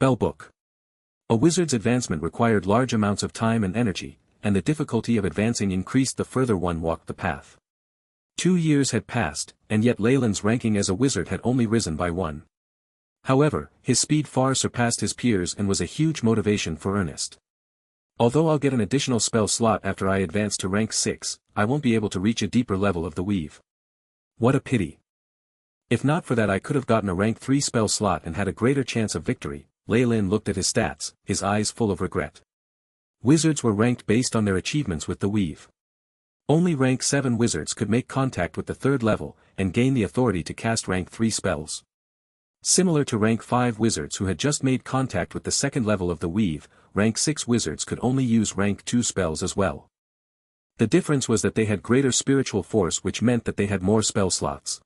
Spellbook. A wizard's advancement required large amounts of time and energy, and the difficulty of advancing increased the further one walked the path. 2 years had passed, and yet Leyland's ranking as a wizard had only risen by 1. However, his speed far surpassed his peers and was a huge motivation for Ernest. Although I'll get an additional spell slot after I advance to rank 6, I won't be able to reach a deeper level of the weave. What a pity. If not for that I could have gotten a rank 3 spell slot and had a greater chance of victory. Leyland looked at his stats, his eyes full of regret. Wizards were ranked based on their achievements with the weave. Only rank 7 wizards could make contact with the 3rd level, and gain the authority to cast rank 3 spells. Similar to rank 5 wizards who had just made contact with the 2nd level of the weave, rank 6 wizards could only use rank 2 spells as well. The difference was that they had greater spiritual force, which meant that they had more spell slots.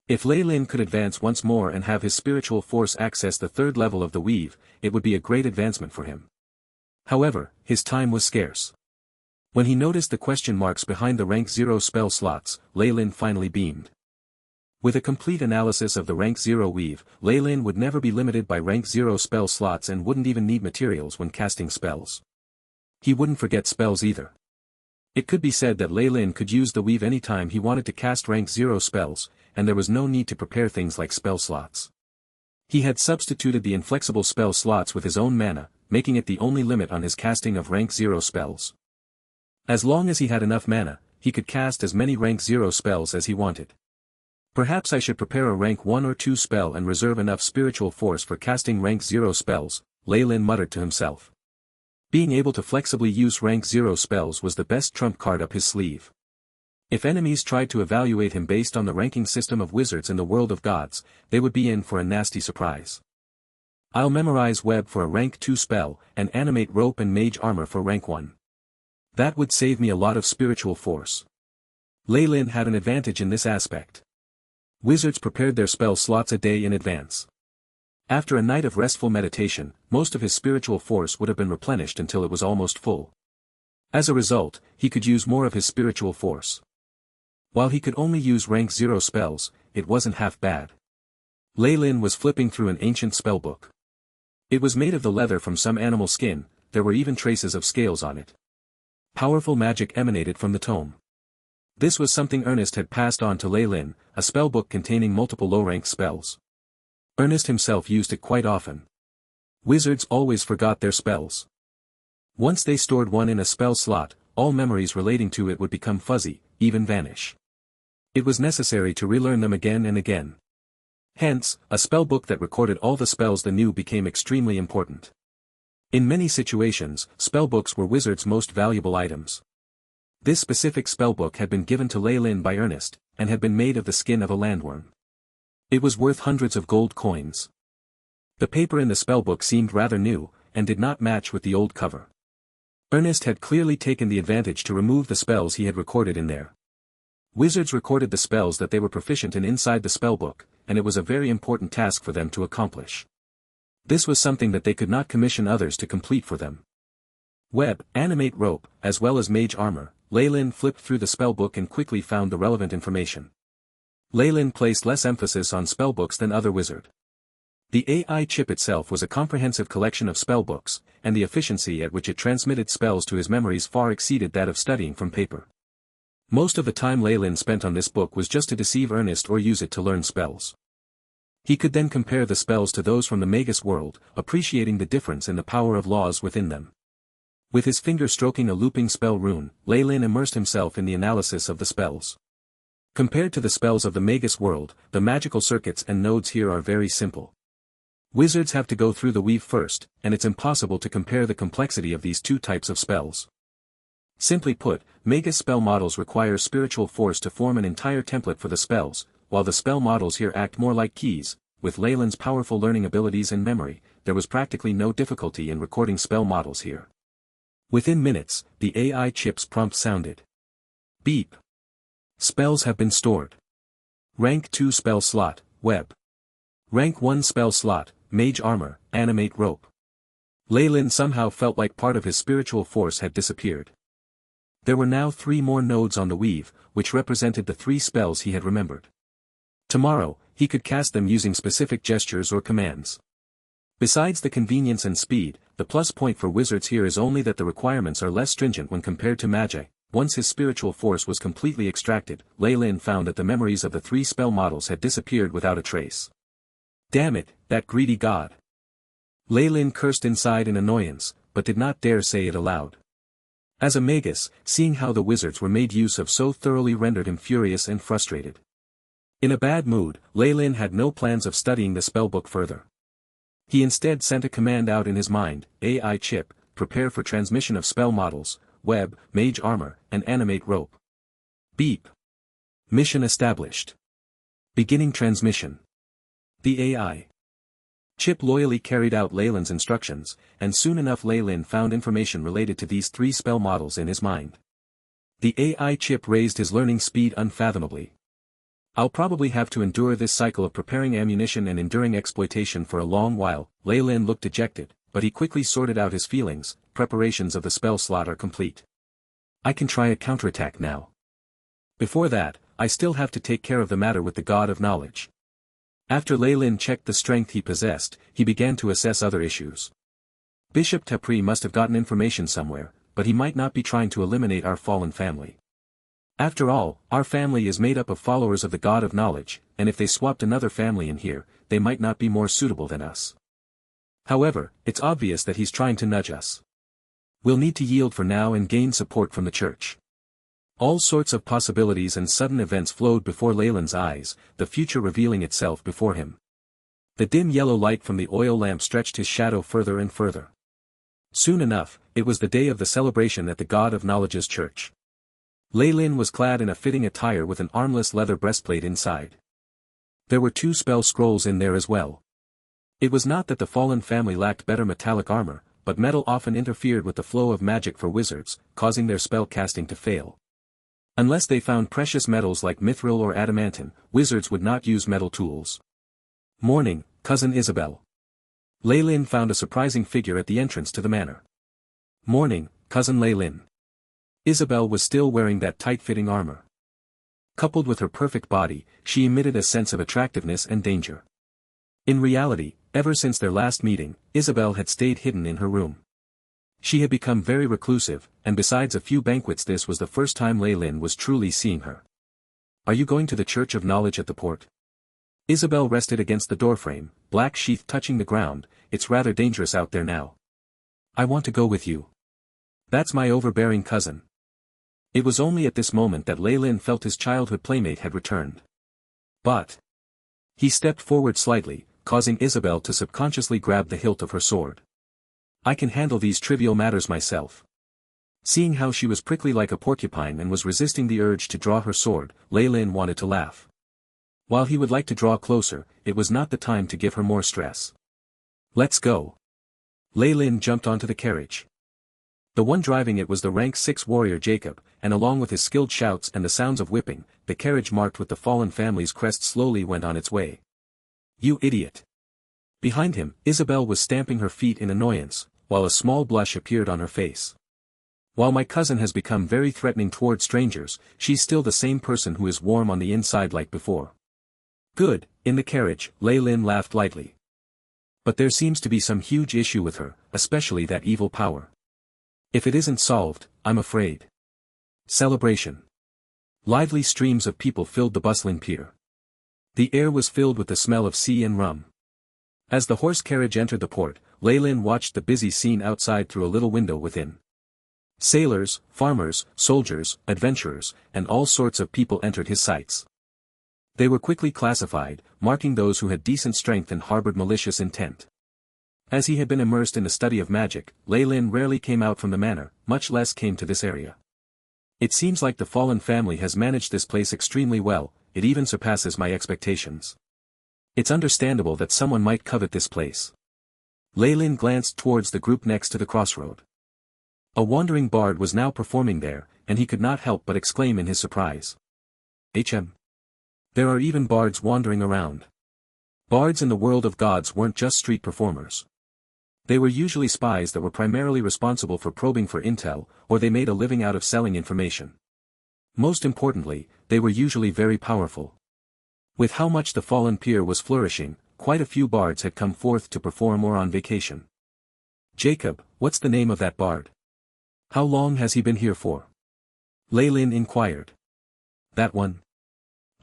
If Leyland could advance once more and have his spiritual force access the 3rd level of the weave, it would be a great advancement for him. However, his time was scarce. When he noticed the question marks behind the rank 0 spell slots, Leyland finally beamed. With a complete analysis of the rank 0 weave, Leyland would never be limited by rank 0 spell slots and wouldn't even need materials when casting spells. He wouldn't forget spells either. It could be said that Leyland could use the weave anytime he wanted to cast rank 0 spells, and there was no need to prepare things like spell slots. He had substituted the inflexible spell slots with his own mana, making it the only limit on his casting of rank 0 spells. As long as he had enough mana, he could cast as many rank 0 spells as he wanted. Perhaps I should prepare a rank 1 or 2 spell and reserve enough spiritual force for casting rank 0 spells, Leyland muttered to himself. Being able to flexibly use rank 0 spells was the best trump card up his sleeve. If enemies tried to evaluate him based on the ranking system of wizards in the world of gods, they would be in for a nasty surprise. I'll memorize web for a rank 2 spell, and animate rope and mage armor for rank 1. That would save me a lot of spiritual force. Leyland had an advantage in this aspect. Wizards prepared their spell slots a day in advance. After a night of restful meditation, most of his spiritual force would have been replenished until it was almost full. As a result, he could use more of his spiritual force. While he could only use rank 0 spells, it wasn't half bad. Leyland was flipping through an ancient spellbook. It was made of the leather from some animal skin, there were even traces of scales on it. Powerful magic emanated from the tome. This was something Ernest had passed on to Leyland, a spellbook containing multiple low-ranked spells. Ernest himself used it quite often. Wizards always forgot their spells. Once they stored one in a spell slot, all memories relating to it would become fuzzy, even vanish. It was necessary to relearn them again and again. Hence, a spellbook that recorded all the spells they knew became extremely important. In many situations, spellbooks were wizards' most valuable items. This specific spellbook had been given to Leyland by Ernest, and had been made of the skin of a landworm. It was worth hundreds of gold coins. The paper in the spellbook seemed rather new, and did not match with the old cover. Ernest had clearly taken the advantage to remove the spells he had recorded in there. Wizards recorded the spells that they were proficient in inside the spellbook, and it was a very important task for them to accomplish. This was something that they could not commission others to complete for them. Web, animate rope, as well as mage armor, Leyland flipped through the spellbook and quickly found the relevant information. Leyland placed less emphasis on spellbooks than other wizard. The AI chip itself was a comprehensive collection of spellbooks, and the efficiency at which it transmitted spells to his memories far exceeded that of studying from paper. Most of the time Leyland spent on this book was just to deceive Ernest or use it to learn spells. He could then compare the spells to those from the Magus world, appreciating the difference in the power of laws within them. With his finger stroking a looping spell rune, Leyland immersed himself in the analysis of the spells. Compared to the spells of the Magus world, the magical circuits and nodes here are very simple. Wizards have to go through the weave first, and it's impossible to compare the complexity of these two types of spells. Simply put, Magus spell models require spiritual force to form an entire template for the spells, while the spell models here act more like keys. With Leyland's powerful learning abilities and memory, there was practically no difficulty in recording spell models here. Within minutes, the AI chip's prompt sounded. Beep. Spells have been stored. Rank 2 spell slot, web. Rank 1 spell slot, mage armor, animate rope. Leyland somehow felt like part of his spiritual force had disappeared. There were now 3 more nodes on the weave, which represented the 3 spells he had remembered. Tomorrow, he could cast them using specific gestures or commands. Besides the convenience and speed, the plus point for wizards here is only that the requirements are less stringent when compared to magi. Once his spiritual force was completely extracted, Lei Lin found that the memories of the 3 spell models had disappeared without a trace. Damn it, that greedy god. Lei Lin cursed inside in annoyance, but did not dare say it aloud. As a Magus, seeing how the wizards were made use of so thoroughly rendered him furious and frustrated. In a bad mood, Lei Lin had no plans of studying the spellbook further. He instead sent a command out in his mind: AI chip, prepare for transmission of spell models, web, mage armor, and animate rope. Beep. Mission established. Beginning transmission. The AI chip loyally carried out Lei Lin's instructions, and soon enough Lei Lin found information related to these 3 spell models in his mind. The AI chip raised his learning speed unfathomably. I'll probably have to endure this cycle of preparing ammunition and enduring exploitation for a long while. Lei Lin looked dejected, but he quickly sorted out his feelings. Preparations of the spell slot are complete. I can try a counterattack now. Before that, I still have to take care of the matter with the God of Knowledge. After Lei Lin checked the strength he possessed, he began to assess other issues. Bishop Tapri must have gotten information somewhere, but he might not be trying to eliminate our fallen family. After all, our family is made up of followers of the God of Knowledge, and if they swapped another family in here, they might not be more suitable than us. However, it's obvious that he's trying to nudge us. We'll need to yield for now and gain support from the church. All sorts of possibilities and sudden events flowed before Lei Lin's eyes, the future revealing itself before him. The dim yellow light from the oil lamp stretched his shadow further and further. Soon enough, it was the day of the celebration at the God of Knowledge's church. Lei Lin was clad in a fitting attire with an armless leather breastplate inside. There were 2 spell scrolls in there as well. It was not that the fallen family lacked better metallic armor, but metal often interfered with the flow of magic for wizards, causing their spell casting to fail. Unless they found precious metals like mithril or adamantine, wizards would not use metal tools. Morning, Cousin Isabel. Lei Lin found a surprising figure at the entrance to the manor. Morning, Cousin Lei Lin. Isabel was still wearing that tight-fitting armor. Coupled with her perfect body, she emitted a sense of attractiveness and danger. In reality, ever since their last meeting, Isabel had stayed hidden in her room. She had become very reclusive, and besides a few banquets this was the first time Lei Lin was truly seeing her. Are you going to the Church of Knowledge at the port? Isabel rested against the doorframe, black sheath touching the ground. It's rather dangerous out there now. I want to go with you. That's my overbearing cousin. It was only at this moment that Lei Lin felt his childhood playmate had returned. But he stepped forward slightly, causing Isabel to subconsciously grab the hilt of her sword. I can handle these trivial matters myself. Seeing how she was prickly like a porcupine and was resisting the urge to draw her sword, Lei Lin wanted to laugh. While he would like to draw closer, it was not the time to give her more stress. Let's go. Lei Lin jumped onto the carriage. The one driving it was the rank 6 warrior Jacob, and along with his skilled shouts and the sounds of whipping, the carriage marked with the fallen family's crest slowly went on its way. You idiot. Behind him, Isabel was stamping her feet in annoyance, while a small blush appeared on her face. While my cousin has become very threatening toward strangers, she's still the same person who is warm on the inside like before. Good, in the carriage, Lei Lin laughed lightly. But there seems to be some huge issue with her, especially that evil power. If it isn't solved, I'm afraid. Celebration. Lively streams of people filled the bustling pier. The air was filled with the smell of sea and rum. As the horse carriage entered the port, Lei Lin watched the busy scene outside through a little window within. Sailors, farmers, soldiers, adventurers, and all sorts of people entered his sights. They were quickly classified, marking those who had decent strength and harbored malicious intent. As he had been immersed in the study of magic, Lei Lin rarely came out from the manor, much less came to this area. It seems like the fallen family has managed this place extremely well, it even surpasses my expectations. It's understandable that someone might covet this place. Lei Lin glanced towards the group next to the crossroad. A wandering bard was now performing there, and he could not help but exclaim in his surprise. There are even bards wandering around. Bards in the world of gods weren't just street performers. They were usually spies that were primarily responsible for probing for intel, or they made a living out of selling information. Most importantly, they were usually very powerful. With how much the fallen pier was flourishing, quite a few bards had come forth to perform or on vacation. "Jacob, what's the name of that bard? How long has he been here for?" Leylin inquired. "That one?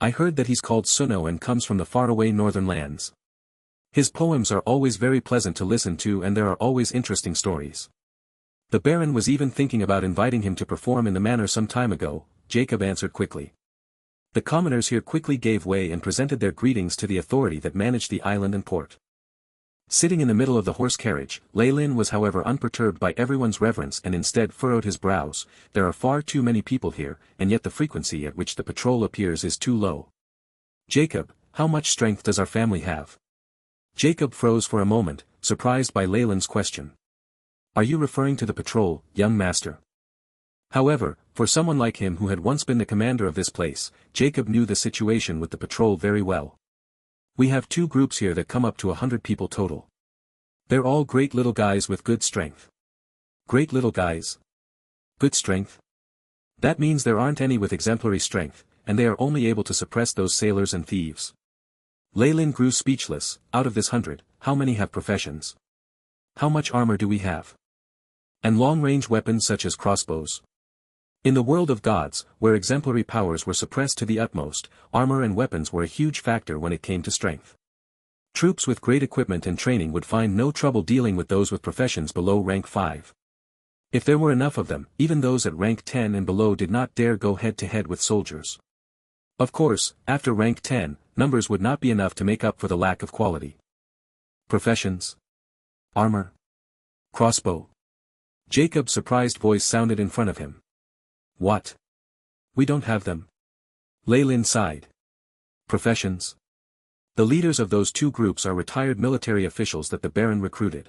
I heard that he's called Suno and comes from the faraway northern lands. His poems are always very pleasant to listen to and there are always interesting stories. The Baron was even thinking about inviting him to perform in the manor some time ago," Jacob answered quickly. The commoners here quickly gave way and presented their greetings to the authority that managed the island and port. Sitting in the middle of the horse carriage, Leylin was however unperturbed by everyone's reverence and instead furrowed his brows. "There are far too many people here, and yet the frequency at which the patrol appears is too low. Jacob, how much strength does our family have?" Jacob froze for a moment, surprised by Leylin's question. "Are you referring to the patrol, young master?" However, for someone like him who had once been the commander of this place, Jacob knew the situation with the patrol very well. "We have 2 groups here that come up to 100 people total. They're all great little guys with good strength." "Great little guys? Good strength? That means there aren't any with exemplary strength, and they are only able to suppress those sailors and thieves." Leylin grew speechless. "Out of this 100, how many have professions? How much armor do we have? And long-range weapons such as crossbows?" In the world of gods, where exemplary powers were suppressed to the utmost, armor and weapons were a huge factor when it came to strength. Troops with great equipment and training would find no trouble dealing with those with professions below rank 5. If there were enough of them, even those at rank 10 and below did not dare go head-to-head with soldiers. Of course, after rank 10, numbers would not be enough to make up for the lack of quality. Professions? Armor? Crossbow? Jacob's surprised voice sounded in front of him. "What? We don't have them." Leylin sighed. "Professions? The leaders of those 2 groups are retired military officials that the Baron recruited.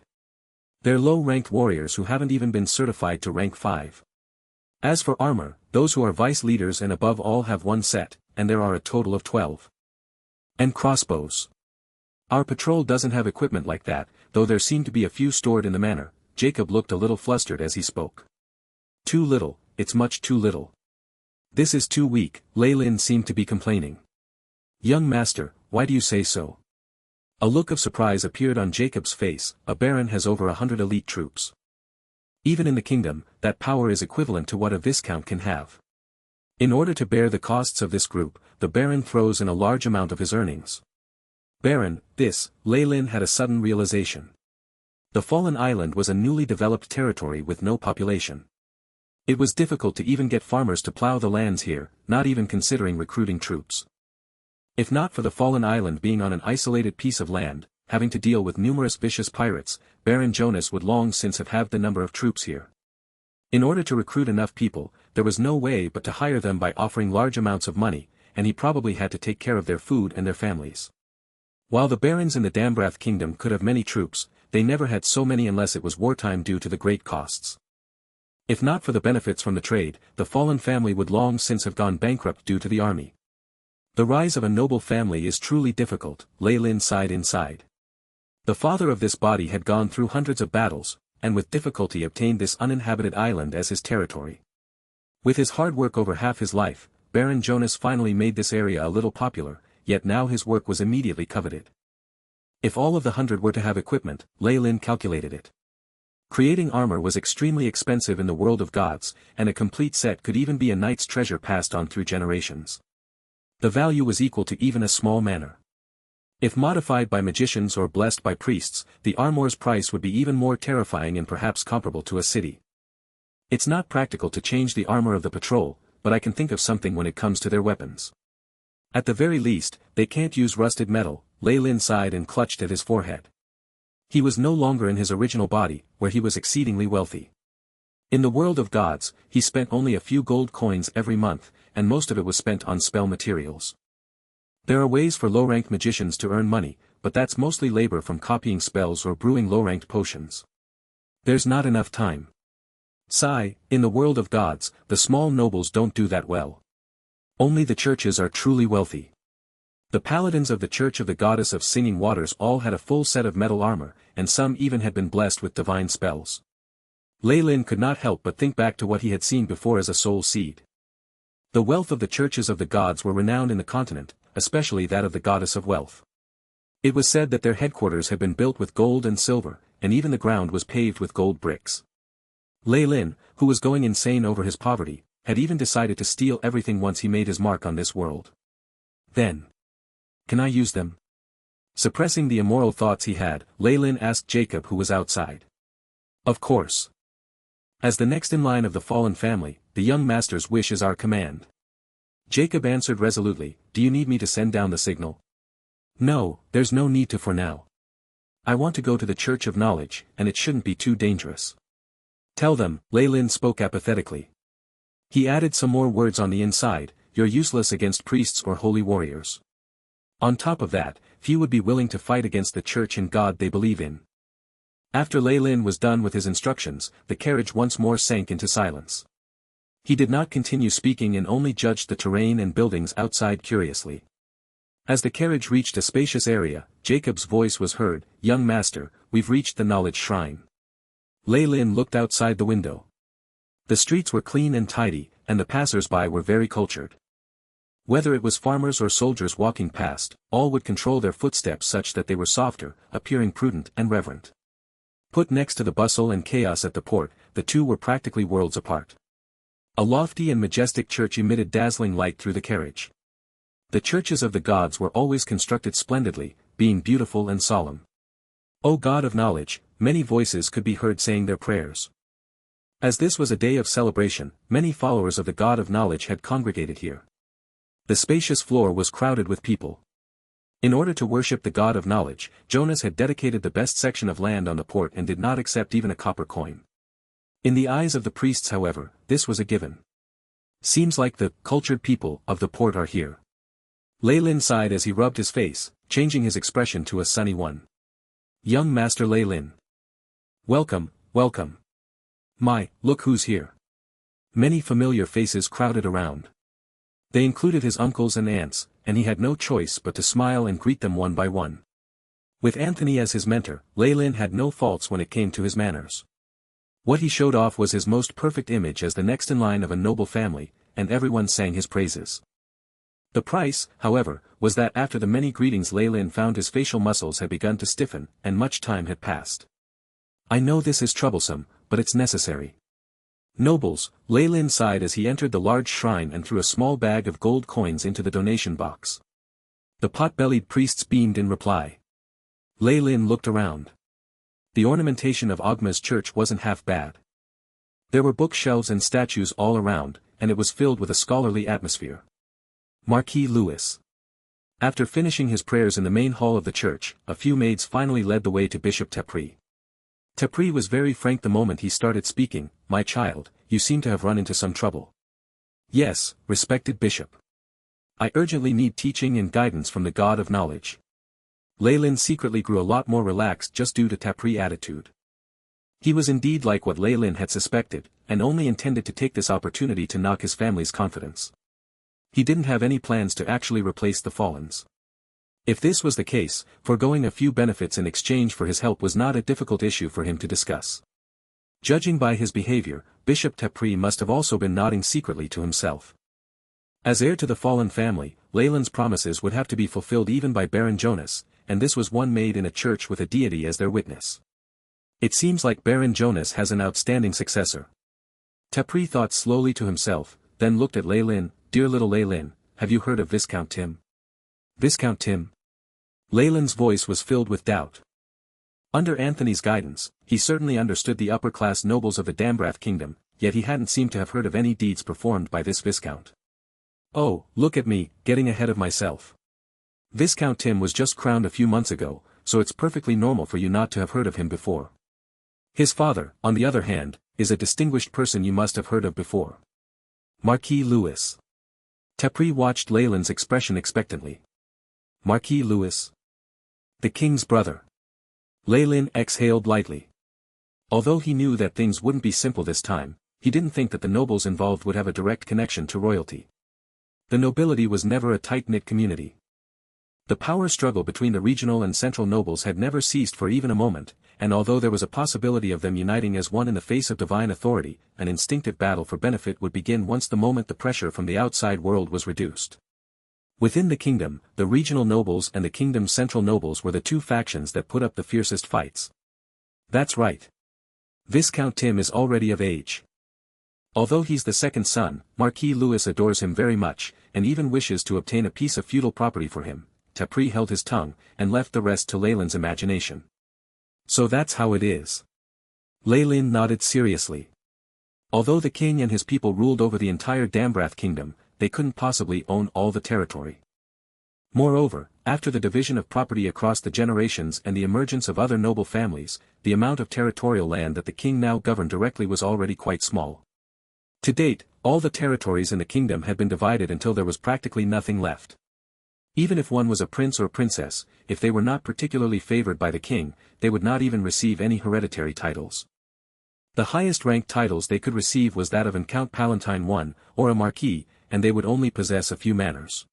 They're low-ranked warriors who haven't even been certified to rank 5. As for armor, those who are vice leaders and above all have 1 set, and there are a total of 12. And crossbows. Our patrol doesn't have equipment like that, though there seem to be a few stored in the manor." Jacob looked a little flustered as he spoke. "Too little, it's much too little. This is too weak," Leylin seemed to be complaining. "Young master, why do you say so?" A look of surprise appeared on Jacob's face. "A baron has over 100 elite troops. Even in the kingdom, that power is equivalent to what a viscount can have. In order to bear the costs of this group, the baron throws in a large amount of his earnings." Baron, Leylin had a sudden realization. The fallen island was a newly developed territory with no population. It was difficult to even get farmers to plow the lands here, not even considering recruiting troops. If not for the fallen island being on an isolated piece of land, having to deal with numerous vicious pirates, Baron Jonas would long since have halved the number of troops here. In order to recruit enough people, there was no way but to hire them by offering large amounts of money, and he probably had to take care of their food and their families. While the barons in the Dambrath kingdom could have many troops, they never had so many unless it was wartime due to the great costs. If not for the benefits from the trade, the fallen family would long since have gone bankrupt due to the army. The rise of a noble family is truly difficult, Leylin sighed inside. The father of this body had gone through hundreds of battles, and with difficulty obtained this uninhabited island as his territory. With his hard work over half his life, Baron Jonas finally made this area a little popular, yet now his work was immediately coveted. If all of the 100 were to have equipment, Leylin calculated it. Creating armor was extremely expensive in the world of gods, and a complete set could even be a knight's treasure passed on through generations. The value was equal to even a small manor. If modified by magicians or blessed by priests, the armor's price would be even more terrifying and perhaps comparable to a city. It's not practical to change the armor of the patrol, but I can think of something when it comes to their weapons. At the very least, they can't use rusted metal. Leylin sighed and clutched at his forehead. He was no longer in his original body, where he was exceedingly wealthy. In the world of gods, he spent only a few gold coins every month, and most of it was spent on spell materials. There are ways for low-ranked magicians to earn money, but that's mostly labor from copying spells or brewing low-ranked potions. There's not enough time. In the world of gods, the small nobles don't do that well. Only the churches are truly wealthy. The paladins of the Church of the Goddess of Singing Waters all had a full set of metal armor, and some even had been blessed with divine spells. Leylin could not help but think back to what he had seen before as a soul seed. The wealth of the churches of the gods were renowned in the continent, especially that of the Goddess of Wealth. It was said that their headquarters had been built with gold and silver, and even the ground was paved with gold bricks. Lei Lin, who was going insane over his poverty, had even decided to steal everything once he made his mark on this world. Then, can I use them? Suppressing the immoral thoughts he had, Lei Lin asked Jacob, who was outside. Of course. As the next in line of the fallen family, the young master's wish is our command. Jacob answered resolutely, do you need me to send down the signal? No, there's no need to for now. I want to go to the Church of Knowledge, and it shouldn't be too dangerous. Tell them, Lei Lin spoke apathetically. He added some more words on the inside, you're useless against priests or holy warriors. On top of that, few would be willing to fight against the church and God they believe in. After Lei Lin was done with his instructions, the carriage once more sank into silence. He did not continue speaking and only judged the terrain and buildings outside curiously. As the carriage reached a spacious area, Jacob's voice was heard, young master, we've reached the knowledge shrine. Lei Lin looked outside the window. The streets were clean and tidy, and the passers-by were very cultured. Whether it was farmers or soldiers walking past, all would control their footsteps such that they were softer, appearing prudent and reverent. Put next to the bustle and chaos at the port, the two were practically worlds apart. A lofty and majestic church emitted dazzling light through the carriage. The churches of the gods were always constructed splendidly, being beautiful and solemn. O God of knowledge, many voices could be heard saying their prayers. As this was a day of celebration, many followers of the God of knowledge had congregated here. The spacious floor was crowded with people. In order to worship the God of knowledge, Jonas had dedicated the best section of land on the port and did not accept even a copper coin. In the eyes of the priests, however, this was a given. Seems like the cultured people of the port are here. Lei Lin sighed as he rubbed his face, changing his expression to a sunny one. Young Master Lei Lin. Welcome, welcome. My, look who's here. Many familiar faces crowded around. They included his uncles and aunts, and he had no choice but to smile and greet them one by one. With Anthony as his mentor, Lei Lin had no faults when it came to his manners. What he showed off was his most perfect image as the next in line of a noble family, and everyone sang his praises. The price, however, was that after the many greetings Lei Lin found his facial muscles had begun to stiffen, and much time had passed. I know this is troublesome, but it's necessary. Nobles, Lei Lin sighed as he entered the large shrine and threw a small bag of gold coins into the donation box. The pot-bellied priests beamed in reply. Lei Lin looked around. The ornamentation of Ogma's church wasn't half bad. There were bookshelves and statues all around, and it was filled with a scholarly atmosphere. Marquis Louis. After finishing his prayers in the main hall of the church, a few maids finally led the way to Bishop Tepri. Tepri was very frank the moment he started speaking, my child, you seem to have run into some trouble. Yes, respected bishop. I urgently need teaching and guidance from the God of knowledge. Lei Lin secretly grew a lot more relaxed just due to Tepri's attitude. He was indeed like what Lei Lin had suspected, and only intended to take this opportunity to knock his family's confidence. He didn't have any plans to actually replace the Fallens. If this was the case, foregoing a few benefits in exchange for his help was not a difficult issue for him to discuss. Judging by his behavior, Bishop Tepri must have also been nodding secretly to himself. As heir to the fallen family, Lei Lin's promises would have to be fulfilled even by Baron Jonas, and this was one made in a church with a deity as their witness. It seems like Baron Jonas has an outstanding successor. Tepri thought slowly to himself, then looked at Lei Lin. Dear little Lei Lin, have you heard of Viscount Tim? Viscount Tim? Lei Lin's voice was filled with doubt. Under Anthony's guidance, he certainly understood the upper-class nobles of the Dambrath kingdom, yet he hadn't seemed to have heard of any deeds performed by this Viscount. Oh, look at me, getting ahead of myself. Viscount Tim was just crowned a few months ago, so it's perfectly normal for you not to have heard of him before. His father, on the other hand, is a distinguished person you must have heard of before. Marquis Louis. Tepri watched Lei Lin's expression expectantly. Marquis Louis. The king's brother. Lei Lin exhaled lightly. Although he knew that things wouldn't be simple this time, he didn't think that the nobles involved would have a direct connection to royalty. The nobility was never a tight-knit community. The power struggle between the regional and central nobles had never ceased for even a moment, and although there was a possibility of them uniting as one in the face of divine authority, an instinctive battle for benefit would begin once the moment the pressure from the outside world was reduced. Within the kingdom, the regional nobles and the kingdom's central nobles were the two factions that put up the fiercest fights. That's right. Viscount Tim is already of age. Although he's the second son, Marquis Louis adores him very much, and even wishes to obtain a piece of feudal property for him. T'Pri held his tongue, and left the rest to Leyland's imagination. So that's how it is. Leyland nodded seriously. Although the king and his people ruled over the entire Dambrath kingdom, they couldn't possibly own all the territory. Moreover, after the division of property across the generations and the emergence of other noble families, the amount of territorial land that the king now governed directly was already quite small. To date, all the territories in the kingdom had been divided until there was practically nothing left. Even if one was a prince or princess, if they were not particularly favored by the king, they would not even receive any hereditary titles. The highest ranked titles they could receive was that of an Count Palatine I, or a Marquis, and they would only possess a few manors.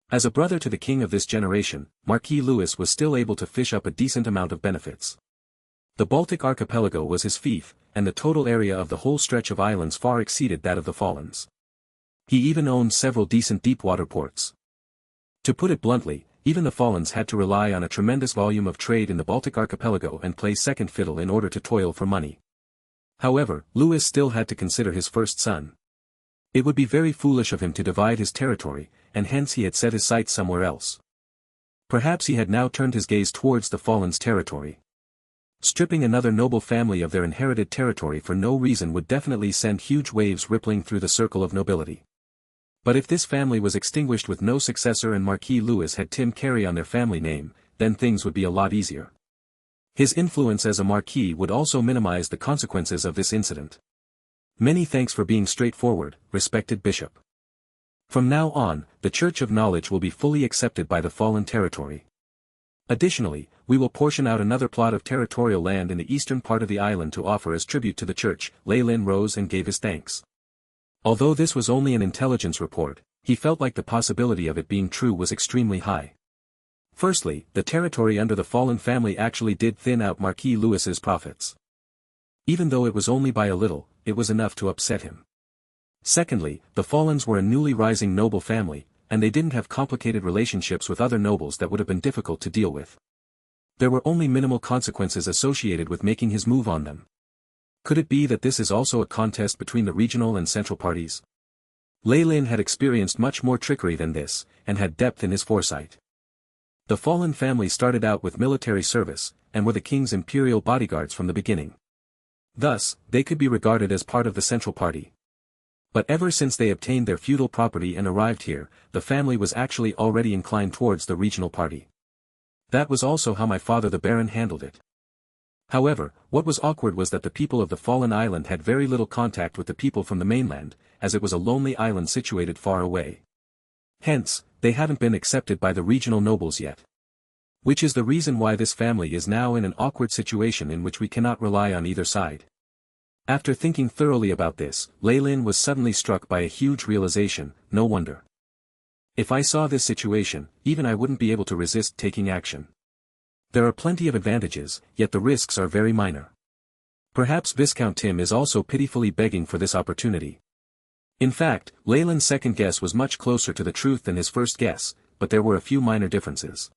As a brother to the king of this generation, Marquis Louis was still able to fish up a decent amount of benefits. The Baltic archipelago was his fief, and the total area of the whole stretch of islands far exceeded that of the Fallens. He even owned several decent deep-water ports. To put it bluntly, even the Fallens had to rely on a tremendous volume of trade in the Baltic archipelago and play second fiddle in order to toil for money. However, Louis still had to consider his first son. It would be very foolish of him to divide his territory, and hence he had set his sights somewhere else. Perhaps he had now turned his gaze towards the Fallens' territory. Stripping another noble family of their inherited territory for no reason would definitely send huge waves rippling through the circle of nobility. But if this family was extinguished with no successor and Marquis Louis had Tim carry on their family name, then things would be a lot easier. His influence as a marquis would also minimize the consequences of this incident. Many thanks for being straightforward, respected bishop. From now on, the Church of Knowledge will be fully accepted by the Fallen territory. Additionally, we will portion out another plot of territorial land in the eastern part of the island to offer as tribute to the church. Leylin rose and gave his thanks. Although this was only an intelligence report, he felt like the possibility of it being true was extremely high. Firstly, the territory under the Fallen family actually did thin out Marquis Louis's profits. Even though it was only by a little, it was enough to upset him. Secondly, the Fallens were a newly rising noble family, and they didn't have complicated relationships with other nobles that would have been difficult to deal with. There were only minimal consequences associated with making his move on them. Could it be that this is also a contest between the regional and central parties? Leylin had experienced much more trickery than this, and had depth in his foresight. The Fallen family started out with military service, and were the king's imperial bodyguards from the beginning. Thus, they could be regarded as part of the central party. But ever since they obtained their feudal property and arrived here, the family was actually already inclined towards the regional party. That was also how my father the Baron handled it. However, what was awkward was that the people of the Fallen Island had very little contact with the people from the mainland, as it was a lonely island situated far away. Hence, they haven't been accepted by the regional nobles yet. Which is the reason why this family is now in an awkward situation in which we cannot rely on either side. After thinking thoroughly about this, Leylin was suddenly struck by a huge realization. No wonder. If I saw this situation, even I wouldn't be able to resist taking action. There are plenty of advantages, yet the risks are very minor. Perhaps Viscount Tim is also pitifully begging for this opportunity. In fact, Leyland's second guess was much closer to the truth than his first guess, but there were a few minor differences.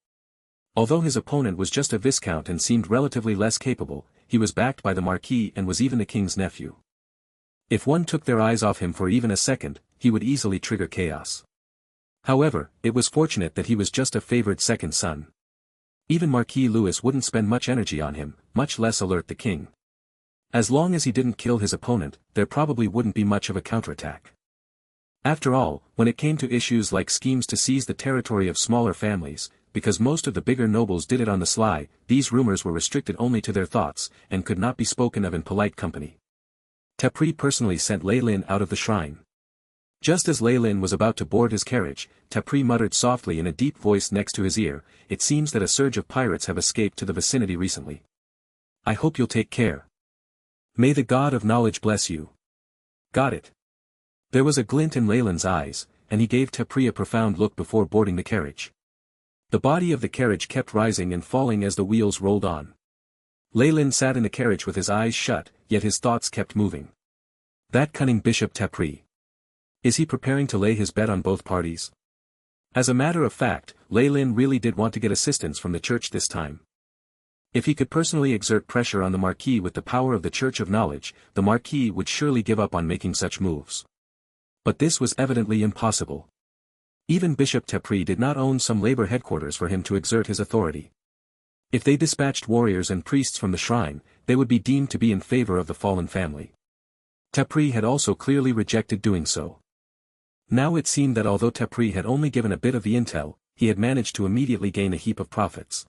Although his opponent was just a viscount and seemed relatively less capable, he was backed by the Marquis and was even the king's nephew. If one took their eyes off him for even a second, he would easily trigger chaos. However, it was fortunate that he was just a favored second son. Even Marquis Louis wouldn't spend much energy on him, much less alert the king. As long as he didn't kill his opponent, there probably wouldn't be much of a counterattack. After all, when it came to issues like schemes to seize the territory of smaller families, because most of the bigger nobles did it on the sly, these rumors were restricted only to their thoughts, and could not be spoken of in polite company. T'Pri personally sent Leylin out of the shrine. Just as Leylin was about to board his carriage, T'Pri muttered softly in a deep voice next to his ear, "It seems that a surge of pirates have escaped to the vicinity recently. I hope you'll take care. May the God of knowledge bless you." Got it. There was a glint in Leyland's eyes, and he gave T'Pri a profound look before boarding the carriage. The body of the carriage kept rising and falling as the wheels rolled on. Leyland sat in the carriage with his eyes shut, yet his thoughts kept moving. That cunning Bishop T'Pri. Is he preparing to lay his bet on both parties? As a matter of fact, Leyland really did want to get assistance from the church this time. If he could personally exert pressure on the Marquis with the power of the Church of Knowledge, the Marquis would surely give up on making such moves. But this was evidently impossible. Even Bishop Tepri did not own some labor headquarters for him to exert his authority. If they dispatched warriors and priests from the shrine, they would be deemed to be in favor of the fallen family. Tepri had also clearly rejected doing so. Now it seemed that although Tepri had only given a bit of the intel, he had managed to immediately gain a heap of profits.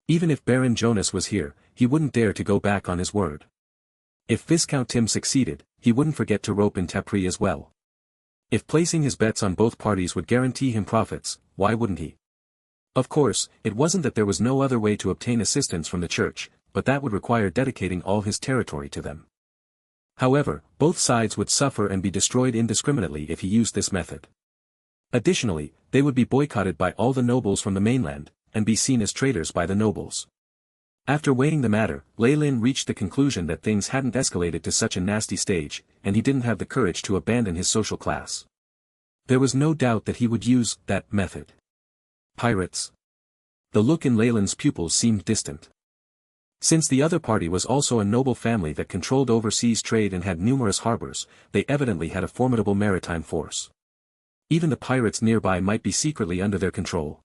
Even if Baron Jonas was here, he wouldn't dare to go back on his word. If Viscount Tim succeeded, he wouldn't forget to rope in Tepri as well. If placing his bets on both parties would guarantee him profits, why wouldn't he? Of course, it wasn't that there was no other way to obtain assistance from the church, but that would require dedicating all his territory to them. However, both sides would suffer and be destroyed indiscriminately if he used this method. Additionally, they would be boycotted by all the nobles from the mainland, and be seen as traitors by the nobles. After weighing the matter, Leyland reached the conclusion that things hadn't escalated to such a nasty stage, and he didn't have the courage to abandon his social class. There was no doubt that he would use that method. Pirates. The look in Leyland's pupils seemed distant. Since the other party was also a noble family that controlled overseas trade and had numerous harbors, they evidently had a formidable maritime force. Even the pirates nearby might be secretly under their control.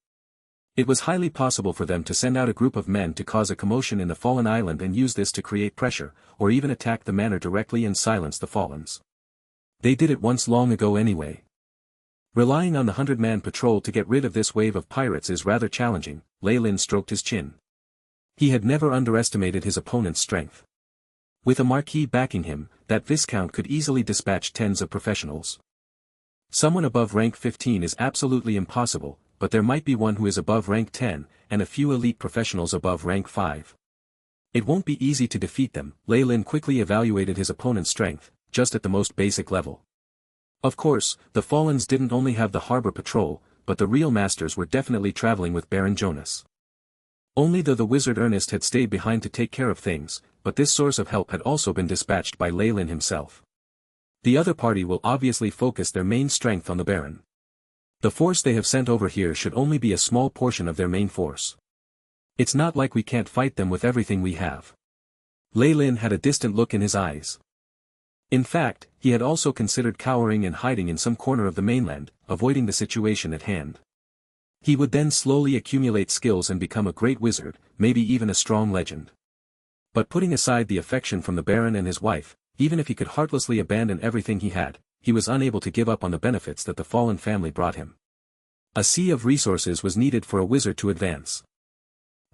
It was highly possible for them to send out a group of men to cause a commotion in the fallen island and use this to create pressure, or even attack the manor directly and silence the Fallens. They did it once long ago anyway. Relying on the 100-man patrol to get rid of this wave of pirates is rather challenging. Leyland stroked his chin. He had never underestimated his opponent's strength. With a marquis backing him, that viscount could easily dispatch tens of professionals. Someone above rank 15 is absolutely impossible, but there might be one who is above rank 10, and a few elite professionals above rank 5. It won't be easy to defeat them. Leyland quickly evaluated his opponent's strength, just at the most basic level. Of course, the Fallens didn't only have the harbor patrol, but the real masters were definitely traveling with Baron Jonas. Only the wizard Ernest had stayed behind to take care of things, but this source of help had also been dispatched by Leyland himself. The other party will obviously focus their main strength on the Baron. The force they have sent over here should only be a small portion of their main force. It's not like we can't fight them with everything we have. Leyland had a distant look in his eyes. In fact, he had also considered cowering and hiding in some corner of the mainland, avoiding the situation at hand. He would then slowly accumulate skills and become a great wizard, maybe even a strong legend. But putting aside the affection from the Baron and his wife, even if he could heartlessly abandon everything he had, he was unable to give up on the benefits that the fallen family brought him. A sea of resources was needed for a wizard to advance.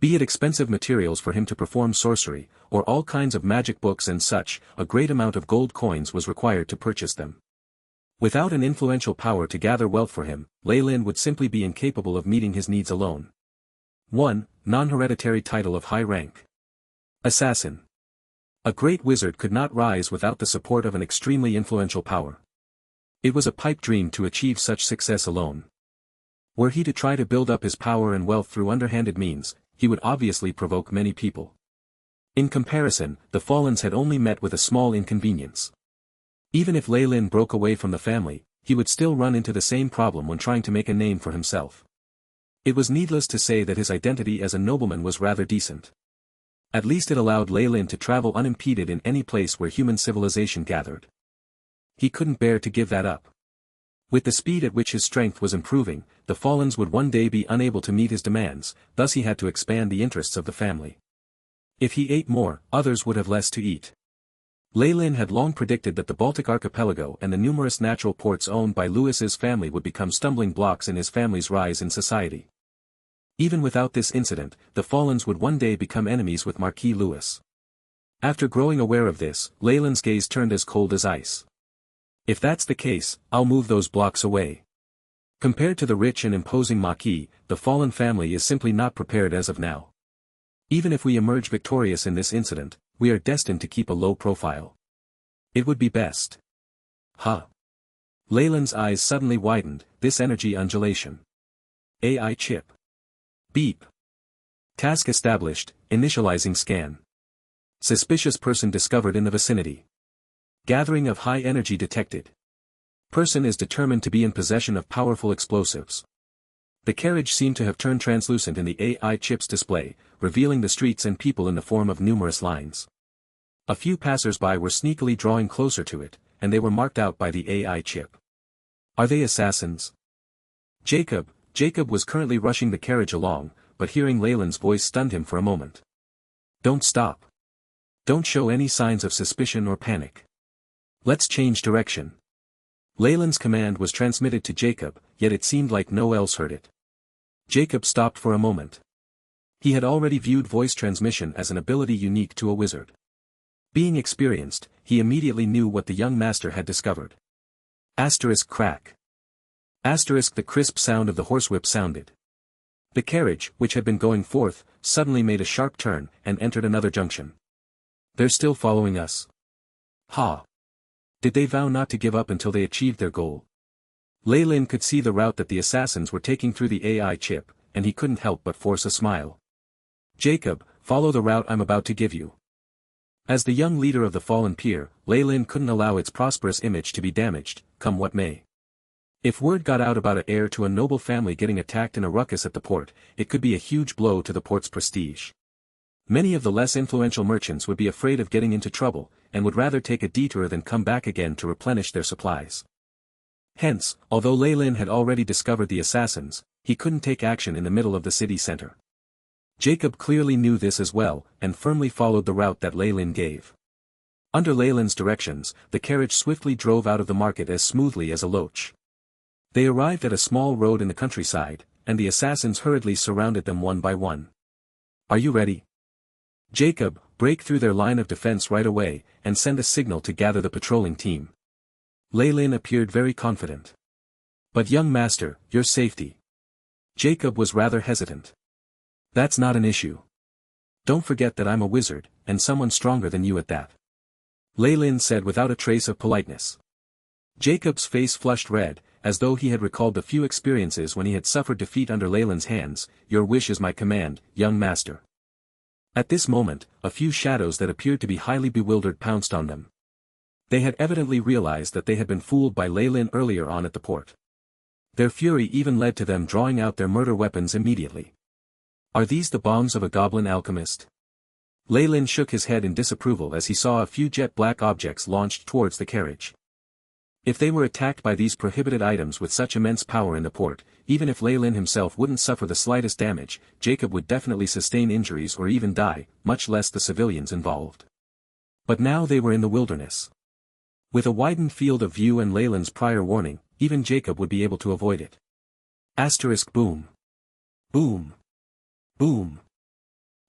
Be it expensive materials for him to perform sorcery, or all kinds of magic books and such, a great amount of gold coins was required to purchase them. Without an influential power to gather wealth for him, Leyland would simply be incapable of meeting his needs alone. 1. Non-hereditary title of high rank. Assassin. A great wizard could not rise without the support of an extremely influential power. It was a pipe dream to achieve such success alone. Were he to try to build up his power and wealth through underhanded means, he would obviously provoke many people. In comparison, the Fallens had only met with a small inconvenience. Even if Leyland broke away from the family, he would still run into the same problem when trying to make a name for himself. It was needless to say that his identity as a nobleman was rather decent. At least it allowed Leyland to travel unimpeded in any place where human civilization gathered. He couldn't bear to give that up. With the speed at which his strength was improving, the Fallens would one day be unable to meet his demands, thus he had to expand the interests of the family. If he ate more, others would have less to eat. Leyland had long predicted that the Baltic archipelago and the numerous natural ports owned by Louis's family would become stumbling blocks in his family's rise in society. Even without this incident, the Fallens would one day become enemies with Marquis Louis. After growing aware of this, Leyland's gaze turned as cold as ice. If that's the case, I'll move those blocks away. Compared to the rich and imposing Marquis, the Fallen family is simply not prepared as of now. Even if we emerge victorious in this incident, we are destined to keep a low profile. It would be best. Leyland's eyes suddenly widened, this energy undulation. AI chip. Beep. Task established, initializing scan. Suspicious person discovered in the vicinity. Gathering of high energy detected. Person is determined to be in possession of powerful explosives. The carriage seemed to have turned translucent in the AI chip's display, revealing the streets and people in the form of numerous lines. A few passers-by were sneakily drawing closer to it, and they were marked out by the AI chip. Are they assassins? Jacob was currently rushing the carriage along, but hearing Leyland's voice stunned him for a moment. Don't stop. Don't show any signs of suspicion or panic. Let's change direction. Leyland's command was transmitted to Jacob, yet it seemed like no one else heard it. Jacob stopped for a moment. He had already viewed voice transmission as an ability unique to a wizard. Being experienced, he immediately knew what the young master had discovered. Asterisk crack. Asterisk the crisp sound of the horsewhip sounded. The carriage, which had been going forth, suddenly made a sharp turn, and entered another junction. They're still following us. Ha! Did they vow not to give up until they achieved their goal? Leyland could see the route that the assassins were taking through the AI chip, and he couldn't help but force a smile. Jacob, follow the route I'm about to give you. As the young leader of the fallen peer, Leyland couldn't allow its prosperous image to be damaged, come what may. If word got out about an heir to a noble family getting attacked in a ruckus at the port, it could be a huge blow to the port's prestige. Many of the less influential merchants would be afraid of getting into trouble, and would rather take a detour than come back again to replenish their supplies. Hence, although Leyland had already discovered the assassins, he couldn't take action in the middle of the city center. Jacob clearly knew this as well, and firmly followed the route that Leyland gave. Under Leyland's directions, the carriage swiftly drove out of the market as smoothly as a loach. They arrived at a small road in the countryside, and the assassins hurriedly surrounded them one by one. Are you ready? Jacob, break through their line of defense right away, and send a signal to gather the patrolling team. Leyland appeared very confident. But young master, your safety. Jacob was rather hesitant. That's not an issue. Don't forget that I'm a wizard, and someone stronger than you at that. Leyland said without a trace of politeness. Jacob's face flushed red, as though he had recalled the few experiences when he had suffered defeat under Leyland's hands. Your wish is my command, young master. At this moment, a few shadows that appeared to be highly bewildered pounced on them. They had evidently realized that they had been fooled by Leyland earlier on at the port. Their fury even led to them drawing out their murder weapons immediately. Are these the bombs of a goblin alchemist? Leyland shook his head in disapproval as he saw a few jet-black objects launched towards the carriage. If they were attacked by these prohibited items with such immense power in the port, even if Leyland himself wouldn't suffer the slightest damage, Jacob would definitely sustain injuries or even die, much less the civilians involved. But now they were in the wilderness. With a widened field of view and Leyland's prior warning, even Jacob would be able to avoid it. Asterisk boom. Boom. Boom.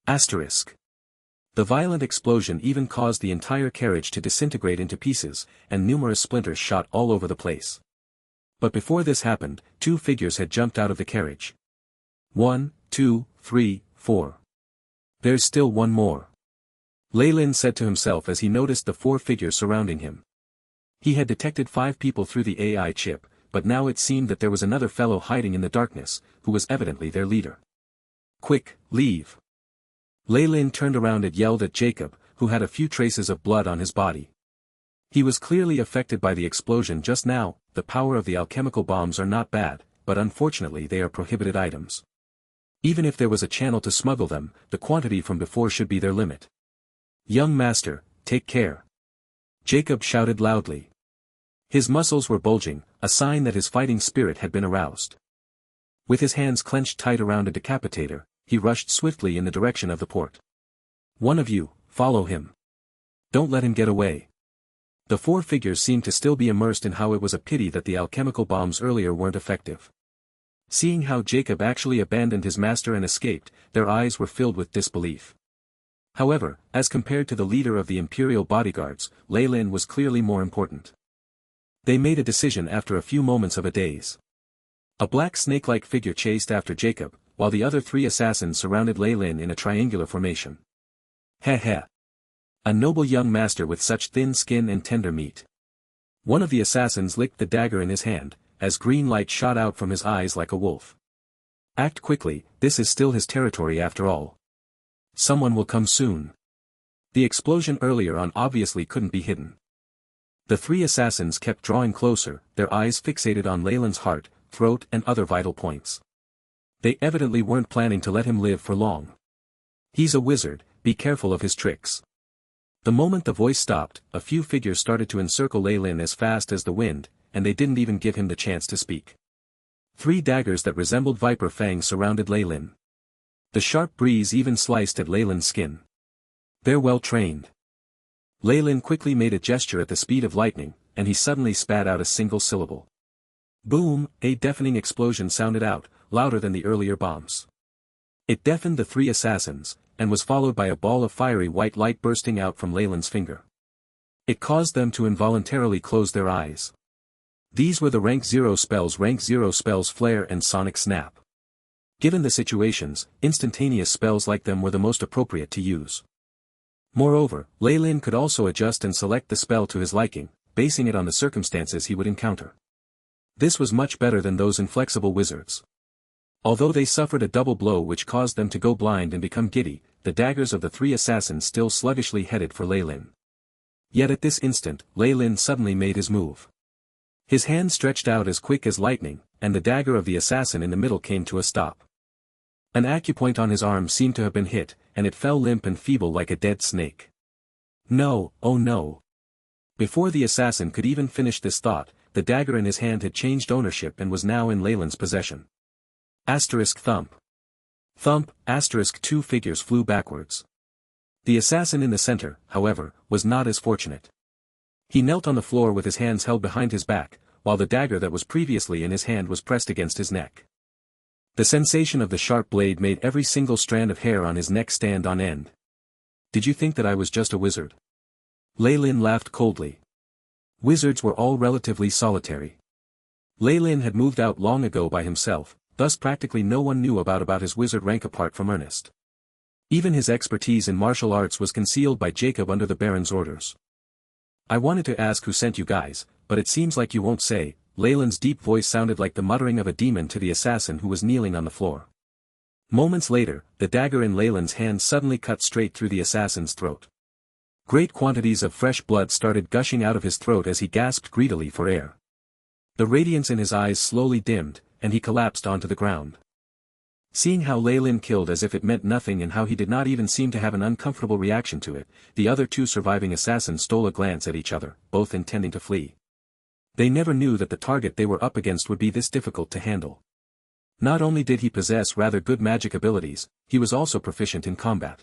Asterisk. The violent explosion even caused the entire carriage to disintegrate into pieces, and numerous splinters shot all over the place. But before this happened, two figures had jumped out of the carriage. 1, 2, 3, 4. There's still one more. Leyland said to himself as he noticed the 4 figures surrounding him. He had detected 5 people through the AI chip, but now it seemed that there was another fellow hiding in the darkness, who was evidently their leader. Quick, leave. Leyland turned around and yelled at Jacob, who had a few traces of blood on his body. He was clearly affected by the explosion just now. The power of the alchemical bombs are not bad, but unfortunately they are prohibited items. Even if there was a channel to smuggle them, the quantity from before should be their limit. Young master, take care. Jacob shouted loudly. His muscles were bulging, a sign that his fighting spirit had been aroused. With his hands clenched tight around a decapitator, he rushed swiftly in the direction of the port. One of you, follow him. Don't let him get away. The 4 figures seemed to still be immersed in how it was a pity that the alchemical bombs earlier weren't effective. Seeing how Jacob actually abandoned his master and escaped, their eyes were filled with disbelief. However, as compared to the leader of the Imperial bodyguards, Leyland was clearly more important. They made a decision after a few moments of a daze. A black snake-like figure chased after Jacob, while the other 3 assassins surrounded Leyland in a triangular formation. Heh heh. A noble young master with such thin skin and tender meat. One of the assassins licked the dagger in his hand, as green light shot out from his eyes like a wolf. Act quickly, this is still his territory after all. Someone will come soon. The explosion earlier on obviously couldn't be hidden. The 3 assassins kept drawing closer, their eyes fixated on Leyland's heart, throat and other vital points. They evidently weren't planning to let him live for long. He's a wizard, be careful of his tricks. The moment the voice stopped, a few figures started to encircle Lei Lin as fast as the wind, and they didn't even give him the chance to speak. 3 daggers that resembled viper fangs surrounded Lei Lin. The sharp breeze even sliced at Lei Lin's skin. They're well trained. Lei Lin quickly made a gesture at the speed of lightning, and he suddenly spat out a single syllable. Boom! A deafening explosion sounded out, louder than the earlier bombs. It deafened the 3 assassins, and was followed by a ball of fiery white light bursting out from Lei Lin's finger. It caused them to involuntarily close their eyes. These were the Rank 0 spells Flare and Sonic Snap. Given the situations, instantaneous spells like them were the most appropriate to use. Moreover, Lei Lin could also adjust and select the spell to his liking, basing it on the circumstances he would encounter. This was much better than those inflexible wizards. Although they suffered a double blow which caused them to go blind and become giddy, the daggers of the 3 assassins still sluggishly headed for Lei Lin. Yet at this instant, Lei Lin suddenly made his move. His hand stretched out as quick as lightning, and the dagger of the assassin in the middle came to a stop. An acupoint on his arm seemed to have been hit, and it fell limp and feeble like a dead snake. No, oh no. Before the assassin could even finish this thought, the dagger in his hand had changed ownership and was now in Lei Lin's possession. Asterisk thump. Thump, asterisk 2 figures flew backwards. The assassin in the center, however, was not as fortunate. He knelt on the floor with his hands held behind his back, while the dagger that was previously in his hand was pressed against his neck. The sensation of the sharp blade made every single strand of hair on his neck stand on end. Did you think that I was just a wizard? Lei Lin laughed coldly. Wizards were all relatively solitary. Lei Lin had moved out long ago by himself, thus practically no one knew about his wizard rank apart from Ernest. Even his expertise in martial arts was concealed by Jacob under the Baron's orders. I wanted to ask who sent you guys, but it seems like you won't say. Lei Lin's deep voice sounded like the muttering of a demon to the assassin who was kneeling on the floor. Moments later, the dagger in Lei Lin's hand suddenly cut straight through the assassin's throat. Great quantities of fresh blood started gushing out of his throat as he gasped greedily for air. The radiance in his eyes slowly dimmed, and he collapsed onto the ground. Seeing how Lei Lin killed as if it meant nothing and how he did not even seem to have an uncomfortable reaction to it, the other 2 surviving assassins stole a glance at each other, both intending to flee. They never knew that the target they were up against would be this difficult to handle. Not only did he possess rather good magic abilities, he was also proficient in combat.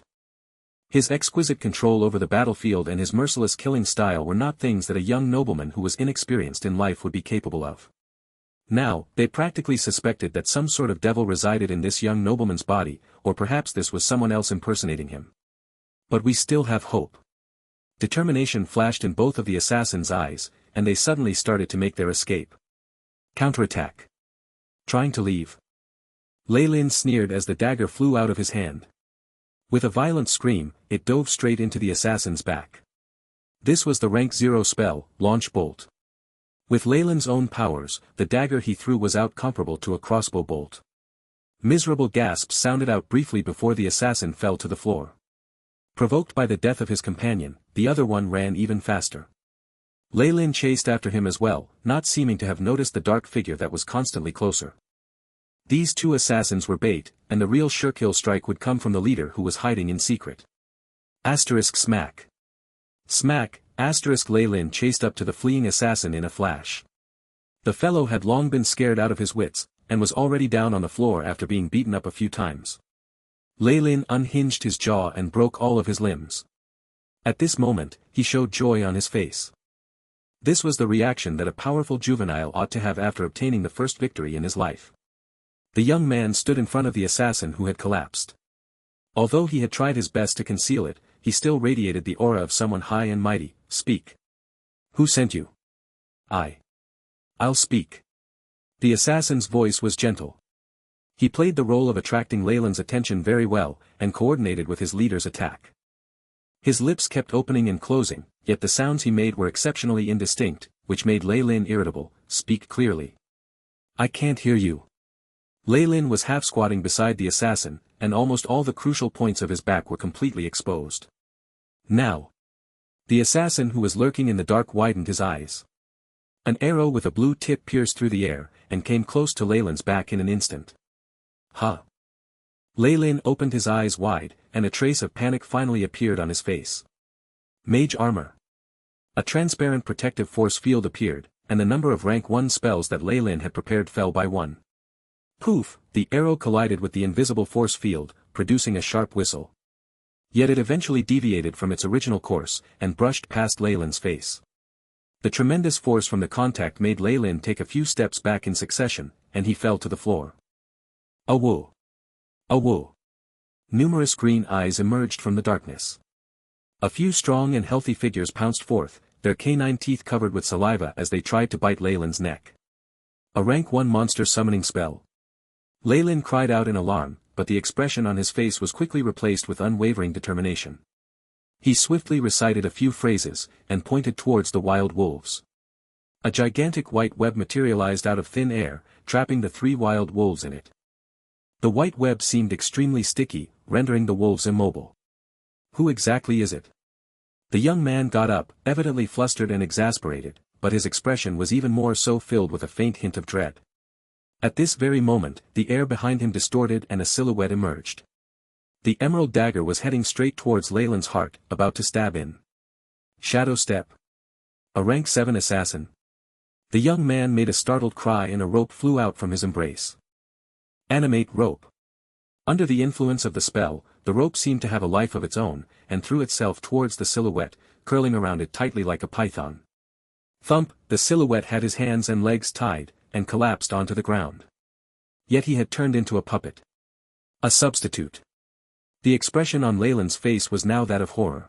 His exquisite control over the battlefield and his merciless killing style were not things that a young nobleman who was inexperienced in life would be capable of. Now, they practically suspected that some sort of devil resided in this young nobleman's body, or perhaps this was someone else impersonating him. But we still have hope. Determination flashed in both of the assassins' eyes, and they suddenly started to make their escape. Counterattack. Trying to leave. Lei Lin sneered as the dagger flew out of his hand. With a violent scream, it dove straight into the assassin's back. This was the Rank 0 spell, Launch Bolt. With Lei Lin's own powers, the dagger he threw was comparable to a crossbow bolt. Miserable gasps sounded out briefly before the assassin fell to the floor. Provoked by the death of his companion, the other one ran even faster. Lei Lin chased after him as well, not seeming to have noticed the dark figure that was constantly closer. These 2 assassins were bait, and the real sure-kill strike would come from the leader who was hiding in secret. Asterisk smack. Smack, asterisk Lei Lin chased up to the fleeing assassin in a flash. The fellow had long been scared out of his wits, and was already down on the floor after being beaten up a few times. Lei Lin unhinged his jaw and broke all of his limbs. At this moment, he showed joy on his face. This was the reaction that a powerful juvenile ought to have after obtaining the first victory in his life. The young man stood in front of the assassin who had collapsed. Although he had tried his best to conceal it, he still radiated the aura of someone high and mighty. Speak. Who sent you? I'll speak. The assassin's voice was gentle. He played the role of attracting Lei Lin's attention very well, and coordinated with his leader's attack. His lips kept opening and closing, yet the sounds he made were exceptionally indistinct, which made Lei Lin irritable. Speak clearly. I can't hear you. Lei Lin was half-squatting beside the assassin, and almost all the crucial points of his back were completely exposed. Now. The assassin who was lurking in the dark widened his eyes. An arrow with a blue tip pierced through the air, and came close to Lei Lin's back in an instant. huh? Lei Lin opened his eyes wide, and a trace of panic finally appeared on his face. Mage armor. A transparent protective force field appeared, and the number of rank 1 spells that Lei Lin had prepared fell by 1. Poof, the arrow collided with the invisible force field, producing a sharp whistle. Yet it eventually deviated from its original course, and brushed past Lei Lin's face. The tremendous force from the contact made Lei Lin take a few steps back in succession, and he fell to the floor. Awoo! Awoo! Numerous green eyes emerged from the darkness. A few strong and healthy figures pounced forth, their canine teeth covered with saliva as they tried to bite Lei Lin's neck. A rank 1 monster summoning spell. Lei Lin cried out in alarm, but the expression on his face was quickly replaced with unwavering determination. He swiftly recited a few phrases, and pointed towards the wild wolves. A gigantic white web materialized out of thin air, trapping the 3 wild wolves in it. The white web seemed extremely sticky, rendering the wolves immobile. Who exactly is it? The young man got up, evidently flustered and exasperated, but his expression was even more so filled with a faint hint of dread. At this very moment, the air behind him distorted and a silhouette emerged. The emerald dagger was heading straight towards Lei Lin's heart, about to stab in. Shadow step. A rank 7 assassin. The young man made a startled cry and a rope flew out from his embrace. Animate rope. Under the influence of the spell, the rope seemed to have a life of its own, and threw itself towards the silhouette, curling around it tightly like a python. Thump, the silhouette had his hands and legs tied, and collapsed onto the ground. Yet he had turned into a puppet. A substitute. The expression on Lei Lin's face was now that of horror.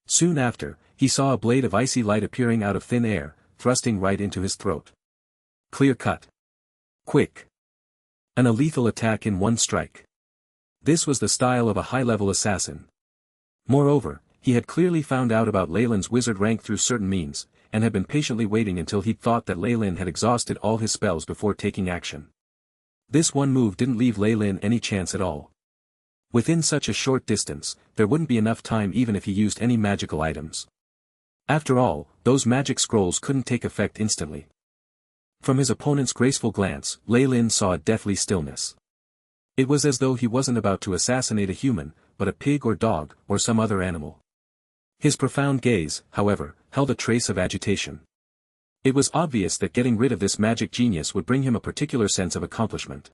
Soon after, he saw a blade of icy light appearing out of thin air, thrusting right into his throat. Clear cut. Quick. An lethal attack in one strike. This was the style of a high-level assassin. Moreover, he had clearly found out about Lei Lin's wizard rank through certain means, and had been patiently waiting until he'd thought that Lei Lin had exhausted all his spells before taking action. This one move didn't leave Lei Lin any chance at all. Within such a short distance, there wouldn't be enough time even if he used any magical items. After all, those magic scrolls couldn't take effect instantly. From his opponent's graceful glance, Lei Lin saw a deathly stillness. It was as though he wasn't about to assassinate a human, but a pig or dog, or some other animal. His profound gaze, however, held a trace of agitation. It was obvious that getting rid of this magic genius would bring him a particular sense of accomplishment.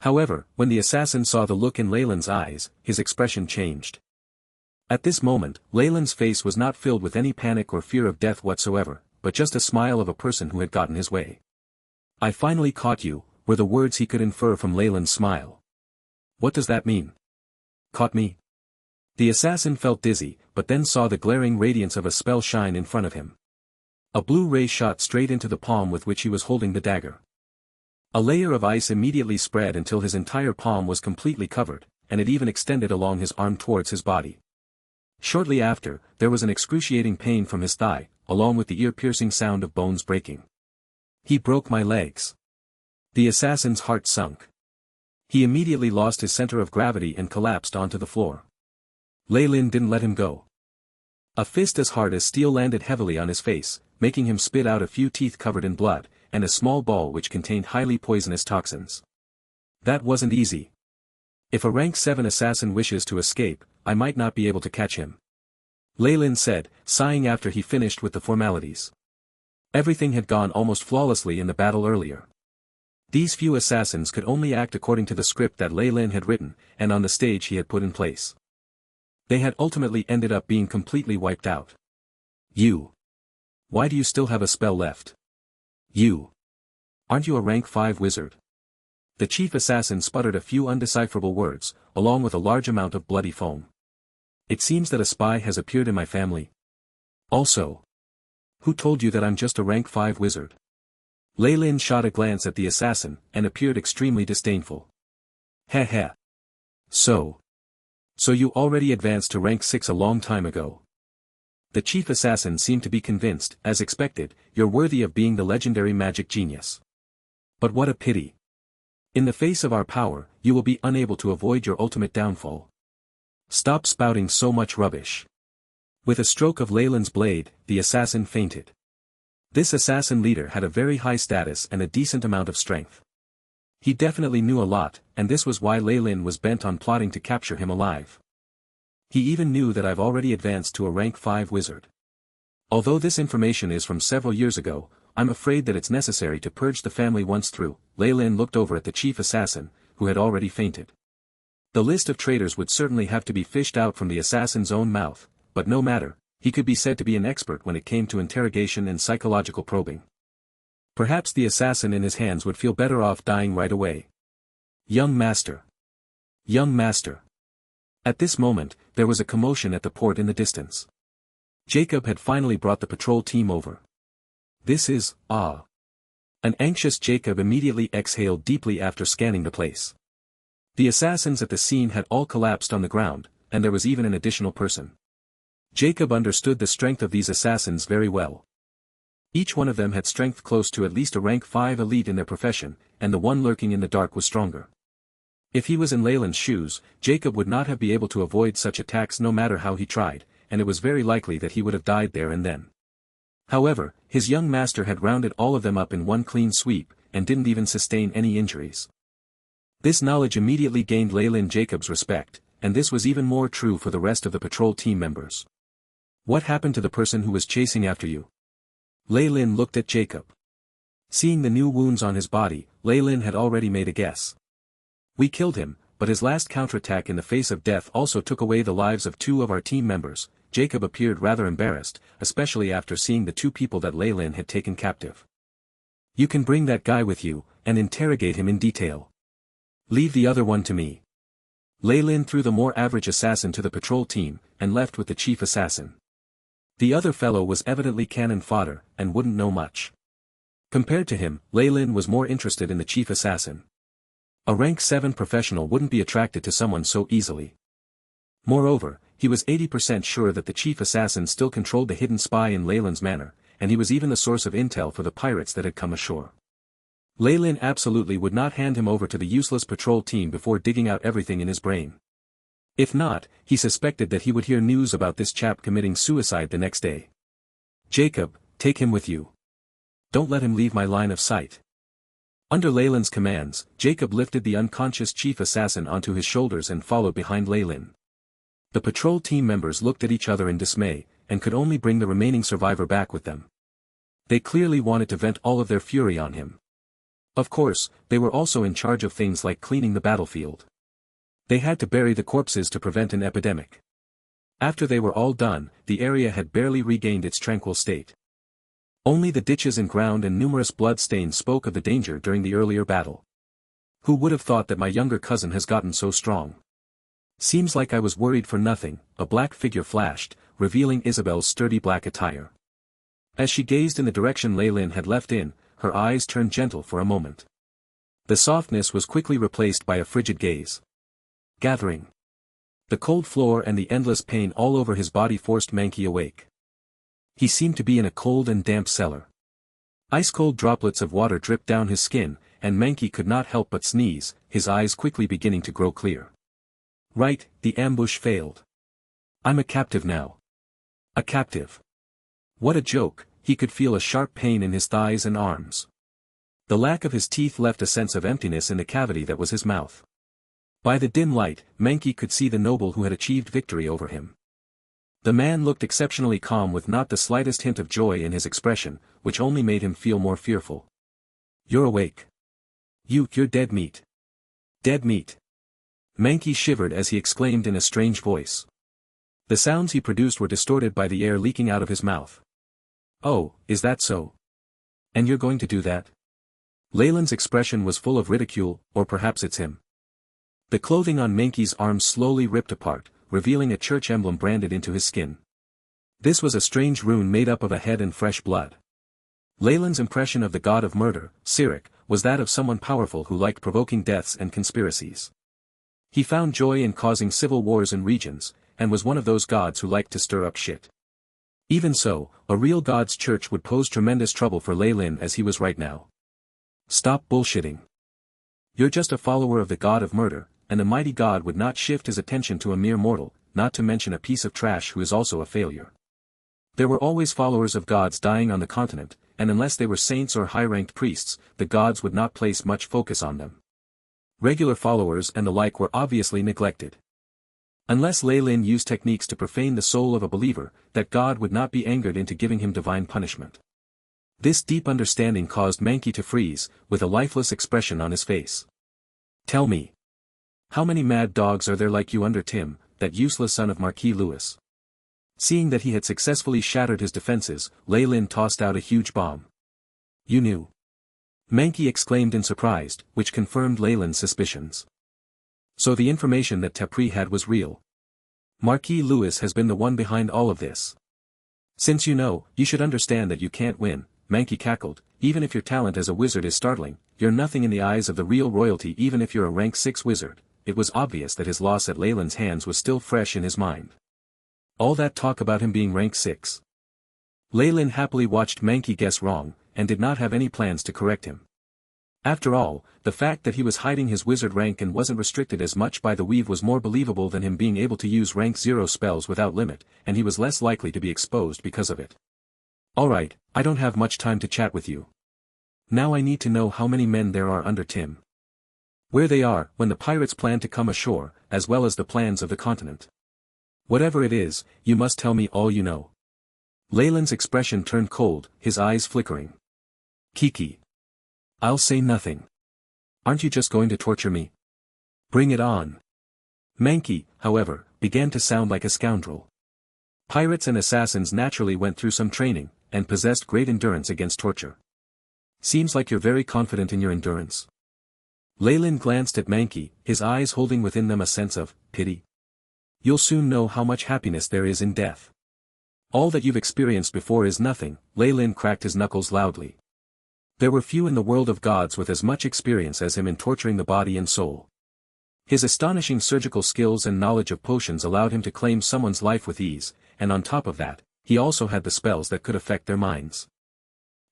However, when the assassin saw the look in Lei Lin's eyes, his expression changed. At this moment, Lei Lin's face was not filled with any panic or fear of death whatsoever, but just a smile of a person who had gotten his way. "I finally caught you," were the words he could infer from Lei Lin's smile. "What does that mean?" "Caught me?" The assassin felt dizzy, but then saw the glaring radiance of a spell shine in front of him. A blue ray shot straight into the palm with which he was holding the dagger. A layer of ice immediately spread until his entire palm was completely covered, and it even extended along his arm towards his body. Shortly after, there was an excruciating pain from his thigh, along with the ear-piercing sound of bones breaking. "He broke my legs." The assassin's heart sunk. He immediately lost his center of gravity and collapsed onto the floor. Lei Lin didn't let him go. A fist as hard as steel landed heavily on his face, making him spit out a few teeth covered in blood, and a small ball which contained highly poisonous toxins. "That wasn't easy. If a rank 7 assassin wishes to escape, I might not be able to catch him," Lei Lin said, sighing after he finished with the formalities. Everything had gone almost flawlessly in the battle earlier. These few assassins could only act according to the script that Lei Lin had written, and on the stage he had put in place. They had ultimately ended up being completely wiped out. "You. Why do you still have a spell left? You. Aren't you a rank 5 wizard?" The chief assassin sputtered a few undecipherable words, along with a large amount of bloody foam. "It seems that a spy has appeared in my family. Also, who told you that I'm just a rank 5 wizard?" Lei Lin shot a glance at the assassin, and appeared extremely disdainful. "Heh heh. So you already advanced to rank 6 a long time ago." The chief assassin seemed to be convinced, as expected, "You're worthy of being the legendary magic genius. But what a pity. In the face of our power, you will be unable to avoid your ultimate downfall. Stop spouting so much rubbish." With a stroke of Lei Lin's blade, the assassin fainted. This assassin leader had a very high status and a decent amount of strength. He definitely knew a lot, and this was why Lei Lin was bent on plotting to capture him alive. He even knew that I've already advanced to a rank 5 wizard. Although this information is from several years ago, I'm afraid that it's necessary to purge the family once through. Lei Lin looked over at the chief assassin, who had already fainted. The list of traitors would certainly have to be fished out from the assassin's own mouth, but no matter, he could be said to be an expert when it came to interrogation and psychological probing. Perhaps the assassin in his hands would feel better off dying right away. Young master. Young master. At this moment, there was a commotion at the port in the distance. Jacob had finally brought the patrol team over. This is, An anxious Jacob immediately exhaled deeply after scanning the place. The assassins at the scene had all collapsed on the ground, and there was even an additional person. Jacob understood the strength of these assassins very well. Each one of them had strength close to at least a rank 5 elite in their profession, and the one lurking in the dark was stronger. If he was in Lei Lin's shoes, Jacob would not have been able to avoid such attacks no matter how he tried, and it was very likely that he would have died there and then. However, his young master had rounded all of them up in one clean sweep, and didn't even sustain any injuries. This knowledge immediately gained Lei Lin Jacob's respect, and this was even more true for the rest of the patrol team members. What happened to the person who was chasing after you? Lei Lin looked at Jacob. Seeing the new wounds on his body, Lei Lin had already made a guess. We killed him, but his last counterattack in the face of death also took away the lives of 2 of our team members. Jacob appeared rather embarrassed, especially after seeing the 2 people that Lei Lin had taken captive. You can bring that guy with you, and interrogate him in detail. Leave the other one to me. Lei Lin threw the more average assassin to the patrol team, and left with the chief assassin. The other fellow was evidently cannon fodder, and wouldn't know much. Compared to him, Lei Lin was more interested in the chief assassin. A rank 7 professional wouldn't be attracted to someone so easily. Moreover, he was 80% sure that the chief assassin still controlled the hidden spy in Lei Lin's manor, and he was even the source of intel for the pirates that had come ashore. Lei Lin absolutely would not hand him over to the useless patrol team before digging out everything in his brain. If not, he suspected that he would hear news about this chap committing suicide the next day. Jacob, take him with you. Don't let him leave my line of sight. Under Lei Lin's commands, Jacob lifted the unconscious chief assassin onto his shoulders and followed behind Lei Lin. The patrol team members looked at each other in dismay, and could only bring the remaining survivor back with them. They clearly wanted to vent all of their fury on him. Of course, they were also in charge of things like cleaning the battlefield. They had to bury the corpses to prevent an epidemic. After they were all done, the area had barely regained its tranquil state. Only the ditches and ground and numerous blood stains spoke of the danger during the earlier battle. Who would have thought that my younger cousin has gotten so strong? Seems like I was worried for nothing. A black figure flashed, revealing Isabel's sturdy black attire. As she gazed in the direction Lei Lin had left in, her eyes turned gentle for a moment. The softness was quickly replaced by a frigid gaze. Gathering. The cold floor and the endless pain all over his body forced Mankey awake. He seemed to be in a cold and damp cellar. Ice-cold droplets of water dripped down his skin, and Mankey could not help but sneeze, his eyes quickly beginning to grow clear. Right, the ambush failed. I'm a captive now. A captive. What a joke, he could feel a sharp pain in his thighs and arms. The lack of his teeth left a sense of emptiness in the cavity that was his mouth. By the dim light, Mankey could see the noble who had achieved victory over him. The man looked exceptionally calm with not the slightest hint of joy in his expression, which only made him feel more fearful. You're awake. You're dead meat. Dead meat. Mankey shivered as he exclaimed in a strange voice. The sounds he produced were distorted by the air leaking out of his mouth. Oh, is that so? And you're going to do that? Lei Lin's expression was full of ridicule, or perhaps it's him. The clothing on Mankey's arms slowly ripped apart, revealing a church emblem branded into his skin. This was a strange rune made up of a head and fresh blood. Lei Lin's impression of the god of murder, Sirik, was that of someone powerful who liked provoking deaths and conspiracies. He found joy in causing civil wars in regions, and was one of those gods who liked to stir up shit. Even so, a real god's church would pose tremendous trouble for Lei Lin as he was right now. Stop bullshitting. You're just a follower of the god of murder, and the mighty god would not shift his attention to a mere mortal, not to mention a piece of trash who is also a failure. There were always followers of gods dying on the continent, and unless they were saints or high-ranked priests, the gods would not place much focus on them. Regular followers and the like were obviously neglected. Unless Lei Lin used techniques to profane the soul of a believer, that God would not be angered into giving him divine punishment. This deep understanding caused Mankey to freeze, with a lifeless expression on his face. Tell me. How many mad dogs are there like you under Tim, that useless son of Marquis Lewis? Seeing that he had successfully shattered his defenses, Lei Lin tossed out a huge bomb. You knew. Mankey exclaimed in surprise, which confirmed Lei Lin's suspicions. So the information that Tapri had was real. Marquis Lewis has been the one behind all of this. Since you know, you should understand that you can't win, Mankey cackled. Even if your talent as a wizard is startling, you're nothing in the eyes of the real royalty. Even if you're a rank 6 wizard. It was obvious that his loss at Lei Lin's hands was still fresh in his mind. All that talk about him being rank 6. Lei Lin happily watched Mankey guess wrong, and did not have any plans to correct him. After all, the fact that he was hiding his wizard rank and wasn't restricted as much by the weave was more believable than him being able to use rank 0 spells without limit, and he was less likely to be exposed because of it. Alright, I don't have much time to chat with you. Now I need to know how many men there are under Tim. Where they are, when the pirates plan to come ashore, as well as the plans of the continent. Whatever it is, you must tell me all you know. Lei Lin's expression turned cold, his eyes flickering. Kiki. I'll say nothing. Aren't you just going to torture me? Bring it on. Mankey, however, began to sound like a scoundrel. Pirates and assassins naturally went through some training, and possessed great endurance against torture. Seems like you're very confident in your endurance. Lei Lin glanced at Mankey, his eyes holding within them a sense of pity. You'll soon know how much happiness there is in death. All that you've experienced before is nothing. Lei Lin cracked his knuckles loudly. There were few in the world of gods with as much experience as him in torturing the body and soul. His astonishing surgical skills and knowledge of potions allowed him to claim someone's life with ease, and on top of that, he also had the spells that could affect their minds.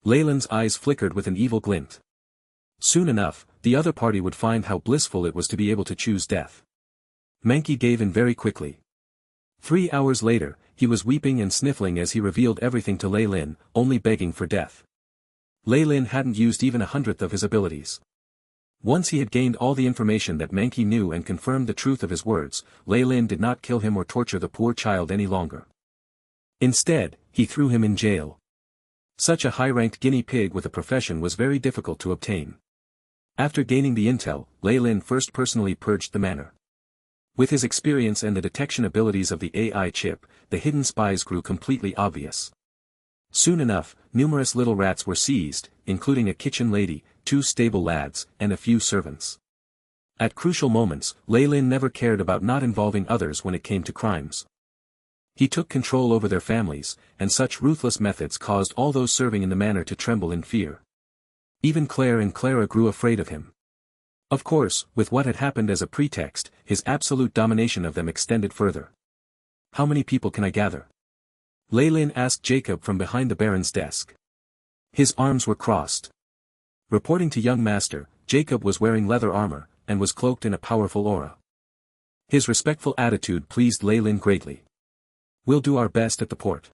Lei Lin's eyes flickered with an evil glint. Soon enough, the other party would find how blissful it was to be able to choose death. Mankey gave in very quickly. 3 hours later, he was weeping and sniffling as he revealed everything to Lei Lin, only begging for death. Lei Lin hadn't used even 1/100th of his abilities. Once he had gained all the information that Mankey knew and confirmed the truth of his words, Lei Lin did not kill him or torture the poor child any longer. Instead, he threw him in jail. Such a high-ranked guinea pig with a profession was very difficult to obtain. After gaining the intel, Lei Lin first personally purged the manor. With his experience and the detection abilities of the AI chip, the hidden spies grew completely obvious. Soon enough, numerous little rats were seized, including a kitchen lady, 2 stable lads, and a few servants. At crucial moments, Lei Lin never cared about not involving others when it came to crimes. He took control over their families, and such ruthless methods caused all those serving in the manor to tremble in fear. Even Claire and Clara grew afraid of him. Of course, with what had happened as a pretext, his absolute domination of them extended further. How many people can I gather? Lei Lin asked Jacob from behind the Baron's desk. His arms were crossed. Reporting to young master, Jacob was wearing leather armor, and was cloaked in a powerful aura. His respectful attitude pleased Lei Lin greatly. We'll do our best at the port.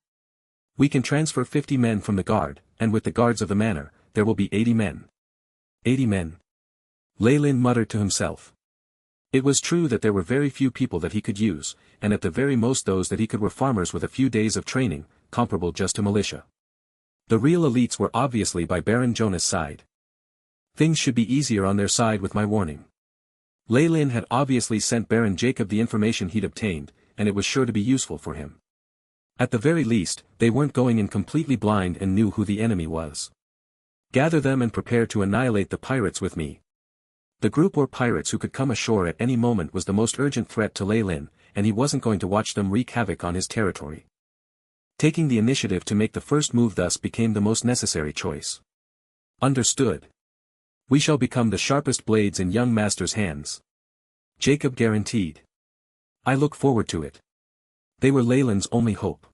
We can transfer 50 men from the guard, and with the guards of the manor, there will be 80 men. 80 men. Lei Lin muttered to himself. It was true that there were very few people that he could use, and at the very most those that he could were farmers with a few days of training, comparable just to militia. The real elites were obviously by Baron Jonas' side. Things should be easier on their side with my warning. Lei Lin had obviously sent Baron Jacob the information he'd obtained, and it was sure to be useful for him. At the very least, they weren't going in completely blind and knew who the enemy was. Gather them and prepare to annihilate the pirates with me. The group or pirates who could come ashore at any moment was the most urgent threat to Lei Lin, and he wasn't going to watch them wreak havoc on his territory. Taking the initiative to make the first move thus became the most necessary choice. Understood. We shall become the sharpest blades in young master's hands. Jacob guaranteed. I look forward to it. They were Lei Lin's only hope.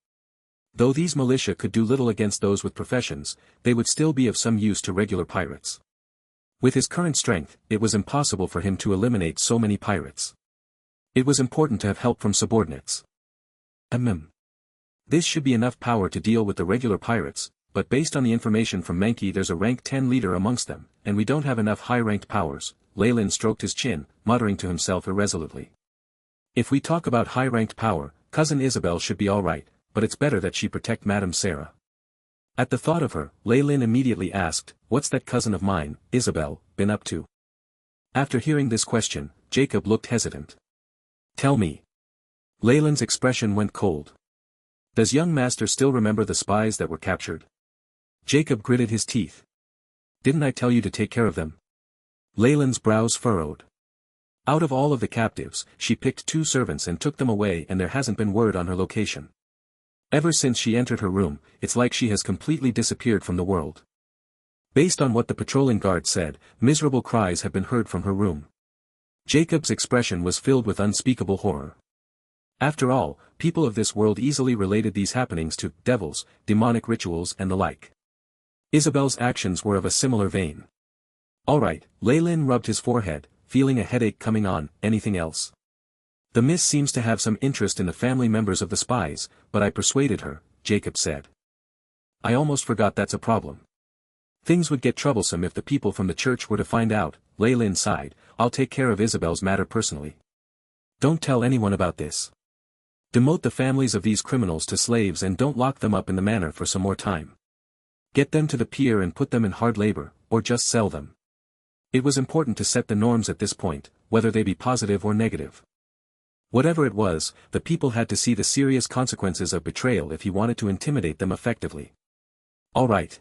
Though these militia could do little against those with professions, they would still be of some use to regular pirates. With his current strength, it was impossible for him to eliminate so many pirates. It was important to have help from subordinates. This should be enough power to deal with the regular pirates, but based on the information from Menki there's a rank 10 leader amongst them, and we don't have enough high-ranked powers. Leyland stroked his chin, muttering to himself irresolutely. If we talk about high-ranked power, Cousin Isabel should be alright, but it's better that she protect Madame Sarah. At the thought of her, Leyland immediately asked, what's that cousin of mine, Isabel, been up to? After hearing this question, Jacob looked hesitant. Tell me. Leyland's expression went cold. Does young master still remember the spies that were captured? Jacob gritted his teeth. Didn't I tell you to take care of them? Leyland's brows furrowed. Out of all of the captives, she picked 2 servants and took them away, and there hasn't been word on her location. Ever since she entered her room, it's like she has completely disappeared from the world. Based on what the patrolling guard said, miserable cries have been heard from her room. Jacob's expression was filled with unspeakable horror. After all, people of this world easily related these happenings to devils, demonic rituals and the like. Isabel's actions were of a similar vein. Alright, Leyland rubbed his forehead, feeling a headache coming on. Anything else? The miss seems to have some interest in the family members of the spies, but I persuaded her, Jacob said. I almost forgot that's a problem. Things would get troublesome if the people from the church were to find out. Leyland sighed. I'll take care of Isabel's matter personally. Don't tell anyone about this. Demote the families of these criminals to slaves and don't lock them up in the manor for some more time. Get them to the pier and put them in hard labor, or just sell them. It was important to set the norms at this point, whether they be positive or negative. Whatever it was, the people had to see the serious consequences of betrayal if he wanted to intimidate them effectively. All right.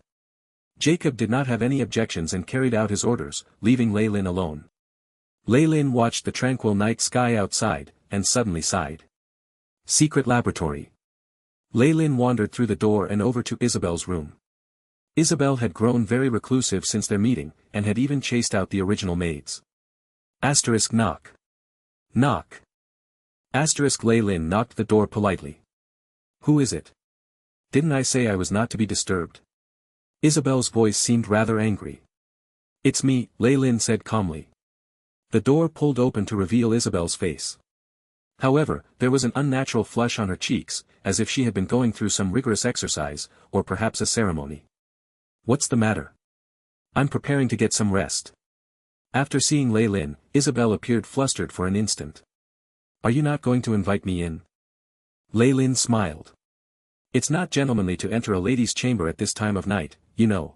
Jacob did not have any objections and carried out his orders, leaving Leyland alone. Leyland watched the tranquil night sky outside, and suddenly sighed. Secret laboratory. Leyland wandered through the door and over to Isabel's room. Isabel had grown very reclusive since their meeting, and had even chased out the original maids. Knock. Knock. Leyland knocked the door politely. Who is it? Didn't I say I was not to be disturbed? Isabel's voice seemed rather angry. It's me, Leyland said calmly. The door pulled open to reveal Isabel's face. However, there was an unnatural flush on her cheeks, as if she had been going through some rigorous exercise, or perhaps a ceremony. What's the matter? I'm preparing to get some rest. After seeing Leyland, Isabel appeared flustered for an instant. Are you not going to invite me in? Leyland smiled. It's not gentlemanly to enter a lady's chamber at this time of night, you know.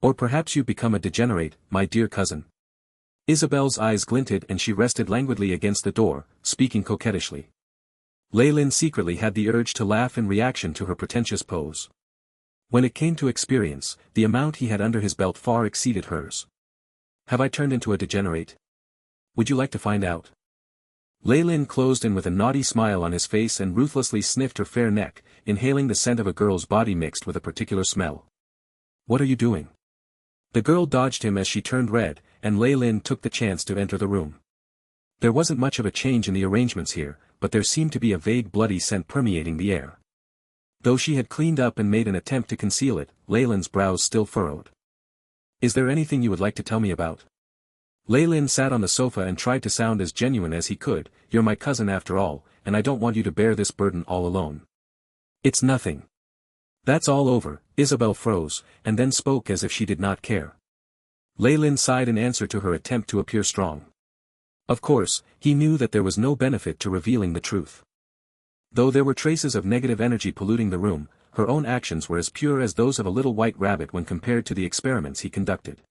Or perhaps you've become a degenerate, my dear cousin. Isabel's eyes glinted and she rested languidly against the door, speaking coquettishly. Leyland secretly had the urge to laugh in reaction to her pretentious pose. When it came to experience, the amount he had under his belt far exceeded hers. Have I turned into a degenerate? Would you like to find out? Leyland closed in with a naughty smile on his face and ruthlessly sniffed her fair neck, inhaling the scent of a girl's body mixed with a particular smell. What are you doing? The girl dodged him as she turned red, and Leyland took the chance to enter the room. There wasn't much of a change in the arrangements here, but there seemed to be a vague bloody scent permeating the air. Though she had cleaned up and made an attempt to conceal it, Leyland's brows still furrowed. Is there anything you would like to tell me about? Leyland sat on the sofa and tried to sound as genuine as he could. You're my cousin after all, and I don't want you to bear this burden all alone. It's nothing. That's all over. Isabel froze, and then spoke as if she did not care. Leyland sighed in answer to her attempt to appear strong. Of course, he knew that there was no benefit to revealing the truth. Though there were traces of negative energy polluting the room, her own actions were as pure as those of a little white rabbit when compared to the experiments he conducted.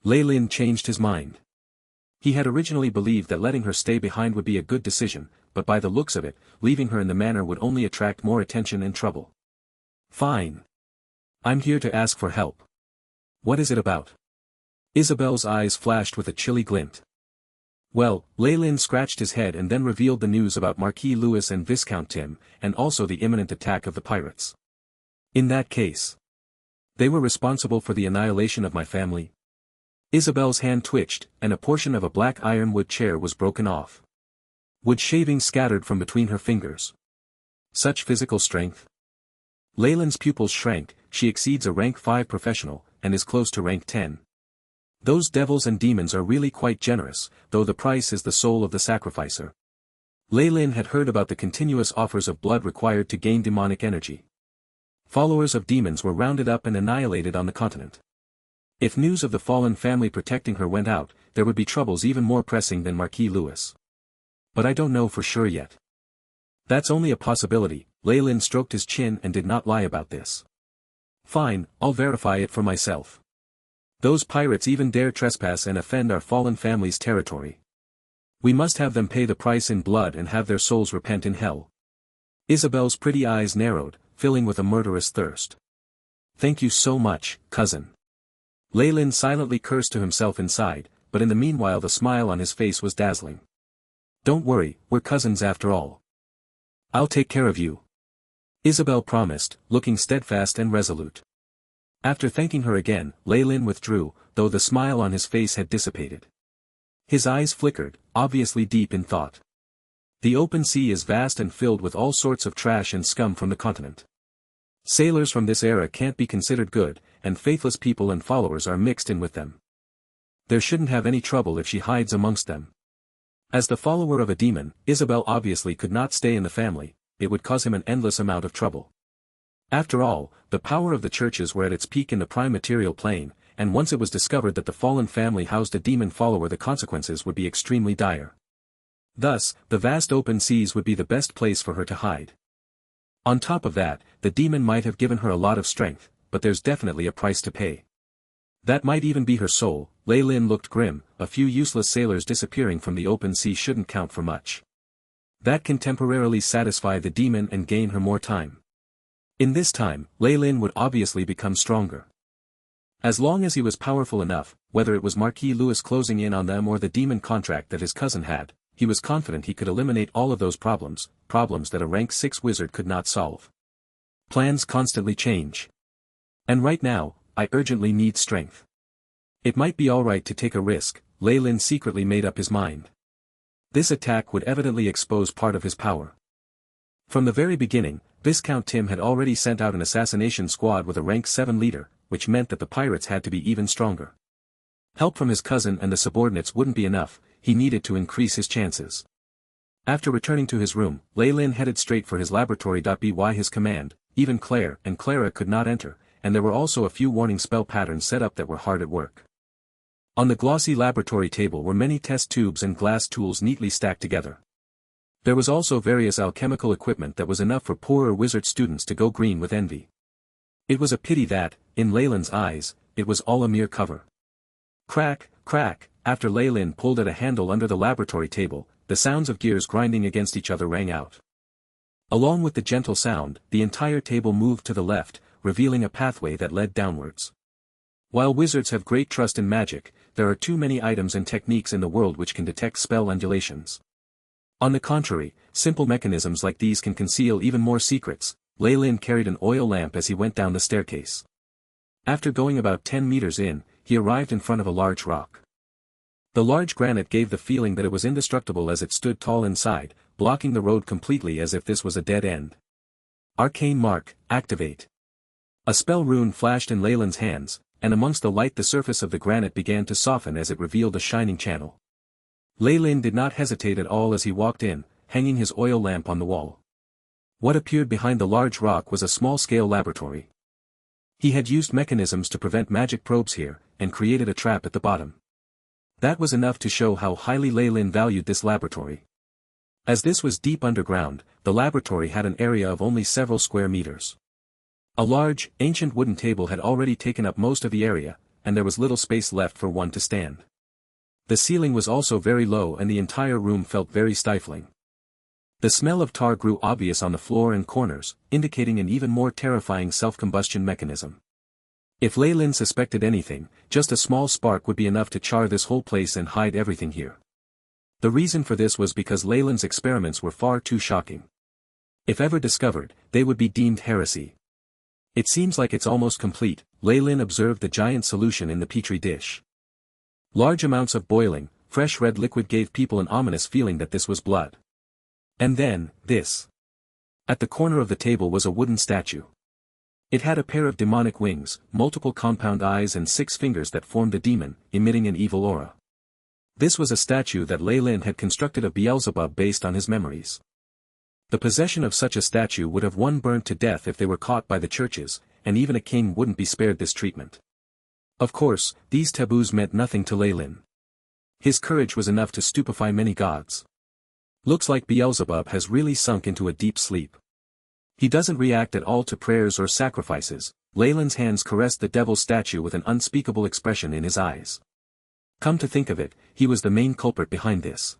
Leyland changed his mind. He had originally believed that letting her stay behind would be a good decision, but by the looks of it, leaving her in the manor would only attract more attention and trouble. Fine. I'm here to ask for help. What is it about? Isabel's eyes flashed with a chilly glint. Well, Leyland scratched his head and then revealed the news about Marquis Louis and Viscount Tim, and also the imminent attack of the pirates. In that case, they were responsible for the annihilation of my family. Isabel's hand twitched, and a portion of a black ironwood chair was broken off. Wood shavings scattered from between her fingers. Such physical strength. Leyland's pupils shrank. She exceeds a rank 5 professional, and is close to rank 10. Those devils and demons are really quite generous, though the price is the soul of the sacrificer. Leyland had heard about the continuous offers of blood required to gain demonic energy. followers of demons were rounded up and annihilated on the continent. If news of the fallen family protecting her went out, there would be troubles even more pressing than Marquis Lewis. But I don't know for sure yet. That's only a possibility. Leyland stroked his chin and did not lie about this. Fine, I'll verify it for myself. Those pirates even dare trespass and offend our fallen family's territory. We must have them pay the price in blood and have their souls repent in hell. Isabel's pretty eyes narrowed, filling with a murderous thirst. Thank you so much, cousin. Leyland silently cursed to himself inside, but in the meanwhile the smile on his face was dazzling. Don't worry, we're cousins after all. I'll take care of you. Isabel promised, looking steadfast and resolute. After thanking her again, Leyland withdrew, though the smile on his face had dissipated. His eyes flickered, obviously deep in thought. The open sea is vast and filled with all sorts of trash and scum from the continent. Sailors from this era can't be considered good, and faithless people and followers are mixed in with them. There shouldn't have any trouble if she hides amongst them. As the follower of a demon, Isabel obviously could not stay in the family, it would cause him an endless amount of trouble. After all, the power of the churches were at its peak in the prime material plane, and once it was discovered that the fallen family housed a demon follower, the consequences would be extremely dire. Thus, the vast open seas would be the best place for her to hide. On top of that, the demon might have given her a lot of strength, but there's definitely a price to pay. That might even be her soul. Leyland looked grim. A few useless sailors disappearing from the open sea shouldn't count for much. That can temporarily satisfy the demon and gain her more time. In this time, Leyland would obviously become stronger. As long as he was powerful enough, whether it was Marquis Lewis closing in on them or the demon contract that his cousin had, he was confident he could eliminate all of those problems that a rank 6 wizard could not solve. Plans constantly change. And right now, I urgently need strength. It might be alright to take a risk. Leyland secretly made up his mind. This attack would evidently expose part of his power. From the very beginning, Viscount Tim had already sent out an assassination squad with a rank 7 leader, which meant that the pirates had to be even stronger. Help from his cousin and the subordinates wouldn't be enough, he needed to increase his chances. After returning to his room, Leyland headed straight for his laboratory. By his command, even Claire and Clara could not enter, and there were also a few warning spell patterns set up that were hard at work. On the glossy laboratory table were many test tubes and glass tools neatly stacked together. There was also various alchemical equipment that was enough for poorer wizard students to go green with envy. It was a pity that, in Leyland's eyes, it was all a mere cover. Crack, crack, after Leyland pulled at a handle under the laboratory table, the sounds of gears grinding against each other rang out. Along with the gentle sound, the entire table moved to the left, revealing a pathway that led downwards. While wizards have great trust in magic, there are too many items and techniques in the world which can detect spell undulations. On the contrary, simple mechanisms like these can conceal even more secrets. Leyland carried an oil lamp as he went down the staircase. After going about 10 meters in, he arrived in front of a large rock. The large granite gave the feeling that it was indestructible as it stood tall inside, blocking the road completely as if this was a dead end. Arcane Mark, activate. A spell rune flashed in Leyland's hands, and amongst the light the surface of the granite began to soften as it revealed a shining channel. Leyland did not hesitate at all as he walked in, hanging his oil lamp on the wall. What appeared behind the large rock was a small-scale laboratory. He had used mechanisms to prevent magic probes here, and created a trap at the bottom. That was enough to show how highly Leyland valued this laboratory. As this was deep underground, the laboratory had an area of only several square meters. A large, ancient wooden table had already taken up most of the area, and there was little space left for one to stand. The ceiling was also very low and the entire room felt very stifling. The smell of tar grew obvious on the floor and corners, indicating an even more terrifying self-combustion mechanism. If Leyland suspected anything, just a small spark would be enough to char this whole place and hide everything here. The reason for this was because Leyland's experiments were far too shocking. If ever discovered, they would be deemed heresy. It seems like it's almost complete. Leyland observed the giant solution in the petri dish. Large amounts of boiling, fresh red liquid gave people an ominous feeling that this was blood. And then, this. At the corner of the table was a wooden statue. It had a pair of demonic wings, multiple compound eyes and 6 fingers that formed a demon, emitting an evil aura. This was a statue that Leyland had constructed of Beelzebub based on his memories. The possession of such a statue would have one burned to death if they were caught by the churches, and even a king wouldn't be spared this treatment. Of course, these taboos meant nothing to Leylin. His courage was enough to stupefy many gods. Looks like Beelzebub has really sunk into a deep sleep. He doesn't react at all to prayers or sacrifices. Leylin's hands caressed the devil's statue with an unspeakable expression in his eyes. Come to think of it, he was the main culprit behind this.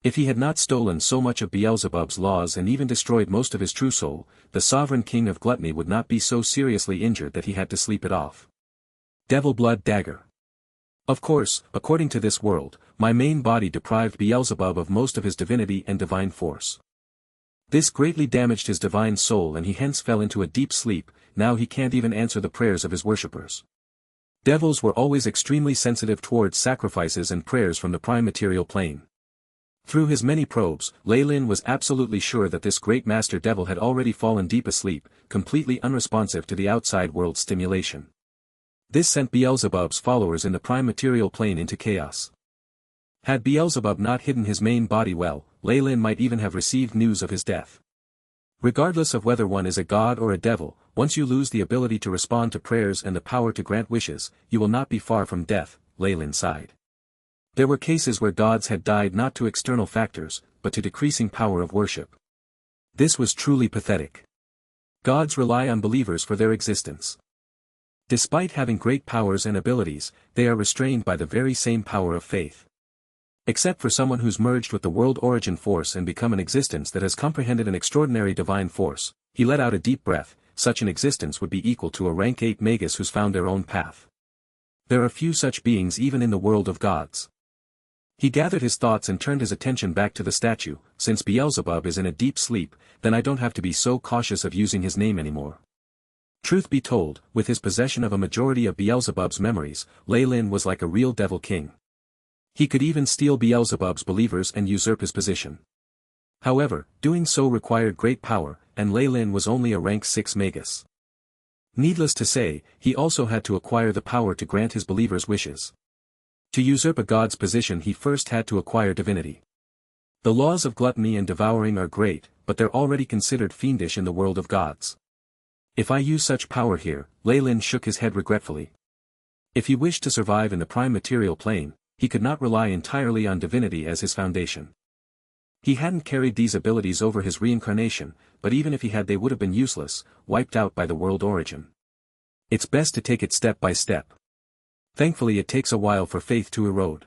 If he had not stolen so much of Beelzebub's laws and even destroyed most of his true soul, the sovereign king of gluttony would not be so seriously injured that he had to sleep it off. Devil Blood Dagger. Of course, according to this world, my main body deprived Beelzebub of most of his divinity and divine force. This greatly damaged his divine soul and he hence fell into a deep sleep. Now he can't even answer the prayers of his worshippers. Devils were always extremely sensitive towards sacrifices and prayers from the prime material plane. Through his many probes, Leylin was absolutely sure that this great master devil had already fallen deep asleep, completely unresponsive to the outside world's stimulation. This sent Beelzebub's followers in the prime material plane into chaos. Had Beelzebub not hidden his main body well, Leylin might even have received news of his death. Regardless of whether one is a god or a devil, once you lose the ability to respond to prayers and the power to grant wishes, you will not be far from death, Leylin sighed. There were cases where gods had died not to external factors, but to decreasing power of worship. This was truly pathetic. Gods rely on believers for their existence. Despite having great powers and abilities, they are restrained by the very same power of faith. Except for someone who's merged with the world origin force and become an existence that has comprehended an extraordinary divine force, he let out a deep breath. Such an existence would be equal to a rank 8 Magus who's found their own path. There are few such beings even in the world of gods. He gathered his thoughts and turned his attention back to the statue. Since Beelzebub is in a deep sleep, then I don't have to be so cautious of using his name anymore. Truth be told, with his possession of a majority of Beelzebub's memories, Leylin was like a real devil king. He could even steal Beelzebub's believers and usurp his position. However, doing so required great power, and Leylin was only a rank 6 Magus. Needless to say, he also had to acquire the power to grant his believers wishes. To usurp a god's position he first had to acquire divinity. The laws of gluttony and devouring are great, but they're already considered fiendish in the world of gods. If I use such power here, Leylin shook his head regretfully. If he wished to survive in the prime material plane, he could not rely entirely on divinity as his foundation. He hadn't carried these abilities over his reincarnation, but even if he had they would have been useless, wiped out by the world origin. It's best to take it step by step. Thankfully it takes a while for faith to erode.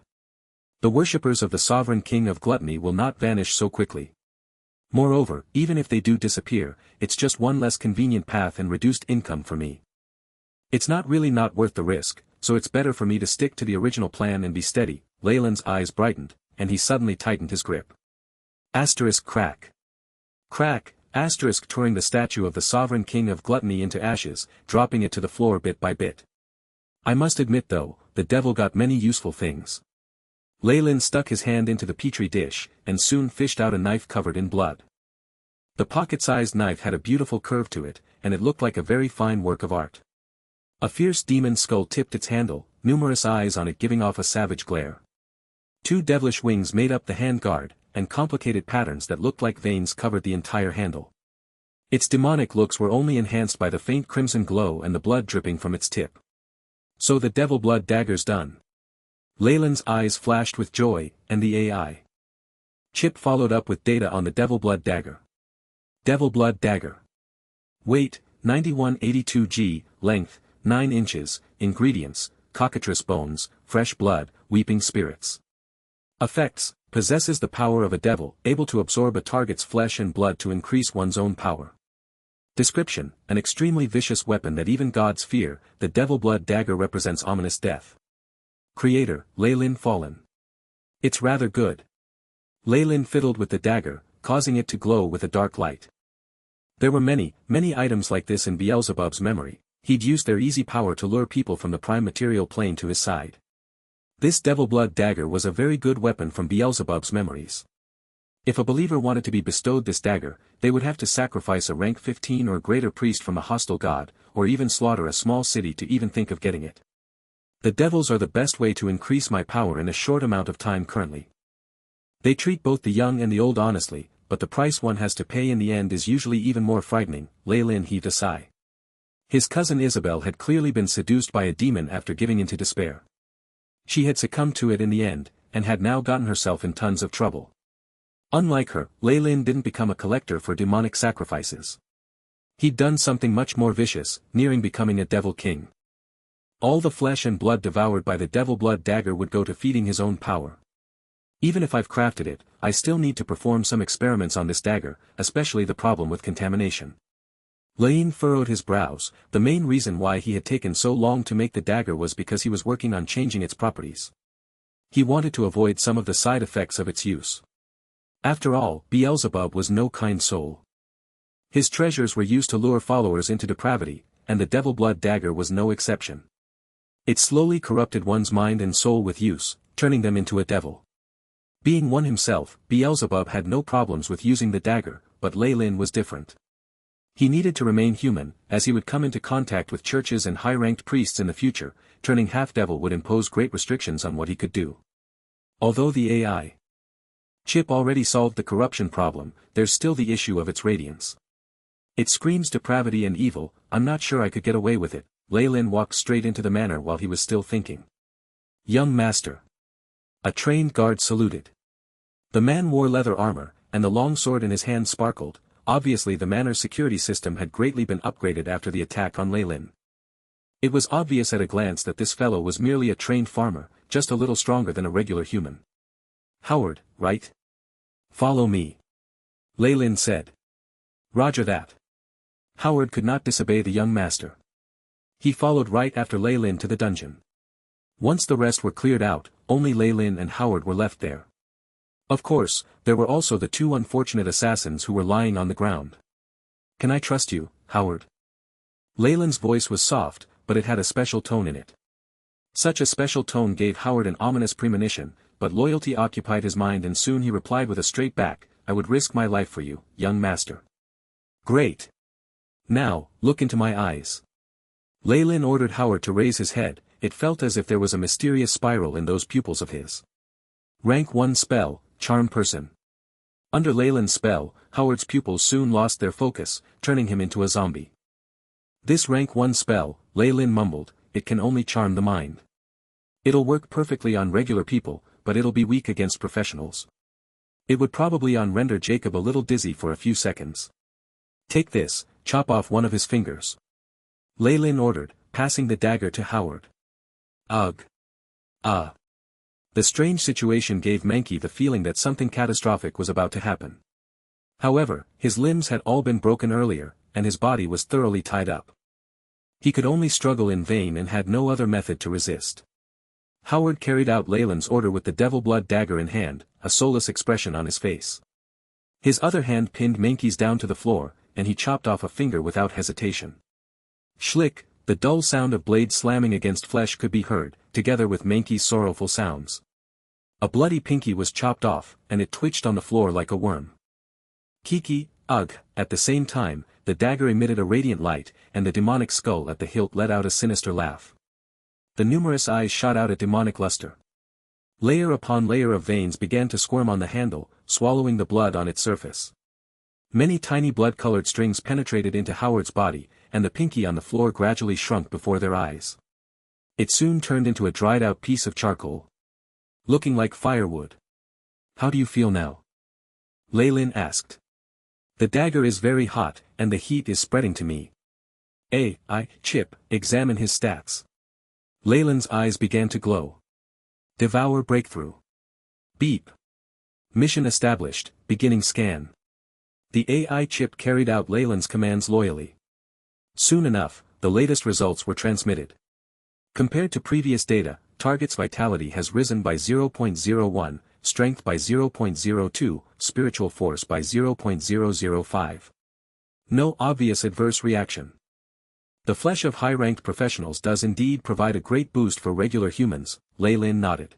The worshippers of the sovereign king of gluttony will not vanish so quickly. Moreover, even if they do disappear, it's just one less convenient path and reduced income for me. It's not really not worth the risk, so it's better for me to stick to the original plan and be steady. Leylin's eyes brightened, and he suddenly tightened his grip. Asterisk crack. Crack, asterisk touring the statue of the sovereign king of gluttony into ashes, dropping it to the floor bit by bit. I must admit though, the devil got many useful things. Leylin stuck his hand into the petri dish, and soon fished out a knife covered in blood. The pocket-sized knife had a beautiful curve to it, and it looked like a very fine work of art. A fierce demon skull tipped its handle, numerous eyes on it giving off a savage glare. 2 devilish wings made up the handguard, and complicated patterns that looked like veins covered the entire handle. Its demonic looks were only enhanced by the faint crimson glow and the blood dripping from its tip. So the devil blood dagger's done. Leylin's eyes flashed with joy, and the AI chip followed up with data on the devil blood dagger. Devil blood dagger. Weight, 9182g, length, 9 inches, ingredients, cockatrice bones, fresh blood, weeping spirits. Effects, possesses the power of a devil, able to absorb a target's flesh and blood to increase one's own power. Description, an extremely vicious weapon that even gods fear, the devil blood dagger represents ominous death. Creator, Leylin Fallen. It's rather good. Leylin fiddled with the dagger, causing it to glow with a dark light. There were many items like this in Beelzebub's memory. He'd used their easy power to lure people from the prime material plane to his side. This devil blood dagger was a very good weapon from Beelzebub's memories. If a believer wanted to be bestowed this dagger, they would have to sacrifice a rank 15 or greater priest from a hostile god, or even slaughter a small city to even think of getting it. The devils are the best way to increase my power in a short amount of time currently. They treat both the young and the old honestly, but the price one has to pay in the end is usually even more frightening. Lei Lin heaved a sigh. His cousin Isabel had clearly been seduced by a demon after giving into despair. She had succumbed to it in the end, and had now gotten herself in tons of trouble. Unlike her, Lei Lin didn't become a collector for demonic sacrifices. He'd done something much more vicious, nearing becoming a devil king. All the flesh and blood devoured by the devil blood dagger would go to feeding his own power. Even if I've crafted it, I still need to perform some experiments on this dagger, especially the problem with contamination. Lin furrowed his brows. The main reason why he had taken so long to make the dagger was because he was working on changing its properties. He wanted to avoid some of the side effects of its use. After all, Beelzebub was no kind soul. His treasures were used to lure followers into depravity, and the devil blood dagger was no exception. It slowly corrupted one's mind and soul with use, turning them into a devil. Being one himself, Beelzebub had no problems with using the dagger, but Lei Lin was different. He needed to remain human, as he would come into contact with churches and high-ranked priests in the future. Turning half-devil would impose great restrictions on what he could do. Although the AI chip already solved the corruption problem, there's still the issue of its radiance. It screams depravity and evil. I'm not sure I could get away with it. Lei Lin walked straight into the manor while he was still thinking. Young master. A trained guard saluted. The man wore leather armor, and the long sword in his hand sparkled. Obviously the manor's security system had greatly been upgraded after the attack on Lei Lin. It was obvious at a glance that this fellow was merely a trained farmer, just a little stronger than a regular human. Howard, right? Follow me. Lei Lin said. Roger that. Howard could not disobey the young master. He followed right after Lei Lin to the dungeon. Once the rest were cleared out, only Lei Lin and Howard were left there. Of course, there were also the two unfortunate assassins who were lying on the ground. Can I trust you, Howard? Lei Lin's voice was soft, but it had a special tone in it. Such a special tone gave Howard an ominous premonition, but loyalty occupied his mind and soon he replied with a straight back, I would risk my life for you, young master. Great. Now, look into my eyes. Lei Lin ordered Howard to raise his head. It felt as if there was a mysterious spiral in those pupils of his. Rank 1 spell, Charm Person. Under Lei Lin's spell, Howard's pupils soon lost their focus, turning him into a zombie. This rank 1 spell, Lei Lin mumbled, it can only charm the mind. It'll work perfectly on regular people, but it'll be weak against professionals. It would probably render Jacob a little dizzy for a few seconds. Take this, chop off one of his fingers. Lei Lin ordered, passing the dagger to Howard. Ugh. The strange situation gave Mankey the feeling that something catastrophic was about to happen. However, his limbs had all been broken earlier, and his body was thoroughly tied up. He could only struggle in vain and had no other method to resist. Howard carried out Lei Lin's order with the devil blood dagger in hand, a soulless expression on his face. His other hand pinned Mankey's down to the floor, and he chopped off a finger without hesitation. Schlick, the dull sound of blades slamming against flesh could be heard, together with Mankey's sorrowful sounds. A bloody pinky was chopped off, and it twitched on the floor like a worm. Kiki, ugh, at the same time, the dagger emitted a radiant light, and the demonic skull at the hilt let out a sinister laugh. The numerous eyes shot out a demonic luster. Layer upon layer of veins began to squirm on the handle, swallowing the blood on its surface. Many tiny blood-colored strings penetrated into Howard's body, and the pinky on the floor gradually shrunk before their eyes. It soon turned into a dried-out piece of charcoal. Looking like firewood. How do you feel now? Lei Lin asked. The dagger is very hot, and the heat is spreading to me. Chip, examine his stats. Lei Lin's eyes began to glow. Devour breakthrough. Beep. Mission established, beginning scan. The AI chip carried out Lei Lin's commands loyally. Soon enough, the latest results were transmitted. Compared to previous data, target's vitality has risen by 0.01, strength by 0.02, spiritual force by 0.005. No obvious adverse reaction. The flesh of high-ranked professionals does indeed provide a great boost for regular humans, Lei Lin nodded.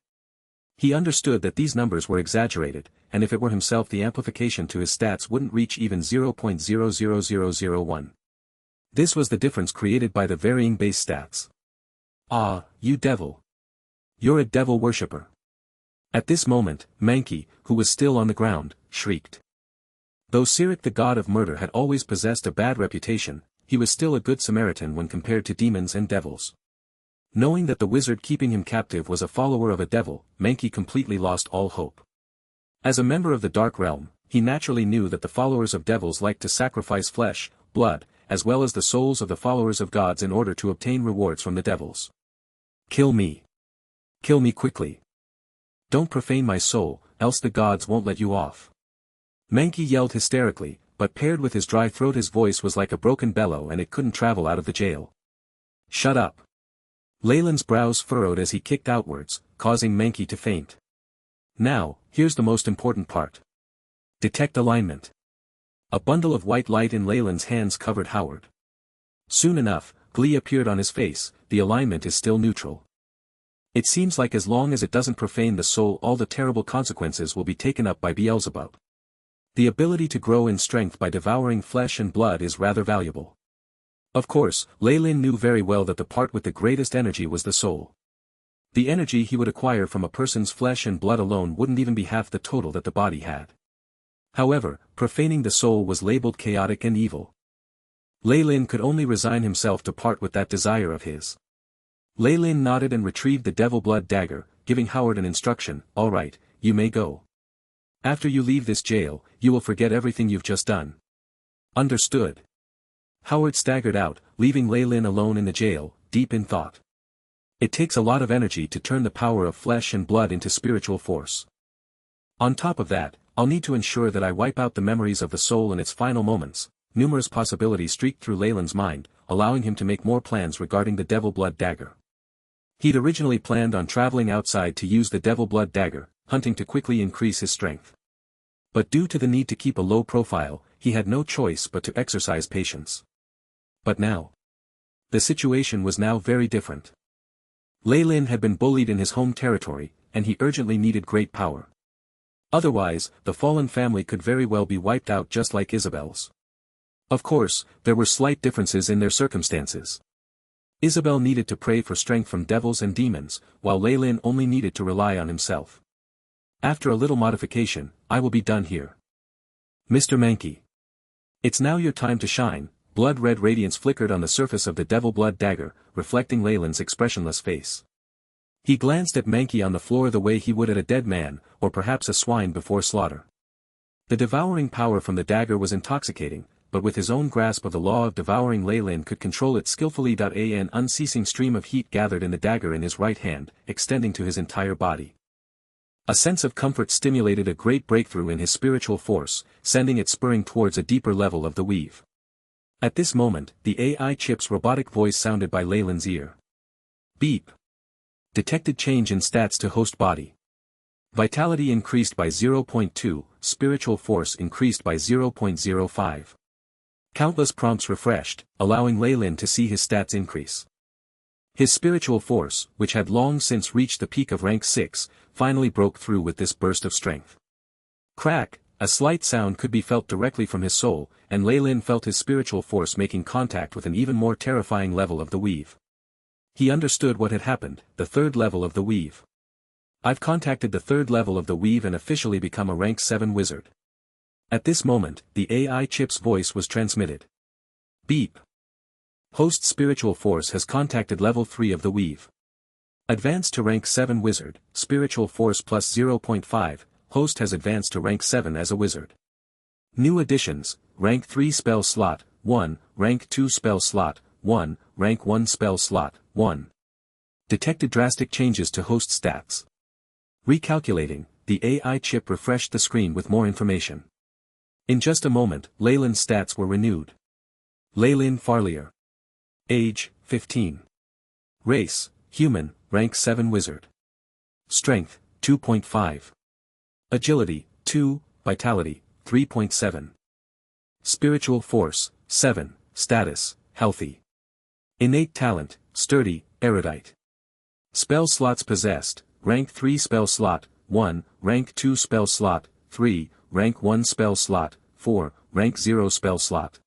He understood that these numbers were exaggerated, and if it were himself the amplification to his stats wouldn't reach even 0.00001. This was the difference created by the varying base stats. Ah, you devil. You're a devil worshipper. At this moment, Mankey, who was still on the ground, shrieked. Though Sirik the god of murder had always possessed a bad reputation, he was still a good Samaritan when compared to demons and devils. Knowing that the wizard keeping him captive was a follower of a devil, Mankey completely lost all hope. As a member of the Dark Realm, he naturally knew that the followers of devils liked to sacrifice flesh, blood, as well as the souls of the followers of gods in order to obtain rewards from the devils. Kill me. Kill me quickly. Don't profane my soul, else the gods won't let you off. Mankey yelled hysterically, but paired with his dry throat his voice was like a broken bellow and it couldn't travel out of the jail. Shut up. Leyland's brows furrowed as he kicked outwards, causing Mankey to faint. Now, here's the most important part. Detect alignment. A bundle of white light in Leyland's hands covered Howard. Soon enough, glee appeared on his face. The alignment is still neutral. It seems like as long as it doesn't profane the soul all the terrible consequences will be taken up by Beelzebub. The ability to grow in strength by devouring flesh and blood is rather valuable. Of course, Leyland knew very well that the part with the greatest energy was the soul. The energy he would acquire from a person's flesh and blood alone wouldn't even be half the total that the body had. However, profaning the soul was labeled chaotic and evil. Leyland could only resign himself to part with that desire of his. Leyland nodded and retrieved the devil blood dagger, giving Howard an instruction. All right, you may go. After you leave this jail, you will forget everything you've just done. Understood. Howard staggered out, leaving Leyland alone in the jail, deep in thought. It takes a lot of energy to turn the power of flesh and blood into spiritual force. On top of that, I'll need to ensure that I wipe out the memories of the soul in its final moments. Numerous possibilities streaked through Leyland's mind, allowing him to make more plans regarding the devil blood dagger. He'd originally planned on traveling outside to use the devil blood dagger, hunting to quickly increase his strength. But due to the need to keep a low profile, he had no choice but to exercise patience. But now, the situation was now very different. Leyland had been bullied in his home territory, and he urgently needed great power. Otherwise, the fallen family could very well be wiped out just like Isabel's. Of course, there were slight differences in their circumstances. Isabel needed to pray for strength from devils and demons, while Leyland only needed to rely on himself. After a little modification, I will be done here. Mr. Mankey. It's now your time to shine. Blood-red radiance flickered on the surface of the devil blood dagger, reflecting Leyland's expressionless face. He glanced at Mankey on the floor the way he would at a dead man, or perhaps a swine before slaughter. The devouring power from the dagger was intoxicating, but with his own grasp of the law of devouring Leyland could control it skillfully. An unceasing stream of heat gathered in the dagger in his right hand, extending to his entire body. A sense of comfort stimulated a great breakthrough in his spiritual force, sending it spurring towards a deeper level of the weave. At this moment, the AI chip's robotic voice sounded by Leyland's ear. Beep. Detected change in stats to host body. Vitality increased by 0.2, spiritual force increased by 0.05. Countless prompts refreshed, allowing Leyland to see his stats increase. His spiritual force, which had long since reached the peak of rank 6, finally broke through with this burst of strength. Crack, a slight sound could be felt directly from his soul, and Leyland felt his spiritual force making contact with an even more terrifying level of the weave. He understood what had happened, the third level of the weave. I've contacted the third level of the weave and officially become a rank 7 wizard. At this moment, the AI chip's voice was transmitted. Beep. Host spiritual force has contacted level 3 of the weave. Advanced to rank 7 wizard, spiritual force plus 0.5, host has advanced to rank 7 as a wizard. New additions, rank 3 spell slot, 1, rank 2 spell slot, 1, rank 1 spell slot, 1. Detected drastic changes to host stats. Recalculating, the AI chip refreshed the screen with more information. In just a moment, Leyland's stats were renewed. Leyland Farlier. Age, 15. Race, human, rank 7 wizard. Strength, 2.5. Agility, 2, vitality, 3.7. Spiritual force, 7, status, healthy. Innate talent, sturdy, erudite. Spell slots possessed, rank 3 spell slot, 1, rank 2 spell slot, 3, rank 1 spell slot, 4, rank 0 spell slot.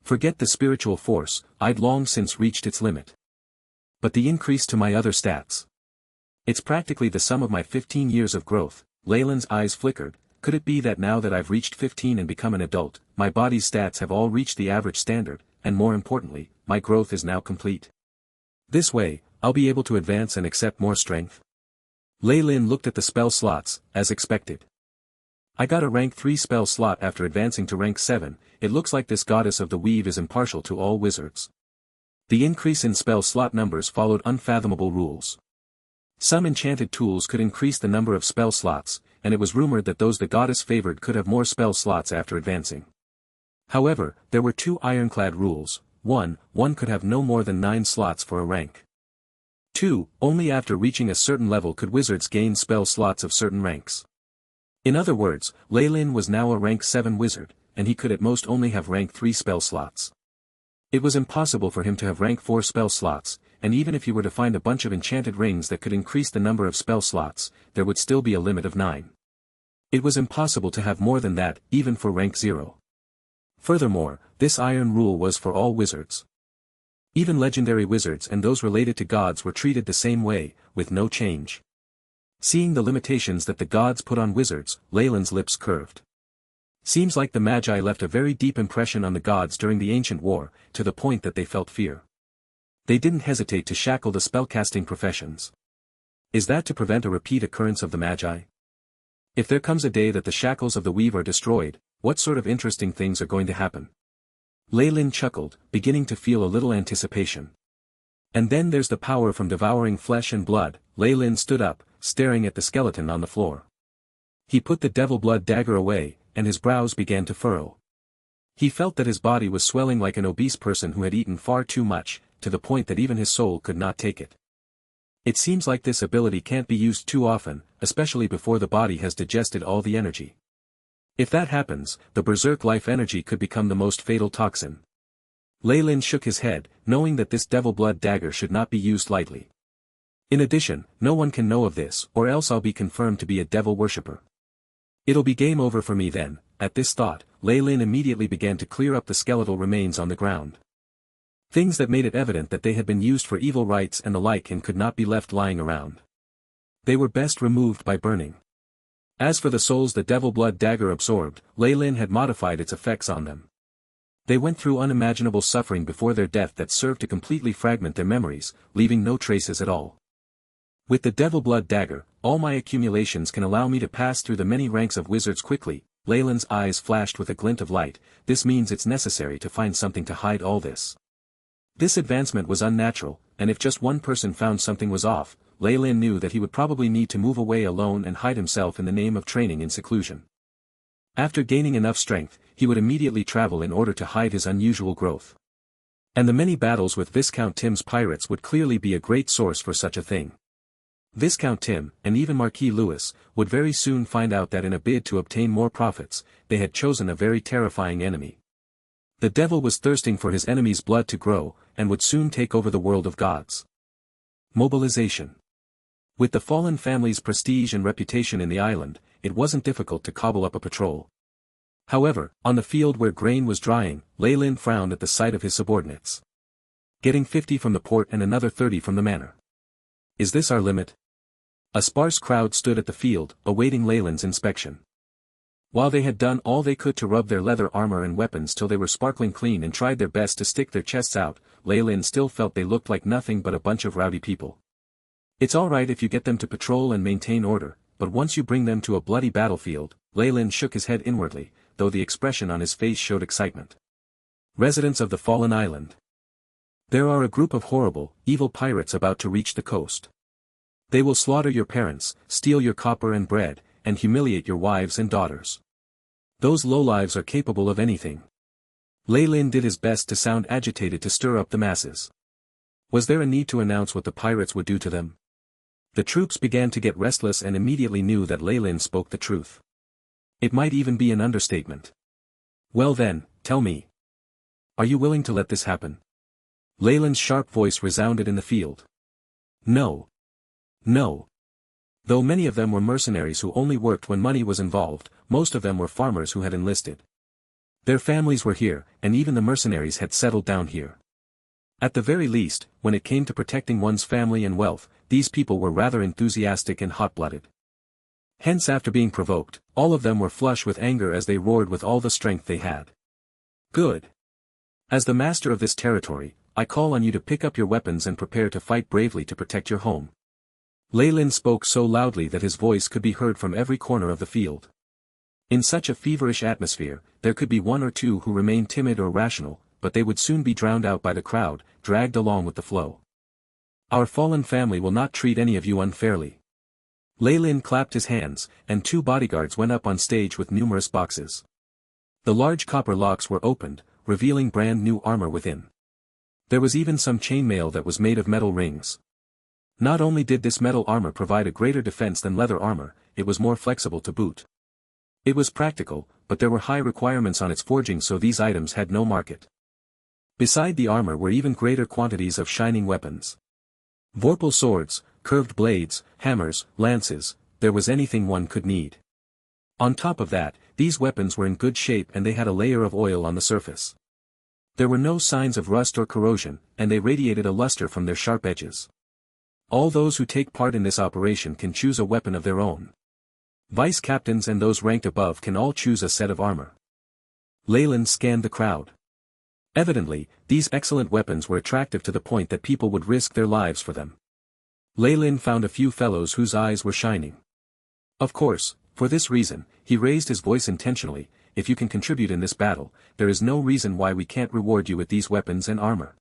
Forget the spiritual force, I'd long since reached its limit. But the increase to my other stats. It's practically the sum of my 15 years of growth. Leyland's eyes flickered, could it be that now that I've reached 15 and become an adult, my body's stats have all reached the average standard, and more importantly, my growth is now complete? This way, I'll be able to advance and accept more strength. Lei Lin looked at the spell slots, as expected. I got a rank 3 spell slot after advancing to rank 7, it looks like this goddess of the weave is impartial to all wizards. The increase in spell slot numbers followed unfathomable rules. Some enchanted tools could increase the number of spell slots, and it was rumored that those the goddess favored could have more spell slots after advancing. However, there were 2 ironclad rules. 1. One could have no more than 9 slots for a rank. 2. Only after reaching a certain level could wizards gain spell slots of certain ranks. In other words, Lei Lin was now a rank 7 wizard, and he could at most only have rank 3 spell slots. It was impossible for him to have rank 4 spell slots, and even if he were to find a bunch of enchanted rings that could increase the number of spell slots, there would still be a limit of 9. It was impossible to have more than that, even for rank 0. Furthermore, this iron rule was for all wizards. Even legendary wizards and those related to gods were treated the same way, with no change. Seeing the limitations that the gods put on wizards, Lei Lin's lips curved. Seems like the Magi left a very deep impression on the gods during the ancient war, to the point that they felt fear. They didn't hesitate to shackle the spellcasting professions. Is that to prevent a repeat occurrence of the Magi? If there comes a day that the shackles of the weave are destroyed, what sort of interesting things are going to happen? Lei Lin chuckled, beginning to feel a little anticipation. And then there's the power from devouring flesh and blood. Lei Lin stood up, staring at the skeleton on the floor. He put the devil blood dagger away, and his brows began to furrow. He felt that his body was swelling like an obese person who had eaten far too much, to the point that even his soul could not take it. It seems like this ability can't be used too often, especially before the body has digested all the energy. If that happens, the berserk life energy could become the most fatal toxin. Lei Lin shook his head, knowing that this devil blood dagger should not be used lightly. In addition, no one can know of this, or else I'll be confirmed to be a devil worshipper. It'll be game over for me then. At this thought, Lei Lin immediately began to clear up the skeletal remains on the ground. Things that made it evident that they had been used for evil rites and the like and could not be left lying around. They were best removed by burning. As for the souls the devil blood dagger absorbed, Lei Lin had modified its effects on them. They went through unimaginable suffering before their death that served to completely fragment their memories, leaving no traces at all. With the devil blood dagger, all my accumulations can allow me to pass through the many ranks of wizards quickly. Lei Lin's eyes flashed with a glint of light. This means it's necessary to find something to hide all this. This advancement was unnatural, and if just one person found something was off, Lei Lin knew that he would probably need to move away alone and hide himself in the name of training in seclusion. After gaining enough strength, he would immediately travel in order to hide his unusual growth. And the many battles with Viscount Tim's pirates would clearly be a great source for such a thing. Viscount Tim, and even Marquis Louis, would very soon find out that in a bid to obtain more profits, they had chosen a very terrifying enemy. The devil was thirsting for his enemy's blood to grow, and would soon take over the world of gods. Mobilization. With the fallen family's prestige and reputation in the island, it wasn't difficult to cobble up a patrol. However, on the field where grain was drying, Lei Lin frowned at the sight of his subordinates. Getting 50 from the port and another 30 from the manor. Is this our limit? A sparse crowd stood at the field, awaiting Lei Lin's inspection. While they had done all they could to rub their leather armor and weapons till they were sparkling clean and tried their best to stick their chests out, Lei Lin still felt they looked like nothing but a bunch of rowdy people. It's alright if you get them to patrol and maintain order, but once you bring them to a bloody battlefield, Lei Lin shook his head inwardly, though the expression on his face showed excitement. Residents of the fallen island. There are a group of horrible, evil pirates about to reach the coast. They will slaughter your parents, steal your copper and bread, and humiliate your wives and daughters. Those lowlives are capable of anything. Lei Lin did his best to sound agitated to stir up the masses. Was there a need to announce what the pirates would do to them? The troops began to get restless and immediately knew that Lei Lin spoke the truth. It might even be an understatement. Well then, tell me. Are you willing to let this happen? Lei Lin's sharp voice resounded in the field. No. No. Though many of them were mercenaries who only worked when money was involved, most of them were farmers who had enlisted. Their families were here, and even the mercenaries had settled down here. At the very least, when it came to protecting one's family and wealth, these people were rather enthusiastic and hot-blooded. Hence after being provoked, all of them were flush with anger as they roared with all the strength they had. Good. As the master of this territory, I call on you to pick up your weapons and prepare to fight bravely to protect your home. Lei Lin spoke so loudly that his voice could be heard from every corner of the field. In such a feverish atmosphere, there could be one or two who remained timid or rational, but they would soon be drowned out by the crowd, dragged along with the flow. Our fallen family will not treat any of you unfairly. Lei Lin clapped his hands, and 2 bodyguards went up on stage with numerous boxes. The large copper locks were opened, revealing brand new armor within. There was even some chainmail that was made of metal rings. Not only did this metal armor provide a greater defense than leather armor, it was more flexible to boot. It was practical, but there were high requirements on its forging, so these items had no market. Beside the armor were even greater quantities of shining weapons. Vorpal swords, curved blades, hammers, lances, there was anything one could need. On top of that, these weapons were in good shape and they had a layer of oil on the surface. There were no signs of rust or corrosion, and they radiated a luster from their sharp edges. All those who take part in this operation can choose a weapon of their own. Vice captains and those ranked above can all choose a set of armor. Lei Lin scanned the crowd. Evidently, these excellent weapons were attractive to the point that people would risk their lives for them. Lei Lin found a few fellows whose eyes were shining. Of course, for this reason, he raised his voice intentionally. If you can contribute in this battle, there is no reason why we can't reward you with these weapons and armor.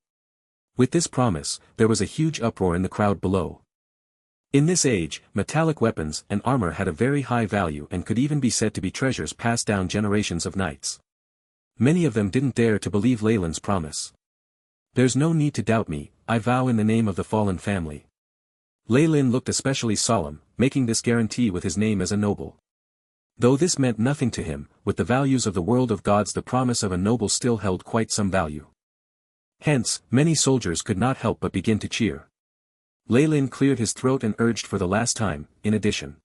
With this promise, there was a huge uproar in the crowd below. In this age, metallic weapons and armor had a very high value and could even be said to be treasures passed down generations of knights. Many of them didn't dare to believe Lei Lin's promise. There's no need to doubt me, I vow in the name of the fallen family. Lei Lin looked especially solemn, making this guarantee with his name as a noble. Though this meant nothing to him, with the values of the world of gods the promise of a noble still held quite some value. Hence, many soldiers could not help but begin to cheer. Lei Lin cleared his throat and urged for the last time, in addition.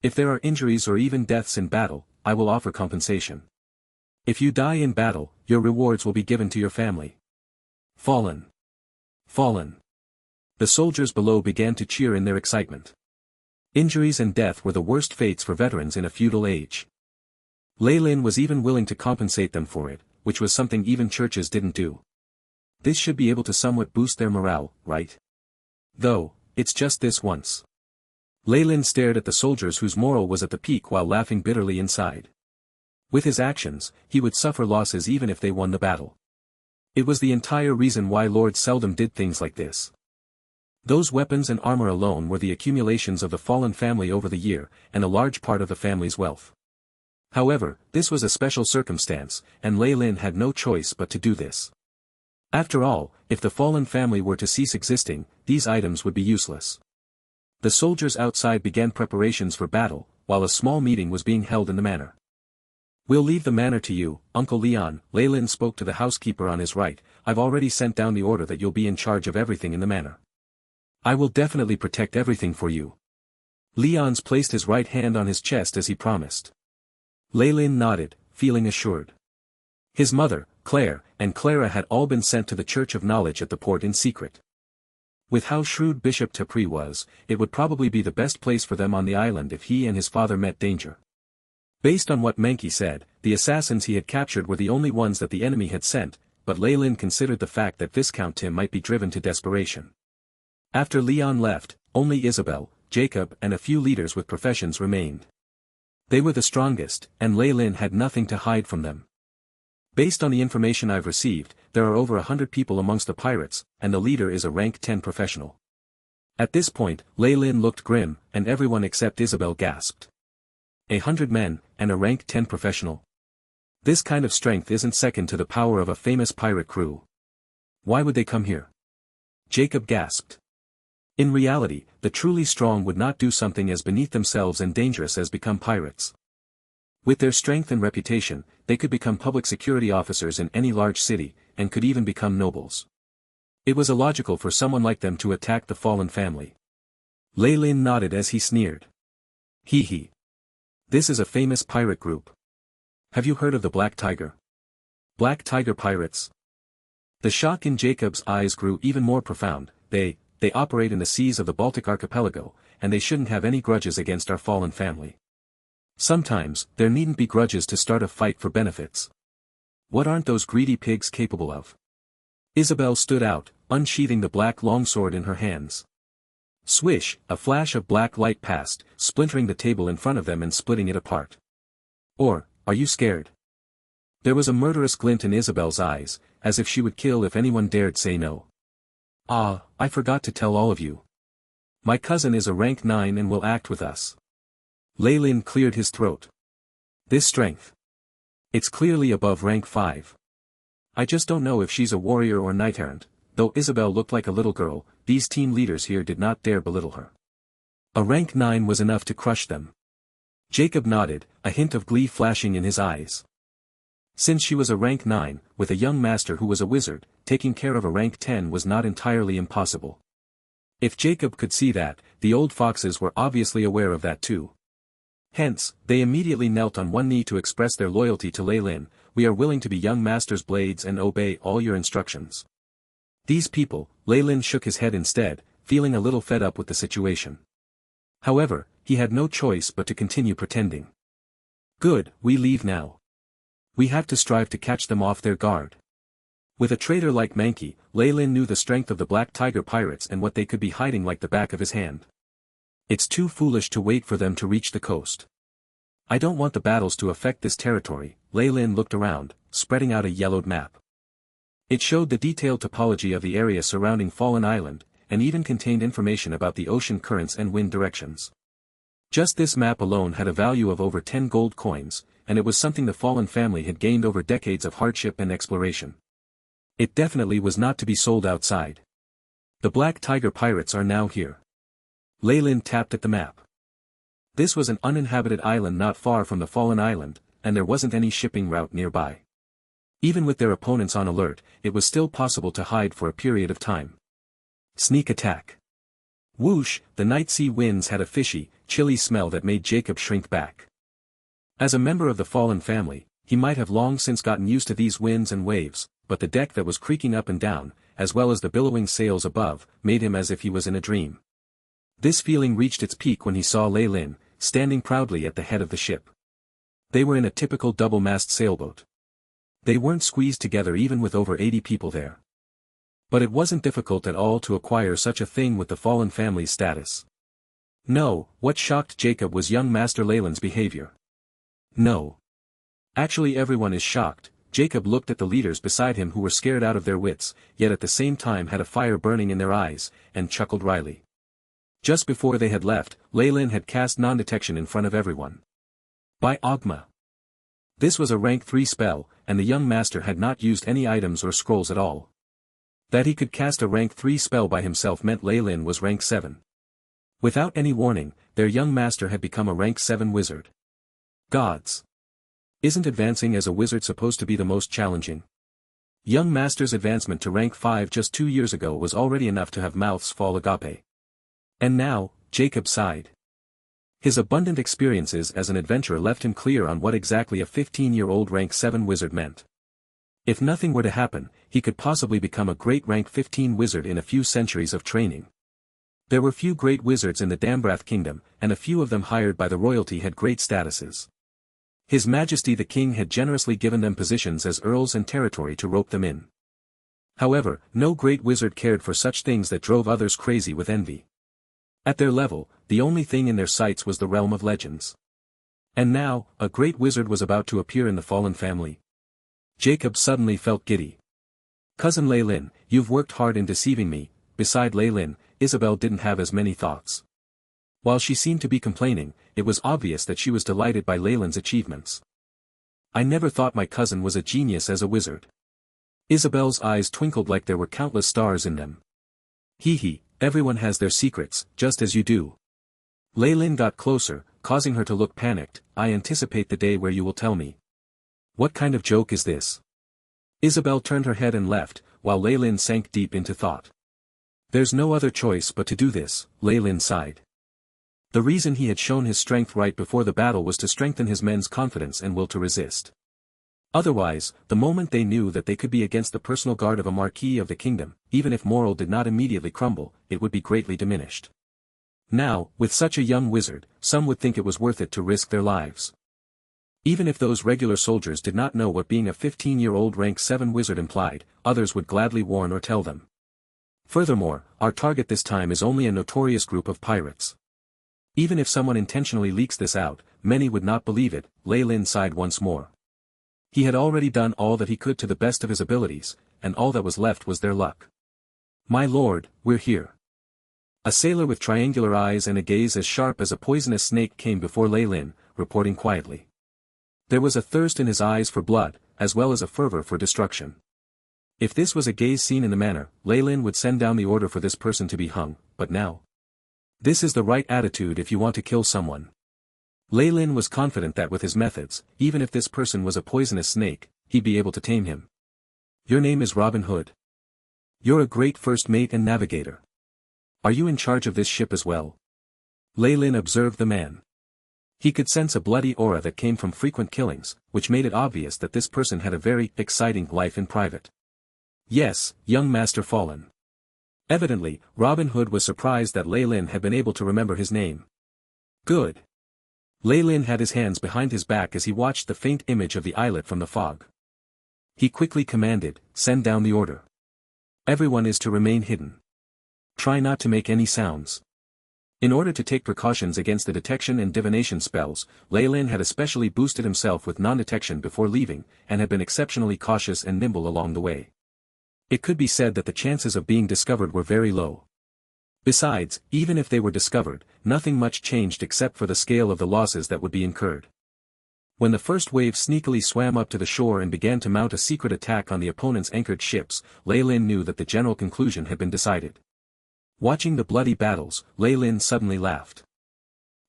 If there are injuries or even deaths in battle, I will offer compensation. If you die in battle, your rewards will be given to your family. Fallen. Fallen. The soldiers below began to cheer in their excitement. Injuries and death were the worst fates for veterans in a feudal age. Lei Lin was even willing to compensate them for it, which was something even churches didn't do. This should be able to somewhat boost their morale, right? Though, it's just this once. Lei Lin stared at the soldiers whose morale was at the peak while laughing bitterly inside. With his actions, he would suffer losses even if they won the battle. It was the entire reason why Lord seldom did things like this. Those weapons and armor alone were the accumulations of the fallen family over the year, and a large part of the family's wealth. However, this was a special circumstance, and Lei Lin had no choice but to do this. After all, if the fallen family were to cease existing, these items would be useless. The soldiers outside began preparations for battle, while a small meeting was being held in the manor. We'll leave the manor to you, Uncle Leon, Lei Lin spoke to the housekeeper on his right. I've already sent down the order that you'll be in charge of everything in the manor. I will definitely protect everything for you. Leon's placed his right hand on his chest as he promised. Lei Lin nodded, feeling assured. His mother, Claire, and Clara had all been sent to the Church of Knowledge at the port in secret. With how shrewd Bishop Tapri was, it would probably be the best place for them on the island if he and his father met danger. Based on what Menki said, the assassins he had captured were the only ones that the enemy had sent, but Lei Lin considered the fact that Viscount Tim might be driven to desperation. After Leon left, only Isabel, Jacob and a few leaders with professions remained. They were the strongest, and Lei Lin had nothing to hide from them. Based on the information I've received, there are over 100 people amongst the pirates, and the leader is a rank 10 professional. At this point, Lei Lin looked grim, and everyone except Isabel gasped. 100 men, and a rank 10 professional. This kind of strength isn't second to the power of a famous pirate crew. Why would they come here? Jacob gasped. In reality, the truly strong would not do something as beneath themselves and dangerous as become pirates. With their strength and reputation, they could become public security officers in any large city, and could even become nobles. It was illogical for someone like them to attack the fallen family. Lei Lin nodded as he sneered. Hee hee. This is a famous pirate group. Have you heard of the Black Tiger? Black Tiger pirates? The shock in Jacob's eyes grew even more profound. they operate in the seas of the Baltic archipelago, and they shouldn't have any grudges against our fallen family. Sometimes, there needn't be grudges to start a fight for benefits. What aren't those greedy pigs capable of? Isabel stood out, unsheathing the black longsword in her hands. Swish, a flash of black light passed, splintering the table in front of them and splitting it apart. Or, are you scared? There was a murderous glint in Isabel's eyes, as if she would kill if anyone dared say no. Ah, I forgot to tell all of you. My cousin is a rank 9 and will act with us. Lei Lin cleared his throat. This strength. It's clearly above rank 5. I just don't know if she's a warrior or knight-errant. Though Isabel looked like a little girl, these team leaders here did not dare belittle her. A rank 9 was enough to crush them. Jacob nodded, a hint of glee flashing in his eyes. Since she was a rank 9, with a young master who was a wizard, taking care of a rank 10 was not entirely impossible. If Jacob could see that, the old foxes were obviously aware of that too. Hence, they immediately knelt on one knee to express their loyalty to Lei Lin. We are willing to be young master's blades and obey all your instructions. These people, Lei Lin shook his head instead, feeling a little fed up with the situation. However, he had no choice but to continue pretending. Good, we leave now. We have to strive to catch them off their guard. With a traitor like Mankey, Lei Lin knew the strength of the Black Tiger pirates and what they could be hiding like the back of his hand. It's too foolish to wait for them to reach the coast. I don't want the battles to affect this territory. Lei Lin looked around, spreading out a yellowed map. It showed the detailed topology of the area surrounding Fallen Island, and even contained information about the ocean currents and wind directions. Just this map alone had a value of over 10 gold coins, and it was something the Fallen family had gained over decades of hardship and exploration. It definitely was not to be sold outside. The Black Tiger pirates are now here. Lei Lin tapped at the map. This was an uninhabited island not far from the Fallen Island, and there wasn't any shipping route nearby. Even with their opponents on alert, it was still possible to hide for a period of time. Sneak attack. Whoosh, the night sea winds had a fishy, chilly smell that made Jacob shrink back. As a member of the Fallen family, he might have long since gotten used to these winds and waves, but the deck that was creaking up and down, as well as the billowing sails above, made him as if he was in a dream. This feeling reached its peak when he saw Lei Lin, standing proudly at the head of the ship. They were in a typical double-mast sailboat. They weren't squeezed together even with over 80 people there. But it wasn't difficult at all to acquire such a thing with the Fallen family's status. No, what shocked Jacob was young Master Lei Lin's behavior. No. Actually everyone is shocked. Jacob looked at the leaders beside him who were scared out of their wits, yet at the same time had a fire burning in their eyes, and chuckled wryly. Just before they had left, Lei Lin had cast non-detection in front of everyone. By Ogma. This was a rank 3 spell, and the young master had not used any items or scrolls at all. That he could cast a rank 3 spell by himself meant Lei Lin was rank 7. Without any warning, their young master had become a rank 7 wizard. Gods. Isn't advancing as a wizard supposed to be the most challenging? Young master's advancement to rank 5 just 2 years ago was already enough to have mouths fall agape. And now, Jacob sighed. His abundant experiences as an adventurer left him clear on what exactly a 15-year-old rank 7 wizard meant. If nothing were to happen, he could possibly become a great rank 15 wizard in a few centuries of training. There were few great wizards in the Dambrath kingdom, and a few of them hired by the royalty had great statuses. His Majesty the King had generously given them positions as earls and territory to rope them in. However, no great wizard cared for such things that drove others crazy with envy. At their level, the only thing in their sights was the realm of legends. And now, a great wizard was about to appear in the Fallen family. Jacob suddenly felt giddy. Cousin Lei Lin, you've worked hard in deceiving me. Beside Lei Lin, Isabel didn't have as many thoughts. While she seemed to be complaining, it was obvious that she was delighted by Lei Lin's achievements. I never thought my cousin was a genius as a wizard. Isabel's eyes twinkled like there were countless stars in them. Hee, everyone has their secrets, just as you do. Lei Lin got closer, causing her to look panicked. I anticipate the day where you will tell me. What kind of joke is this? Isabel turned her head and left, while Lei Lin sank deep into thought. There's no other choice but to do this, Lei Lin sighed. The reason he had shown his strength right before the battle was to strengthen his men's confidence and will to resist. Otherwise, the moment they knew that they could be against the personal guard of a marquis of the kingdom, even if morale did not immediately crumble, it would be greatly diminished. Now, with such a young wizard, some would think it was worth it to risk their lives. Even if those regular soldiers did not know what being a 15-year-old rank 7 wizard implied, others would gladly warn or tell them. Furthermore, our target this time is only a notorious group of pirates. Even if someone intentionally leaks this out, many would not believe it. Lei Lin sighed once more. He had already done all that he could to the best of his abilities, and all that was left was their luck. My lord, we're here. A sailor with triangular eyes and a gaze as sharp as a poisonous snake came before Lei Lin, reporting quietly. There was a thirst in his eyes for blood, as well as a fervor for destruction. If this was a gaze seen in the manner, Lei Lin would send down the order for this person to be hung, but now. This is the right attitude if you want to kill someone. Lei Lin was confident that with his methods, even if this person was a poisonous snake, he'd be able to tame him. Your name is Robin Hood. You're a great first mate and navigator. Are you in charge of this ship as well? Lei Lin observed the man. He could sense a bloody aura that came from frequent killings, which made it obvious that this person had a very exciting life in private. Yes, young Master Fallen. Evidently, Robin Hood was surprised that Lei Lin had been able to remember his name. Good. Lei Lin had his hands behind his back as he watched the faint image of the islet from the fog. He quickly commanded, send down the order. Everyone is to remain hidden. Try not to make any sounds. In order to take precautions against the detection and divination spells, Lei Lin had especially boosted himself with non-detection before leaving, and had been exceptionally cautious and nimble along the way. It could be said that the chances of being discovered were very low. Besides, even if they were discovered, nothing much changed except for the scale of the losses that would be incurred. When the first wave sneakily swam up to the shore and began to mount a secret attack on the opponent's anchored ships, Lei Lin knew that the general conclusion had been decided. Watching the bloody battles, Lei Lin suddenly laughed.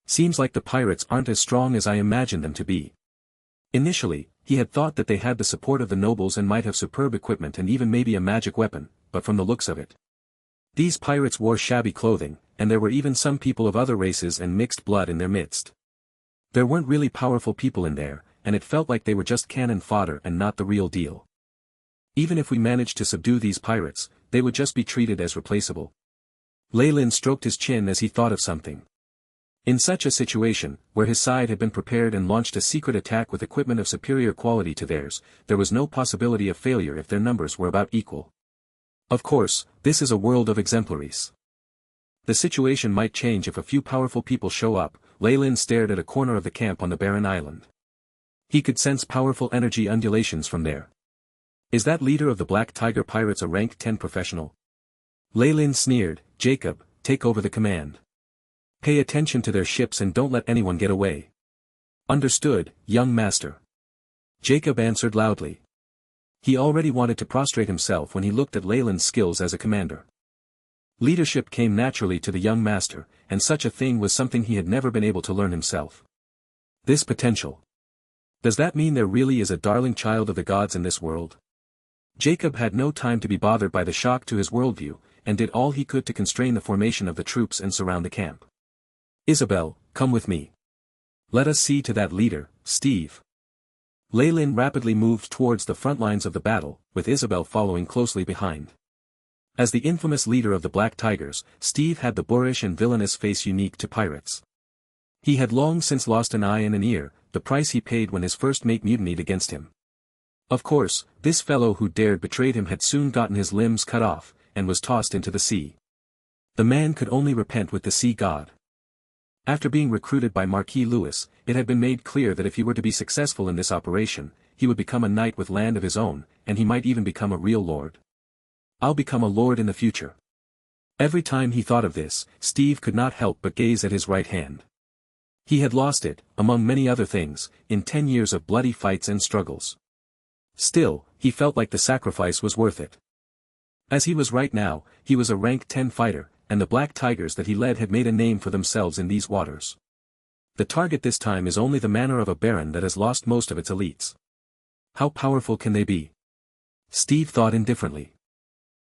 Seems like the pirates aren't as strong as I imagined them to be. Initially, he had thought that they had the support of the nobles and might have superb equipment and even maybe a magic weapon, but from the looks of it. These pirates wore shabby clothing, and there were even some people of other races and mixed blood in their midst. There weren't really powerful people in there, and it felt like they were just cannon fodder and not the real deal. Even if we managed to subdue these pirates, they would just be treated as replaceable. Lei Lin stroked his chin as he thought of something. In such a situation, where his side had been prepared and launched a secret attack with equipment of superior quality to theirs, there was no possibility of failure if their numbers were about equal. Of course, this is a world of exemplaries. The situation might change if a few powerful people show up. Lei Lin stared at a corner of the camp on the barren island. He could sense powerful energy undulations from there. Is that leader of the Black Tiger pirates a rank 10 professional? Lei Lin sneered. Jacob, take over the command. Pay attention to their ships and don't let anyone get away. Understood, young master. Jacob answered loudly. He already wanted to prostrate himself when he looked at Lei Lin's skills as a commander. Leadership came naturally to the young master, and such a thing was something he had never been able to learn himself. This potential. Does that mean there really is a darling child of the gods in this world? Jacob had no time to be bothered by the shock to his worldview, and did all he could to constrain the formation of the troops and surround the camp. Isabel, come with me. Let us see to that leader, Steve. Lei Lin rapidly moved towards the front lines of the battle, with Isabel following closely behind. As the infamous leader of the Black Tigers, Steve had the boorish and villainous face unique to pirates. He had long since lost an eye and an ear, the price he paid when his first mate mutinied against him. Of course, this fellow who dared betray him had soon gotten his limbs cut off, and was tossed into the sea. The man could only repent with the sea god. After being recruited by Marquis Louis, it had been made clear that if he were to be successful in this operation, he would become a knight with land of his own, and he might even become a real lord. I'll become a lord in the future. Every time he thought of this, Steve could not help but gaze at his right hand. He had lost it, among many other things, in 10 years of bloody fights and struggles. Still, he felt like the sacrifice was worth it. As he was right now, he was a rank 10 fighter, and the Black Tigers that he led had made a name for themselves in these waters. The target this time is only the manor of a baron that has lost most of its elites. How powerful can they be? Steve thought indifferently.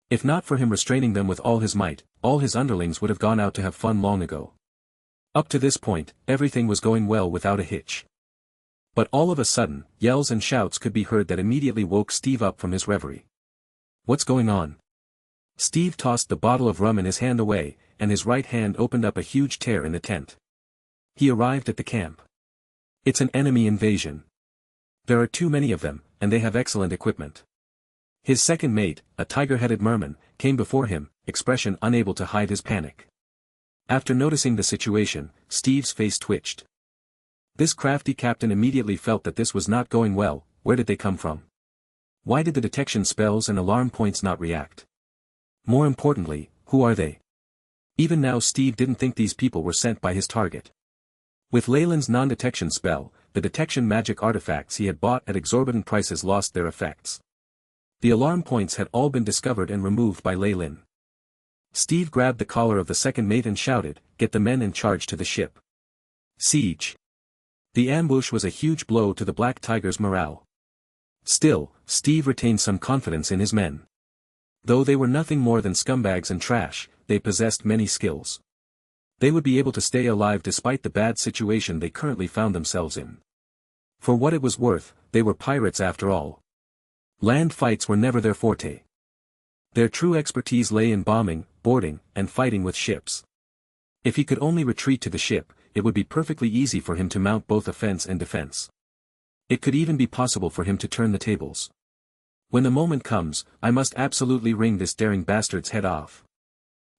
If not for him restraining them with all his might, all his underlings would have gone out to have fun long ago. Up to this point, everything was going well without a hitch. But all of a sudden, yells and shouts could be heard that immediately woke Steve up from his reverie. What's going on? Steve tossed the bottle of rum in his hand away, and his right hand opened up a huge tear in the tent. He arrived at the camp. It's an enemy invasion. There are too many of them, and they have excellent equipment. His second mate, a tiger-headed merman, came before him, expression unable to hide his panic. After noticing the situation, Steve's face twitched. This crafty captain immediately felt that this was not going well. Where did they come from? Why did the detection spells and alarm points not react? More importantly, who are they? Even now Steve didn't think these people were sent by his target. With Leyland's non-detection spell, the detection magic artifacts he had bought at exorbitant prices lost their effects. The alarm points had all been discovered and removed by Leyland. Steve grabbed the collar of the second mate and shouted, "Get the men in charge to the ship." Siege. The ambush was a huge blow to the Black Tiger's morale. Still, Steve retained some confidence in his men. Though they were nothing more than scumbags and trash, they possessed many skills. They would be able to stay alive despite the bad situation they currently found themselves in. For what it was worth, they were pirates after all. Land fights were never their forte. Their true expertise lay in bombing, boarding, and fighting with ships. If he could only retreat to the ship, it would be perfectly easy for him to mount both offense and defense. It could even be possible for him to turn the tables. When the moment comes, I must absolutely wring this daring bastard's head off.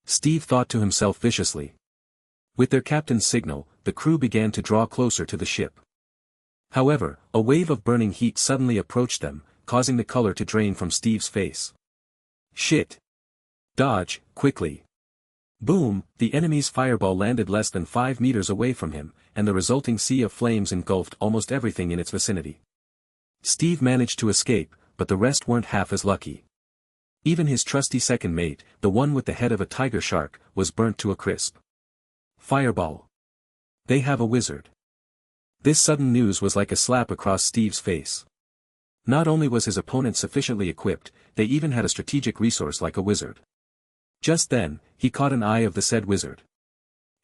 Steve thought to himself viciously. With their captain's signal, the crew began to draw closer to the ship. However, a wave of burning heat suddenly approached them, causing the color to drain from Steve's face. Shit! Dodge, quickly! Boom! The enemy's fireball landed less than 5 meters away from him, and the resulting sea of flames engulfed almost everything in its vicinity. Steve managed to escape, but the rest weren't half as lucky. Even his trusty second mate, the one with the head of a tiger shark, was burnt to a crisp. Fireball! They have a wizard. This sudden news was like a slap across Steve's face. Not only was his opponent sufficiently equipped, they even had a strategic resource like a wizard. Just then, he caught an eye of the said wizard.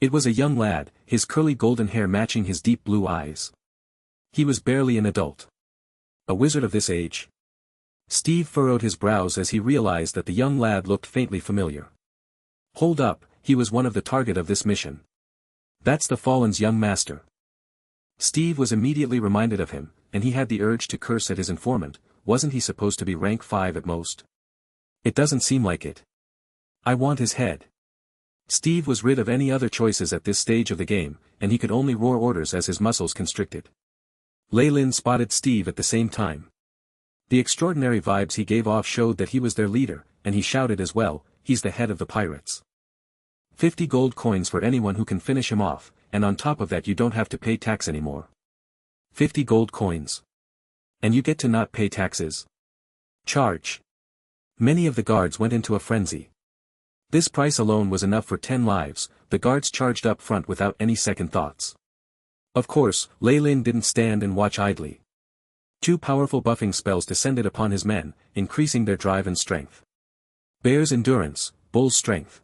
It was a young lad, his curly golden hair matching his deep blue eyes. He was barely an adult. A wizard of this age? Steve furrowed his brows as he realized that the young lad looked faintly familiar. Hold up, he was one of the target of this mission. That's the Fallen's young master. Steve was immediately reminded of him, and he had the urge to curse at his informant. Wasn't he supposed to be rank 5 at most? It doesn't seem like it. I want his head. Steve was rid of any other choices at this stage of the game, and he could only roar orders as his muscles constricted. Leyland spotted Steve at the same time. The extraordinary vibes he gave off showed that he was their leader, and he shouted as well, "He's the head of the pirates. 50 gold coins for anyone who can finish him off, and on top of that you don't have to pay tax anymore. 50 gold coins. And you get to not pay taxes. Charge." Many of the guards went into a frenzy. This price alone was enough for 10 lives. The guards charged up front without any second thoughts. Of course, Leyland didn't stand and watch idly. 2 powerful buffing spells descended upon his men, increasing their drive and strength. Bear's endurance, bull's strength.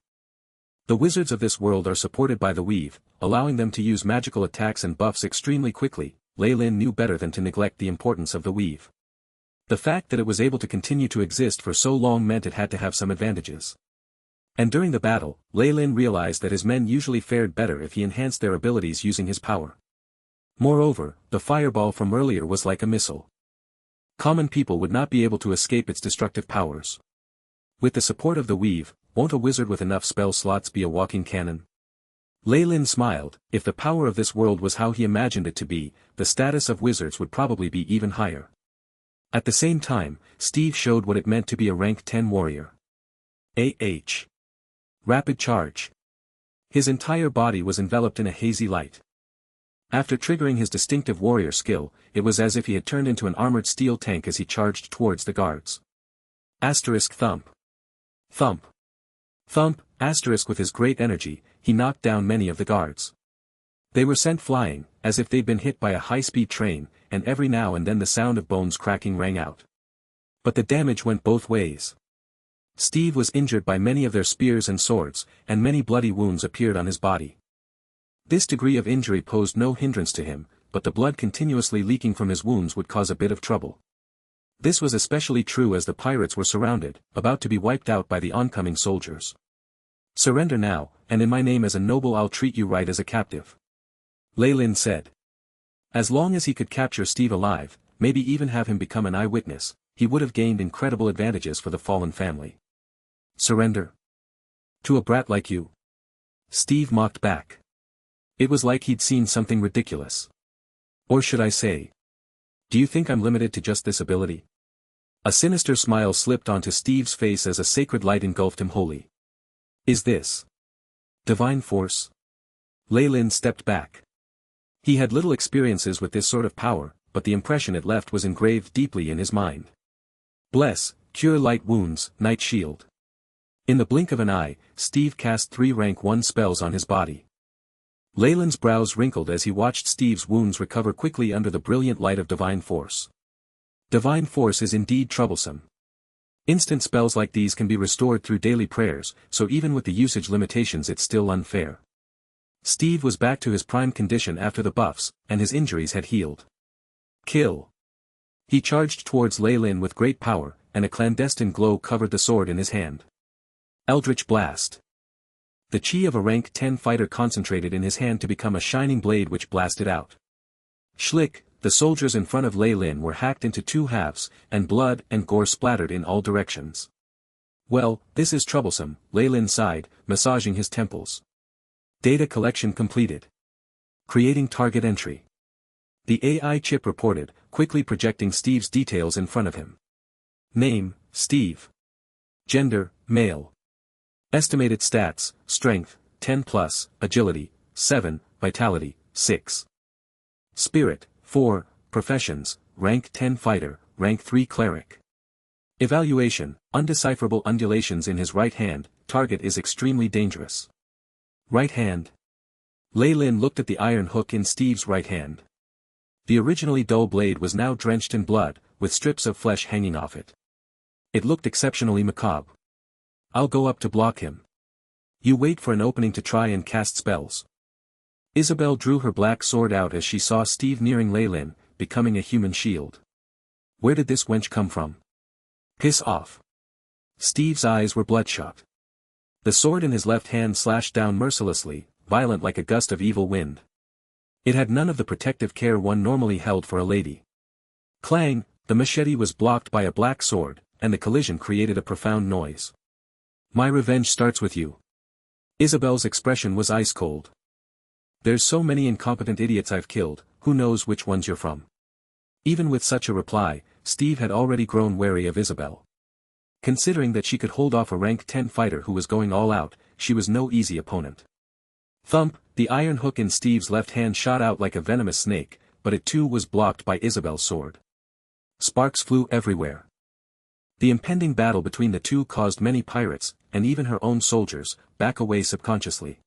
The wizards of this world are supported by the weave, allowing them to use magical attacks and buffs extremely quickly. Leyland knew better than to neglect the importance of the weave. The fact that it was able to continue to exist for so long meant it had to have some advantages. And during the battle, Leyland realized that his men usually fared better if he enhanced their abilities using his power. Moreover, the fireball from earlier was like a missile. Common people would not be able to escape its destructive powers. With the support of the weave, won't a wizard with enough spell slots be a walking cannon? Leyland smiled. If the power of this world was how he imagined it to be, the status of wizards would probably be even higher. At the same time, Steve showed what it meant to be a rank 10 warrior. Rapid charge. His entire body was enveloped in a hazy light. After triggering his distinctive warrior skill, it was as if he had turned into an armored steel tank as he charged towards the guards. Thump. Thump. Thump. With his great energy, he knocked down many of the guards. They were sent flying, as if they'd been hit by a high-speed train, and every now and then the sound of bones cracking rang out. But the damage went both ways. Steve was injured by many of their spears and swords, and many bloody wounds appeared on his body. This degree of injury posed no hindrance to him, but the blood continuously leaking from his wounds would cause a bit of trouble. This was especially true as the pirates were surrounded, about to be wiped out by the oncoming soldiers. "Surrender now, and in my name as a noble I'll treat you right as a captive," Lei Lin said. As long as he could capture Steve alive, maybe even have him become an eyewitness, he would have gained incredible advantages for the fallen family. "Surrender? To a brat like you?" Steve mocked back. It was like he'd seen something ridiculous. "Or should I say, do you think I'm limited to just this ability?" A sinister smile slipped onto Steve's face as a sacred light engulfed him wholly. "Is this divine force?" Lei Lin stepped back. He had little experiences with this sort of power, but the impression it left was engraved deeply in his mind. "Bless, cure light wounds, night shield." In the blink of an eye, Steve cast 3 rank 1 spells on his body. Lei Lin's brows wrinkled as he watched Steve's wounds recover quickly under the brilliant light of divine force. Divine force is indeed troublesome. Instant spells like these can be restored through daily prayers, so even with the usage limitations it's still unfair. Steve was back to his prime condition after the buffs, and his injuries had healed. "Kill." He charged towards Lei Lin with great power, and a clandestine glow covered the sword in his hand. Eldritch Blast. The chi of a rank 10 fighter concentrated in his hand to become a shining blade which blasted out. Schlick, the soldiers in front of Lei Lin were hacked into 2 halves, and blood and gore splattered in all directions. "Well, this is troublesome," Lei Lin sighed, massaging his temples. Data collection completed. Creating target entry. The AI chip reported, quickly projecting Steve's details in front of him. Name, Steve. Gender, male. Estimated stats, strength, 10+, agility, 7, vitality, 6. Spirit, 4, professions, rank 10 fighter, rank 3 cleric. Evaluation, undecipherable undulations in his right hand, target is extremely dangerous. Right hand. Lei Lin looked at the iron hook in Steve's right hand. The originally dull blade was now drenched in blood, with strips of flesh hanging off it. It looked exceptionally macabre. "I'll go up to block him. You wait for an opening to try and cast spells." Isabel drew her black sword out as she saw Steve nearing Lei Lin, becoming a human shield. Where did this wench come from? Piss off. Steve's eyes were bloodshot. The sword in his left hand slashed down mercilessly, violent like a gust of evil wind. It had none of the protective care one normally held for a lady. Clang, the machete was blocked by a black sword, and the collision created a profound noise. "My revenge starts with you." Isabel's expression was ice cold. "There's so many incompetent idiots I've killed, who knows which ones you're from?" Even with such a reply, Steve had already grown wary of Isabel. Considering that she could hold off a rank 10 fighter who was going all out, she was no easy opponent. Thump, the iron hook in Steve's left hand shot out like a venomous snake, but it too was blocked by Isabel's sword. Sparks flew everywhere. The impending battle between the two caused many pirates, and even her own soldiers, back away subconsciously.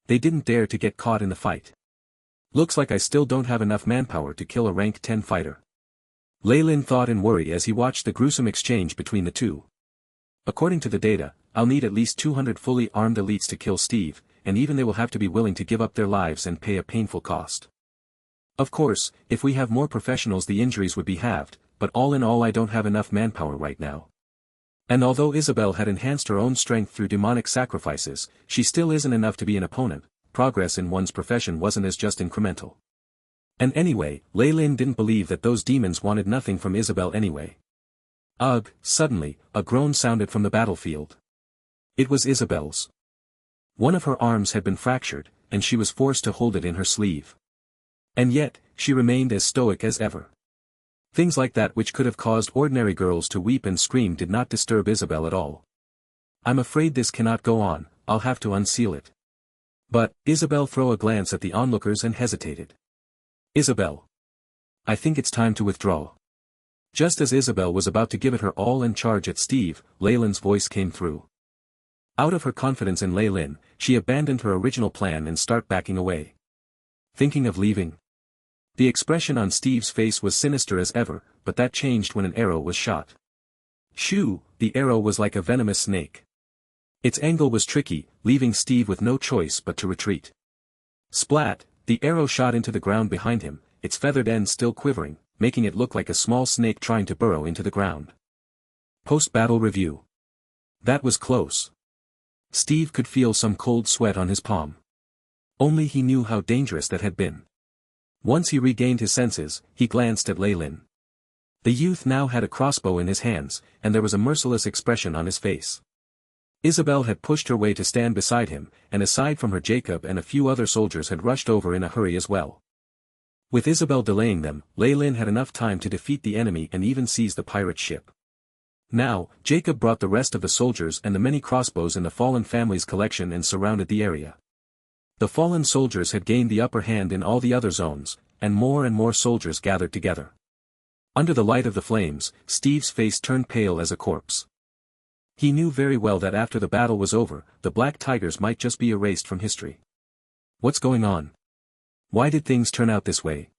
They didn't dare to get caught in the fight. "Looks like I still don't have enough manpower to kill a rank 10 fighter." Lei Lin thought in worry as he watched the gruesome exchange between the two. "According to the data, I'll need at least 200 fully armed elites to kill Steve, and even they will have to be willing to give up their lives and pay a painful cost. Of course, if we have more professionals the injuries would be halved, but all in all I don't have enough manpower right now." And although Isabel had enhanced her own strength through demonic sacrifices, she still isn't enough to be an opponent. Progress in one's profession wasn't as just incremental. And anyway, Lei Lin didn't believe that those demons wanted nothing from Isabel anyway. Ugh, suddenly, a groan sounded from the battlefield. It was Isabel's. One of her arms had been fractured, and she was forced to hold it in her sleeve. And yet, she remained as stoic as ever. Things like that which could have caused ordinary girls to weep and scream did not disturb Isabel at all. "I'm afraid this cannot go on, I'll have to unseal it." But, Isabel threw a glance at the onlookers and hesitated. "Isabel. I think it's time to withdraw." Just as Isabel was about to give it her all and charge at Steve, Lei Lin's voice came through. Out of her confidence in Lei Lin, she abandoned her original plan and started backing away. "Thinking of leaving?" The expression on Steve's face was sinister as ever, but that changed when an arrow was shot. Shoo, the arrow was like a venomous snake. Its angle was tricky, leaving Steve with no choice but to retreat. Splat, The arrow shot into the ground behind him, its feathered end still quivering, making it look like a small snake trying to burrow into the ground. Post-battle review. That was close. Steve could feel some cold sweat on his palm. Only he knew how dangerous that had been. Once he regained his senses, he glanced at Lei Lin. The youth now had a crossbow in his hands, and there was a merciless expression on his face. Isabel had pushed her way to stand beside him, and aside from her Jacob and a few other soldiers had rushed over in a hurry as well. With Isabel delaying them, Lei Lin had enough time to defeat the enemy and even seize the pirate ship. Now, Jacob brought the rest of the soldiers and the many crossbows in the fallen family's collection and surrounded the area. The fallen soldiers had gained the upper hand in all the other zones, and more soldiers gathered together. Under the light of the flames, Steve's face turned pale as a corpse. He knew very well that after the battle was over, the Black Tigers might just be erased from history. What's going on? Why did things turn out this way?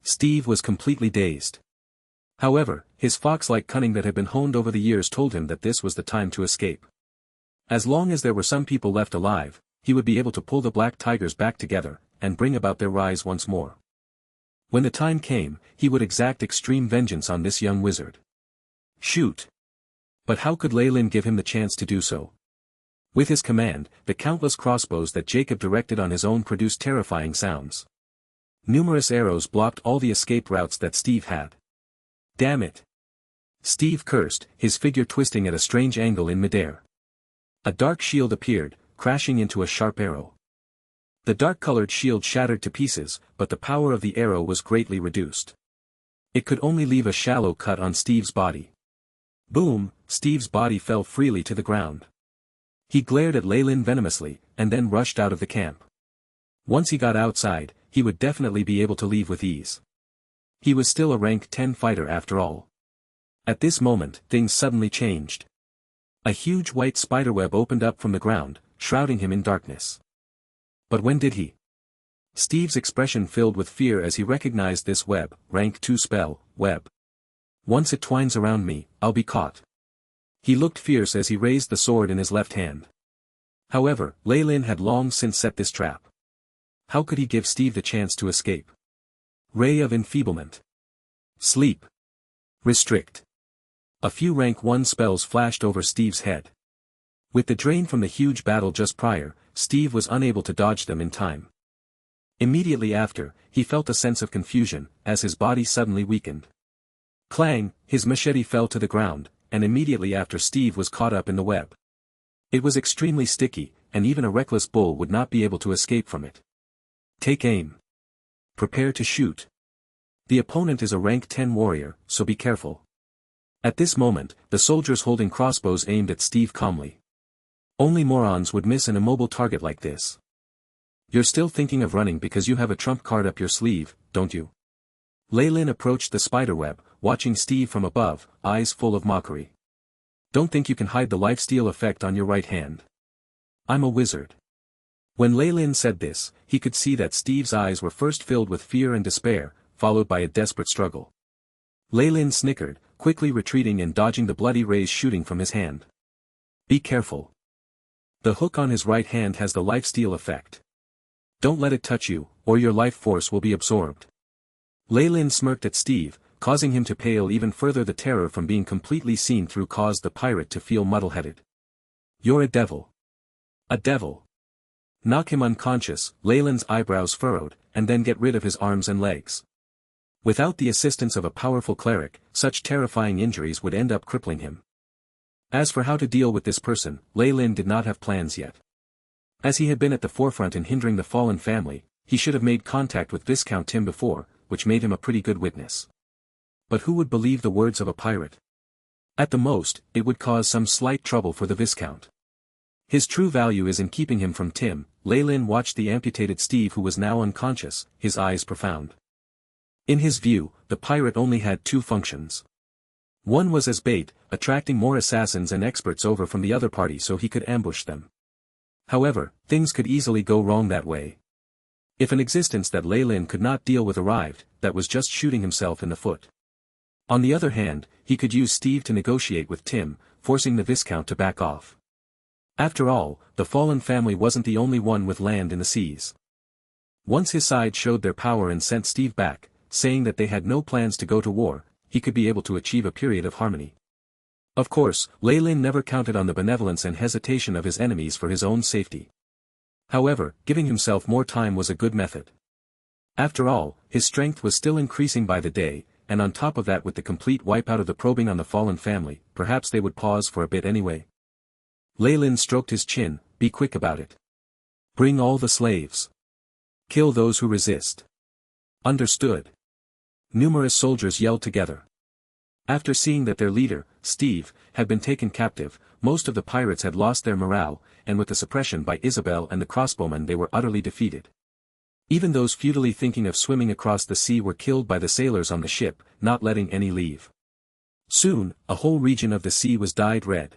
Steve was completely dazed. However, his fox-like cunning that had been honed over the years told him that this was the time to escape. As long as there were some people left alive, he would be able to pull the Black Tigers back together, and bring about their rise once more. When the time came, he would exact extreme vengeance on this young wizard. Shoot! But how could Lei Lin give him the chance to do so? With his command, the countless crossbows that Jacob directed on his own produced terrifying sounds. Numerous arrows blocked all the escape routes that Steve had. Damn it! Steve cursed, his figure twisting at a strange angle in midair. A dark shield appeared, crashing into a sharp arrow. The dark-colored shield shattered to pieces, but the power of the arrow was greatly reduced. It could only leave a shallow cut on Steve's body. Boom! Steve's body fell freely to the ground. He glared at Lei Lin venomously, and then rushed out of the camp. Once he got outside, he would definitely be able to leave with ease. He was still a rank 10 fighter after all. At this moment, things suddenly changed. A huge white spiderweb opened up from the ground, shrouding him in darkness. But when did he? Steve's expression filled with fear as he recognized this web, rank 2 spell, web. Once it twines around me, I'll be caught. He looked fierce as he raised the sword in his left hand. However, Lei Lin had long since set this trap. How could he give Steve the chance to escape? Ray of Enfeeblement. Sleep. Restrict. A few rank 1 spells flashed over Steve's head. With the drain from the huge battle just prior, Steve was unable to dodge them in time. Immediately after, he felt a sense of confusion, as his body suddenly weakened. Clang, his machete fell to the ground, and immediately after Steve was caught up in the web. It was extremely sticky, and even a reckless bull would not be able to escape from it. Take aim. Prepare to shoot. The opponent is a rank 10 warrior, so be careful. At this moment, the soldiers holding crossbows aimed at Steve calmly. Only morons would miss an immobile target like this. You're still thinking of running because you have a trump card up your sleeve, don't you? Lei Lin approached the spiderweb, watching Steve from above, eyes full of mockery. Don't think you can hide the lifesteal effect on your right hand. I'm a wizard. When Lei Lin said this, he could see that Steve's eyes were first filled with fear and despair, followed by a desperate struggle. Lei Lin snickered, quickly retreating and dodging the bloody rays shooting from his hand. Be careful. The hook on his right hand has the lifesteal effect. Don't let it touch you, or your life force will be absorbed. Lei Lin smirked at Steve, causing him to pale even further. The terror from being completely seen through caused the pirate to feel muddle-headed. You're a devil. A devil. Knock him unconscious, Lei Lin's eyebrows furrowed, and then get rid of his arms and legs. Without the assistance of a powerful cleric, such terrifying injuries would end up crippling him. As for how to deal with this person, Lei Lin did not have plans yet. As he had been at the forefront in hindering the fallen family, he should have made contact with Viscount Tim before, which made him a pretty good witness. But who would believe the words of a pirate? At the most, it would cause some slight trouble for the Viscount. His true value is in keeping him from Tim. Lei Lin watched the amputated Steve, who was now unconscious, his eyes profound. In his view, the pirate only had two functions. One was as bait, attracting more assassins and experts over from the other party so he could ambush them. However, things could easily go wrong that way. If an existence that Lei Lin could not deal with arrived, that was just shooting himself in the foot. On the other hand, he could use Steve to negotiate with Tim, forcing the Viscount to back off. After all, the fallen family wasn't the only one with land in the seas. Once his side showed their power and sent Steve back, saying that they had no plans to go to war, he could be able to achieve a period of harmony. Of course, Lei Lin never counted on the benevolence and hesitation of his enemies for his own safety. However, giving himself more time was a good method. After all, his strength was still increasing by the day, and on top of that with the complete wipeout of the probing on the fallen family, perhaps they would pause for a bit anyway. Lei Lin stroked his chin, be quick about it. Bring all the slaves. Kill those who resist. Understood. Numerous soldiers yelled together. After seeing that their leader, Steve, had been taken captive, most of the pirates had lost their morale, and with the suppression by Isabel and the crossbowmen they were utterly defeated. Even those futilely thinking of swimming across the sea were killed by the sailors on the ship, not letting any leave. Soon, a whole region of the sea was dyed red.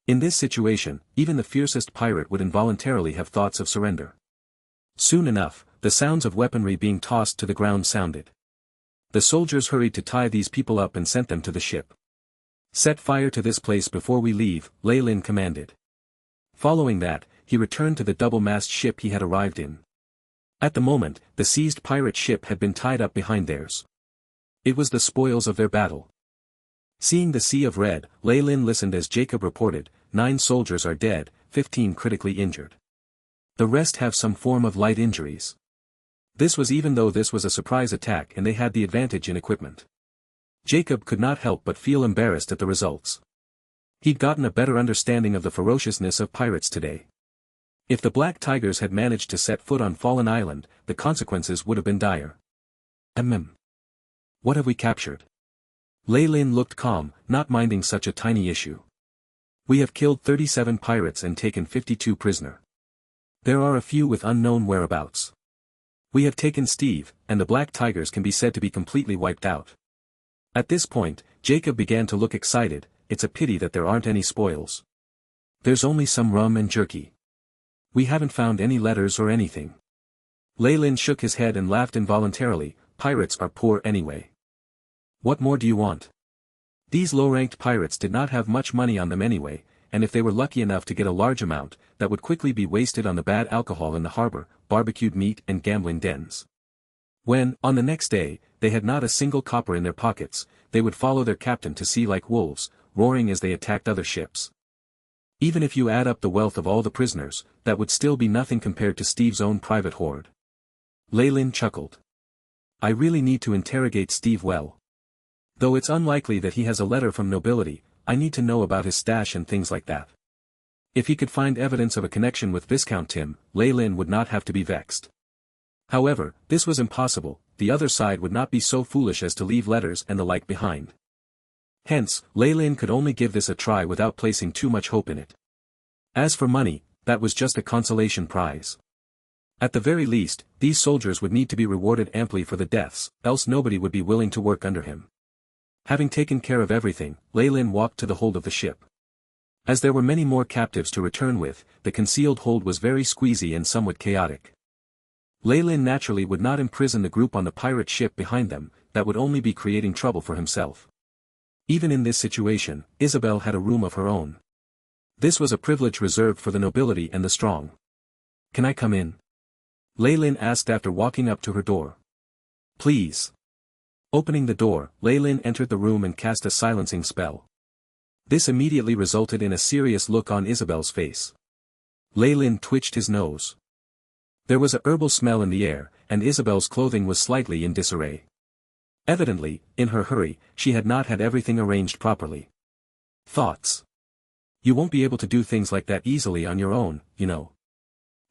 In this situation, even the fiercest pirate would involuntarily have thoughts of surrender. Soon enough, the sounds of weaponry being tossed to the ground sounded. The soldiers hurried to tie these people up and sent them to the ship. Set fire to this place before we leave, Lei Lin commanded. Following that, he returned to the double-mast ship he had arrived in. At the moment, the seized pirate ship had been tied up behind theirs. It was the spoils of their battle. Seeing the sea of red, Lei Lin listened as Jacob reported, 9 soldiers are dead, 15 critically injured. The rest have some form of light injuries. This was even though this was a surprise attack and they had the advantage in equipment. Jacob could not help but feel embarrassed at the results. He'd gotten a better understanding of the ferociousness of pirates today. If the Black Tigers had managed to set foot on Fallen Island, the consequences would have been dire. What have we captured? Lei Lin looked calm, not minding such a tiny issue. We have killed 37 pirates and taken 52 prisoner. There are a few with unknown whereabouts. We have taken Steve, and the Black Tigers can be said to be completely wiped out. At this point, Jacob began to look excited. It's a pity that there aren't any spoils. There's only some rum and jerky. We haven't found any letters or anything. Lei Lin shook his head and laughed involuntarily. Pirates are poor anyway. What more do you want? These low-ranked pirates did not have much money on them anyway, and if they were lucky enough to get a large amount, that would quickly be wasted on the bad alcohol in the harbor, barbecued meat and gambling dens. When, on the next day, they had not a single copper in their pockets, they would follow their captain to sea like wolves, roaring as they attacked other ships. Even if you add up the wealth of all the prisoners, that would still be nothing compared to Steve's own private hoard. Lei Lin chuckled. I really need to interrogate Steve well. Though it's unlikely that he has a letter from nobility, I need to know about his stash and things like that. If he could find evidence of a connection with Viscount Tim, Lei Lin would not have to be vexed. However, this was impossible, the other side would not be so foolish as to leave letters and the like behind. Hence, Lei Lin could only give this a try without placing too much hope in it. As for money, that was just a consolation prize. At the very least, these soldiers would need to be rewarded amply for the deaths, else nobody would be willing to work under him. Having taken care of everything, Lei Lin walked to the hold of the ship. As there were many more captives to return with, the concealed hold was very squeezy and somewhat chaotic. Lei Lin naturally would not imprison the group on the pirate ship behind them, that would only be creating trouble for himself. Even in this situation, Isabel had a room of her own. This was a privilege reserved for the nobility and the strong. Can I come in? Lei Lin asked after walking up to her door. Please. Opening the door, Lei Lin entered the room and cast a silencing spell. This immediately resulted in a serious look on Isabel's face. Lei Lin twitched his nose. There was a herbal smell in the air, and Isabel's clothing was slightly in disarray. Evidently, in her hurry, she had not had everything arranged properly. Thoughts. You won't be able to do things like that easily on your own, you know.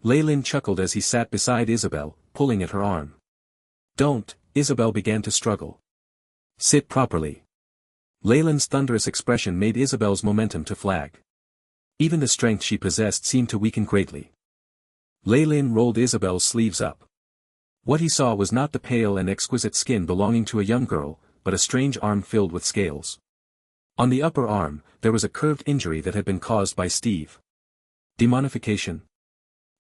Lei Lin chuckled as he sat beside Isabel, pulling at her arm. Don't. Isabel began to struggle. Sit properly. Lei Lin's thunderous expression made Isabel's momentum to flag. Even the strength she possessed seemed to weaken greatly. Lei Lin rolled Isabel's sleeves up. What he saw was not the pale and exquisite skin belonging to a young girl, but a strange arm filled with scales. On the upper arm, there was a curved injury that had been caused by Steve. Demonification.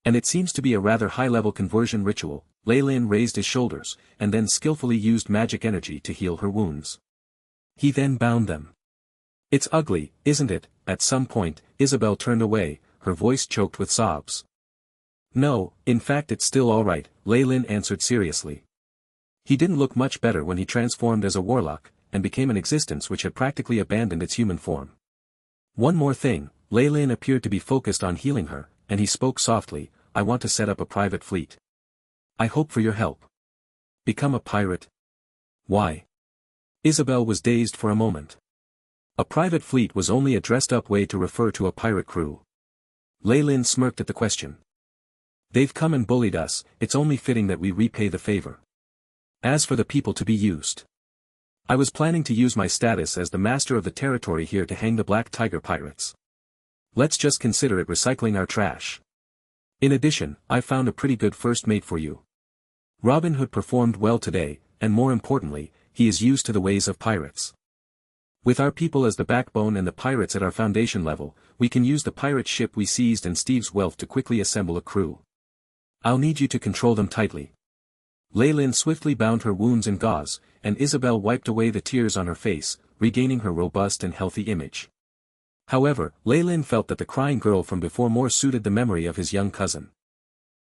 And it seems to be a rather high-level conversion ritual. Lei Lin raised his shoulders, and then skillfully used magic energy to heal her wounds. He then bound them. It's ugly, isn't it? At some point, Isabel turned away, her voice choked with sobs. No, in fact it's still alright, Lei Lin answered seriously. He didn't look much better when he transformed as a warlock, and became an existence which had practically abandoned its human form. One more thing, Lei Lin appeared to be focused on healing her, and he spoke softly, I want to set up a private fleet. I hope for your help. Become a pirate? Why? Isabel was dazed for a moment. A private fleet was only a dressed-up way to refer to a pirate crew. Lei Lin smirked at the question. They've come and bullied us, it's only fitting that we repay the favor. As for the people to be used. I was planning to use my status as the master of the territory here to hang the Black Tiger pirates. Let's just consider it recycling our trash. In addition, I found a pretty good first mate for you. Robin Hood performed well today, and more importantly, he is used to the ways of pirates. With our people as the backbone and the pirates at our foundation level, we can use the pirate ship we seized and Steve's wealth to quickly assemble a crew. I'll need you to control them tightly. Lei Lin swiftly bound her wounds in gauze, and Isabel wiped away the tears on her face, regaining her robust and healthy image. However, Lei Lin felt that the crying girl from before more suited the memory of his young cousin.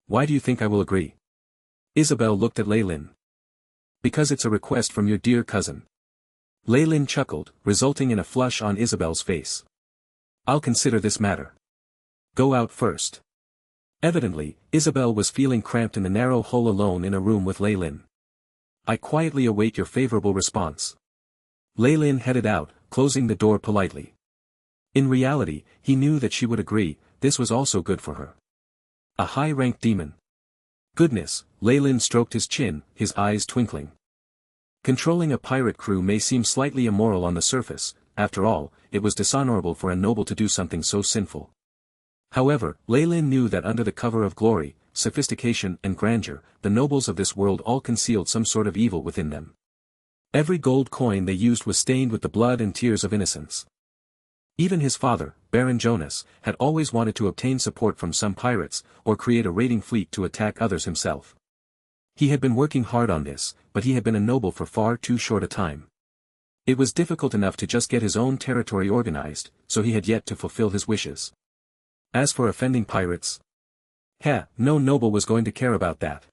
Why do you think I will agree? Isabel looked at Lei Lin. Because it's a request from your dear cousin. Lei Lin chuckled, resulting in a flush on Isabel's face. I'll consider this matter. Go out first. Evidently, Isabel was feeling cramped in the narrow hole alone in a room with Lei Lin. I quietly await your favorable response. Lei Lin headed out, closing the door politely. In reality, he knew that she would agree, this was also good for her. A high-ranked demon. Goodness, Lei Lin stroked his chin, his eyes twinkling. Controlling a pirate crew may seem slightly immoral on the surface, after all, it was dishonorable for a noble to do something so sinful. However, Lei Lin knew that under the cover of glory, sophistication and grandeur, the nobles of this world all concealed some sort of evil within them. Every gold coin they used was stained with the blood and tears of innocence. Even his father, Baron Jonas, had always wanted to obtain support from some pirates, or create a raiding fleet to attack others himself. He had been working hard on this, but he had been a noble for far too short a time. It was difficult enough to just get his own territory organized, so he had yet to fulfill his wishes. As for offending pirates, no noble was going to care about that.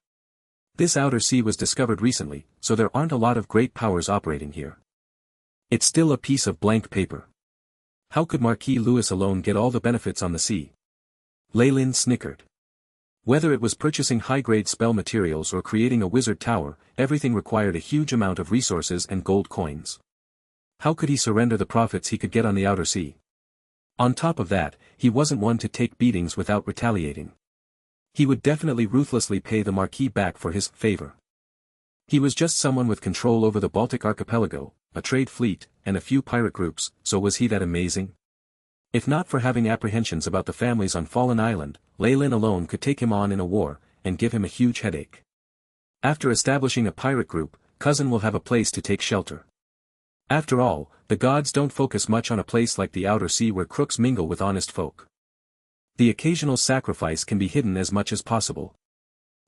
This outer sea was discovered recently, so there aren't a lot of great powers operating here. It's still a piece of blank paper. How could Marquis Louis alone get all the benefits on the sea? Lei Lin snickered. Whether it was purchasing high-grade spell materials or creating a wizard tower, everything required a huge amount of resources and gold coins. How could he surrender the profits he could get on the outer sea? On top of that, he wasn't one to take beatings without retaliating. He would definitely ruthlessly pay the Marquis back for his favor. He was just someone with control over the Baltic archipelago, a trade fleet, and a few pirate groups, so was he that amazing? If not for having apprehensions about the families on Fallen Island, Lei Lin alone could take him on in a war, and give him a huge headache. After establishing a pirate group, cousin will have a place to take shelter. After all, the gods don't focus much on a place like the outer sea where crooks mingle with honest folk. The occasional sacrifice can be hidden as much as possible.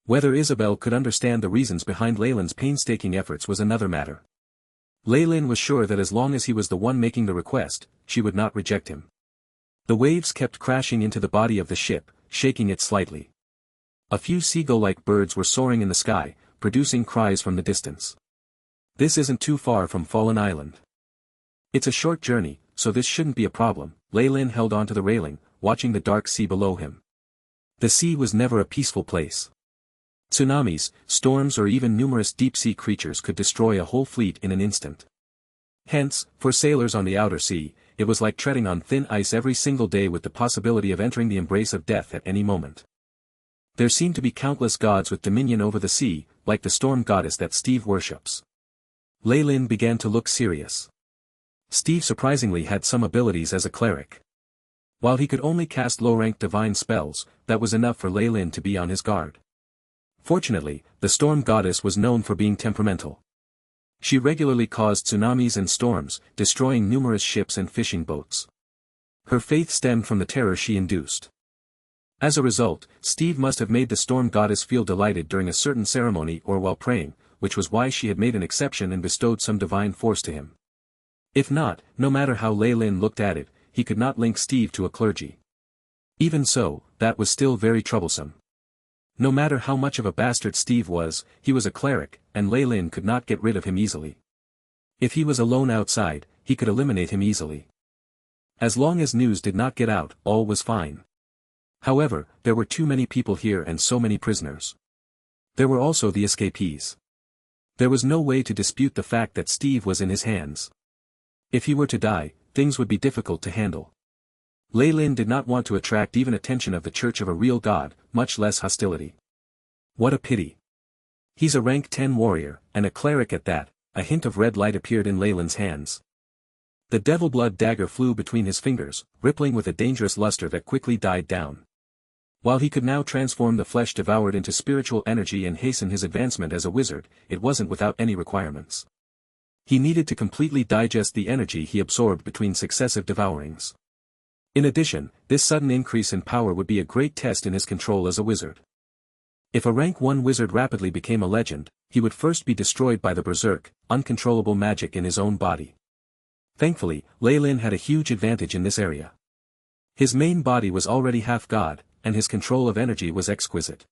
Whether Isabel could understand the reasons behind Lei Lin's painstaking efforts was another matter. Lei Lin was sure that as long as he was the one making the request, she would not reject him. The waves kept crashing into the body of the ship, shaking it slightly. A few seagull-like birds were soaring in the sky, producing cries from the distance. This isn't too far from Fallen Island. It's a short journey, so this shouldn't be a problem. Lei Lin held onto the railing, watching the dark sea below him. The sea was never a peaceful place. Tsunamis, storms or even numerous deep-sea creatures could destroy a whole fleet in an instant. Hence, for sailors on the outer sea, it was like treading on thin ice every single day with the possibility of entering the embrace of death at any moment. There seemed to be countless gods with dominion over the sea, like the storm goddess that Steve worships. Lei Lin began to look serious. Steve surprisingly had some abilities as a cleric. While he could only cast low-ranked divine spells, that was enough for Lei Lin to be on his guard. Fortunately, the storm goddess was known for being temperamental. She regularly caused tsunamis and storms, destroying numerous ships and fishing boats. Her faith stemmed from the terror she induced. As a result, Steve must have made the storm goddess feel delighted during a certain ceremony or while praying, which was why she had made an exception and bestowed some divine force to him. If not, no matter how Lei Lin looked at it, he could not link Steve to a clergy. Even so, that was still very troublesome. No matter how much of a bastard Steve was, he was a cleric, and Lei Lin could not get rid of him easily. If he was alone outside, he could eliminate him easily. As long as news did not get out, all was fine. However, there were too many people here and so many prisoners. There were also the escapees. There was no way to dispute the fact that Steve was in his hands. If he were to die, things would be difficult to handle. Lei Lin did not want to attract even attention of the Church of a real god, much less hostility. What a pity. He's a rank 10 warrior, and a cleric at that. A hint of red light appeared in Lei Lin's hands. The devil blood dagger flew between his fingers, rippling with a dangerous luster that quickly died down. While he could now transform the flesh devoured into spiritual energy and hasten his advancement as a wizard, it wasn't without any requirements. He needed to completely digest the energy he absorbed between successive devourings. In addition, this sudden increase in power would be a great test in his control as a wizard. If a rank 1 wizard rapidly became a legend, he would first be destroyed by the berserk, uncontrollable magic in his own body. Thankfully, Lei Lin had a huge advantage in this area. His main body was already half god, and his control of energy was exquisite.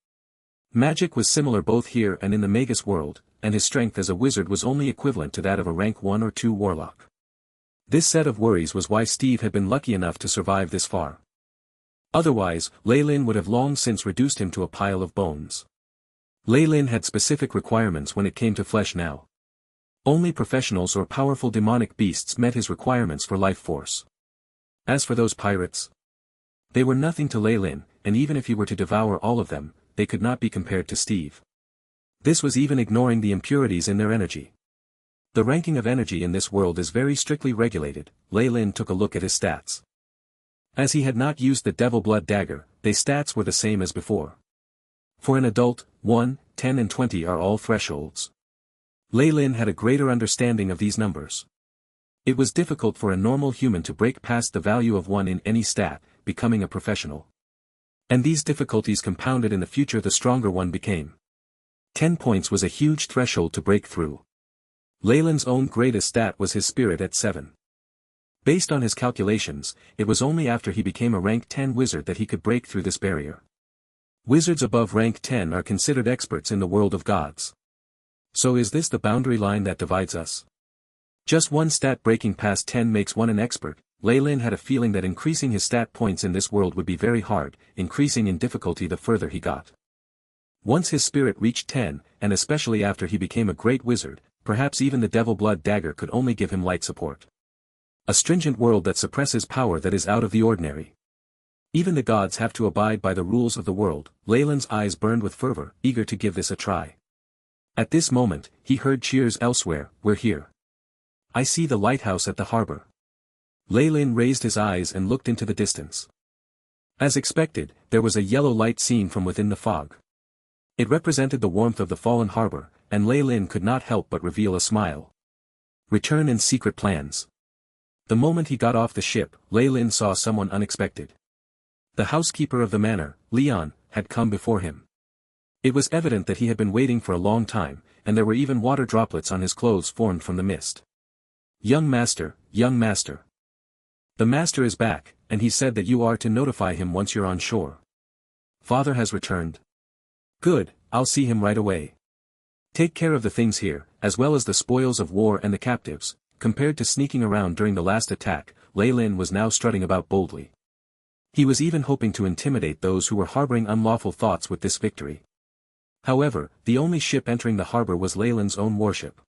Magic was similar both here and in the Magus world, and his strength as a wizard was only equivalent to that of a rank 1 or 2 warlock. This set of worries was why Steve had been lucky enough to survive this far. Otherwise, Lei Lin would have long since reduced him to a pile of bones. Lei Lin had specific requirements when it came to flesh now. Only professionals or powerful demonic beasts met his requirements for life force. As for those pirates, they were nothing to Lei Lin, and even if he were to devour all of them, they could not be compared to Steve. This was even ignoring the impurities in their energy. The ranking of energy in this world is very strictly regulated. Lei Lin took a look at his stats. As he had not used the devil blood dagger, their stats were the same as before. For an adult, 1, 10 and 20 are all thresholds. Lei Lin had a greater understanding of these numbers. It was difficult for a normal human to break past the value of 1 in any stat, becoming a professional. And these difficulties compounded in the future the stronger one became. 10 points was a huge threshold to break through. Lei Lin's own greatest stat was his spirit at 7. Based on his calculations, it was only after he became a rank 10 wizard that he could break through this barrier. Wizards above rank 10 are considered experts in the world of gods. So is this the boundary line that divides us? Just one stat breaking past 10 makes one an expert. Lei Lin had a feeling that increasing his stat points in this world would be very hard, increasing in difficulty the further he got. Once his spirit reached 10, and especially after he became a great wizard, perhaps even the devil blood dagger could only give him light support. A stringent world that suppresses power that is out of the ordinary. Even the gods have to abide by the rules of the world. Lei Lin's eyes burned with fervor, eager to give this a try. At this moment, he heard cheers elsewhere. We're here. I see the lighthouse at the harbor. Lei Lin raised his eyes and looked into the distance. As expected, there was a yellow light seen from within the fog. It represented the warmth of the fallen harbor, and Lei Lin could not help but reveal a smile. Return and secret plans. The moment he got off the ship, Lei Lin saw someone unexpected. The housekeeper of the manor, Leon, had come before him. It was evident that he had been waiting for a long time, and there were even water droplets on his clothes formed from the mist. Young master, young master. The master is back, and he said that you are to notify him once you're on shore. Father has returned. Good, I'll see him right away. Take care of the things here, as well as the spoils of war and the captives. Compared to sneaking around during the last attack, Lei Lin was now strutting about boldly. He was even hoping to intimidate those who were harboring unlawful thoughts with this victory. However, the only ship entering the harbor was Lei Lin's own warship.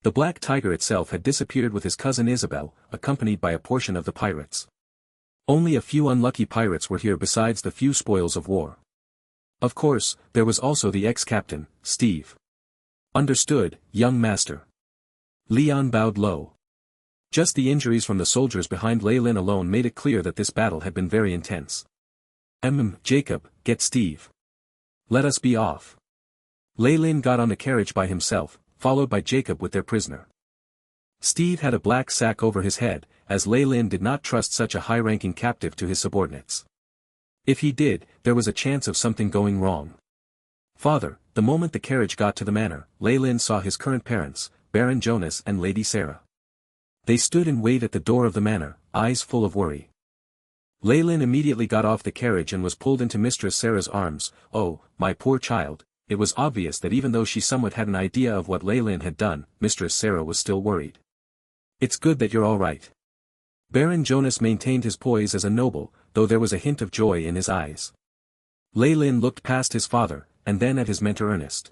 The Black Tiger itself had disappeared with his cousin Isabel, accompanied by a portion of the pirates. Only a few unlucky pirates were here besides the few spoils of war. Of course, there was also the ex-captain, Steve. Understood, young master. Leon bowed low. Just the injuries from the soldiers behind Lei Lin alone made it clear that this battle had been very intense. Jacob, get Steve. Let us be off. Lei Lin got on the carriage by himself, followed by Jacob with their prisoner. Steve had a black sack over his head, as Lei Lin did not trust such a high-ranking captive to his subordinates. If he did, there was a chance of something going wrong. Father, the moment the carriage got to the manor, Lei Lin saw his current parents, Baron Jonas and Lady Sarah. They stood and waited at the door of the manor, eyes full of worry. Leylin immediately got off the carriage and was pulled into Mistress Sarah's arms. Oh, my poor child. It was obvious that even though she somewhat had an idea of what Leylin had done, Mistress Sarah was still worried. It's good that you're all right. Baron Jonas maintained his poise as a noble, though there was a hint of joy in his eyes. Leylin looked past his father, and then at his mentor Ernest.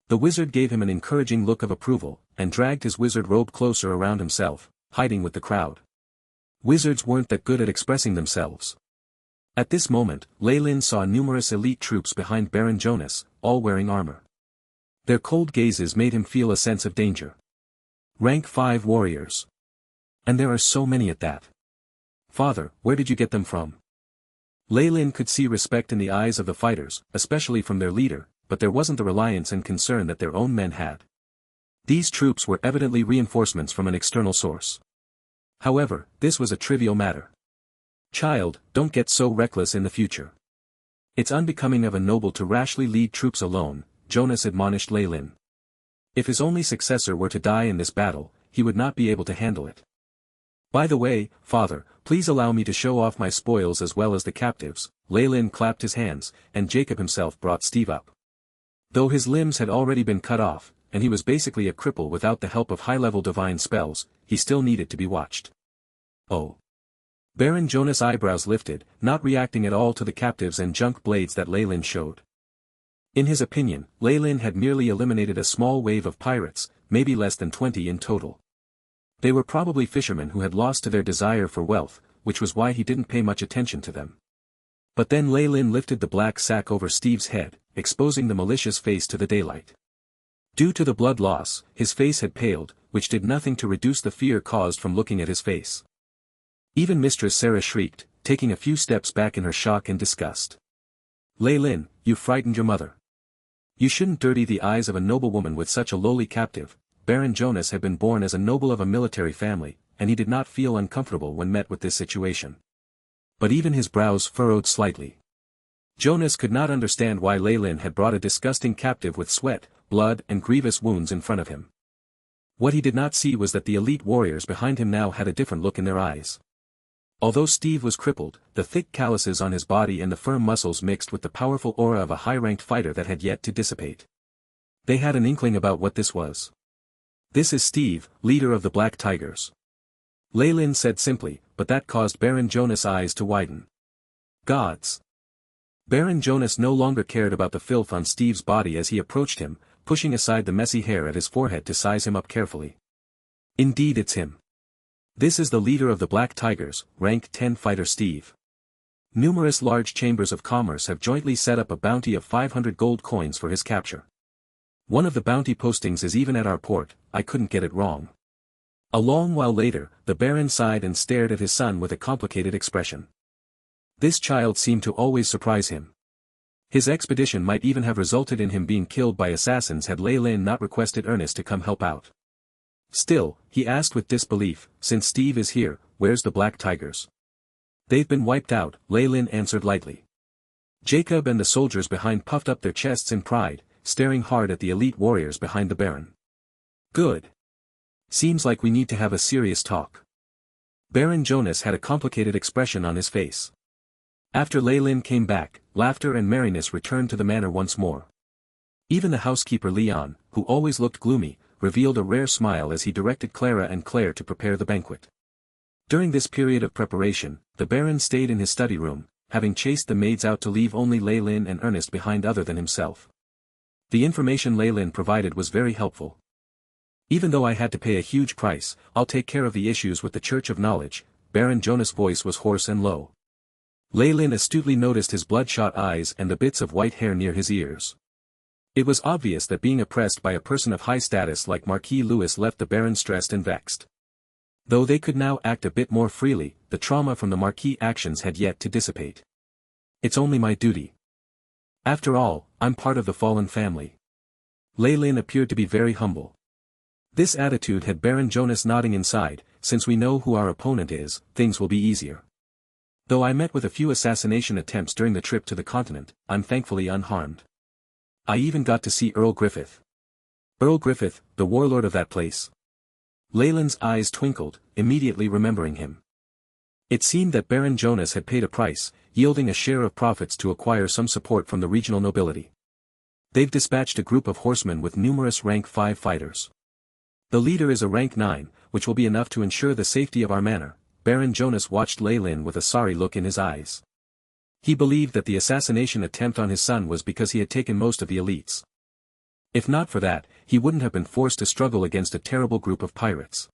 The wizard gave him an encouraging look of approval, and dragged his wizard robe closer around himself, hiding with the crowd. Wizards weren't that good at expressing themselves. At this moment, Leylin saw numerous elite troops behind Baron Jonas, all wearing armor. Their cold gazes made him feel a sense of danger. Rank 5 warriors. And there are so many at that. Father, where did you get them from? Leylin could see respect in the eyes of the fighters, especially from their leader, but there wasn't the reliance and concern that their own men had. These troops were evidently reinforcements from an external source. However, this was a trivial matter. Child, don't get so reckless in the future. It's unbecoming of a noble to rashly lead troops alone, Jonas admonished Leylin. If his only successor were to die in this battle, he would not be able to handle it. By the way, father, please allow me to show off my spoils as well as the captives. Leylin clapped his hands, and Jacob himself brought Steve up. Though his limbs had already been cut off, and he was basically a cripple without the help of high-level divine spells, he still needed to be watched. Oh. Baron Jonas' eyebrows lifted, not reacting at all to the captives and junk blades that Leylin showed. In his opinion, Leylin had merely eliminated a small wave of pirates, maybe less than 20 in total. They were probably fishermen who had lost to their desire for wealth, which was why he didn't pay much attention to them. But then Leylin lifted the black sack over Steve's head, exposing the malicious face to the daylight. Due to the blood loss, his face had paled, which did nothing to reduce the fear caused from looking at his face. Even Mistress Sarah shrieked, taking a few steps back in her shock and disgust. Leylin, you frightened your mother. You shouldn't dirty the eyes of a noblewoman with such a lowly captive. Baron Jonas had been born as a noble of a military family, and he did not feel uncomfortable when met with this situation. But even his brows furrowed slightly. Jonas could not understand why Leylin had brought a disgusting captive with sweat, blood and grievous wounds in front of him. What he did not see was that the elite warriors behind him now had a different look in their eyes. Although Steve was crippled, the thick calluses on his body and the firm muscles mixed with the powerful aura of a high-ranked fighter that had yet to dissipate. They had an inkling about what this was. This is Steve, leader of the Black Tigers. Leylin said simply, but that caused Baron Jonas' eyes to widen. Gods. Baron Jonas no longer cared about the filth on Steve's body as he approached him, pushing aside the messy hair at his forehead to size him up carefully. Indeed it's him. This is the leader of the Black Tigers, rank 10 fighter Steve. Numerous large chambers of commerce have jointly set up a bounty of 500 gold coins for his capture. One of the bounty postings is even at our port, I couldn't get it wrong. A long while later, the Baron sighed and stared at his son with a complicated expression. This child seemed to always surprise him. His expedition might even have resulted in him being killed by assassins had Leylin not requested Ernest to come help out. Still, he asked with disbelief, since Steve is here, where's the Black Tigers? They've been wiped out, Leylin answered lightly. Jacob and the soldiers behind puffed up their chests in pride, staring hard at the elite warriors behind the Baron. Good. Seems like we need to have a serious talk. Baron Jonas had a complicated expression on his face. After Leylin came back, laughter and merriness returned to the manor once more. Even the housekeeper Leon, who always looked gloomy, revealed a rare smile as he directed Clara and Claire to prepare the banquet. During this period of preparation, the Baron stayed in his study room, having chased the maids out to leave only Leylin and Ernest behind other than himself. The information Leylin provided was very helpful. Even though I had to pay a huge price, I'll take care of the issues with the Church of Knowledge. Baron Jonas' voice was hoarse and low. Leylin astutely noticed his bloodshot eyes and the bits of white hair near his ears. It was obvious that being oppressed by a person of high status like Marquis Louis left the Baron stressed and vexed. Though they could now act a bit more freely, the trauma from the Marquis' actions had yet to dissipate. It's only my duty. After all, I'm part of the fallen family. Leylin appeared to be very humble. This attitude had Baron Jonas nodding inside. Since we know who our opponent is, things will be easier. Though I met with a few assassination attempts during the trip to the continent, I'm thankfully unharmed. I even got to see Earl Griffith. Earl Griffith, the warlord of that place. Leyland's eyes twinkled, immediately remembering him. It seemed that Baron Jonas had paid a price, yielding a share of profits to acquire some support from the regional nobility. They've dispatched a group of horsemen with numerous rank 5 fighters. The leader is a rank 9, which will be enough to ensure the safety of our manor. Baron Jonas watched Lei Lin with a sorry look in his eyes. He believed that the assassination attempt on his son was because he had taken most of the elites. If not for that, he wouldn't have been forced to struggle against a terrible group of pirates.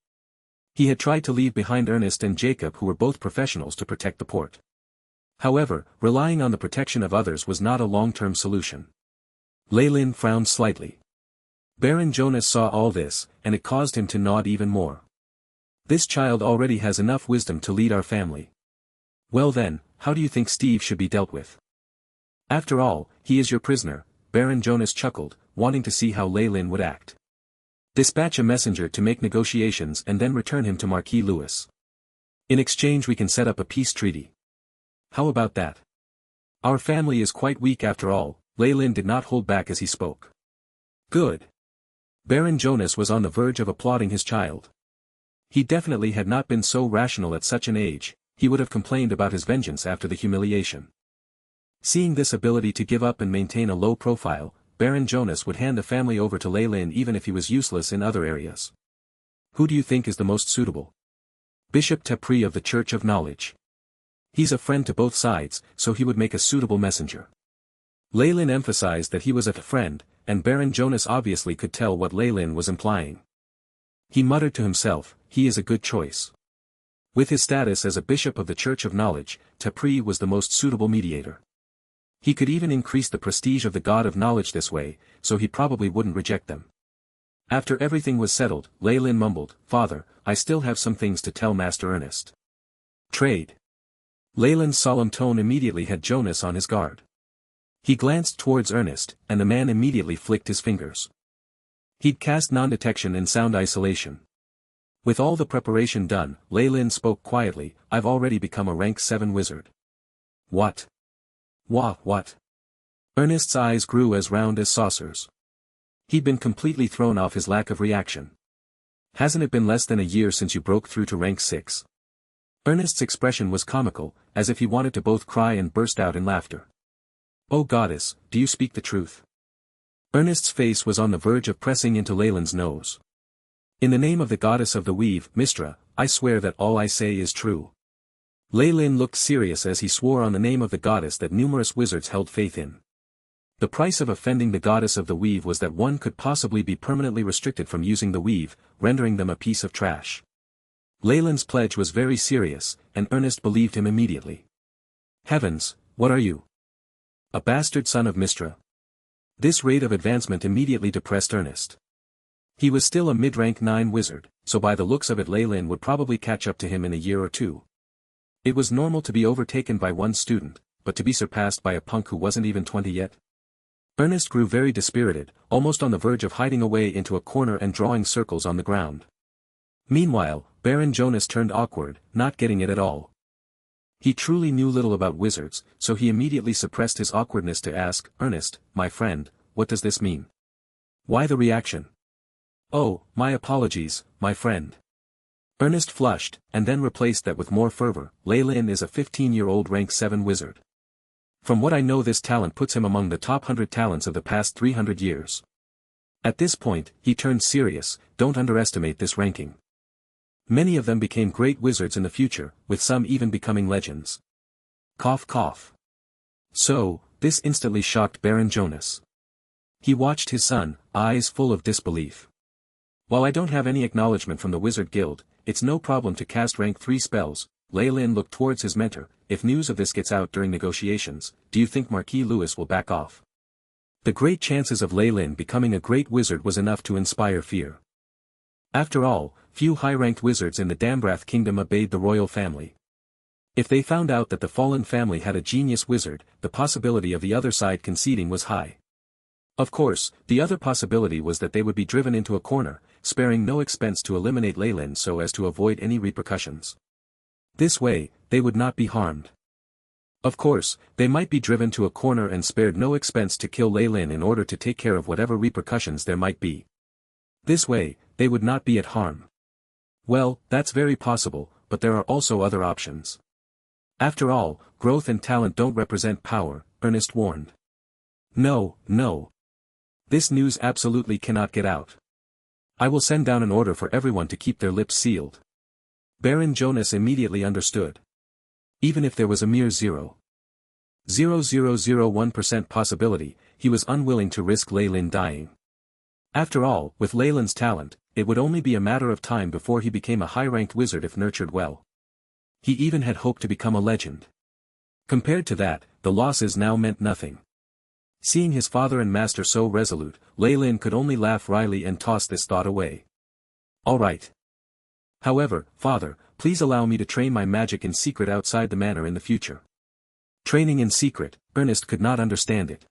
He had tried to leave behind Ernest and Jacob, who were both professionals, to protect the port. However, relying on the protection of others was not a long-term solution. Lei Lin frowned slightly. Baron Jonas saw all this, and it caused him to nod even more. This child already has enough wisdom to lead our family. Well then, how do you think Steve should be dealt with? After all, he is your prisoner. Baron Jonas chuckled, wanting to see how Lei Lin would act. Dispatch a messenger to make negotiations and then return him to Marquis Louis. In exchange we can set up a peace treaty. How about that? Our family is quite weak after all. Lei Lin did not hold back as he spoke. Good. Baron Jonas was on the verge of applauding his child. He definitely had not been so rational at such an age. He would have complained about his vengeance after the humiliation. Seeing this ability to give up and maintain a low profile, Baron Jonas would hand the family over to Lei Lin even if he was useless in other areas. Who do you think is the most suitable? Bishop Tepri of the Church of Knowledge. He's a friend to both sides, so he would make a suitable messenger. Lei Lin emphasized that he was a friend, and Baron Jonas obviously could tell what Lei Lin was implying. He muttered to himself, he is a good choice. With his status as a bishop of the Church of Knowledge, Tepri was the most suitable mediator. He could even increase the prestige of the God of Knowledge this way, so he probably wouldn't reject them. After everything was settled, Lei Lin mumbled, Father, I still have some things to tell Master Ernest. Trade. Lei Lin's solemn tone immediately had Jonas on his guard. He glanced towards Ernest, and the man immediately flicked his fingers. He'd cast non-detection and sound isolation. With all the preparation done, Lei Lin spoke quietly, I've already become a rank 7 wizard. What? What? Ernest's eyes grew as round as saucers. He'd been completely thrown off his lack of reaction. Hasn't it been less than a year since you broke through to rank 6? Ernest's expression was comical, as if he wanted to both cry and burst out in laughter. Oh goddess, do you speak the truth? Ernest's face was on the verge of pressing into Lei Lin's nose. In the name of the goddess of the weave, Mistra, I swear that all I say is true. Lei Lin looked serious as he swore on the name of the goddess that numerous wizards held faith in. The price of offending the goddess of the weave was that one could possibly be permanently restricted from using the weave, rendering them a piece of trash. Lei Lin's pledge was very serious, and Ernest believed him immediately. Heavens, what are you? A bastard son of Mistra? This rate of advancement immediately depressed Ernest. He was still a mid-rank 9 wizard, so by the looks of it Lei Lin would probably catch up to him in a year or two. It was normal to be overtaken by one student, but to be surpassed by a punk who wasn't even 20 yet? Ernest grew very dispirited, almost on the verge of hiding away into a corner and drawing circles on the ground. Meanwhile, Baron Jonas turned awkward, not getting it at all. He truly knew little about wizards, so he immediately suppressed his awkwardness to ask, Ernest, my friend, what does this mean? Why the reaction? Oh, my apologies, my friend. Ernest flushed, and then replaced that with more fervor, Lei Lin is a 15-year-old rank 7 wizard. From what I know this talent puts him among the top 100 talents of the past 300 years. At this point, he turned serious, don't underestimate this ranking. Many of them became great wizards in the future, with some even becoming legends. Cough cough. So, this instantly shocked Baron Jonas. He watched his son, eyes full of disbelief. While I don't have any acknowledgement from the Wizard Guild, it's no problem to cast rank 3 spells. Lei Lin looked towards his mentor. If news of this gets out during negotiations, do you think Marquis Louis will back off? The great chances of Lei Lin becoming a great wizard was enough to inspire fear. After all, few high-ranked wizards in the Dambrath Kingdom obeyed the royal family. If they found out that the fallen family had a genius wizard, the possibility of the other side conceding was high. Of course, the other possibility was that they would be driven into a corner, sparing no expense to eliminate Lei Lin so as to avoid any repercussions. This way, they would not be harmed. Of course, they might be driven to a corner and spared no expense to kill Lei Lin in order to take care of whatever repercussions there might be. This way, they would not be at harm. Well, that's very possible, but there are also other options. After all, growth and talent don't represent power, Ernest warned. No, no. This news absolutely cannot get out. I will send down an order for everyone to keep their lips sealed. Baron Jonas immediately understood. Even if there was a mere 0.0001% possibility, he was unwilling to risk Leylin dying. After all, with Leylin's talent, it would only be a matter of time before he became a high-ranked wizard if nurtured well. He even had hoped to become a legend. Compared to that, the losses now meant nothing. Seeing his father and master so resolute, Leylin could only laugh wryly and toss this thought away. All right. However, father, please allow me to train my magic in secret outside the manor in the future. Training in secret, Ernest could not understand it.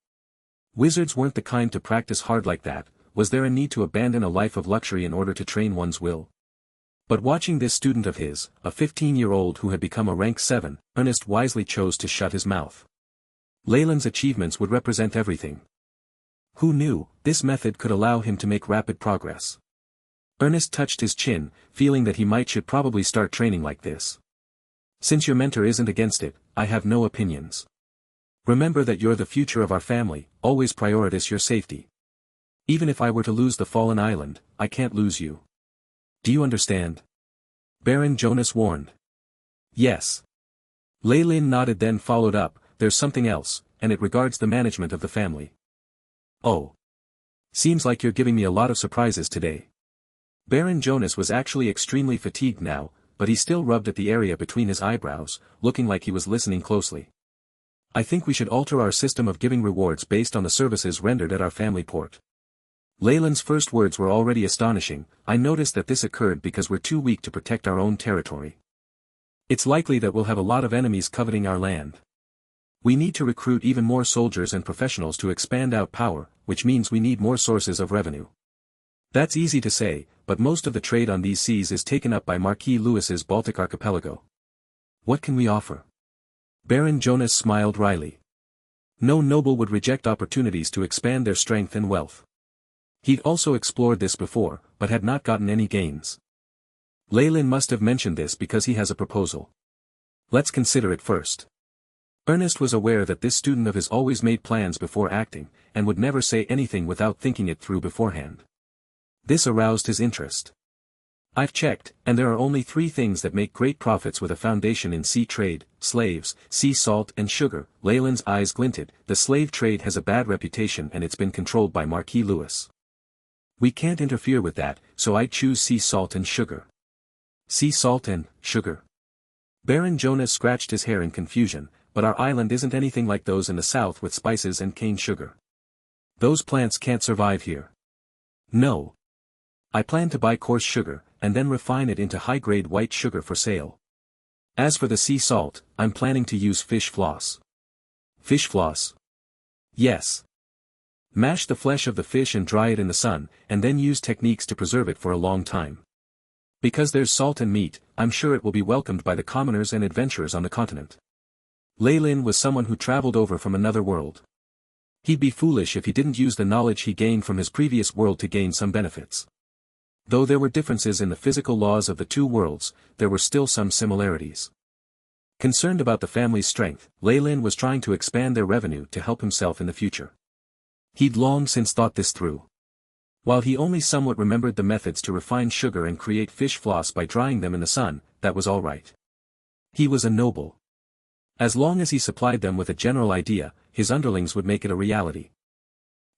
Wizards weren't the kind to practice hard like that. Was there a need to abandon a life of luxury in order to train one's will? But watching this student of his, a 15-year-old who had become a rank 7, Ernest wisely chose to shut his mouth. Leylin's achievements would represent everything. Who knew, this method could allow him to make rapid progress. Ernest touched his chin, feeling that he should probably start training like this. Since your mentor isn't against it, I have no opinions. Remember that you're the future of our family, always prioritize your safety. Even if I were to lose the fallen island, I can't lose you. Do you understand? Baron Jonas warned. Yes. Leylin nodded, then followed up, there's something else, and it regards the management of the family. Oh. Seems like you're giving me a lot of surprises today. Baron Jonas was actually extremely fatigued now, but he still rubbed at the area between his eyebrows, looking like he was listening closely. I think we should alter our system of giving rewards based on the services rendered at our family port. Leylin's first words were already astonishing. I noticed that this occurred because we're too weak to protect our own territory. It's likely that we'll have a lot of enemies coveting our land. We need to recruit even more soldiers and professionals to expand our power, which means we need more sources of revenue. That's easy to say, but most of the trade on these seas is taken up by Marquis Lewis's Baltic archipelago. What can we offer? Baron Jonas smiled wryly. No noble would reject opportunities to expand their strength and wealth. He'd also explored this before, but had not gotten any gains. Leylin must have mentioned this because he has a proposal. Let's consider it first. Ernest was aware that this student of his always made plans before acting, and would never say anything without thinking it through beforehand. This aroused his interest. I've checked, and there are only 3 things that make great profits with a foundation in sea trade: slaves, sea salt and sugar. Leylin's eyes glinted. The slave trade has a bad reputation and it's been controlled by Marquis Lewis. We can't interfere with that, so I choose sea salt and sugar. Sea salt and sugar. Baron Jonas scratched his hair in confusion, but our island isn't anything like those in the south with spices and cane sugar. Those plants can't survive here. No. I plan to buy coarse sugar, and then refine it into high-grade white sugar for sale. As for the sea salt, I'm planning to use fish floss. Fish floss? Yes. Mash the flesh of the fish and dry it in the sun, and then use techniques to preserve it for a long time. Because there's salt and meat, I'm sure it will be welcomed by the commoners and adventurers on the continent. Leylin was someone who traveled over from another world. He'd be foolish if he didn't use the knowledge he gained from his previous world to gain some benefits. Though there were differences in the physical laws of the 2 worlds, there were still some similarities. Concerned about the family's strength, Leylin was trying to expand their revenue to help himself in the future. He'd long since thought this through. While he only somewhat remembered the methods to refine sugar and create fish floss by drying them in the sun, that was all right. He was a noble. As long as he supplied them with a general idea, his underlings would make it a reality.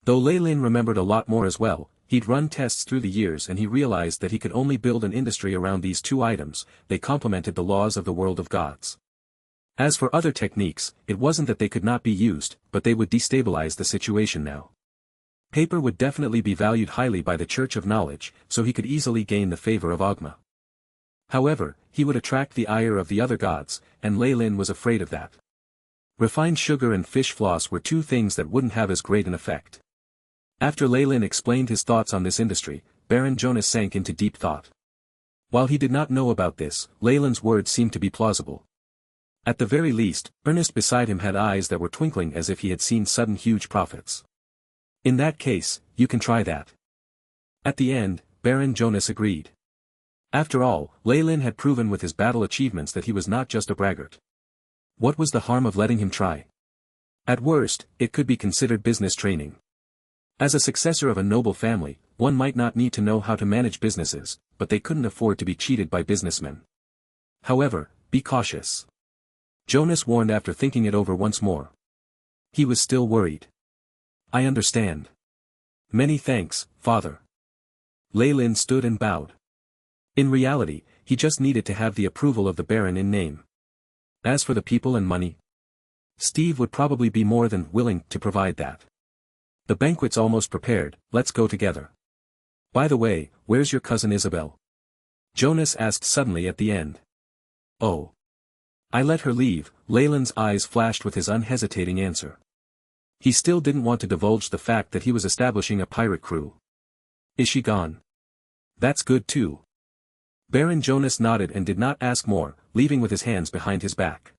Though Leylin remembered a lot more as well, he'd run tests through the years and he realized that he could only build an industry around these 2 items. They complemented the laws of the world of gods. As for other techniques, it wasn't that they could not be used, but they would destabilize the situation now. Paper would definitely be valued highly by the Church of Knowledge, so he could easily gain the favor of Ogma. However, he would attract the ire of the other gods, and Leylin was afraid of that. Refined sugar and fish floss were 2 things that wouldn't have as great an effect. After Leylin explained his thoughts on this industry, Baron Jonas sank into deep thought. While he did not know about this, Leylin's words seemed to be plausible. At the very least, Ernest beside him had eyes that were twinkling as if he had seen sudden huge profits. In that case, you can try that. At the end, Baron Jonas agreed. After all, Leylin had proven with his battle achievements that he was not just a braggart. What was the harm of letting him try? At worst, it could be considered business training. As a successor of a noble family, one might not need to know how to manage businesses, but they couldn't afford to be cheated by businessmen. However, be cautious. Jonas warned after thinking it over once more. He was still worried. I understand. Many thanks, father. Ley-Lin stood and bowed. In reality, he just needed to have the approval of the Baron in name. As for the people and money, Steve would probably be more than willing to provide that. The banquet's almost prepared, let's go together. By the way, where's your cousin Isabel? Jonas asked suddenly at the end. Oh. I let her leave, Leyland's eyes flashed with his unhesitating answer. He still didn't want to divulge the fact that he was establishing a pirate crew. Is she gone? That's good too. Baron Jonas nodded and did not ask more, leaving with his hands behind his back.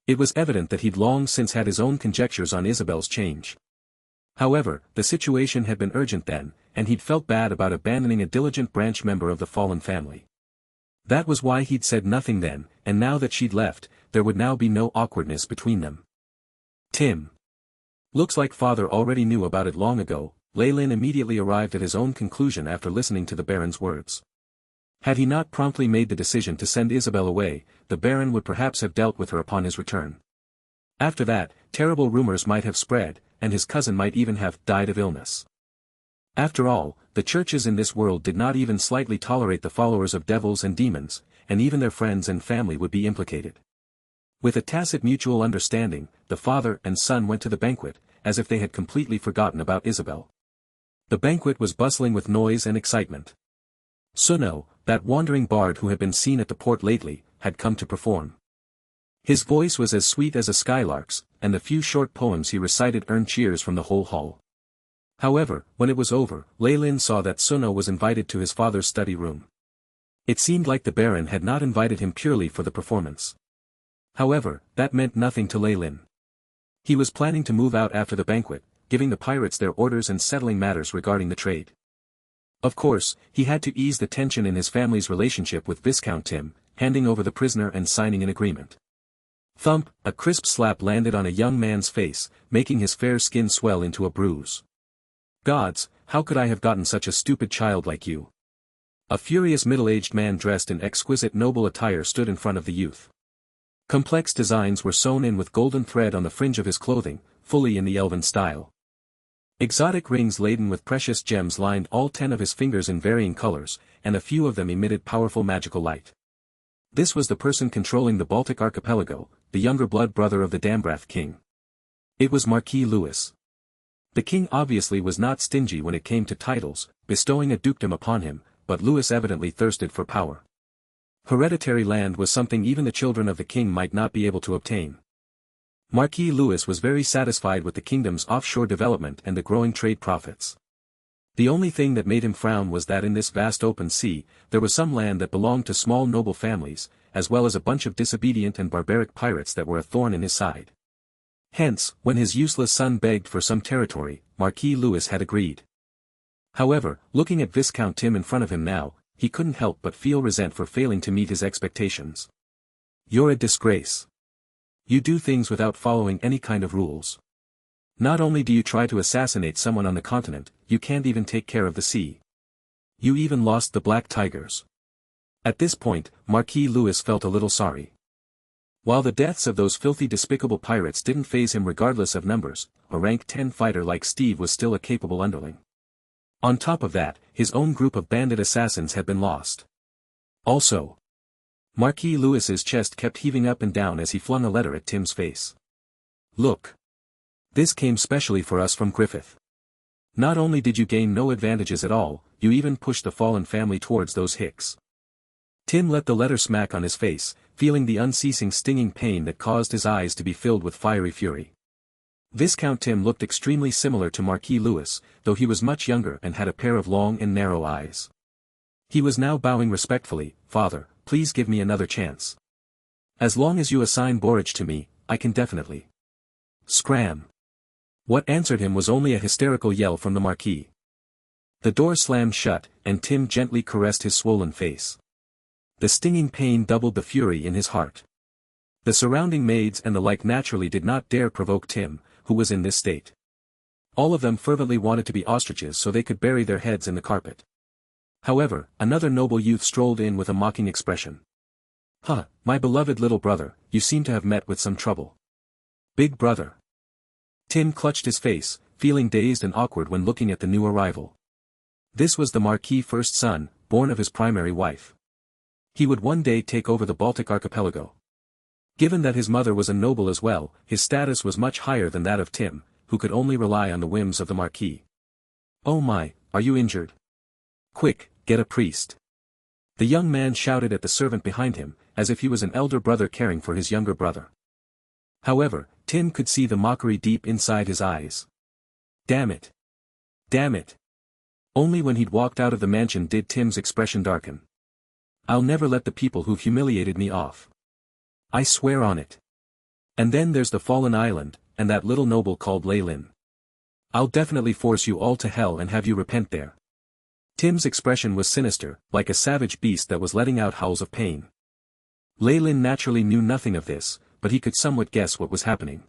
It was evident that he'd long since had his own conjectures on Isabel's change. However, the situation had been urgent then, and he'd felt bad about abandoning a diligent branch member of the fallen family. That was why he'd said nothing then, and now that she'd left, there would now be no awkwardness between them. Tim. Looks like father already knew about it long ago. Ley-Lin immediately arrived at his own conclusion after listening to the Baron's words. Had he not promptly made the decision to send Isabel away, the Baron would perhaps have dealt with her upon his return. After that, terrible rumors might have spread, and his cousin might even have died of illness. After all, the churches in this world did not even slightly tolerate the followers of devils and demons, and even their friends and family would be implicated. With a tacit mutual understanding, the father and son went to the banquet, as if they had completely forgotten about Isabel. The banquet was bustling with noise and excitement. Suno, that wandering bard who had been seen at the port lately, had come to perform. His voice was as sweet as a skylark's, and the few short poems he recited earned cheers from the whole hall. However, when it was over, Ley-Lin saw that Suno was invited to his father's study room. It seemed like the Baron had not invited him purely for the performance. However, that meant nothing to Ley-Lin. He was planning to move out after the banquet, giving the pirates their orders and settling matters regarding the trade. Of course, he had to ease the tension in his family's relationship with Viscount Tim, handing over the prisoner and signing an agreement. Thump, a crisp slap landed on a young man's face, making his fair skin swell into a bruise. Gods, how could I have gotten such a stupid child like you? A furious middle-aged man dressed in exquisite noble attire stood in front of the youth. Complex designs were sewn in with golden thread on the fringe of his clothing, fully in the elven style. Exotic rings laden with precious gems lined all 10 of his fingers in varying colors, and a few of them emitted powerful magical light. This was the person controlling the Baltic archipelago, the younger blood brother of the Dambrath king. It was Marquis Louis. The king obviously was not stingy when it came to titles, bestowing a dukedom upon him, but Louis evidently thirsted for power. Hereditary land was something even the children of the king might not be able to obtain. Marquis Louis was very satisfied with the kingdom's offshore development and the growing trade profits. The only thing that made him frown was that in this vast open sea, there was some land that belonged to small noble families, as well as a bunch of disobedient and barbaric pirates that were a thorn in his side. Hence, when his useless son begged for some territory, Marquis Louis had agreed. However, looking at Viscount Tim in front of him now, he couldn't help but feel resent for failing to meet his expectations. You're a disgrace. You do things without following any kind of rules. Not only do you try to assassinate someone on the continent, you can't even take care of the sea. You even lost the black tigers. At this point, Marquis Louis felt a little sorry. While the deaths of those filthy despicable pirates didn't faze him regardless of numbers, a rank 10 fighter like Steve was still a capable underling. On top of that, his own group of bandit assassins had been lost. Also, Marquis Louis's chest kept heaving up and down as he flung a letter at Tim's face. Look. This came specially for us from Griffith. Not only did you gain no advantages at all, you even pushed the fallen family towards those hicks. Tim let the letter smack on his face, feeling the unceasing stinging pain that caused his eyes to be filled with fiery fury. Viscount Tim looked extremely similar to Marquis Louis, though he was much younger and had a pair of long and narrow eyes. He was now bowing respectfully. Father, please give me another chance. As long as you assign Borage to me, I can definitely. Scram. What answered him was only a hysterical yell from the Marquis. The door slammed shut, and Tim gently caressed his swollen face. The stinging pain doubled the fury in his heart. The surrounding maids and the like naturally did not dare provoke Tim, who was in this state. All of them fervently wanted to be ostriches so they could bury their heads in the carpet. However, another noble youth strolled in with a mocking expression. "Huh, my beloved little brother, you seem to have met with some trouble." "Big brother." Tim clutched his face, feeling dazed and awkward when looking at the new arrival. This was the Marquis' first son, born of his primary wife. He would one day take over the Baltic archipelago. Given that his mother was a noble as well, his status was much higher than that of Tim, who could only rely on the whims of the Marquis. "Oh my, are you injured? Quick, get a priest." The young man shouted at the servant behind him, as if he was an elder brother caring for his younger brother. However, Tim could see the mockery deep inside his eyes. Damn it! Damn it! Only when he'd walked out of the mansion did Tim's expression darken. "I'll never let the people who've humiliated me off. I swear on it. And then there's the fallen island, and that little noble called Leylin. I'll definitely force you all to hell and have you repent there." Tim's expression was sinister, like a savage beast that was letting out howls of pain. Leylin naturally knew nothing of this, but he could somewhat guess what was happening.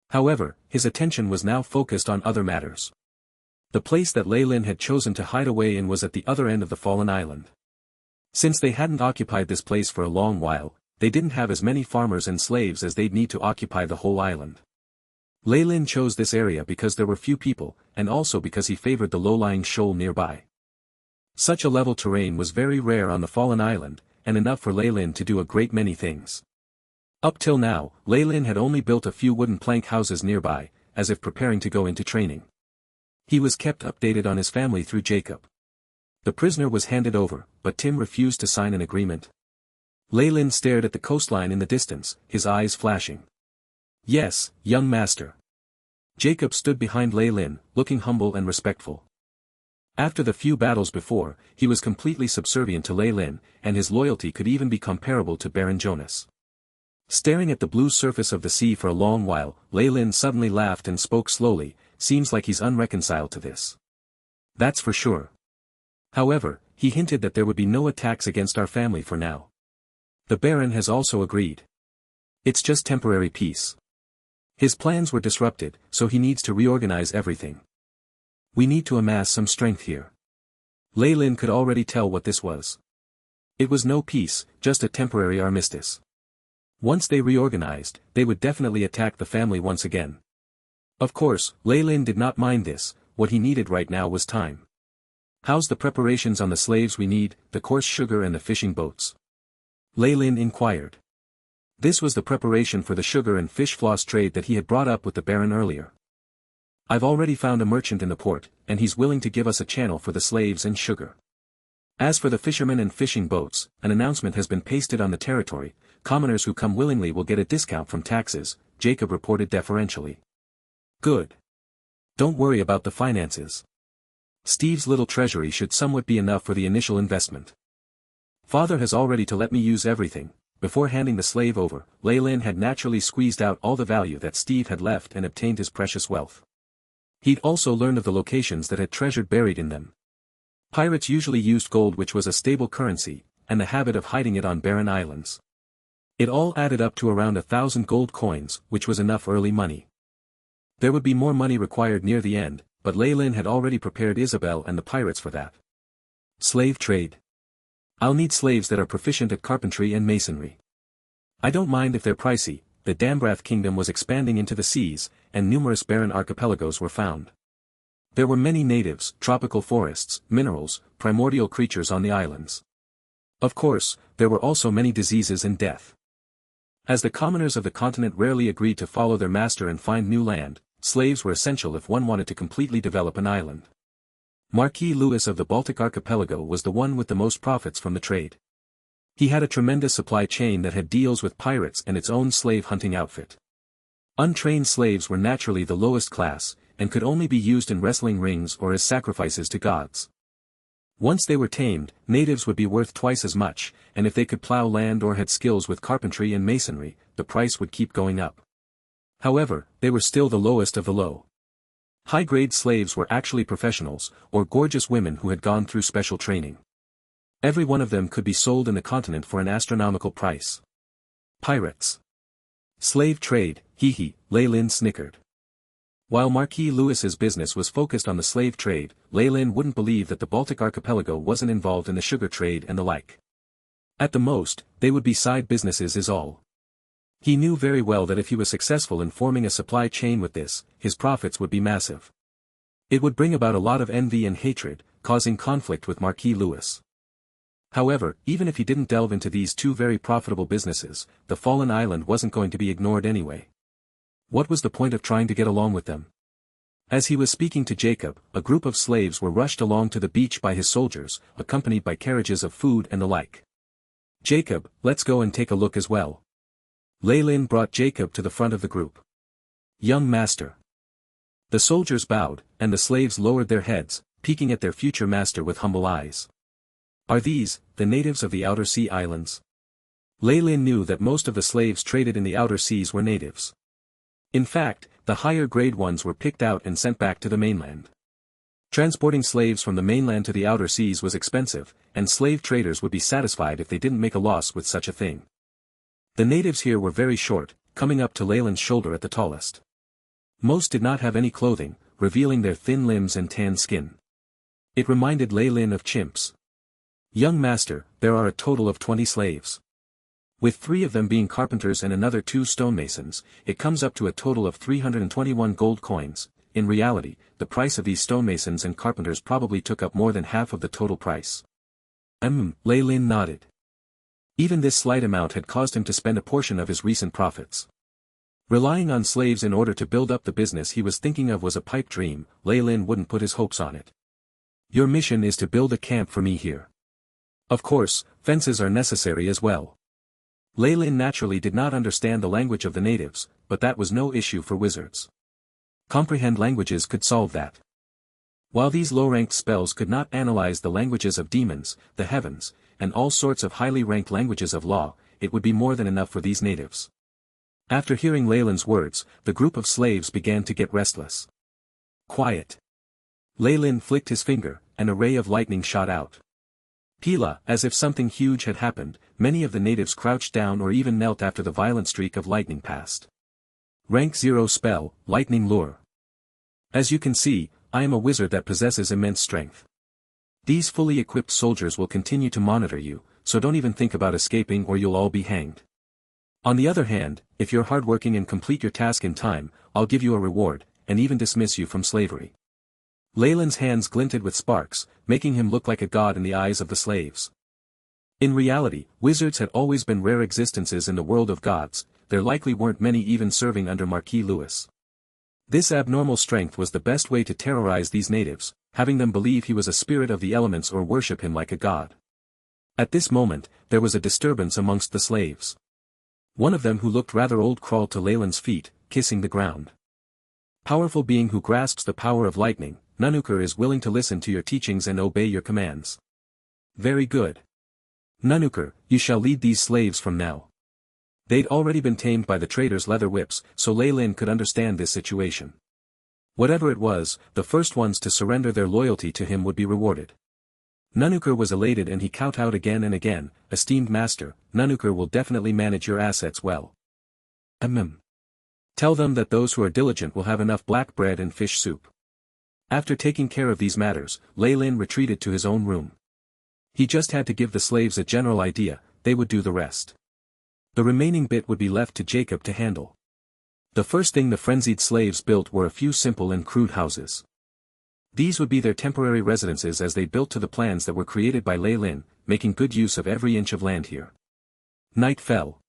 However, his attention was now focused on other matters. The place that Leylin had chosen to hide away in was at the other end of the fallen island. Since they hadn't occupied this place for a long while, they didn't have as many farmers and slaves as they'd need to occupy the whole island. Leylin chose this area because there were few people, and also because he favored the low-lying shoal nearby. Such a level terrain was very rare on the fallen island, and enough for Leylin to do a great many things. Up till now, Leylin had only built a few wooden plank houses nearby, as if preparing to go into training. He was kept updated on his family through Jacob. The prisoner was handed over, but Tim refused to sign an agreement. Leylin stared at the coastline in the distance, his eyes flashing. "Yes, young master." Jacob stood behind Leylin, looking humble and respectful. After the few battles before, he was completely subservient to Leylin, and his loyalty could even be comparable to Baron Jonas. Staring at the blue surface of the sea for a long while, Leylin suddenly laughed and spoke slowly. "Seems like he's unreconciled to this. That's for sure. However, he hinted that there would be no attacks against our family for now. The Baron has also agreed. It's just temporary peace. His plans were disrupted, so he needs to reorganize everything. We need to amass some strength here." Leylin could already tell what this was. It was no peace, just a temporary armistice. Once they reorganized, they would definitely attack the family once again. Of course, Leylin did not mind this. What he needed right now was time. "How's the preparations on the slaves we need, the coarse sugar and the fishing boats?" Leylin inquired. This was the preparation for the sugar and fish floss trade that he had brought up with the Baron earlier. "I've already found a merchant in the port, and he's willing to give us a channel for the slaves and sugar. As for the fishermen and fishing boats, an announcement has been pasted on the territory. Commoners who come willingly will get a discount from taxes," Jacob reported deferentially. "Good. Don't worry about the finances. Steve's little treasury should somewhat be enough for the initial investment. Father has already to let me use everything." Before handing the slave over, Leylin had naturally squeezed out all the value that Steve had left and obtained his precious wealth. He'd also learned of the locations that had treasure buried in them. Pirates usually used gold, which was a stable currency, and the habit of hiding it on barren islands. It all added up to around 1,000 gold coins, which was enough early money. There would be more money required near the end, but Leylin had already prepared Isabel and the pirates for that. Slave trade. I'll need slaves that are proficient at carpentry and masonry. I don't mind if they're pricey. The Dambrath kingdom was expanding into the seas, and numerous barren archipelagos were found. There were many natives, tropical forests, minerals, primordial creatures on the islands. Of course, there were also many diseases and death. As the commoners of the continent rarely agreed to follow their master and find new land, slaves were essential if one wanted to completely develop an island. Marquis Louis of the Baltic archipelago was the one with the most profits from the trade. He had a tremendous supply chain that had deals with pirates and its own slave hunting outfit. Untrained slaves were naturally the lowest class, and could only be used in wrestling rings or as sacrifices to gods. Once they were tamed, natives would be worth twice as much, and if they could plow land or had skills with carpentry and masonry, the price would keep going up. However, they were still the lowest of the low. High-grade slaves were actually professionals, or gorgeous women who had gone through special training. Every one of them could be sold in the continent for an astronomical price. Pirates. Slave trade, hee, Lei-Lin snickered. While Marquis Lewis's business was focused on the slave trade, Lei-Lin wouldn't believe that the Baltic archipelago wasn't involved in the sugar trade and the like. At the most, they would be side businesses is all. He knew very well that if he was successful in forming a supply chain with this, his profits would be massive. It would bring about a lot of envy and hatred, causing conflict with Marquis Lewis. However, even if he didn't delve into these two very profitable businesses, the fallen island wasn't going to be ignored anyway. What was the point of trying to get along with them? As he was speaking to Jacob, a group of slaves were rushed along to the beach by his soldiers, accompanied by carriages of food and the like. Jacob, let's go and take a look as well. Lei-Lin brought Jacob to the front of the group. Young master. The soldiers bowed, and the slaves lowered their heads, peeking at their future master with humble eyes. Are these, the natives of the outer sea islands? Lei-Lin knew that most of the slaves traded in the outer seas were natives. In fact, the higher grade ones were picked out and sent back to the mainland. Transporting slaves from the mainland to the outer seas was expensive, and slave traders would be satisfied if they didn't make a loss with such a thing. The natives here were very short, coming up to Lei-Lin's shoulder at the tallest. Most did not have any clothing, revealing their thin limbs and tan skin. It reminded Lei-Lin of chimps. Young master, there are a total of 20 slaves. With 3 of them being carpenters and another 2 stonemasons, it comes up to a total of 321 gold coins. In reality, the price of these stonemasons and carpenters probably took up more than half of the total price. Lei-Lin nodded. Even this slight amount had caused him to spend a portion of his recent profits. Relying on slaves in order to build up the business he was thinking of was a pipe dream. Lei-Lin wouldn't put his hopes on it. Your mission is to build a camp for me here. Of course, fences are necessary as well. Lei-Lin naturally did not understand the language of the natives, but that was no issue for wizards. Comprehend languages could solve that. While these low-ranked spells could not analyze the languages of demons, the heavens, and all sorts of highly ranked languages of law, it would be more than enough for these natives. After hearing Lei-Lin's words, the group of slaves began to get restless. Quiet. Lei-Lin flicked his finger, and a ray of lightning shot out. Pila, as if something huge had happened, many of the natives crouched down or even knelt after the violent streak of lightning passed. Rank 0 spell, Lightning Lure. As you can see, I am a wizard that possesses immense strength. These fully equipped soldiers will continue to monitor you, so don't even think about escaping or you'll all be hanged. On the other hand, if you're hardworking and complete your task in time, I'll give you a reward, and even dismiss you from slavery. Lei-Lin's hands glinted with sparks, making him look like a god in the eyes of the slaves. In reality, wizards had always been rare existences in the world of gods, there likely weren't many even serving under Marquis Lewis. This abnormal strength was the best way to terrorize these natives, having them believe he was a spirit of the elements or worship him like a god. At this moment, there was a disturbance amongst the slaves. One of them who looked rather old crawled to Lei-Lin's feet, kissing the ground. Powerful being who grasps the power of lightning, Nanukur is willing to listen to your teachings and obey your commands. Very good. Nanukur, you shall lead these slaves from now. They'd already been tamed by the traders' leather whips, so Lei-Lin could understand this situation. Whatever it was, the first ones to surrender their loyalty to him would be rewarded. Nanukur was elated and he kowtowed again and again, esteemed master, Nanukur will definitely manage your assets well. Tell them that those who are diligent will have enough black bread and fish soup. After taking care of these matters, Lei-Lin retreated to his own room. He just had to give the slaves a general idea, they would do the rest. The remaining bit would be left to Jacob to handle. The first thing the frenzied slaves built were a few simple and crude houses. These would be their temporary residences as they built to the plans that were created by Lei-Lin, making good use of every inch of land here. Night fell.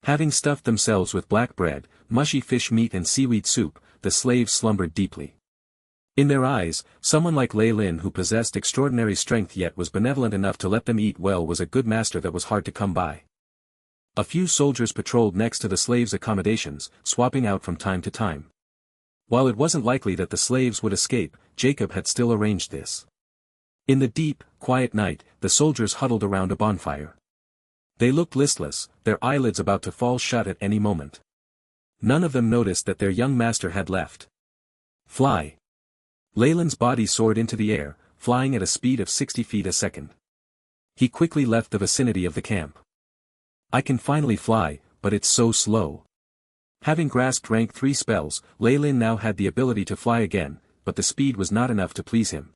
Having stuffed themselves with black bread, mushy fish meat and seaweed soup, the slaves slumbered deeply. In their eyes, someone like Lei-Lin who possessed extraordinary strength yet was benevolent enough to let them eat well was a good master that was hard to come by. A few soldiers patrolled next to the slaves' accommodations, swapping out from time to time. While it wasn't likely that the slaves would escape, Jacob had still arranged this. In the deep, quiet night, the soldiers huddled around a bonfire. They looked listless, their eyelids about to fall shut at any moment. None of them noticed that their young master had left. Fly. Lei-Lin's body soared into the air, flying at a speed of 60 feet a second. He quickly left the vicinity of the camp. I can finally fly, but it's so slow. Having grasped rank 3 spells, Lei now had the ability to fly again, but the speed was not enough to please him.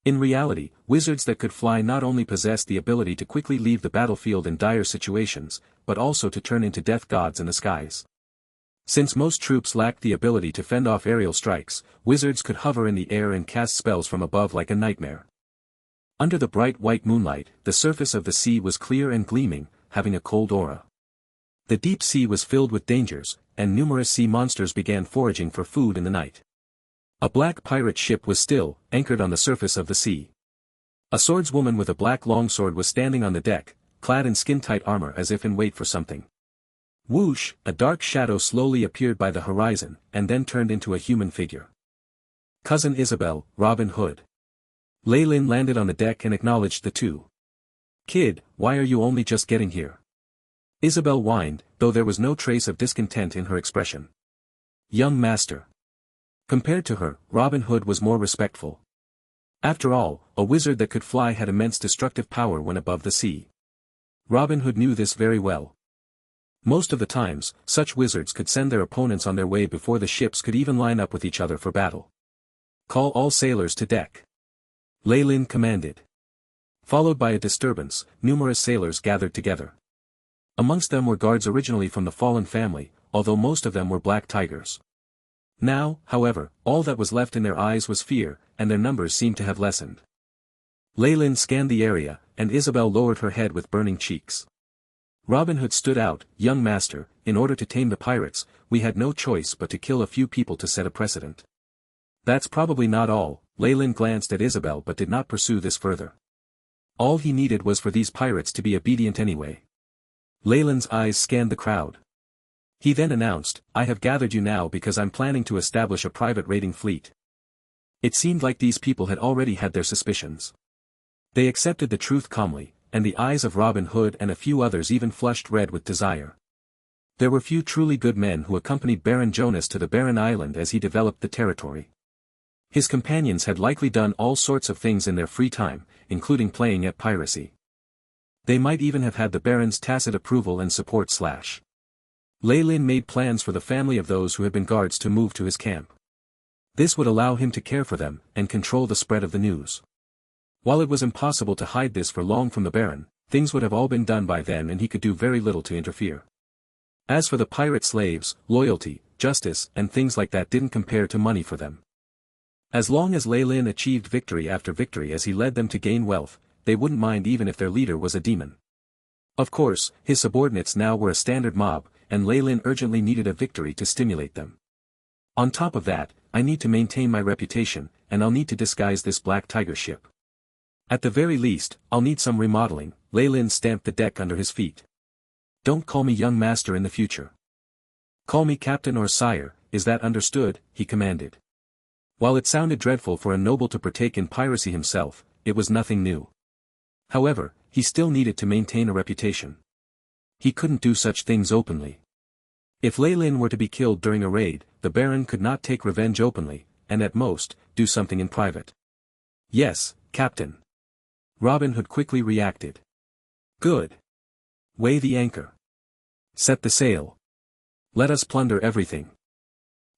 In reality, wizards that could fly not only possessed the ability to quickly leave the battlefield in dire situations, but also to turn into death gods in the skies. Since most troops lacked the ability to fend off aerial strikes, wizards could hover in the air and cast spells from above like a nightmare. Under the bright white moonlight, the surface of the sea was clear and gleaming, having a cold aura. The deep sea was filled with dangers, and numerous sea monsters began foraging for food in the night. A black pirate ship was still, anchored on the surface of the sea. A swordswoman with a black longsword was standing on the deck, clad in skin-tight armor as if in wait for something. Whoosh, a dark shadow slowly appeared by the horizon, and then turned into a human figure. Cousin Isabel, Robin Hood. Lei landed on the deck and acknowledged the two. Kid, why are you only just getting here? Isabel whined, though there was no trace of discontent in her expression. Young master. Compared to her, Robin Hood was more respectful. After all, a wizard that could fly had immense destructive power when above the sea. Robin Hood knew this very well. Most of the times, such wizards could send their opponents on their way before the ships could even line up with each other for battle. Call all sailors to deck. Lei commanded. Followed by a disturbance, numerous sailors gathered together. Amongst them were guards originally from the fallen family, although most of them were black tigers. Now, however, all that was left in their eyes was fear, and their numbers seemed to have lessened. Lei scanned the area, and Isabel lowered her head with burning cheeks. Robin Hood stood out, young master, in order to tame the pirates, we had no choice but to kill a few people to set a precedent. That's probably not all. Lei glanced at Isabel but did not pursue this further. All he needed was for these pirates to be obedient anyway. Lei's eyes scanned the crowd. He then announced, I have gathered you now because I'm planning to establish a private raiding fleet. It seemed like these people had already had their suspicions. They accepted the truth calmly, and the eyes of Robin Hood and a few others even flushed red with desire. There were few truly good men who accompanied Baron Jonas to the barren island as he developed the territory. His companions had likely done all sorts of things in their free time, including playing at piracy. They might even have had the Baron's tacit approval and support. Lei made plans for the family of those who had been guards to move to his camp. This would allow him to care for them, and control the spread of the news. While it was impossible to hide this for long from the Baron, things would have all been done by then and he could do very little to interfere. As for the pirate slaves, loyalty, justice, and things like that didn't compare to money for them. As long as Lei achieved victory after victory as he led them to gain wealth, they wouldn't mind even if their leader was a demon. Of course, his subordinates now were a standard mob, and Lei urgently needed a victory to stimulate them. On top of that, I need to maintain my reputation, and I'll need to disguise this black tiger ship. At the very least, I'll need some remodeling. Lei stamped the deck under his feet. Don't call me young master in the future. Call me captain or sire, is that understood? He commanded. While it sounded dreadful for a noble to partake in piracy himself, it was nothing new. However, he still needed to maintain a reputation. He couldn't do such things openly. If Lei were to be killed during a raid, the Baron could not take revenge openly, and at most, do something in private. Yes, Captain. Robin Hood quickly reacted. Good. Weigh the anchor. Set the sail. Let us plunder everything.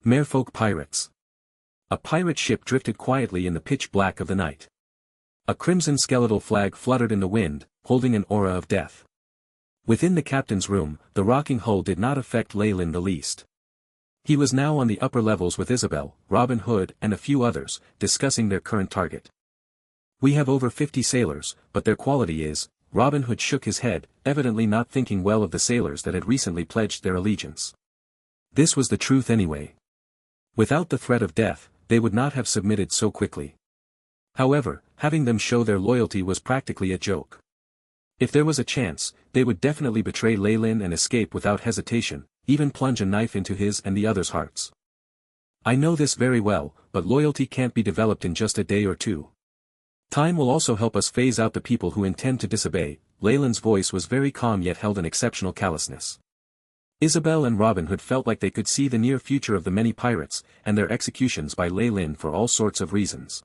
Merfolk pirates. A pirate ship drifted quietly in the pitch black of the night. A crimson skeletal flag fluttered in the wind, holding an aura of death. Within the captain's room, the rocking hull did not affect Lei the least. He was now on the upper levels with Isabel, Robin Hood and a few others, discussing their current target. We have over 50 sailors, but their quality is, Robin Hood shook his head, evidently not thinking well of the sailors that had recently pledged their allegiance. This was the truth anyway. Without the threat of death, they would not have submitted so quickly. However, having them show their loyalty was practically a joke. If there was a chance, they would definitely betray Lei and escape without hesitation, even plunge a knife into his and the others' hearts. I know this very well, but loyalty can't be developed in just a day or two. Time will also help us phase out the people who intend to disobey. Lei's voice was very calm yet held an exceptional callousness. Isabel and Robin Hood felt like they could see the near future of the many pirates, and their executions by Lei for all sorts of reasons.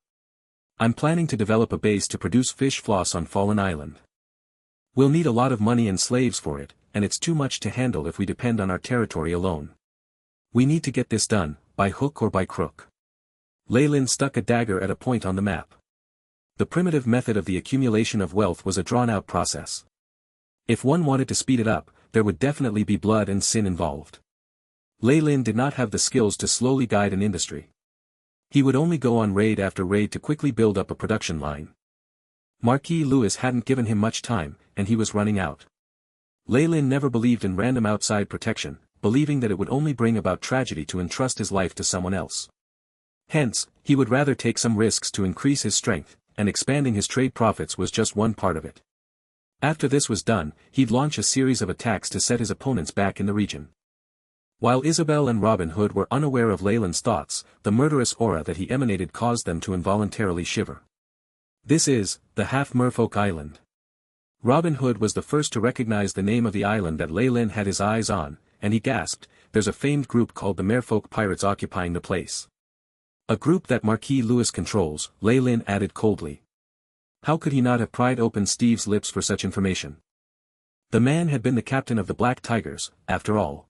I'm planning to develop a base to produce fish floss on Fallen Island. We'll need a lot of money and slaves for it, and it's too much to handle if we depend on our territory alone. We need to get this done, by hook or by crook. Leyland stuck a dagger at a point on the map. The primitive method of the accumulation of wealth was a drawn-out process. If one wanted to speed it up, there would definitely be blood and sin involved. Leyland did not have the skills to slowly guide an industry. He would only go on raid after raid to quickly build up a production line. Marquis Lewis hadn't given him much time, and he was running out. Leyland never believed in random outside protection, believing that it would only bring about tragedy to entrust his life to someone else. Hence, he would rather take some risks to increase his strength, and expanding his trade profits was just one part of it. After this was done, he'd launch a series of attacks to set his opponents back in the region. While Isabel and Robin Hood were unaware of Leyland's thoughts, the murderous aura that he emanated caused them to involuntarily shiver. This is, the Half-Merfolk Island. Robin Hood was the first to recognize the name of the island that Leyland had his eyes on, and he gasped, "There's a famed group called the Merfolk Pirates occupying the place." "A group that Marquis Lewis controls," Leyland added coldly. How could he not have pried open Steve's lips for such information? The man had been the captain of the Black Tigers, after all.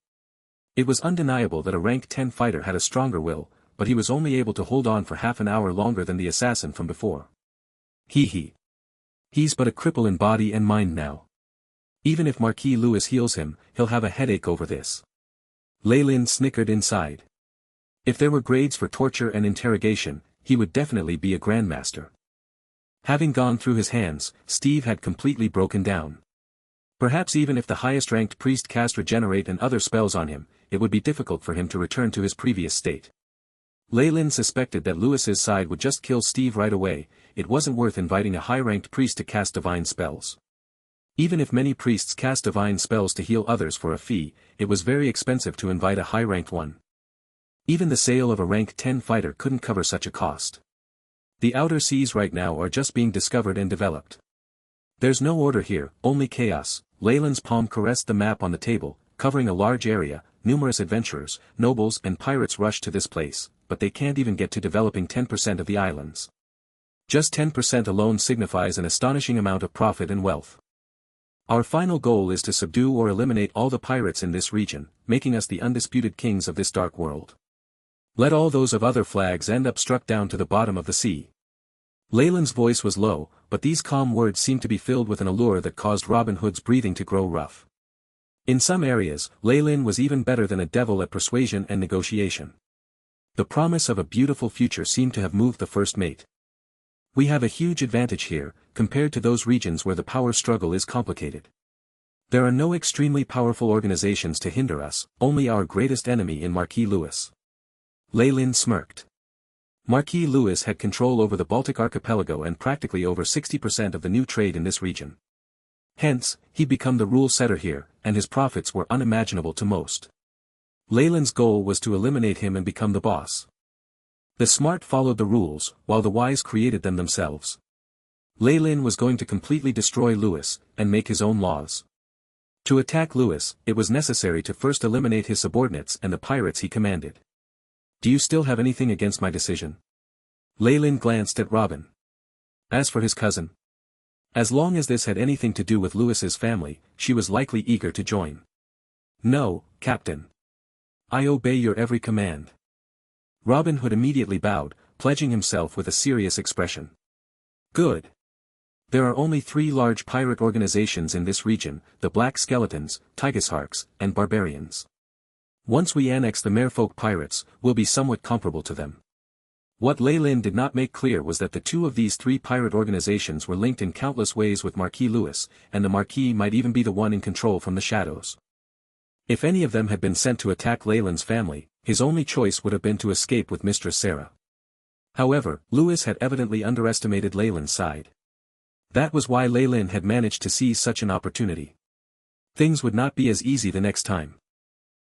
It was undeniable that a rank 10 fighter had a stronger will, but he was only able to hold on for half an hour longer than the assassin from before. He's but a cripple in body and mind now. Even if Marquis Lewis heals him, he'll have a headache over this. Leyland snickered inside. If there were grades for torture and interrogation, he would definitely be a grandmaster. Having gone through his hands, Steve had completely broken down. Perhaps even if the highest-ranked priest cast Regenerate and other spells on him, it would be difficult for him to return to his previous state. Leyland suspected that Lewis's side would just kill Steve right away. It wasn't worth inviting a high-ranked priest to cast divine spells. Even if many priests cast divine spells to heal others for a fee, it was very expensive to invite a high-ranked one. Even the sale of a rank 10 fighter couldn't cover such a cost. The outer seas right now are just being discovered and developed. There's no order here, only chaos. Leyland's palm caressed the map on the table, covering a large area. Numerous adventurers, nobles and pirates rush to this place, but they can't even get to developing 10% of the islands. Just 10% alone signifies an astonishing amount of profit and wealth. Our final goal is to subdue or eliminate all the pirates in this region, making us the undisputed kings of this dark world. Let all those of other flags end up struck down to the bottom of the sea. Leyland's voice was low, but these calm words seemed to be filled with an allure that caused Robin Hood's breathing to grow rough. In some areas, Leyland was even better than a devil at persuasion and negotiation. The promise of a beautiful future seemed to have moved the first mate. We have a huge advantage here, compared to those regions where the power struggle is complicated. There are no extremely powerful organizations to hinder us, only our greatest enemy in Marquis Lewis. Leyland smirked. Marquis Lewis had control over the Baltic archipelago and practically over 60% of the new trade in this region. Hence, he'd become the rule-setter here, and his profits were unimaginable to most. Leyland's goal was to eliminate him and become the boss. The smart followed the rules, while the wise created them themselves. Leyland was going to completely destroy Lewis, and make his own laws. To attack Lewis, it was necessary to first eliminate his subordinates and the pirates he commanded. Do you still have anything against my decision? Leyland glanced at Robin. As for his cousin, as long as this had anything to do with Lewis's family, she was likely eager to join. No, Captain. I obey your every command. Robin Hood immediately bowed, pledging himself with a serious expression. Good. There are only 3 large pirate organizations in this region, the Black Skeletons, Tigersharks, and Barbarians. Once we annex the Merfolk Pirates, we'll be somewhat comparable to them. What Leyland did not make clear was that the 2 of these 3 pirate organizations were linked in countless ways with Marquis Lewis, and the Marquis might even be the one in control from the shadows. If any of them had been sent to attack Leyland's family, his only choice would have been to escape with Mistress Sarah. However, Lewis had evidently underestimated Leyland's side. That was why Leyland had managed to seize such an opportunity. Things would not be as easy the next time.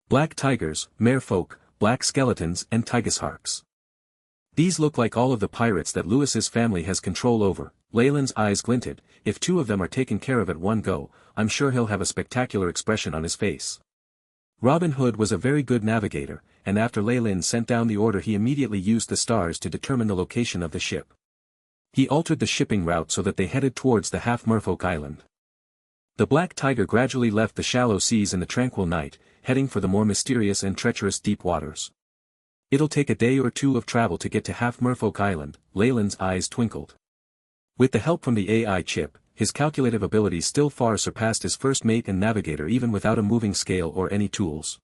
Black Tigers, Merfolk, Black Skeletons and Tigersharks. These look like all of the pirates that Lewis's family has control over. Leyland's eyes glinted. If 2 of them are taken care of at one go, I'm sure he'll have a spectacular expression on his face. Robin Hood was a very good navigator, and after Leyland sent down the order he immediately used the stars to determine the location of the ship. He altered the shipping route so that they headed towards the Half-Merfolk Island. The Black Tiger gradually left the shallow seas in the tranquil night, heading for the more mysterious and treacherous deep waters. It'll take a day or two of travel to get to Half-Merfolk Island, Leyland's eyes twinkled. With the help from the AI chip, his calculative abilities still far surpassed his first mate and navigator even without a moving scale or any tools.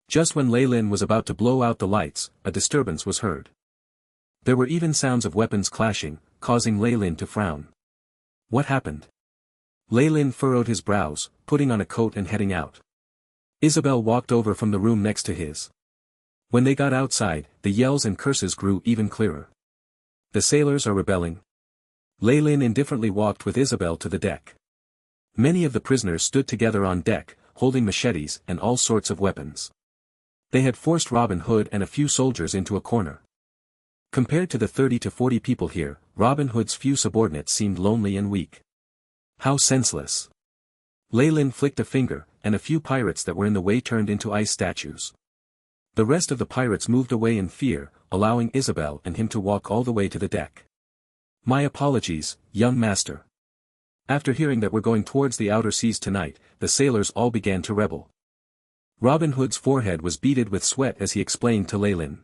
Just when Leyland was about to blow out the lights, a disturbance was heard. There were even sounds of weapons clashing, causing Leyland to frown. What happened? Leyland furrowed his brows, putting on a coat and heading out. Isabel walked over from the room next to his. When they got outside, the yells and curses grew even clearer. The sailors are rebelling. Leyland indifferently walked with Isabel to the deck. Many of the prisoners stood together on deck, holding machetes and all sorts of weapons. They had forced Robin Hood and a few soldiers into a corner. Compared to the 30 to 40 people here, Robin Hood's few subordinates seemed lonely and weak. How senseless. Leyland flicked a finger, and a few pirates that were in the way turned into ice statues. The rest of the pirates moved away in fear, allowing Isabel and him to walk all the way to the deck. My apologies, young master. After hearing that we're going towards the outer seas tonight, the sailors all began to rebel. Robin Hood's forehead was beaded with sweat as he explained to Leyland.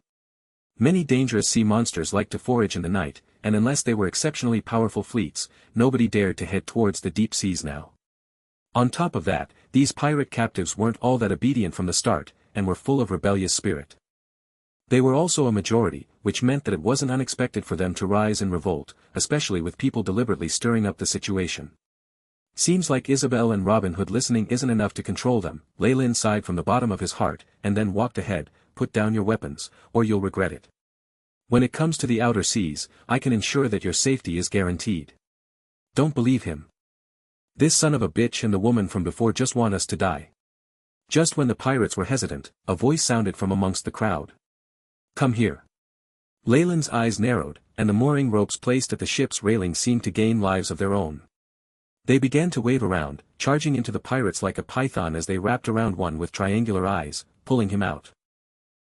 Many dangerous sea monsters like to forage in the night, and unless they were exceptionally powerful fleets, nobody dared to head towards the deep seas now. On top of that, these pirate captives weren't all that obedient from the start, and were full of rebellious spirit. They were also a majority, which meant that it wasn't unexpected for them to rise in revolt, especially with people deliberately stirring up the situation. Seems like Isabel and Robin Hood listening isn't enough to control them. Leyland sighed from the bottom of his heart, and then walked ahead. Put down your weapons, or you'll regret it. When it comes to the outer seas, I can ensure that your safety is guaranteed. Don't believe him. This son of a bitch and the woman from before just want us to die. Just when the pirates were hesitant, a voice sounded from amongst the crowd. Come here. Leyland's eyes narrowed, and the mooring ropes placed at the ship's railing seemed to gain lives of their own. They began to wave around, charging into the pirates like a python as they wrapped around one with triangular eyes, pulling him out.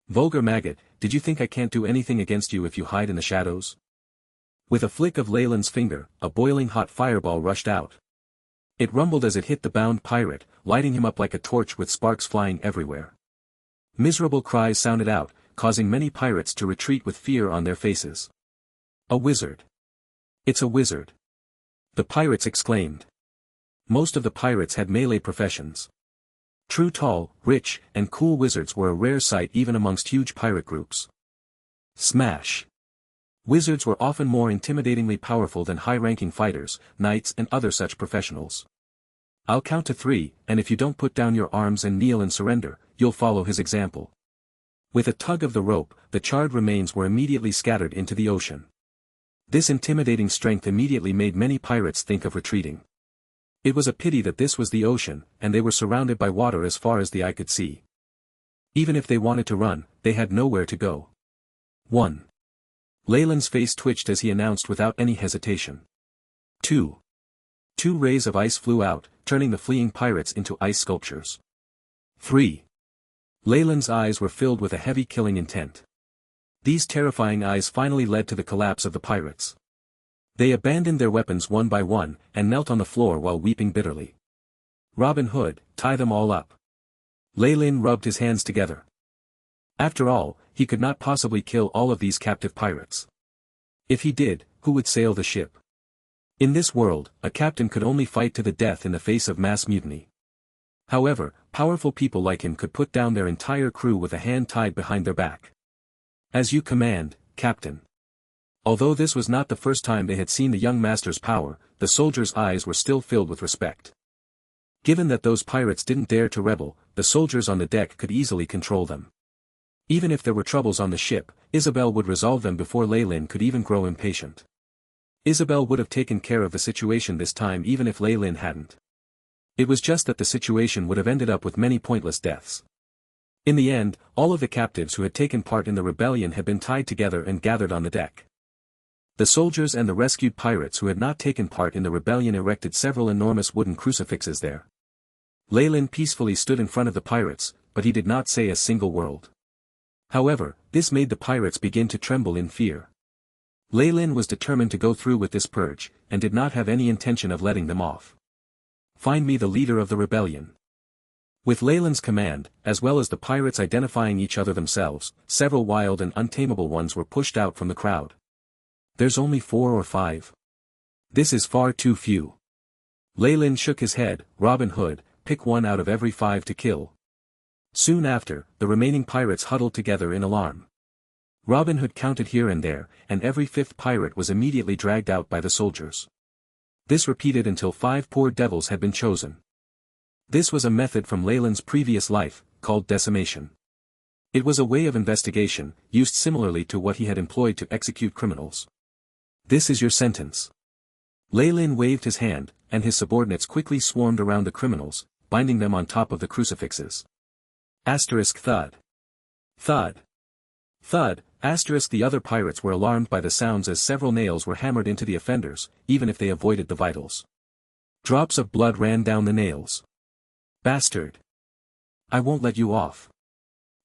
Vulgar maggot, did you think I can't do anything against you if you hide in the shadows? With a flick of Leyland's finger, a boiling hot fireball rushed out. It rumbled as it hit the bound pirate, lighting him up like a torch with sparks flying everywhere. Miserable cries sounded out, causing many pirates to retreat with fear on their faces. A wizard. It's a wizard. The pirates exclaimed. Most of the pirates had melee professions. True tall, rich, and cool wizards were a rare sight even amongst huge pirate groups. Smash. Wizards were often more intimidatingly powerful than high-ranking fighters, knights and other such professionals. I'll count to 3, and if you don't put down your arms and kneel and surrender, you'll follow his example. With a tug of the rope, the charred remains were immediately scattered into the ocean. This intimidating strength immediately made many pirates think of retreating. It was a pity that this was the ocean, and they were surrounded by water as far as the eye could see. Even if they wanted to run, they had nowhere to go. 1. Leyland's face twitched as he announced without any hesitation. 2. 2 rays of ice flew out, turning the fleeing pirates into ice sculptures. 3. Leyland's eyes were filled with a heavy killing intent. These terrifying eyes finally led to the collapse of the pirates. They abandoned their weapons one by one, and knelt on the floor while weeping bitterly. Robin Hood, tie them all up. Leyland rubbed his hands together. After all, he could not possibly kill all of these captive pirates. If he did, who would sail the ship? In this world, a captain could only fight to the death in the face of mass mutiny. However, powerful people like him could put down their entire crew with a hand tied behind their back. As you command, Captain. Although this was not the first time they had seen the young master's power, the soldiers' eyes were still filled with respect. Given that those pirates didn't dare to rebel, the soldiers on the deck could easily control them. Even if there were troubles on the ship, Isabel would resolve them before Leyland could even grow impatient. Isabel would have taken care of the situation this time even if Leyland hadn't. It was just that the situation would have ended up with many pointless deaths. In the end, all of the captives who had taken part in the rebellion had been tied together and gathered on the deck. The soldiers and the rescued pirates who had not taken part in the rebellion erected several enormous wooden crucifixes there. Leyland peacefully stood in front of the pirates, but he did not say a single word. However, this made the pirates begin to tremble in fear. Leyland was determined to go through with this purge, and did not have any intention of letting them off. Find me the leader of the rebellion. With Leyland's command, as well as the pirates identifying each other themselves, several wild and untamable ones were pushed out from the crowd. There's only 4 or 5. This is far too few. Leyland shook his head. Robin Hood, pick 1 out of every 5 to kill. Soon after, the remaining pirates huddled together in alarm. Robin Hood counted here and there, and every 5th pirate was immediately dragged out by the soldiers. This repeated until 5 poor devils had been chosen. This was a method from Leyland's previous life, called decimation. It was a way of investigation, used similarly to what he had employed to execute criminals. This is your sentence. Leyland waved his hand, and his subordinates quickly swarmed around the criminals, binding them on top of the crucifixes. Thud. Thud. Thud. The other pirates were alarmed by the sounds as several nails were hammered into the offenders, even if they avoided the vitals. Drops of blood ran down the nails. Bastard. I won't let you off.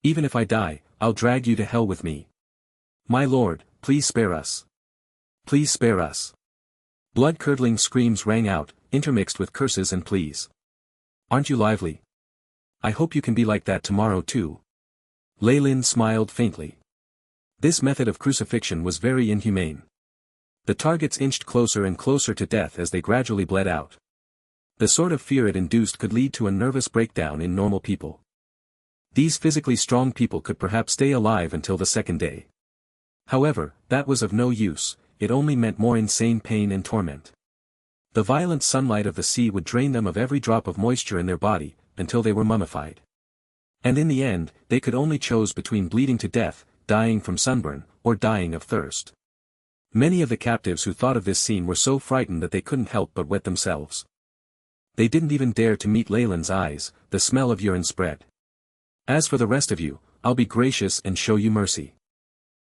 Even if I die, I'll drag you to hell with me. My lord, please spare us. Please spare us. Blood-curdling screams rang out, intermixed with curses and pleas. Aren't you lively? I hope you can be like that tomorrow too. Leyland smiled faintly. This method of crucifixion was very inhumane. The targets inched closer and closer to death as they gradually bled out. The sort of fear it induced could lead to a nervous breakdown in normal people. These physically strong people could perhaps stay alive until the second day. However, that was of no use, it only meant more insane pain and torment. The violent sunlight of the sea would drain them of every drop of moisture in their body, until they were mummified. And in the end, they could only choose between bleeding to death, dying from sunburn, or dying of thirst. Many of the captives who thought of this scene were so frightened that they couldn't help but wet themselves. They didn't even dare to meet Leyland's eyes, the smell of urine spread. As for the rest of you, I'll be gracious and show you mercy.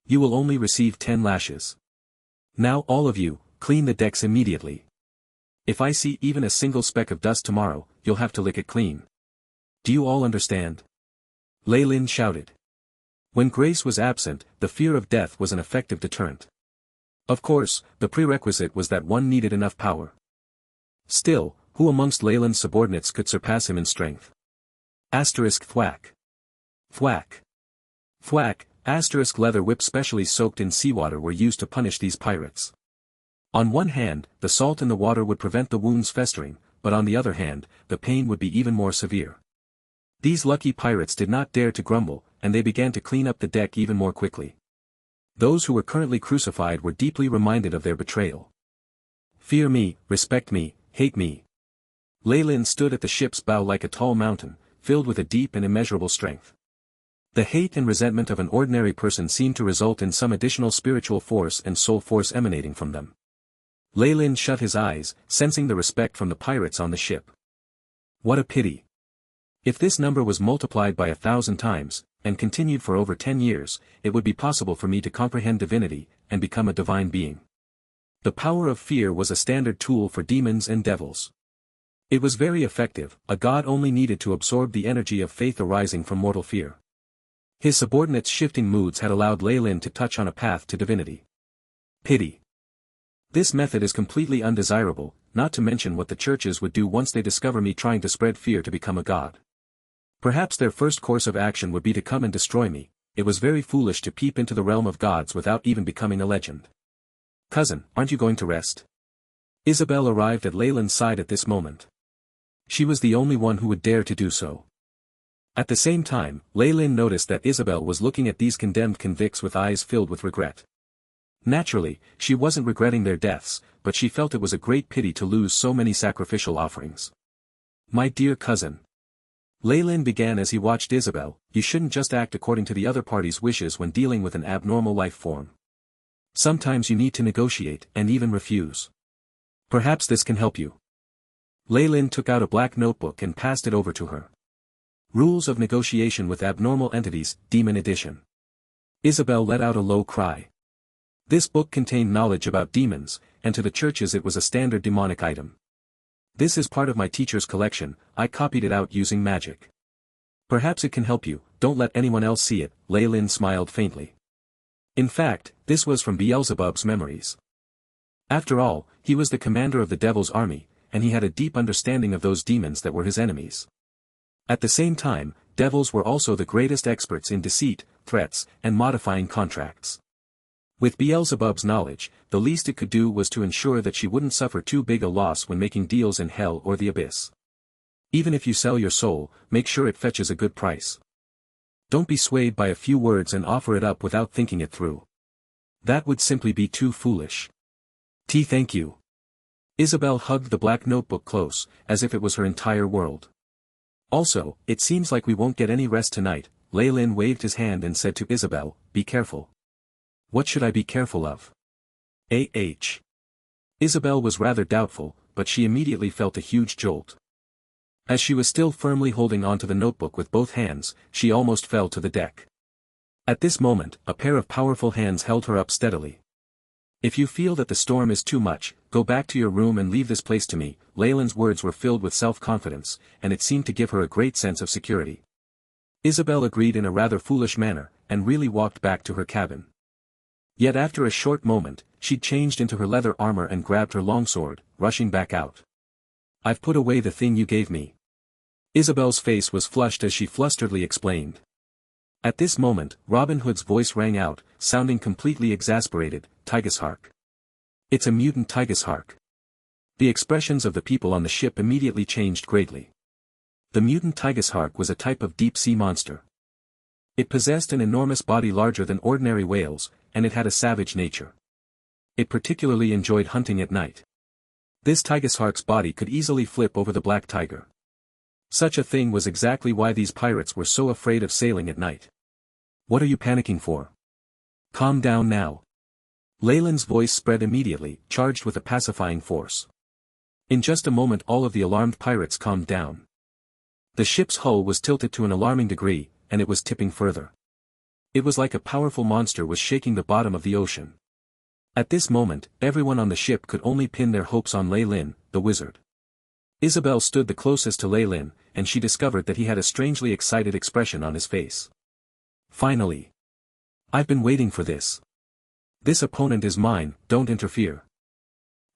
You will only receive 10 lashes. Now all of you, clean the decks immediately. If I see even a single speck of dust tomorrow, you'll have to lick it clean. Do you all understand? Leyland shouted. When grace was absent, the fear of death was an effective deterrent. Of course, the prerequisite was that one needed enough power. Still, who amongst Leyland's subordinates could surpass him in strength? Thwack. Thwack. Thwack. Leather whips specially soaked in seawater were used to punish these pirates. On one hand, the salt in the water would prevent the wounds festering, but on the other hand, the pain would be even more severe. These lucky pirates did not dare to grumble, and they began to clean up the deck even more quickly. Those who were currently crucified were deeply reminded of their betrayal. Fear me, respect me, hate me. Leyland stood at the ship's bow like a tall mountain, filled with a deep and immeasurable strength. The hate and resentment of an ordinary person seemed to result in some additional spiritual force and soul force emanating from them. Leyland shut his eyes, sensing the respect from the pirates on the ship. What a pity. If this number was multiplied by 1,000 times, and continued for over 10 years, it would be possible for me to comprehend divinity, and become a divine being. The power of fear was a standard tool for demons and devils. It was very effective, a god only needed to absorb the energy of faith arising from mortal fear. His subordinates' shifting moods had allowed Leyland to touch on a path to divinity. Pity. This method is completely undesirable, not to mention what the churches would do once they discover me trying to spread fear to become a god. Perhaps their first course of action would be to come and destroy me. It was very foolish to peep into the realm of gods without even becoming a legend. Cousin, aren't you going to rest? Isabel arrived at Leyland's side at this moment. She was the only one who would dare to do so. At the same time, Leyland noticed that Isabel was looking at these condemned convicts with eyes filled with regret. Naturally, she wasn't regretting their deaths, but she felt it was a great pity to lose so many sacrificial offerings. My dear cousin. Leyland began as he watched Isabel, you shouldn't just act according to the other party's wishes when dealing with an abnormal life form. Sometimes you need to negotiate and even refuse. Perhaps this can help you. Leyland took out a black notebook and passed it over to her. Rules of Negotiation with Abnormal Entities, Demon Edition. Isabel let out a low cry. This book contained knowledge about demons, and to the churches it was a standard demonic item. This is part of my teacher's collection, I copied it out using magic. Perhaps it can help you, don't let anyone else see it, Leyland smiled faintly. In fact, this was from Beelzebub's memories. After all, he was the commander of the devil's army, and he had a deep understanding of those demons that were his enemies. At the same time, devils were also the greatest experts in deceit, threats, and modifying contracts. With Beelzebub's knowledge, the least it could do was to ensure that she wouldn't suffer too big a loss when making deals in hell or the abyss. Even if you sell your soul, make sure it fetches a good price. Don't be swayed by a few words and offer it up without thinking it through. That would simply be too foolish. Thank you. Isabel hugged the black notebook close, as if it was her entire world. Also, it seems like we won't get any rest tonight. Lei Lin waved his hand and said to Isabel, be careful. What should I be careful of? Isabel was rather doubtful, but she immediately felt a huge jolt. As she was still firmly holding onto the notebook with both hands, she almost fell to the deck. At this moment, a pair of powerful hands held her up steadily. If you feel that the storm is too much, go back to your room and leave this place to me. Lei Lin's words were filled with self-confidence, and it seemed to give her a great sense of security. Isabel agreed in a rather foolish manner, and really walked back to her cabin. Yet after a short moment, she'd changed into her leather armor and grabbed her longsword, rushing back out. I've put away the thing you gave me. Isabel's face was flushed as she flusteredly explained. At this moment, Robin Hood's voice rang out, sounding completely exasperated, Tigeshark. It's a mutant Tigeshark. The expressions of the people on the ship immediately changed greatly. The mutant Tigeshark was a type of deep-sea monster. It possessed an enormous body larger than ordinary whales, and it had a savage nature. It particularly enjoyed hunting at night. This Tigeshark's body could easily flip over the black tiger. Such a thing was exactly why these pirates were so afraid of sailing at night. What are you panicking for? Calm down now. Lei Lin's voice spread immediately, charged with a pacifying force. In just a moment all of the alarmed pirates calmed down. The ship's hull was tilted to an alarming degree, and it was tipping further. It was like a powerful monster was shaking the bottom of the ocean. At this moment, everyone on the ship could only pin their hopes on Lei Lin, the wizard. Isabel stood the closest to Lei Lin, and she discovered that he had a strangely excited expression on his face. Finally. I've been waiting for this. This opponent is mine, don't interfere.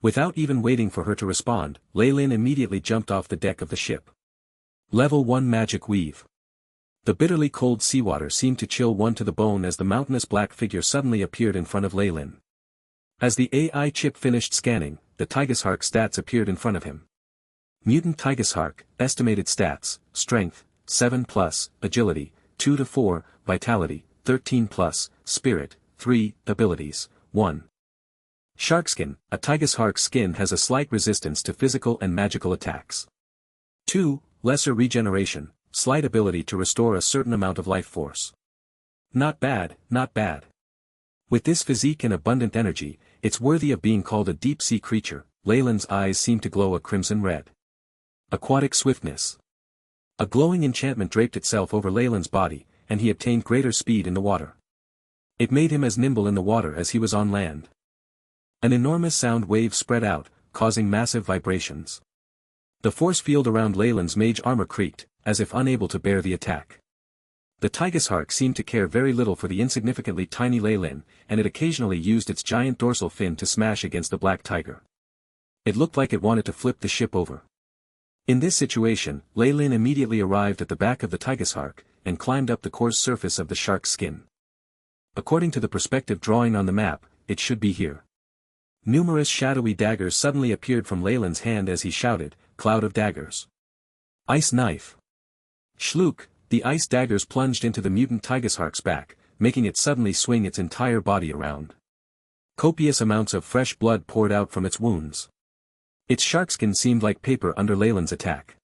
Without even waiting for her to respond, Lei Lin immediately jumped off the deck of the ship. Level 1 Magic Weave. The bitterly cold seawater seemed to chill one to the bone as the mountainous black figure suddenly appeared in front of Lei Lin. As the AI chip finished scanning, the Tigeshark stats appeared in front of him. Mutant Tigeshark, estimated stats, strength, 7+, agility, 2-4, vitality, 13+, spirit, 3, abilities, 1. Sharkskin, a Tigeshark's skin has a slight resistance to physical and magical attacks. 2. Lesser regeneration, slight ability to restore a certain amount of life force. Not bad, not bad. With this physique and abundant energy, it's worthy of being called a deep-sea creature. Lei Lin's eyes seemed to glow a crimson red. Aquatic swiftness. A glowing enchantment draped itself over Lei Lin's body, and he obtained greater speed in the water. It made him as nimble in the water as he was on land. An enormous sound wave spread out, causing massive vibrations. The force field around Lei Lin's mage armor creaked, as if unable to bear the attack. The Tigeshark seemed to care very little for the insignificantly tiny Lei Lin, and it occasionally used its giant dorsal fin to smash against the black tiger. It looked like it wanted to flip the ship over. In this situation, Lei Lin immediately arrived at the back of the Tigeshark, and climbed up the coarse surface of the shark's skin. According to the perspective drawing on the map, it should be here. Numerous shadowy daggers suddenly appeared from Lei Lin's hand as he shouted, "Cloud of daggers. Ice knife." Shlook, the ice daggers plunged into the mutant Tigeshark's back, making it suddenly swing its entire body around. Copious amounts of fresh blood poured out from its wounds. Its sharkskin seemed like paper under Lei Lin's attack.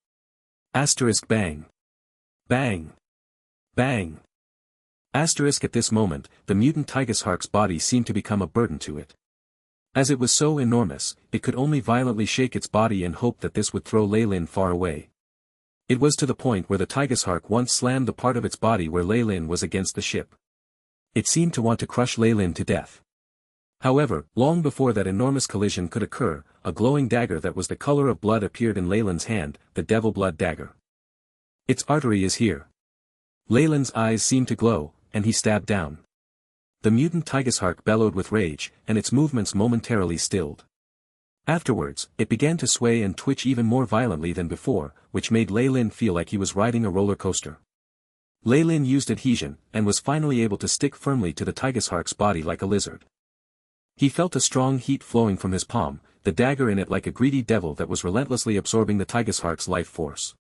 Asterisk bang. Bang. Bang. Asterisk at this moment, the mutant Tigeshark's body seemed to become a burden to it. As it was so enormous, it could only violently shake its body and hope that this would throw Lei Lin far away. It was to the point where the Tigeshark once slammed the part of its body where Lei Lin was against the ship. It seemed to want to crush Lei Lin to death. However, long before that enormous collision could occur, a glowing dagger that was the color of blood appeared in Lei Lin's hand, the Devil Blood Dagger. Its artery is here. Lei Lin's eyes seemed to glow, and he stabbed down. The mutant Tigeshark bellowed with rage, and its movements momentarily stilled. Afterwards, it began to sway and twitch even more violently than before, which made Lei Lin feel like he was riding a roller coaster. Lei Lin used adhesion, and was finally able to stick firmly to the Tigershark's body like a lizard. He felt a strong heat flowing from his palm, the dagger in it like a greedy devil that was relentlessly absorbing the Tigershark's life force.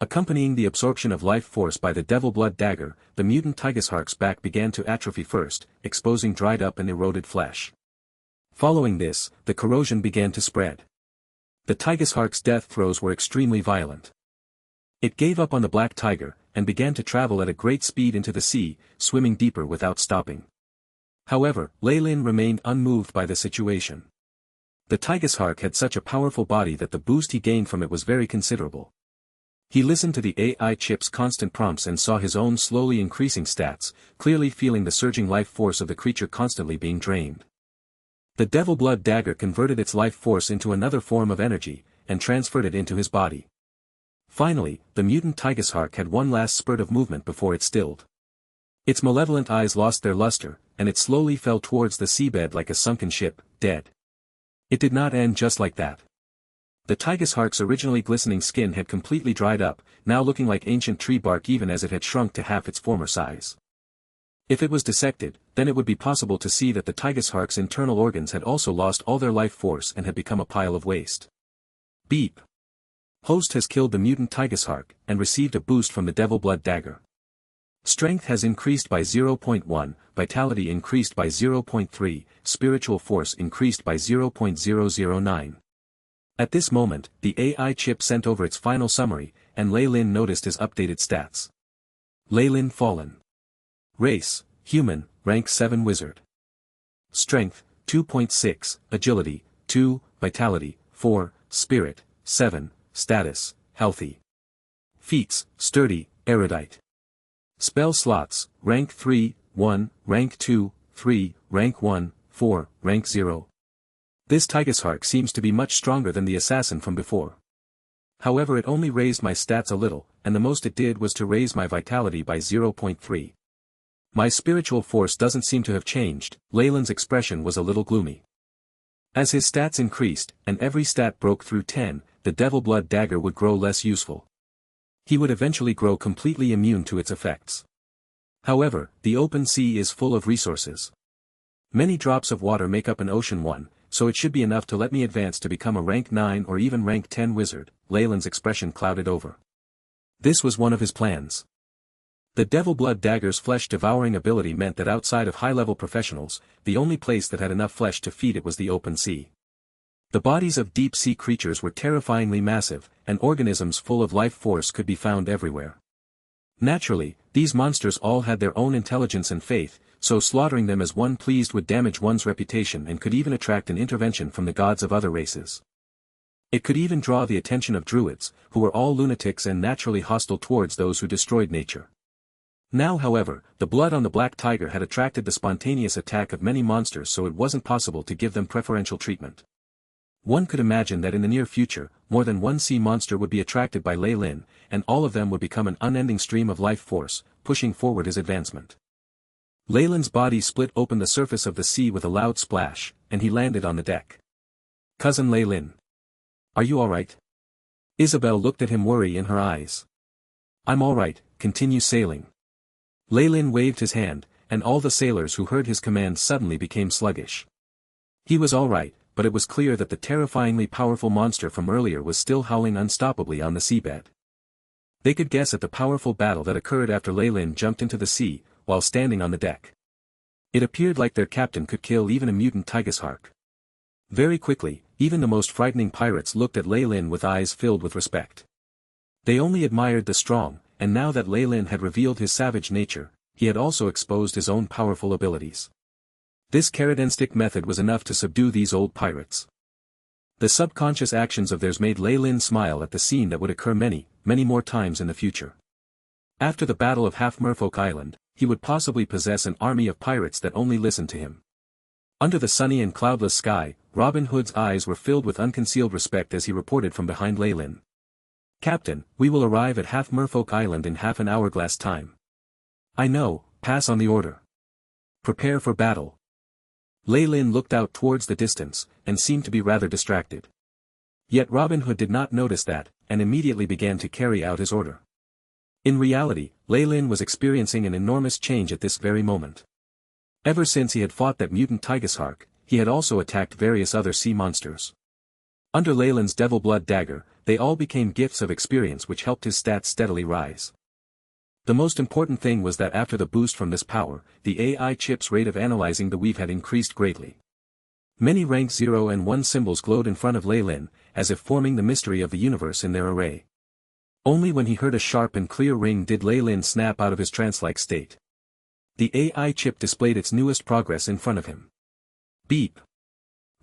Accompanying the absorption of life force by the devil blood dagger, the mutant Tigershark's back began to atrophy first, exposing dried up and eroded flesh. Following this, the corrosion began to spread. The Tigershark's death throes were extremely violent. It gave up on the black tiger, and began to travel at a great speed into the sea, swimming deeper without stopping. However, Lei Lin remained unmoved by the situation. The Tigershark had such a powerful body that the boost he gained from it was very considerable. He listened to the AI chip's constant prompts and saw his own slowly increasing stats, clearly feeling the surging life force of the creature constantly being drained. The devil blood dagger converted its life force into another form of energy, and transferred it into his body. Finally, the mutant Tigershark had one last spurt of movement before it stilled. Its malevolent eyes lost their luster, and it slowly fell towards the seabed like a sunken ship, dead. It did not end just like that. The Tigershark's originally glistening skin had completely dried up, now looking like ancient tree bark even as it had shrunk to half its former size. If it was dissected, then it would be possible to see that the Tigershark's internal organs had also lost all their life force and had become a pile of waste. Beep. Host has killed the mutant Tigershark, and received a boost from the devil blood dagger. Strength has increased by 0.1, vitality increased by 0.3, spiritual force increased by 0.009. At this moment, the AI chip sent over its final summary, and Lei Lin noticed his updated stats. Lei Lin fallen. Race, human, rank 7 wizard. Strength, 2.6, agility, 2, vitality, 4, spirit, 7, status, healthy. Feats, sturdy, erudite. Spell slots, rank 3, 1, rank 2, 3, rank 1, 4, rank 0. This Tigershark seems to be much stronger than the assassin from before. However, it only raised my stats a little, and the most it did was to raise my vitality by 0.3. My spiritual force doesn't seem to have changed. Lei Lin's expression was a little gloomy. As his stats increased, and every stat broke through 10, the devil blood dagger would grow less useful. He would eventually grow completely immune to its effects. However, the open sea is full of resources. Many drops of water make up an ocean one, so it should be enough to let me advance to become a rank 9 or even rank 10 wizard. Lei Lin's expression clouded over. This was one of his plans. The devil blood dagger's flesh-devouring ability meant that outside of high-level professionals, the only place that had enough flesh to feed it was the open sea. The bodies of deep-sea creatures were terrifyingly massive, and organisms full of life force could be found everywhere. Naturally, these monsters all had their own intelligence and faith, so slaughtering them as one pleased would damage one's reputation and could even attract an intervention from the gods of other races. It could even draw the attention of druids, who were all lunatics and naturally hostile towards those who destroyed nature. Now however, the blood on the black tiger had attracted the spontaneous attack of many monsters, so it wasn't possible to give them preferential treatment. One could imagine that in the near future, more than one sea monster would be attracted by Lei Lin, and all of them would become an unending stream of life force, pushing forward his advancement. Lei Lin's body split open the surface of the sea with a loud splash, and he landed on the deck. "Cousin Lei Lin. Are you alright?" Isabel looked at him, worry in her eyes. "I'm alright, continue sailing." Lei Lin waved his hand, and all the sailors who heard his command suddenly became sluggish. He was alright, but it was clear that the terrifyingly powerful monster from earlier was still howling unstoppably on the seabed. They could guess at the powerful battle that occurred after Lei Lin jumped into the sea, while standing on the deck. It appeared like their captain could kill even a mutant Tigershark. Very quickly, even the most frightening pirates looked at Lei Lin with eyes filled with respect. They only admired the strong, and now that Lei Lin had revealed his savage nature, he had also exposed his own powerful abilities. This carrot and stick method was enough to subdue these old pirates. The subconscious actions of theirs made Lei Lin smile at the scene that would occur many, many more times in the future. After the Battle of Half Merfolk Island, he would possibly possess an army of pirates that only listened to him. Under the sunny and cloudless sky, Robin Hood's eyes were filled with unconcealed respect as he reported from behind Lei Lin. "Captain, we will arrive at Half Merfolk Island in half an hourglass time." "I know, pass on the order." "Prepare for battle." Lei Lin looked out towards the distance, and seemed to be rather distracted. Yet Robin Hood did not notice that, and immediately began to carry out his order. In reality, Lei Lin was experiencing an enormous change at this very moment. Ever since he had fought that mutant Tigershark, he had also attacked various other sea monsters. Under Lei Lin's devil blood dagger, they all became gifts of experience which helped his stats steadily rise. The most important thing was that after the boost from this power, the AI chip's rate of analyzing the weave had increased greatly. Many rank 0 and 1 symbols glowed in front of Lei Lin, as if forming the mystery of the universe in their array. Only when he heard a sharp and clear ring did Lei Lin snap out of his trance-like state. The AI chip displayed its newest progress in front of him. Beep.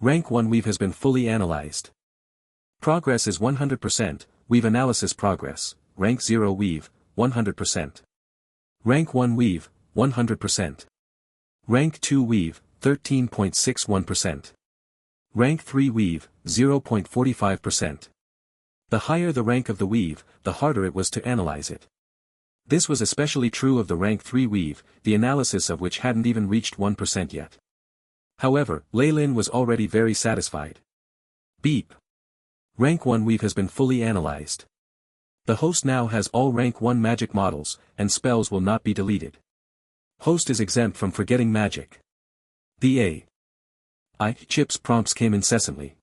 Rank 1 weave has been fully analyzed. Progress is 100%, weave analysis progress, rank 0 weave, 100%. Rank 1 weave, 100%. Rank 2 weave, 13.61%. Rank 3 weave, 0.45%. The higher the rank of the weave, the harder it was to analyze it. This was especially true of the rank 3 weave, the analysis of which hadn't even reached 1% yet. However, Lei Lin was already very satisfied. Beep. Rank 1 weave has been fully analyzed. The host now has all rank 1 magic models, and spells will not be deleted. Host is exempt from forgetting magic. The AI chip's prompts came incessantly.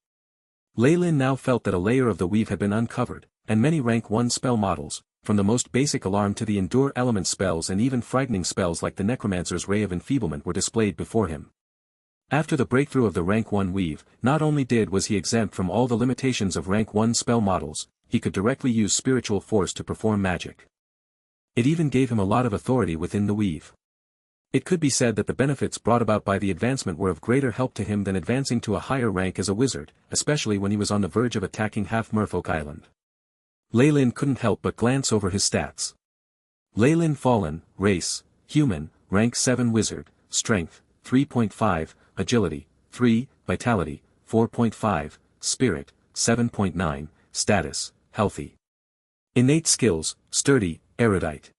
Lei Lin now felt that a layer of the weave had been uncovered, and many rank 1 spell models, from the most basic alarm to the endure element spells and even frightening spells like the necromancer's ray of enfeeblement were displayed before him. After the breakthrough of the rank 1 weave, not only was he exempt from all the limitations of rank 1 spell models, he could directly use spiritual force to perform magic. It even gave him a lot of authority within the weave. It could be said that the benefits brought about by the advancement were of greater help to him than advancing to a higher rank as a wizard, especially when he was on the verge of attacking half Merfolk Island. Lei Lin couldn't help but glance over his stats. Lei Lin Fallen, Race, Human, Rank 7 Wizard, Strength, 3.5, Agility, 3, Vitality, 4.5, Spirit, 7.9, Status, Healthy. Innate Skills, Sturdy, Erudite.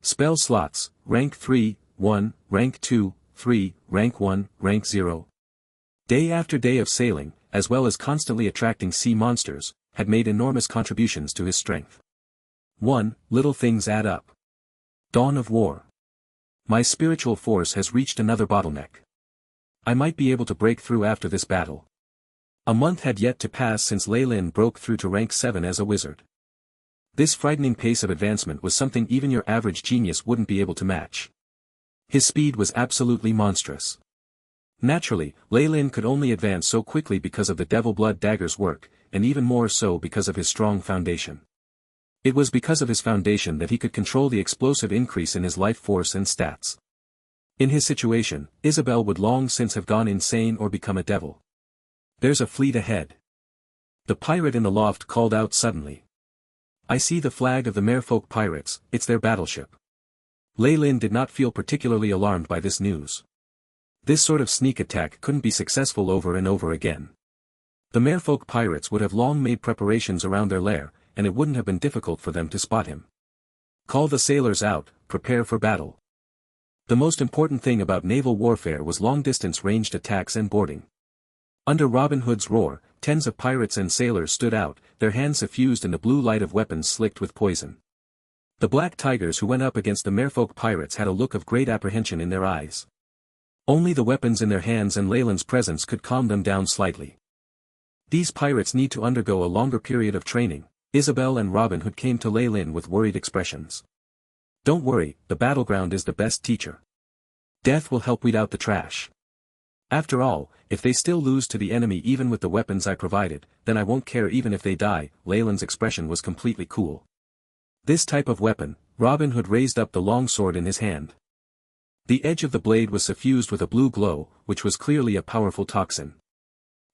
Spell Slots, Rank 3, 1, Rank 2, 3, Rank 1, Rank 0. Day after day of sailing, as well as constantly attracting sea monsters, had made enormous contributions to his strength. 1. Little things add up. Dawn of War. My spiritual force has reached another bottleneck. I might be able to break through after this battle. A month had yet to pass since Lei Lin broke through to rank 7 as a wizard. This frightening pace of advancement was something even your average genius wouldn't be able to match. His speed was absolutely monstrous. Naturally, Lei Lin could only advance so quickly because of the Devil Blood Dagger's work, and even more so because of his strong foundation. It was because of his foundation that he could control the explosive increase in his life force and stats. In his situation, Isabel would long since have gone insane or become a devil. There's a fleet ahead. The pirate in the loft called out suddenly. I see the flag of the Merfolk pirates, it's their battleship. Lei Lin did not feel particularly alarmed by this news. This sort of sneak attack couldn't be successful over and over again. The Merfolk pirates would have long made preparations around their lair, and it wouldn't have been difficult for them to spot him. Call the sailors out, prepare for battle. The most important thing about naval warfare was long-distance ranged attacks and boarding. Under Robin Hood's roar, tens of pirates and sailors stood out, their hands suffused in the blue light of weapons slicked with poison. The black tigers who went up against the Merfolk pirates had a look of great apprehension in their eyes. Only the weapons in their hands and Lei Lin's presence could calm them down slightly. These pirates need to undergo a longer period of training. Isabel and Robin Hood came to Lei Lin with worried expressions. Don't worry, the battleground is the best teacher. Death will help weed out the trash. After all, if they still lose to the enemy even with the weapons I provided, then I won't care even if they die. Lei Lin's expression was completely cool. This type of weapon, Robin Hood raised up the long sword in his hand. The edge of the blade was suffused with a blue glow, which was clearly a powerful toxin.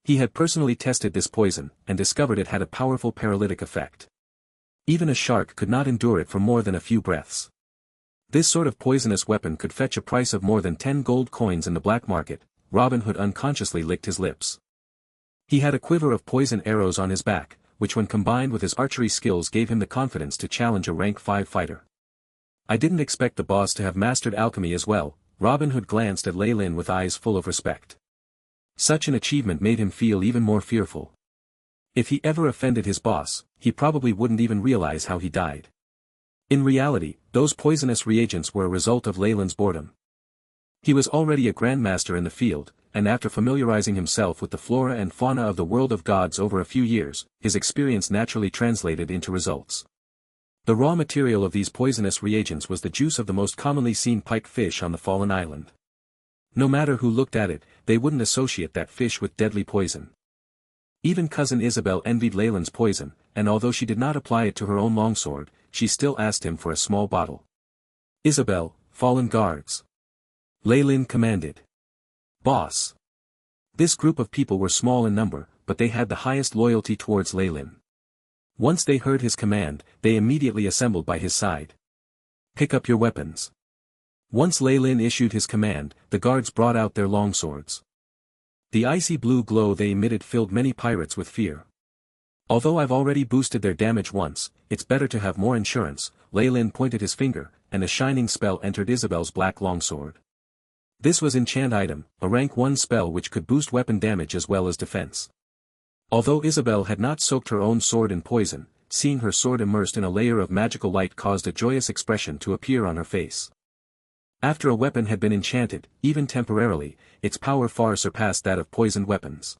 He had personally tested this poison, and discovered it had a powerful paralytic effect. Even a shark could not endure it for more than a few breaths. This sort of poisonous weapon could fetch a price of more than 10 gold coins in the black market. Robin Hood unconsciously licked his lips. He had a quiver of poison arrows on his back, which when combined with his archery skills gave him the confidence to challenge a rank 5 fighter. I didn't expect the boss to have mastered alchemy as well. Robin Hood glanced at Lei Lin with eyes full of respect. Such an achievement made him feel even more fearful. If he ever offended his boss, he probably wouldn't even realize how he died. In reality, those poisonous reagents were a result of Lei Lin's boredom. He was already a grandmaster in the field, and after familiarizing himself with the flora and fauna of the world of gods over a few years, his experience naturally translated into results. The raw material of these poisonous reagents was the juice of the most commonly seen pike fish on the fallen island. No matter who looked at it, they wouldn't associate that fish with deadly poison. Even cousin Isabel envied Lei Lin's poison, and although she did not apply it to her own longsword, she still asked him for a small bottle. "Isabel, fallen guards," Lei Lin commanded. "Boss." This group of people were small in number, but they had the highest loyalty towards Lei Lin. Once they heard his command, they immediately assembled by his side. "Pick up your weapons." Once Lei Lin issued his command, the guards brought out their longswords. The icy blue glow they emitted filled many pirates with fear. "Although I've already boosted their damage once, it's better to have more insurance." Lei Lin pointed his finger, and a shining spell entered Isabel's black longsword. This was enchant item, a rank 1 spell which could boost weapon damage as well as defense. Although Isabel had not soaked her own sword in poison, seeing her sword immersed in a layer of magical light caused a joyous expression to appear on her face. After a weapon had been enchanted, even temporarily, its power far surpassed that of poisoned weapons.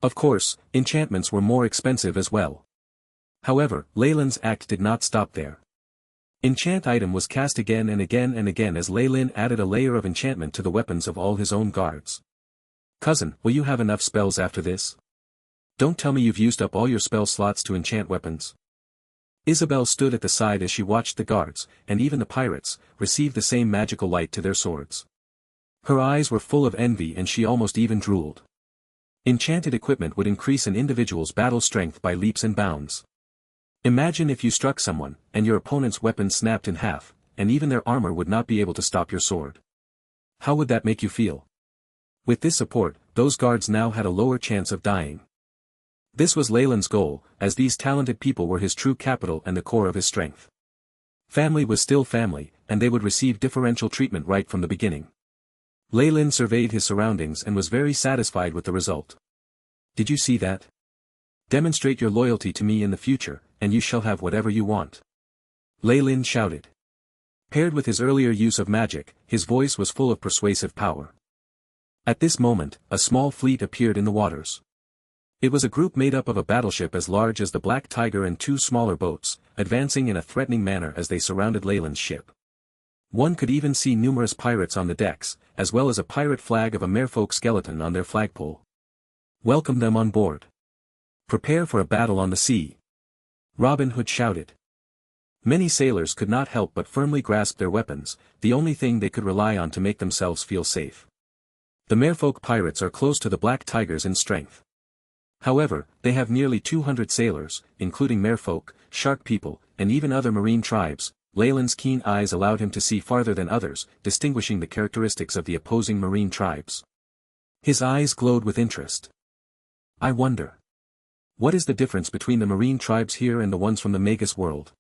Of course, enchantments were more expensive as well. However, Lei Lin's act did not stop there. Enchant item was cast again and again and again as Lei Lin added a layer of enchantment to the weapons of all his own guards. "Cousin, will you have enough spells after this? Don't tell me you've used up all your spell slots to enchant weapons." Isabel stood at the side as she watched the guards, and even the pirates, receive the same magical light to their swords. Her eyes were full of envy and she almost even drooled. Enchanted equipment would increase an individual's battle strength by leaps and bounds. Imagine if you struck someone, and your opponent's weapon snapped in half, and even their armor would not be able to stop your sword. How would that make you feel? With this support, those guards now had a lower chance of dying. This was Lei Lin's goal, as these talented people were his true capital and the core of his strength. Family was still family, and they would receive differential treatment right from the beginning. Lei Lin surveyed his surroundings and was very satisfied with the result. "Did you see that? Demonstrate your loyalty to me in the future, and you shall have whatever you want," Lei Lin shouted. Paired with his earlier use of magic, his voice was full of persuasive power. At this moment, a small fleet appeared in the waters. It was a group made up of a battleship as large as the Black Tiger and 2 smaller boats, advancing in a threatening manner as they surrounded Lei Lin's ship. One could even see numerous pirates on the decks, as well as a pirate flag of a merfolk skeleton on their flagpole. "Welcome them on board. Prepare for a battle on the sea," Robin Hood shouted. Many sailors could not help but firmly grasp their weapons, the only thing they could rely on to make themselves feel safe. The merfolk pirates are close to the Black Tigers in strength. However, they have nearly 200 sailors, including merfolk, shark people, and even other marine tribes. Lei Lin's keen eyes allowed him to see farther than others, distinguishing the characteristics of the opposing marine tribes. His eyes glowed with interest. "I wonder. What is the difference between the marine tribes here and the ones from the Magus world?"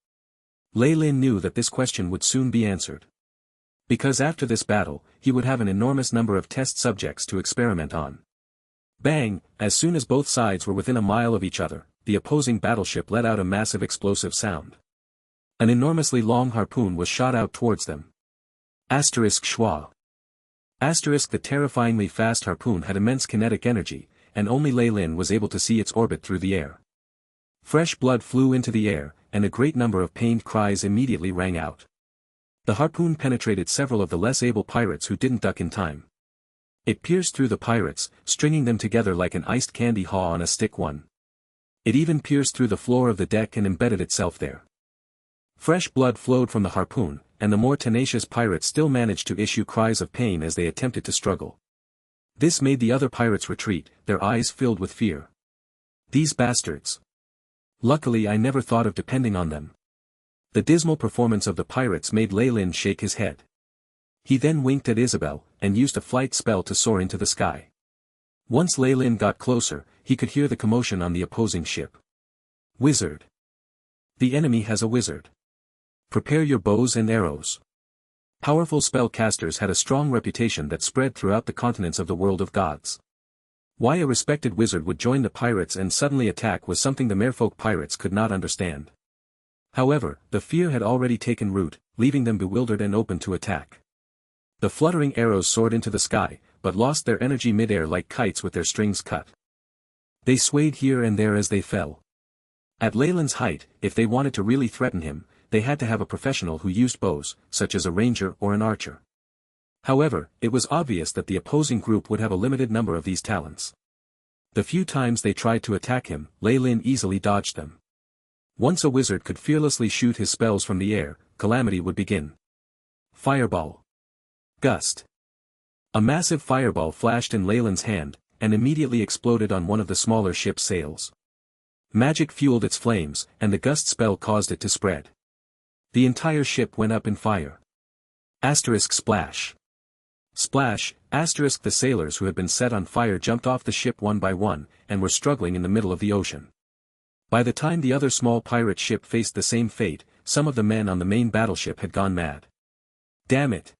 Lei Lin knew that this question would soon be answered. Because after this battle, he would have an enormous number of test subjects to experiment on. Bang! As soon as both sides were within a mile of each other, the opposing battleship let out a massive explosive sound. An enormously long harpoon was shot out towards them. Schwa. The terrifyingly fast harpoon had immense kinetic energy, and only Lei Lin was able to see its orbit through the air. Fresh blood flew into the air, and a great number of pained cries immediately rang out. The harpoon penetrated several of the less able pirates who didn't duck in time. It pierced through the pirates, stringing them together like an iced candy haw on a stick. It even pierced through the floor of the deck and embedded itself there. Fresh blood flowed from the harpoon, and the more tenacious pirates still managed to issue cries of pain as they attempted to struggle. This made the other pirates retreat, their eyes filled with fear. "These bastards. Luckily I never thought of depending on them." The dismal performance of the pirates made Lei Lin shake his head. He then winked at Isabel, and used a flight spell to soar into the sky. Once Lei Lin got closer, he could hear the commotion on the opposing ship. "Wizard. The enemy has a wizard. Prepare your bows and arrows." Powerful spellcasters had a strong reputation that spread throughout the continents of the world of gods. Why a respected wizard would join the pirates and suddenly attack was something the merfolk pirates could not understand. However, the fear had already taken root, leaving them bewildered and open to attack. The fluttering arrows soared into the sky, but lost their energy mid-air like kites with their strings cut. They swayed here and there as they fell. At Leyland's height, if they wanted to really threaten him, they had to have a professional who used bows, such as a ranger or an archer. However, it was obvious that the opposing group would have a limited number of these talents. The few times they tried to attack him, Leyland easily dodged them. Once a wizard could fearlessly shoot his spells from the air, calamity would begin. Fireball. Gust. A massive fireball flashed in Leyland's hand, and immediately exploded on one of the smaller ship's sails. Magic fueled its flames, and the gust spell caused it to spread. The entire ship went up in fire. Splash. Splash, the sailors who had been set on fire jumped off the ship one by one, and were struggling in the middle of the ocean. By the time the other small pirate ship faced the same fate, some of the men on the main battleship had gone mad. Damn it!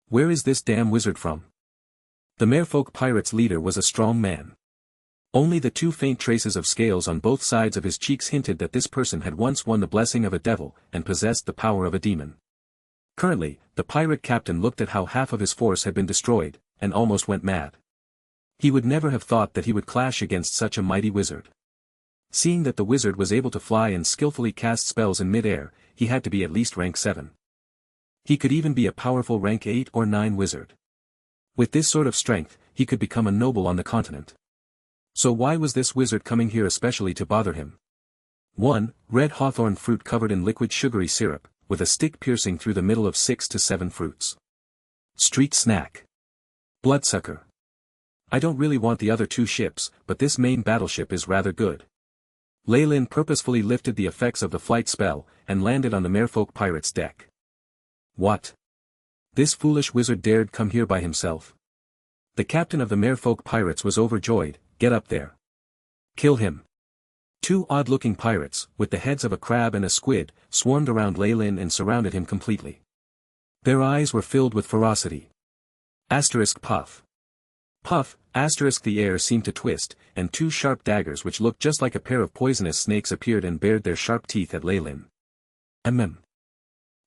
Where is this damn wizard from? The merfolk pirates' leader was a strong man. Only the 2 faint traces of scales on both sides of his cheeks hinted that this person had once won the blessing of a devil, and possessed the power of a demon. Currently, the pirate captain looked at how half of his force had been destroyed, and almost went mad. He would never have thought that he would clash against such a mighty wizard. Seeing that the wizard was able to fly and skillfully cast spells in mid-air, he had to be at least rank 7. He could even be a powerful rank 8 or 9 wizard. With this sort of strength, he could become a noble on the continent. So why was this wizard coming here especially to bother him? 1. Red hawthorn fruit covered in liquid sugary syrup, with a stick piercing through the middle of 6 to 7 fruits. Street snack. Bloodsucker. I don't really want the other 2 ships, but this main battleship is rather good. Leyland purposefully lifted the effects of the flight spell, and landed on the merfolk pirate's deck. What? This foolish wizard dared come here by himself? The captain of the merfolk pirates was overjoyed. Get up there. Kill him. 2 odd-looking pirates, with the heads of a crab and a squid, swarmed around Leyland and surrounded him completely. Their eyes were filled with ferocity. Puff. Puff, the air seemed to twist, and 2 sharp daggers which looked just like a pair of poisonous snakes appeared and bared their sharp teeth at Leyland.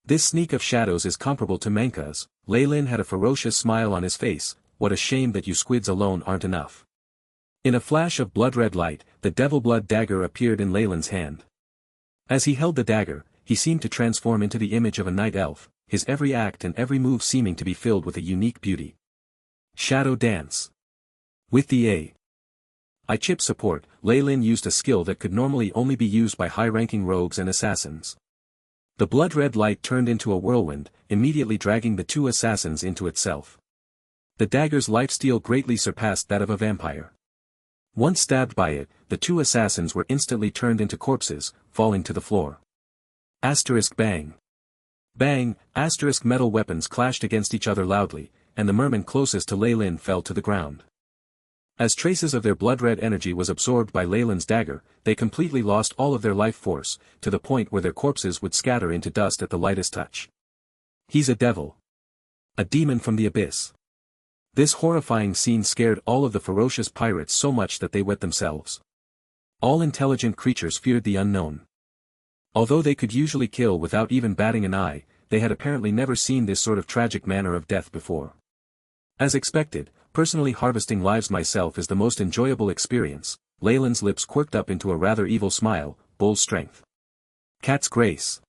This sneak of shadows is comparable to Manhwa's. Leyland had a ferocious smile on his face. What a shame that you squids alone aren't enough. In a flash of blood-red light, the devil blood dagger appeared in Leyland's hand. As he held the dagger, he seemed to transform into the image of a night elf, his every act and every move seeming to be filled with a unique beauty. Shadow Dance. With the I chip support, Leyland used a skill that could normally only be used by high-ranking rogues and assassins. The blood-red light turned into a whirlwind, immediately dragging the 2 assassins into itself. The dagger's lifesteal greatly surpassed that of a vampire. Once stabbed by it, the 2 assassins were instantly turned into corpses, falling to the floor. Bang. Bang, metal weapons clashed against each other loudly, and the merman closest to Leyland fell to the ground. As traces of their blood-red energy was absorbed by Leyland's dagger, they completely lost all of their life force, to the point where their corpses would scatter into dust at the lightest touch. He's a devil. A demon from the abyss. This horrifying scene scared all of the ferocious pirates so much that they wet themselves. All intelligent creatures feared the unknown. Although they could usually kill without even batting an eye, they had apparently never seen this sort of tragic manner of death before. As expected, personally harvesting lives myself is the most enjoyable experience. Leyland's lips quirked up into a rather evil smile. Bull's strength. Cat's grace.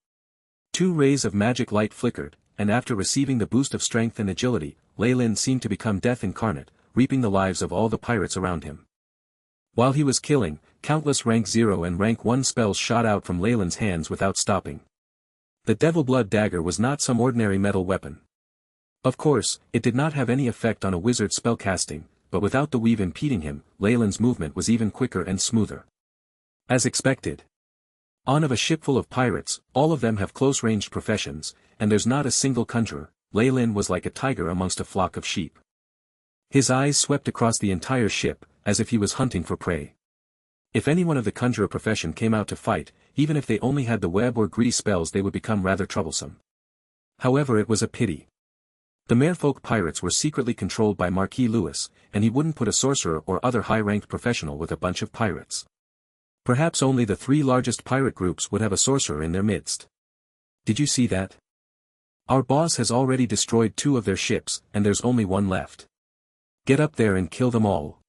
2 rays of magic light flickered, and after receiving the boost of strength and agility, Leyland seemed to become death incarnate, reaping the lives of all the pirates around him. While he was killing, countless rank 0 and rank 1 spells shot out from Leyland's hands without stopping. The devil blood dagger was not some ordinary metal weapon. Of course, it did not have any effect on a wizard's spellcasting, but without the weave impeding him, Leyland's movement was even quicker and smoother. As expected. On of a ship full of pirates, all of them have close-ranged professions, and there's not a single conjurer. Leyland was like a tiger amongst a flock of sheep. His eyes swept across the entire ship, as if he was hunting for prey. If anyone of the conjurer profession came out to fight, even if they only had the web or grease spells, they would become rather troublesome. However, it was a pity. The merfolk pirates were secretly controlled by Marquis Lewis, and he wouldn't put a sorcerer or other high-ranked professional with a bunch of pirates. Perhaps only the 3 largest pirate groups would have a sorcerer in their midst. Did you see that? Our boss has already destroyed 2 of their ships, and there's only 1 left. Get up there and kill them all.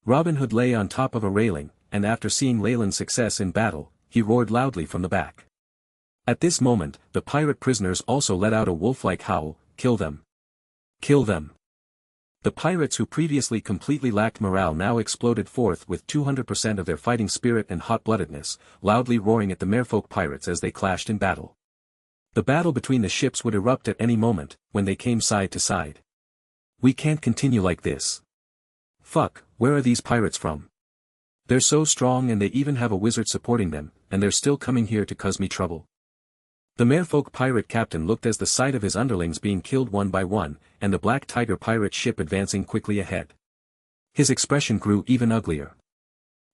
Robin Hood lay on top of a railing, and after seeing Leyland's success in battle, he roared loudly from the back. At this moment, the pirate prisoners also let out a wolf-like howl, "Kill them! Kill them!" The pirates who previously completely lacked morale now exploded forth with 200% of their fighting spirit and hot-bloodedness, loudly roaring at the merfolk pirates as they clashed in battle. The battle between the ships would erupt at any moment, when they came side to side. We can't continue like this. Fuck, where are these pirates from? They're so strong and they even have a wizard supporting them, and they're still coming here to cause me trouble. The merfolk pirate captain looked as the sight of his underlings being killed one by one, and the Black Tiger pirate ship advancing quickly ahead. His expression grew even uglier.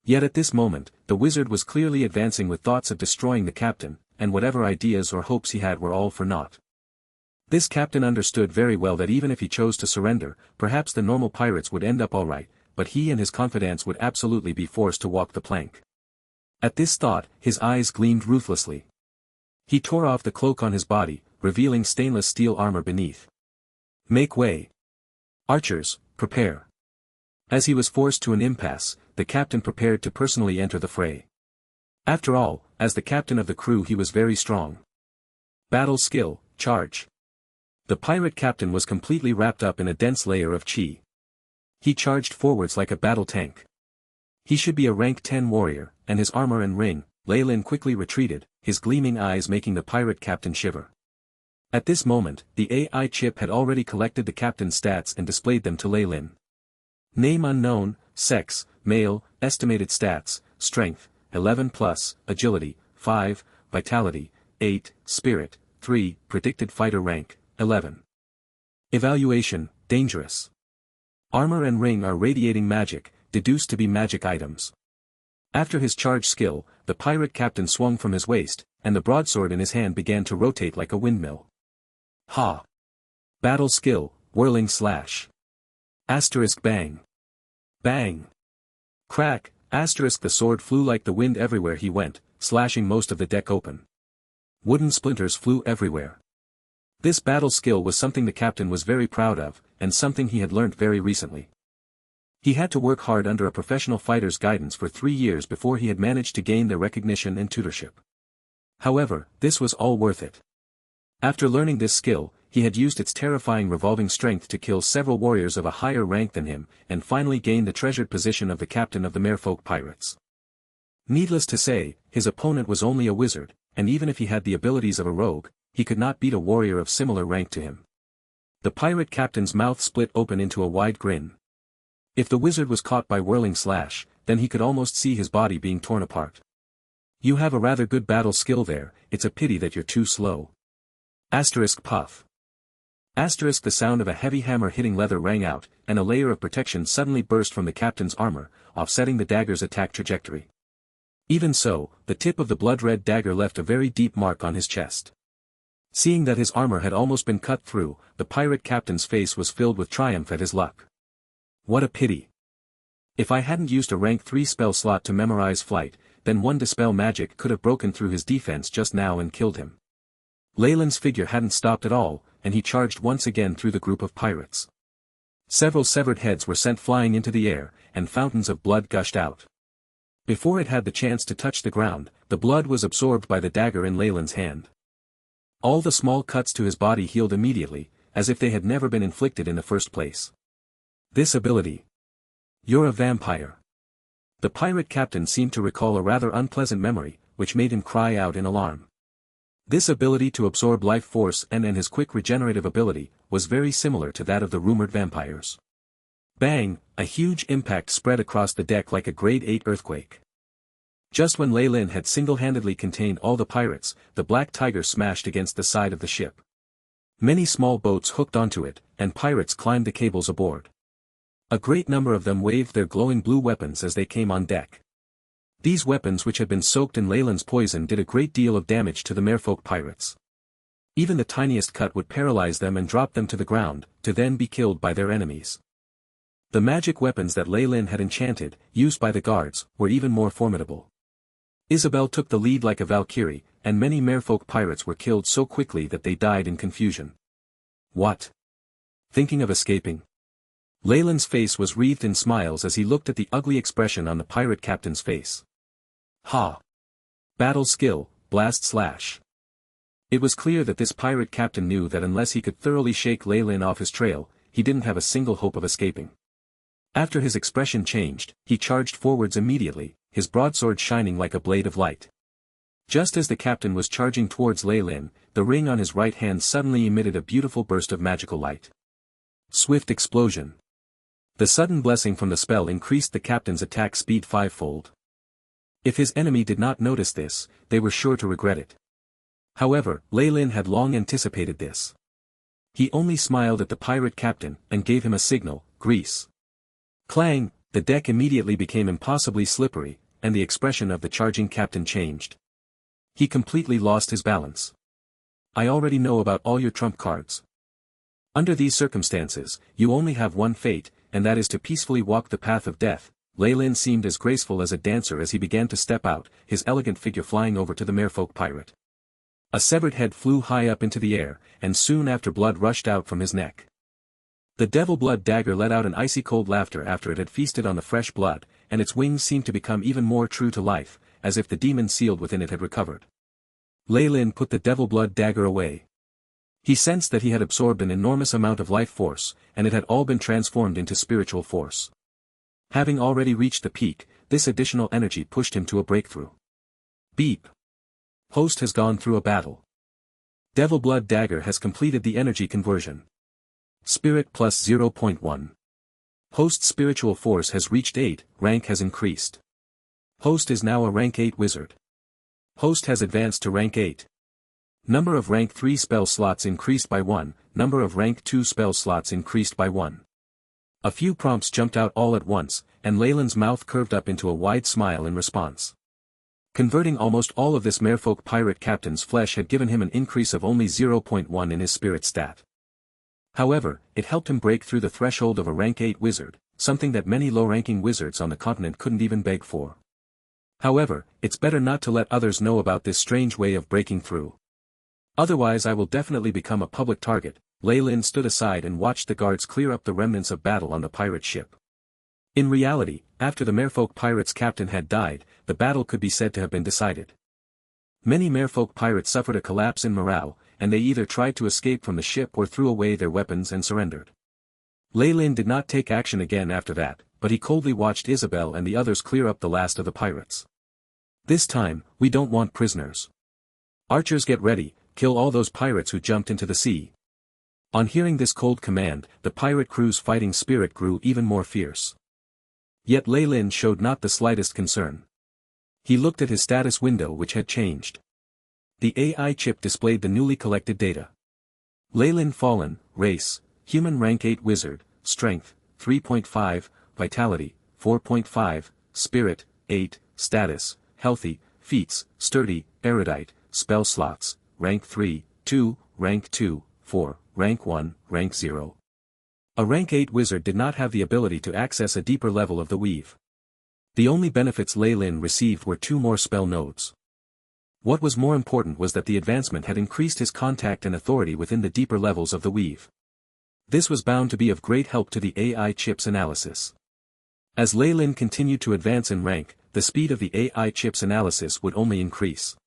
Yet at this moment, the wizard was clearly advancing with thoughts of destroying the captain, and whatever ideas or hopes he had were all for naught. This captain understood very well that even if he chose to surrender, perhaps the normal pirates would end up alright, but he and his confidants would absolutely be forced to walk the plank. At this thought, his eyes gleamed ruthlessly. He tore off the cloak on his body, revealing stainless steel armor beneath. Make way. Archers, prepare. As he was forced to an impasse, the captain prepared to personally enter the fray. After all, as the captain of the crew he was very strong. Battle skill, charge. The pirate captain was completely wrapped up in a dense layer of chi. He charged forwards like a battle tank. He should be a rank 10 warrior, and his armor and ring. Leyland quickly retreated, his gleaming eyes making the pirate captain shiver. At this moment, the AI chip had already collected the captain's stats and displayed them to Leyland. Name unknown, sex, male, estimated stats, strength, 11+, agility, 5, vitality, 8, spirit, 3, predicted fighter rank, 11. Evaluation, dangerous. Armor and ring are radiating magic, deduced to be magic items. After his charge skill, the pirate captain swung from his waist, and the broadsword in his hand began to rotate like a windmill. Ha! Battle skill, whirling slash. Asterisk bang. Bang. Crack, asterisk the sword flew like the wind everywhere he went, slashing most of the deck open. Wooden splinters flew everywhere. This battle skill was something the captain was very proud of, and something he had learnt very recently. He had to work hard under a professional fighter's guidance for 3 years before he had managed to gain their recognition and tutorship. However, this was all worth it. After learning this skill, he had used its terrifying revolving strength to kill several warriors of a higher rank than him, and finally gained the treasured position of the captain of the merfolk pirates. Needless to say, his opponent was only a wizard, and even if he had the abilities of a rogue, he could not beat a warrior of similar rank to him. The pirate captain's mouth split open into a wide grin. If the wizard was caught by whirling slash, then he could almost see his body being torn apart. You have a rather good battle skill there, it's a pity that you're too slow. Asterisk puff. Asterisk the sound of a heavy hammer hitting leather rang out, and a layer of protection suddenly burst from the captain's armor, offsetting the dagger's attack trajectory. Even so, the tip of the blood-red dagger left a very deep mark on his chest. Seeing that his armor had almost been cut through, the pirate captain's face was filled with triumph at his luck. What a pity. If I hadn't used a rank 3 spell slot to memorize flight, then one dispel magic could have broken through his defense just now and killed him. Leyland's figure hadn't stopped at all, and he charged once again through the group of pirates. Several severed heads were sent flying into the air, and fountains of blood gushed out. Before it had the chance to touch the ground, the blood was absorbed by the dagger in Leyland's hand. All the small cuts to his body healed immediately, as if they had never been inflicted in the first place. This ability. You're a vampire. The pirate captain seemed to recall a rather unpleasant memory, which made him cry out in alarm. This ability to absorb life force and his quick regenerative ability, was very similar to that of the rumored vampires. Bang, a huge impact spread across the deck like a grade 8 earthquake. Just when Leyland had single-handedly contained all the pirates, the Black Tiger smashed against the side of the ship. Many small boats hooked onto it, and pirates climbed the cables aboard. A great number of them waved their glowing blue weapons as they came on deck. These weapons which had been soaked in Leyland's poison did a great deal of damage to the merfolk pirates. Even the tiniest cut would paralyze them and drop them to the ground, to then be killed by their enemies. The magic weapons that Lei Lin had enchanted, used by the guards, were even more formidable. Isabel took the lead like a valkyrie, and many merfolk pirates were killed so quickly that they died in confusion. What? Thinking of escaping? Leyland's face was wreathed in smiles as he looked at the ugly expression on the pirate captain's face. Ha! Battle skill, blast slash. It was clear that this pirate captain knew that unless he could thoroughly shake Leyland off his trail, he didn't have a single hope of escaping. After his expression changed, he charged forwards immediately, his broadsword shining like a blade of light. Just as the captain was charging towards Lei Lin, the ring on his right hand suddenly emitted a beautiful burst of magical light. Swift explosion. The sudden blessing from the spell increased the captain's attack speed fivefold. If his enemy did not notice this, they were sure to regret it. However, Lei Lin had long anticipated this. He only smiled at the pirate captain, and gave him a signal, grease. Clang, the deck immediately became impossibly slippery, and the expression of the charging captain changed. He completely lost his balance. I already know about all your trump cards. Under these circumstances, you only have one fate, and that is to peacefully walk the path of death. Lei Lin seemed as graceful as a dancer as he began to step out, his elegant figure flying over to the merfolk pirate. A severed head flew high up into the air, and soon after blood rushed out from his neck. The devil blood dagger let out an icy cold laughter after it had feasted on the fresh blood, and its wings seemed to become even more true to life, as if the demon sealed within it had recovered. Lei Lin put the devil blood dagger away. He sensed that he had absorbed an enormous amount of life force, and it had all been transformed into spiritual force. Having already reached the peak, this additional energy pushed him to a breakthrough. Beep. Host has gone through a battle. Devil blood dagger has completed the energy conversion. Spirit plus 0.1. Host's spiritual force has reached 8, rank has increased. Host is now a rank 8 wizard. Host has advanced to rank 8. Number of rank 3 spell slots increased by 1, number of rank 2 spell slots increased by 1. A few prompts jumped out all at once, and Leyland's mouth curved up into a wide smile in response. Converting almost all of this merfolk pirate captain's flesh had given him an increase of only 0.1 in his spirit stat. However, it helped him break through the threshold of a rank 8 wizard, something that many low-ranking wizards on the continent couldn't even beg for. However, it's better not to let others know about this strange way of breaking through. Otherwise I will definitely become a public target. Lei Lin stood aside and watched the guards clear up the remnants of battle on the pirate ship. In reality, after the merfolk pirate's captain had died, the battle could be said to have been decided. Many merfolk pirates suffered a collapse in morale, and they either tried to escape from the ship or threw away their weapons and surrendered. Lei Lin did not take action again after that, but he coldly watched Isabel and the others clear up the last of the pirates. This time, we don't want prisoners. Archers, get ready, kill all those pirates who jumped into the sea. On hearing this cold command, the pirate crew's fighting spirit grew even more fierce. Yet Lei Lin showed not the slightest concern. He looked at his status window, which had changed. The AI chip displayed the newly collected data. Lei Lin fallen, race, human rank 8 wizard, strength, 3.5, vitality, 4.5, spirit, 8, status, healthy, feats, sturdy, erudite, spell slots, rank 3, 2, rank 2, 4, rank 1, rank 0. A rank 8 wizard did not have the ability to access a deeper level of the weave. The only benefits Lei Lin received were 2 more spell nodes. What was more important was that the advancement had increased his contact and authority within the deeper levels of the weave. This was bound to be of great help to the AI chip's analysis. As Lei Lin continued to advance in rank, the speed of the AI chip's analysis would only increase.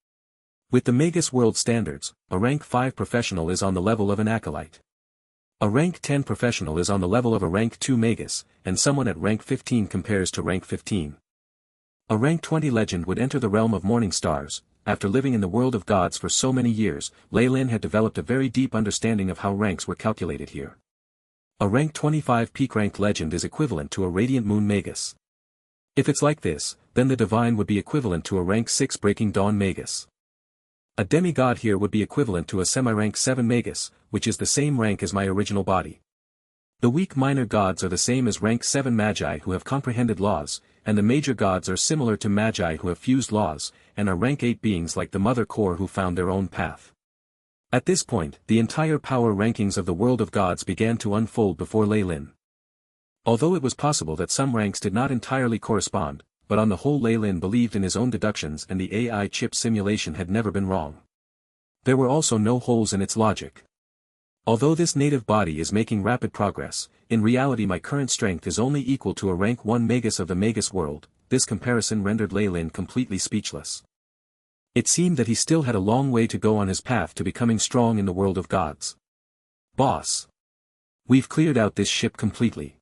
With the Magus world standards, a rank 5 professional is on the level of an acolyte. A rank 10 professional is on the level of a rank 2 Magus, and someone at rank 15 compares to rank 15. A rank 20 legend would enter the realm of morning stars. After living in the world of gods for so many years, Lei Lin had developed a very deep understanding of how ranks were calculated here. A rank 25 peak ranked legend is equivalent to a radiant moon Magus. If it's like this, then the divine would be equivalent to a rank 6 breaking dawn Magus. A demigod here would be equivalent to a semi-rank 7 Magus, which is the same rank as my original body. The weak minor gods are the same as rank 7 Magi who have comprehended laws, and the major gods are similar to Magi who have fused laws, and are rank 8 beings like the Mother Core who found their own path. At this point, the entire power rankings of the world of gods began to unfold before Lei Lin. Although it was possible that some ranks did not entirely correspond, but on the whole Lei Lin believed in his own deductions and the AI chip simulation had never been wrong. There were also no holes in its logic. Although this native body is making rapid progress, in reality my current strength is only equal to a rank 1 Magus of the Magus world. This comparison rendered Lei Lin completely speechless. It seemed that he still had a long way to go on his path to becoming strong in the world of gods. Boss. We've cleared out this ship completely.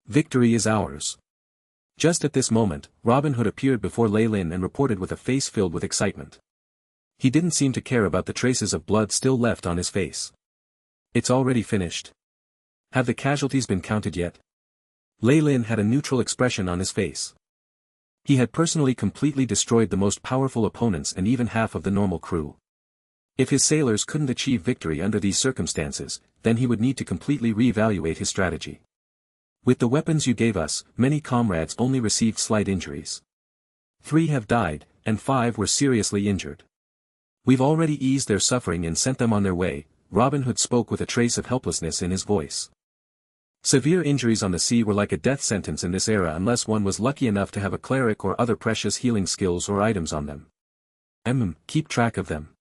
Victory is ours. Just at this moment, Robin Hood appeared before Lei Lin and reported with a face filled with excitement. He didn't seem to care about the traces of blood still left on his face. It's already finished. Have the casualties been counted yet? Lei Lin had a neutral expression on his face. He had personally completely destroyed the most powerful opponents and even half of the normal crew. If his sailors couldn't achieve victory under these circumstances, then he would need to completely reevaluate his strategy. With the weapons you gave us, many comrades only received slight injuries. 3 have died, and 5 were seriously injured. We've already eased their suffering and sent them on their way. Robin Hood spoke with a trace of helplessness in his voice. Severe injuries on the sea were like a death sentence in this era unless one was lucky enough to have a cleric or other precious healing skills or items on them. Keep track of them.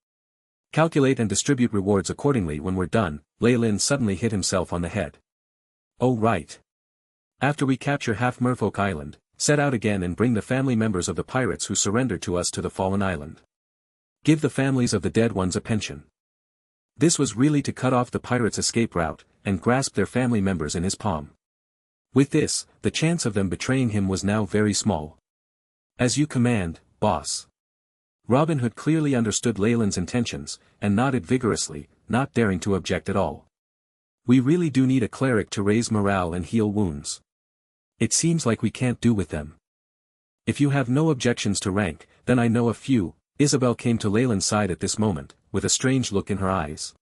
Calculate and distribute rewards accordingly when we're done. Lei Lin suddenly hit himself on the head. Oh right. After we capture half Merfolk Island, set out again and bring the family members of the pirates who surrendered to us to the fallen island. Give the families of the dead ones a pension. This was really to cut off the pirates' escape route, and grasp their family members in his palm. With this, the chance of them betraying him was now very small. As you command, boss. Robin Hood clearly understood Lei Lin's intentions, and nodded vigorously, not daring to object at all. We really do need a cleric to raise morale and heal wounds. It seems like we can't do with them. If you have no objections to rank, then I know a few. Isabel came to Lei Lin's side at this moment, with a strange look in her eyes.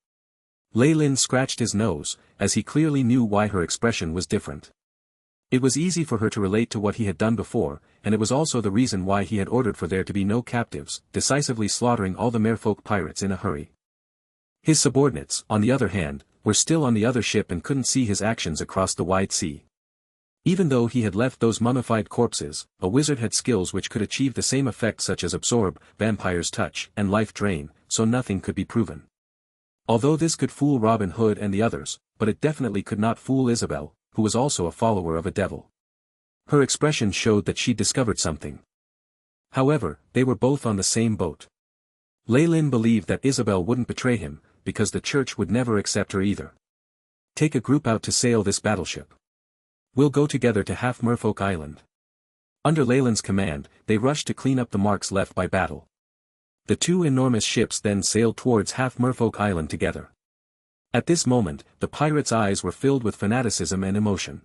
Lei Lin scratched his nose, as he clearly knew why her expression was different. It was easy for her to relate to what he had done before, and it was also the reason why he had ordered for there to be no captives, decisively slaughtering all the merfolk pirates in a hurry. His subordinates, on the other hand, were still on the other ship and couldn't see his actions across the wide sea. Even though he had left those mummified corpses, a wizard had skills which could achieve the same effect such as absorb, vampire's touch, and life drain, so nothing could be proven. Although this could fool Robin Hood and the others, but it definitely could not fool Isabel, who was also a follower of a devil. Her expression showed that she'd discovered something. However, they were both on the same boat. Lei Lin believed that Isabel wouldn't betray him, because the church would never accept her either. Take a group out to sail this battleship. We'll go together to half Merfolk Island. Under Lei Lin's command, they rushed to clean up the marks left by battle. The 2 enormous ships then sailed towards half Merfolk Island together. At this moment, the pirates' eyes were filled with fanaticism and emotion.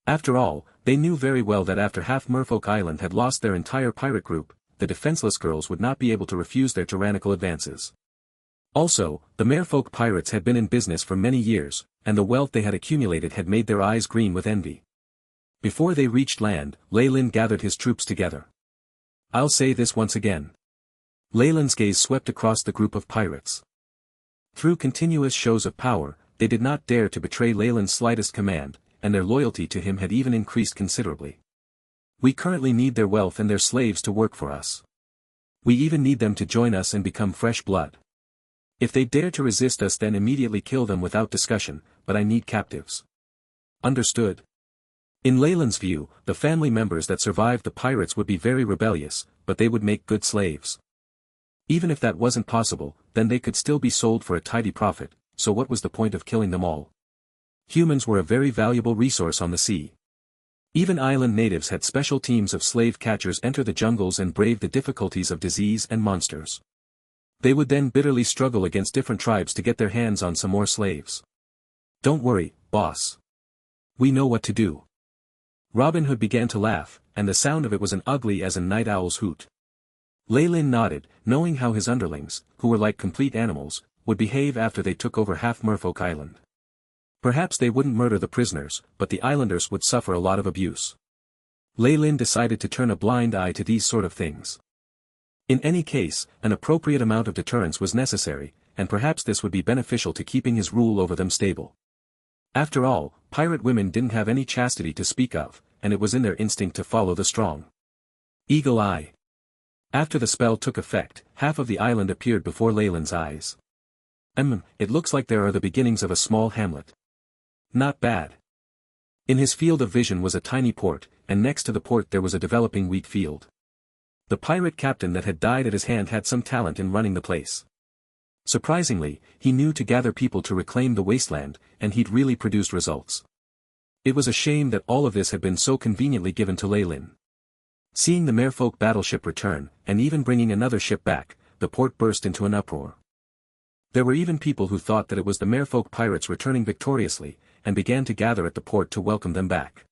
After all, they knew very well that after half Merfolk Island had lost their entire pirate group, the defenseless girls would not be able to refuse their tyrannical advances. Also, the merfolk pirates had been in business for many years, and the wealth they had accumulated had made their eyes green with envy. Before they reached land, Lei Lin gathered his troops together. I'll say this once again. Lei Lin's gaze swept across the group of pirates. Through continuous shows of power, they did not dare to betray Lei Lin's slightest command, and their loyalty to him had even increased considerably. We currently need their wealth and their slaves to work for us. We even need them to join us and become fresh blood. If they dare to resist us, then immediately kill them without discussion, but I need captives. Understood? In Lei Lin's view, the family members that survived the pirates would be very rebellious, but they would make good slaves. Even if that wasn't possible, then they could still be sold for a tidy profit, so what was the point of killing them all? Humans were a very valuable resource on the sea. Even island natives had special teams of slave catchers enter the jungles and brave the difficulties of disease and monsters. They would then bitterly struggle against different tribes to get their hands on some more slaves. Don't worry, boss. We know what to do. Robin Hood began to laugh, and the sound of it was as ugly as a night owl's hoot. Lei Lin nodded, knowing how his underlings, who were like complete animals, would behave after they took over half Merfolk Island. Perhaps they wouldn't murder the prisoners, but the islanders would suffer a lot of abuse. Lei Lin decided to turn a blind eye to these sort of things. In any case, an appropriate amount of deterrence was necessary, and perhaps this would be beneficial to keeping his rule over them stable. After all, pirate women didn't have any chastity to speak of, and it was in their instinct to follow the strong. Eagle Eye. After the spell took effect, half of the island appeared before Leyland's eyes. It looks like there are the beginnings of a small hamlet. Not bad. In his field of vision was a tiny port, and next to the port there was a developing wheat field. The pirate captain that had died at his hand had some talent in running the place. Surprisingly, he knew to gather people to reclaim the wasteland, and he'd really produced results. It was a shame that all of this had been so conveniently given to Leyland. Seeing the merfolk battleship return, and even bringing another ship back, the port burst into an uproar. There were even people who thought that it was the merfolk pirates returning victoriously, and began to gather at the port to welcome them back.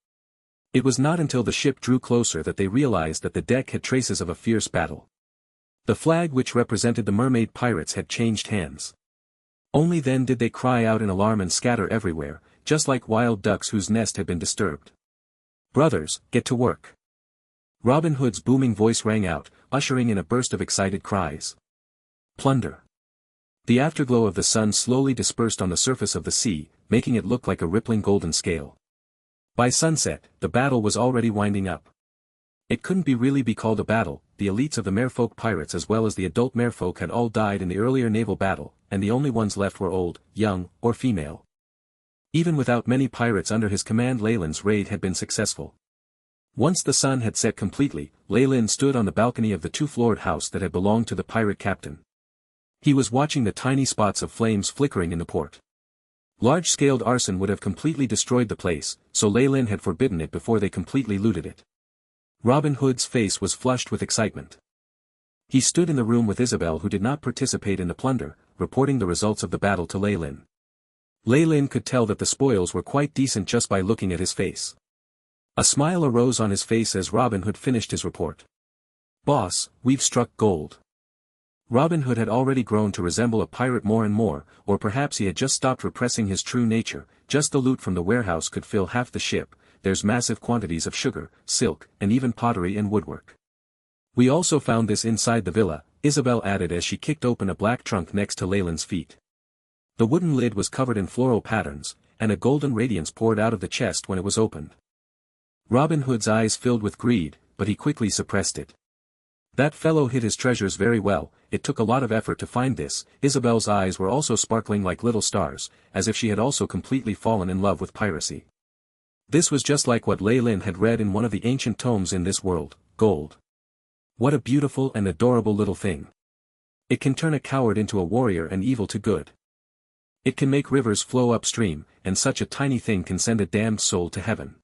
It was not until the ship drew closer that they realized that the deck had traces of a fierce battle. The flag which represented the mermaid pirates had changed hands. Only then did they cry out in alarm and scatter everywhere, just like wild ducks whose nest had been disturbed. "Brothers, get to work." Robin Hood's booming voice rang out, ushering in a burst of excited cries. Plunder. The afterglow of the sun slowly dispersed on the surface of the sea, making it look like a rippling golden scale. By sunset, the battle was already winding up. It couldn't really be called a battle. The elites of the merfolk pirates as well as the adult merfolk had all died in the earlier naval battle, and the only ones left were old, young, or female. Even without many pirates under his command, Leyland's raid had been successful. Once the sun had set completely, Leyland stood on the balcony of the two-floored house that had belonged to the pirate captain. He was watching the tiny spots of flames flickering in the port. Large-scaled arson would have completely destroyed the place, so Leyland had forbidden it before they completely looted it. Robin Hood's face was flushed with excitement. He stood in the room with Isabel, who did not participate in the plunder, reporting the results of the battle to Leyland. Leyland could tell that the spoils were quite decent just by looking at his face. A smile arose on his face as Robin Hood finished his report. "Boss, we've struck gold." Robin Hood had already grown to resemble a pirate more and more, or perhaps he had just stopped repressing his true nature. Just the loot from the warehouse could fill half the ship. There's massive quantities of sugar, silk, and even pottery and woodwork. "We also found this inside the villa," Isabel added as she kicked open a black trunk next to Leyland's feet. The wooden lid was covered in floral patterns, and a golden radiance poured out of the chest when it was opened. Robin Hood's eyes filled with greed, but he quickly suppressed it. That fellow hid his treasures very well. It took a lot of effort to find this. Isabel's eyes were also sparkling like little stars, as if she had also completely fallen in love with piracy. This was just like what Leyland had read in one of the ancient tomes in this world, gold. What a beautiful and adorable little thing. It can turn a coward into a warrior and evil to good. It can make rivers flow upstream, and such a tiny thing can send a damned soul to heaven.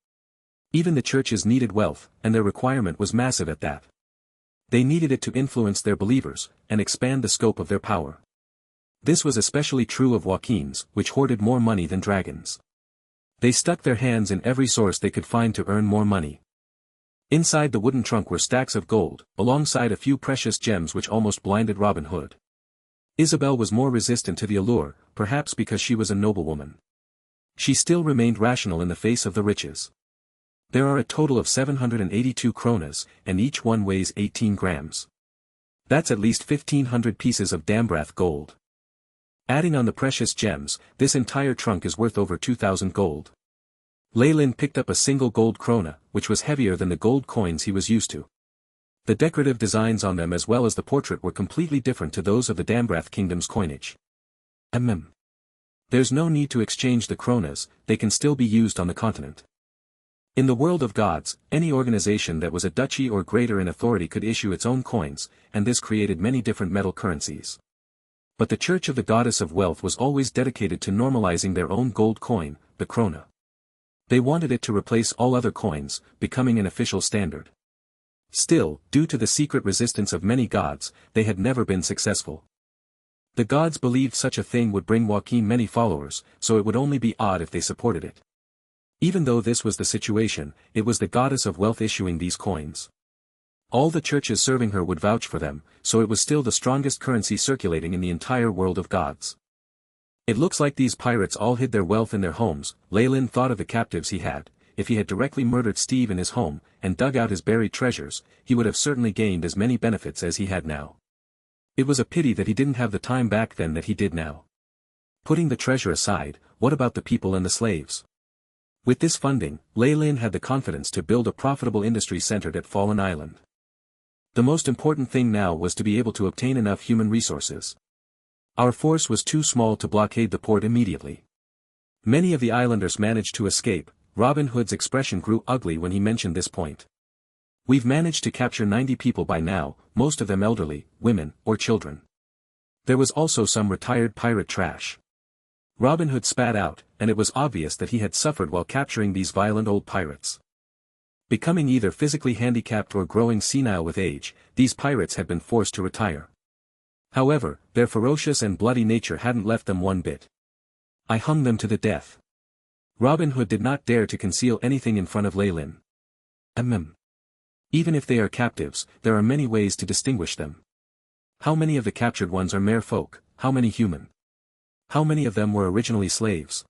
Even the churches needed wealth, and their requirement was massive at that. They needed it to influence their believers, and expand the scope of their power. This was especially true of Joaquin's, which hoarded more money than dragons. They stuck their hands in every source they could find to earn more money. Inside the wooden trunk were stacks of gold, alongside a few precious gems which almost blinded Robin Hood. Isabel was more resistant to the allure, perhaps because she was a noblewoman. She still remained rational in the face of the riches. There are a total of 782 kronas, and each one weighs 18 grams. That's at least 1,500 pieces of Dambrath gold. Adding on the precious gems, this entire trunk is worth over 2,000 gold. Leyland picked up a single gold krona, which was heavier than the gold coins he was used to. The decorative designs on them as well as the portrait were completely different to those of the Dambrath kingdom's coinage. There's no need to exchange the kronas, they can still be used on the continent. In the world of gods, any organization that was a duchy or greater in authority could issue its own coins, and this created many different metal currencies. But the Church of the Goddess of Wealth was always dedicated to normalizing their own gold coin, the krona. They wanted it to replace all other coins, becoming an official standard. Still, due to the secret resistance of many gods, they had never been successful. The gods believed such a thing would bring Joaquin many followers, so it would only be odd if they supported it. Even though this was the situation, it was the Goddess of Wealth issuing these coins. All the churches serving her would vouch for them, so it was still the strongest currency circulating in the entire world of gods. It looks like these pirates all hid their wealth in their homes. Leyland thought of the captives he had. If he had directly murdered Steve in his home, and dug out his buried treasures, he would have certainly gained as many benefits as he had now. It was a pity that he didn't have the time back then that he did now. Putting the treasure aside, what about the people and the slaves? With this funding, Lei Lin had the confidence to build a profitable industry centered at Fallen Island. The most important thing now was to be able to obtain enough human resources. Our force was too small to blockade the port immediately. Many of the islanders managed to escape. Robin Hood's expression grew ugly when he mentioned this point. We've managed to capture 90 people by now, most of them elderly, women, or children. There was also some retired pirate trash. Robin Hood spat out, and it was obvious that he had suffered while capturing these violent old pirates. Becoming either physically handicapped or growing senile with age, these pirates had been forced to retire. However, their ferocious and bloody nature hadn't left them one bit. I hung them to the death. Robin Hood did not dare to conceal anything in front of Lei Lin. Even if they are captives, there are many ways to distinguish them. How many of the captured ones are mere folk, how many human? How many of them were originally slaves?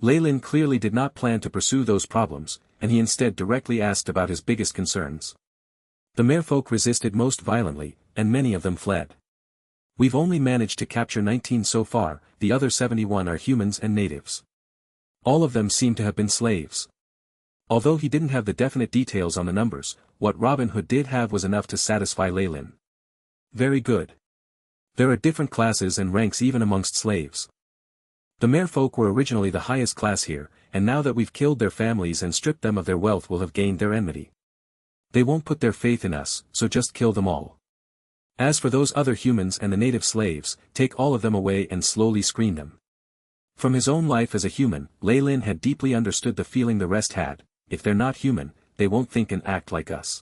Lei Lin clearly did not plan to pursue those problems, and he instead directly asked about his biggest concerns. The merfolk resisted most violently, and many of them fled. We've only managed to capture 19 so far, the other 71 are humans and natives. All of them seem to have been slaves. Although he didn't have the definite details on the numbers, what Robin Hood did have was enough to satisfy Lei Lin. Very good. There are different classes and ranks even amongst slaves. The merfolk were originally the highest class here, and now that we've killed their families and stripped them of their wealth will have gained their enmity. They won't put their faith in us, so just kill them all. As for those other humans and the native slaves, take all of them away and slowly screen them. From his own life as a human, Lei Lin had deeply understood the feeling the rest had: if they're not human, they won't think and act like us.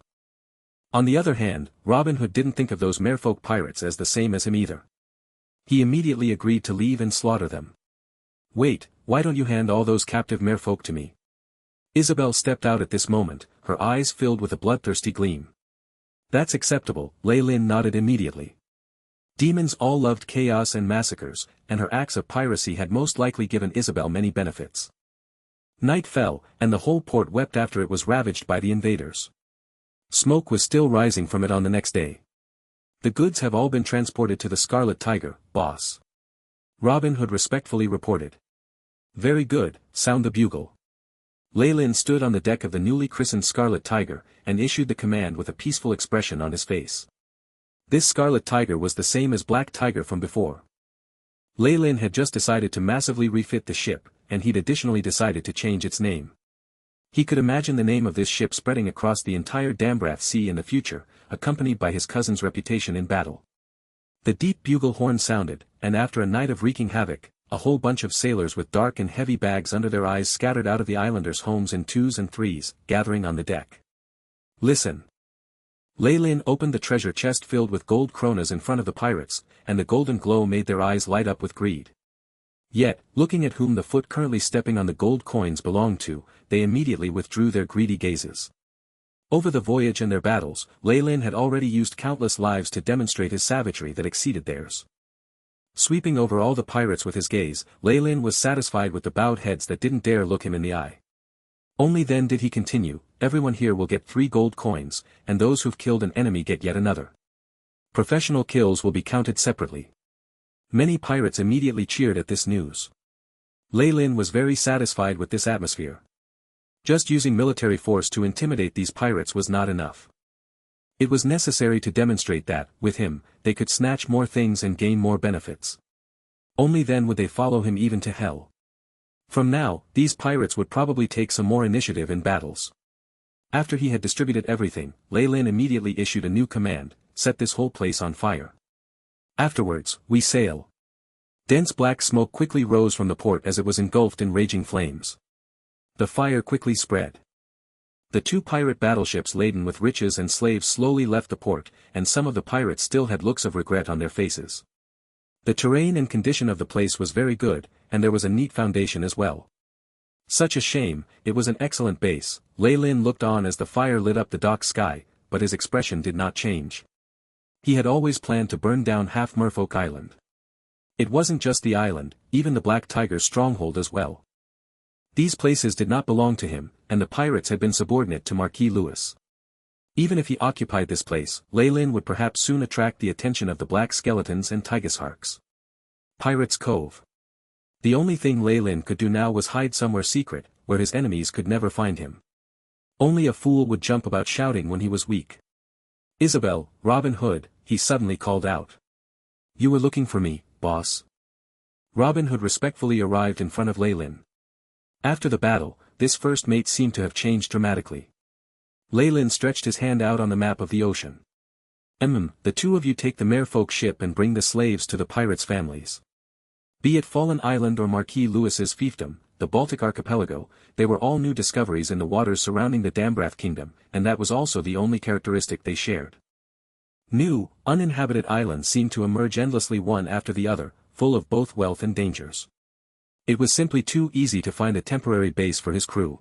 On the other hand, Robin Hood didn't think of those merfolk pirates as the same as him either. He immediately agreed to leave and slaughter them. Wait, why don't you hand all those captive merfolk to me? Isabel stepped out at this moment, her eyes filled with a bloodthirsty gleam. That's acceptable, Lei Lin nodded immediately. Demons all loved chaos and massacres, and her acts of piracy had most likely given Isabel many benefits. Night fell, and the whole port wept after it was ravaged by the invaders. Smoke was still rising from it on the next day. The goods have all been transported to the Scarlet Tiger, boss. Robin Hood respectfully reported. Very good, sound the bugle. Lei Lin stood on the deck of the newly christened Scarlet Tiger, and issued the command with a peaceful expression on his face. This Scarlet Tiger was the same as Black Tiger from before. Lei Lin had just decided to massively refit the ship, and he'd additionally decided to change its name. He could imagine the name of this ship spreading across the entire Dambrath Sea in the future, accompanied by his cousin's reputation in battle. The deep bugle horn sounded, and after a night of wreaking havoc, a whole bunch of sailors with dark and heavy bags under their eyes scattered out of the islanders' homes in twos and threes, gathering on the deck. Listen. Lei Lin opened the treasure chest filled with gold kronas in front of the pirates, and the golden glow made their eyes light up with greed. Yet, looking at whom the foot currently stepping on the gold coins belonged to, they immediately withdrew their greedy gazes. Over the voyage and their battles, Lei Lin had already used countless lives to demonstrate his savagery that exceeded theirs. Sweeping over all the pirates with his gaze, Lei Lin was satisfied with the bowed heads that didn't dare look him in the eye. Only then did he continue, everyone here will get 3 gold coins, and those who've killed an enemy get yet another. Professional kills will be counted separately. Many pirates immediately cheered at this news. Lei Lin was very satisfied with this atmosphere. Just using military force to intimidate these pirates was not enough. It was necessary to demonstrate that, with him, they could snatch more things and gain more benefits. Only then would they follow him even to hell. From now, these pirates would probably take some more initiative in battles. After he had distributed everything, Lei Lin immediately issued a new command: set this whole place on fire. Afterwards, we sail. Dense black smoke quickly rose from the port as it was engulfed in raging flames. The fire quickly spread. The 2 pirate battleships laden with riches and slaves slowly left the port, and some of the pirates still had looks of regret on their faces. The terrain and condition of the place was very good, and there was a neat foundation as well. Such a shame, it was an excellent base. Lei Lin looked on as the fire lit up the dark sky, but his expression did not change. He had always planned to burn down half Merfolk Island. It wasn't just the island, even the Black Tiger's stronghold as well. These places did not belong to him, and the pirates had been subordinate to Marquis Louis. Even if he occupied this place, Ley Lin would perhaps soon attract the attention of the Black Skeletons and Tigersharks. Pirates' Cove. The only thing Ley Lin could do now was hide somewhere secret, where his enemies could never find him. Only a fool would jump about shouting when he was weak. "Isabel, Robin Hood," he suddenly called out. "You were looking for me, boss." Robin Hood respectfully arrived in front of Ley Lin. After the battle, this first mate seemed to have changed dramatically. Ley Lin stretched his hand out on the map of the ocean. The two of you take the merfolk ship and bring the slaves to the pirates' families. Be it Fallen Island or Marquis Lewis's fiefdom, the Baltic archipelago, they were all new discoveries in the waters surrounding the Dambrath kingdom, and that was also the only characteristic they shared. New, uninhabited islands seemed to emerge endlessly one after the other, full of both wealth and dangers. It was simply too easy to find a temporary base for his crew.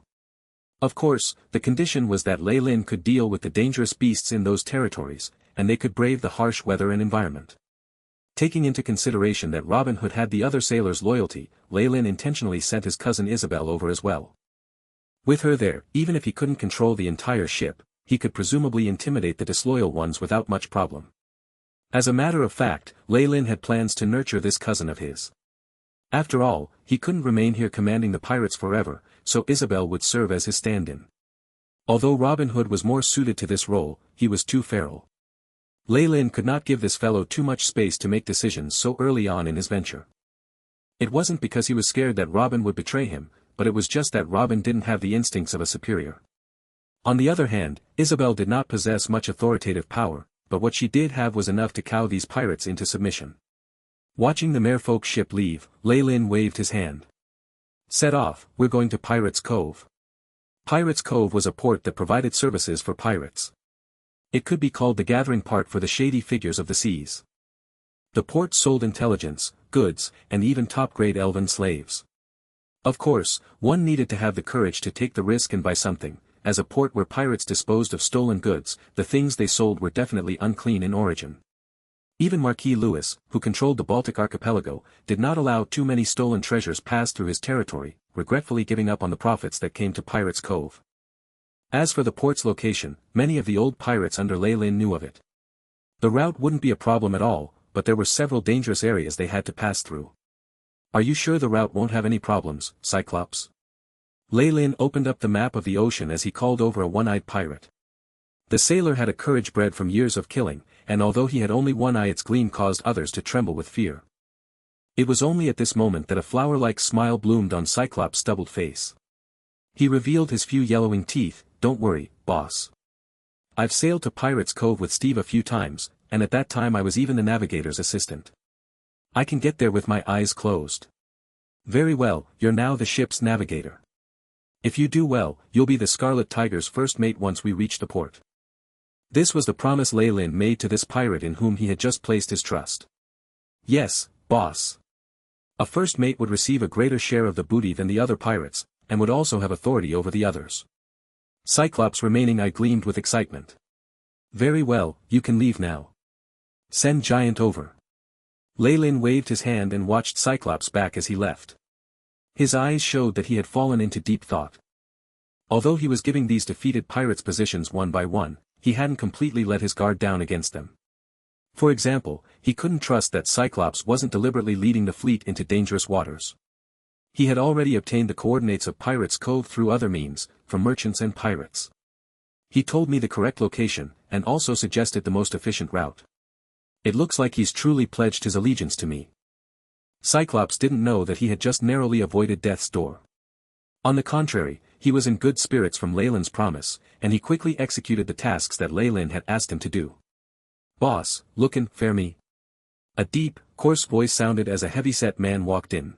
Of course, the condition was that Ley Lin could deal with the dangerous beasts in those territories, and they could brave the harsh weather and environment. Taking into consideration that Robin Hood had the other sailors' loyalty, Ley Lin intentionally sent his cousin Isabel over as well. With her there, even if he couldn't control the entire ship, he could presumably intimidate the disloyal ones without much problem. As a matter of fact, Ley Lin had plans to nurture this cousin of his. After all, he couldn't remain here commanding the pirates forever, so Isabel would serve as his stand-in. Although Robin Hood was more suited to this role, he was too feral. Ley Lin could not give this fellow too much space to make decisions so early on in his venture. It wasn't because he was scared that Robin would betray him, but it was just that Robin didn't have the instincts of a superior. On the other hand, Isabel did not possess much authoritative power, but what she did have was enough to cow these pirates into submission. Watching the merfolk ship leave, Ley Lin waved his hand. "Set off, we're going to Pirates' Cove." Pirates' Cove was a port that provided services for pirates. It could be called the gathering part for the shady figures of the seas. The port sold intelligence, goods, and even top-grade elven slaves. Of course, one needed to have the courage to take the risk and buy something. As a port where pirates disposed of stolen goods, the things they sold were definitely unclean in origin. Even Marquis Lewis, who controlled the Baltic archipelago, did not allow too many stolen treasures pass through his territory, regretfully giving up on the profits that came to Pirates' Cove. As for the port's location, many of the old pirates under Ley Lin knew of it. The route wouldn't be a problem at all, but there were several dangerous areas they had to pass through. "Are you sure the route won't have any problems, Cyclops?" Ley Lin opened up the map of the ocean as he called over a one-eyed pirate. The sailor had a courage bred from years of killing, and although he had only one eye, its gleam caused others to tremble with fear. It was only at this moment that a flower-like smile bloomed on Cyclops' stubbled face. He revealed his few yellowing teeth. "Don't worry, boss. I've sailed to Pirates' Cove with Steve a few times, and at that time I was even the navigator's assistant. I can get there with my eyes closed." "Very well, you're now the ship's navigator. If you do well, you'll be the Scarlet Tiger's first mate once we reach the port." This was the promise Ley Lin made to this pirate in whom he had just placed his trust. "Yes, boss. A first mate would receive a greater share of the booty than the other pirates, and would also have authority over the others." Cyclops' remaining eye gleamed with excitement. "Very well, you can leave now. Send Giant over." Ley Lin waved his hand and watched Cyclops back as he left. His eyes showed that he had fallen into deep thought. Although he was giving these defeated pirates positions one by one, he hadn't completely let his guard down against them. For example, he couldn't trust that Cyclops wasn't deliberately leading the fleet into dangerous waters. He had already obtained the coordinates of Pirates' Cove through other means, from merchants and pirates. He told me the correct location, and also suggested the most efficient route. It looks like he's truly pledged his allegiance to me. Cyclops didn't know that he had just narrowly avoided death's door. On the contrary, he was in good spirits from Ley Lin's promise, and he quickly executed the tasks that Ley Lin had asked him to do. "Boss, lookin' fair me?" A deep, coarse voice sounded as a heavy-set man walked in.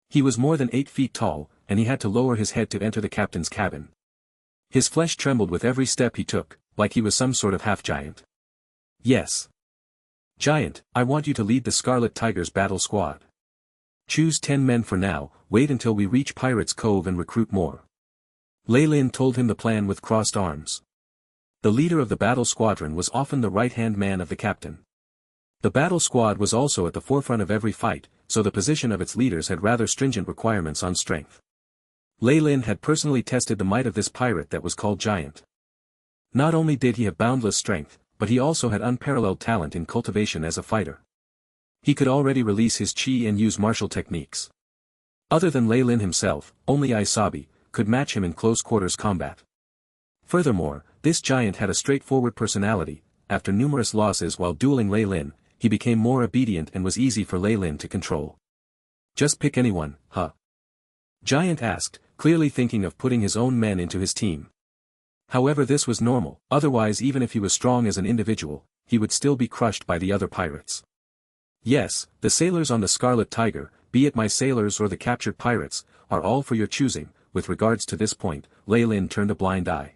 He was more than 8 feet tall, and he had to lower his head to enter the captain's cabin. His flesh trembled with every step he took, like he was some sort of half-giant. "Yes. Giant, I want you to lead the Scarlet Tiger's battle squad. Choose 10 men for now, wait until we reach Pirates' Cove and recruit more." Ley Lin told him the plan with crossed arms. The leader of the battle squadron was often the right-hand man of the captain. The battle squad was also at the forefront of every fight, so the position of its leaders had rather stringent requirements on strength. Ley Lin had personally tested the might of this pirate that was called Giant. Not only did he have boundless strength, but he also had unparalleled talent in cultivation as a fighter. He could already release his chi and use martial techniques. Other than Lei Lin himself, only Aisabi could match him in close quarters combat. Furthermore, this giant had a straightforward personality. After numerous losses while dueling Lei Lin, he became more obedient and was easy for Lei Lin to control. Just pick anyone, huh? Giant asked, clearly thinking of putting his own men into his team. However, this was normal, otherwise even if he was strong as an individual, he would still be crushed by the other pirates. Yes, the sailors on the Scarlet Tiger, be it my sailors or the captured pirates, are all for your choosing. With regards to this point, Lei Lin turned a blind eye.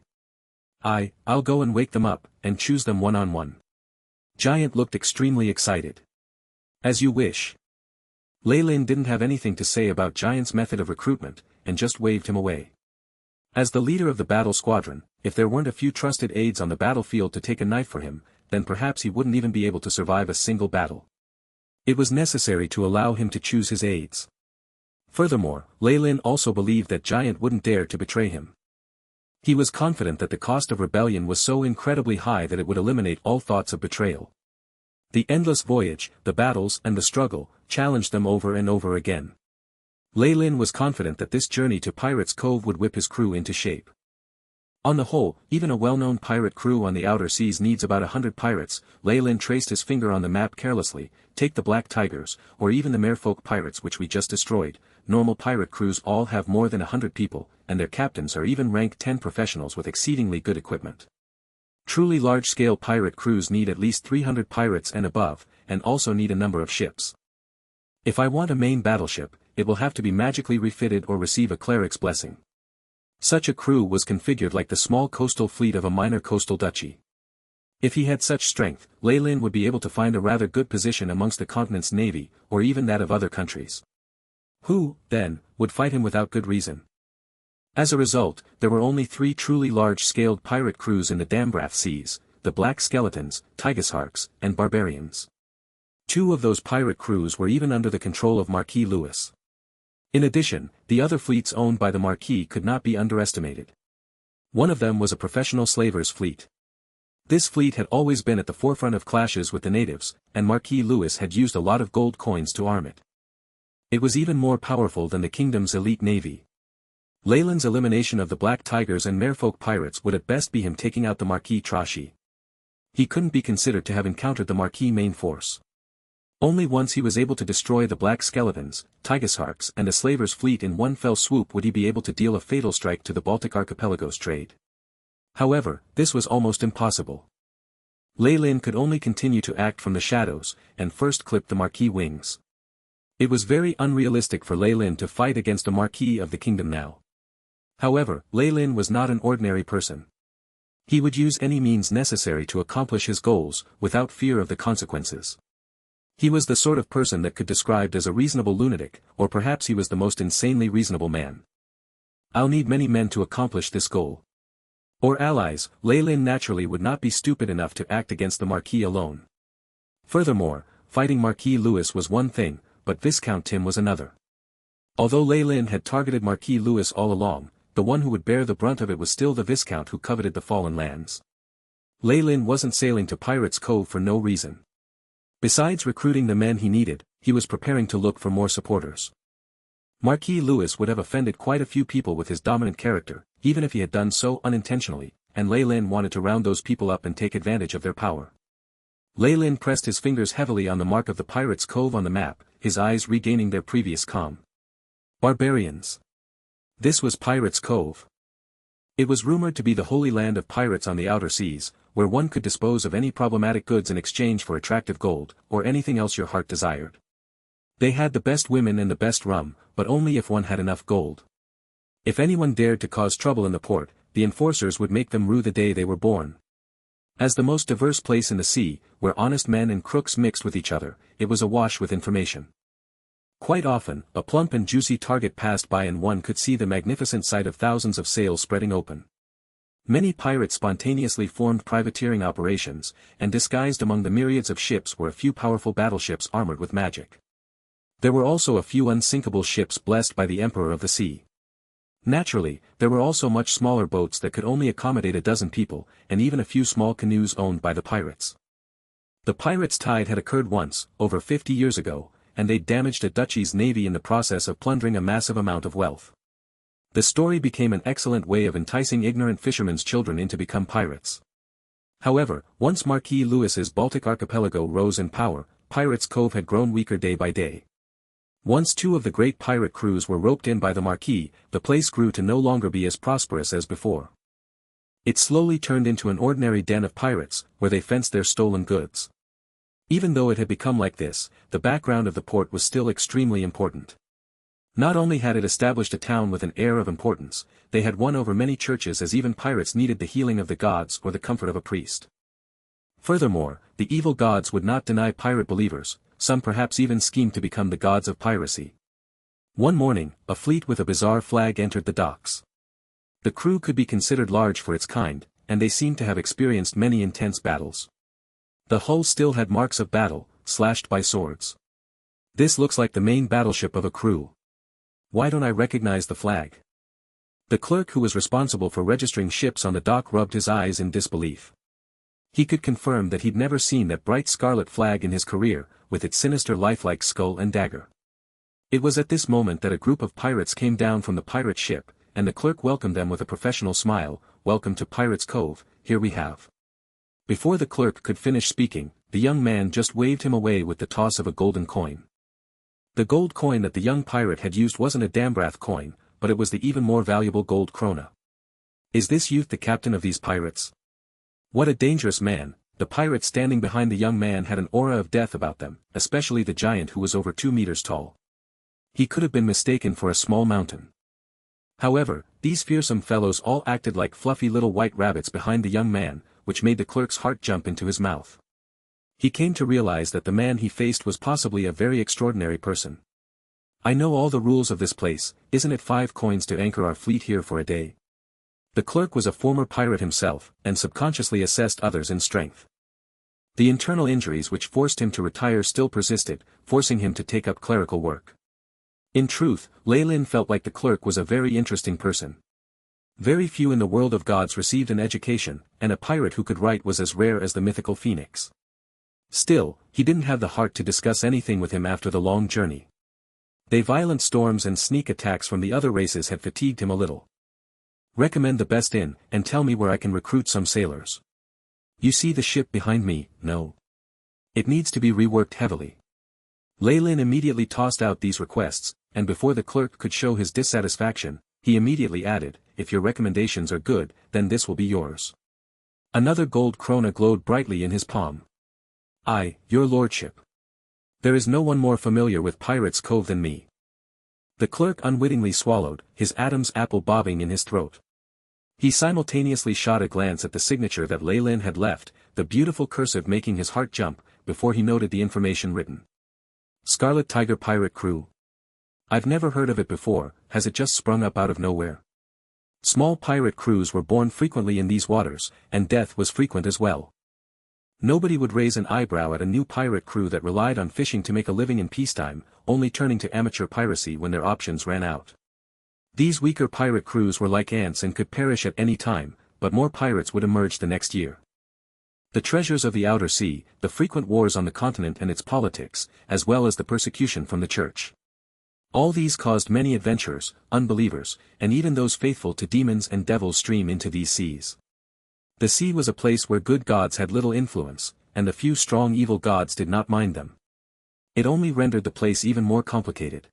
I'll go and wake them up, and choose them one-on-one. Giant looked extremely excited. As you wish. Lei Lin didn't have anything to say about Giant's method of recruitment, and just waved him away. As the leader of the battle squadron, if there weren't a few trusted aides on the battlefield to take a knife for him, then perhaps he wouldn't even be able to survive a single battle. It was necessary to allow him to choose his aides. Furthermore, Lei Lin also believed that Giant wouldn't dare to betray him. He was confident that the cost of rebellion was so incredibly high that it would eliminate all thoughts of betrayal. The endless voyage, the battles and the struggle, challenged them over and over again. Lei Lin was confident that this journey to Pirates' Cove would whip his crew into shape. On the whole, even a well-known pirate crew on the outer seas needs about 100 pirates. Lei Lin traced his finger on the map carelessly. Take the Black Tigers, or even the Merfolk pirates which we just destroyed. Normal pirate crews all have more than 100 people, and their captains are even rank 10 professionals with exceedingly good equipment. Truly large-scale pirate crews need at least 300 pirates and above, and also need a number of ships. If I want a main battleship, it will have to be magically refitted or receive a cleric's blessing. Such a crew was configured like the small coastal fleet of a minor coastal duchy. If he had such strength, Lei Lin would be able to find a rather good position amongst the continent's navy, or even that of other countries. Who, then, would fight him without good reason? As a result, there were only 3 truly large-scaled pirate crews in the Dambrath seas, the Black Skeletons, Tigesharks, and Barbarians. 2 of those pirate crews were even under the control of Marquis Louis. In addition, the other fleets owned by the Marquis could not be underestimated. One of them was a professional slavers' fleet. This fleet had always been at the forefront of clashes with the natives, and Marquis Louis had used a lot of gold coins to arm it. It was even more powerful than the kingdom's elite navy. Lei Lin's elimination of the Black Tigers and Merfolk pirates would at best be him taking out the Marquis Trashi. He couldn't be considered to have encountered the Marquis main force. Only once he was able to destroy the Black Skeletons, Tigesharks and a slaver's fleet in one fell swoop would he be able to deal a fatal strike to the Baltic Archipelago's trade. However, this was almost impossible. Lei Lin could only continue to act from the shadows, and first clip the Marquis wings. It was very unrealistic for Lei Lin to fight against a Marquis of the kingdom now. However, Lei Lin was not an ordinary person. He would use any means necessary to accomplish his goals, without fear of the consequences. He was the sort of person that could be described as a reasonable lunatic, or perhaps he was the most insanely reasonable man. I'll need many men to accomplish this goal. Or allies. Lei Lin naturally would not be stupid enough to act against the Marquis alone. Furthermore, fighting Marquis Louis was one thing, but Viscount Tim was another. Although Lei Lin had targeted Marquis Louis all along, the one who would bear the brunt of it was still the Viscount who coveted the fallen lands. Lei Lin wasn't sailing to Pirates' Cove for no reason. Besides recruiting the men he needed, he was preparing to look for more supporters. Marquis Louis would have offended quite a few people with his dominant character, even if he had done so unintentionally, and Lei Lin wanted to round those people up and take advantage of their power. Lei Lin pressed his fingers heavily on the mark of the Pirates' Cove on the map, his eyes regaining their previous calm. Barbarians. This was Pirates' Cove. It was rumored to be the holy land of pirates on the outer seas, where one could dispose of any problematic goods in exchange for attractive gold, or anything else your heart desired. They had the best women and the best rum, but only if one had enough gold. If anyone dared to cause trouble in the port, the enforcers would make them rue the day they were born. As the most diverse place in the sea, where honest men and crooks mixed with each other, it was awash with information. Quite often, a plump and juicy target passed by and one could see the magnificent sight of thousands of sails spreading open. Many pirates spontaneously formed privateering operations, and disguised among the myriads of ships were a few powerful battleships armored with magic. There were also a few unsinkable ships blessed by the Emperor of the Sea. Naturally, there were also much smaller boats that could only accommodate a dozen people, and even a few small canoes owned by the pirates. The pirates' tide had occurred once, over 50 years ago, and they'd damaged a duchy's navy in the process of plundering a massive amount of wealth. The story became an excellent way of enticing ignorant fishermen's children in to become pirates. However, once Marquis Lewis's Baltic archipelago rose in power, Pirates' Cove had grown weaker day by day. Once two of the great pirate crews were roped in by the Marquis, the place grew to no longer be as prosperous as before. It slowly turned into an ordinary den of pirates, where they fenced their stolen goods. Even though it had become like this, the background of the port was still extremely important. Not only had it established a town with an air of importance, they had won over many churches, as even pirates needed the healing of the gods or the comfort of a priest. Furthermore, the evil gods would not deny pirate believers, some perhaps even schemed to become the gods of piracy. One morning, a fleet with a bizarre flag entered the docks. The crew could be considered large for its kind, and they seemed to have experienced many intense battles. The hull still had marks of battle, slashed by swords. This looks like the main battleship of a crew. Why don't I recognize the flag? The clerk who was responsible for registering ships on the dock rubbed his eyes in disbelief. He could confirm that he'd never seen that bright scarlet flag in his career, with its sinister lifelike skull and dagger. It was at this moment that a group of pirates came down from the pirate ship, and the clerk welcomed them with a professional smile. "Welcome to Pirates' Cove, here we have." Before the clerk could finish speaking, the young man just waved him away with the toss of a golden coin. The gold coin that the young pirate had used wasn't a Dambrath coin, but it was the even more valuable gold krona. Is this youth the captain of these pirates? What a dangerous man! The pirates standing behind the young man had an aura of death about them, especially the giant who was over 2 meters tall. He could have been mistaken for a small mountain. However, these fearsome fellows all acted like fluffy little white rabbits behind the young man, which made the clerk's heart jump into his mouth. He came to realize that the man he faced was possibly a very extraordinary person. "I know all the rules of this place, isn't it 5 coins to anchor our fleet here for a day?" The clerk was a former pirate himself, and subconsciously assessed others in strength. The internal injuries which forced him to retire still persisted, forcing him to take up clerical work. In truth, Leylin felt like the clerk was a very interesting person. Very few in the world of gods received an education, and a pirate who could write was as rare as the mythical phoenix. Still, he didn't have the heart to discuss anything with him after the long journey. The violent storms and sneak attacks from the other races had fatigued him a little. "Recommend the best inn, and tell me where I can recruit some sailors. You see the ship behind me? No. It needs to be reworked heavily." Leylin immediately tossed out these requests, and before the clerk could show his dissatisfaction, he immediately added, "If your recommendations are good, then this will be yours." Another gold krona glowed brightly in his palm. "I, your lordship. There is no one more familiar with Pirates' Cove than me." The clerk unwittingly swallowed, his Adam's apple bobbing in his throat. He simultaneously shot a glance at the signature that Leylin had left, the beautiful cursive making his heart jump, before he noted the information written. "Scarlet Tiger Pirate Crew. I've never heard of it before. Has it just sprung up out of nowhere?" Small pirate crews were born frequently in these waters, and death was frequent as well. Nobody would raise an eyebrow at a new pirate crew that relied on fishing to make a living in peacetime, only turning to amateur piracy when their options ran out. These weaker pirate crews were like ants and could perish at any time, but more pirates would emerge the next year. The treasures of the outer sea, the frequent wars on the continent and its politics, as well as the persecution from the church. All these caused many adventurers, unbelievers, and even those faithful to demons and devils stream into these seas. The sea was a place where good gods had little influence, and the few strong evil gods did not mind them. It only rendered the place even more complicated.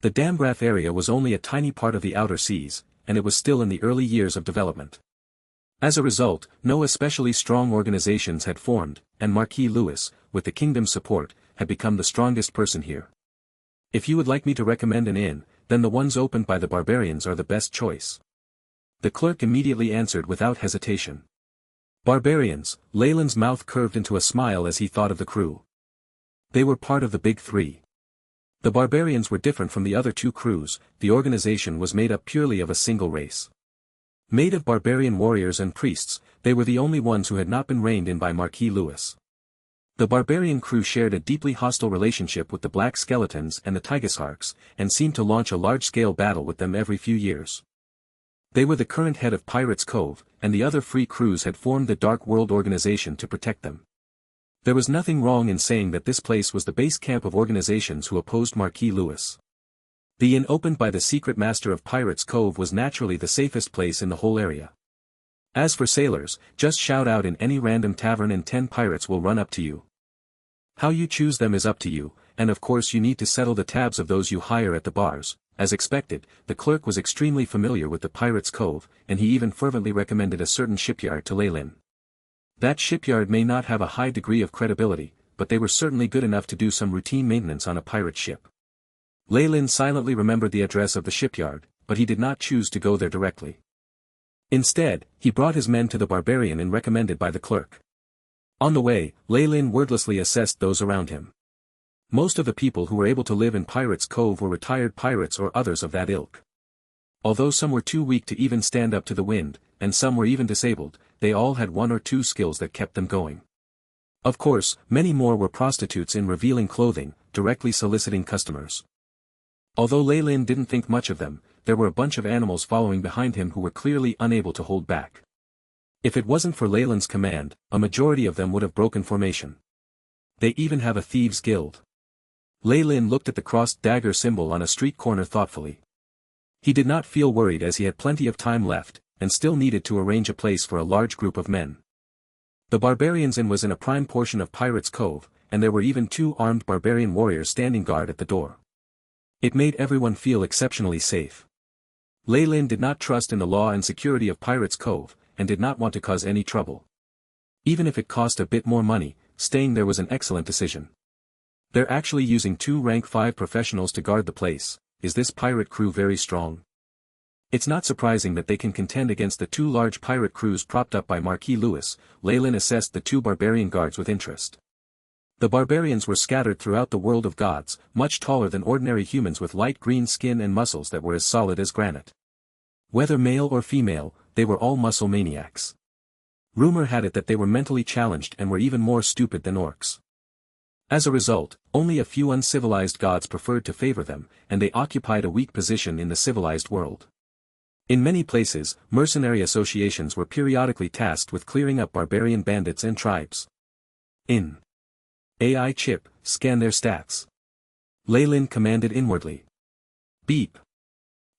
The Dambrath area was only a tiny part of the outer seas, and it was still in the early years of development. As a result, no especially strong organizations had formed, and Marquis Lewis, with the kingdom's support, had become the strongest person here. "If you would like me to recommend an inn, then the ones opened by the barbarians are the best choice." The clerk immediately answered without hesitation. Barbarians. Leyland's mouth curved into a smile as he thought of the crew. They were part of the Big Three. The barbarians were different from the other two crews. The organization was made up purely of a single race. Made of barbarian warriors and priests, they were the only ones who had not been reined in by Marquis Lewis. The barbarian crew shared a deeply hostile relationship with the Black Skeletons and the Tigersharks, and seemed to launch a large-scale battle with them every few years. They were the current head of Pirates Cove, and the other free crews had formed the Dark World Organization to protect them. There was nothing wrong in saying that this place was the base camp of organizations who opposed Marquis Lewis. The inn opened by the secret master of Pirates Cove was naturally the safest place in the whole area. As for sailors, just shout out in any random tavern and 10 pirates will run up to you. How you choose them is up to you, and of course you need to settle the tabs of those you hire at the bars. As expected, the clerk was extremely familiar with the Pirates Cove, and he even fervently recommended a certain shipyard to Leylin. That shipyard may not have a high degree of credibility, but they were certainly good enough to do some routine maintenance on a pirate ship. Leylin silently remembered the address of the shipyard, but he did not choose to go there directly. Instead, he brought his men to the barbarian inn recommended by the clerk. On the way, Leylin wordlessly assessed those around him. Most of the people who were able to live in Pirates Cove were retired pirates or others of that ilk. Although some were too weak to even stand up to the wind, and some were even disabled, they all had one or two skills that kept them going. Of course, many more were prostitutes in revealing clothing, directly soliciting customers. Although Leylin didn't think much of them, there were a bunch of animals following behind him who were clearly unable to hold back. If it wasn't for Leylin's command, a majority of them would have broken formation. They even have a thieves' guild. Leylin looked at the crossed dagger symbol on a street corner thoughtfully. He did not feel worried as he had plenty of time left, and still needed to arrange a place for a large group of men. The Barbarians' Inn was in a prime portion of Pirates Cove, and there were even 2 armed barbarian warriors standing guard at the door. It made everyone feel exceptionally safe. Leylin did not trust in the law and security of Pirates Cove, and did not want to cause any trouble. Even if it cost a bit more money, staying there was an excellent decision. They're actually using 2 rank 5 professionals to guard the place. Is this pirate crew very strong? It's not surprising that they can contend against the 2 large pirate crews propped up by Marquis Lewis. Leylin assessed the 2 barbarian guards with interest. The barbarians were scattered throughout the world of gods, much taller than ordinary humans with light green skin and muscles that were as solid as granite. Whether male or female, they were all muscle maniacs. Rumor had it that they were mentally challenged and were even more stupid than orcs. As a result, only a few uncivilized gods preferred to favor them, and they occupied a weak position in the civilized world. In many places, mercenary associations were periodically tasked with clearing up barbarian bandits and tribes. In AI chip, scan their stats. Leylin commanded inwardly. Beep.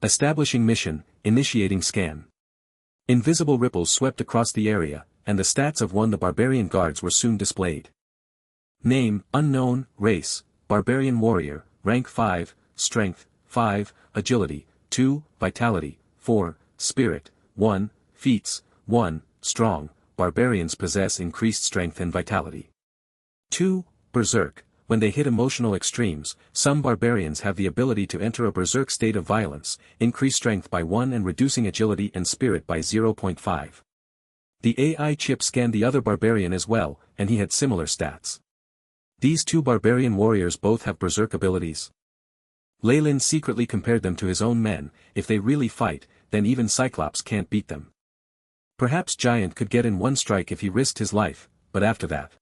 Establishing mission, initiating scan. Invisible ripples swept across the area, and the stats of the barbarian guards were soon displayed. Name, unknown, race, barbarian warrior, rank 5, strength, 5, agility, 2, vitality, 4, spirit, 1, feats, 1, strong, barbarians possess increased strength and vitality. 2. Berserk. When they hit emotional extremes, some barbarians have the ability to enter a berserk state of violence, increase strength by 1 and reducing agility and spirit by 0.5. The AI chip scanned the other barbarian as well, and he had similar stats. These 2 barbarian warriors both have berserk abilities. Leylin secretly compared them to his own men. If they really fight, then even Cyclops can't beat them. Perhaps Giant could get in 1 strike if he risked his life, but after that.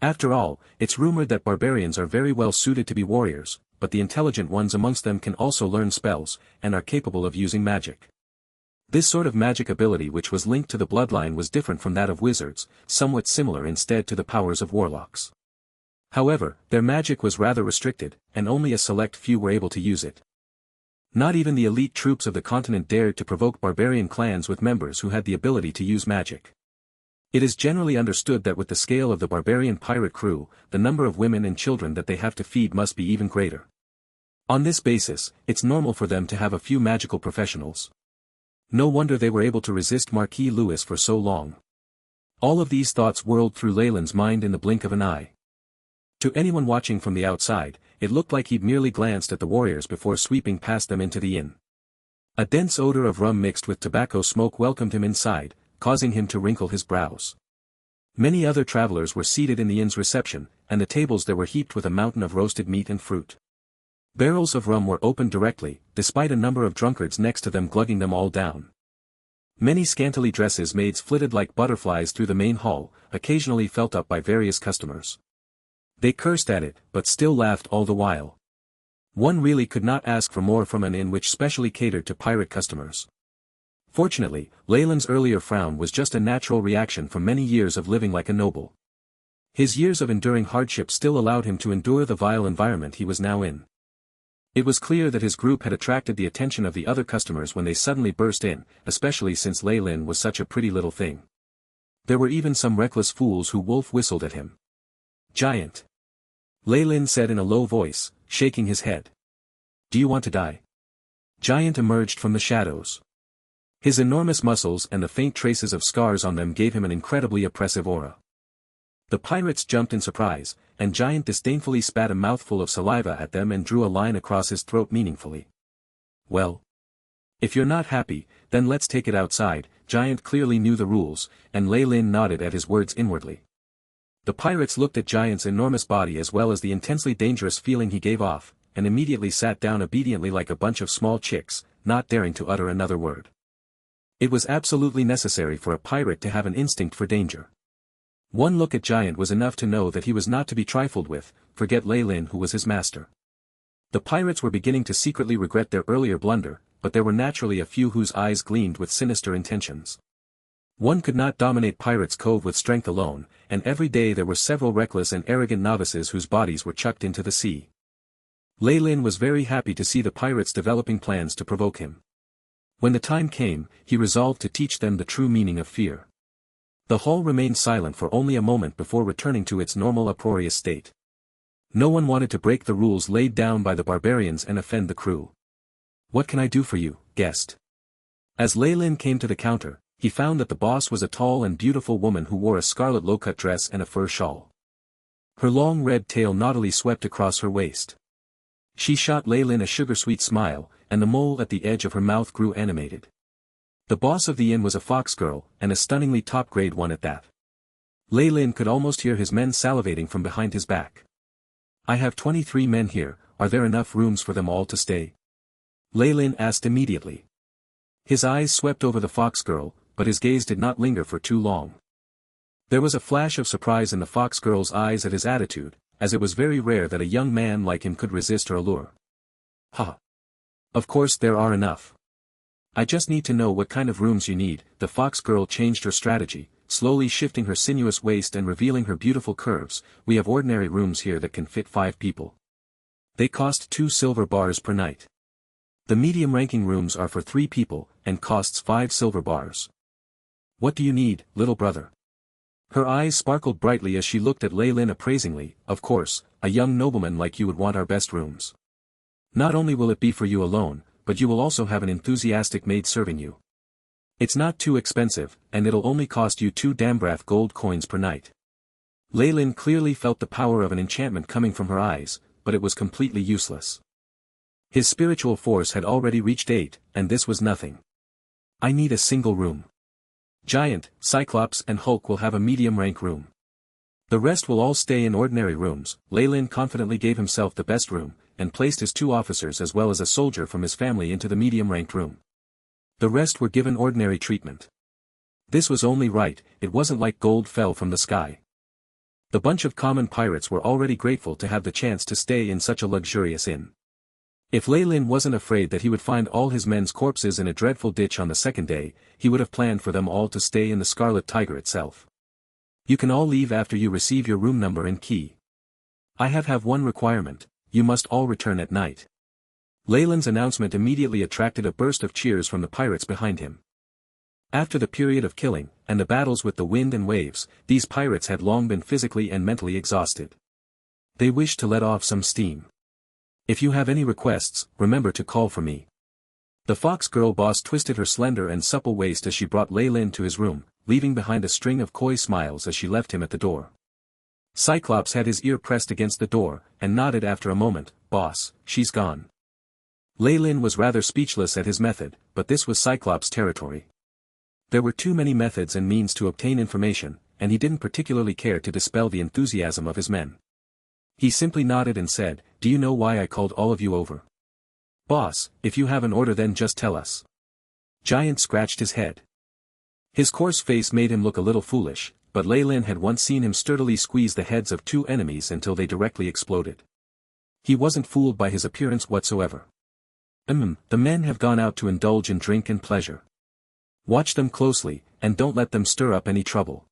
After all, it's rumored that barbarians are very well suited to be warriors, but the intelligent ones amongst them can also learn spells, and are capable of using magic. This sort of magic ability which was linked to the bloodline was different from that of wizards, somewhat similar instead to the powers of warlocks. However, their magic was rather restricted, and only a select few were able to use it. Not even the elite troops of the continent dared to provoke barbarian clans with members who had the ability to use magic. It is generally understood that with the scale of the barbarian pirate crew, the number of women and children that they have to feed must be even greater. On this basis, it's normal for them to have a few magical professionals. No wonder they were able to resist Marquis Lewis for so long. All of these thoughts whirled through Leylin's mind in the blink of an eye. To anyone watching from the outside, it looked like he'd merely glanced at the warriors before sweeping past them into the inn. A dense odor of rum mixed with tobacco smoke welcomed him inside, causing him to wrinkle his brows. Many other travelers were seated in the inn's reception, and the tables there were heaped with a mountain of roasted meat and fruit. Barrels of rum were opened directly, despite a number of drunkards next to them glugging them all down. Many scantily dressed maids flitted like butterflies through the main hall, occasionally felt up by various customers. They cursed at it, but still laughed all the while. One really could not ask for more from an inn which specially catered to pirate customers. Fortunately, Leyland's earlier frown was just a natural reaction from many years of living like a noble. His years of enduring hardship still allowed him to endure the vile environment he was now in. It was clear that his group had attracted the attention of the other customers when they suddenly burst in, especially since Leyland was such a pretty little thing. There were even some reckless fools who wolf whistled at him. Giant. Leyland said in a low voice, shaking his head. Do you want to die? Giant emerged from the shadows. His enormous muscles and the faint traces of scars on them gave him an incredibly oppressive aura. The pirates jumped in surprise, and Giant disdainfully spat a mouthful of saliva at them and drew a line across his throat meaningfully. Well. If you're not happy, then let's take it outside. Giant clearly knew the rules, and Leyland nodded at his words inwardly. The pirates looked at Giant's enormous body as well as the intensely dangerous feeling he gave off, and immediately sat down obediently like a bunch of small chicks, not daring to utter another word. It was absolutely necessary for a pirate to have an instinct for danger. One look at Giant was enough to know that he was not to be trifled with, forget Leyland who was his master. The pirates were beginning to secretly regret their earlier blunder, but there were naturally a few whose eyes gleamed with sinister intentions. One could not dominate Pirates' Cove with strength alone, and every day there were several reckless and arrogant novices whose bodies were chucked into the sea. Leyland was very happy to see the pirates developing plans to provoke him. When the time came, he resolved to teach them the true meaning of fear. The hall remained silent for only a moment before returning to its normal uproarious state. No one wanted to break the rules laid down by the barbarians and offend the crew. What can I do for you, guest? As Leyland came to the counter, he found that the boss was a tall and beautiful woman who wore a scarlet low-cut dress and a fur shawl. Her long red tail naughtily swept across her waist. She shot Leyland a sugar-sweet smile, and the mole at the edge of her mouth grew animated. The boss of the inn was a fox girl, and a stunningly top-grade one at that. Leyland could almost hear his men salivating from behind his back. I have 23 men here, are there enough rooms for them all to stay? Leyland asked immediately. His eyes swept over the fox girl, but his gaze did not linger for too long. There was a flash of surprise in the fox girl's eyes at his attitude, as it was very rare that a young man like him could resist her allure. Ha! Of course there are enough. I just need to know what kind of rooms you need. The fox girl changed her strategy, slowly shifting her sinuous waist and revealing her beautiful curves. We have ordinary rooms here that can fit 5 people. They cost 2 silver bars per night. The medium-ranking rooms are for 3 people, and costs 5 silver bars. What do you need, little brother? Her eyes sparkled brightly as she looked at Leyland appraisingly. Of course, a young nobleman like you would want our best rooms. Not only will it be for you alone, but you will also have an enthusiastic maid serving you. It's not too expensive, and it'll only cost you 2 dambrath gold coins per night. Leyland clearly felt the power of an enchantment coming from her eyes, but it was completely useless. His spiritual force had already reached 8, and this was nothing. I need a single room. Giant, Cyclops and Hulk will have a medium-rank room. The rest will all stay in ordinary rooms. Leyland confidently gave himself the best room, and placed his 2 officers as well as a soldier from his family into the medium-ranked room. The rest were given ordinary treatment. This was only right, it wasn't like gold fell from the sky. The bunch of common pirates were already grateful to have the chance to stay in such a luxurious inn. If Leyland wasn't afraid that he would find all his men's corpses in a dreadful ditch on the second day, he would have planned for them all to stay in the Scarlet Tiger itself. You can all leave after you receive your room number and key. I have one requirement, you must all return at night. Leyland's announcement immediately attracted a burst of cheers from the pirates behind him. After the period of killing, and the battles with the wind and waves, these pirates had long been physically and mentally exhausted. They wished to let off some steam. If you have any requests, remember to call for me. The fox girl boss twisted her slender and supple waist as she brought Leyland to his room, leaving behind a string of coy smiles as she left him at the door. Cyclops had his ear pressed against the door, and nodded after a moment. Boss, she's gone. Leyland was rather speechless at his method, but this was Cyclops' territory. There were too many methods and means to obtain information, and he didn't particularly care to dispel the enthusiasm of his men. He simply nodded and said, do you know why I called all of you over? Boss, if you have an order then just tell us. Giant scratched his head. His coarse face made him look a little foolish, but Lei Lin had once seen him sturdily squeeze the heads of two enemies until they directly exploded. He wasn't fooled by his appearance whatsoever. The men have gone out to indulge in drink and pleasure. Watch them closely, and don't let them stir up any trouble.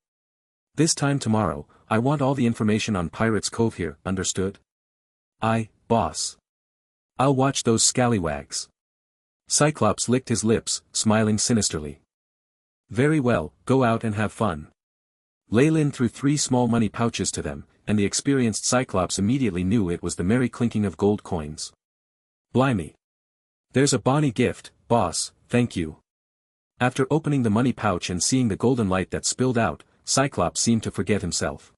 This time tomorrow, I want all the information on Pirates Cove here, understood? Aye, boss. I'll watch those scallywags. Cyclops licked his lips, smiling sinisterly. Very well, go out and have fun. Lei Lin threw 3 small money pouches to them, and the experienced Cyclops immediately knew it was the merry clinking of gold coins. Blimey. There's a bonny gift, boss, thank you. After opening the money pouch and seeing the golden light that spilled out, Cyclops seemed to forget himself.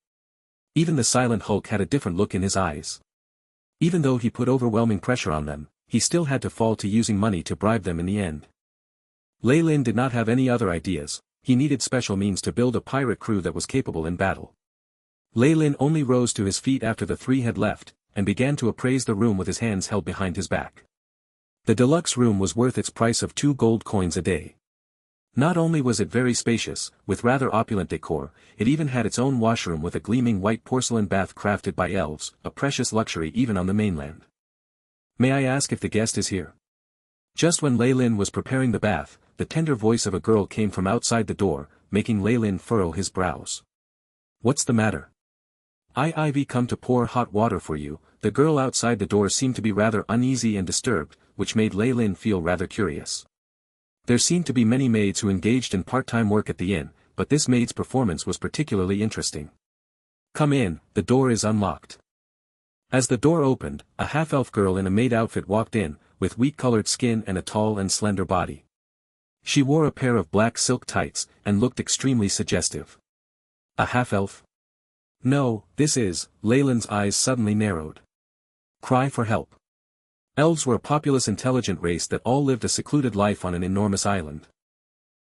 Even the silent Hulk had a different look in his eyes. Even though he put overwhelming pressure on them, he still had to fall to using money to bribe them in the end. Lei Lin did not have any other ideas, he needed special means to build a pirate crew that was capable in battle. Lei Lin only rose to his feet after the 3 had left, and began to appraise the room with his hands held behind his back. The deluxe room was worth its price of 2 gold coins a day. Not only was it very spacious, with rather opulent decor, it even had its own washroom with a gleaming white porcelain bath crafted by elves, a precious luxury even on the mainland. May I ask if the guest is here? Just when Lei Lin was preparing the bath, the tender voice of a girl came from outside the door, making Lei Lin furrow his brows. What's the matter? Ivy come to pour hot water for you. The girl outside the door seemed to be rather uneasy and disturbed, which made Lei Lin feel rather curious. There seemed to be many maids who engaged in part-time work at the inn, but this maid's performance was particularly interesting. Come in, the door is unlocked. As the door opened, a half-elf girl in a maid outfit walked in, with wheat-colored skin and a tall and slender body. She wore a pair of black silk tights, and looked extremely suggestive. A half-elf? No, this is, Lei Lin's eyes suddenly narrowed. Cry for help. Elves were a populous intelligent race that all lived a secluded life on an enormous island.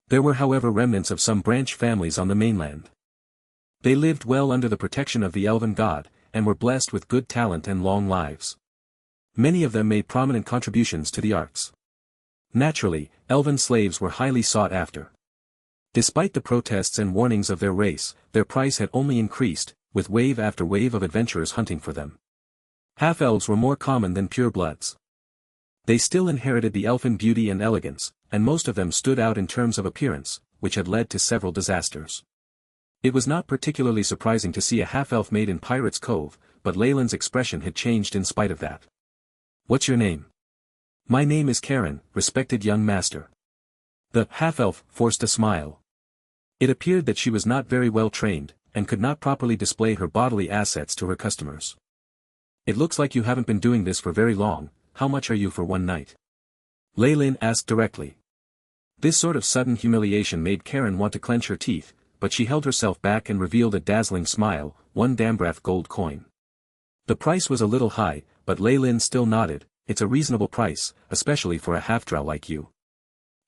There were however remnants of some branch families on the mainland. They lived well under the protection of the elven god, and were blessed with good talent and long lives. Many of them made prominent contributions to the arts. Naturally, elven slaves were highly sought after. Despite the protests and warnings of their race, their price had only increased, with wave after wave of adventurers hunting for them. Half-elves were more common than purebloods. They still inherited the elfin beauty and elegance, and most of them stood out in terms of appearance, which had led to several disasters. It was not particularly surprising to see a half-elf maid in Pirates Cove, but Lei Lin's expression had changed in spite of that. What's your name? My name is Karen, respected young master. The half-elf forced a smile. It appeared that she was not very well trained, and could not properly display her bodily assets to her customers. It looks like you haven't been doing this for very long. How much are you for one night? Lei Lin asked directly. This sort of sudden humiliation made Karen want to clench her teeth, but she held herself back and revealed a dazzling smile, 1 dambrath gold coin. The price was a little high, but Lei Lin still nodded. It's a reasonable price, especially for a half-drow like you.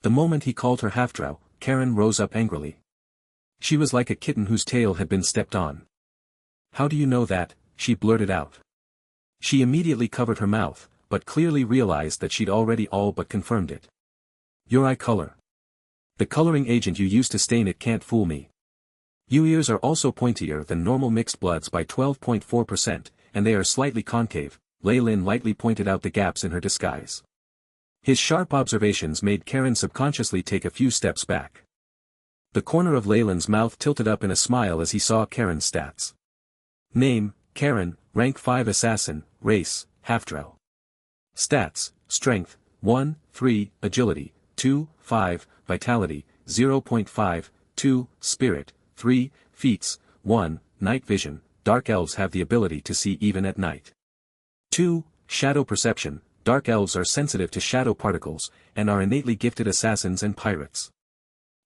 The moment he called her half-drow, Karen rose up angrily. She was like a kitten whose tail had been stepped on. How do you know that? She blurted out. She immediately covered her mouth, but clearly realized that she'd already all but confirmed it. Your eye color. The coloring agent you used to stain it can't fool me. Your ears are also pointier than normal mixed bloods by 12.4%, and they are slightly concave. Lei Lin lightly pointed out the gaps in her disguise. His sharp observations made Karen subconsciously take a few steps back. The corner of Lei Lin's mouth tilted up in a smile as he saw Karen's stats. Name, Karen, rank 5 assassin, race, half-drow. Stats, strength, 1, 3, agility, 2, 5, vitality, 0.5, 2, spirit, 3, feats, 1, night vision. Dark elves have the ability to see even at night. 2, shadow perception. Dark elves are sensitive to shadow particles, and are innately gifted assassins and pirates.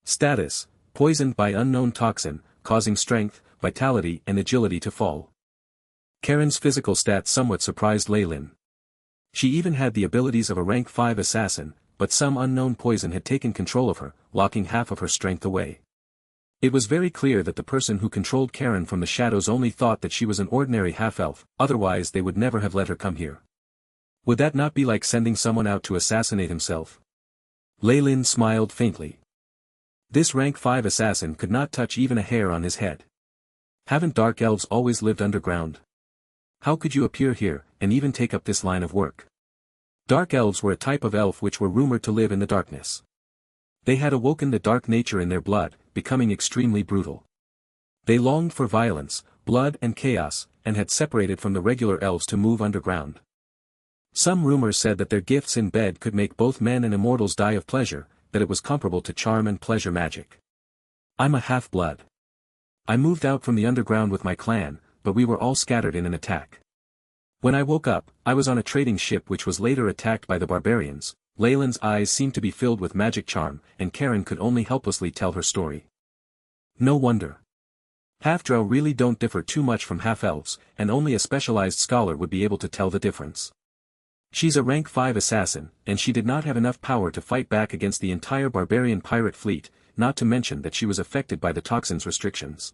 Status, poisoned by unknown toxin, causing strength, vitality and agility to fall. Karen's physical stats somewhat surprised Lei Lin. She even had the abilities of a rank 5 assassin, but some unknown poison had taken control of her, locking half of her strength away. It was very clear that the person who controlled Karen from the shadows only thought that she was an ordinary half-elf, otherwise they would never have let her come here. Would that not be like sending someone out to assassinate himself? Lei Lin smiled faintly. This rank 5 assassin could not touch even a hair on his head. Haven't dark elves always lived underground? How could you appear here, and even take up this line of work? Dark elves were a type of elf which were rumored to live in the darkness. They had awoken the dark nature in their blood, becoming extremely brutal. They longed for violence, blood and chaos, and had separated from the regular elves to move underground. Some rumors said that their gifts in bed could make both men and immortals die of pleasure, that it was comparable to charm and pleasure magic. I'm a half-blood. I moved out from the underground with my clan, but we were all scattered in an attack. When I woke up, I was on a trading ship which was later attacked by the barbarians. Leyland's eyes seemed to be filled with magic charm, and Karen could only helplessly tell her story. No wonder. Half-drow really don't differ too much from half-elves, and only a specialized scholar would be able to tell the difference. She's a rank 5 assassin, and she did not have enough power to fight back against the entire barbarian pirate fleet, not to mention that she was affected by the toxins restrictions.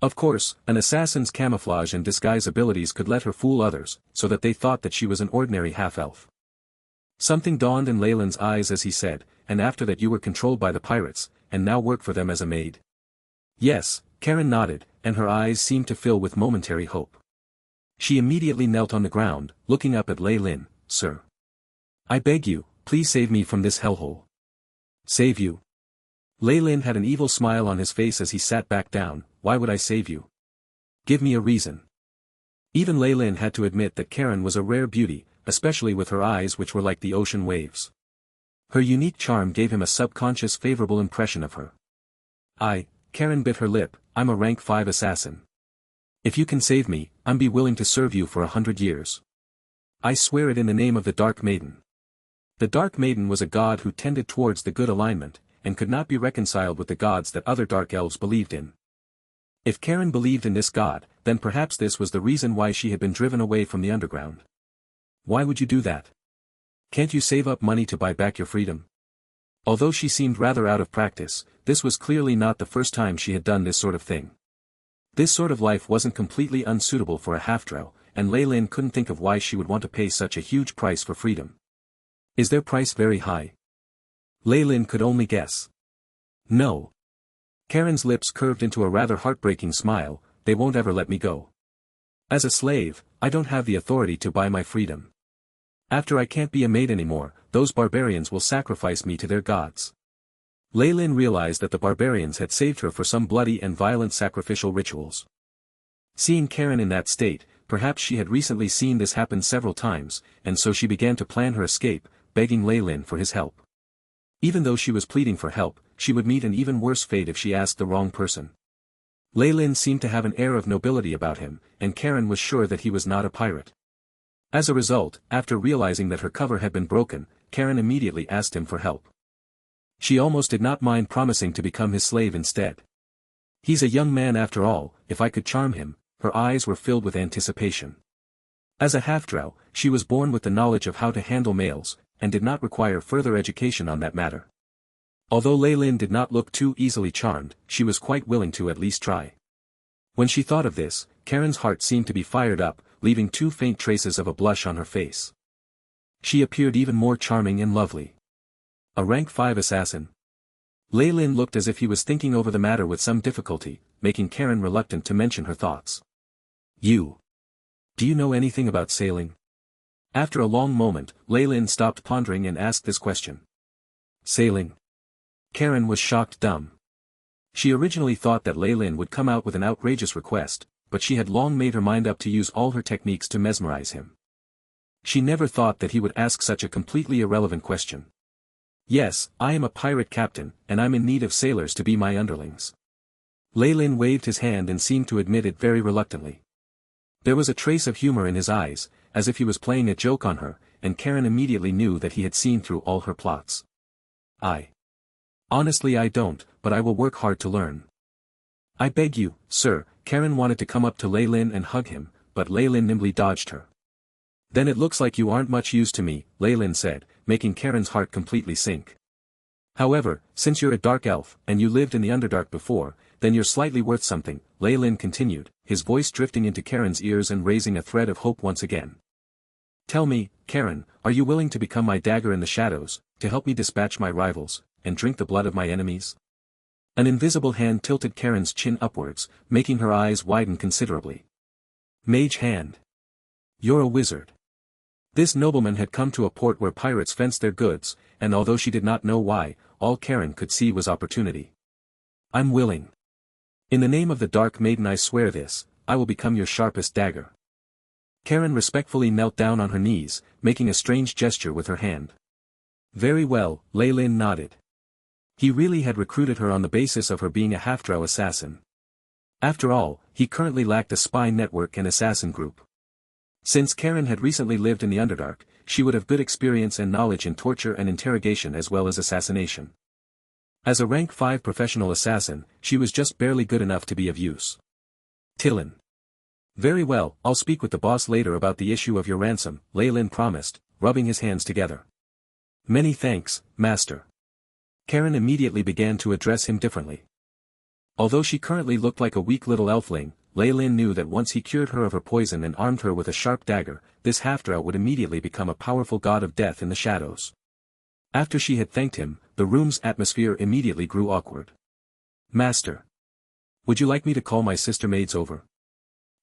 Of course, an assassin's camouflage and disguise abilities could let her fool others, so that they thought that she was an ordinary half-elf. Something dawned in Leyland's eyes as he said, and after that you were controlled by the pirates, and now work for them as a maid. Yes, Karen nodded, and her eyes seemed to fill with momentary hope. She immediately knelt on the ground, looking up at Leyland. Sir. I beg you, please save me from this hellhole. Save you? Leyland had an evil smile on his face as he sat back down. Why would I save you? Give me a reason. Even Leyland had to admit that Karen was a rare beauty, especially with her eyes which were like the ocean waves. Her unique charm gave him a subconscious favorable impression of her. Karen bit her lip, I'm a rank 5 assassin. If you can save me, I'm be willing to serve you for 100 years. I swear it in the name of the Dark Maiden. The Dark Maiden was a god who tended towards the good alignment, and could not be reconciled with the gods that other dark elves believed in. If Karen believed in this god, then perhaps this was the reason why she had been driven away from the underground. Why would you do that? Can't you save up money to buy back your freedom? Although she seemed rather out of practice, this was clearly not the first time she had done this sort of thing. This sort of life wasn't completely unsuitable for a half-drow, and Leyland couldn't think of why she would want to pay such a huge price for freedom. Is their price very high? Leyland could only guess. No. Karen's lips curved into a rather heartbreaking smile, they won't ever let me go. As a slave, I don't have the authority to buy my freedom. After I can't be a maid anymore, those barbarians will sacrifice me to their gods. Leyland realized that the barbarians had saved her for some bloody and violent sacrificial rituals. Seeing Karen in that state, perhaps she had recently seen this happen several times, and so she began to plan her escape, begging Leyland for his help. Even though she was pleading for help, she would meet an even worse fate if she asked the wrong person. Leyland seemed to have an air of nobility about him, and Karen was sure that he was not a pirate. As a result, after realizing that her cover had been broken, Karen immediately asked him for help. She almost did not mind promising to become his slave instead. He's a young man after all, if I could charm him. Her eyes were filled with anticipation. As a half-drow, she was born with the knowledge of how to handle males, and did not require further education on that matter. Although Leyland did not look too easily charmed, she was quite willing to at least try. When she thought of this, Karen's heart seemed to be fired up, leaving 2 faint traces of a blush on her face. She appeared even more charming and lovely. A rank 5 assassin. Leyland looked as if he was thinking over the matter with some difficulty, making Karen reluctant to mention her thoughts. Do you know anything about sailing? After a long moment, Leyland stopped pondering and asked this question. Sailing? Karen was shocked dumb. She originally thought that Leyland would come out with an outrageous request, but she had long made her mind up to use all her techniques to mesmerize him. She never thought that he would ask such a completely irrelevant question. Yes, I am a pirate captain, and I'm in need of sailors to be my underlings. Leyland waved his hand and seemed to admit it very reluctantly. There was a trace of humor in his eyes, as if he was playing a joke on her, and Karen immediately knew that he had seen through all her plots. Honestly I don't, but I will work hard to learn. I beg you, sir. Karen wanted to come up to Leyland and hug him, but Leyland nimbly dodged her. Then it looks like you aren't much use to me, Leyland said, making Karen's heart completely sink. However, since you're a dark elf, and you lived in the Underdark before, then you're slightly worth something, Leyland continued, his voice drifting into Karen's ears and raising a thread of hope once again. Tell me, Karen, are you willing to become my dagger in the shadows, to help me dispatch my rivals, and drink the blood of my enemies? An invisible hand tilted Karen's chin upwards, making her eyes widen considerably. Mage hand. You're a wizard. This nobleman had come to a port where pirates fenced their goods, and although she did not know why, all Karen could see was opportunity. I'm willing. In the name of the Dark Maiden I swear this, I will become your sharpest dagger. Karen respectfully knelt down on her knees, making a strange gesture with her hand. Very well, Lei Lin nodded. He really had recruited her on the basis of her being a half-drow assassin. After all, he currently lacked a spy network and assassin group. Since Karen had recently lived in the Underdark, she would have good experience and knowledge in torture and interrogation as well as assassination. As a rank 5 professional assassin, she was just barely good enough to be of use. Tillin. Very well, I'll speak with the boss later about the issue of your ransom, Lei Lin promised, rubbing his hands together. Many thanks, master. Karen immediately began to address him differently. Although she currently looked like a weak little elfling, Lei Lin knew that once he cured her of her poison and armed her with a sharp dagger, this half-drow would immediately become a powerful god of death in the shadows. After she had thanked him, the room's atmosphere immediately grew awkward. Master. Would you like me to call my sister maids over?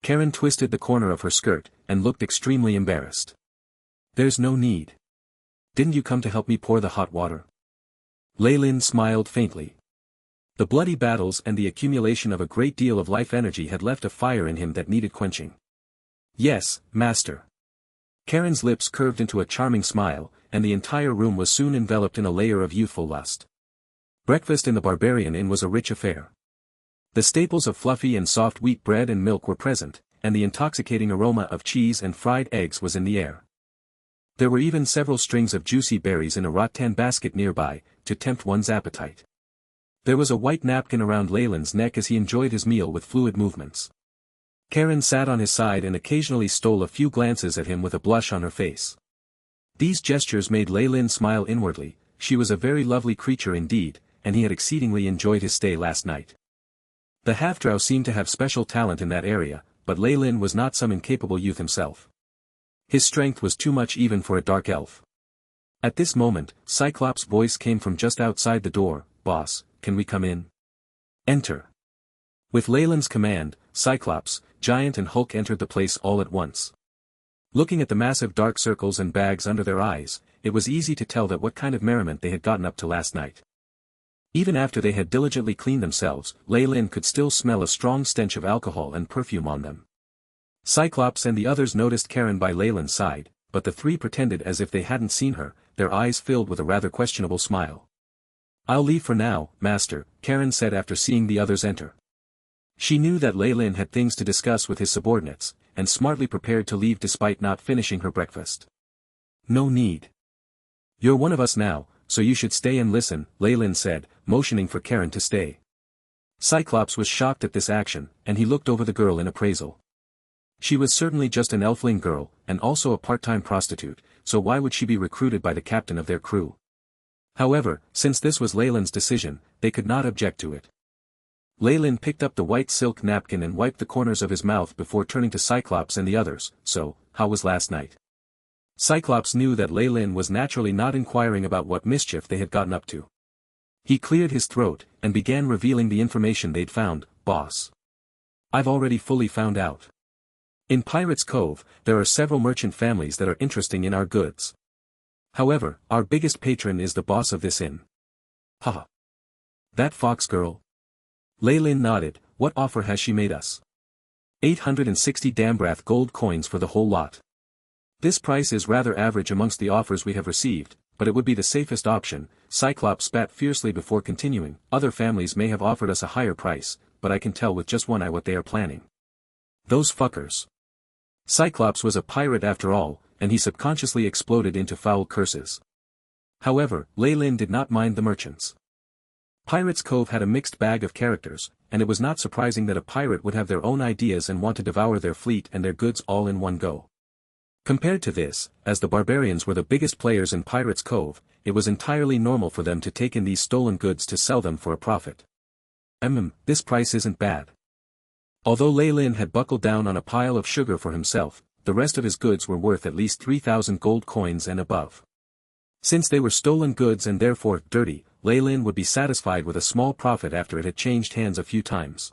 Karen twisted the corner of her skirt, and looked extremely embarrassed. There's no need. Didn't you come to help me pour the hot water? Lei Lin smiled faintly. The bloody battles and the accumulation of a great deal of life energy had left a fire in him that needed quenching. Yes, master. Karen's lips curved into a charming smile, and the entire room was soon enveloped in a layer of youthful lust. Breakfast in the Barbarian Inn was a rich affair. The staples of fluffy and soft wheat bread and milk were present, and the intoxicating aroma of cheese and fried eggs was in the air. There were even several strings of juicy berries in a rattan basket nearby, to tempt one's appetite. There was a white napkin around Lei Lin's neck as he enjoyed his meal with fluid movements. Karen sat on his side and occasionally stole a few glances at him with a blush on her face. These gestures made Lei Lin smile inwardly. She was a very lovely creature indeed, and he had exceedingly enjoyed his stay last night. The half-drow seemed to have special talent in that area, but Lei Lin was not some incapable youth himself. His strength was too much even for a dark elf. At this moment, Cyclops' voice came from just outside the door. Boss, can we come in? Enter. With Lei Lin's command, Cyclops, Giant and Hulk entered the place all at once. Looking at the massive dark circles and bags under their eyes, it was easy to tell that what kind of merriment they had gotten up to last night. Even after they had diligently cleaned themselves, Lei Lin could still smell a strong stench of alcohol and perfume on them. Cyclops and the others noticed Karen by Lei Lin's side, but the three pretended as if they hadn't seen her, their eyes filled with a rather questionable smile. I'll leave for now, master, Karen said after seeing the others enter. She knew that Lei Lin had things to discuss with his subordinates, and smartly prepared to leave despite not finishing her breakfast. No need. You're one of us now, so you should stay and listen, Lei Lin said, motioning for Karen to stay. Cyclops was shocked at this action, and he looked over the girl in appraisal. She was certainly just an elfling girl, and also a part-time prostitute, so why would she be recruited by the captain of their crew? However, since this was Lei Lin's decision, they could not object to it. Lei Lin picked up the white silk napkin and wiped the corners of his mouth before turning to Cyclops and the others. So, how was last night? Cyclops knew that Lei Lin was naturally not inquiring about what mischief they had gotten up to. He cleared his throat, and began revealing the information they'd found. Boss. I've already fully found out. In Pirates Cove, there are several merchant families that are interesting in our goods. However, our biggest patron is the boss of this inn. Haha. That fox girl? Lei Lin nodded. What offer has she made us? 860 Dambrath gold coins for the whole lot. This price is rather average amongst the offers we have received, but it would be the safest option. Cyclops spat fiercely before continuing. Other families may have offered us a higher price, but I can tell with just one eye what they are planning. Those fuckers. Cyclops was a pirate after all, and he subconsciously exploded into foul curses. However, Lei Lin did not mind the merchants. Pirates Cove had a mixed bag of characters, and it was not surprising that a pirate would have their own ideas and want to devour their fleet and their goods all in one go. Compared to this, as the barbarians were the biggest players in Pirates Cove, it was entirely normal for them to take in these stolen goods to sell them for a profit. This price isn't bad. Although Lei Lin had buckled down on a pile of sugar for himself, the rest of his goods were worth at least 3,000 gold coins and above. Since they were stolen goods and therefore dirty, Lei Lin would be satisfied with a small profit after it had changed hands a few times.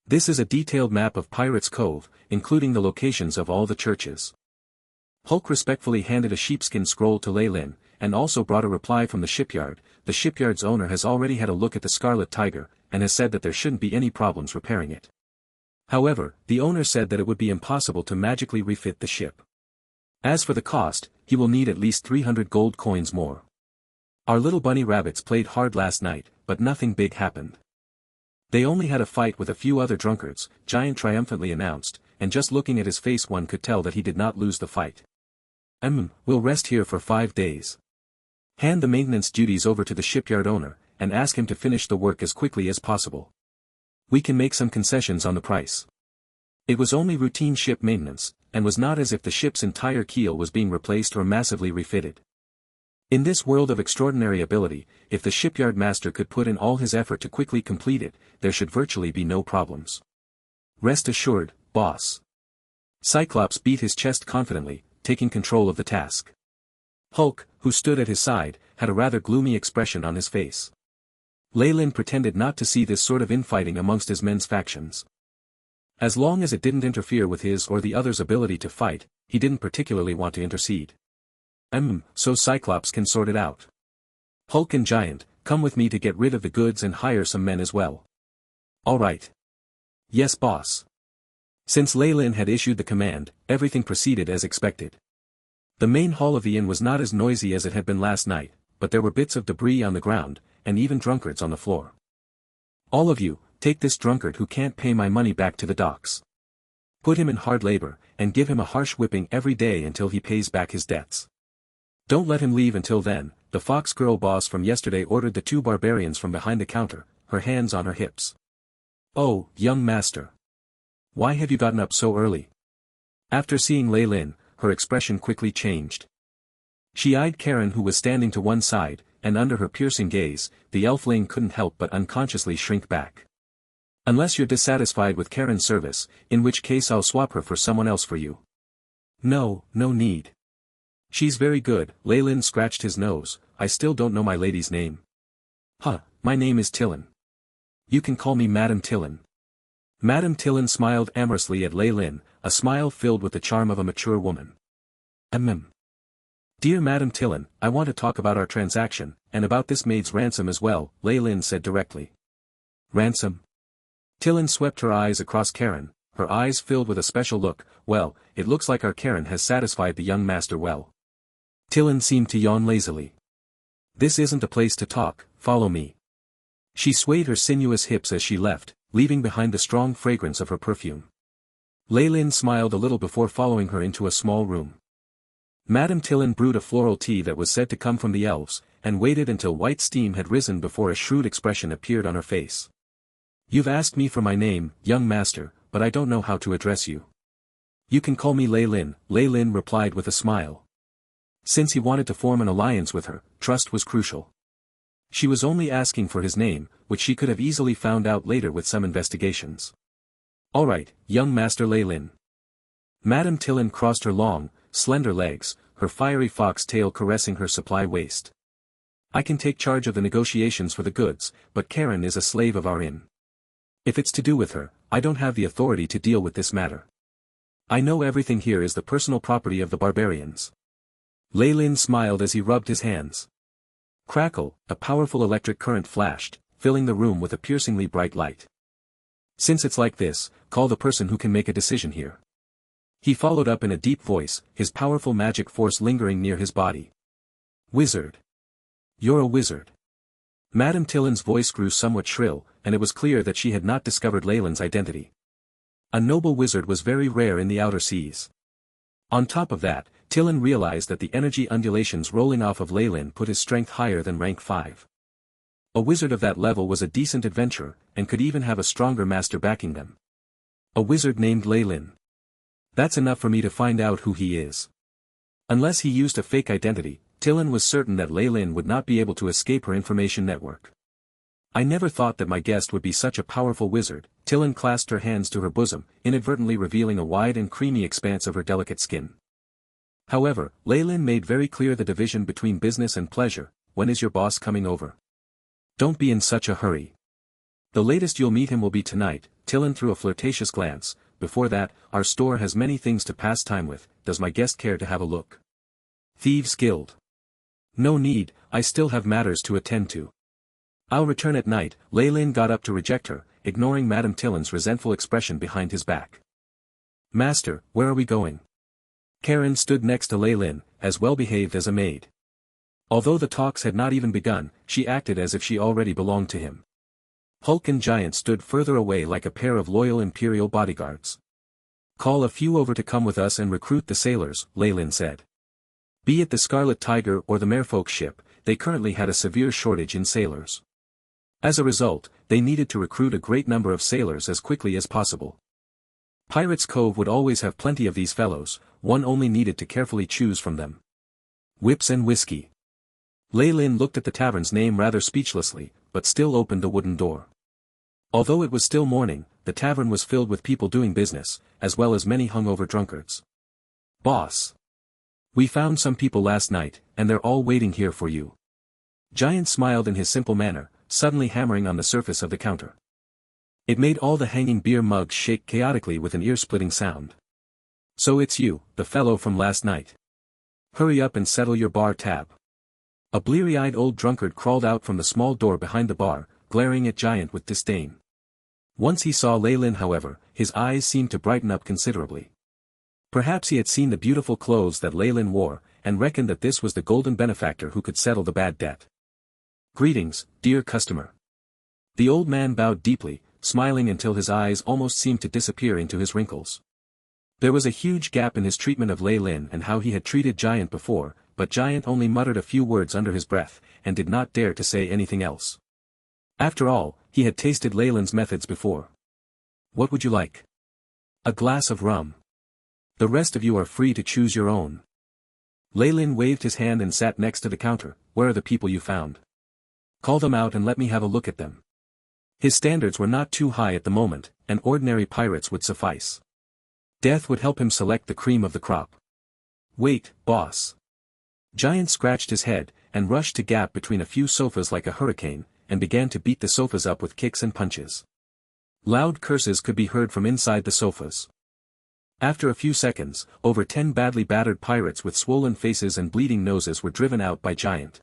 This is a detailed map of Pirates Cove, including the locations of all the churches. Hulk respectfully handed a sheepskin scroll to Lei Lin, and also brought a reply from the shipyard. The shipyard's owner has already had a look at the Scarlet Tiger, and has said that there shouldn't be any problems repairing it. However, the owner said that it would be impossible to magically refit the ship. As for the cost, he will need at least 300 gold coins more. Our little bunny rabbits played hard last night, but nothing big happened. They only had a fight with a few other drunkards, Giant triumphantly announced, and just looking at his face one could tell that he did not lose the fight. We'll rest here for 5 days. Hand the maintenance duties over to the shipyard owner, and ask him to finish the work as quickly as possible. We can make some concessions on the price. It was only routine ship maintenance, and was not as if the ship's entire keel was being replaced or massively refitted. In this world of extraordinary ability, if the shipyard master could put in all his effort to quickly complete it, there should virtually be no problems. Rest assured, boss. Cyclops beat his chest confidently, taking control of the task. Hulk, who stood at his side, had a rather gloomy expression on his face. Lei Lin pretended not to see this sort of infighting amongst his men's factions. As long as it didn't interfere with his or the other's ability to fight, he didn't particularly want to intercede. So Cyclops can sort it out. Hulk and Giant, come with me to get rid of the goods and hire some men as well. All right. Yes, boss. Since Lei Lin had issued the command, everything proceeded as expected. The main hall of the inn was not as noisy as it had been last night, but there were bits of debris on the ground, and even drunkards on the floor. All of you, take this drunkard who can't pay my money back to the docks. Put him in hard labor, and give him a harsh whipping every day until he pays back his debts. Don't let him leave until then. The fox girl boss from yesterday ordered the 2 barbarians from behind the counter, her hands on her hips. Oh, young master. Why have you gotten up so early? After seeing Lei Lin, her expression quickly changed. She eyed Karen who was standing to one side, and under her piercing gaze, the elfling couldn't help but unconsciously shrink back. Unless you're dissatisfied with Karen's service, in which case I'll swap her for someone else for you. No need. She's very good. Lei Lin scratched his nose. I still don't know my lady's name. My name is Tillin. You can call me Madame Tillin. Madame Tillin smiled amorously at Lei Lin, a smile filled with the charm of a mature woman. Dear Madame Tillin, I want to talk about our transaction, and about this maid's ransom as well, Lei Lin said directly. Ransom? Tillin swept her eyes across Karen, her eyes filled with a special look. Well, it looks like our Karen has satisfied the young master well. Tillin seemed to yawn lazily. This isn't a place to talk, follow me. She swayed her sinuous hips as she left, leaving behind the strong fragrance of her perfume. Lei Lin smiled a little before following her into a small room. Madame Tillin brewed a floral tea that was said to come from the elves, and waited until white steam had risen before a shrewd expression appeared on her face. You've asked me for my name, young master, but I don't know how to address you. You can call me Lei Lin, Lei Lin replied with a smile. Since he wanted to form an alliance with her, trust was crucial. She was only asking for his name, which she could have easily found out later with some investigations. All right, young master Lei Lin. Madame Tillin crossed her long, slender legs, her fiery fox tail caressing her supply waist. I can take charge of the negotiations for the goods, but Karen is a slave of our inn. If it's to do with her, I don't have the authority to deal with this matter. I know everything here is the personal property of the barbarians. Lei Lin smiled as he rubbed his hands. Crackle, a powerful electric current flashed, filling the room with a piercingly bright light. Since it's like this, call the person who can make a decision here. He followed up in a deep voice, his powerful magic force lingering near his body. Wizard. You're a wizard. Madame Tillin's voice grew somewhat shrill, and it was clear that she had not discovered Lei Lin's identity. A noble wizard was very rare in the outer seas. On top of that, Tillin realized that the energy undulations rolling off of Lei Lin put his strength higher than rank 5. A wizard of that level was a decent adventurer, and could even have a stronger master backing them. A wizard named Lei Lin. That's enough for me to find out who he is. Unless he used a fake identity, Tillin was certain that Lei Lin would not be able to escape her information network. I never thought that my guest would be such a powerful wizard. Tillin clasped her hands to her bosom, inadvertently revealing a wide and creamy expanse of her delicate skin. However, Leyland made very clear the division between business and pleasure. When is your boss coming over? Don't be in such a hurry. The latest you'll meet him will be tonight. Tillin threw a flirtatious glance. Before that, our store has many things to pass time with. Does my guest care to have a look? Thieves Guild. No need, I still have matters to attend to. I'll return at night. Leyland got up to reject her, ignoring Madame Tillin's resentful expression behind his back. Master, where are we going? Karen stood next to Leyland, as well behaved as a maid. Although the talks had not even begun, she acted as if she already belonged to him. Hulk and Giant stood further away like a pair of loyal Imperial bodyguards. Call a few over to come with us and recruit the sailors, Leyland said. Be it the Scarlet Tiger or the Merfolk ship, they currently had a severe shortage in sailors. As a result, they needed to recruit a great number of sailors as quickly as possible. Pirates' Cove would always have plenty of these fellows, one only needed to carefully choose from them. Whips and whiskey. Leyland looked at the tavern's name rather speechlessly, but still opened the wooden door. Although it was still morning, the tavern was filled with people doing business, as well as many hungover drunkards. Boss. We found some people last night, and they're all waiting here for you. Giant smiled in his simple manner, suddenly hammering on the surface of the counter. It made all the hanging beer mugs shake chaotically with an ear-splitting sound. So it's you, the fellow from last night. Hurry up and settle your bar tab. A bleary-eyed old drunkard crawled out from the small door behind the bar, glaring at Giant with disdain. Once he saw Leyland, however, his eyes seemed to brighten up considerably. Perhaps he had seen the beautiful clothes that Leyland wore, and reckoned that this was the golden benefactor who could settle the bad debt. Greetings, dear customer. The old man bowed deeply, smiling until his eyes almost seemed to disappear into his wrinkles. There was a huge gap in his treatment of Leyland and how he had treated Giant before, but Giant only muttered a few words under his breath, and did not dare to say anything else. After all, he had tasted Leyland's methods before. What would you like? A glass of rum. The rest of you are free to choose your own. Leyland waved his hand and sat next to the counter. Where are the people you found? Call them out and let me have a look at them. His standards were not too high at the moment, and ordinary pirates would suffice. Death would help him select the cream of the crop. Wait, boss. Giant scratched his head, and rushed to gap between a few sofas like a hurricane, and began to beat the sofas up with kicks and punches. Loud curses could be heard from inside the sofas. After a few seconds, over 10 badly battered pirates with swollen faces and bleeding noses were driven out by Giant.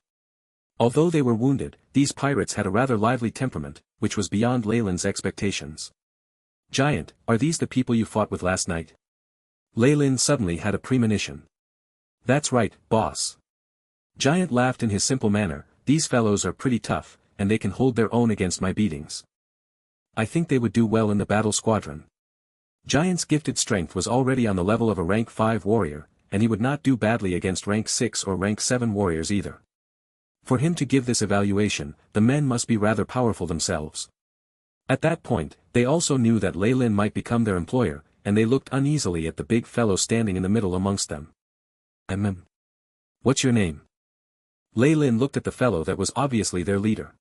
Although they were wounded, these pirates had a rather lively temperament, which was beyond Leyland's expectations. Giant, are these the people you fought with last night? Leyland suddenly had a premonition. That's right, boss. Giant laughed in his simple manner. These fellows are pretty tough, and they can hold their own against my beatings. I think they would do well in the battle squadron. Giant's gifted strength was already on the level of a rank 5 warrior, and he would not do badly against rank 6 or rank 7 warriors either. For him to give this evaluation, the men must be rather powerful themselves. At that point, they also knew that Leyland might become their employer, and they looked uneasily at the big fellow standing in the middle amongst them. What's your name? Leyland looked at the fellow that was obviously their leader.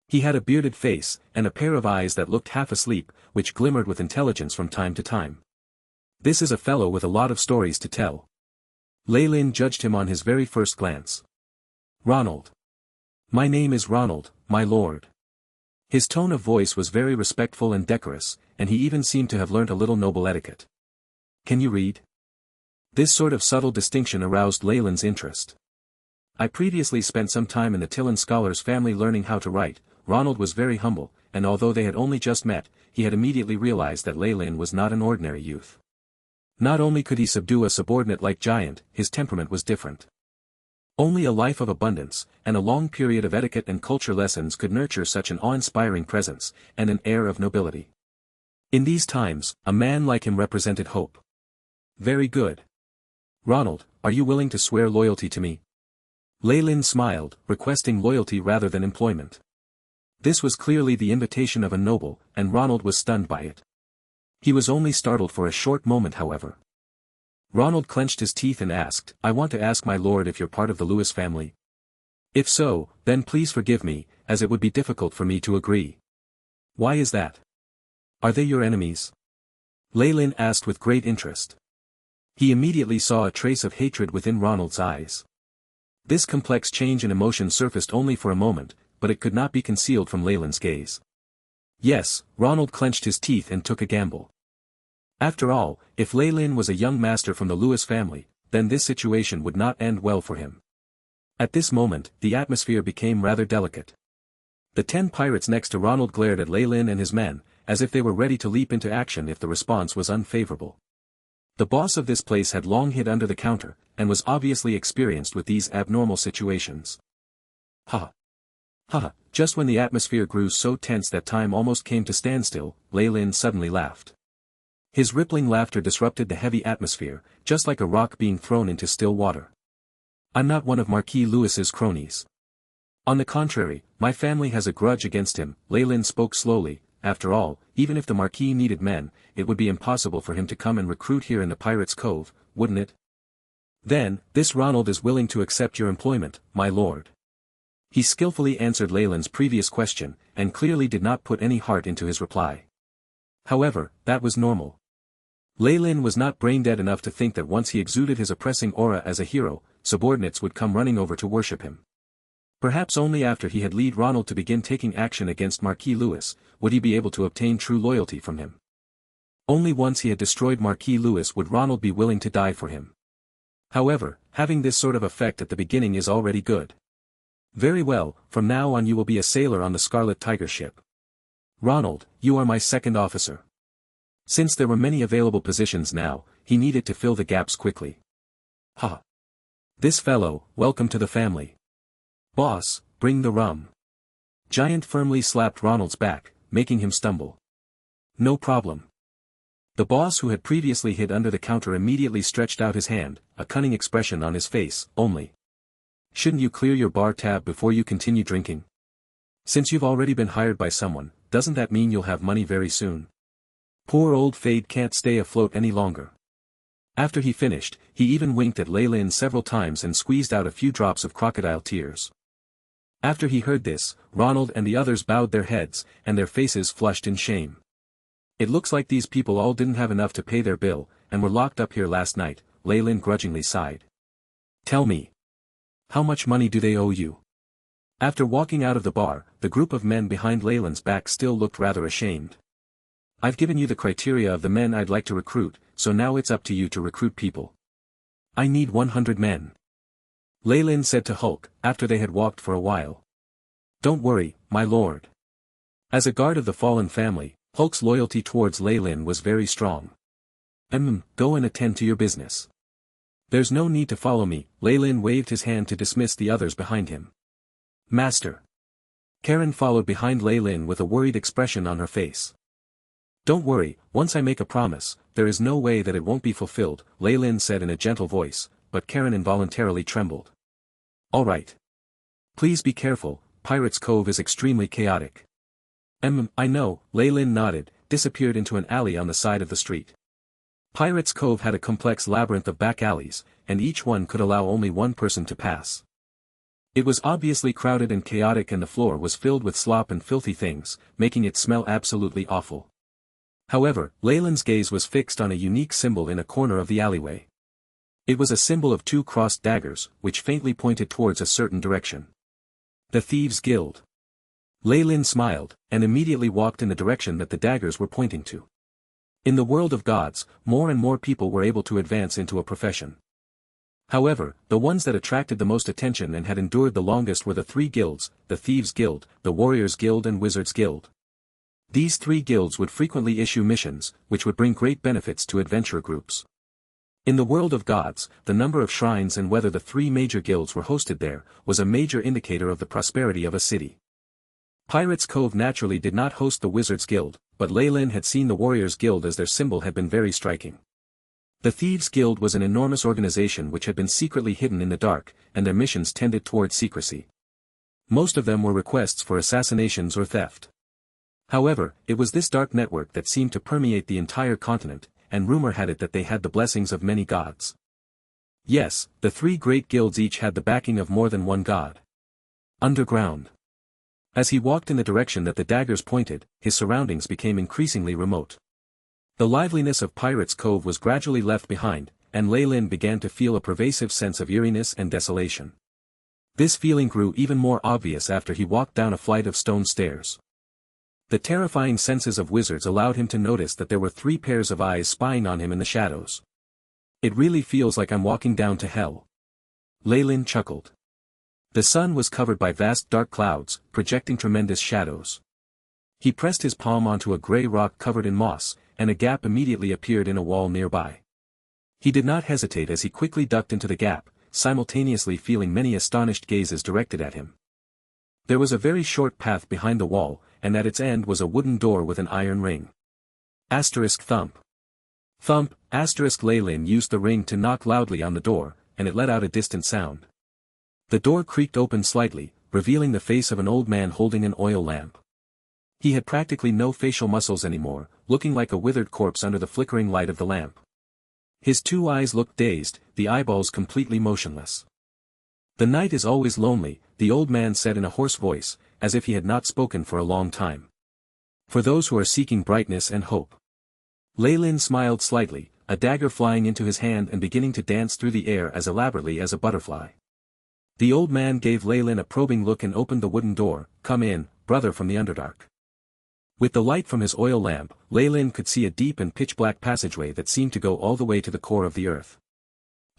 He had a bearded face, and a pair of eyes that looked half asleep, which glimmered with intelligence from time to time. This is a fellow with a lot of stories to tell. Leyland judged him on his very first glance. Ronald. My name is Ronald, my lord. His tone of voice was very respectful and decorous, and he even seemed to have learnt a little noble etiquette. Can you read? This sort of subtle distinction aroused Leyland's interest. I previously spent some time in the Tillin scholar's family learning how to write. Ronald was very humble, and although they had only just met, he had immediately realized that Leyland was not an ordinary youth. Not only could he subdue a subordinate like Giant, his temperament was different. Only a life of abundance, and a long period of etiquette and culture lessons could nurture such an awe-inspiring presence, and an air of nobility. In these times, a man like him represented hope. Very good. Ronald, are you willing to swear loyalty to me? Leyland smiled, requesting loyalty rather than employment. This was clearly the invitation of a noble, and Ronald was stunned by it. He was only startled for a short moment, however. Ronald clenched his teeth and asked, I want to ask my lord if you're part of the Lewis family. If so, then please forgive me, as it would be difficult for me to agree. Why is that? Are they your enemies? Leyland asked with great interest. He immediately saw a trace of hatred within Ronald's eyes. This complex change in emotion surfaced only for a moment, but it could not be concealed from Leyland's gaze. Yes, Ronald clenched his teeth and took a gamble. After all, if Leyland was a young master from the Lewis family, then this situation would not end well for him. At this moment, the atmosphere became rather delicate. The 10 pirates next to Ronald glared at Leyland and his men, as if they were ready to leap into action if the response was unfavorable. The boss of this place had long hid under the counter, and was obviously experienced with these abnormal situations. Ha! Ha! Just when the atmosphere grew so tense that time almost came to standstill, Leyland suddenly laughed. His rippling laughter disrupted the heavy atmosphere, just like a rock being thrown into still water. I'm not one of Marquis Lewis's cronies. On the contrary, my family has a grudge against him. Leyland spoke slowly. After all, even if the Marquis needed men, it would be impossible for him to come and recruit here in the Pirates' Cove, wouldn't it? Then, this Ronald is willing to accept your employment, my lord. He skillfully answered Leyland's previous question, and clearly did not put any heart into his reply. However, that was normal. Leyland was not brain-dead enough to think that once he exuded his oppressing aura as a hero, subordinates would come running over to worship him. Perhaps only after he had led Ronald to begin taking action against Marquis Lewis, would he be able to obtain true loyalty from him. Only once he had destroyed Marquis Lewis would Ronald be willing to die for him. However, having this sort of effect at the beginning is already good. Very well, from now on you will be a sailor on the Scarlet Tiger ship. Ronald, you are my second officer. Since there were many available positions now, he needed to fill the gaps quickly. Ha! This fellow, welcome to the family. Boss, bring the rum. Giant firmly slapped Ronald's back, making him stumble. No problem. The boss who had previously hid under the counter immediately stretched out his hand, a cunning expression on his face. Only. Shouldn't you clear your bar tab before you continue drinking? Since you've already been hired by someone, doesn't that mean you'll have money very soon? Poor old Fade can't stay afloat any longer. After he finished, he even winked at Leyland several times and squeezed out a few drops of crocodile tears. After he heard this, Ronald and the others bowed their heads, and their faces flushed in shame. It looks like these people all didn't have enough to pay their bill, and were locked up here last night, Leyland grudgingly sighed. Tell me. How much money do they owe you? After walking out of the bar, the group of men behind Leyland's back still looked rather ashamed. I've given you the criteria of the men I'd like to recruit, so now it's up to you to recruit people. I need 100 men. Leyland said to Hulk, after they had walked for a while. Don't worry, my lord. As a guard of the fallen family, Hulk's loyalty towards Leyland was very strong. Go and attend to your business. There's no need to follow me. Leyland waved his hand to dismiss the others behind him. Master. Karen followed behind Leyland with a worried expression on her face. Don't worry, once I make a promise, there is no way that it won't be fulfilled, Leyland said in a gentle voice, but Karen involuntarily trembled. All right. Please be careful, Pirates' Cove is extremely chaotic. I know, Leyland nodded, disappeared into an alley on the side of the street. Pirates' Cove had a complex labyrinth of back alleys, and each one could allow only one person to pass. It was obviously crowded and chaotic, and the floor was filled with slop and filthy things, making it smell absolutely awful. However, Leyland's gaze was fixed on a unique symbol in a corner of the alleyway. It was a symbol of 2 crossed daggers, which faintly pointed towards a certain direction. The Thieves' Guild. Leyland smiled, and immediately walked in the direction that the daggers were pointing to. In the world of gods, more and more people were able to advance into a profession. However, the ones that attracted the most attention and had endured the longest were the 3 guilds, the Thieves' Guild, the Warriors' Guild and Wizards' Guild. These 3 guilds would frequently issue missions, which would bring great benefits to adventurer groups. In the world of gods, the number of shrines and whether the 3 major guilds were hosted there, was a major indicator of the prosperity of a city. Pirates' Cove naturally did not host the Wizards' Guild, but Leyland had seen the Warriors' Guild as their symbol had been very striking. The Thieves' Guild was an enormous organization which had been secretly hidden in the dark, and their missions tended towards secrecy. Most of them were requests for assassinations or theft. However, it was this dark network that seemed to permeate the entire continent, and rumor had it that they had the blessings of many gods. Yes, the 3 great guilds each had the backing of more than one god. Underground. As he walked in the direction that the daggers pointed, his surroundings became increasingly remote. The liveliness of Pirates' Cove was gradually left behind, and Lei Lin began to feel a pervasive sense of eeriness and desolation. This feeling grew even more obvious after he walked down a flight of stone stairs. The terrifying senses of wizards allowed him to notice that there were 3 pairs of eyes spying on him in the shadows. It really feels like I'm walking down to hell. Lei Lin chuckled. The sun was covered by vast dark clouds, projecting tremendous shadows. He pressed his palm onto a gray rock covered in moss, and a gap immediately appeared in a wall nearby. He did not hesitate as he quickly ducked into the gap, simultaneously feeling many astonished gazes directed at him. There was a very short path behind the wall, and at its end was a wooden door with an iron ring. Asterisk thump. Thump, asterisk Lei Lin used the ring to knock loudly on the door, and it let out a distant sound. The door creaked open slightly, revealing the face of an old man holding an oil lamp. He had practically no facial muscles anymore, looking like a withered corpse under the flickering light of the lamp. His 2 eyes looked dazed, the eyeballs completely motionless. "The night is always lonely," the old man said in a hoarse voice, as if he had not spoken for a long time. "For those who are seeking brightness and hope." Lei Lin smiled slightly, a dagger flying into his hand and beginning to dance through the air as elaborately as a butterfly. The old man gave Lei Lin a probing look and opened the wooden door. "Come in, brother from the Underdark." With the light from his oil lamp, Lei Lin could see a deep and pitch-black passageway that seemed to go all the way to the core of the earth.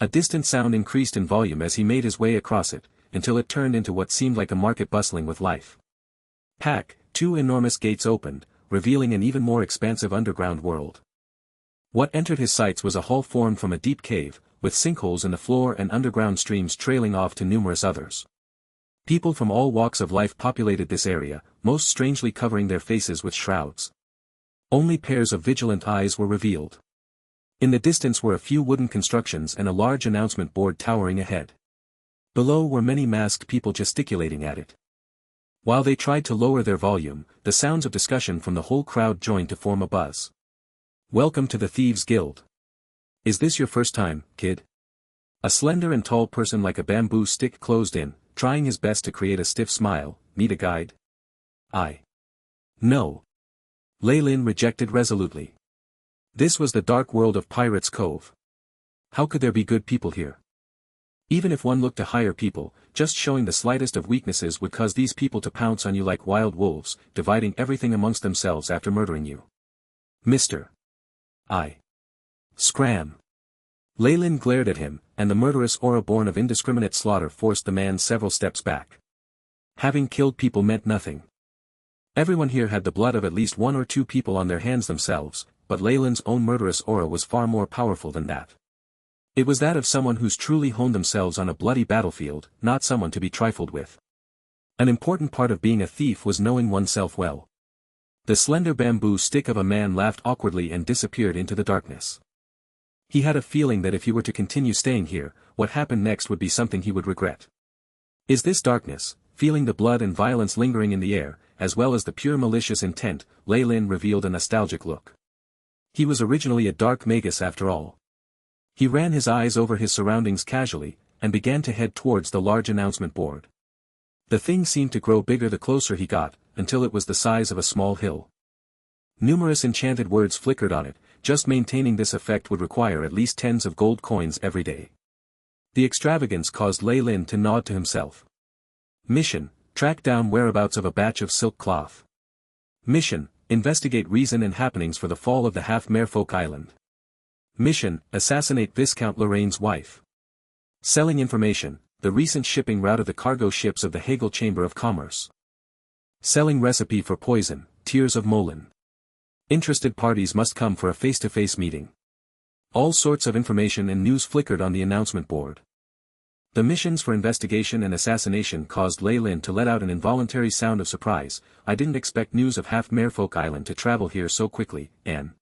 A distant sound increased in volume as he made his way across it, until it turned into what seemed like a market bustling with life. Pack, 2 enormous gates opened, revealing an even more expansive underground world. What entered his sights was a hall formed from a deep cave, with sinkholes in the floor and underground streams trailing off to numerous others. People from all walks of life populated this area, most strangely covering their faces with shrouds. Only pairs of vigilant eyes were revealed. In the distance were a few wooden constructions and a large announcement board towering ahead. Below were many masked people gesticulating at it. While they tried to lower their volume, the sounds of discussion from the whole crowd joined to form a buzz. "Welcome to the Thieves' Guild. Is this your first time, kid?" A slender and tall person like a bamboo stick closed in, trying his best to create a stiff smile. "Need a guide?" No. Lei Lin rejected resolutely. This was the dark world of Pirates' Cove. How could there be good people here? Even if one looked to hire people, just showing the slightest of weaknesses would cause these people to pounce on you like wild wolves, dividing everything amongst themselves after murdering you. "Mr. Scram." Lei Lin glared at him, and the murderous aura born of indiscriminate slaughter forced the man several steps back. Having killed people meant nothing. Everyone here had the blood of at least 1 or 2 people on their hands themselves, but Lei Lin's own murderous aura was far more powerful than that. It was that of someone who's truly honed themselves on a bloody battlefield, not someone to be trifled with. An important part of being a thief was knowing oneself well. The slender bamboo stick of a man laughed awkwardly and disappeared into the darkness. He had a feeling that if he were to continue staying here, what happened next would be something he would regret. Is this darkness, feeling the blood and violence lingering in the air, as well as the pure malicious intent? Lei Lin revealed a nostalgic look. He was originally a dark magus after all. He ran his eyes over his surroundings casually, and began to head towards the large announcement board. The thing seemed to grow bigger the closer he got, until it was the size of a small hill. Numerous enchanted words flickered on it. Just maintaining this effect would require at least tens of gold coins every day. The extravagance caused Lei Lin to nod to himself. Mission: track down whereabouts of a batch of silk cloth. Mission: investigate reason and happenings for the fall of the half-merfolk island. Mission: assassinate Viscount Lorraine's wife. Selling information: the recent shipping route of the cargo ships of the Hegel Chamber of Commerce. Selling recipe for poison: Tears of Molin. Interested parties must come for a face-to-face meeting. All sorts of information and news flickered on the announcement board. The missions for investigation and assassination caused Lei Lin to let out an involuntary sound of surprise. "I didn't expect news of half-merfolk island to travel here so quickly, Anne."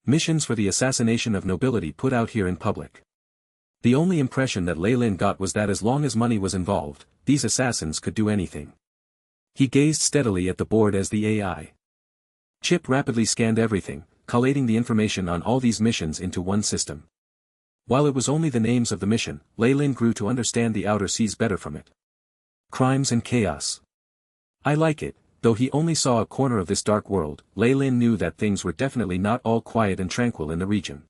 Missions for the assassination of nobility put out here in public. The only impression that Lei Lin got was that as long as money was involved, these assassins could do anything. He gazed steadily at the board as the AI chip rapidly scanned everything, collating the information on all these missions into one system. While it was only the names of the mission, Lei Lin grew to understand the outer seas better from it. Crimes and chaos. I like it. Though he only saw a corner of this dark world, Lei Lin knew that things were definitely not all quiet and tranquil in the region.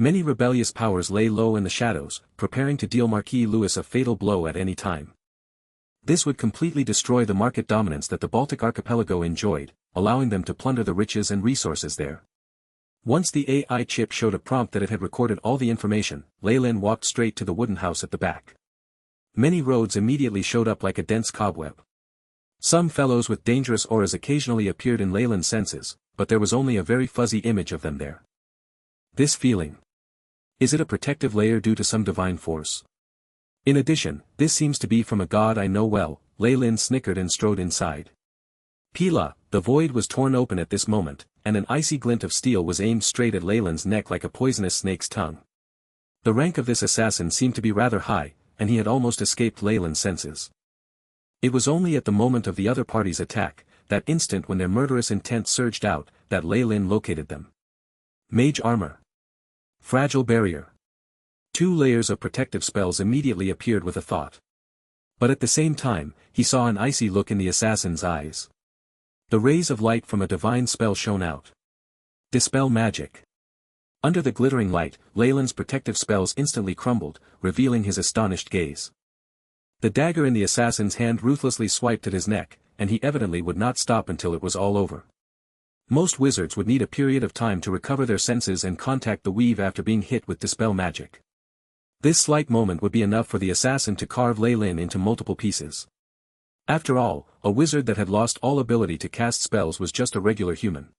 Many rebellious powers lay low in the shadows, preparing to deal Marquis Louis a fatal blow at any time. This would completely destroy the market dominance that the Baltic archipelago enjoyed, allowing them to plunder the riches and resources there. Once the AI chip showed a prompt that it had recorded all the information, Leyland walked straight to the wooden house at the back. Many roads immediately showed up like a dense cobweb. Some fellows with dangerous auras occasionally appeared in Leyland's senses, but there was only a very fuzzy image of them there. This feeling. Is it a protective layer due to some divine force? In addition, this seems to be from a god I know well. Leyland snickered and strode inside. Pila, the void was torn open at this moment, and an icy glint of steel was aimed straight at Leyland's neck like a poisonous snake's tongue. The rank of this assassin seemed to be rather high, and he had almost escaped Leyland's senses. It was only at the moment of the other party's attack, that instant when their murderous intent surged out, that Leyland located them. Mage armor. Fragile barrier. 2 layers of protective spells immediately appeared with a thought. But at the same time, he saw an icy look in the assassin's eyes. The rays of light from a divine spell shone out. Dispel magic. Under the glittering light, Leyland's protective spells instantly crumbled, revealing his astonished gaze. The dagger in the assassin's hand ruthlessly swiped at his neck, and he evidently would not stop until it was all over. Most wizards would need a period of time to recover their senses and contact the weave after being hit with dispel magic. This slight moment would be enough for the assassin to carve Leyland into multiple pieces. After all, a wizard that had lost all ability to cast spells was just a regular human.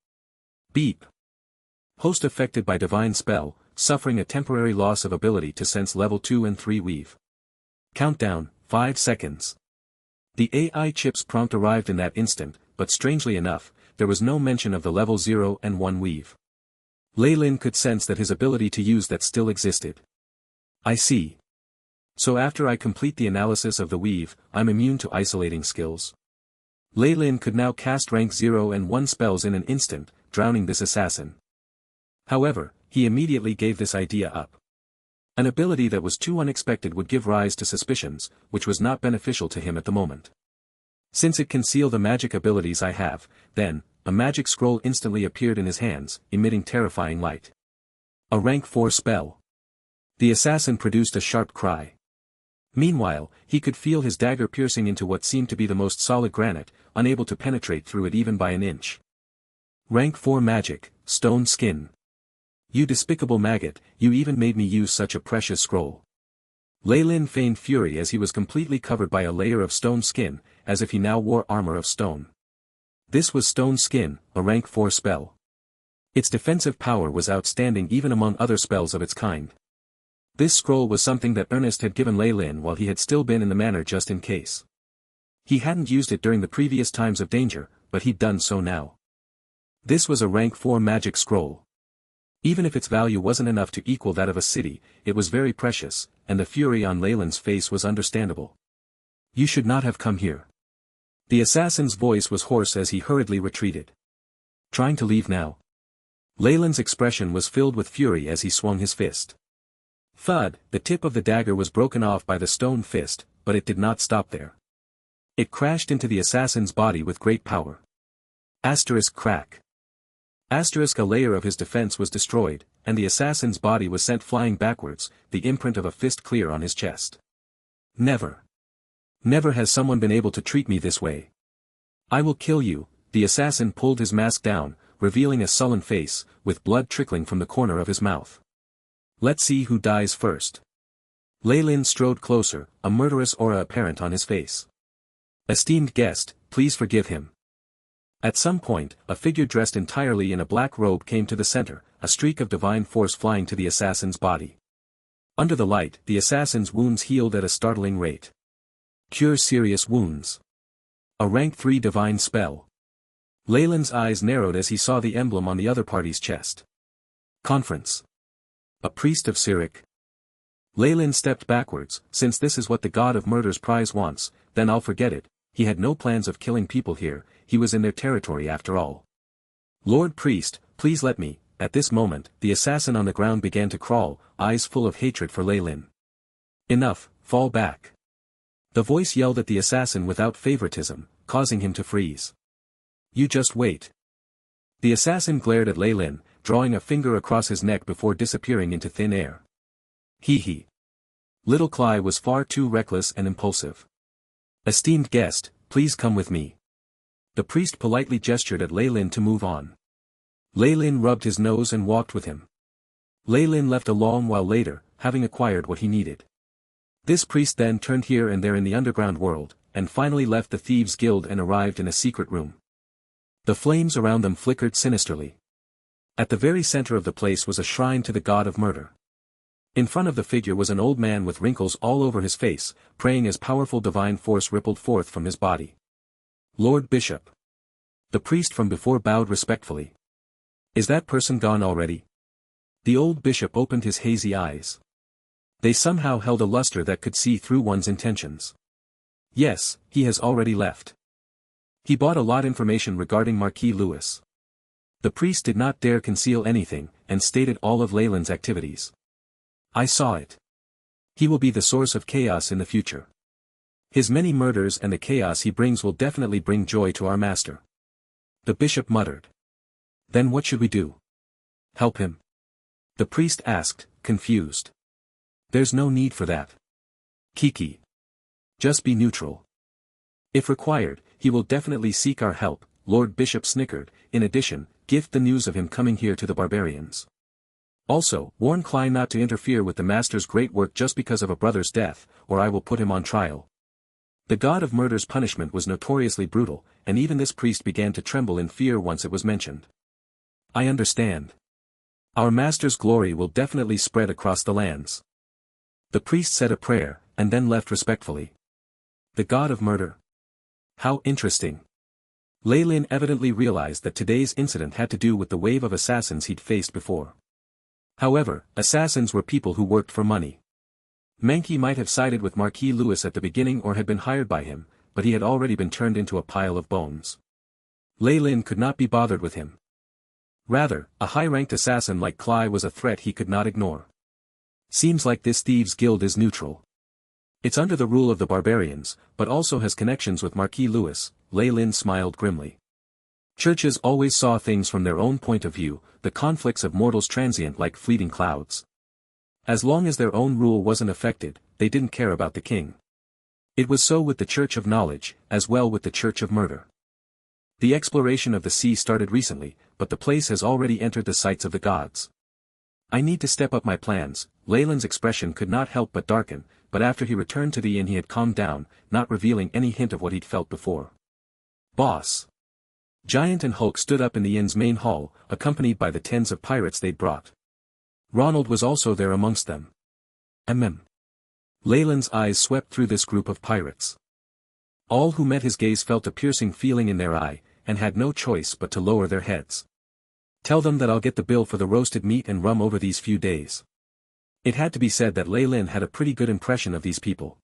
Beep. Host affected by divine spell, suffering a temporary loss of ability to sense level 2 and 3 weave. Countdown, 5 seconds. The AI chip's prompt arrived in that instant, but strangely enough, there was no mention of the level 0 and 1 weave. Leyland could sense that his ability to use that still existed. I see. So after I complete the analysis of the weave, I'm immune to isolating skills. Leyland could now cast rank 0 and 1 spells in an instant, drowning this assassin. However, he immediately gave this idea up. An ability that was too unexpected would give rise to suspicions, which was not beneficial to him at the moment. Since it can seal the magic abilities I have, then, a magic scroll instantly appeared in his hands, emitting terrifying light. A rank 4 spell. The assassin produced a sharp cry. Meanwhile, he could feel his dagger piercing into what seemed to be the most solid granite, unable to penetrate through it even by an inch. Rank 4 magic, stone skin. You despicable maggot, you even made me use such a precious scroll. Leyland feigned fury as he was completely covered by a layer of stone skin, as if he now wore armor of stone. This was stone skin, a rank 4 spell. Its defensive power was outstanding even among other spells of its kind. This scroll was something that Ernest had given Leyland while he had still been in the manor just in case. He hadn't used it during the previous times of danger, but he'd done so now. This was a rank 4 magic scroll. Even if its value wasn't enough to equal that of a city, it was very precious, and the fury on Leyland's face was understandable. You should not have come here. The assassin's voice was hoarse as he hurriedly retreated. Trying to leave now. Leyland's expression was filled with fury as he swung his fist. Thud, the tip of the dagger was broken off by the stone fist, but it did not stop there. It crashed into the assassin's body with great power. Asterisk crack. Asterisk a layer of his defense was destroyed, and the assassin's body was sent flying backwards, the imprint of a fist clear on his chest. Never. Never has someone been able to treat me this way. I will kill you. The assassin pulled his mask down, revealing a sullen face, with blood trickling from the corner of his mouth. Let's see who dies first. Leyland strode closer, a murderous aura apparent on his face. Esteemed guest, please forgive him. At some point, a figure dressed entirely in a black robe came to the center, a streak of divine force flying to the assassin's body. Under the light, the assassin's wounds healed at a startling rate. Cure serious wounds. A rank 3 divine spell. Leyland's eyes narrowed as he saw the emblem on the other party's chest. Conference. A priest of Cyric. Leyland stepped backwards. Since this is what the god of murder's prize wants, then I'll forget it. He had no plans of killing people here, he was in their territory after all. Lord Priest, please let me. At this moment, the assassin on the ground began to crawl, eyes full of hatred for Leyland. Enough, fall back. The voice yelled at the assassin without favoritism, causing him to freeze. You just wait. The assassin glared at Leyland, drawing a finger across his neck before disappearing into thin air. Hee hee. Little Cly was far too reckless and impulsive. Esteemed guest, please come with me. The priest politely gestured at Lei Lin to move on. Lei Lin rubbed his nose and walked with him. Lei Lin left a long while later, having acquired what he needed. This priest then turned here and there in the underground world, and finally left the Thieves' Guild and arrived in a secret room. The flames around them flickered sinisterly. At the very center of the place was a shrine to the god of murder. In front of the figure was an old man with wrinkles all over his face, praying as powerful divine force rippled forth from his body. Lord Bishop. The priest from before bowed respectfully. Is that person gone already? The old bishop opened his hazy eyes. They somehow held a luster that could see through one's intentions. Yes, he has already left. He bought a lot information regarding Marquis Louis. The priest did not dare conceal anything, and stated all of Leyland's activities. I saw it. He will be the source of chaos in the future. His many murders and the chaos he brings will definitely bring joy to our master. The bishop muttered. Then what should we do? Help him? The priest asked, confused. There's no need for that. Kiki. Just be neutral. If required, he will definitely seek our help, Lord Bishop snickered. In addition, gift the news of him coming here to the barbarians. Also, warn Klein not to interfere with the master's great work just because of a brother's death, or I will put him on trial. The god of murder's punishment was notoriously brutal, and even this priest began to tremble in fear once it was mentioned. I understand. Our master's glory will definitely spread across the lands. The priest said a prayer, and then left respectfully. The god of murder? How interesting. Lei Lin evidently realized that today's incident had to do with the wave of assassins he'd faced before. However, assassins were people who worked for money. Mankey might have sided with Marquis Louis at the beginning or had been hired by him, but he had already been turned into a pile of bones. Lei Lin could not be bothered with him. Rather, a high-ranked assassin like Cly was a threat he could not ignore. Seems like this Thieves' Guild is neutral. It's under the rule of the barbarians, but also has connections with Marquis Louis. Lei Lin smiled grimly. Churches always saw things from their own point of view, the conflicts of mortals transient like fleeting clouds. As long as their own rule wasn't affected, they didn't care about the king. It was so with the Church of Knowledge, as well with the Church of Murder. The exploration of the sea started recently, but the place has already entered the sights of the gods. I need to step up my plans. Leyland's expression could not help but darken, but after he returned to the inn he had calmed down, not revealing any hint of what he'd felt before. Boss. Giant and Hulk stood up in the inn's main hall, accompanied by the tens of pirates they'd brought. Ronald was also there amongst them. Leyland's eyes swept through this group of pirates. All who met his gaze felt a piercing feeling in their eye, and had no choice but to lower their heads. Tell them that I'll get the bill for the roasted meat and rum over these few days. It had to be said that Lei Lin had a pretty good impression of these people.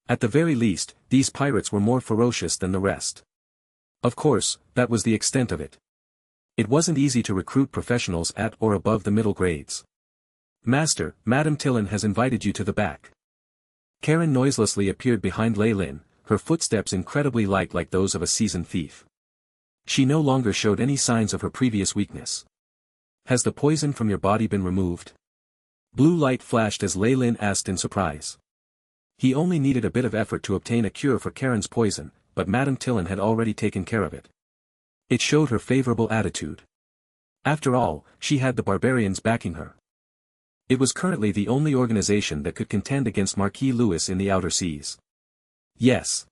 At the very least, these pirates were more ferocious than the rest. Of course, that was the extent of it. It wasn't easy to recruit professionals at or above the middle grades. Master, Madame Tillin has invited you to the back. Karen noiselessly appeared behind Lei Lin, her footsteps incredibly light like those of a seasoned thief. She no longer showed any signs of her previous weakness. Has the poison from your body been removed? Blue light flashed as Lei Lin asked in surprise. He only needed a bit of effort to obtain a cure for Karen's poison, but Madame Tillin had already taken care of it. It showed her favorable attitude. After all, she had the barbarians backing her. It was currently the only organization that could contend against Marquis Louis in the outer seas. Yes.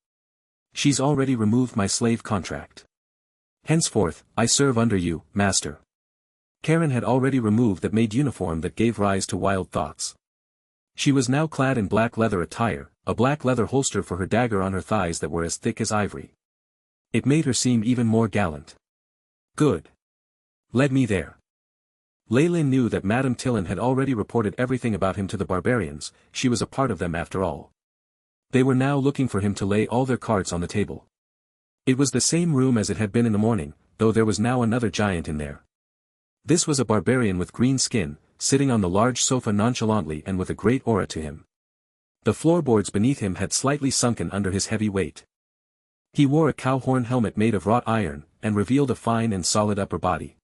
She's already removed my slave contract. Henceforth, I serve under you, master. Karen had already removed that maid uniform that gave rise to wild thoughts. She was now clad in black leather attire, a black leather holster for her dagger on her thighs that were as thick as ivory. It made her seem even more gallant. Good. Led me there. Lei Lin knew that Madame Tillin had already reported everything about him to the barbarians, she was a part of them after all. They were now looking for him to lay all their cards on the table. It was the same room as it had been in the morning, though there was now another giant in there. This was a barbarian with green skin, sitting on the large sofa nonchalantly and with a great aura to him. The floorboards beneath him had slightly sunken under his heavy weight. He wore a cow horn helmet made of wrought iron, and revealed a fine and solid upper body.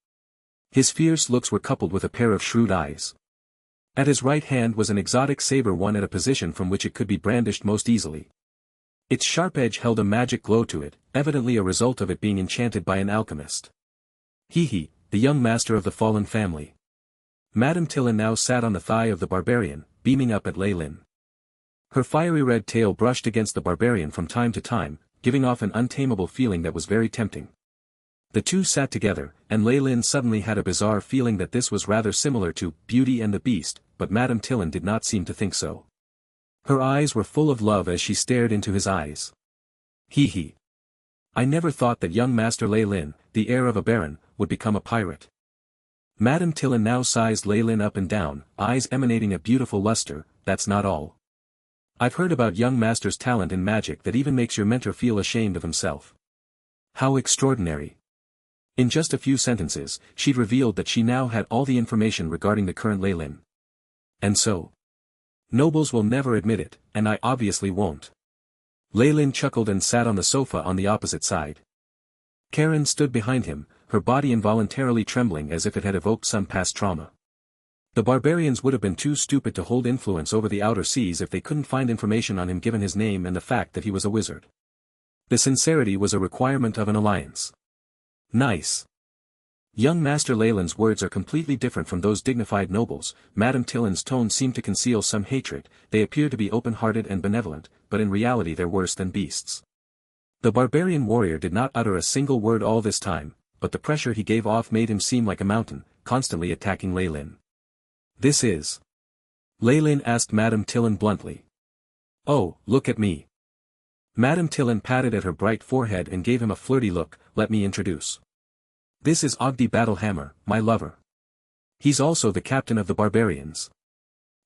His fierce looks were coupled with a pair of shrewd eyes. At his right hand was an exotic saber, one at a position from which it could be brandished most easily. Its sharp edge held a magic glow to it, evidently a result of it being enchanted by an alchemist. He, the young master of the fallen family. Madame Tillin now sat on the thigh of the barbarian, beaming up at Lei Lin. Her fiery red tail brushed against the barbarian from time to time, giving off an untamable feeling that was very tempting. The two sat together, and Lei Lin suddenly had a bizarre feeling that this was rather similar to Beauty and the Beast, but Madame Tillin did not seem to think so. Her eyes were full of love as she stared into his eyes. He. I never thought that young Master Lei Lin, the heir of a baron, would become a pirate. Madame Tillin now sized Lei Lin up and down, eyes emanating a beautiful luster. That's not all. I've heard about young Master's talent in magic that even makes your mentor feel ashamed of himself. How extraordinary. In just a few sentences, she'd revealed that she now had all the information regarding the current Lei Lin. And so? Nobles will never admit it, and I obviously won't. Lei Lin chuckled and sat on the sofa on the opposite side. Karen stood behind him, her body involuntarily trembling as if it had evoked some past trauma. The barbarians would have been too stupid to hold influence over the outer seas if they couldn't find information on him given his name and the fact that he was a wizard. The sincerity was a requirement of an alliance. Nice. Young Master Lei Lin's words are completely different from those dignified nobles. Madame Tillin's tone seemed to conceal some hatred. They appear to be open-hearted and benevolent, but in reality they're worse than beasts. The barbarian warrior did not utter a single word all this time, but the pressure he gave off made him seem like a mountain, constantly attacking Lei Lin. This is... Lei Lin asked Madame Tillin bluntly. Oh, look at me. Madame Tillin patted at her bright forehead and gave him a flirty look. Let me introduce. This is Ogdi Battlehammer, my lover. He's also the captain of the barbarians.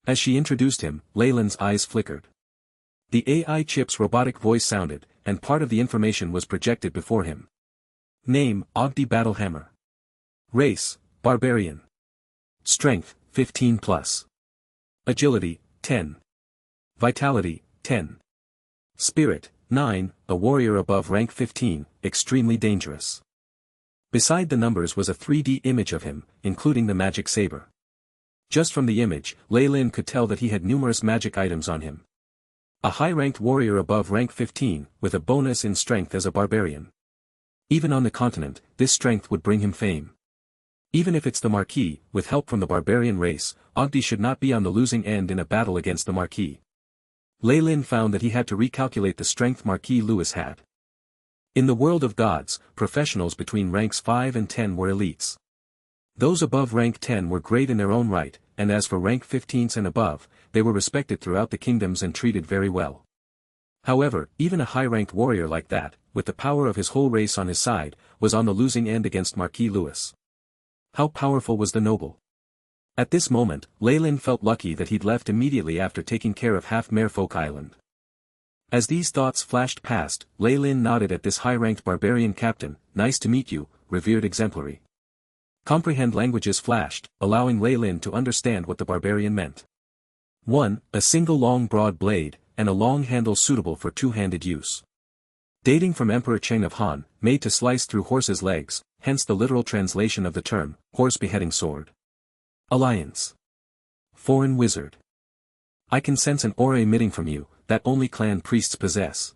As she introduced him, Lei Lin's eyes flickered. The AI chip's robotic voice sounded, and part of the information was projected before him. Name, Ogdi Battlehammer. Race, barbarian. Strength, 15+. Agility, 10. Vitality, 10. Spirit, 9, a warrior above rank 15, extremely dangerous. Beside the numbers was a 3D image of him, including the magic saber. Just from the image, Lei Lin could tell that he had numerous magic items on him. A high-ranked warrior above rank 15, with a bonus in strength as a barbarian. Even on the continent, this strength would bring him fame. Even if it's the Marquis, with help from the barbarian race, Ogdi should not be on the losing end in a battle against the Marquis. Lei Lin found that he had to recalculate the strength Marquis Louis had. In the world of gods, professionals between ranks 5 and 10 were elites. Those above rank 10 were great in their own right, and as for rank 15s and above, they were respected throughout the kingdoms and treated very well. However, even a high-ranked warrior like that, with the power of his whole race on his side, was on the losing end against Marquis Louis. How powerful was the noble? At this moment, Lei Lin felt lucky that he'd left immediately after taking care of half Merfolk Island. As these thoughts flashed past, Lei Lin nodded at this high-ranked barbarian captain. Nice to meet you, revered exemplary. Comprehend languages flashed, allowing Lei Lin to understand what the barbarian meant. 1. A single long broad blade, and a long handle suitable for two-handed use. Dating from Emperor Cheng of Han, made to slice through horses' legs, hence the literal translation of the term, horse beheading sword. Alliance. Foreign wizard. I can sense an aura emitting from you, that only clan priests possess.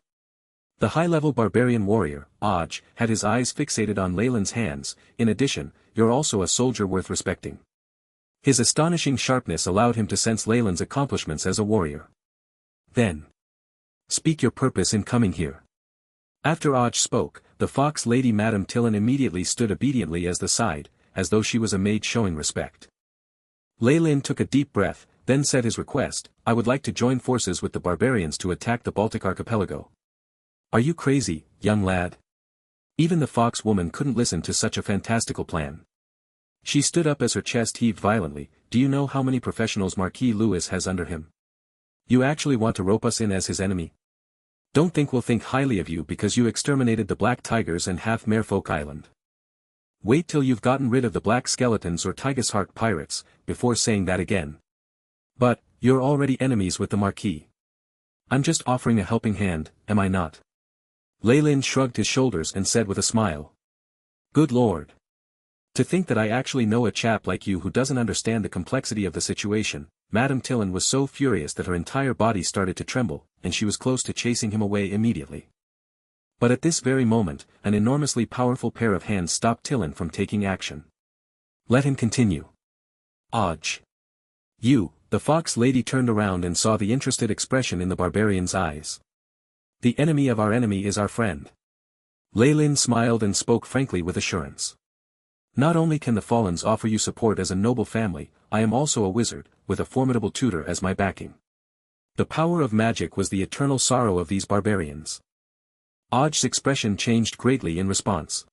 The high-level barbarian warrior, Oj, had his eyes fixated on Lei Lin's hands. In addition, you're also a soldier worth respecting. His astonishing sharpness allowed him to sense Lei Lin's accomplishments as a warrior. Then. Speak your purpose in coming here. After Oj spoke, the fox lady Madame Tillin immediately stood obediently as the side, as though she was a maid showing respect. Lei Lin took a deep breath, then said his request. I would like to join forces with the barbarians to attack the Baltic archipelago. Are you crazy, young lad? Even the fox woman couldn't listen to such a fantastical plan. She stood up as her chest heaved violently. Do you know how many professionals Marquis Louis has under him? You actually want to rope us in as his enemy? Don't think we'll think highly of you because you exterminated the Black Tigers and half Merfolk Island. Wait till you've gotten rid of the Black Skeletons or Tigus Heart pirates, before saying that again. But, you're already enemies with the Marquis. I'm just offering a helping hand, am I not? Lei Lin shrugged his shoulders and said with a smile. Good lord. To think that I actually know a chap like you who doesn't understand the complexity of the situation. Madame Tillin was so furious that her entire body started to tremble, and she was close to chasing him away immediately. But at this very moment, an enormously powerful pair of hands stopped Tillin from taking action. Let him continue. Oj. You, the fox lady turned around and saw the interested expression in the barbarian's eyes. The enemy of our enemy is our friend. Lei Lin smiled and spoke frankly with assurance. Not only can the Fallens offer you support as a noble family, I am also a wizard, with a formidable tutor as my backing. The power of magic was the eternal sorrow of these barbarians. Oj's expression changed greatly in response.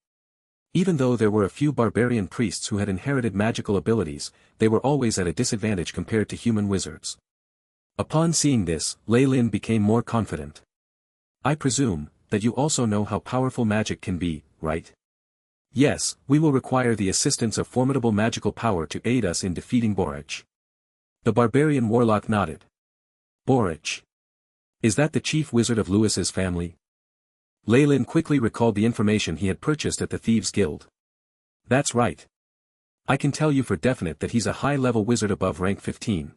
Even though there were a few barbarian priests who had inherited magical abilities, they were always at a disadvantage compared to human wizards. Upon seeing this, Lei Lin became more confident. I presume that you also know how powerful magic can be, right? Yes, we will require the assistance of formidable magical power to aid us in defeating Borage. The barbarian warlock nodded. Borage. Is that the chief wizard of Lewis's family? Lei Lin quickly recalled the information he had purchased at the Thieves' Guild. That's right. I can tell you for definite that he's a high-level wizard above rank 15.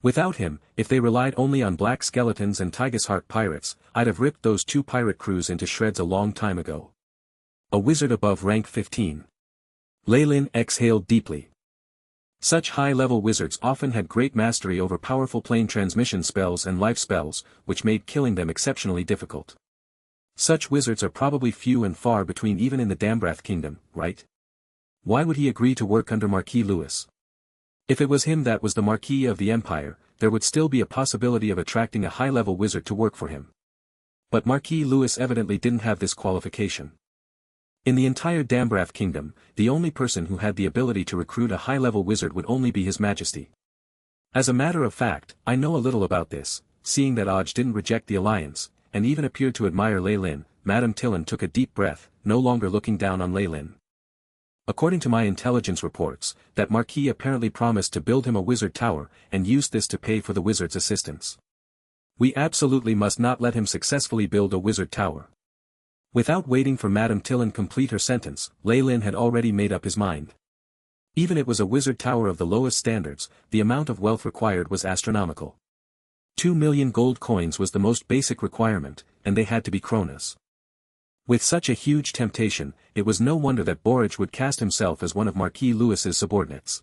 Without him, if they relied only on black skeletons and Tygus Heart pirates, I'd have ripped those 2 pirate crews into shreds a long time ago. A wizard above rank 15. Lei Lin exhaled deeply. Such high-level wizards often had great mastery over powerful plane transmission spells and life spells, which made killing them exceptionally difficult. Such wizards are probably few and far between even in the Dambrath Kingdom, right? Why would he agree to work under Marquis Lewis? If it was him that was the Marquis of the Empire, there would still be a possibility of attracting a high-level wizard to work for him. But Marquis Lewis evidently didn't have this qualification. In the entire Dambrath Kingdom, the only person who had the ability to recruit a high-level wizard would only be His Majesty. As a matter of fact, I know a little about this, seeing that Oj didn't reject the alliance, and even appeared to admire Lei Lin. Madame Tillin took a deep breath, no longer looking down on Lei Lin. According to my intelligence reports, that Marquis apparently promised to build him a wizard tower, and used this to pay for the wizard's assistance. We absolutely must not let him successfully build a wizard tower. Without waiting for Madame Tillin complete her sentence, Lei Lin had already made up his mind. Even if it was a wizard tower of the lowest standards, the amount of wealth required was astronomical. 2 million gold coins was the most basic requirement, and they had to be kronas. With such a huge temptation, it was no wonder that Borage would cast himself as one of Marquis Lewis's subordinates.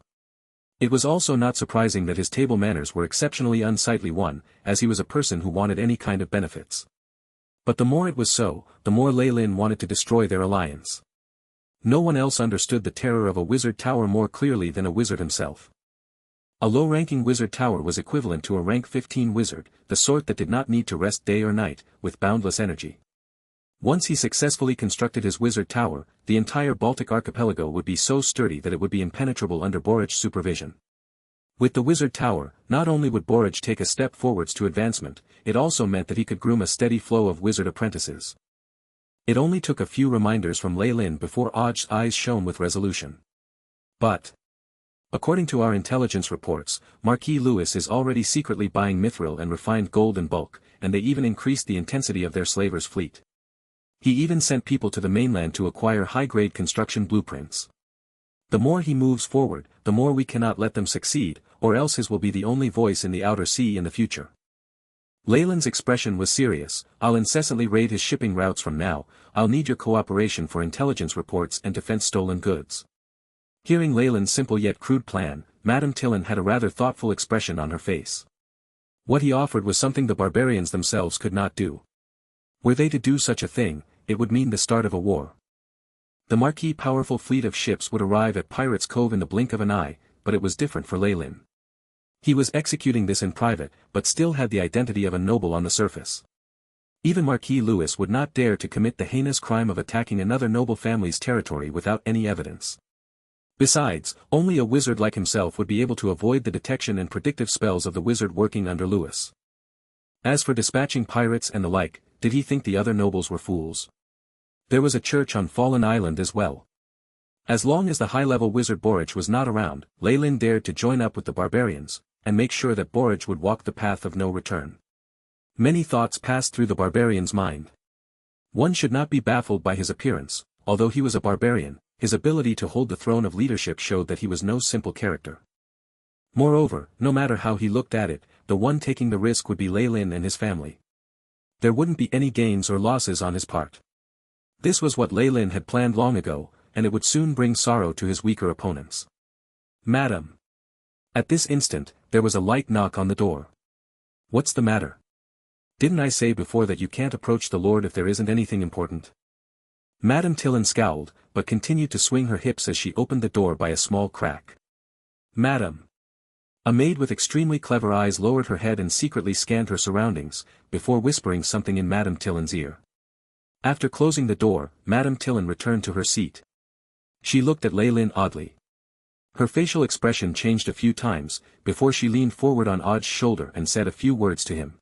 It was also not surprising that his table manners were exceptionally unsightly one, as he was a person who wanted any kind of benefits. But the more it was so, the more Lei Lin wanted to destroy their alliance. No one else understood the terror of a wizard tower more clearly than a wizard himself. A low-ranking wizard tower was equivalent to a rank 15 wizard, the sort that did not need to rest day or night, with boundless energy. Once he successfully constructed his wizard tower, the entire Baltic archipelago would be so sturdy that it would be impenetrable under Borage's supervision. With the wizard tower, not only would Borage take a step forwards to advancement, it also meant that he could groom a steady flow of wizard apprentices. It only took a few reminders from Lei Lin before Oj's eyes shone with resolution. But, according to our intelligence reports, Marquis Lewis is already secretly buying mithril and refined gold in bulk, and they even increased the intensity of their slavers' fleet. He even sent people to the mainland to acquire high-grade construction blueprints. The more he moves forward, the more we cannot let them succeed, or else his will be the only voice in the outer sea in the future. Lei Lin's expression was serious. I'll incessantly raid his shipping routes from now. I'll need your cooperation for intelligence reports and to fence stolen goods. Hearing Lei Lin's simple yet crude plan, Madame Tillin had a rather thoughtful expression on her face. What he offered was something the barbarians themselves could not do. Were they to do such a thing, it would mean the start of a war. The Marquis' powerful fleet of ships would arrive at Pirates' Cove in the blink of an eye, but it was different for Lei Lin. He was executing this in private, but still had the identity of a noble on the surface. Even Marquis Lewis would not dare to commit the heinous crime of attacking another noble family's territory without any evidence. Besides, only a wizard like himself would be able to avoid the detection and predictive spells of the wizard working under Lewis. As for dispatching pirates and the like, did he think the other nobles were fools? There was a church on Fallen Island as well. As long as the high-level wizard Borage was not around, Lei Lin dared to join up with the barbarians, and make sure that Borage would walk the path of no return. Many thoughts passed through the barbarian's mind. One should not be baffled by his appearance. Although he was a barbarian, his ability to hold the throne of leadership showed that he was no simple character. Moreover, no matter how he looked at it, the one taking the risk would be Lei Lin and his family. There wouldn't be any gains or losses on his part. This was what Lei Lin had planned long ago, and it would soon bring sorrow to his weaker opponents. "Madam." At this instant, there was a light knock on the door. "What's the matter? Didn't I say before that you can't approach the Lord if there isn't anything important?" Madame Tillin scowled, but continued to swing her hips as she opened the door by a small crack. "Madam." A maid with extremely clever eyes lowered her head and secretly scanned her surroundings, before whispering something in Madame Tillin's ear. After closing the door, Madame Tillin returned to her seat. She looked at Lei Lin oddly. Her facial expression changed a few times, before she leaned forward on Aj's shoulder and said a few words to him.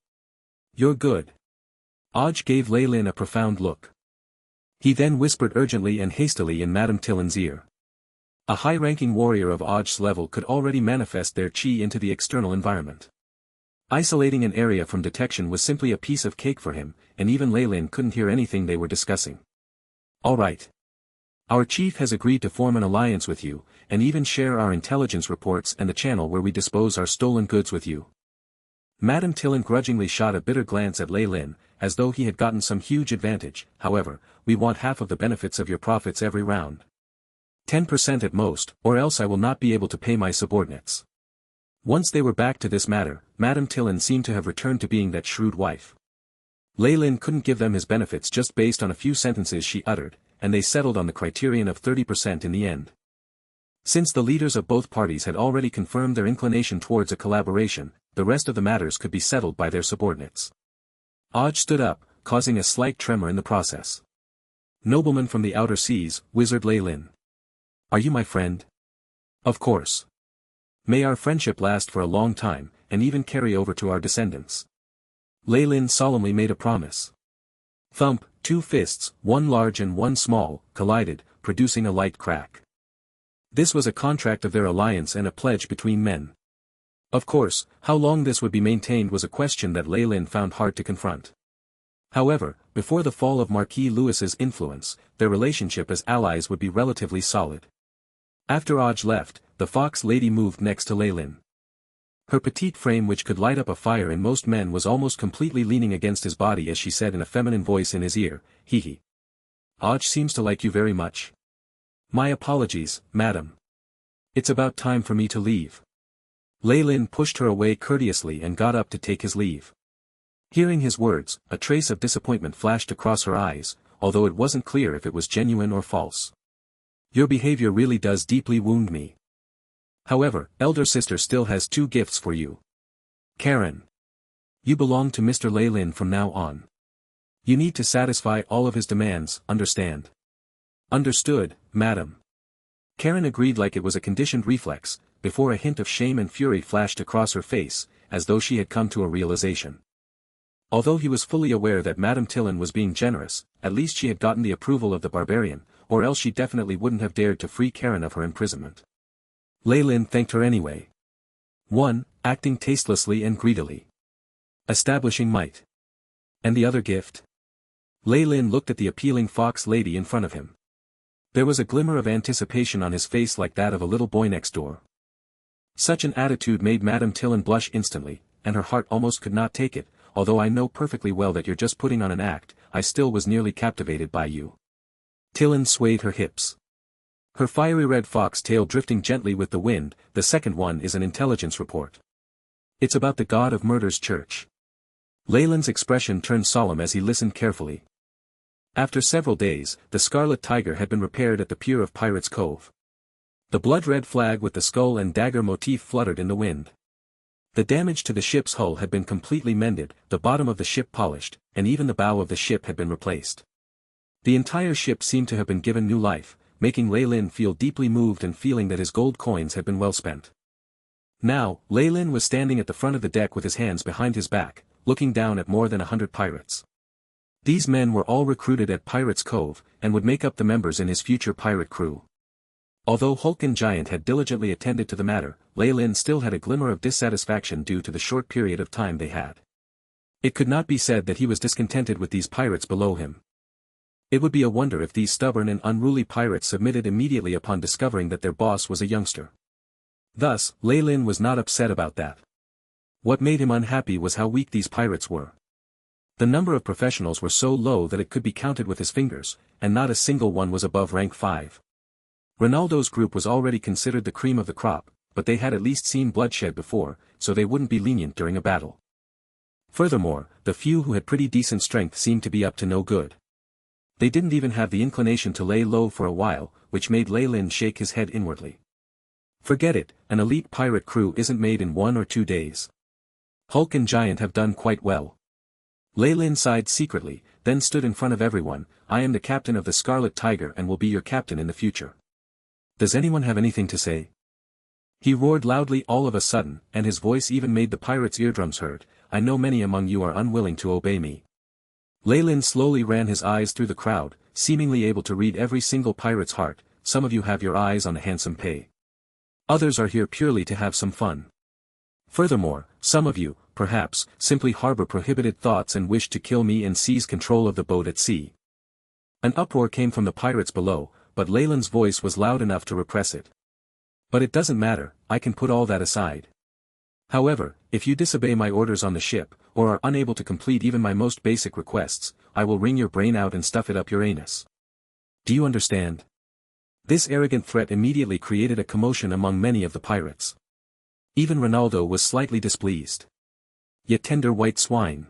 "You're good." Aj gave Lei Lin a profound look. He then whispered urgently and hastily in Madame Tillin's ear. A high-ranking warrior of Aj's level could already manifest their chi into the external environment. Isolating an area from detection was simply a piece of cake for him, and even Lei Lin couldn't hear anything they were discussing. "All right. Our chief has agreed to form an alliance with you, and even share our intelligence reports and the channel where we dispose our stolen goods with you." Madame Tillin grudgingly shot a bitter glance at Lei Lin, as though he had gotten some huge advantage. "However, we want half of the benefits of your profits every round. 10% at most, or else I will not be able to pay my subordinates." Once they were back to this matter, Madame Tillin seemed to have returned to being that shrewd wife. Lei Lin couldn't give them his benefits just based on a few sentences she uttered, and they settled on the criterion of 30% in the end. Since the leaders of both parties had already confirmed their inclination towards a collaboration, the rest of the matters could be settled by their subordinates. Aj stood up, causing a slight tremor in the process. "Nobleman from the outer seas, Wizard Lei Lin. Are you my friend?" "Of course. May our friendship last for a long time, and even carry over to our descendants." Lei Lin solemnly made a promise. Thump, two fists, one large and one small, collided, producing a light crack. This was a contract of their alliance and a pledge between men. Of course, how long this would be maintained was a question that Lei Lin found hard to confront. However, before the fall of Marquis Louis's influence, their relationship as allies would be relatively solid. After Aj left, the Fox Lady moved next to Lei Lin. Her petite frame, which could light up a fire in most men, was almost completely leaning against his body as she said in a feminine voice in his ear, "Hee hee. Aj seems to like you very much." "My apologies, madam. It's about time for me to leave." Lei Lin pushed her away courteously and got up to take his leave. Hearing his words, a trace of disappointment flashed across her eyes, although it wasn't clear if it was genuine or false. "Your behavior really does deeply wound me. However, elder sister still has two gifts for you. Karen. You belong to Mr. Lei Lin from now on. You need to satisfy all of his demands, understand?" "Understood, madam." Karen agreed like it was a conditioned reflex, before a hint of shame and fury flashed across her face, as though she had come to a realization. Although he was fully aware that Madame Tillin was being generous, at least she had gotten the approval of the barbarian, or else she definitely wouldn't have dared to free Karen of her imprisonment. Lei Lin thanked her anyway. 1. Acting tastelessly and greedily. Establishing might. And the other gift? Lei Lin looked at the appealing fox lady in front of him. There was a glimmer of anticipation on his face like that of a little boy next door. Such an attitude made Madame Tillin blush instantly, and her heart almost could not take it. "Although I know perfectly well that you're just putting on an act, I still was nearly captivated by you." Tillin swayed her hips. Her fiery red fox tail drifting gently with the wind. "The second one is an intelligence report. It's about the God of Murder's church." Lei Lin's expression turned solemn as he listened carefully. After several days, the Scarlet Tiger had been repaired at the pier of Pirates Cove. The blood-red flag with the skull and dagger motif fluttered in the wind. The damage to the ship's hull had been completely mended, the bottom of the ship polished, and even the bow of the ship had been replaced. The entire ship seemed to have been given new life, making Lei Lin feel deeply moved and feeling that his gold coins had been well spent. Now, Lei Lin was standing at the front of the deck with his hands behind his back, looking down at more than 100 pirates. These men were all recruited at Pirates Cove, and would make up the members in his future pirate crew. Although Hulk and Giant had diligently attended to the matter, Lei Lin still had a glimmer of dissatisfaction due to the short period of time they had. It could not be said that he was discontented with these pirates below him. It would be a wonder if these stubborn and unruly pirates submitted immediately upon discovering that their boss was a youngster. Thus, Lei Lin was not upset about that. What made him unhappy was how weak these pirates were. The number of professionals were so low that it could be counted with his fingers, and not a single one was above rank 5. Ronaldo's group was already considered the cream of the crop, but they had at least seen bloodshed before, so they wouldn't be lenient during a battle. Furthermore, the few who had pretty decent strength seemed to be up to no good. They didn't even have the inclination to lay low for a while, which made Lei Lin shake his head inwardly. Forget it, an elite pirate crew isn't made in 1 or 2 days. Hulk and Giant have done quite well. Lei Lin sighed secretly, then stood in front of everyone. I am the captain of the Scarlet Tiger and will be your captain in the future. Does anyone have anything to say? He roared loudly all of a sudden, and his voice even made the pirates' eardrums hurt. I know many among you are unwilling to obey me. Lei Lin slowly ran his eyes through the crowd, seemingly able to read every single pirate's heart. Some of you have your eyes on the handsome pay. Others are here purely to have some fun. Furthermore, some of you, perhaps, simply harbor prohibited thoughts and wish to kill me and seize control of the boat at sea. An uproar came from the pirates below, but Lei Lin's voice was loud enough to repress it. But it doesn't matter, I can put all that aside. However, if you disobey my orders on the ship, or are unable to complete even my most basic requests, I will wring your brain out and stuff it up your anus. Do you understand? This arrogant threat immediately created a commotion among many of the pirates. Even Ronaldo was slightly displeased. Ye tender white swine!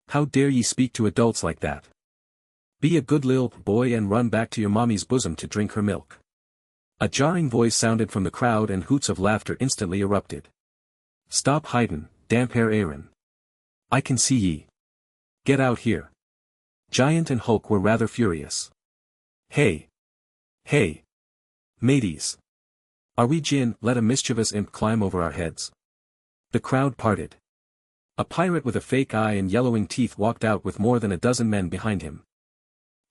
How dare ye speak to adults like that? Be a good little boy and run back to your mommy's bosom to drink her milk. A jarring voice sounded from the crowd and hoots of laughter instantly erupted. Stop hidin', damp hair Aaron. I can see ye. Get out here. Giant and Hulk were rather furious. Hey! Hey! Mateys! Are we gin? Let a mischievous imp climb over our heads. The crowd parted. A pirate with a fake eye and yellowing teeth walked out with more than a dozen men behind him.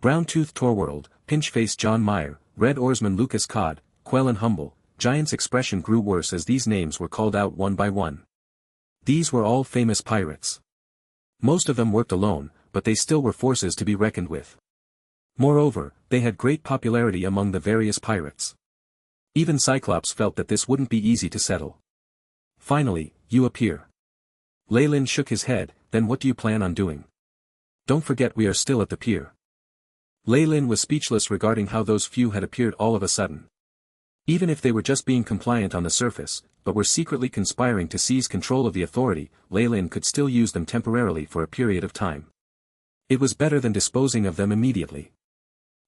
Brown-toothed Torworld, pinch-faced John Meyer, red oarsman Lucas Cod, Quell and Humble, Giant's expression grew worse as these names were called out one by one. These were all famous pirates. Most of them worked alone, but they still were forces to be reckoned with. Moreover, they had great popularity among the various pirates. Even Cyclops felt that this wouldn't be easy to settle. Finally, you appear. Lei Lin shook his head. Then what do you plan on doing? Don't forget we are still at the pier. Lei Lin was speechless regarding how those few had appeared all of a sudden. Even if they were just being compliant on the surface, but were secretly conspiring to seize control of the authority, Lei Lin could still use them temporarily for a period of time. It was better than disposing of them immediately.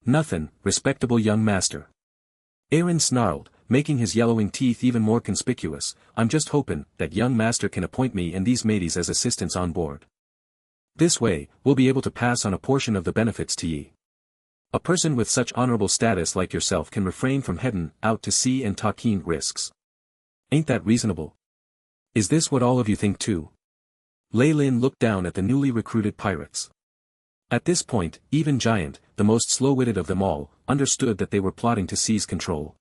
Nothin', respectable young master. Aaron snarled, making his yellowing teeth even more conspicuous. I'm just hopin' that young master can appoint me and these mateys as assistants on board. This way, we'll be able to pass on a portion of the benefits to ye. A person with such honorable status like yourself can refrain from headin' out to sea and taking risks. Ain't that reasonable? Is this what all of you think too? Lei Lin looked down at the newly recruited pirates. At this point, even Giant, the most slow-witted of them all, understood that they were plotting to seize control.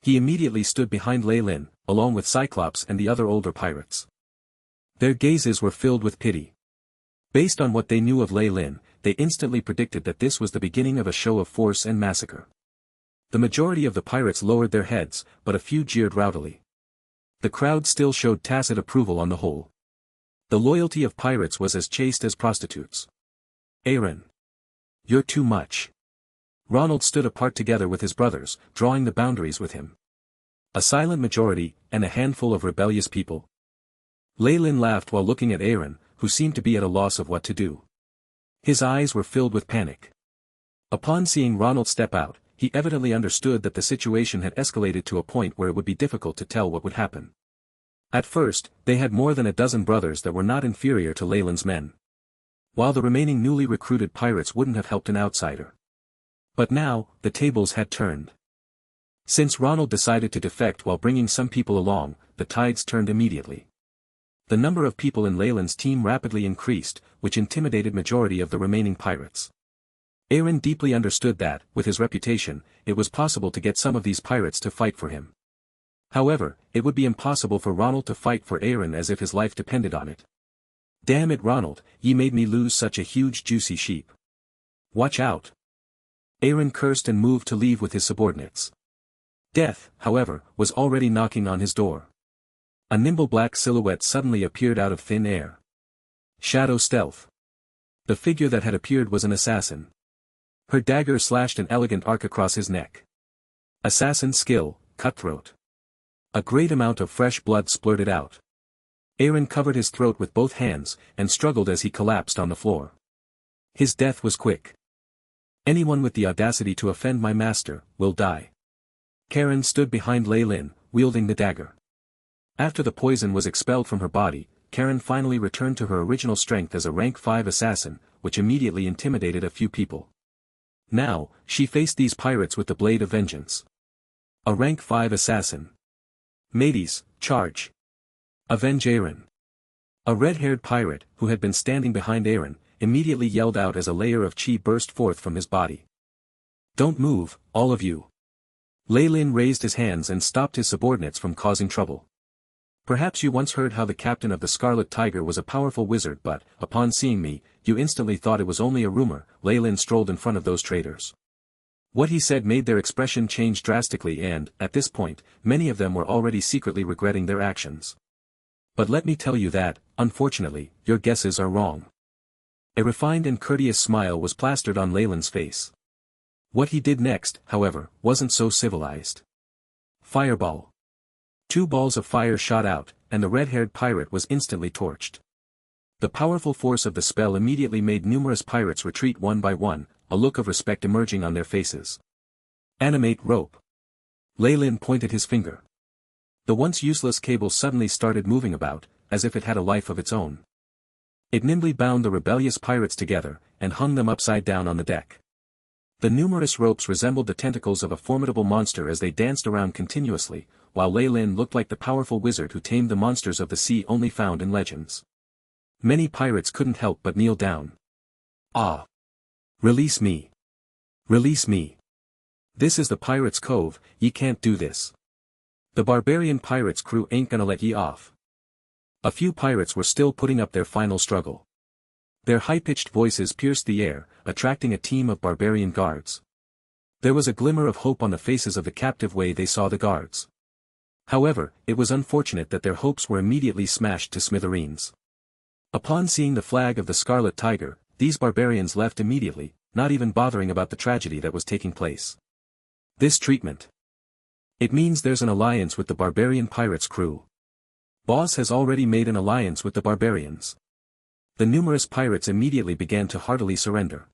He immediately stood behind Lei Lin, along with Cyclops and the other older pirates. Their gazes were filled with pity. Based on what they knew of Lei Lin, they instantly predicted that this was the beginning of a show of force and massacre. The majority of the pirates lowered their heads, but a few jeered rowdily. The crowd still showed tacit approval on the whole. The loyalty of pirates was as chaste as prostitutes. Aaron. You're too much. Ronald stood apart together with his brothers, drawing the boundaries with him. A silent majority, and a handful of rebellious people. Lei Lin laughed while looking at Aaron, who seemed to be at a loss of what to do. His eyes were filled with panic. Upon seeing Ronald step out, he evidently understood that the situation had escalated to a point where it would be difficult to tell what would happen. At first, they had more than a dozen brothers that were not inferior to Lei Lin's men. While the remaining newly recruited pirates wouldn't have helped an outsider. But now, the tables had turned. Since Ronald decided to defect while bringing some people along, the tides turned immediately. The number of people in Lei Lin's team rapidly increased, which intimidated majority of the remaining pirates. Aaron deeply understood that, with his reputation, it was possible to get some of these pirates to fight for him. However, it would be impossible for Ronald to fight for Aaron as if his life depended on it. Damn it Ronald, ye made me lose such a huge juicy sheep. Watch out. Aaron cursed and moved to leave with his subordinates. Death, however, was already knocking on his door. A nimble black silhouette suddenly appeared out of thin air. Shadow stealth. The figure that had appeared was an assassin. Her dagger slashed an elegant arc across his neck. Assassin skill, cutthroat. A great amount of fresh blood splurted out. Aaron covered his throat with both hands, and struggled as he collapsed on the floor. His death was quick. Anyone with the audacity to offend my master, will die. Karen stood behind Lei Lin, wielding the dagger. After the poison was expelled from her body, Karen finally returned to her original strength as a rank 5 assassin, which immediately intimidated a few people. Now, she faced these pirates with the blade of vengeance. A rank 5 assassin. Mateys, charge. Avenge Aaron. A red-haired pirate, who had been standing behind Aaron, immediately yelled out as a layer of chi burst forth from his body. Don't move, all of you. Lei Lin raised his hands and stopped his subordinates from causing trouble. Perhaps you once heard how the captain of the Scarlet Tiger was a powerful wizard, but, upon seeing me, you instantly thought it was only a rumor. Lei Lin strolled in front of those traitors. What he said made their expression change drastically and, at this point, many of them were already secretly regretting their actions. But let me tell you that, unfortunately, your guesses are wrong. A refined and courteous smile was plastered on Lei Lin's face. What he did next, however, wasn't so civilized. Fireball. 2 balls of fire shot out, and the red-haired pirate was instantly torched. The powerful force of the spell immediately made numerous pirates retreat one by one, a look of respect emerging on their faces. Animate rope. Lei Lin pointed his finger. The once useless cable suddenly started moving about, as if it had a life of its own. It nimbly bound the rebellious pirates together, and hung them upside down on the deck. The numerous ropes resembled the tentacles of a formidable monster as they danced around continuously, while Lei Lin looked like the powerful wizard who tamed the monsters of the sea only found in legends. Many pirates couldn't help but kneel down. Ah! Release me! Release me! This is the Pirates' Cove, ye can't do this. The barbarian pirates' crew ain't gonna let ye off. A few pirates were still putting up their final struggle. Their high-pitched voices pierced the air, attracting a team of barbarian guards. There was a glimmer of hope on the faces of the captive when they saw the guards. However, it was unfortunate that their hopes were immediately smashed to smithereens. Upon seeing the flag of the Scarlet Tiger, these barbarians left immediately, not even bothering about the tragedy that was taking place. This treatment. It means there's an alliance with the barbarian pirates' crew. Boss has already made an alliance with the barbarians. The numerous pirates immediately began to heartily surrender.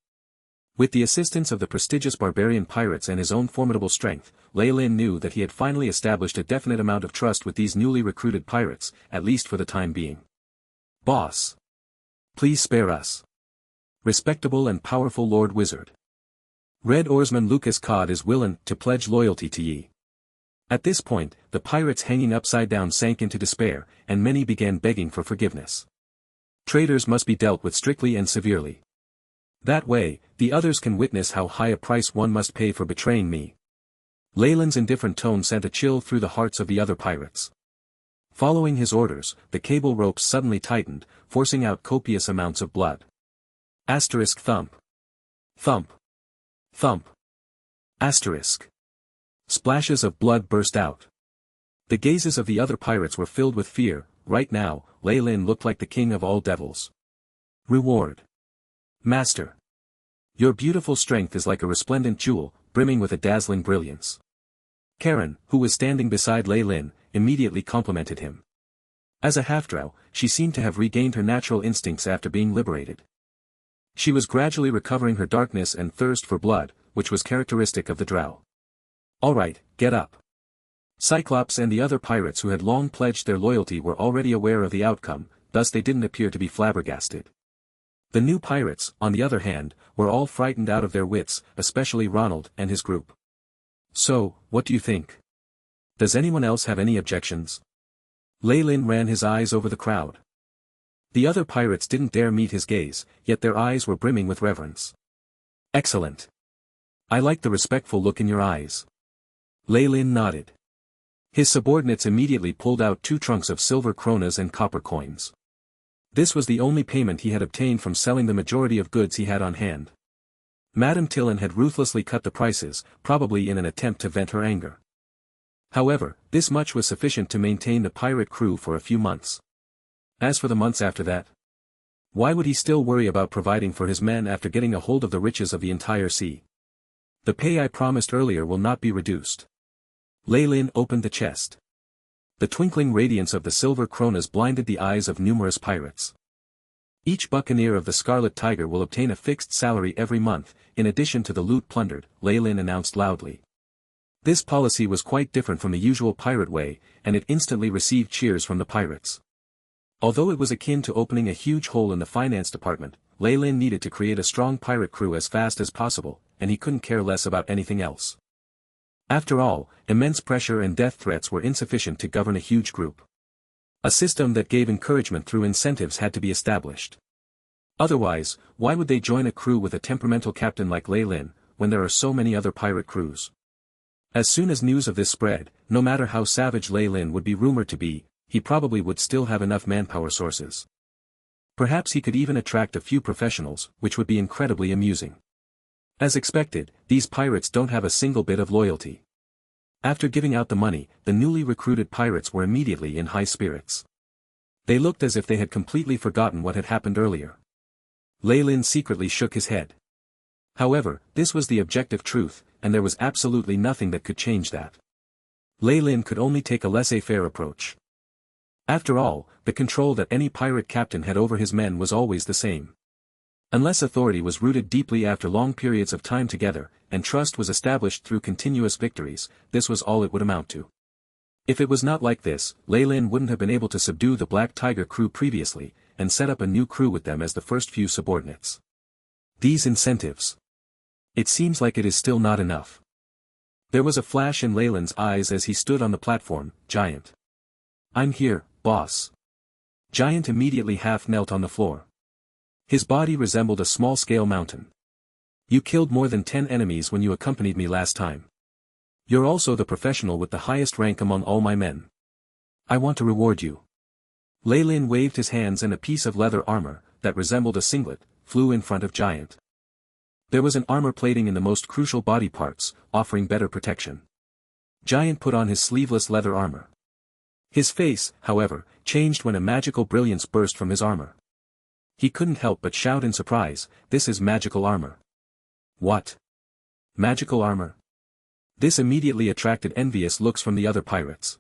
With the assistance of the prestigious barbarian pirates and his own formidable strength, Lei Lin knew that he had finally established a definite amount of trust with these newly recruited pirates, at least for the time being. Boss. Please spare us. Respectable and powerful Lord Wizard. Red Oarsman Lucas Cod is willing to pledge loyalty to ye. At this point, the pirates hanging upside down sank into despair, and many began begging for forgiveness. Traitors must be dealt with strictly and severely. That way, the others can witness how high a price one must pay for betraying me. Lei Lin's indifferent tone sent a chill through the hearts of the other pirates. Following his orders, the cable ropes suddenly tightened, forcing out copious amounts of blood. Asterisk thump. Thump. Thump. Asterisk. Splashes of blood burst out. The gazes of the other pirates were filled with fear. Right now, Lei Lin looked like the king of all devils. Reward. Master. Your beautiful strength is like a resplendent jewel, brimming with a dazzling brilliance. Karen, who was standing beside Lei Lin, immediately complimented him. As a half-drow, she seemed to have regained her natural instincts after being liberated. She was gradually recovering her darkness and thirst for blood, which was characteristic of the drow. Alright, get up. Cyclops and the other pirates who had long pledged their loyalty were already aware of the outcome, thus they didn't appear to be flabbergasted. The new pirates, on the other hand, were all frightened out of their wits, especially Ronald and his group. So, what do you think? Does anyone else have any objections? Lei Lin ran his eyes over the crowd. The other pirates didn't dare meet his gaze, yet their eyes were brimming with reverence. Excellent. I like the respectful look in your eyes. Lei Lin nodded. His subordinates immediately pulled out 2 trunks of silver kronas and copper coins. This was the only payment he had obtained from selling the majority of goods he had on hand. Madame Tillin had ruthlessly cut the prices, probably in an attempt to vent her anger. However, this much was sufficient to maintain the pirate crew for a few months. As for the months after that, why would he still worry about providing for his men after getting a hold of the riches of the entire sea? The pay I promised earlier will not be reduced. Lei Lin opened the chest. The twinkling radiance of the silver kronas blinded the eyes of numerous pirates. Each buccaneer of the Scarlet Tiger will obtain a fixed salary every month, in addition to the loot plundered, Lei Lin announced loudly. This policy was quite different from the usual pirate way, and it instantly received cheers from the pirates. Although it was akin to opening a huge hole in the finance department, Lei Lin needed to create a strong pirate crew as fast as possible, and he couldn't care less about anything else. After all, immense pressure and death threats were insufficient to govern a huge group. A system that gave encouragement through incentives had to be established. Otherwise, why would they join a crew with a temperamental captain like Lei Lin, when there are so many other pirate crews? As soon as news of this spread, no matter how savage Lei Lin would be rumored to be, he probably would still have enough manpower sources. Perhaps he could even attract a few professionals, which would be incredibly amusing. As expected, these pirates don't have a single bit of loyalty. After giving out the money, the newly recruited pirates were immediately in high spirits. They looked as if they had completely forgotten what had happened earlier. Lei Lin secretly shook his head. However, this was the objective truth, and there was absolutely nothing that could change that. Lei Lin could only take a laissez-faire approach. After all, the control that any pirate captain had over his men was always the same. Unless authority was rooted deeply after long periods of time together, and trust was established through continuous victories, this was all it would amount to. If it was not like this, Lei Lin wouldn't have been able to subdue the Black Tiger crew previously, and set up a new crew with them as the first few subordinates. These incentives. It seems like it is still not enough. There was a flash in Lei Lin's eyes as he stood on the platform. Giant. I'm here, boss. Giant immediately half knelt on the floor. His body resembled a small-scale mountain. You killed more than 10 enemies when you accompanied me last time. You're also the professional with the highest rank among all my men. I want to reward you. Lei Lin waved his hands and a piece of leather armor, that resembled a singlet, flew in front of Giant. There was an armor plating in the most crucial body parts, offering better protection. Giant put on his sleeveless leather armor. His face, however, changed when a magical brilliance burst from his armor. He couldn't help but shout in surprise, "This is magical armor." What? Magical armor? This immediately attracted envious looks from the other pirates.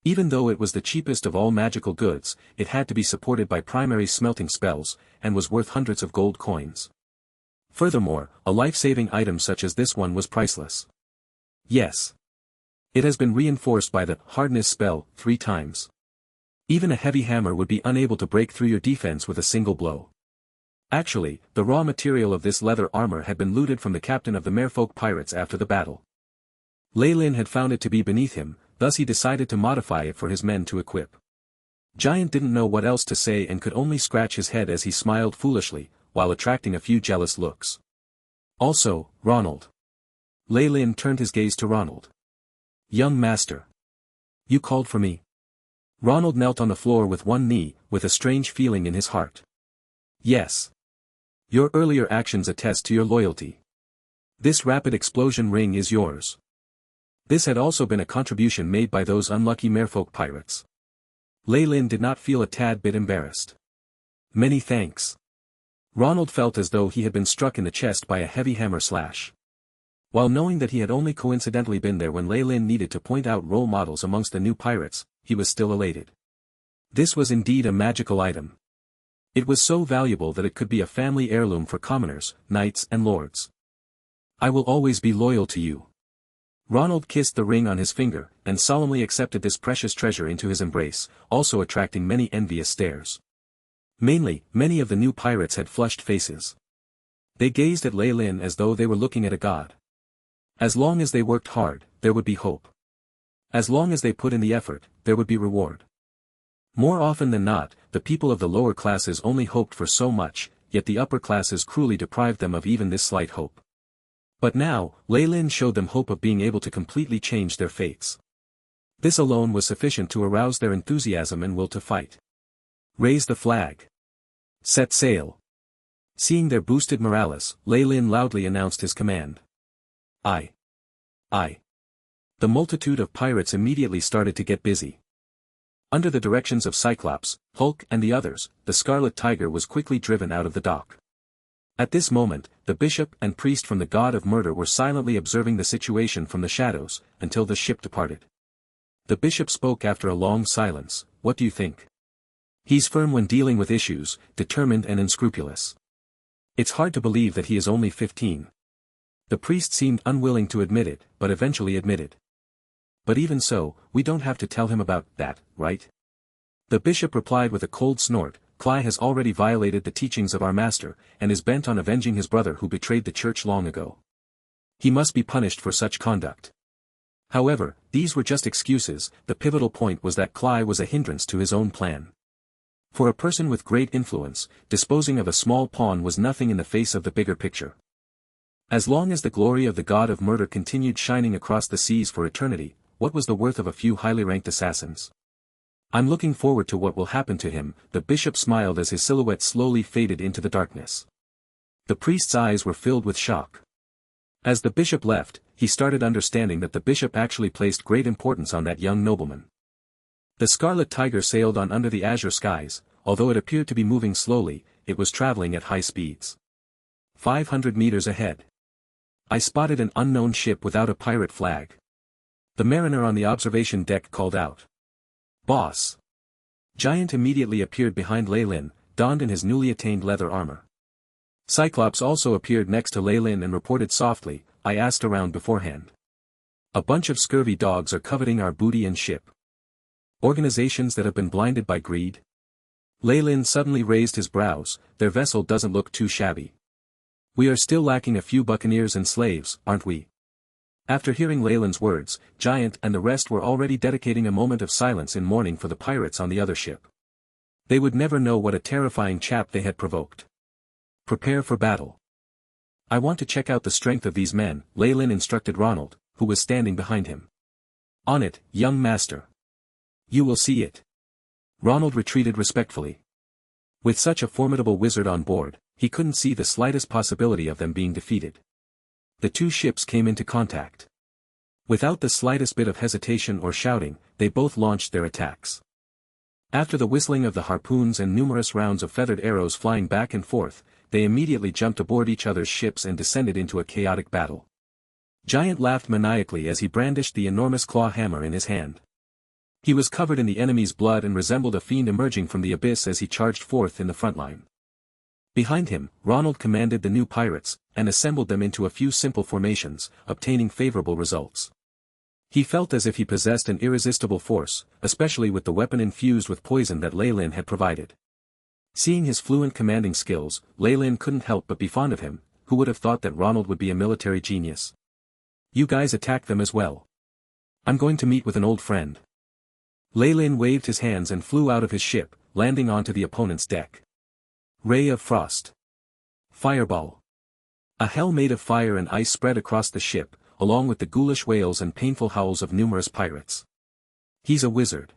Even though it was the cheapest of all magical goods, it had to be supported by primary smelting spells, and was worth hundreds of gold coins. Furthermore, a life-saving item such as this one was priceless. Yes. It has been reinforced by the hardness spell 3 times. Even a heavy hammer would be unable to break through your defense with a single blow. Actually, the raw material of this leather armor had been looted from the captain of the Merfolk pirates after the battle. Lei Lin had found it to be beneath him, thus he decided to modify it for his men to equip. Giant didn't know what else to say and could only scratch his head as he smiled foolishly, while attracting a few jealous looks. Also, Ronald. Lei Lin turned his gaze to Ronald. Young master. You called for me. Ronald knelt on the floor with one knee, with a strange feeling in his heart. Yes. Your earlier actions attest to your loyalty. This rapid explosion ring is yours. This had also been a contribution made by those unlucky Merfolk pirates. Lei Lin did not feel a tad bit embarrassed. Many thanks. Ronald felt as though he had been struck in the chest by a heavy hammer slash. While knowing that he had only coincidentally been there when Lei Lin needed to point out role models amongst the new pirates, he was still elated. This was indeed a magical item. It was so valuable that it could be a family heirloom for commoners, knights and lords. I will always be loyal to you. Ronald kissed the ring on his finger, and solemnly accepted this precious treasure into his embrace, also attracting many envious stares. Mainly, many of the new pirates had flushed faces. They gazed at Lei Lin as though they were looking at a god. As long as they worked hard, there would be hope. As long as they put in the effort, there would be reward. More often than not, the people of the lower classes only hoped for so much, yet the upper classes cruelly deprived them of even this slight hope. But now, Lei Lin showed them hope of being able to completely change their fates. This alone was sufficient to arouse their enthusiasm and will to fight. Raise the flag. Set sail. Seeing their boosted morales, Lei Lin loudly announced his command. Aye. Aye. The multitude of pirates immediately started to get busy. Under the directions of Cyclops, Hulk and the others, the Scarlet Tiger was quickly driven out of the dock. At this moment, the bishop and priest from the god of murder were silently observing the situation from the shadows, until the ship departed. The bishop spoke after a long silence. What do you think? He's firm when dealing with issues, determined and unscrupulous. It's hard to believe that he is only 15. The priest seemed unwilling to admit it, but eventually admitted. But even so, we don't have to tell him about that, right? The bishop replied with a cold snort. Cly has already violated the teachings of our master, and is bent on avenging his brother who betrayed the church long ago. He must be punished for such conduct. However, these were just excuses. The pivotal point was that Cly was a hindrance to his own plan. For a person with great influence, disposing of a small pawn was nothing in the face of the bigger picture. As long as the glory of the god of murder continued shining across the seas for eternity, what was the worth of a few highly ranked assassins? I'm looking forward to what will happen to him. The bishop smiled as his silhouette slowly faded into the darkness. The priest's eyes were filled with shock. As the bishop left, he started understanding that the bishop actually placed great importance on that young nobleman. The Scarlet Tiger sailed on under the azure skies. Although it appeared to be moving slowly, it was traveling at high speeds. 500 meters ahead. I spotted an unknown ship without a pirate flag. The mariner on the observation deck called out. Boss! Giant immediately appeared behind Lei Lin, donned in his newly attained leather armor. Cyclops also appeared next to Lei Lin and reported softly, I asked around beforehand. A bunch of scurvy dogs are coveting our booty and ship. Organizations that have been blinded by greed? Lei Lin suddenly raised his brows. Their vessel doesn't look too shabby. We are still lacking a few buccaneers and slaves, aren't we? After hearing Lei Lin's words, Giant and the rest were already dedicating a moment of silence in mourning for the pirates on the other ship. They would never know what a terrifying chap they had provoked. Prepare for battle. I want to check out the strength of these men, Lei Lin instructed Ronald, who was standing behind him. On it, young master. You will see it. Ronald retreated respectfully. With such a formidable wizard on board, he couldn't see the slightest possibility of them being defeated. The two ships came into contact. Without the slightest bit of hesitation or shouting, they both launched their attacks. After the whistling of the harpoons and numerous rounds of feathered arrows flying back and forth, they immediately jumped aboard each other's ships and descended into a chaotic battle. Giant laughed maniacally as he brandished the enormous claw hammer in his hand. He was covered in the enemy's blood and resembled a fiend emerging from the abyss as he charged forth in the front line. Behind him, Ronald commanded the new pirates, and assembled them into a few simple formations, obtaining favorable results. He felt as if he possessed an irresistible force, especially with the weapon infused with poison that Lei Lin had provided. Seeing his fluent commanding skills, Lei Lin couldn't help but be fond of him. Who would have thought that Ronald would be a military genius? You guys attack them as well. I'm going to meet with an old friend. Lei Lin waved his hands and flew out of his ship, landing onto the opponent's deck. Ray of Frost. Fireball. A hell made of fire and ice spread across the ship, along with the ghoulish wails and painful howls of numerous pirates. He's a wizard.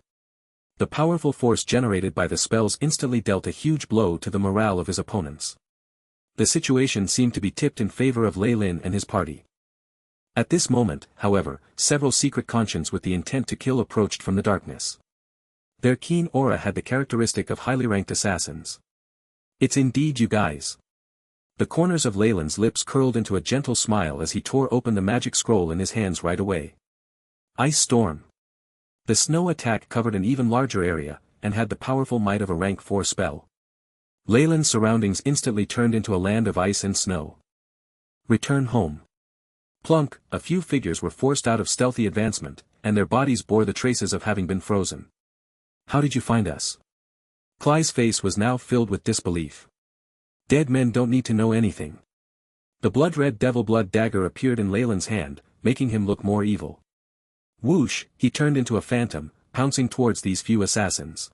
The powerful force generated by the spells instantly dealt a huge blow to the morale of his opponents. The situation seemed to be tipped in favor of Lei Lin and his party. At this moment, however, several secret conscients with the intent to kill approached from the darkness. Their keen aura had the characteristic of highly ranked assassins. It's indeed you guys. The corners of Lei Lin's lips curled into a gentle smile as he tore open the magic scroll in his hands right away. Ice Storm. The snow attack covered an even larger area, and had the powerful might of a rank 4 spell. Lei Lin's surroundings instantly turned into a land of ice and snow. Return home. Plunk, a few figures were forced out of stealthy advancement, and their bodies bore the traces of having been frozen. How did you find us? Cly's face was now filled with disbelief. Dead men don't need to know anything. The blood-red devil blood dagger appeared in Lei Lin's hand, making him look more evil. Whoosh, he turned into a phantom, pouncing towards these few assassins.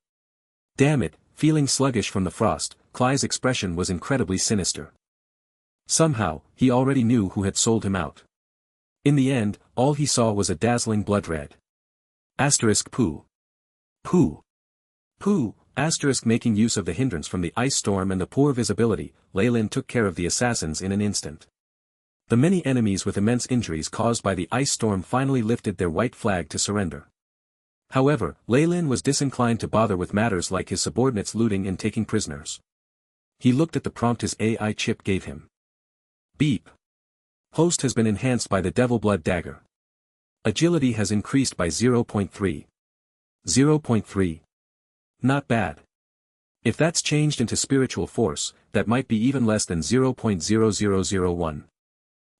Damn it, feeling sluggish from the frost, Cly's expression was incredibly sinister. Somehow, he already knew who had sold him out. In the end, all he saw was a dazzling blood red. Asterisk poo. Poo. Poo, Making use of the hindrance from the ice storm and the poor visibility, Leyland took care of the assassins in an instant. The many enemies with immense injuries caused by the ice storm finally lifted their white flag to surrender. However, Leyland was disinclined to bother with matters like his subordinates looting and taking prisoners. He looked at the prompt his AI chip gave him. Beep. Host has been enhanced by the Devil Blood Dagger. Agility has increased by 0.3. 0.3. Not bad. If that's changed into spiritual force, that might be even less than 0.0001.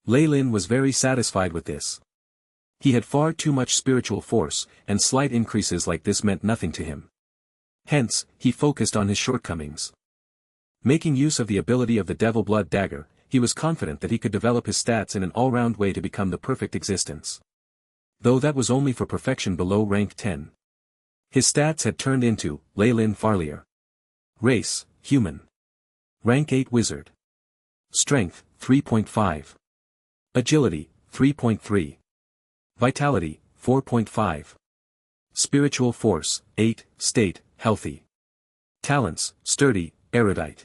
Leyland was very satisfied with this. He had far too much spiritual force, and slight increases like this meant nothing to him. Hence, he focused on his shortcomings. Making use of the ability of the Devil Blood Dagger, he was confident that he could develop his stats in an all-round way to become the perfect existence. Though that was only for perfection below rank 10. His stats had turned into, Leyland Farlier. Race, human. Rank 8 wizard. Strength, 3.5. Agility, 3.3. Vitality, 4.5. Spiritual force, 8, state, healthy. Talents, sturdy, erudite.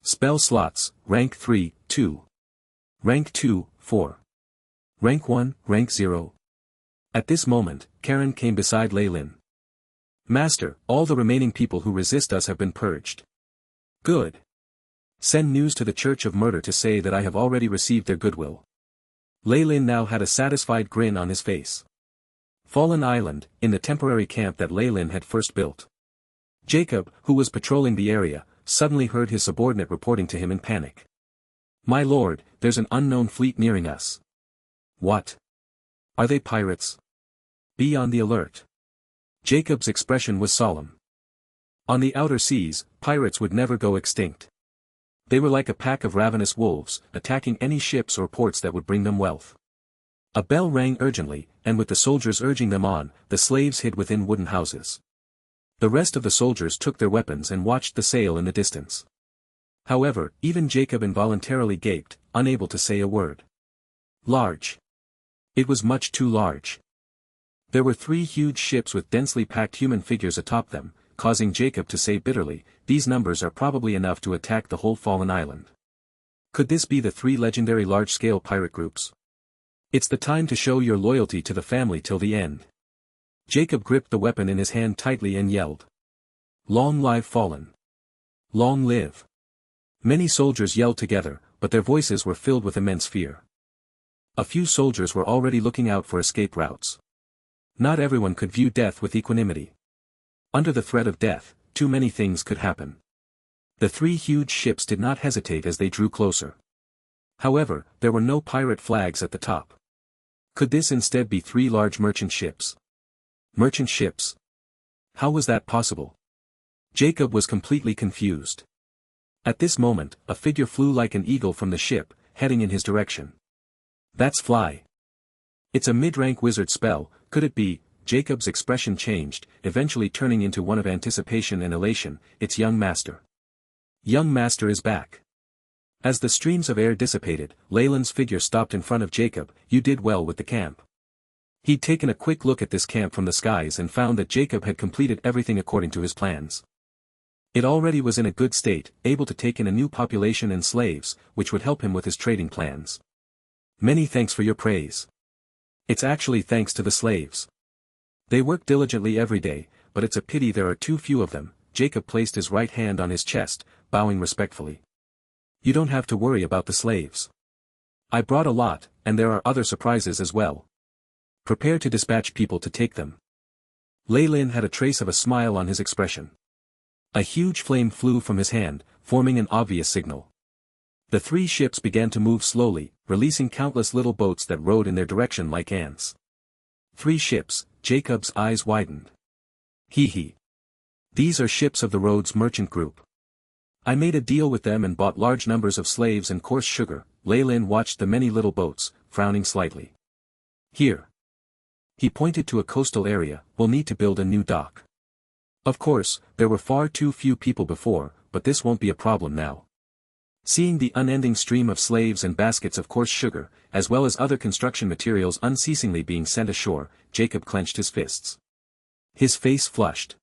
Spell slots, rank 3, 2. Rank 2, 4. Rank 1, rank 0. At this moment, Karen came beside Leyland. Master, all the remaining people who resist us have been purged. Good. Send news to the Church of Murder to say that I have already received their goodwill. Leyland now had a satisfied grin on his face. Fallen Island, in the temporary camp that Leyland had first built. Jacob, who was patrolling the area, suddenly heard his subordinate reporting to him in panic. My lord, there's an unknown fleet nearing us. What? Are they pirates? Be on the alert. Jacob's expression was solemn. On the outer seas, pirates would never go extinct. They were like a pack of ravenous wolves, attacking any ships or ports that would bring them wealth. A bell rang urgently, and with the soldiers urging them on, the slaves hid within wooden houses. The rest of the soldiers took their weapons and watched the sail in the distance. However, even Jacob involuntarily gaped, unable to say a word. Large. It was much too large. There were 3 huge ships with densely packed human figures atop them, causing Jacob to say bitterly, these numbers are probably enough to attack the whole fallen island. Could this be the 3 legendary large-scale pirate groups? It's the time to show your loyalty to the family till the end. Jacob gripped the weapon in his hand tightly and yelled. Long live Fallen. Long live. Many soldiers yelled together, but their voices were filled with immense fear. A few soldiers were already looking out for escape routes. Not everyone could view death with equanimity. Under the threat of death, too many things could happen. The 3 huge ships did not hesitate as they drew closer. However, there were no pirate flags at the top. Could this instead be 3 large merchant ships? Merchant ships? How was that possible? Jacob was completely confused. At this moment, a figure flew like an eagle from the ship, heading in his direction. That's fly. It's a mid-rank wizard spell, could it be? Jacob's expression changed, eventually turning into one of anticipation and elation. It's young master. Young master is back. As the streams of air dissipated, Leyland's figure stopped in front of Jacob. You did well with the camp. He'd taken a quick look at this camp from the skies and found that Jacob had completed everything according to his plans. It already was in a good state, able to take in a new population and slaves, which would help him with his trading plans. Many thanks for your praise. It's actually thanks to the slaves. They work diligently every day, but it's a pity there are too few of them. Jacob placed his right hand on his chest, bowing respectfully. You don't have to worry about the slaves. I brought a lot, and there are other surprises as well. Prepare to dispatch people to take them. Leyland had a trace of a smile on his expression. A huge flame flew from his hand, forming an obvious signal. The 3 ships began to move slowly, releasing countless little boats that rowed in their direction like ants. 3 ships, Jacob's eyes widened. Hee. These are ships of the Rhodes Merchant Group. I made a deal with them and bought large numbers of slaves and coarse sugar. Leyland watched the many little boats, frowning slightly. Here. He pointed to a coastal area. We'll need to build a new dock. Of course, there were far too few people before, but this won't be a problem now. Seeing the unending stream of slaves and baskets of coarse sugar, as well as other construction materials unceasingly being sent ashore, Jacob clenched his fists. His face flushed.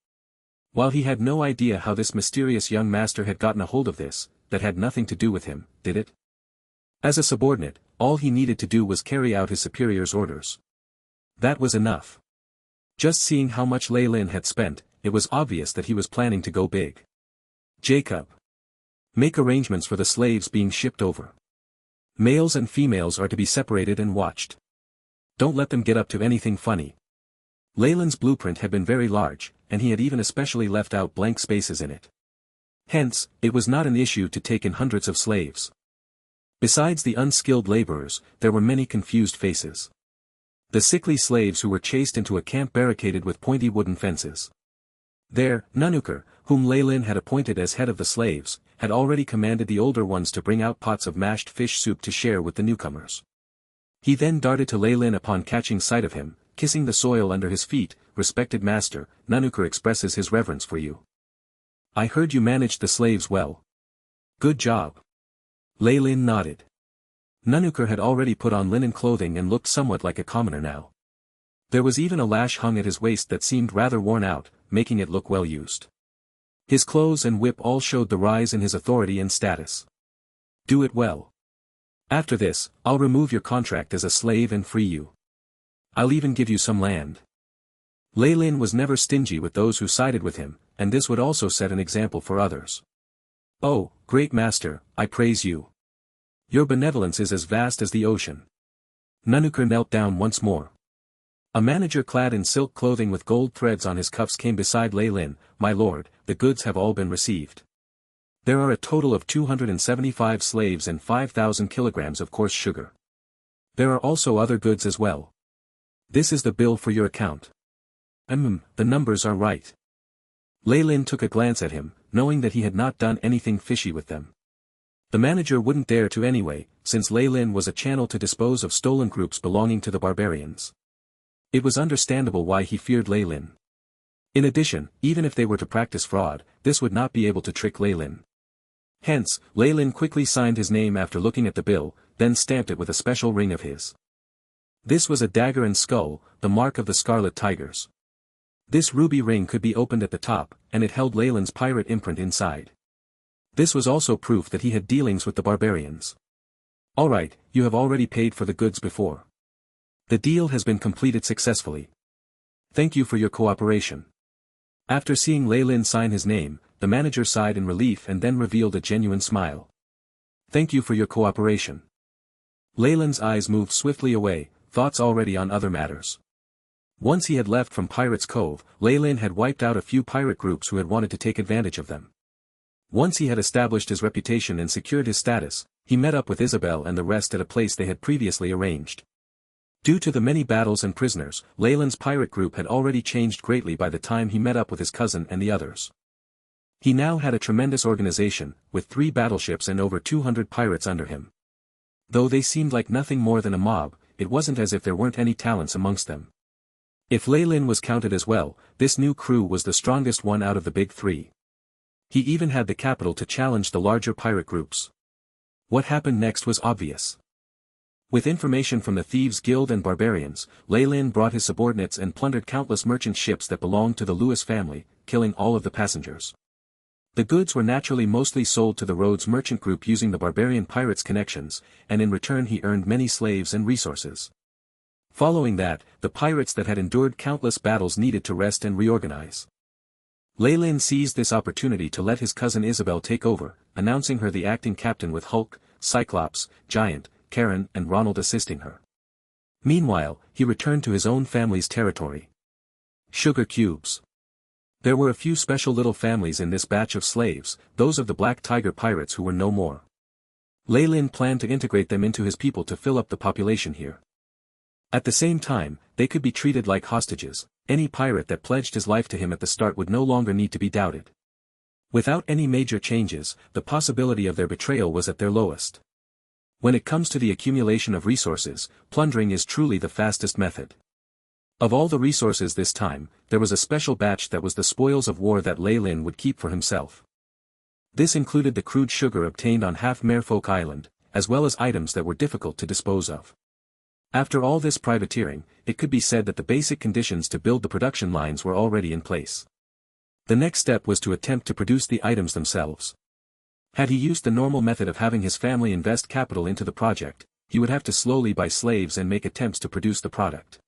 While he had no idea how this mysterious young master had gotten a hold of this, that had nothing to do with him, did it? As a subordinate, all he needed to do was carry out his superior's orders. That was enough. Just seeing how much Lei Lin had spent, it was obvious that he was planning to go big. Jacob. Make arrangements for the slaves being shipped over. Males and females are to be separated and watched. Don't let them get up to anything funny. Lei Lin's blueprint had been very large, and he had even especially left out blank spaces in it. Hence, it was not an issue to take in hundreds of slaves. Besides the unskilled laborers, there were many confused faces. The sickly slaves who were chased into a camp barricaded with pointy wooden fences. There, Nanuker, whom Lei Lin had appointed as head of the slaves, had already commanded the older ones to bring out pots of mashed fish soup to share with the newcomers. He then darted to Lei Lin upon catching sight of him, kissing the soil under his feet. Respected master, Nanuker expresses his reverence for you. I heard you managed the slaves well. Good job. Lei Lin nodded. Nanuker had already put on linen clothing and looked somewhat like a commoner now. There was even a lash hung at his waist that seemed rather worn out, making it look well used. His clothes and whip all showed the rise in his authority and status. Do it well. After this, I'll remove your contract as a slave and free you. I'll even give you some land. Lei Lin was never stingy with those who sided with him, and this would also set an example for others. Oh, great master, I praise you. Your benevolence is as vast as the ocean. Nanuker knelt down once more. A manager clad in silk clothing with gold threads on his cuffs came beside Lei Lin. My lord, the goods have all been received. There are a total of 275 slaves and 5,000 kilograms of coarse sugar. There are also other goods as well. This is the bill for your account. The numbers are right. Lei Lin took a glance at him, knowing that he had not done anything fishy with them. The manager wouldn't dare to anyway, since Lei Lin was a channel to dispose of stolen groups belonging to the barbarians. It was understandable why he feared Lei Lin. In addition, even if they were to practice fraud, this would not be able to trick Lei Lin. Hence, Lei Lin quickly signed his name after looking at the bill, then stamped it with a special ring of his. This was a dagger and skull, the mark of the Scarlet Tigers. This ruby ring could be opened at the top, and it held Lei Lin's pirate imprint inside. This was also proof that he had dealings with the barbarians. Alright, you have already paid for the goods before. The deal has been completed successfully. Thank you for your cooperation. After seeing Lei Lin sign his name, the manager sighed in relief and then revealed a genuine smile. Thank you for your cooperation. Lei Lin's eyes moved swiftly away, thoughts already on other matters. Once he had left from Pirates Cove, Lei Lin had wiped out a few pirate groups who had wanted to take advantage of them. Once he had established his reputation and secured his status, he met up with Isabel and the rest at a place they had previously arranged. Due to the many battles and prisoners, Lei Lin's pirate group had already changed greatly by the time he met up with his cousin and the others. He now had a tremendous organization, with 3 battleships and over 200 pirates under him. Though they seemed like nothing more than a mob, it wasn't as if there weren't any talents amongst them. If Lei Lin was counted as well, this new crew was the strongest one out of the big 3. He even had the capital to challenge the larger pirate groups. What happened next was obvious. With information from the Thieves' Guild and barbarians, Lei Lin brought his subordinates and plundered countless merchant ships that belonged to the Lewis family, killing all of the passengers. The goods were naturally mostly sold to the Rhodes merchant group using the barbarian pirates' connections, and in return he earned many slaves and resources. Following that, the pirates that had endured countless battles needed to rest and reorganize. Lei Lin seized this opportunity to let his cousin Isabel take over, announcing her the acting captain with Hulk, Cyclops, Giant, Karen and Ronald assisting her. Meanwhile, he returned to his own family's territory. Sugar cubes. There were a few special little families in this batch of slaves, those of the Black Tiger pirates who were no more. Lei Lin planned to integrate them into his people to fill up the population here. At the same time, they could be treated like hostages. Any pirate that pledged his life to him at the start would no longer need to be doubted. Without any major changes, the possibility of their betrayal was at their lowest. When it comes to the accumulation of resources, plundering is truly the fastest method. Of all the resources this time, there was a special batch that was the spoils of war that Lei Lin would keep for himself. This included the crude sugar obtained on Half Merfolk Island, as well as items that were difficult to dispose of. After all this privateering, it could be said that the basic conditions to build the production lines were already in place. The next step was to attempt to produce the items themselves. Had he used the normal method of having his family invest capital into the project, he would have to slowly buy slaves and make attempts to produce the product.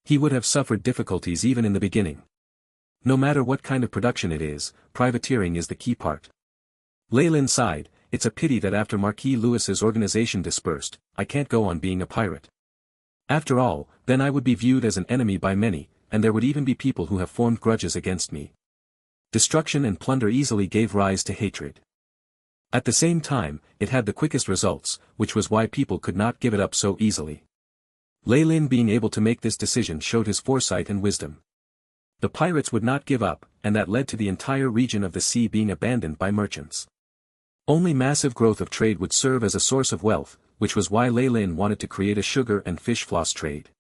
He would have suffered difficulties even in the beginning. No matter what kind of production it is, privateering is the key part. Leyland sighed, "It's a pity that after Marquis Lewis's organization dispersed, I can't go on being a pirate. After all, then I would be viewed as an enemy by many, and there would even be people who have formed grudges against me. Destruction and plunder easily gave rise to hatred. At the same time, it had the quickest results, which was why people could not give it up so easily." Leyland being able to make this decision showed his foresight and wisdom. The pirates would not give up, and that led to the entire region of the sea being abandoned by merchants. Only massive growth of trade would serve as a source of wealth, which was why Leyland wanted to create a sugar and fish floss trade.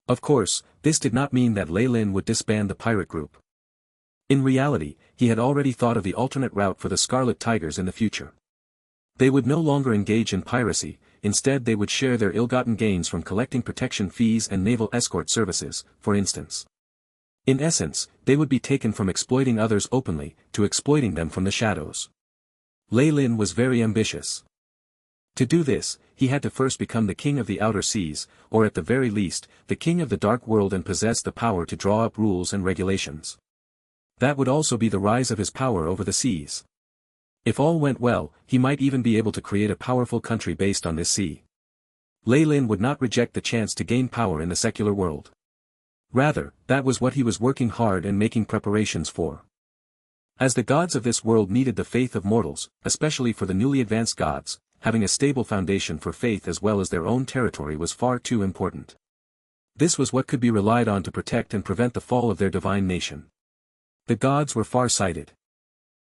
Of course, this did not mean that Leyland would disband the pirate group. In reality, he had already thought of the alternate route for the Scarlet Tigers in the future. They would no longer engage in piracy, instead they would share their ill-gotten gains from collecting protection fees and naval escort services, for instance. In essence, they would be taken from exploiting others openly, to exploiting them from the shadows. Leyland was very ambitious. To do this, he had to first become the king of the outer seas, or at the very least, the king of the dark world, and possess the power to draw up rules and regulations. That would also be the rise of his power over the seas. If all went well, he might even be able to create a powerful country based on this sea. Leyland would not reject the chance to gain power in the secular world. Rather, that was what he was working hard and making preparations for. As the gods of this world needed the faith of mortals, especially for the newly advanced gods, having a stable foundation for faith as well as their own territory was far too important. This was what could be relied on to protect and prevent the fall of their divine nation. The gods were far-sighted.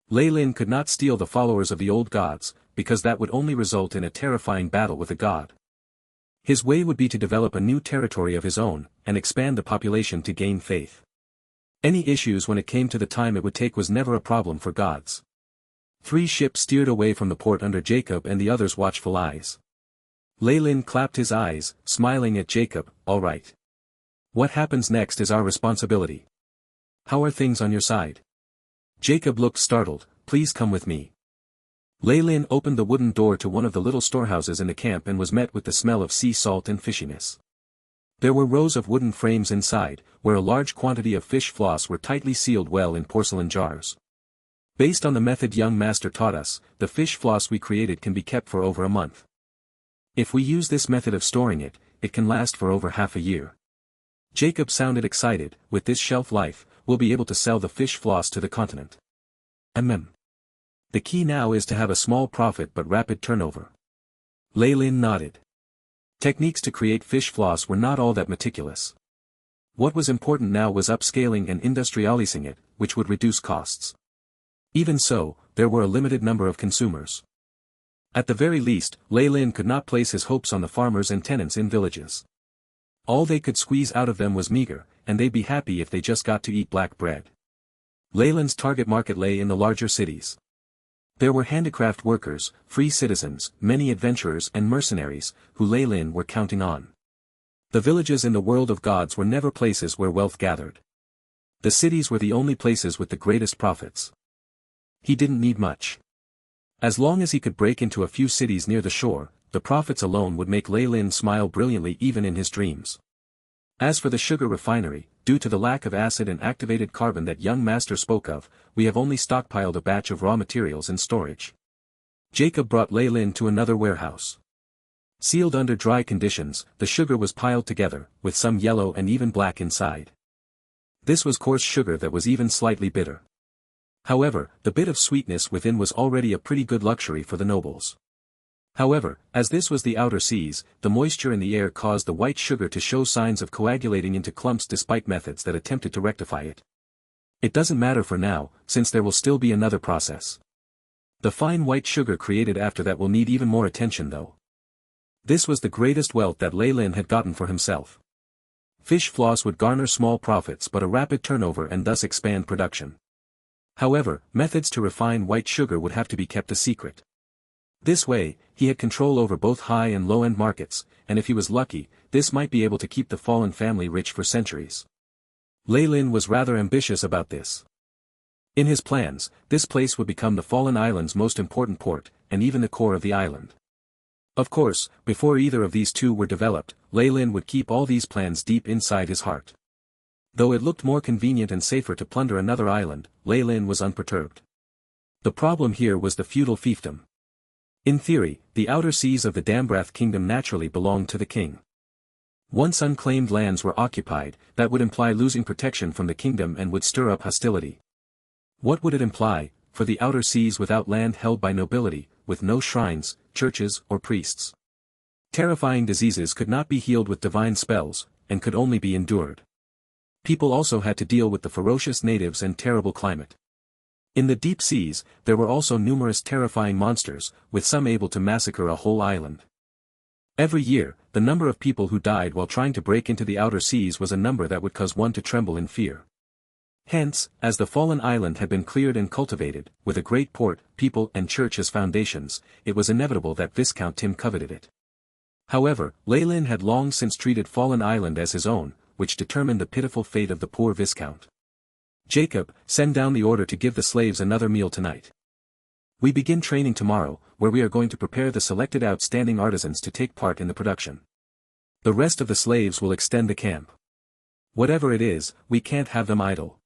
Leyland could not steal the followers of the old gods, because that would only result in a terrifying battle with a god. His way would be to develop a new territory of his own, and expand the population to gain faith. Any issues when it came to the time it would take was never a problem for gods. 3 ships steered away from the port under Jacob and the others' watchful eyes. Leyland clapped his eyes, smiling at Jacob, "All right. What happens next is our responsibility. How are things on your side?" Jacob looked startled. "Please come with me." Leyland opened the wooden door to one of the little storehouses in the camp and was met with the smell of sea salt and fishiness. There were rows of wooden frames inside, where a large quantity of fish floss were tightly sealed well in porcelain jars. Based on the method young master taught us, the fish floss we created can be kept for over a month. If we use this method of storing it, it can last for over half a year. Jacob sounded excited. "With this shelf life, we'll be able to sell the fish floss to the continent." The key now is to have a small profit but rapid turnover. Leyland nodded. Techniques to create fish floss were not all that meticulous. What was important now was upscaling and industrializing it, which would reduce costs. Even so, there were a limited number of consumers. At the very least, Leyland could not place his hopes on the farmers and tenants in villages. All they could squeeze out of them was meager, and they'd be happy if they just got to eat black bread. Leyland's target market lay in the larger cities. There were handicraft workers, free citizens, many adventurers and mercenaries, who Leyland were counting on. The villages in the world of gods were never places where wealth gathered. The cities were the only places with the greatest profits. He didn't need much. As long as he could break into a few cities near the shore, the profits alone would make Leyland smile brilliantly even in his dreams. As for the sugar refinery, due to the lack of acid and activated carbon that young master spoke of, we have only stockpiled a batch of raw materials in storage. Jacob brought Leyland to another warehouse. Sealed under dry conditions, the sugar was piled together, with some yellow and even black inside. This was coarse sugar that was even slightly bitter. However, the bit of sweetness within was already a pretty good luxury for the nobles. However, as this was the outer seas, the moisture in the air caused the white sugar to show signs of coagulating into clumps despite methods that attempted to rectify it. It doesn't matter for now, since there will still be another process. The fine white sugar created after that will need even more attention though. This was the greatest wealth that Leyland had gotten for himself. Fish floss would garner small profits but a rapid turnover and thus expand production. However, methods to refine white sugar would have to be kept a secret. This way, he had control over both high and low-end markets, and if he was lucky, this might be able to keep the fallen family rich for centuries. Leyland was rather ambitious about this. In his plans, this place would become the fallen island's most important port, and even the core of the island. Of course, before either of these two were developed, Leyland would keep all these plans deep inside his heart. Though it looked more convenient and safer to plunder another island, Leyland was unperturbed. The problem here was the feudal fiefdom. In theory, the outer seas of the Dambrath kingdom naturally belonged to the king. Once unclaimed lands were occupied, that would imply losing protection from the kingdom and would stir up hostility. What would it imply, for the outer seas without land held by nobility, with no shrines, churches, or priests? Terrifying diseases could not be healed with divine spells, and could only be endured. People also had to deal with the ferocious natives and terrible climate. In the deep seas, there were also numerous terrifying monsters, with some able to massacre a whole island. Every year, the number of people who died while trying to break into the outer seas was a number that would cause one to tremble in fear. Hence, as the fallen island had been cleared and cultivated, with a great port, people and church as foundations, it was inevitable that Viscount Tim coveted it. However, Leyland had long since treated Fallen Island as his own, which determined the pitiful fate of the poor Viscount. Jacob, send down the order to give the slaves another meal tonight. We begin training tomorrow, where we are going to prepare the selected outstanding artisans to take part in the production. The rest of the slaves will extend the camp. Whatever it is, we can't have them idle.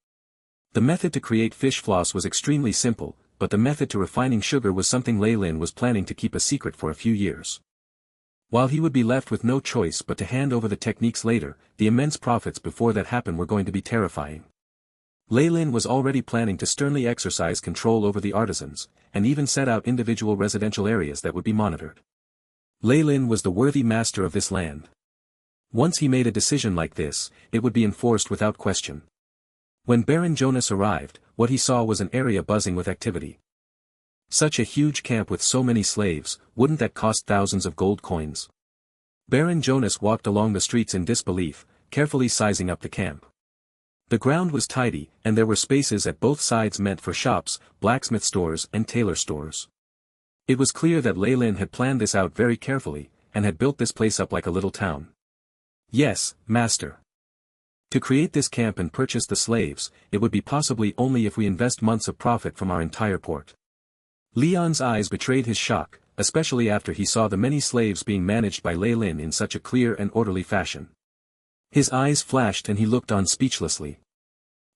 The method to create fish floss was extremely simple, but the method to refining sugar was something Leyland was planning to keep a secret for a few years. While he would be left with no choice but to hand over the techniques later, the immense profits before that happened were going to be terrifying. Leyland was already planning to sternly exercise control over the artisans, and even set out individual residential areas that would be monitored. Leyland was the worthy master of this land. Once he made a decision like this, it would be enforced without question. When Baron Jonas arrived, what he saw was an area buzzing with activity. Such a huge camp with so many slaves, wouldn't that cost thousands of gold coins? Baron Jonas walked along the streets in disbelief, carefully sizing up the camp. The ground was tidy, and there were spaces at both sides meant for shops, blacksmith stores and tailor stores. It was clear that Leyland had planned this out very carefully, and had built this place up like a little town. Yes, master. To create this camp and purchase the slaves, it would be possibly only if we invest months of profit from our entire port. Leon's eyes betrayed his shock, especially after he saw the many slaves being managed by Leyland in such a clear and orderly fashion. His eyes flashed and he looked on speechlessly.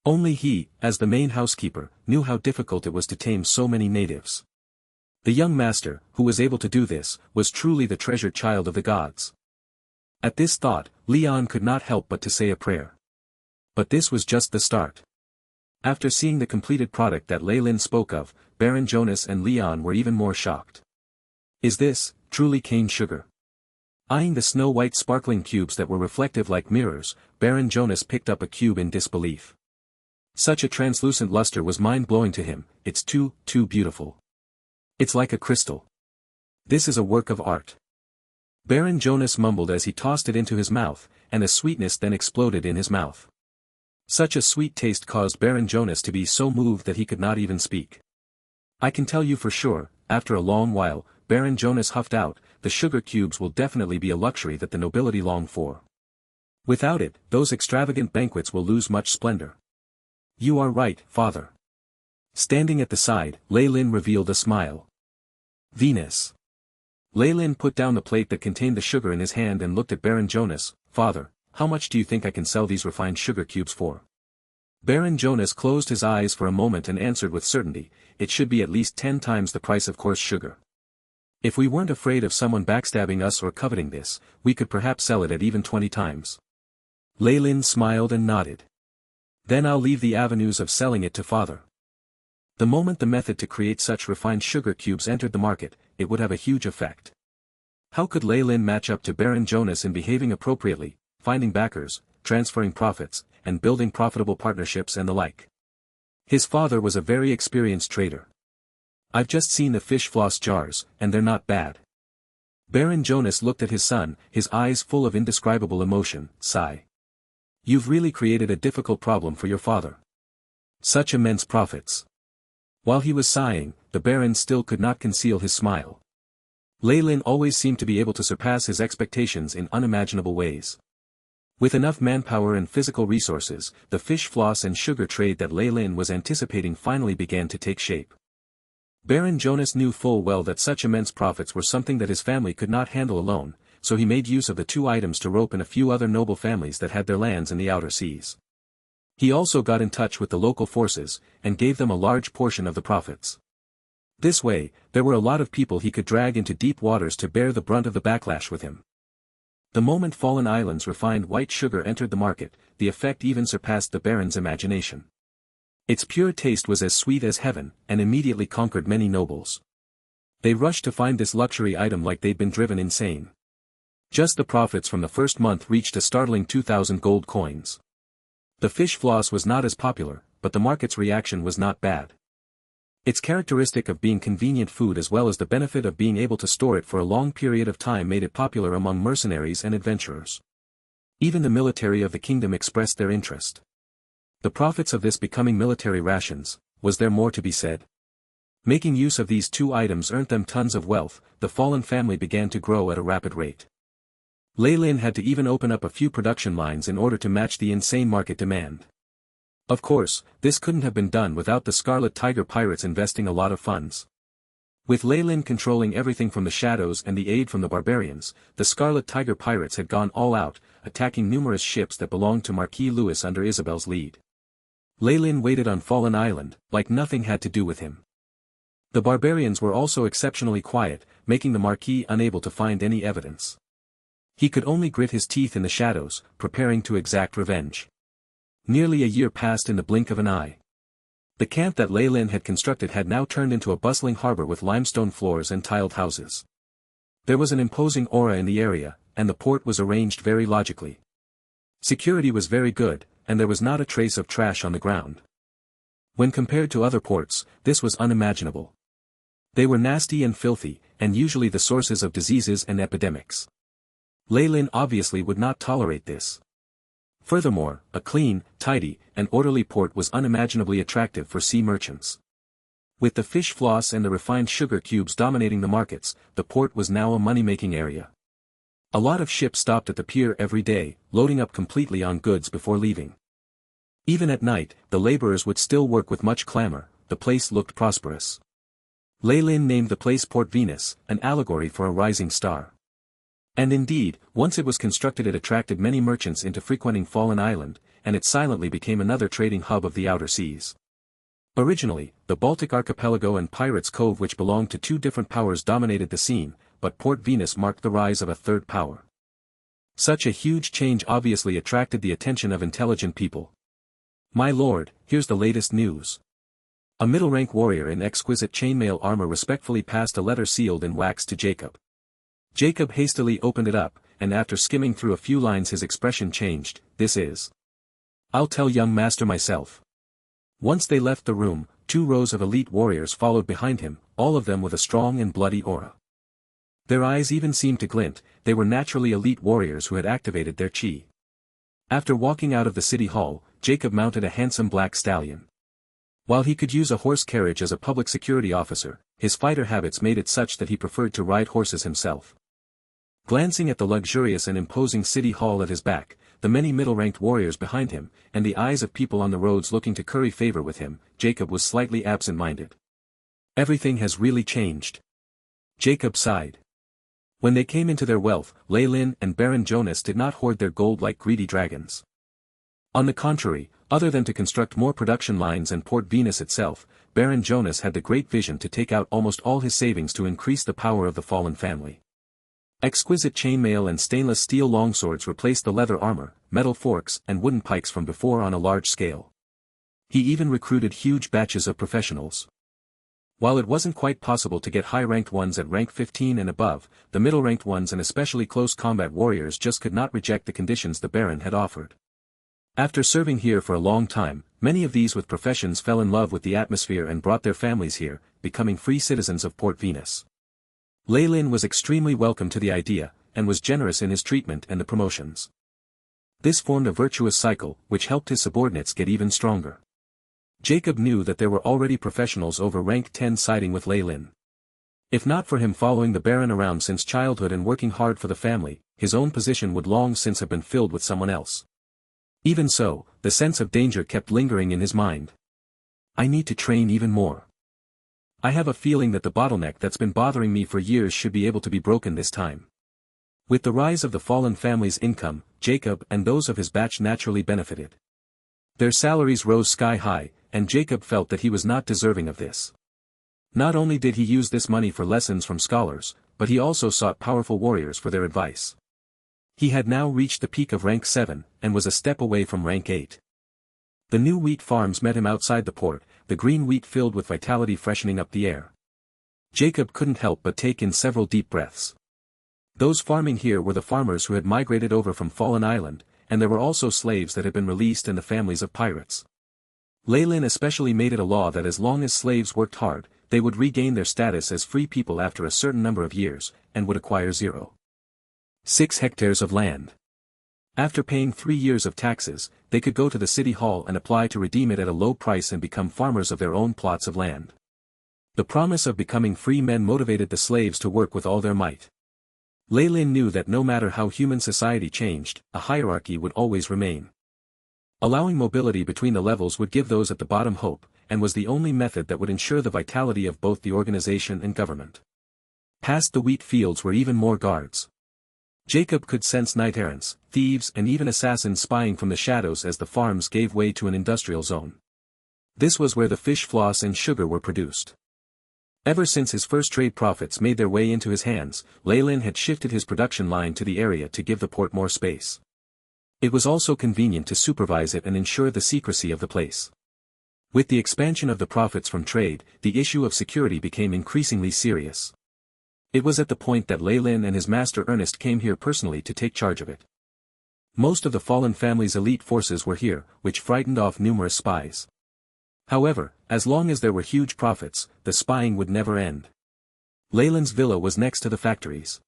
Only he, as the main housekeeper, knew how difficult it was to tame so many natives. The young master, who was able to do this, was truly the treasured child of the gods. At this thought, Leon could not help but to say a prayer. But this was just the start. After seeing the completed product that Leyland spoke of, Baron Jonas and Leon were even more shocked. Is this, truly cane sugar? Eyeing the snow-white sparkling cubes that were reflective like mirrors, Baron Jonas picked up a cube in disbelief. Such a translucent luster was mind-blowing to him, it's too beautiful. It's like a crystal. This is a work of art. Baron Jonas mumbled as he tossed it into his mouth, and a sweetness then exploded in his mouth. Such a sweet taste caused Baron Jonas to be so moved that he could not even speak. I can tell you for sure, after a long while, Baron Jonas huffed out, the sugar cubes will definitely be a luxury that the nobility long for. Without it, those extravagant banquets will lose much splendor. You are right, father. Standing at the side, Leyland revealed a smile. Venus. Leyland put down the plate that contained the sugar in his hand and looked at Baron Jonas. Father, how much do you think I can sell these refined sugar cubes for? Baron Jonas closed his eyes for a moment and answered with certainty, it should be at least 10 times the price of coarse sugar. If we weren't afraid of someone backstabbing us or coveting this, we could perhaps sell it at even 20 times. Leyland smiled and nodded. Then I'll leave the avenues of selling it to father. The moment the method to create such refined sugar cubes entered the market, it would have a huge effect. How could Leyland match up to Baron Jonas in behaving appropriately, finding backers, transferring profits, and building profitable partnerships and the like? His father was a very experienced trader. I've just seen the fish floss jars, and they're not bad. Baron Jonas looked at his son, his eyes full of indescribable emotion. Sigh. You've really created a difficult problem for your father. Such immense profits. While he was sighing, the Baron still could not conceal his smile. Leyland always seemed to be able to surpass his expectations in unimaginable ways. With enough manpower and physical resources, the fish floss and sugar trade that Lei Lin was anticipating finally began to take shape. Baron Jonas knew full well that such immense profits were something that his family could not handle alone, so he made use of the 2 items to rope in a few other noble families that had their lands in the outer seas. He also got in touch with the local forces, and gave them a large portion of the profits. This way, there were a lot of people he could drag into deep waters to bear the brunt of the backlash with him. The moment Fallen Island's refined white sugar entered the market, the effect even surpassed the Baron's imagination. Its pure taste was as sweet as heaven, and immediately conquered many nobles. They rushed to find this luxury item like they'd been driven insane. Just the profits from the first month reached a startling 2,000 gold coins. The fish floss was not as popular, but the market's reaction was not bad. Its characteristic of being convenient food as well as the benefit of being able to store it for a long period of time made it popular among mercenaries and adventurers. Even the military of the kingdom expressed their interest. The profits of this becoming military rations, was there more to be said? Making use of these 2 items earned them tons of wealth. The Fallen family began to grow at a rapid rate. Lei Lin had to even open up a few production lines in order to match the insane market demand. Of course, this couldn't have been done without the Scarlet Tiger pirates investing a lot of funds. With Lei Lin controlling everything from the shadows and the aid from the barbarians, the Scarlet Tiger pirates had gone all out, attacking numerous ships that belonged to Marquis Louis under Isabel's lead. Lei Lin waited on Fallen Island, like nothing had to do with him. The barbarians were also exceptionally quiet, making the Marquis unable to find any evidence. He could only grit his teeth in the shadows, preparing to exact revenge. Nearly a year passed in the blink of an eye. The camp that Lei Lin had constructed had now turned into a bustling harbor with limestone floors and tiled houses. There was an imposing aura in the area, and the port was arranged very logically. Security was very good, and there was not a trace of trash on the ground. When compared to other ports, this was unimaginable. They were nasty and filthy, and usually the sources of diseases and epidemics. Lei Lin obviously would not tolerate this. Furthermore, a clean, tidy, and orderly port was unimaginably attractive for sea merchants. With the fish floss and the refined sugar cubes dominating the markets, the port was now a money-making area. A lot of ships stopped at the pier every day, loading up completely on goods before leaving. Even at night, the laborers would still work with much clamor. The place looked prosperous. Lei Lin named the place Port Venus, an allegory for a rising star. And indeed, once it was constructed it attracted many merchants into frequenting Fallen Island, and it silently became another trading hub of the outer seas. Originally, the Baltic Archipelago and Pirates Cove which belonged to 2 different powers dominated the scene, but Port Venus marked the rise of a 3rd power. Such a huge change obviously attracted the attention of intelligent people. "My lord, here's the latest news." A middle-rank warrior in exquisite chainmail armor respectfully passed a letter sealed in wax to Jacob. Jacob hastily opened it up, and after skimming through a few lines his expression changed. "This is. I'll tell young master myself." Once they left the room, 2 rows of elite warriors followed behind him, all of them with a strong and bloody aura. Their eyes even seemed to glint. They were naturally elite warriors who had activated their chi. After walking out of the city hall, Jacob mounted a handsome black stallion. While he could use a horse carriage as a public security officer, his fighter habits made it such that he preferred to ride horses himself. Glancing at the luxurious and imposing city hall at his back, the many middle-ranked warriors behind him, and the eyes of people on the roads looking to curry favor with him, Jacob was slightly absent-minded. Everything has really changed. Jacob sighed. When they came into their wealth, Lei Lin and Baron Jonas did not hoard their gold like greedy dragons. On the contrary, other than to construct more production lines and Port Venus itself, Baron Jonas had the great vision to take out almost all his savings to increase the power of the Fallen family. Exquisite chainmail and stainless steel longswords replaced the leather armor, metal forks and wooden pikes from before on a large scale. He even recruited huge batches of professionals. While it wasn't quite possible to get high-ranked ones at rank 15 and above, the middle-ranked ones and especially close combat warriors just could not reject the conditions the Baron had offered. After serving here for a long time, many of these with professions fell in love with the atmosphere and brought their families here, becoming free citizens of Port Venus. Lei Lin was extremely welcome to the idea, and was generous in his treatment and the promotions. This formed a virtuous cycle, which helped his subordinates get even stronger. Jacob knew that there were already professionals over rank 10 siding with Lei Lin. If not for him following the Baron around since childhood and working hard for the family, his own position would long since have been filled with someone else. Even so, the sense of danger kept lingering in his mind. I need to train even more. I have a feeling that the bottleneck that's been bothering me for years should be able to be broken this time. With the rise of the fallen family's income, Jacob and those of his batch naturally benefited. Their salaries rose sky high, and Jacob felt that he was not deserving of this. Not only did he use this money for lessons from scholars, but he also sought powerful warriors for their advice. He had now reached the peak of rank 7, and was a step away from rank 8. The new wheat farms met him outside the port, the green wheat filled with vitality freshening up the air. Jacob couldn't help but take in several deep breaths. Those farming here were the farmers who had migrated over from Fallen Island, and there were also slaves that had been released and the families of pirates. Leyland especially made it a law that as long as slaves worked hard, they would regain their status as free people after a certain number of years, and would acquire 0.6 hectares of land. After paying 3 years of taxes, they could go to the city hall and apply to redeem it at a low price and become farmers of their own plots of land. The promise of becoming free men motivated the slaves to work with all their might. Leyland knew that no matter how human society changed, a hierarchy would always remain. Allowing mobility between the levels would give those at the bottom hope, and was the only method that would ensure the vitality of both the organization and government. Past the wheat fields were even more guards. Jacob could sense knight-errants, thieves and even assassins spying from the shadows as the farms gave way to an industrial zone. This was where the fish floss and sugar were produced. Ever since his first trade profits made their way into his hands, Leyland had shifted his production line to the area to give the port more space. It was also convenient to supervise it and ensure the secrecy of the place. With the expansion of the profits from trade, the issue of security became increasingly serious. It was at the point that Leyland and his master Ernest came here personally to take charge of it. Most of the fallen family's elite forces were here, which frightened off numerous spies. However, as long as there were huge profits, the spying would never end. Leyland's villa was next to the factories.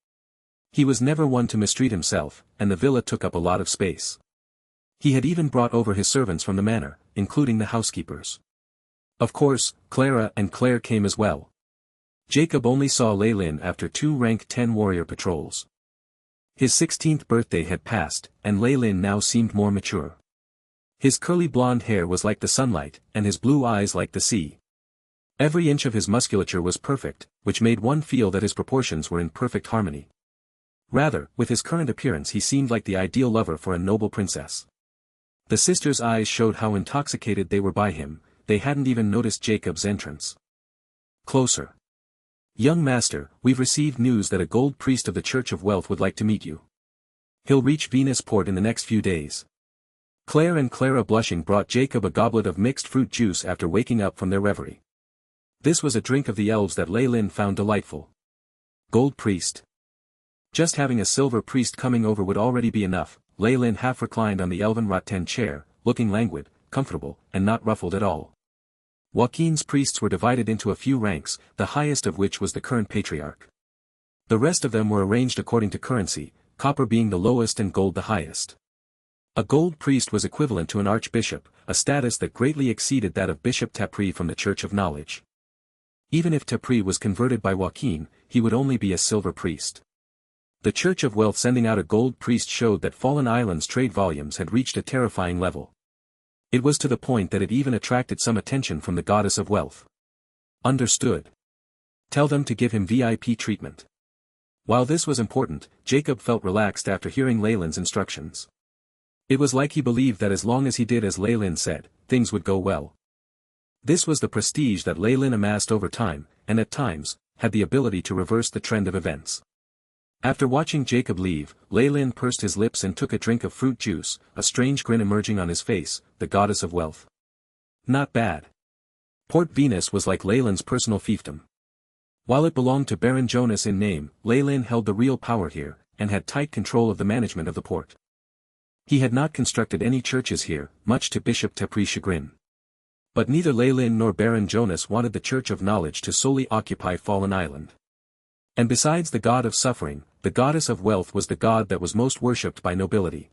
He was never one to mistreat himself, and the villa took up a lot of space. He had even brought over his servants from the manor, including the housekeepers. Of course, Clara and Claire came as well. Jacob only saw Leyland after 2 rank 10 warrior patrols. His 16th birthday had passed, and Leyland now seemed more mature. His curly blonde hair was like the sunlight, and his blue eyes like the sea. Every inch of his musculature was perfect, which made one feel that his proportions were in perfect harmony. Rather, with his current appearance he seemed like the ideal lover for a noble princess. The sisters' eyes showed how intoxicated they were by him, they hadn't even noticed Jacob's entrance. Closer. Young master, we've received news that a gold priest of the Church of Wealth would like to meet you. He'll reach Venus Port in the next few days. Claire and Clara blushing brought Jacob a goblet of mixed fruit juice after waking up from their reverie. This was a drink of the elves that Leyland found delightful. Gold priest. Just having a silver priest coming over would already be enough. Leyland half reclined on the elven rattan chair, looking languid, comfortable, and not ruffled at all. Joaquin's priests were divided into a few ranks, the highest of which was the current patriarch. The rest of them were arranged according to currency, copper being the lowest and gold the highest. A gold priest was equivalent to an archbishop, a status that greatly exceeded that of Bishop Tapri from the Church of Knowledge. Even if Tapri was converted by Joaquin, he would only be a silver priest. The Church of Wealth sending out a gold priest showed that Fallen Island's trade volumes had reached a terrifying level. It was to the point that it even attracted some attention from the goddess of wealth. Understood. Tell them to give him VIP treatment. While this was important, Jacob felt relaxed after hearing Leyland's instructions. It was like he believed that as long as he did as Leyland said, things would go well. This was the prestige that Leyland amassed over time, and at times, had the ability to reverse the trend of events. After watching Jacob leave, Leyland pursed his lips and took a drink of fruit juice, a strange grin emerging on his face, the goddess of wealth. Not bad. Port Venus was like Leyland's personal fiefdom. While it belonged to Baron Jonas in name, Leyland held the real power here, and had tight control of the management of the port. He had not constructed any churches here, much to Bishop Tapri's chagrin. But neither Leyland nor Baron Jonas wanted the Church of Knowledge to solely occupy Fallen Island. And besides the god of suffering, the goddess of wealth was the god that was most worshipped by nobility.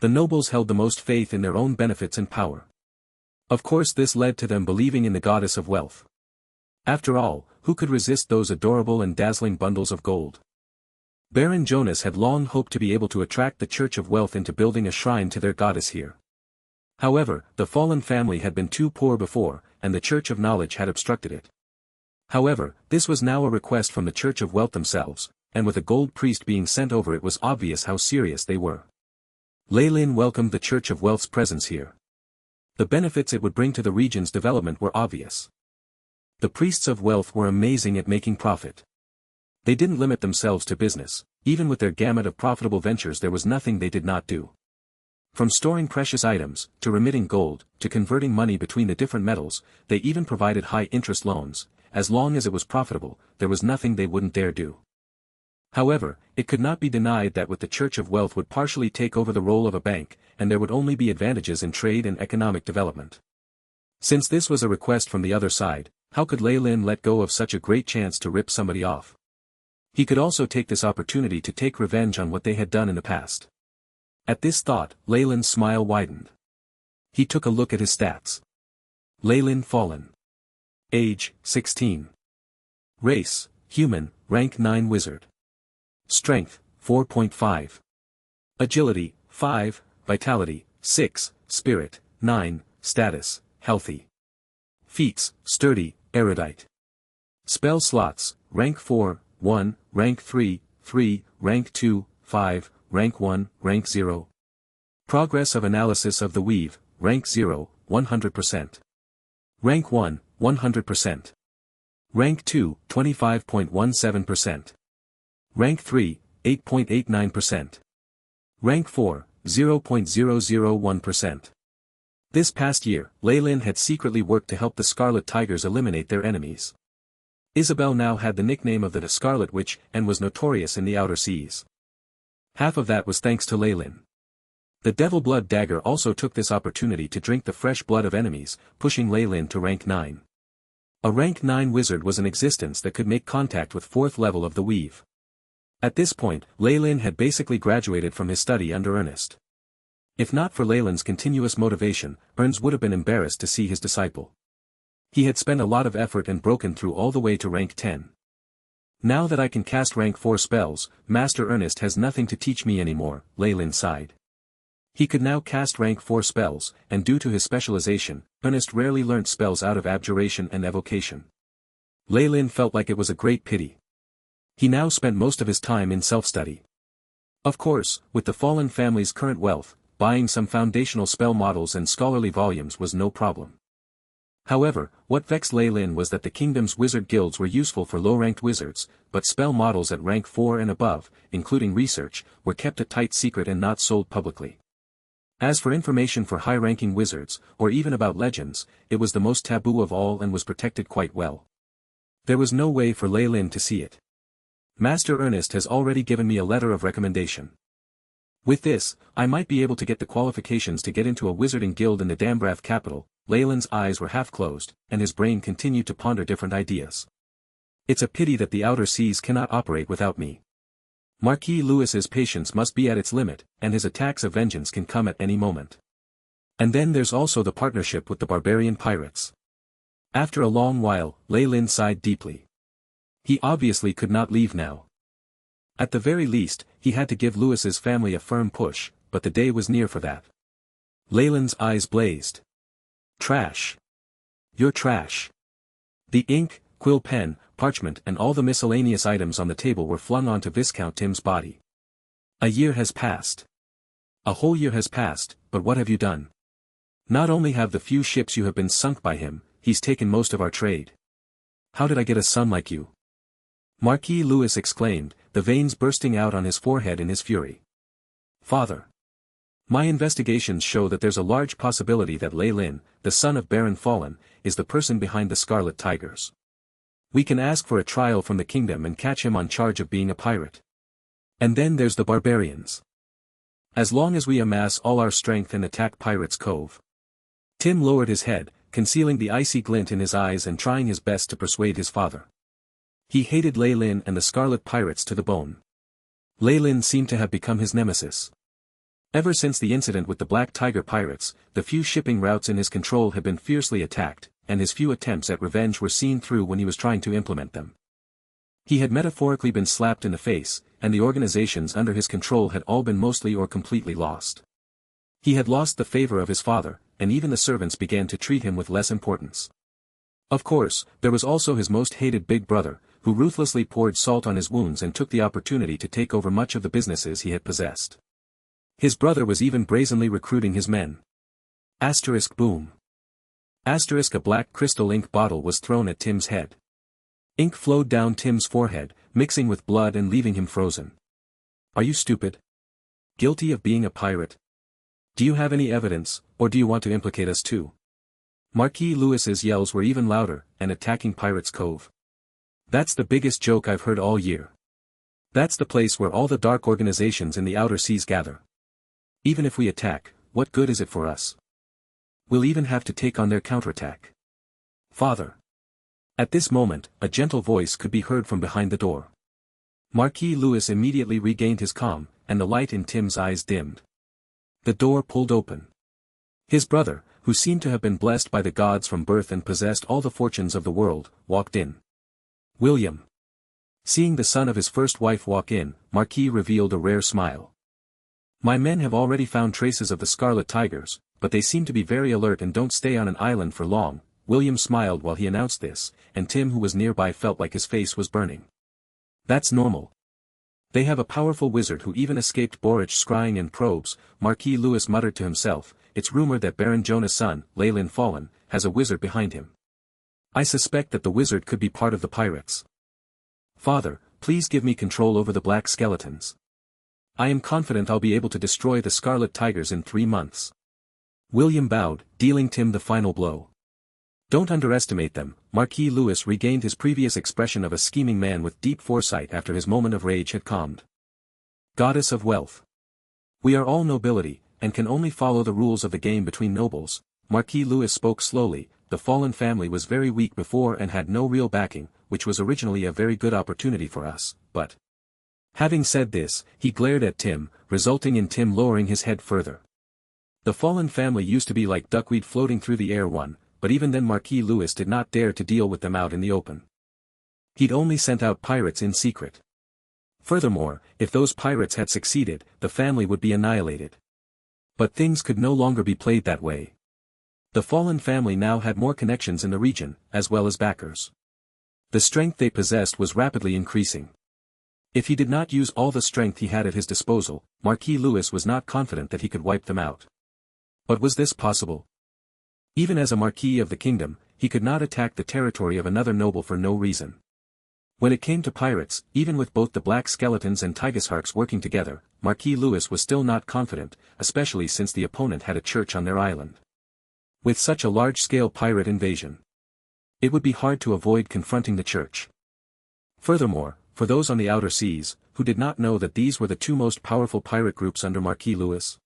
The nobles held the most faith in their own benefits and power. Of course this led to them believing in the goddess of wealth. After all, who could resist those adorable and dazzling bundles of gold? Baron Jonas had long hoped to be able to attract the Church of Wealth into building a shrine to their goddess here. However, the fallen family had been too poor before, and the Church of Knowledge had obstructed it. However, this was now a request from the Church of Wealth themselves, and with a gold priest being sent over it was obvious how serious they were. Lei Lin welcomed the Church of Wealth's presence here. The benefits it would bring to the region's development were obvious. The priests of wealth were amazing at making profit. They didn't limit themselves to business, even with their gamut of profitable ventures there was nothing they did not do. From storing precious items, to remitting gold, to converting money between the different metals, they even provided high-interest loans. As long as it was profitable, there was nothing they wouldn't dare do. However, it could not be denied that with the Church of Wealth would partially take over the role of a bank, and there would only be advantages in trade and economic development. Since this was a request from the other side, how could Lei Lin let go of such a great chance to rip somebody off? He could also take this opportunity to take revenge on what they had done in the past. At this thought, Lei Lin's smile widened. He took a look at his stats. Lei Lin Fallen. Age, 16. Race, human, rank 9 wizard. Strength, 4.5. Agility, 5, vitality, 6, spirit, 9, status, healthy. Feats, sturdy, erudite. Spell slots, rank 4, 1, rank 3, 3, rank 2, 5, rank 1, rank 0. Progress of analysis of the weave, rank 0, 100%. Rank 1, 100%. Rank 2, 25.17%. Rank 3, 8.89%. Rank 4, 0.001%. This past year, Lei Lin had secretly worked to help the Scarlet Tigers eliminate their enemies. Isabel now had the nickname of the Scarlet Witch and was notorious in the outer seas. Half of that was thanks to Lei Lin. The Devil Blood Dagger also took this opportunity to drink the fresh blood of enemies, pushing Lei Lin to rank 9. A rank 9 wizard was in existence that could make contact with 4th level of the weave. At this point, Lei Lin had basically graduated from his study under Ernest. If not for Lei Lin's continuous motivation, Ernst would have been embarrassed to see his disciple. He had spent a lot of effort and broken through all the way to rank 10. Now that I can cast rank 4 spells, Master Ernest has nothing to teach me anymore, Lei Lin sighed. He could now cast rank 4 spells, and due to his specialization, Ernest rarely learnt spells out of abjuration and evocation. Lei Lin felt like it was a great pity. He now spent most of his time in self-study. Of course, with the fallen family's current wealth, buying some foundational spell models and scholarly volumes was no problem. However, what vexed Lei Lin was that the kingdom's wizard guilds were useful for low-ranked wizards, but spell models at rank 4 and above, including research, were kept a tight secret and not sold publicly. As for information for high-ranking wizards, or even about legends, it was the most taboo of all and was protected quite well. There was no way for Lei Lin to see it. Master Ernest has already given me a letter of recommendation. With this, I might be able to get the qualifications to get into a wizarding guild in the Dambrath capital. Lei Lin's eyes were half closed, and his brain continued to ponder different ideas. It's a pity that the outer seas cannot operate without me. Marquis Louis's patience must be at its limit, and his attacks of vengeance can come at any moment. And then there's also the partnership with the barbarian pirates. After a long while, Lei Lin sighed deeply. He obviously could not leave now. At the very least, he had to give Louis's family a firm push, but the day was near for that. Lei Lin's eyes blazed. Trash. You're trash. The ink, quill pen, parchment and all the miscellaneous items on the table were flung onto Viscount Tim's body. A year has passed. A whole year has passed, but what have you done? Not only have the few ships you have been sunk by him, he's taken most of our trade. How did I get a son like you? Marquis Louis exclaimed, the veins bursting out on his forehead in his fury. Father. My investigations show that there's a large possibility that Lei Lin, the son of Baron Fallen, is the person behind the Scarlet Tigers. We can ask for a trial from the kingdom and catch him on charge of being a pirate. And then there's the barbarians. As long as we amass all our strength and attack Pirates' Cove. Tim lowered his head, concealing the icy glint in his eyes and trying his best to persuade his father. He hated Lei Lin and the Scarlet Pirates to the bone. Lei Lin seemed to have become his nemesis. Ever since the incident with the Black Tiger pirates, the few shipping routes in his control had been fiercely attacked, and his few attempts at revenge were seen through when he was trying to implement them. He had metaphorically been slapped in the face, and the organizations under his control had all been mostly or completely lost. He had lost the favor of his father, and even the servants began to treat him with less importance. Of course, there was also his most hated big brother, who ruthlessly poured salt on his wounds and took the opportunity to take over much of the businesses he had possessed. His brother was even brazenly recruiting his men. Boom. A black crystal ink bottle was thrown at Tim's head. Ink flowed down Tim's forehead, mixing with blood and leaving him frozen. Are you stupid? Guilty of being a pirate? Do you have any evidence, or do you want to implicate us too? Marquis Lewis's yells were even louder, and attacking Pirates Cove. That's the biggest joke I've heard all year. That's the place where all the dark organizations in the outer seas gather. Even if we attack, what good is it for us? We'll even have to take on their counterattack. Father. At this moment, a gentle voice could be heard from behind the door. Marquis Lewis immediately regained his calm, and the light in Tim's eyes dimmed. The door pulled open. His brother, who seemed to have been blessed by the gods from birth and possessed all the fortunes of the world, walked in. William. Seeing the son of his first wife walk in, Marquis revealed a rare smile. My men have already found traces of the scarlet tigers, but they seem to be very alert and don't stay on an island for long. William smiled while he announced this, and Tim who was nearby felt like his face was burning. That's normal. They have a powerful wizard who even escaped Borich scrying and probes. Marquis Lewis muttered to himself. It's rumored that Baron Jonah's son, Leyland Fallen, has a wizard behind him. I suspect that the wizard could be part of the pirates. Father, please give me control over the black skeletons. I am confident I'll be able to destroy the scarlet tigers in 3 months. William bowed, dealing Tim the final blow. Don't underestimate them. Marquis Lewis regained his previous expression of a scheming man with deep foresight after his moment of rage had calmed. Goddess of wealth. We are all nobility, and can only follow the rules of the game between nobles. Marquis Lewis spoke slowly. The Fallen family was very weak before and had no real backing, which was originally a very good opportunity for us, but... Having said this, he glared at Tim, resulting in Tim lowering his head further. The Fallen family used to be like duckweed floating through the air but even then Marquis Lewis did not dare to deal with them out in the open. He'd only sent out pirates in secret. Furthermore, if those pirates had succeeded, the family would be annihilated. But things could no longer be played that way. The Fallen family now had more connections in the region, as well as backers. The strength they possessed was rapidly increasing. If he did not use all the strength he had at his disposal, Marquis Lewis was not confident that he could wipe them out. But was this possible? Even as a Marquis of the kingdom, he could not attack the territory of another noble for no reason. When it came to pirates, even with both the Black Skeletons and Tigersharks working together, Marquis Lewis was still not confident, especially since the opponent had a church on their island. With such a large-scale pirate invasion, it would be hard to avoid confronting the church. Furthermore, for those on the outer seas, who did not know that these were the 2 most powerful pirate groups under Marquis Lewis,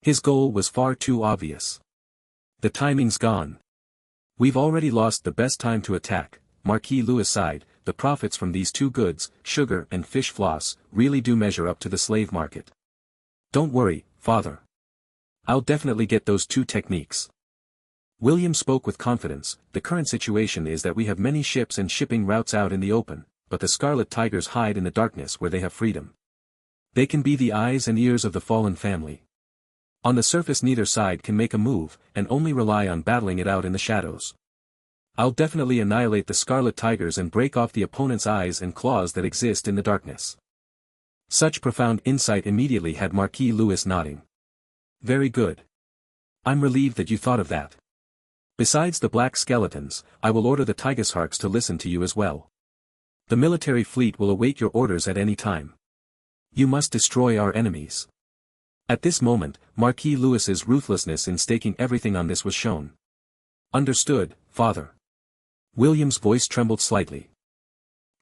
his goal was far too obvious. The timing's gone. We've already lost the best time to attack. Marquis Lewis sighed. The profits from these 2 goods, sugar and fish floss, really do measure up to the slave market. Don't worry, father. I'll definitely get those 2 techniques. William spoke with confidence. The current situation is that we have many ships and shipping routes out in the open, but the Scarlet Tigers hide in the darkness where they have freedom. They can be the eyes and ears of the Fallen family. On the surface neither side can make a move, and only rely on battling it out in the shadows. I'll definitely annihilate the Scarlet Tigers and break off the opponent's eyes and claws that exist in the darkness. Such profound insight immediately had Marquis Lewis nodding. Very good. I'm relieved that you thought of that. Besides the Black Skeletons, I will order the Tigersharks to listen to you as well. The military fleet will await your orders at any time. You must destroy our enemies. At this moment, Marquis Lewis's ruthlessness in staking everything on this was shown. Understood, father. William's voice trembled slightly.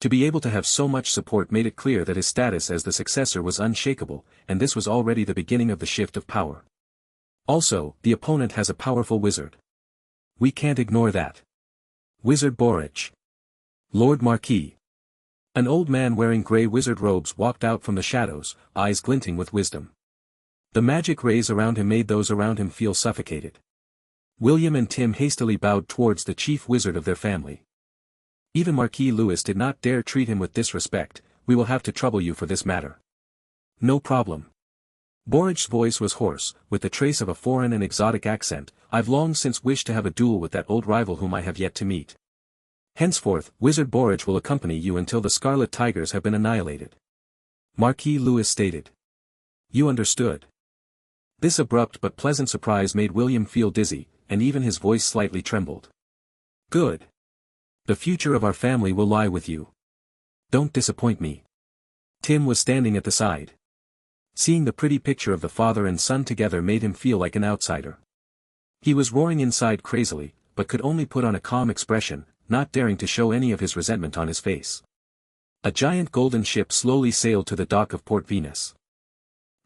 To be able to have so much support made it clear that his status as the successor was unshakable, and this was already the beginning of the shift of power. Also, the opponent has a powerful wizard. We can't ignore that. Wizard Borich. Lord Marquis. An old man wearing grey wizard robes walked out from the shadows, eyes glinting with wisdom. The magic rays around him made those around him feel suffocated. William and Tim hastily bowed towards the chief wizard of their family. Even Marquis Lewis did not dare treat him with disrespect. "We will have to trouble you for this matter." "No problem." Borag's voice was hoarse, with the trace of a foreign and exotic accent. "I've long since wished to have a duel with that old rival whom I have yet to meet. Henceforth, Wizard Borage will accompany you until the Scarlet Tigers have been annihilated," Marquis Lewis stated. "You understood." This abrupt but pleasant surprise made William feel dizzy, and even his voice slightly trembled. "Good. The future of our family will lie with you. Don't disappoint me." Tim was standing at the side. Seeing the pretty picture of the father and son together made him feel like an outsider. He was roaring inside crazily, but could only put on a calm expression, not daring to show any of his resentment on his face. A giant golden ship slowly sailed to the dock of Port Venus.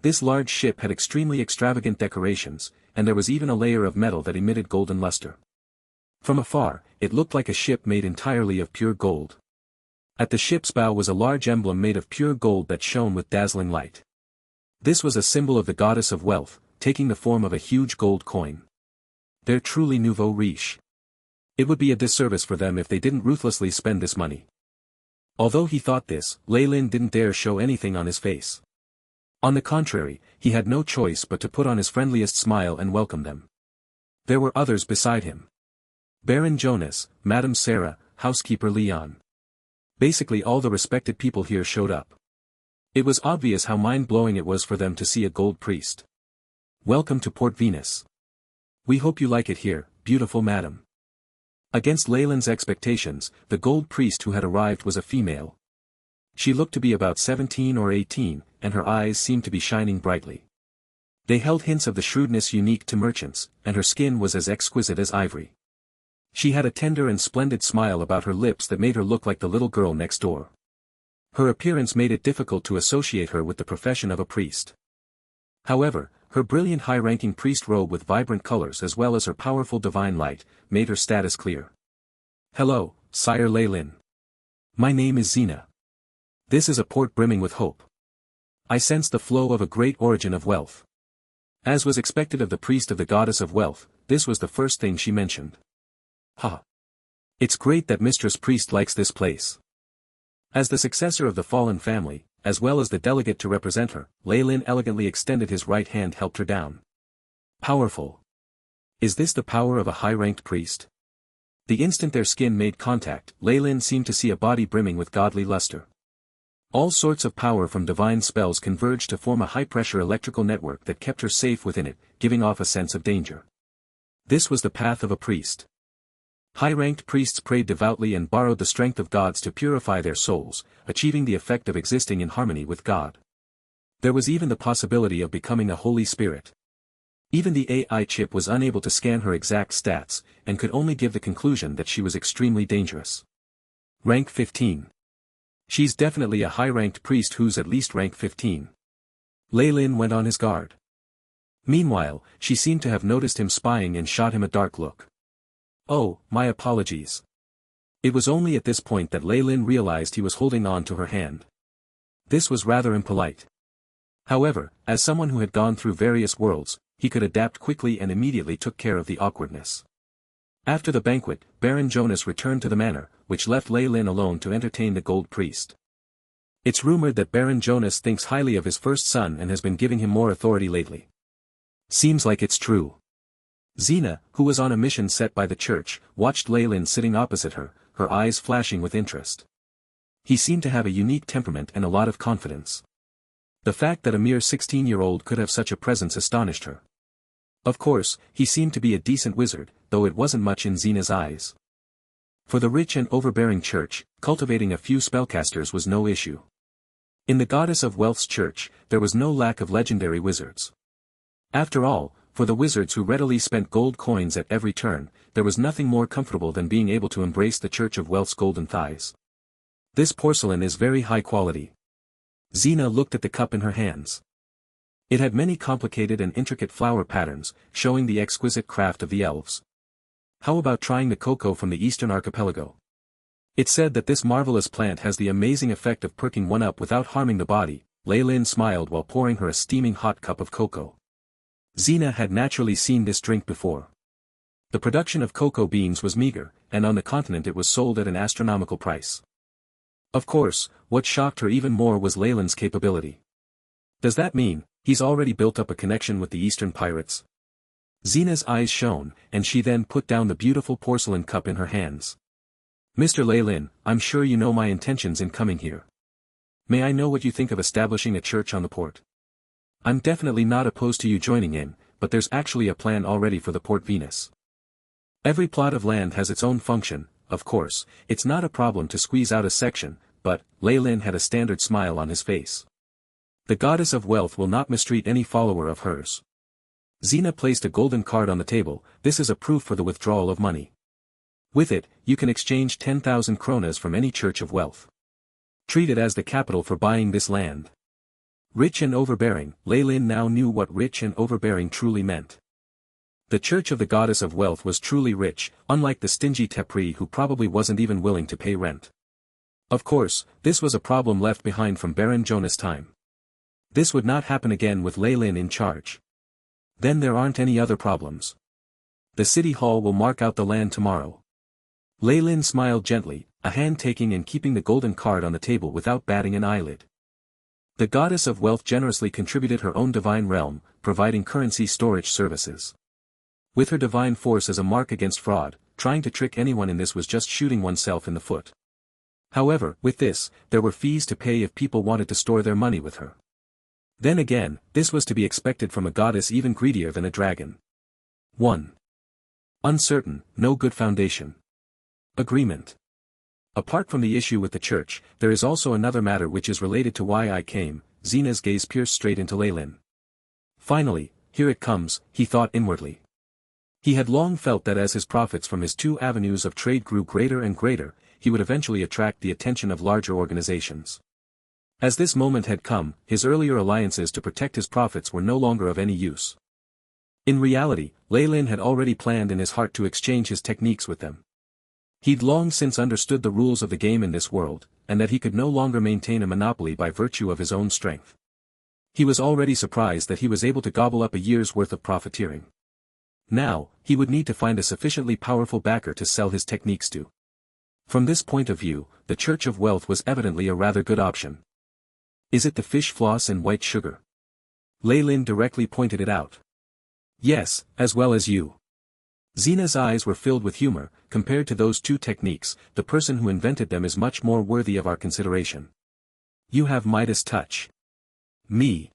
This large ship had extremely extravagant decorations, and there was even a layer of metal that emitted golden luster. From afar, it looked like a ship made entirely of pure gold. At the ship's bow was a large emblem made of pure gold that shone with dazzling light. This was a symbol of the goddess of wealth, taking the form of a huge gold coin. They're truly nouveau riche. It would be a disservice for them if they didn't ruthlessly spend this money. Although he thought this, Leylin didn't dare show anything on his face. On the contrary, he had no choice but to put on his friendliest smile and welcome them. There were others beside him. Baron Jonas, Madame Sarah, housekeeper Leon. Basically all the respected people here showed up. It was obvious how mind-blowing it was for them to see a gold priest. "Welcome to Port Venus. We hope you like it here, beautiful madam." Against Leyland's expectations, the gold priest who had arrived was a female. She looked to be about 17 or 18, and her eyes seemed to be shining brightly. They held hints of the shrewdness unique to merchants, and her skin was as exquisite as ivory. She had a tender and splendid smile about her lips that made her look like the little girl next door. Her appearance made it difficult to associate her with the profession of a priest. However, her brilliant high-ranking priest robe with vibrant colors as well as her powerful divine light, made her status clear. "Hello, Sire Leylin. My name is Xena. This is a port brimming with hope. I sense the flow of a great origin of wealth." As was expected of the priest of the goddess of wealth, this was the first thing she mentioned. "Ha! It's great that Mistress Priest likes this place." As the successor of the fallen family, as well as the delegate to represent her, Leylin elegantly extended his right hand helped her down. "Powerful. Is this the power of a high-ranked priest?" The instant their skin made contact, Leylin seemed to see a body brimming with godly luster. All sorts of power from divine spells converged to form a high-pressure electrical network that kept her safe within it, giving off a sense of danger. This was the path of a priest. High-ranked priests prayed devoutly and borrowed the strength of gods to purify their souls, achieving the effect of existing in harmony with God. There was even the possibility of becoming a Holy Spirit. Even the AI chip was unable to scan her exact stats, and could only give the conclusion that she was extremely dangerous. Rank 15. She's definitely a high-ranked priest who's at least rank 15. Leylin went on his guard. Meanwhile, she seemed to have noticed him spying and shot him a dark look. "Oh, my apologies." It was only at this point that Leylin realized he was holding on to her hand. This was rather impolite. However, as someone who had gone through various worlds, he could adapt quickly and immediately took care of the awkwardness. After the banquet, Baron Jonas returned to the manor, which left Leylin alone to entertain the gold priest. It's rumored that Baron Jonas thinks highly of his first son and has been giving him more authority lately. Seems like it's true. Xena, who was on a mission set by the church, watched Leylin sitting opposite her, her eyes flashing with interest. He seemed to have a unique temperament and a lot of confidence. The fact that a mere 16-year-old could have such a presence astonished her. Of course, he seemed to be a decent wizard, though it wasn't much in Xena's eyes. For the rich and overbearing church, cultivating a few spellcasters was no issue. In the Goddess of Wealth's church, there was no lack of legendary wizards. After all, for the wizards who readily spent gold coins at every turn, there was nothing more comfortable than being able to embrace the Church of Wealth's golden thighs. This porcelain is very high quality. Xena looked at the cup in her hands. It had many complicated and intricate flower patterns, showing the exquisite craft of the elves. How about trying the cocoa from the Eastern Archipelago? It's said that this marvelous plant has the amazing effect of perking one up without harming the body. Leylin smiled while pouring her a steaming hot cup of cocoa. Xena had naturally seen this drink before. The production of cocoa beans was meager, and on the continent it was sold at an astronomical price. Of course, what shocked her even more was Leyland's capability. Does that mean, he's already built up a connection with the Eastern pirates? Xena's eyes shone, and she then put down the beautiful porcelain cup in her hands. Mr. Leyland, I'm sure you know my intentions in coming here. May I know what you think of establishing a church on the port? I'm definitely not opposed to you joining in, but there's actually a plan already for the Port Venus. Every plot of land has its own function, of course, it's not a problem to squeeze out a section, but, Leyland had a standard smile on his face. The goddess of wealth will not mistreat any follower of hers. Xena placed a golden card on the table. This is a proof for the withdrawal of money. With it, you can exchange 10,000 kronas from any church of wealth. Treat it as the capital for buying this land. Rich and overbearing, Leyland now knew what rich and overbearing truly meant. The church of the goddess of wealth was truly rich, unlike the stingy Tepri who probably wasn't even willing to pay rent. Of course, this was a problem left behind from Baron Jonas' time. This would not happen again with Leyland in charge. Then there aren't any other problems. The city hall will mark out the land tomorrow. Leyland smiled gently, a hand taking and keeping the golden card on the table without batting an eyelid. The goddess of wealth generously contributed her own divine realm, providing currency storage services. With her divine force as a mark against fraud, trying to trick anyone in this was just shooting oneself in the foot. However, with this, there were fees to pay if people wanted to store their money with her. Then again, this was to be expected from a goddess even greedier than a dragon. 1. Uncertain, no good foundation. Agreement. Apart from the issue with the church, there is also another matter which is related to why I came. Xena's gaze pierced straight into Leyland. Finally, here it comes, he thought inwardly. He had long felt that as his profits from his two avenues of trade grew greater and greater, he would eventually attract the attention of larger organizations. As this moment had come, his earlier alliances to protect his profits were no longer of any use. In reality, Leyland had already planned in his heart to exchange his techniques with them. He'd long since understood the rules of the game in this world, and that he could no longer maintain a monopoly by virtue of his own strength. He was already surprised that he was able to gobble up a year's worth of profiteering. Now, he would need to find a sufficiently powerful backer to sell his techniques to. From this point of view, the Church of Wealth was evidently a rather good option. Is it the fish floss and white sugar? Leyland directly pointed it out. Yes, as well as you. Xena's eyes were filled with humor. Compared to those two techniques, the person who invented them is much more worthy of our consideration. You have Midas touch. Me.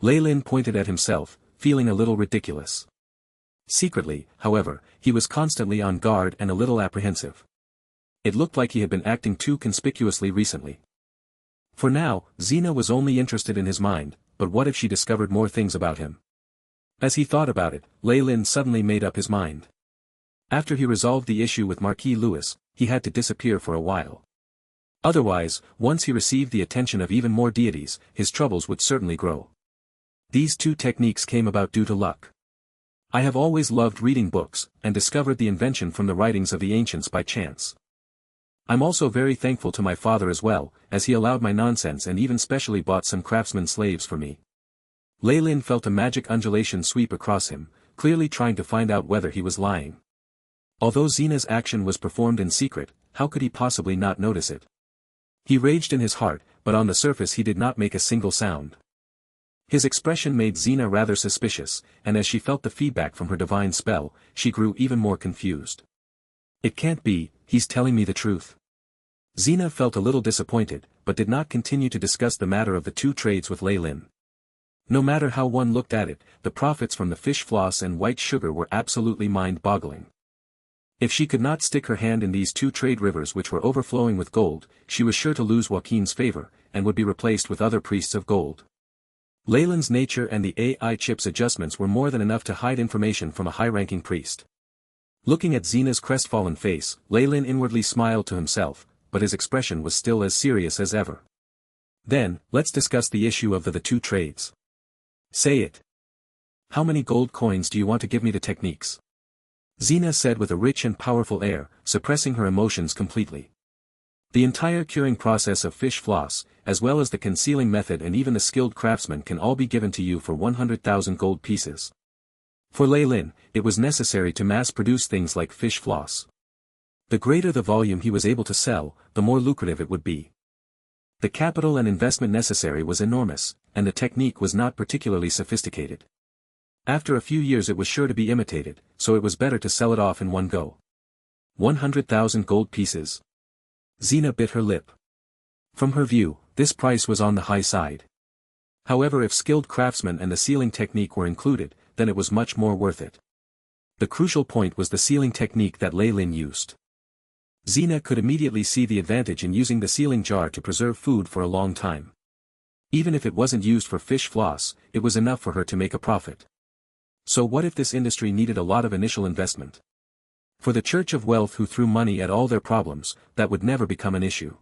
Leyland pointed at himself, feeling a little ridiculous. Secretly, however, he was constantly on guard and a little apprehensive. It looked like he had been acting too conspicuously recently. For now, Xena was only interested in his mind, but what if she discovered more things about him? As he thought about it, Leyland suddenly made up his mind. After he resolved the issue with Marquis Louis, he had to disappear for a while. Otherwise, once he received the attention of even more deities, his troubles would certainly grow. These two techniques came about due to luck. I have always loved reading books, and discovered the invention from the writings of the ancients by chance. I'm also very thankful to my father as well, as he allowed my nonsense and even specially bought some craftsman slaves for me. Leyland felt a magic undulation sweep across him, clearly trying to find out whether he was lying. Although Xena's action was performed in secret, how could he possibly not notice it? He raged in his heart, but on the surface he did not make a single sound. His expression made Xena rather suspicious, and as she felt the feedback from her divine spell, she grew even more confused. It can't be, he's telling me the truth. Xena felt a little disappointed, but did not continue to discuss the matter of the two trades with Leyland. No matter how one looked at it, the profits from the fish floss and white sugar were absolutely mind-boggling. If she could not stick her hand in these two trade rivers which were overflowing with gold, she was sure to lose Joaquin's favor, and would be replaced with other priests of gold. Leyland's nature and the AI chip's adjustments were more than enough to hide information from a high-ranking priest. Looking at Xena's crestfallen face, Leyland inwardly smiled to himself, but his expression was still as serious as ever. Then, let's discuss the issue of the two trades. Say it. How many gold coins do you want to give me the techniques? Xena said with a rich and powerful air, suppressing her emotions completely. The entire curing process of fish floss, as well as the concealing method and even the skilled craftsman can all be given to you for 100,000 gold pieces. For Lei Lin, it was necessary to mass-produce things like fish floss. The greater the volume he was able to sell, the more lucrative it would be. The capital and investment necessary was enormous, and the technique was not particularly sophisticated. After a few years it was sure to be imitated, so it was better to sell it off in one go. 100,000 gold pieces. Xena bit her lip. From her view, this price was on the high side. However, if skilled craftsmen and the sealing technique were included, then it was much more worth it. The crucial point was the sealing technique that Lei Lin used. Xena could immediately see the advantage in using the sealing jar to preserve food for a long time. Even if it wasn't used for fish floss, it was enough for her to make a profit. So what if this industry needed a lot of initial investment? For the Church of Wealth who threw money at all their problems, that would never become an issue.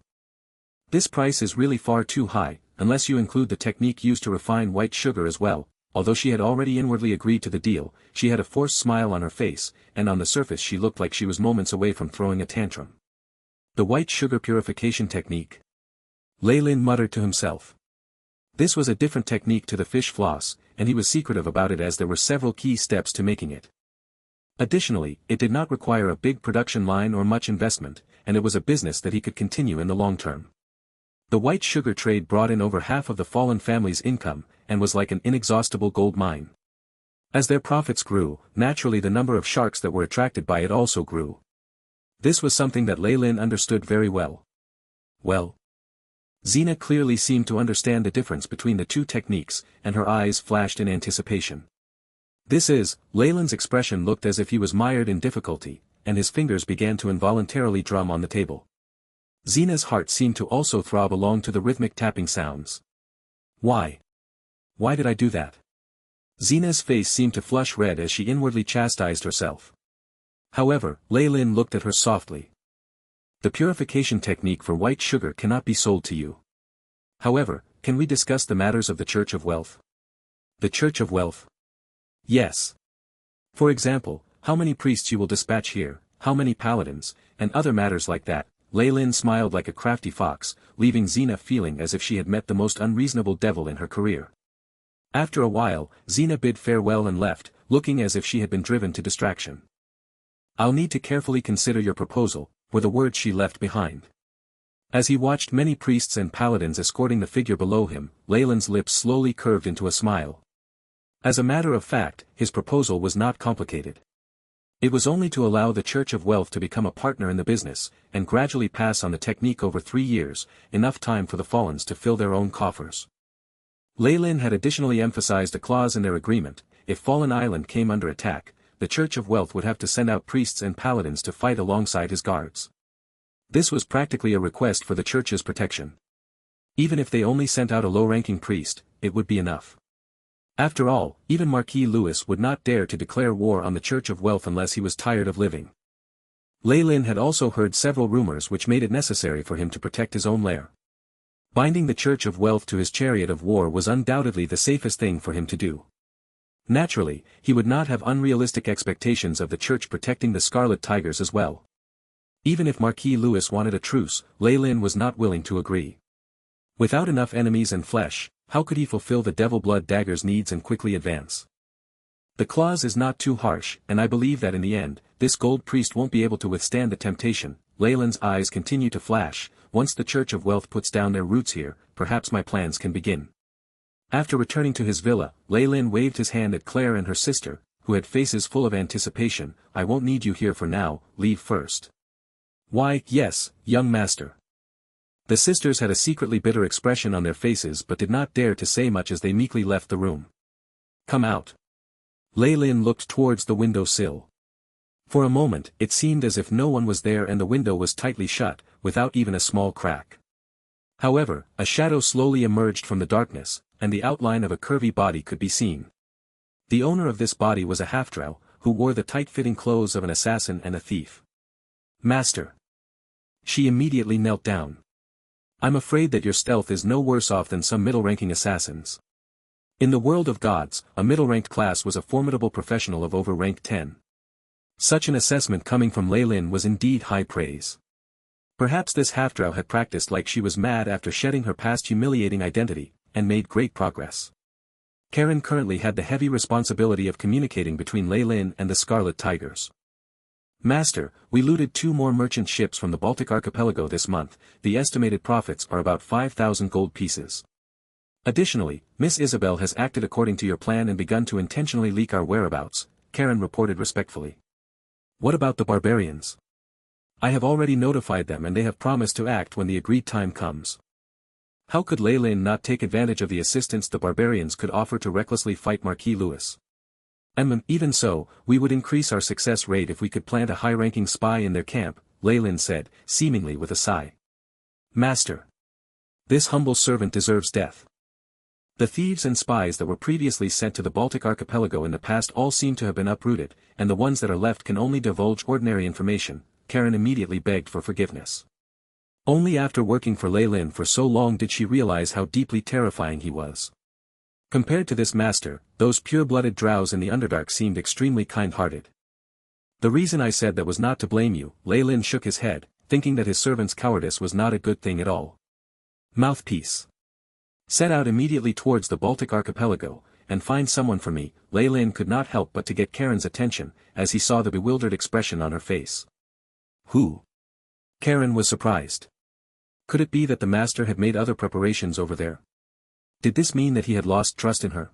This price is really far too high, unless you include the technique used to refine white sugar as well. Although she had already inwardly agreed to the deal, she had a forced smile on her face, and on the surface she looked like she was moments away from throwing a tantrum. The white sugar purification technique. Lei Lin muttered to himself. This was a different technique to the fish floss, and he was secretive about it as there were several key steps to making it. Additionally, it did not require a big production line or much investment, and it was a business that he could continue in the long term. The white sugar trade brought in over half of the fallen family's income, and was like an inexhaustible gold mine. As their profits grew, naturally the number of sharks that were attracted by it also grew. This was something that Lei Lin understood very well. Well. Xena clearly seemed to understand the difference between the two techniques, and her eyes flashed in anticipation. Lei Lin's expression looked as if he was mired in difficulty, and his fingers began to involuntarily drum on the table. Xena's heart seemed to also throb along to the rhythmic tapping sounds. Why? Why did I do that? Xena's face seemed to flush red as she inwardly chastised herself. However, Lei Lin looked at her softly. The purification technique for white sugar cannot be sold to you. However, can we discuss the matters of the Church of Wealth? The Church of Wealth? Yes. For example, how many priests you will dispatch here, how many paladins, and other matters like that. Lei Lin smiled like a crafty fox, leaving Xena feeling as if she had met the most unreasonable devil in her career. After a while, Xena bid farewell and left, looking as if she had been driven to distraction. I'll need to carefully consider your proposal, were the words she left behind. As he watched many priests and paladins escorting the figure below him, Lei Lin's lips slowly curved into a smile. As a matter of fact, his proposal was not complicated. It was only to allow the Church of Wealth to become a partner in the business, and gradually pass on the technique over 3 years, enough time for the Fallens to fill their own coffers. Lei Lin had additionally emphasized a clause in their agreement: if Fallen Island came under attack, the Church of Wealth would have to send out priests and paladins to fight alongside his guards. This was practically a request for the Church's protection. Even if they only sent out a low-ranking priest, it would be enough. After all, even Marquis Louis would not dare to declare war on the Church of Wealth unless he was tired of living. Lei Lin had also heard several rumors which made it necessary for him to protect his own lair. Binding the Church of Wealth to his chariot of war was undoubtedly the safest thing for him to do. Naturally, he would not have unrealistic expectations of the Church protecting the Scarlet Tigers as well. Even if Marquis Louis wanted a truce, Lei Lin was not willing to agree. Without enough enemies and flesh, how could he fulfill the Devil Blood Dagger's needs and quickly advance? The clause is not too harsh, and I believe that in the end, this gold priest won't be able to withstand the temptation. Lei Lin's eyes continue to flash. Once the Church of Wealth puts down their roots here, perhaps my plans can begin. After returning to his villa, Lei Lin waved his hand at Claire and her sister, who had faces full of anticipation. I won't need you here for now, leave first. Why, yes, young master. The sisters had a secretly bitter expression on their faces but did not dare to say much as they meekly left the room. Come out. Lei Lin looked towards the window sill. For a moment, it seemed as if no one was there and the window was tightly shut, without even a small crack. However, a shadow slowly emerged from the darkness, and the outline of a curvy body could be seen. The owner of this body was a half-drow, who wore the tight-fitting clothes of an assassin and a thief. Master. She immediately knelt down. I'm afraid that your stealth is no worse off than some middle-ranking assassins. In the world of gods, a middle-ranked class was a formidable professional of over rank 10. Such an assessment coming from Lei Lin was indeed high praise. Perhaps this half-drow had practiced like she was mad after shedding her past humiliating identity, and made great progress. Karen currently had the heavy responsibility of communicating between Lei Lin and the Scarlet Tigers. Master, we looted 2 more merchant ships from the Baltic archipelago this month. The estimated profits are about 5,000 gold pieces. Additionally, Miss Isabel has acted according to your plan and begun to intentionally leak our whereabouts, Karen reported respectfully. What about the barbarians? I have already notified them and they have promised to act when the agreed time comes. How could Lei Lin not take advantage of the assistance the barbarians could offer to recklessly fight Marquis Louis? Even so, we would increase our success rate if we could plant a high-ranking spy in their camp, Lei Lin said, seemingly with a sigh. Master. This humble servant deserves death. The thieves and spies that were previously sent to the Baltic archipelago in the past all seem to have been uprooted, and the ones that are left can only divulge ordinary information. Karen immediately begged for forgiveness. Only after working for Lei Lin for so long did she realize how deeply terrifying he was. Compared to this master, those pure-blooded drows in the Underdark seemed extremely kind-hearted. The reason I said that was not to blame you, Lei Lin shook his head, thinking that his servant's cowardice was not a good thing at all. Mouthpiece. Set out immediately towards the Baltic archipelago, and find someone for me. Lei Lin could not help but to get Karen's attention, as he saw the bewildered expression on her face. Who? Karen was surprised. Could it be that the master had made other preparations over there? Did this mean that he had lost trust in her?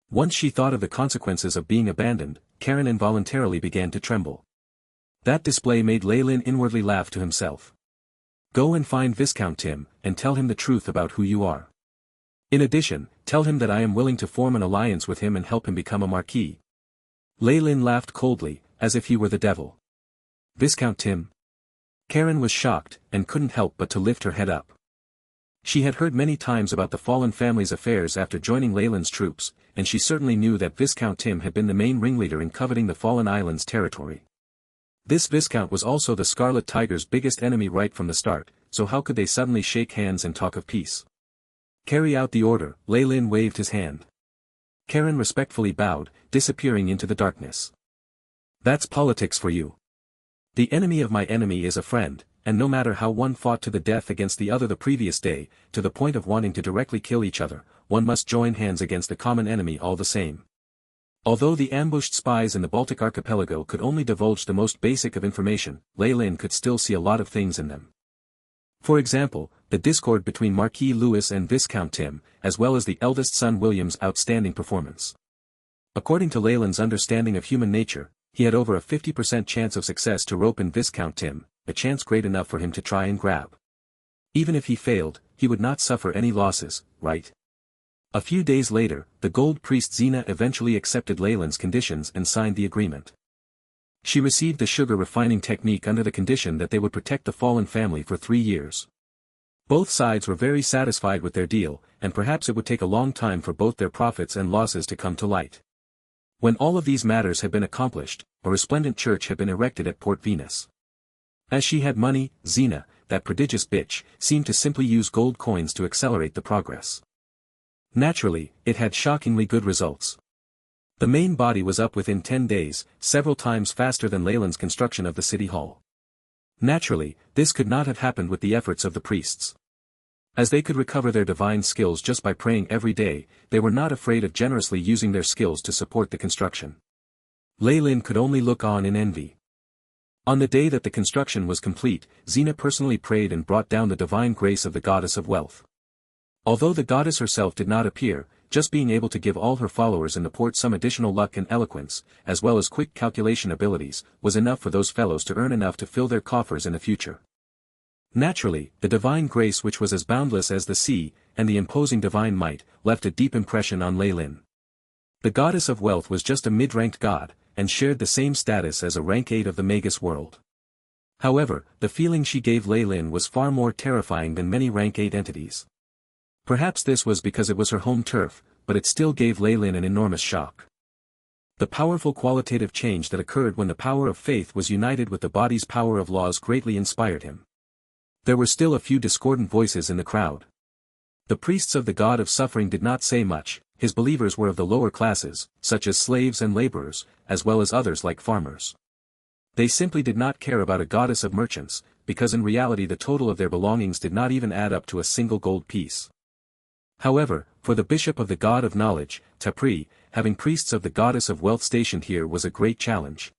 Once she thought of the consequences of being abandoned, Karen involuntarily began to tremble. That display made Lei Lin inwardly laugh to himself. Go and find Viscount Tim, and tell him the truth about who you are. In addition, tell him that I am willing to form an alliance with him and help him become a marquis. Lei Lin laughed coldly, as if he were the devil. Viscount Tim? Karen was shocked, and couldn't help but to lift her head up. She had heard many times about the fallen family's affairs after joining Lei Lin's troops, and she certainly knew that Viscount Tim had been the main ringleader in coveting the fallen island's territory. This Viscount was also the Scarlet Tiger's biggest enemy right from the start, so how could they suddenly shake hands and talk of peace? Carry out the order, Lei Lin waved his hand. Karen respectfully bowed, disappearing into the darkness. That's politics for you. The enemy of my enemy is a friend, and no matter how one fought to the death against the other the previous day, to the point of wanting to directly kill each other, one must join hands against a common enemy all the same. Although the ambushed spies in the Baltic archipelago could only divulge the most basic of information, Lei Lin could still see a lot of things in them. For example, the discord between Marquis Louis and Viscount Tim, as well as the eldest son William's outstanding performance. According to Lei Lin's understanding of human nature, he had over a 50% chance of success to rope in Viscount Tim, a chance great enough for him to try and grab. Even if he failed, he would not suffer any losses, right? A few days later, the gold priest Zena eventually accepted Lei Lin's conditions and signed the agreement. She received the sugar refining technique under the condition that they would protect the fallen family for 3 years. Both sides were very satisfied with their deal, and perhaps it would take a long time for both their profits and losses to come to light. When all of these matters had been accomplished, a resplendent church had been erected at Port Venus. As she had money, Zena, that prodigious bitch, seemed to simply use gold coins to accelerate the progress. Naturally, it had shockingly good results. The main body was up within 10 days, several times faster than Lei Lin's construction of the city hall. Naturally, this could not have happened with the efforts of the priests. As they could recover their divine skills just by praying every day, they were not afraid of generously using their skills to support the construction. Lei Lin could only look on in envy. On the day that the construction was complete, Zena personally prayed and brought down the divine grace of the goddess of wealth. Although the goddess herself did not appear, just being able to give all her followers in the port some additional luck and eloquence, as well as quick calculation abilities, was enough for those fellows to earn enough to fill their coffers in the future. Naturally, the divine grace which was as boundless as the sea, and the imposing divine might, left a deep impression on Lei Lin. The goddess of wealth was just a mid-ranked god, and shared the same status as a rank 8 of the Magus world. However, the feeling she gave Lei Lin was far more terrifying than many rank 8 entities. Perhaps this was because it was her home turf, but it still gave Lei Lin an enormous shock. The powerful qualitative change that occurred when the power of faith was united with the body's power of laws greatly inspired him. There were still a few discordant voices in the crowd. The priests of the god of suffering did not say much. His believers were of the lower classes, such as slaves and laborers, as well as others like farmers. They simply did not care about a goddess of merchants, because in reality the total of their belongings did not even add up to a single gold piece. However, for the bishop of the god of knowledge, Tapri, having priests of the goddess of wealth stationed here was a great challenge.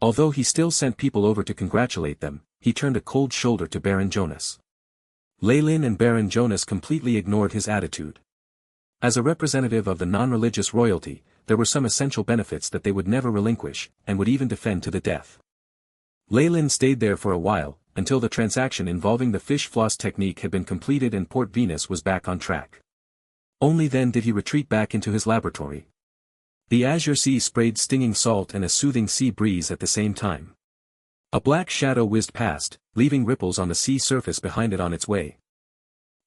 Although he still sent people over to congratulate them, he turned a cold shoulder to Baron Jonas. Leylin and Baron Jonas completely ignored his attitude. As a representative of the non-religious royalty, there were some essential benefits that they would never relinquish, and would even defend to the death. Leylin stayed there for a while, until the transaction involving the fish floss technique had been completed and Port Venus was back on track. Only then did he retreat back into his laboratory. The azure sea sprayed stinging salt and a soothing sea breeze at the same time. A black shadow whizzed past, leaving ripples on the sea surface behind it on its way.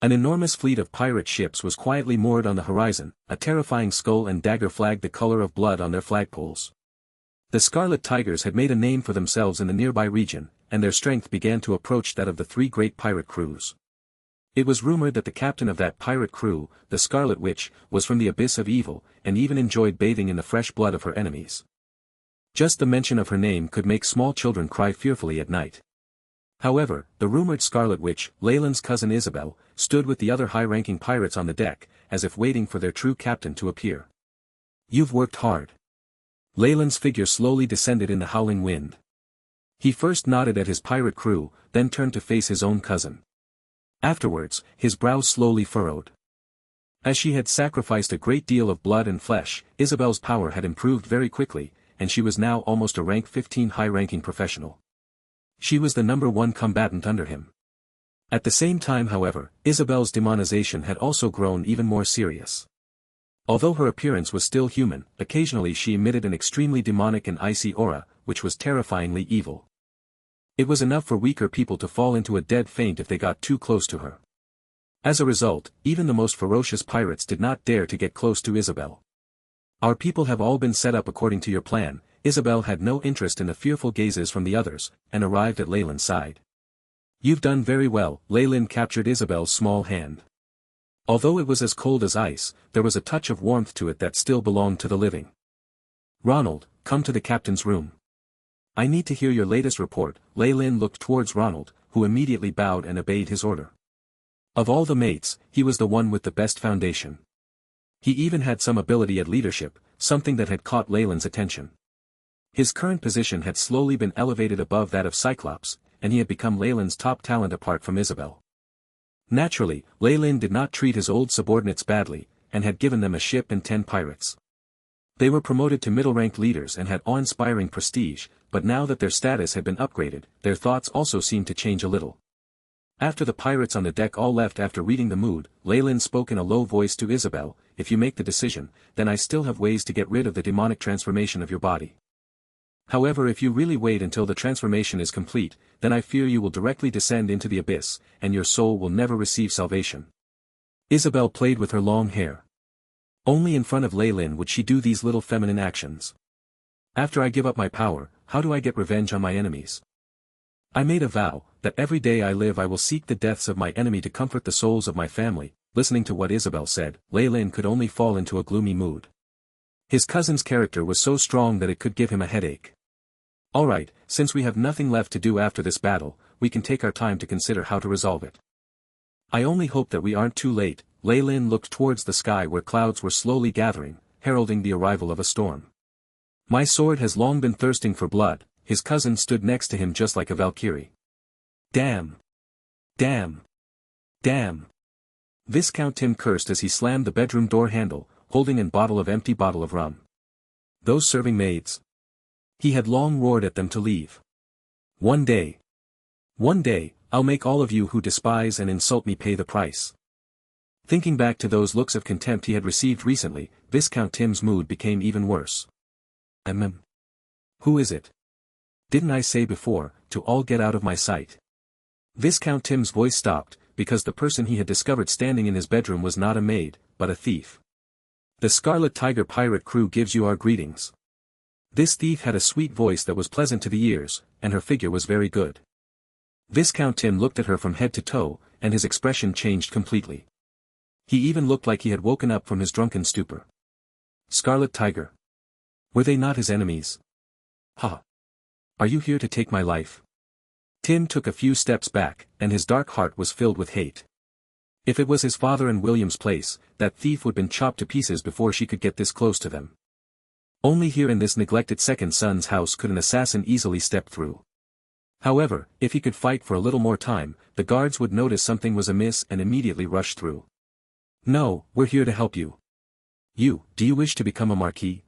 An enormous fleet of pirate ships was quietly moored on the horizon, a terrifying skull and dagger flagged the color of blood on their flagpoles. The Scarlet Tigers had made a name for themselves in the nearby region, and their strength began to approach that of the three great pirate crews. It was rumored that the captain of that pirate crew, the Scarlet Witch, was from the abyss of evil, and even enjoyed bathing in the fresh blood of her enemies. Just the mention of her name could make small children cry fearfully at night. However, the rumored Scarlet Witch, Leyland's cousin Isabel, stood with the other high-ranking pirates on the deck, as if waiting for their true captain to appear. "You've worked hard." Leyland's figure slowly descended in the howling wind. He first nodded at his pirate crew, then turned to face his own cousin. Afterwards, his brows slowly furrowed. As she had sacrificed a great deal of blood and flesh, Isabel's power had improved very quickly, and she was now almost a rank 15 high-ranking professional. She was the #1 combatant under him. At the same time however, Isabel's demonization had also grown even more serious. Although her appearance was still human, occasionally she emitted an extremely demonic and icy aura, which was terrifyingly evil. It was enough for weaker people to fall into a dead faint if they got too close to her. As a result, even the most ferocious pirates did not dare to get close to Isabel. "Our people have all been set up according to your plan." Isabel had no interest in the fearful gazes from the others, and arrived at Leyland's side. "You've done very well." Leyland captured Isabel's small hand. Although it was as cold as ice, there was a touch of warmth to it that still belonged to the living. "Ronald, come to the captain's room. I need to hear your latest report." Leyland looked towards Ronald, who immediately bowed and obeyed his order. Of all the mates, he was the one with the best foundation. He even had some ability at leadership, something that had caught Leyland's attention. His current position had slowly been elevated above that of Cyclops, and he had become Leyland's top talent apart from Isabel. Naturally, Leyland did not treat his old subordinates badly, and had given them a ship and 10 pirates. They were promoted to middle-ranked leaders and had awe-inspiring prestige, but now that their status had been upgraded, their thoughts also seemed to change a little. After the pirates on the deck all left after reading the mood, Leyland spoke in a low voice to Isabel, "If you make the decision, then I still have ways to get rid of the demonic transformation of your body. However, if you really wait until the transformation is complete, then I fear you will directly descend into the abyss, and your soul will never receive salvation." Isabel played with her long hair. Only in front of Leyland would she do these little feminine actions. "After I give up my power, how do I get revenge on my enemies? I made a vow, that every day I live I will seek the deaths of my enemy to comfort the souls of my family." Listening to what Isabel said, Leyland could only fall into a gloomy mood. His cousin's character was so strong that it could give him a headache. "All right, since we have nothing left to do after this battle, we can take our time to consider how to resolve it. I only hope that we aren't too late." Leyland looked towards the sky where clouds were slowly gathering, heralding the arrival of a storm. "My sword has long been thirsting for blood." His cousin stood next to him just like a Valkyrie. "Damn! Damn! Damn!" Viscount Tim cursed as he slammed the bedroom door handle, holding an empty bottle of rum. "Those serving maids." He had long roared at them to leave. One day, I'll make all of you who despise and insult me pay the price." Thinking back to those looks of contempt he had received recently, Viscount Tim's mood became even worse. Who is it? Didn't I say before, to all get out of my sight?" Viscount Tim's voice stopped, because the person he had discovered standing in his bedroom was not a maid, but a thief. "The Scarlet Tiger pirate crew gives you our greetings." This thief had a sweet voice that was pleasant to the ears, and her figure was very good. Viscount Tim looked at her from head to toe, and his expression changed completely. He even looked like he had woken up from his drunken stupor. Scarlet Tiger. Were they not his enemies? Ha! Are you here to take my life? Tim took a few steps back, and his dark heart was filled with hate. If it was his father and William's place, that thief would have been chopped to pieces before she could get this close to them. Only here in this neglected second son's house could an assassin easily step through. However, if he could fight for a little more time, the guards would notice something was amiss and immediately rush through. No, we're here to help you. Do you wish to become a marquis?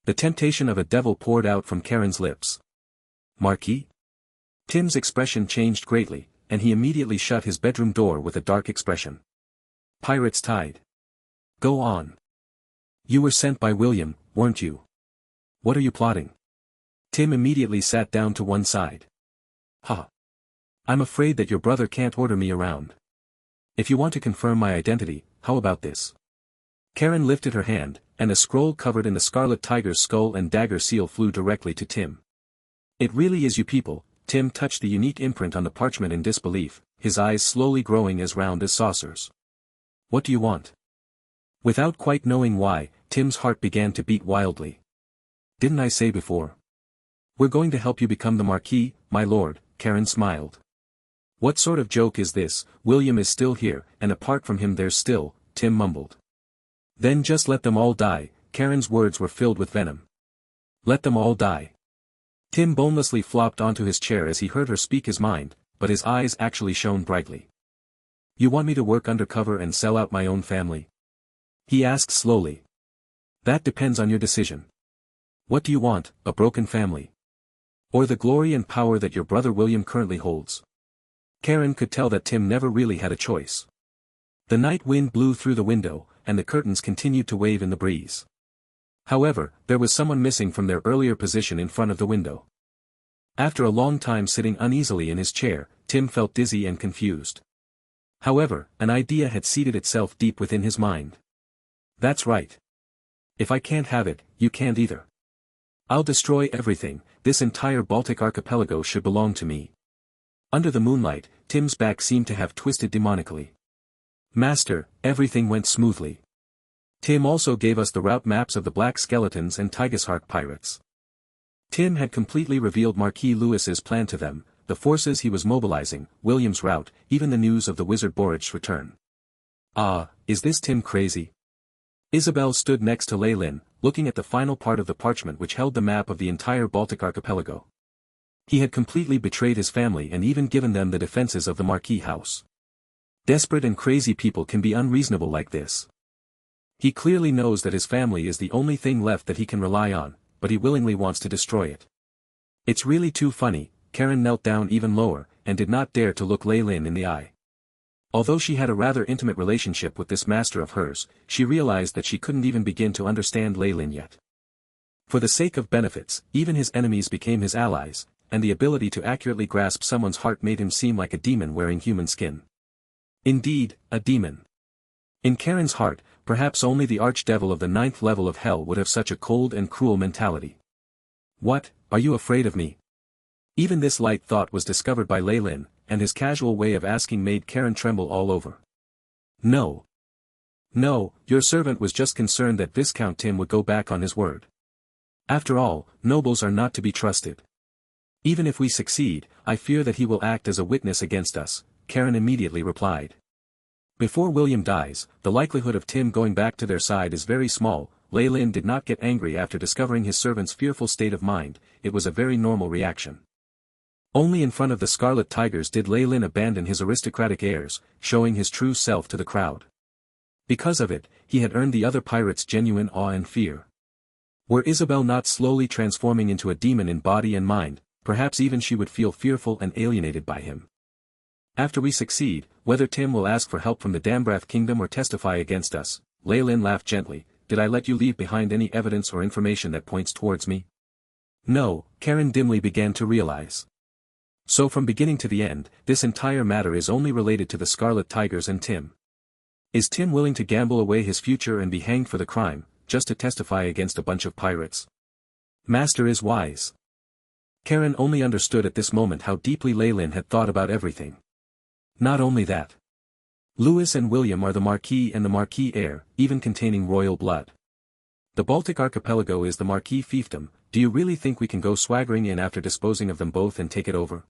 The temptation of a devil poured out from Karen's lips. Marquis? Tim's expression changed greatly, and he immediately shut his bedroom door with a dark expression. Pirates tied. Go on. You were sent by William, weren't you? What are you plotting? Tim immediately sat down to one side. Ha. I'm afraid that your brother can't order me around. If you want to confirm my identity, how about this? Karen lifted her hand, and a scroll covered in the scarlet tiger's skull and dagger seal flew directly to Tim. It really is you people. Tim touched the unique imprint on the parchment in disbelief, his eyes slowly growing as round as saucers. What do you want? Without quite knowing why, Tim's heart began to beat wildly. Didn't I say before? We're going to help you become the Marquis, my lord, Karen smiled. What sort of joke is this? William is still here, and apart from him there's still, Tim mumbled. Then just let them all die, Karen's words were filled with venom. Let them all die. Tim bonelessly flopped onto his chair as he heard her speak his mind, but his eyes actually shone brightly. You want me to work undercover and sell out my own family? He asked slowly. That depends on your decision. What do you want, a broken family? Or the glory and power that your brother William currently holds? Karen could tell that Tim never really had a choice. The night wind blew through the window, and the curtains continued to wave in the breeze. However, there was someone missing from their earlier position in front of the window. After a long time sitting uneasily in his chair, Tim felt dizzy and confused. However, an idea had seated itself deep within his mind. That's right. If I can't have it, you can't either. I'll destroy everything, this entire Baltic archipelago should belong to me. Under the moonlight, Tim's back seemed to have twisted demonically. Master, everything went smoothly. Tim also gave us the route maps of the Black Skeletons and Tigershark pirates. Tim had completely revealed Marquis Lewis's plan to them, the forces he was mobilizing, William's route, even the news of the wizard Borich's return. Ah, is this Tim crazy? Isabel stood next to Leylin, looking at the final part of the parchment which held the map of the entire Baltic archipelago. He had completely betrayed his family and even given them the defenses of the Marquis house. Desperate and crazy people can be unreasonable like this. He clearly knows that his family is the only thing left that he can rely on, but he willingly wants to destroy it. It's really too funny. Karen knelt down even lower, and did not dare to look Leylin in the eye. Although she had a rather intimate relationship with this master of hers, she realized that she couldn't even begin to understand Leylin yet. For the sake of benefits, even his enemies became his allies, and the ability to accurately grasp someone's heart made him seem like a demon wearing human skin. Indeed, a demon. In Karen's heart, perhaps only the archdevil of the 9th level of hell would have such a cold and cruel mentality. What, are you afraid of me? Even this light thought was discovered by Leylin, and his casual way of asking made Karen tremble all over. No. No, your servant was just concerned that Viscount Tim would go back on his word. After all, nobles are not to be trusted. Even if we succeed, I fear that he will act as a witness against us, Karen immediately replied. Before William dies, the likelihood of Tim going back to their side is very small. Leylin did not get angry after discovering his servant's fearful state of mind, it was a very normal reaction. Only in front of the Scarlet Tigers did Leylin abandon his aristocratic airs, showing his true self to the crowd. Because of it, he had earned the other pirates genuine awe and fear. Were Isabel not slowly transforming into a demon in body and mind, perhaps even she would feel fearful and alienated by him. After we succeed, whether Tim will ask for help from the Dambrath Kingdom or testify against us, Leylin laughed gently, did I let you leave behind any evidence or information that points towards me? No, Karen dimly began to realize. So from beginning to the end, this entire matter is only related to the Scarlet Tigers and Tim. Is Tim willing to gamble away his future and be hanged for the crime, just to testify against a bunch of pirates? Master is wise. Karen only understood at this moment how deeply Leylin had thought about everything. Not only that. Louis and William are the Marquis and the Marquis heir, even containing royal blood. The Baltic archipelago is the Marquis fiefdom, do you really think we can go swaggering in after disposing of them both and take it over?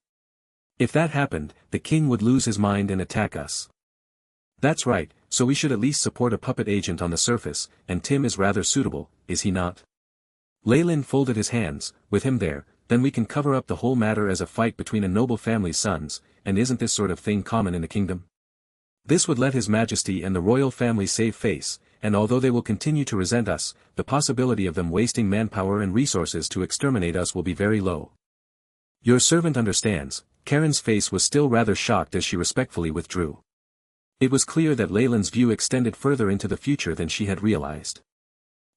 If that happened, the king would lose his mind and attack us. That's right, so we should at least support a puppet agent on the surface, and Tim is rather suitable, is he not? Leyland folded his hands, with him there, then we can cover up the whole matter as a fight between a noble family's sons, and isn't this sort of thing common in the kingdom? This would let His Majesty and the royal family save face, and although they will continue to resent us, the possibility of them wasting manpower and resources to exterminate us will be very low. Your servant understands. Karen's face was still rather shocked as she respectfully withdrew. It was clear that Leyland's view extended further into the future than she had realized.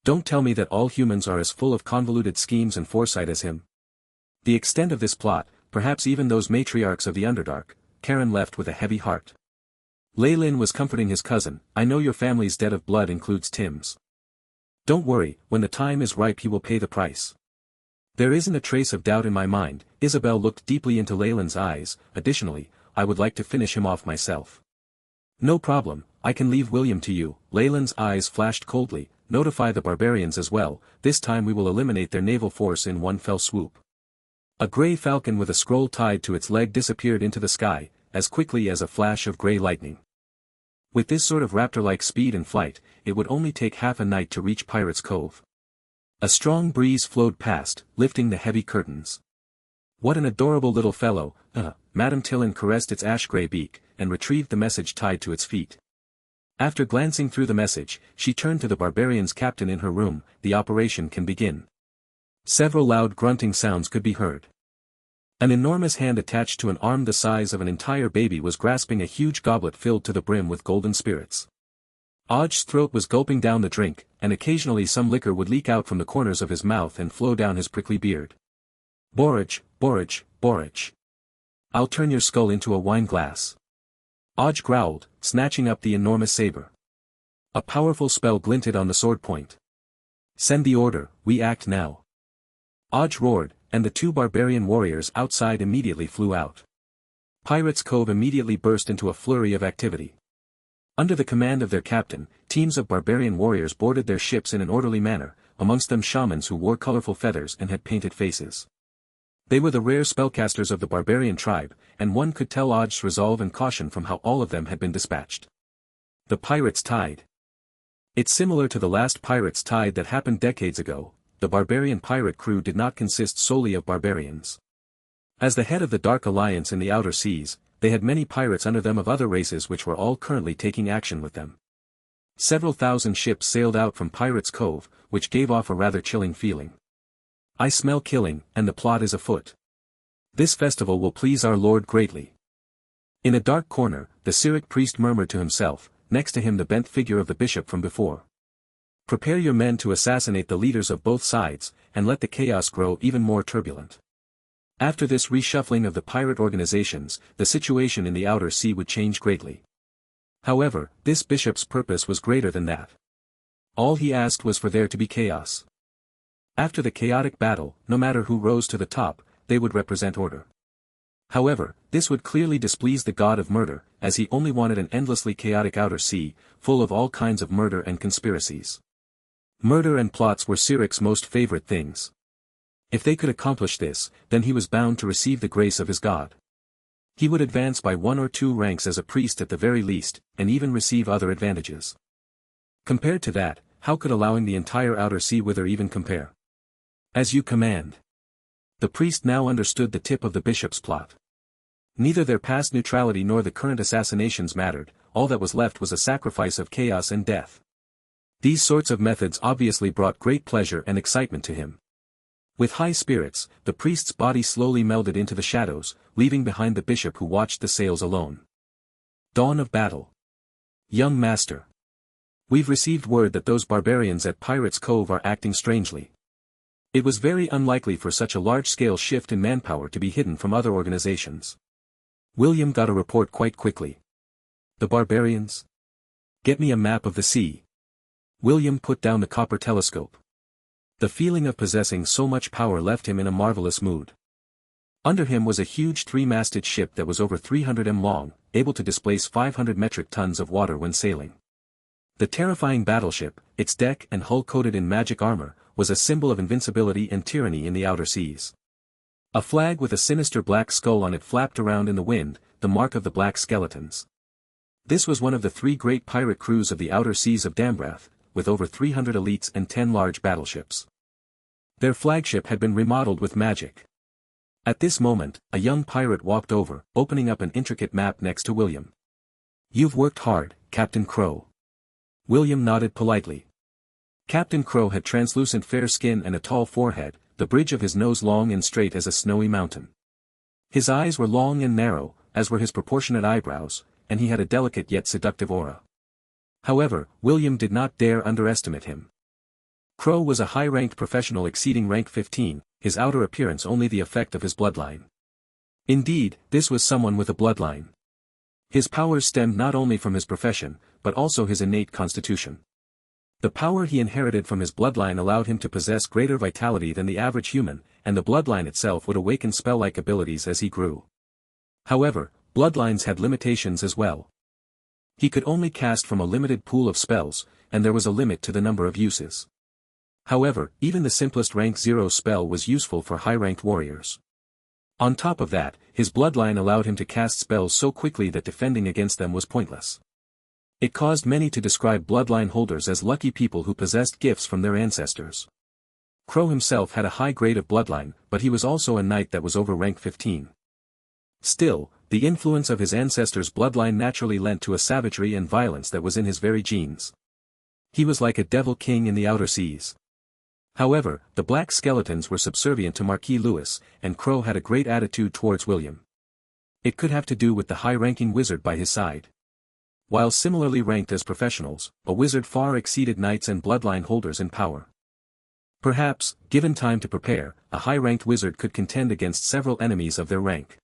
Don't tell me that all humans are as full of convoluted schemes and foresight as him. The extent of this plot, perhaps even those matriarchs of the Underdark, Karen left with a heavy heart. Leyland was comforting his cousin. I know your family's debt of blood includes Tim's. Don't worry, when the time is ripe he will pay the price. There isn't a trace of doubt in my mind. Isabel looked deeply into Leyland's eyes. Additionally, I would like to finish him off myself. No problem, I can leave William to you. Leyland's eyes flashed coldly. Notify the barbarians as well, this time we will eliminate their naval force in one fell swoop. A grey falcon with a scroll tied to its leg disappeared into the sky, as quickly as a flash of grey lightning. With this sort of raptor-like speed and flight, it would only take half a night to reach Pirates' Cove. A strong breeze flowed past, lifting the heavy curtains. What an adorable little fellow, Madame Tillin caressed its ash-grey beak, and retrieved the message tied to its feet. After glancing through the message, she turned to the barbarian's captain in her room. The operation can begin. Several loud grunting sounds could be heard. An enormous hand attached to an arm the size of an entire baby was grasping a huge goblet filled to the brim with golden spirits. Oj's throat was gulping down the drink, and occasionally some liquor would leak out from the corners of his mouth and flow down his prickly beard. Borage, borage, borage. I'll turn your skull into a wine glass. Oj growled, snatching up the enormous saber. A powerful spell glinted on the sword point. Send the order, we act now. Oj roared, and the two barbarian warriors outside immediately flew out. Pirates' Cove immediately burst into a flurry of activity. Under the command of their captain, teams of barbarian warriors boarded their ships in an orderly manner, amongst them shamans who wore colorful feathers and had painted faces. They were the rare spellcasters of the barbarian tribe, and one could tell Oj's resolve and caution from how all of them had been dispatched. The Pirates' Tide. It's similar to the last Pirates' Tide that happened decades ago. The barbarian pirate crew did not consist solely of barbarians. As the head of the Dark Alliance in the outer seas, they had many pirates under them of other races which were all currently taking action with them. Several thousand ships sailed out from Pirates' Cove, which gave off a rather chilling feeling. I smell killing, and the plot is afoot. This festival will please our Lord greatly. In a dark corner, the Cyric priest murmured to himself, next to him the bent figure of the bishop from before. Prepare your men to assassinate the leaders of both sides, and let the chaos grow even more turbulent. After this reshuffling of the pirate organizations, the situation in the outer sea would change greatly. However, this bishop's purpose was greater than that. All he asked was for there to be chaos. After the chaotic battle, no matter who rose to the top, they would represent order. However, this would clearly displease the god of murder, as he only wanted an endlessly chaotic outer sea, full of all kinds of murder and conspiracies. Murder and plots were Cyric's most favorite things. If they could accomplish this, then he was bound to receive the grace of his god. He would advance by 1 or 2 ranks as a priest at the very least, and even receive other advantages. Compared to that, how could allowing the entire outer sea wither even compare? As you command. The priest now understood the tip of the bishop's plot. Neither their past neutrality nor the current assassinations mattered, all that was left was a sacrifice of chaos and death. These sorts of methods obviously brought great pleasure and excitement to him. With high spirits, the priest's body slowly melded into the shadows, leaving behind the bishop who watched the sails alone. Dawn of battle. Young master. We've received word that those barbarians at Pirates' Cove are acting strangely. It was very unlikely for such a large-scale shift in manpower to be hidden from other organizations. William got a report quite quickly. The barbarians? Get me a map of the sea. William put down the copper telescope. The feeling of possessing so much power left him in a marvelous mood. Under him was a huge 3-masted ship that was over 300 m long, able to displace 500 metric tons of water when sailing. The terrifying battleship, its deck and hull coated in magic armor, was a symbol of invincibility and tyranny in the outer seas. A flag with a sinister black skull on it flapped around in the wind, the mark of the Black Skeletons. This was one of the 3 great pirate crews of the outer seas of Dambrath, with over 300 elites and 10 large battleships. Their flagship had been remodeled with magic. At this moment, a young pirate walked over, opening up an intricate map next to William. "You've worked hard, Captain Crow." William nodded politely. Captain Crow had translucent fair skin and a tall forehead, the bridge of his nose long and straight as a snowy mountain. His eyes were long and narrow, as were his proportionate eyebrows, and he had a delicate yet seductive aura. However, William did not dare underestimate him. Crow was a high-ranked professional exceeding rank 15, his outer appearance only the effect of his bloodline. Indeed, this was someone with a bloodline. His powers stemmed not only from his profession, but also his innate constitution. The power he inherited from his bloodline allowed him to possess greater vitality than the average human, and the bloodline itself would awaken spell-like abilities as he grew. However, bloodlines had limitations as well. He could only cast from a limited pool of spells, and there was a limit to the number of uses. However, even the simplest rank 0 spell was useful for high-ranked warriors. On top of that, his bloodline allowed him to cast spells so quickly that defending against them was pointless. It caused many to describe bloodline holders as lucky people who possessed gifts from their ancestors. Crow himself had a high grade of bloodline, but he was also a knight that was over rank 15. Still, the influence of his ancestors' bloodline naturally lent to a savagery and violence that was in his very genes. He was like a devil king in the outer seas. However, the black skeletons were subservient to Marquis Lewis, and Crow had a great attitude towards William. It could have to do with the high-ranking wizard by his side. While similarly ranked as professionals, a wizard far exceeded knights and bloodline holders in power. Perhaps, given time to prepare, a high-ranked wizard could contend against several enemies of their rank.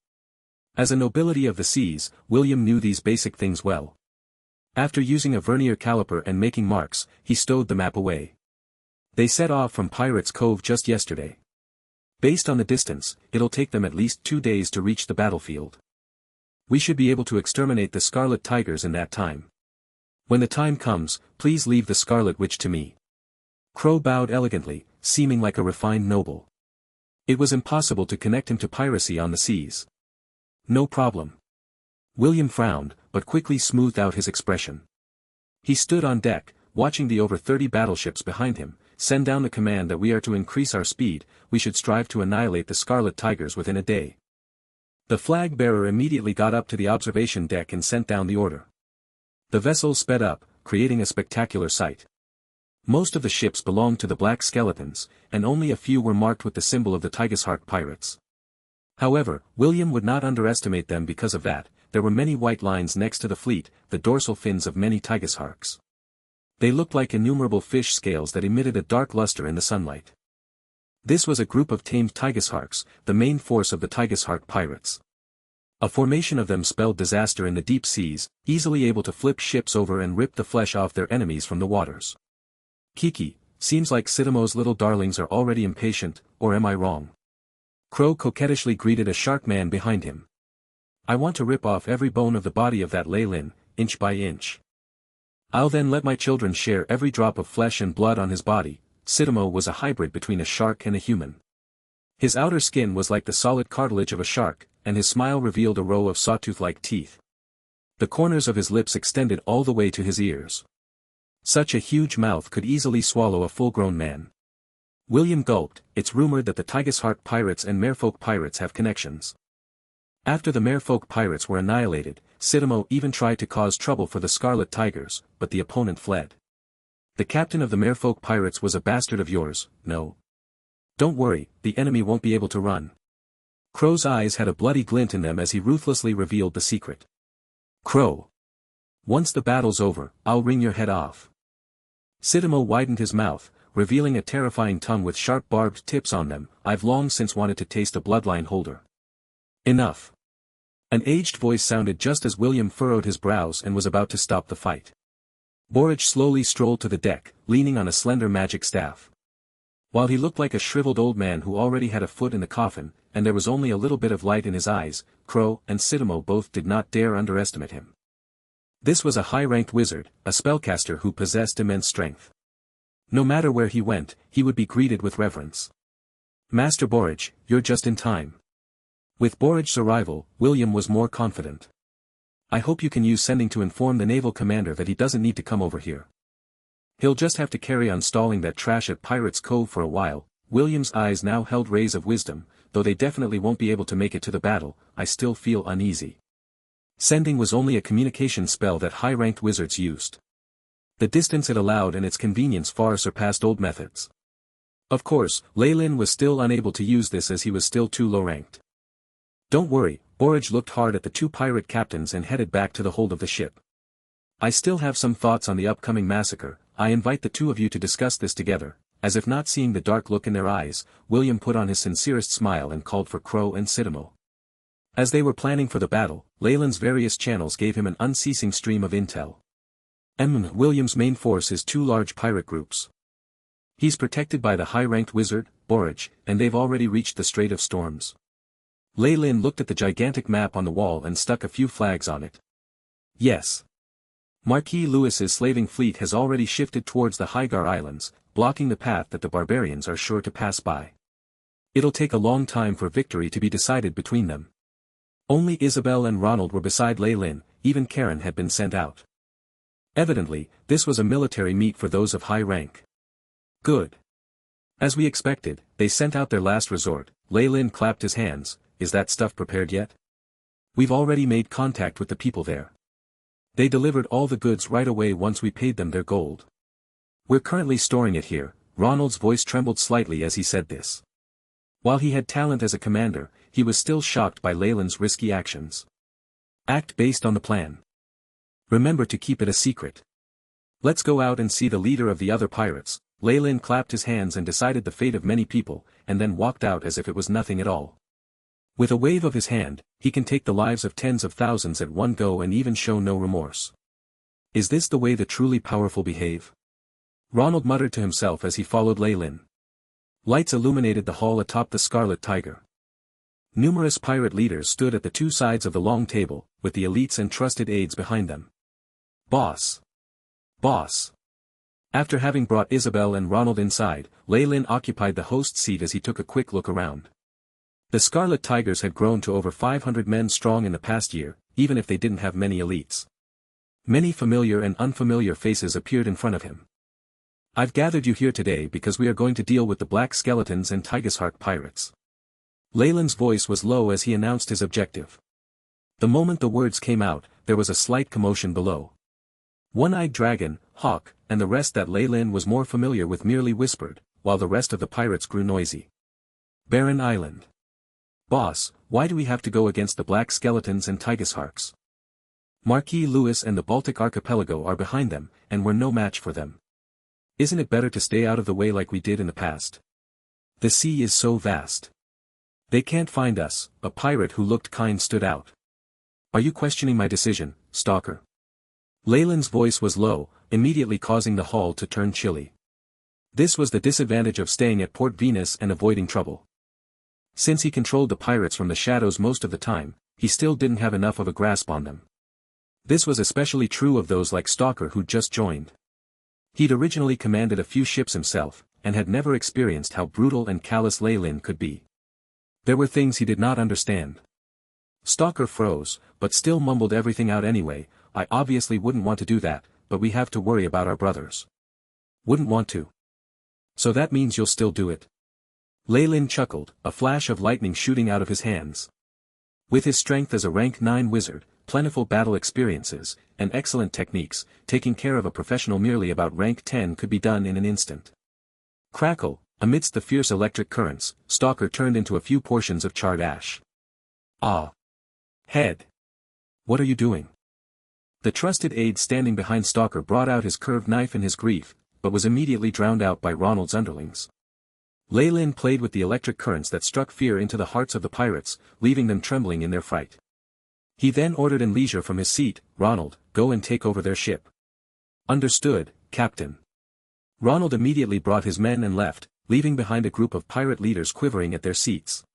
As a nobility of the seas, William knew these basic things well. After using a vernier caliper and making marks, he stowed the map away. They set off from Pirates Cove just yesterday. Based on the distance, it'll take them at least 2 days to reach the battlefield. We should be able to exterminate the Scarlet Tigers in that time. When the time comes, please leave the Scarlet Witch to me. Crow bowed elegantly, seeming like a refined noble. It was impossible to connect him to piracy on the seas. No problem. William frowned, but quickly smoothed out his expression. He stood on deck, watching the over 30 battleships behind him. "Send down the command that we are to increase our speed, we should strive to annihilate the Scarlet Tigers within a day." The flag-bearer immediately got up to the observation deck and sent down the order. The vessels sped up, creating a spectacular sight. Most of the ships belonged to the Black Skeletons, and only a few were marked with the symbol of the Tigershark pirates. However, William would not underestimate them because of that. There were many white lines next to the fleet, the dorsal fins of many Tigersharks. They looked like innumerable fish scales that emitted a dark luster in the sunlight. This was a group of tamed Tigersharks, the main force of the Tigershark pirates. A formation of them spelled disaster in the deep seas, easily able to flip ships over and rip the flesh off their enemies from the waters. "Kiki, seems like Sitamo's little darlings are already impatient, or am I wrong?" Crow coquettishly greeted a shark man behind him. "I want to rip off every bone of the body of that Leylin, inch by inch. I'll then let my children share every drop of flesh and blood on his body." Sitamo was a hybrid between a shark and a human. His outer skin was like the solid cartilage of a shark, and his smile revealed a row of sawtooth-like teeth. The corners of his lips extended all the way to his ears. Such a huge mouth could easily swallow a full-grown man. William gulped. "It's rumored that the Tigershark pirates and Merfolk pirates have connections." After the Merfolk pirates were annihilated, Sitamo even tried to cause trouble for the Scarlet Tigers, but the opponent fled. "The captain of the Merfolk pirates was a bastard of yours, no? Don't worry, the enemy won't be able to run." Crow's eyes had a bloody glint in them as he ruthlessly revealed the secret. "Crow. Once the battle's over, I'll wring your head off." Sitamo widened his mouth, revealing a terrifying tongue with sharp barbed tips on them. "I've long since wanted to taste a bloodline holder." "Enough." An aged voice sounded just as William furrowed his brows and was about to stop the fight. Borage slowly strolled to the deck, leaning on a slender magic staff. While he looked like a shriveled old man who already had a foot in the coffin, and there was only a little bit of light in his eyes, Crow and Sitamo both did not dare underestimate him. This was a high-ranked wizard, a spellcaster who possessed immense strength. No matter where he went, he would be greeted with reverence. "Master Borage, you're just in time." With Borage's arrival, William was more confident. I hope you can use sending to inform the naval commander that he doesn't need to come over here. He'll just have to carry on stalling that trash at Pirates Cove for a while. William's eyes now held rays of wisdom. Though they definitely won't be able to make it to the battle, I still feel uneasy. Sending was only a communication spell that high-ranked wizards used. The distance it allowed and its convenience far surpassed old methods. Of course, Leyland was still unable to use this as he was still too low-ranked. Don't worry, Borage looked hard at the two pirate captains and headed back to the hold of the ship. I still have some thoughts on the upcoming massacre. I invite the two of you to discuss this together. As if not seeing the dark look in their eyes, William put on his sincerest smile and called for Crow and Citamo. As they were planning for the battle, Leyland's various channels gave him an unceasing stream of intel. William's main force is two large pirate groups. He's protected by the high-ranked wizard, Borage, and they've already reached the Strait of Storms. Leyland looked at the gigantic map on the wall and stuck a few flags on it. Yes. Marquis Lewis's slaving fleet has already shifted towards the Hygar Islands, blocking the path that the barbarians are sure to pass by. It'll take a long time for victory to be decided between them. Only Isabel and Ronald were beside Leyland, even Karen had been sent out. Evidently, this was a military meet for those of high rank. Good. As we expected, they sent out their last resort. Leyland clapped his hands. Is that stuff prepared yet? We've already made contact with the people there. They delivered all the goods right away once we paid them their gold. We're currently storing it here. Ronald's voice trembled slightly as he said this. While he had talent as a commander, he was still shocked by Leyland's risky actions. Act based on the plan. Remember to keep it a secret. Let's go out and see the leader of the other pirates. Leyland clapped his hands and decided the fate of many people, and then walked out as if it was nothing at all. With a wave of his hand, he can take the lives of tens of thousands at one go and even show no remorse. Is this the way the truly powerful behave? Ronald muttered to himself as he followed Leyland. Lights illuminated the hall atop the Scarlet Tiger. Numerous pirate leaders stood at the two sides of the long table, with the elites and trusted aides behind them. Boss. Boss. After having brought Isabel and Ronald inside, Leyland occupied the host seat as he took a quick look around. The Scarlet Tigers had grown to over 500 men strong in the past year, even if they didn't have many elites. Many familiar and unfamiliar faces appeared in front of him. I've gathered you here today because we are going to deal with the Black Skeletons and Tigershark pirates. Leyland's voice was low as he announced his objective. The moment the words came out, there was a slight commotion below. One-Eyed Dragon, Hawk, and the rest that Leyland was more familiar with merely whispered, while the rest of the pirates grew noisy. Barren Island. Boss, why do we have to go against the Black Skeletons and Tigersharks? Marquis Lewis and the Baltic Archipelago are behind them, and we're no match for them. Isn't it better to stay out of the way like we did in the past? The sea is so vast. They can't find us. A pirate who looked kind stood out. Are you questioning my decision, Stalker? Leyland's voice was low, immediately causing the hall to turn chilly. This was the disadvantage of staying at Port Venus and avoiding trouble. Since he controlled the pirates from the shadows most of the time, he still didn't have enough of a grasp on them. This was especially true of those like Stalker who'd just joined. He'd originally commanded a few ships himself, and had never experienced how brutal and callous Leyland could be. There were things he did not understand. Stalker froze, but still mumbled everything out anyway. I obviously wouldn't want to do that, but we have to worry about our brothers. Wouldn't want to. So that means you'll still do it? Leyland chuckled, a flash of lightning shooting out of his hands. With his strength as a rank 9 wizard, plentiful battle experiences, and excellent techniques, taking care of a professional merely about rank 10 could be done in an instant. Crackle, amidst the fierce electric currents, Stalker turned into a few portions of charred ash. Ah. Head. What are you doing? The trusted aide standing behind Stalker brought out his curved knife in his grief, but was immediately drowned out by Ronald's underlings. Leyland played with the electric currents that struck fear into the hearts of the pirates, leaving them trembling in their fright. He then ordered in leisure from his seat, Ronald, go and take over their ship. Understood, Captain. Ronald immediately brought his men and left, leaving behind a group of pirate leaders quivering at their seats.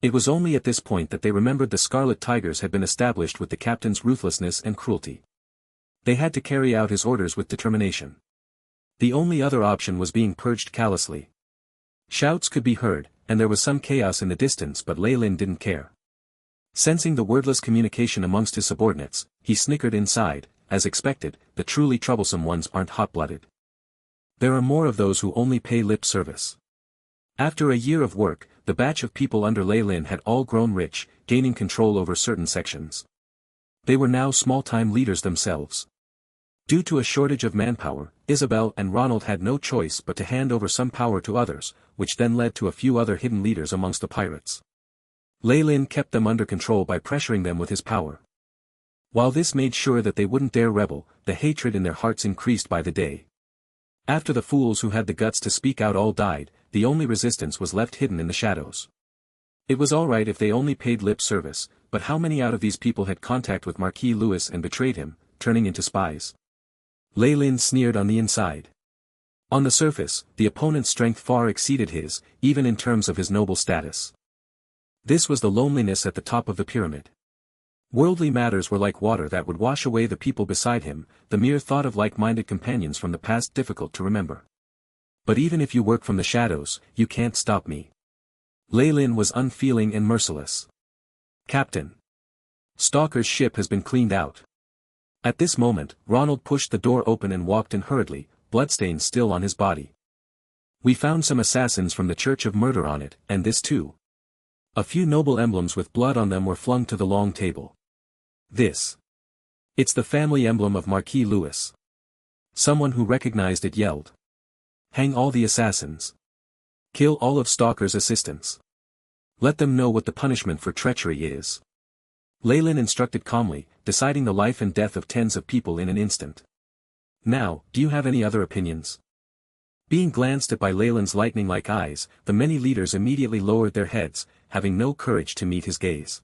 It was only at this point that they remembered the Scarlet Tigers had been established with the captain's ruthlessness and cruelty. They had to carry out his orders with determination. The only other option was being purged callously. Shouts could be heard, and there was some chaos in the distance, but Leyland didn't care. Sensing the wordless communication amongst his subordinates, he snickered inside. As expected, the truly troublesome ones aren't hot-blooded. There are more of those who only pay lip service. After a year of work, the batch of people under Lei Lin had all grown rich, gaining control over certain sections. They were now small-time leaders themselves. Due to a shortage of manpower, Isabel and Ronald had no choice but to hand over some power to others, which then led to a few other hidden leaders amongst the pirates. Lei Lin kept them under control by pressuring them with his power. While this made sure that they wouldn't dare rebel, the hatred in their hearts increased by the day. After the fools who had the guts to speak out all died, the only resistance was left hidden in the shadows. It was alright if they only paid lip service, but how many out of these people had contact with Marquis Louis and betrayed him, turning into spies? Lei Lin sneered on the inside. On the surface, the opponent's strength far exceeded his, even in terms of his noble status. This was the loneliness at the top of the pyramid. Worldly matters were like water that would wash away the people beside him, the mere thought of like-minded companions from the past difficult to remember. But even if you work from the shadows, you can't stop me. Lei Lin was unfeeling and merciless. Captain. Stalker's ship has been cleaned out. At this moment, Ronald pushed the door open and walked in hurriedly, bloodstains still on his body. We found some assassins from the Church of Murder on it, and this too. A few noble emblems with blood on them were flung to the long table. This. It's the family emblem of Marquis Louis. Someone who recognized it yelled. Hang all the assassins. Kill all of Stalker's assistants. Let them know what the punishment for treachery is. Lei Lin instructed calmly, deciding the life and death of tens of people in an instant. Now, do you have any other opinions? Being glanced at by Lei Lin's lightning-like eyes, the many leaders immediately lowered their heads, having no courage to meet his gaze.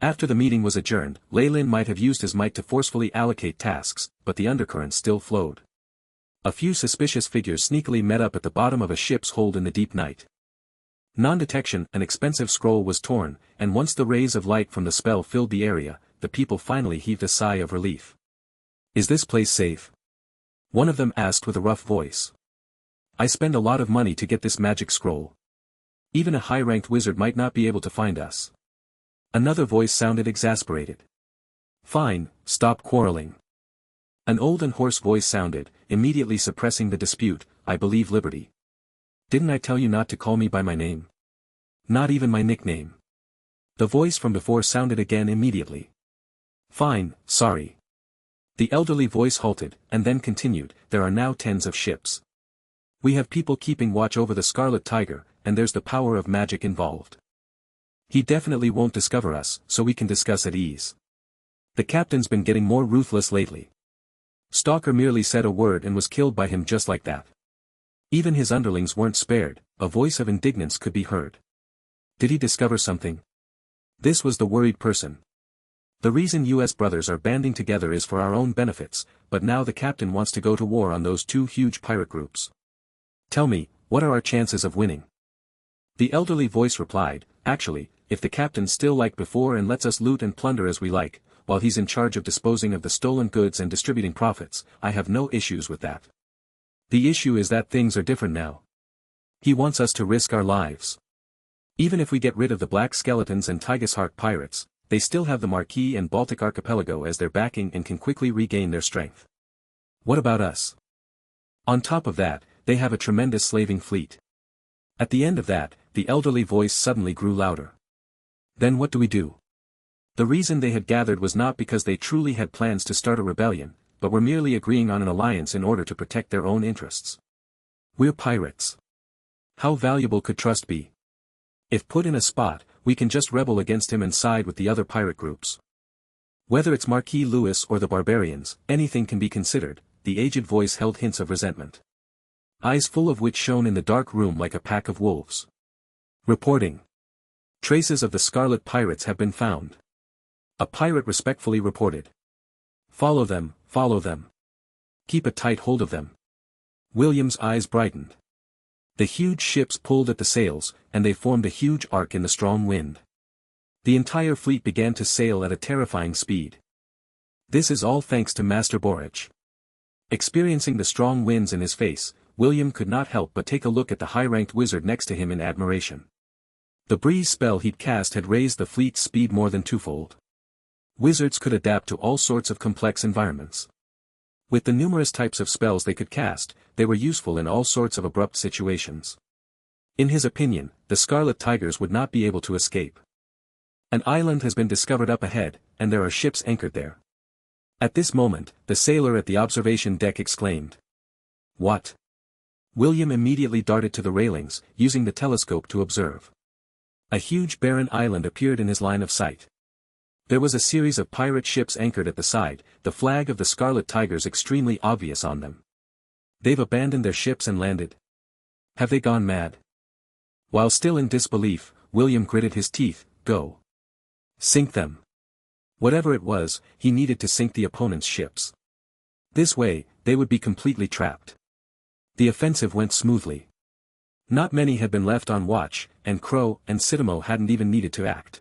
After the meeting was adjourned, Lei Lin might have used his might to forcefully allocate tasks, but the undercurrent still flowed. A few suspicious figures sneakily met up at the bottom of a ship's hold in the deep night. Non-detection, an expensive scroll was torn, and once the rays of light from the spell filled the area, the people finally heaved a sigh of relief. Is this place safe? One of them asked with a rough voice. I spend a lot of money to get this magic scroll. Even a high-ranked wizard might not be able to find us. Another voice sounded exasperated. Fine, stop quarreling. An old and hoarse voice sounded, immediately suppressing the dispute. I believe liberty. Didn't I tell you not to call me by my name? Not even my nickname. The voice from before sounded again immediately. Fine, sorry. The elderly voice halted, and then continued, there are now tens of ships. We have people keeping watch over the Scarlet Tiger, and there's the power of magic involved. He definitely won't discover us, so we can discuss at ease. The captain's been getting more ruthless lately. Stalker merely said a word and was killed by him just like that. Even his underlings weren't spared, a voice of indignance could be heard. Did he discover something? This was the worried person. The reason US brothers are banding together is for our own benefits, but now the captain wants to go to war on those two huge pirate groups. Tell me, what are our chances of winning? The elderly voice replied, actually, if the captain's still like before and lets us loot and plunder as we like, while he's in charge of disposing of the stolen goods and distributing profits, I have no issues with that. The issue is that things are different now. He wants us to risk our lives. Even if we get rid of the Black Skeletons and Tigus Heart pirates, they still have the Marquis and Baltic Archipelago as their backing and can quickly regain their strength. What about us? On top of that, they have a tremendous slaving fleet. At the end of that, the elderly voice suddenly grew louder. Then what do we do? The reason they had gathered was not because they truly had plans to start a rebellion, but were merely agreeing on an alliance in order to protect their own interests. We're pirates. How valuable could trust be? If put in a spot, we can just rebel against him and side with the other pirate groups. Whether it's Marquis Louis or the barbarians, anything can be considered, the aged voice held hints of resentment. Eyes full of which shone in the dark room like a pack of wolves. Reporting. Traces of the Scarlet Pirates have been found. A pirate respectfully reported. Follow them, follow them. Keep a tight hold of them. William's eyes brightened. The huge ships pulled at the sails, and they formed a huge arc in the strong wind. The entire fleet began to sail at a terrifying speed. This is all thanks to Master Borage. Experiencing the strong winds in his face, William could not help but take a look at the high-ranked wizard next to him in admiration. The breeze spell he'd cast had raised the fleet's speed more than twofold. Wizards could adapt to all sorts of complex environments. With the numerous types of spells they could cast, they were useful in all sorts of abrupt situations. In his opinion, the Scarlet Tigers would not be able to escape. An island has been discovered up ahead, and there are ships anchored there. At this moment, the sailor at the observation deck exclaimed. "What?" William immediately darted to the railings, using the telescope to observe. A huge barren island appeared in his line of sight. There was a series of pirate ships anchored at the side, the flag of the Scarlet Tigers extremely obvious on them. They've abandoned their ships and landed. Have they gone mad? While still in disbelief, William gritted his teeth. Go. Sink them. Whatever it was, he needed to sink the opponent's ships. This way, they would be completely trapped. The offensive went smoothly. Not many had been left on watch, and Crow and Sitamo hadn't even needed to act.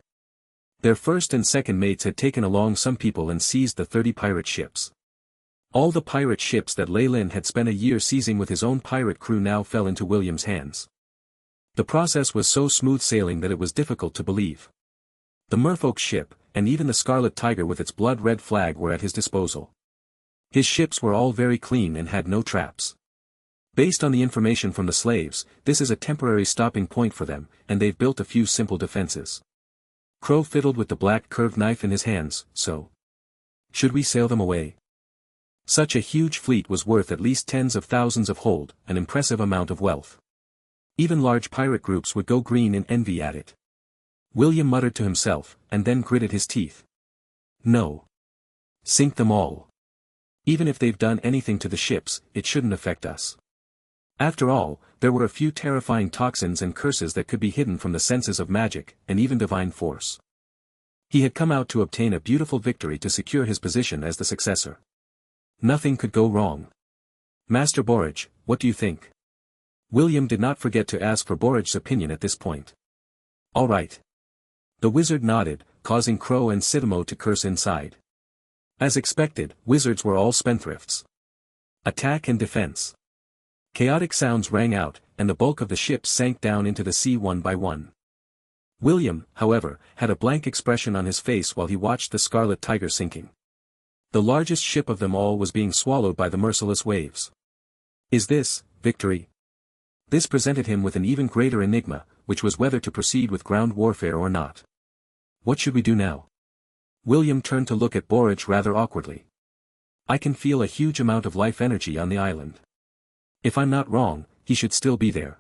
Their first and second mates had taken along some people and seized the 30 pirate ships. All the pirate ships that Leyland had spent a year seizing with his own pirate crew now fell into William's hands. The process was so smooth sailing that it was difficult to believe. The merfolk ship, and even the Scarlet Tiger with its blood-red flag were at his disposal. His ships were all very clean and had no traps. Based on the information from the slaves, this is a temporary stopping point for them, and they've built a few simple defenses. Crow fiddled with the black curved knife in his hands. So, should we sail them away? Such a huge fleet was worth at least tens of thousands of hold, an impressive amount of wealth. Even large pirate groups would go green in envy at it. William muttered to himself, and then gritted his teeth. No. Sink them all. Even if they've done anything to the ships, it shouldn't affect us. After all, there were a few terrifying toxins and curses that could be hidden from the senses of magic, and even divine force. He had come out to obtain a beautiful victory to secure his position as the successor. Nothing could go wrong. Master Borage, what do you think? William did not forget to ask for Borage's opinion at this point. All right. The wizard nodded, causing Crow and Sitamo to curse inside. As expected, wizards were all spendthrifts. Attack and defense. Chaotic sounds rang out, and the bulk of the ships sank down into the sea one by one. William, however, had a blank expression on his face while he watched the Scarlet Tiger sinking. The largest ship of them all was being swallowed by the merciless waves. Is this victory? This presented him with an even greater enigma, which was whether to proceed with ground warfare or not. What should we do now? William turned to look at Borage rather awkwardly. I can feel a huge amount of life energy on the island. If I'm not wrong, he should still be there.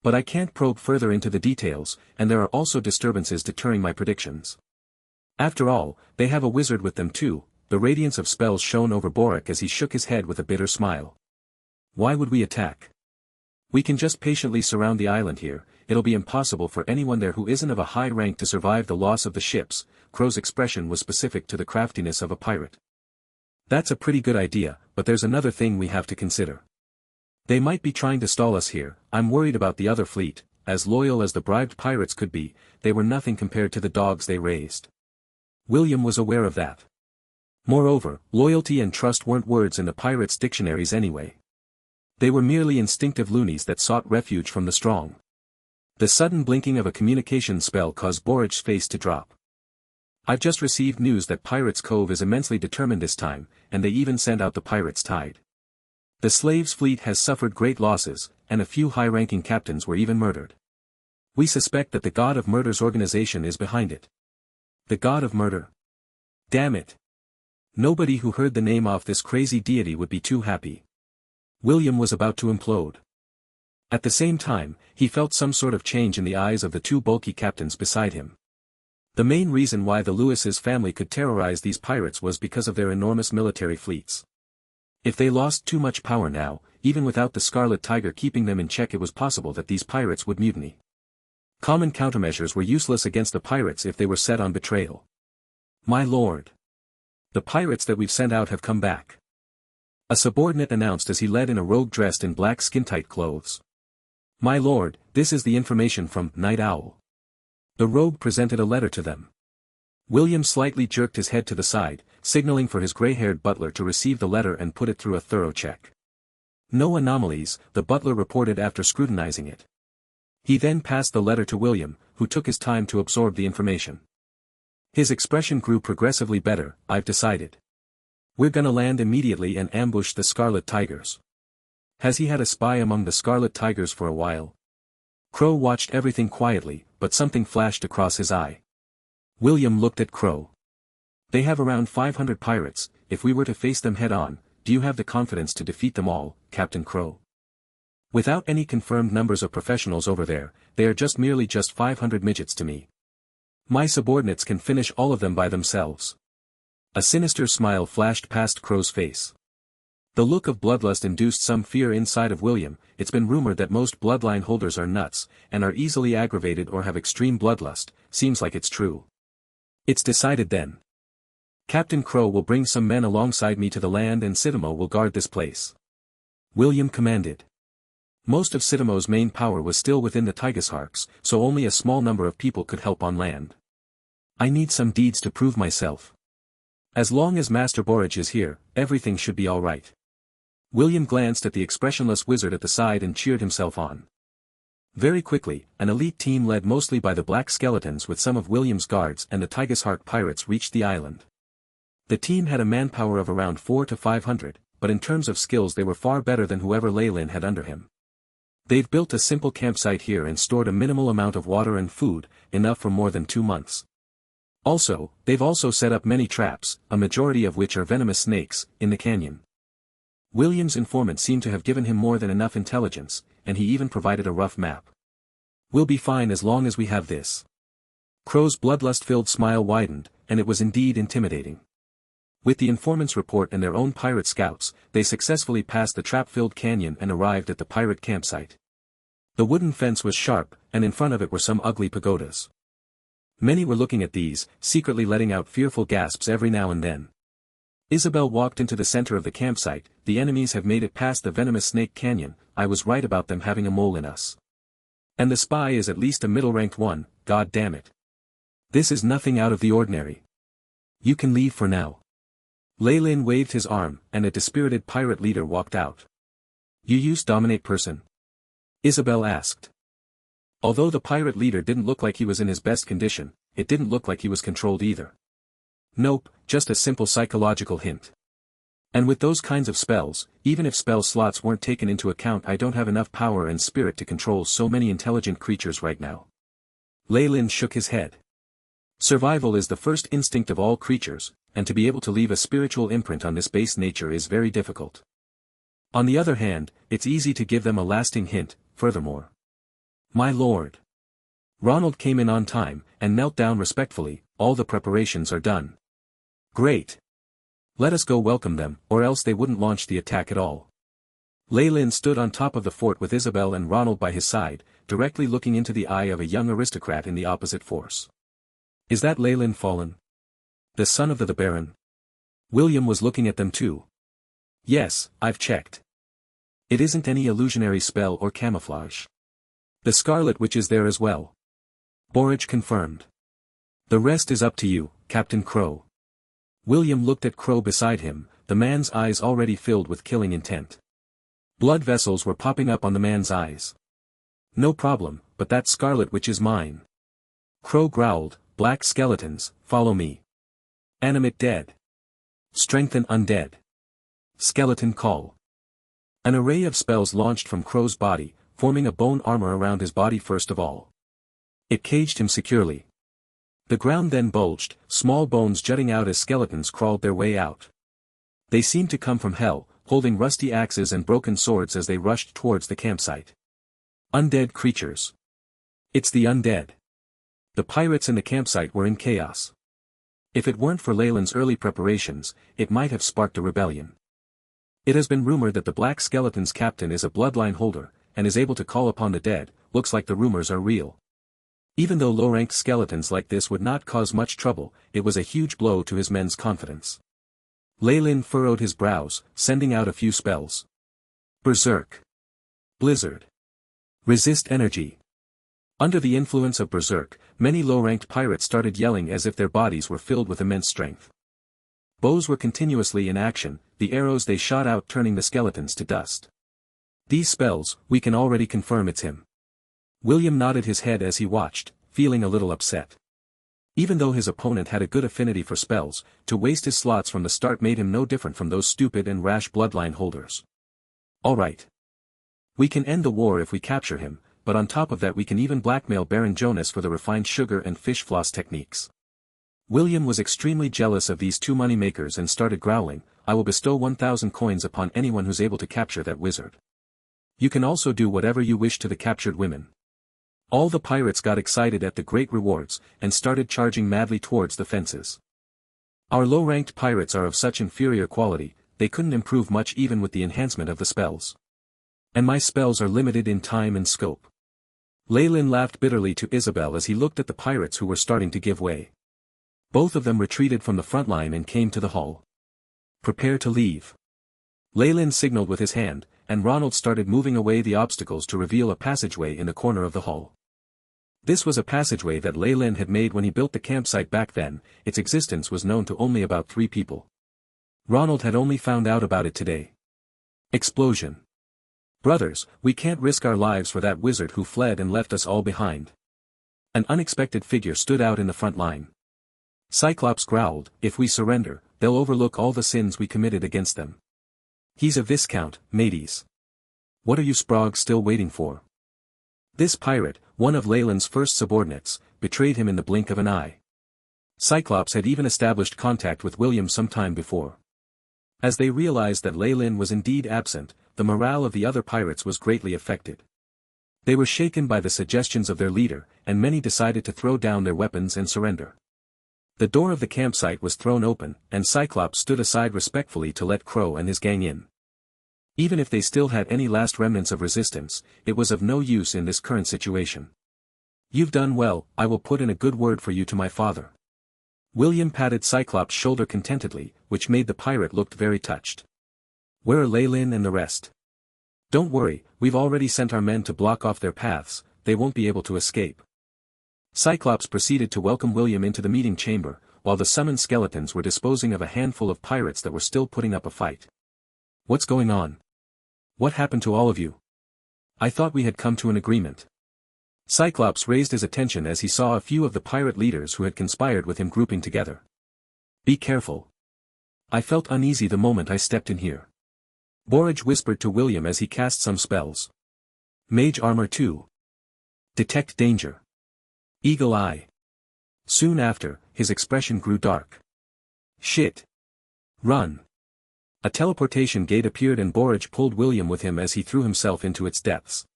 But I can't probe further into the details, and there are also disturbances deterring my predictions. After all, they have a wizard with them too. The radiance of spells shone over Boric as he shook his head with a bitter smile. Why would we attack? We can just patiently surround the island here. It'll be impossible for anyone there who isn't of a high rank to survive the loss of the ships. Crow's expression was specific to the craftiness of a pirate. That's a pretty good idea, but there's another thing we have to consider. They might be trying to stall us here. I'm worried about the other fleet. As loyal as the bribed pirates could be, they were nothing compared to the dogs they raised. William was aware of that. Moreover, loyalty and trust weren't words in the pirates' dictionaries anyway. They were merely instinctive loonies that sought refuge from the strong. The sudden blinking of a communication spell caused Borage's face to drop. I've just received news that Pirates Cove is immensely determined this time, and they even sent out the Pirates' Tide. The slaves' fleet has suffered great losses, and a few high-ranking captains were even murdered. We suspect that the God of Murder's organization is behind it. The God of Murder? Damn it. Nobody who heard the name of this crazy deity would be too happy. William was about to implode. At the same time, he felt some sort of change in the eyes of the two bulky captains beside him. The main reason why the Lewis's family could terrorize these pirates was because of their enormous military fleets. If they lost too much power now, even without the Scarlet Tiger keeping them in check, it was possible that these pirates would mutiny. Common countermeasures were useless against the pirates if they were set on betrayal. My lord. The pirates that we've sent out have come back. A subordinate announced as he led in a rogue dressed in black skin-tight clothes. My lord, this is the information from Night Owl. The rogue presented a letter to them. William slightly jerked his head to the side, signaling for his gray-haired butler to receive the letter and put it through a thorough check. No anomalies, the butler reported after scrutinizing it. He then passed the letter to William, who took his time to absorb the information. His expression grew progressively better. I've decided. We're gonna land immediately and ambush the Scarlet Tigers. Has he had a spy among the Scarlet Tigers for a while? Crow watched everything quietly, but something flashed across his eye. William looked at Crow. They have around 500 pirates. If we were to face them head-on, do you have the confidence to defeat them all, Captain Crow? Without any confirmed numbers of professionals over there, they are merely 500 midgets to me. My subordinates can finish all of them by themselves. A sinister smile flashed past Crow's face. The look of bloodlust induced some fear inside of William. It's been rumored that most bloodline holders are nuts, and are easily aggravated or have extreme bloodlust. Seems like it's true. It's decided then. Captain Crow will bring some men alongside me to the land and Sitamo will guard this place. William commanded. Most of Sitamo's main power was still within the Tigersharks, so only a small number of people could help on land. I need some deeds to prove myself. As long as Master Borage is here, everything should be alright. William glanced at the expressionless wizard at the side and cheered himself on. Very quickly, an elite team led mostly by the Black Skeletons with some of William's guards and the Tigershark pirates reached the island. The team had a manpower of around 400 to 500, but in terms of skills they were far better than whoever Leylin had under him. They've built a simple campsite here and stored a minimal amount of water and food, enough for more than 2 months. Also, they've also set up many traps, a majority of which are venomous snakes, in the canyon. William's informant seemed to have given him more than enough intelligence, and he even provided a rough map. We'll be fine as long as we have this. Crow's bloodlust-filled smile widened, and it was indeed intimidating. With the informant's report and their own pirate scouts, they successfully passed the trap-filled canyon and arrived at the pirate campsite. The wooden fence was sharp, and in front of it were some ugly pagodas. Many were looking at these, secretly letting out fearful gasps every now and then. Isabel walked into the center of the campsite. The enemies have made it past the venomous snake canyon. I was right about them having a mole in us. And the spy is at least a middle-ranked one, god damn it. This is nothing out of the ordinary. You can leave for now. Leylin waved his arm, and a dispirited pirate leader walked out. You use dominate person? Isabel asked. Although the pirate leader didn't look like he was in his best condition, it didn't look like he was controlled either. Nope, just a simple psychological hint. And with those kinds of spells, even if spell slots weren't taken into account, I don't have enough power and spirit to control so many intelligent creatures right now. Leylin shook his head. Survival is the first instinct of all creatures, and to be able to leave a spiritual imprint on this base nature is very difficult. On the other hand, it's easy to give them a lasting hint. Furthermore. My lord. Ronald came in on time, and knelt down respectfully. All the preparations are done. Great. Let us go welcome them, or else they wouldn't launch the attack at all. Leylin stood on top of the fort with Isabel and Ronald by his side, directly looking into the eye of a young aristocrat in the opposite force. Is that Leylin Fallen? The son of the Baron? William was looking at them too. Yes, I've checked. It isn't any illusionary spell or camouflage. The Scarlet Witch is there as well. Borage confirmed. The rest is up to you, Captain Crow. William looked at Crow beside him, the man's eyes already filled with killing intent. Blood vessels were popping up on the man's eyes. No problem, but that Scarlet Witch is mine. Crow growled, Black Skeletons, follow me. Animate dead. Strengthen undead. Skeleton call. An array of spells launched from Crow's body, forming a bone armor around his body first of all. It caged him securely. The ground then bulged, small bones jutting out as skeletons crawled their way out. They seemed to come from hell, holding rusty axes and broken swords as they rushed towards the campsite. Undead creatures. It's the undead. The pirates in the campsite were in chaos. If it weren't for Leylin's early preparations, it might have sparked a rebellion. It has been rumored that the Black Skeleton's captain is a bloodline holder, and is able to call upon the dead. Looks like the rumors are real. Even though low-ranked skeletons like this would not cause much trouble, it was a huge blow to his men's confidence. Leylin furrowed his brows, sending out a few spells. Berserk. Blizzard. Resist energy. Under the influence of Berserk, many low-ranked pirates started yelling as if their bodies were filled with immense strength. Bows were continuously in action, the arrows they shot out turning the skeletons to dust. These spells, we can already confirm it's him. William nodded his head as he watched, feeling a little upset. Even though his opponent had a good affinity for spells, to waste his slots from the start made him no different from those stupid and rash bloodline holders. Alright. We can end the war if we capture him, but on top of that we can even blackmail Baron Jonas for the refined sugar and fish floss techniques. William was extremely jealous of these two moneymakers and started growling, I will bestow 1,000 coins upon anyone who's able to capture that wizard. You can also do whatever you wish to the captured women. All the pirates got excited at the great rewards, and started charging madly towards the fences. Our low-ranked pirates are of such inferior quality, they couldn't improve much even with the enhancement of the spells. And my spells are limited in time and scope. Leyland laughed bitterly to Isabel as he looked at the pirates who were starting to give way. Both of them retreated from the front line and came to the hull. Prepare to leave. Leyland signaled with his hand, and Ronald started moving away the obstacles to reveal a passageway in the corner of the hull. This was a passageway that Leyland had made when he built the campsite back then, its existence was known to only about 3 people. Ronald had only found out about it today. Explosion. Brothers, we can't risk our lives for that wizard who fled and left us all behind. An unexpected figure stood out in the front line. Cyclops growled, if we surrender, they'll overlook all the sins we committed against them. He's a viscount, mateys. What are you Sprague still waiting for? This pirate, one of Leyland's first subordinates, betrayed him in the blink of an eye. Cyclops had even established contact with William some time before. As they realized that Leyland was indeed absent, the morale of the other pirates was greatly affected. They were shaken by the suggestions of their leader, and many decided to throw down their weapons and surrender. The door of the campsite was thrown open, and Cyclops stood aside respectfully to let Crow and his gang in. Even if they still had any last remnants of resistance, it was of no use in this current situation. You've done well, I will put in a good word for you to my father. William patted Cyclops' shoulder contentedly, which made the pirate look very touched. Where are Leyland and the rest? Don't worry, we've already sent our men to block off their paths, they won't be able to escape. Cyclops proceeded to welcome William into the meeting chamber, while the summoned skeletons were disposing of a handful of pirates that were still putting up a fight. What's going on? What happened to all of you? I thought we had come to an agreement. Cyclops raised his attention as he saw a few of the pirate leaders who had conspired with him grouping together. Be careful. I felt uneasy the moment I stepped in here. Borage whispered to William as he cast some spells. Mage armor 2. Detect danger. Eagle eye. Soon after, his expression grew dark. Shit. Run. A teleportation gate appeared and Borage pulled William with him as he threw himself into its depths.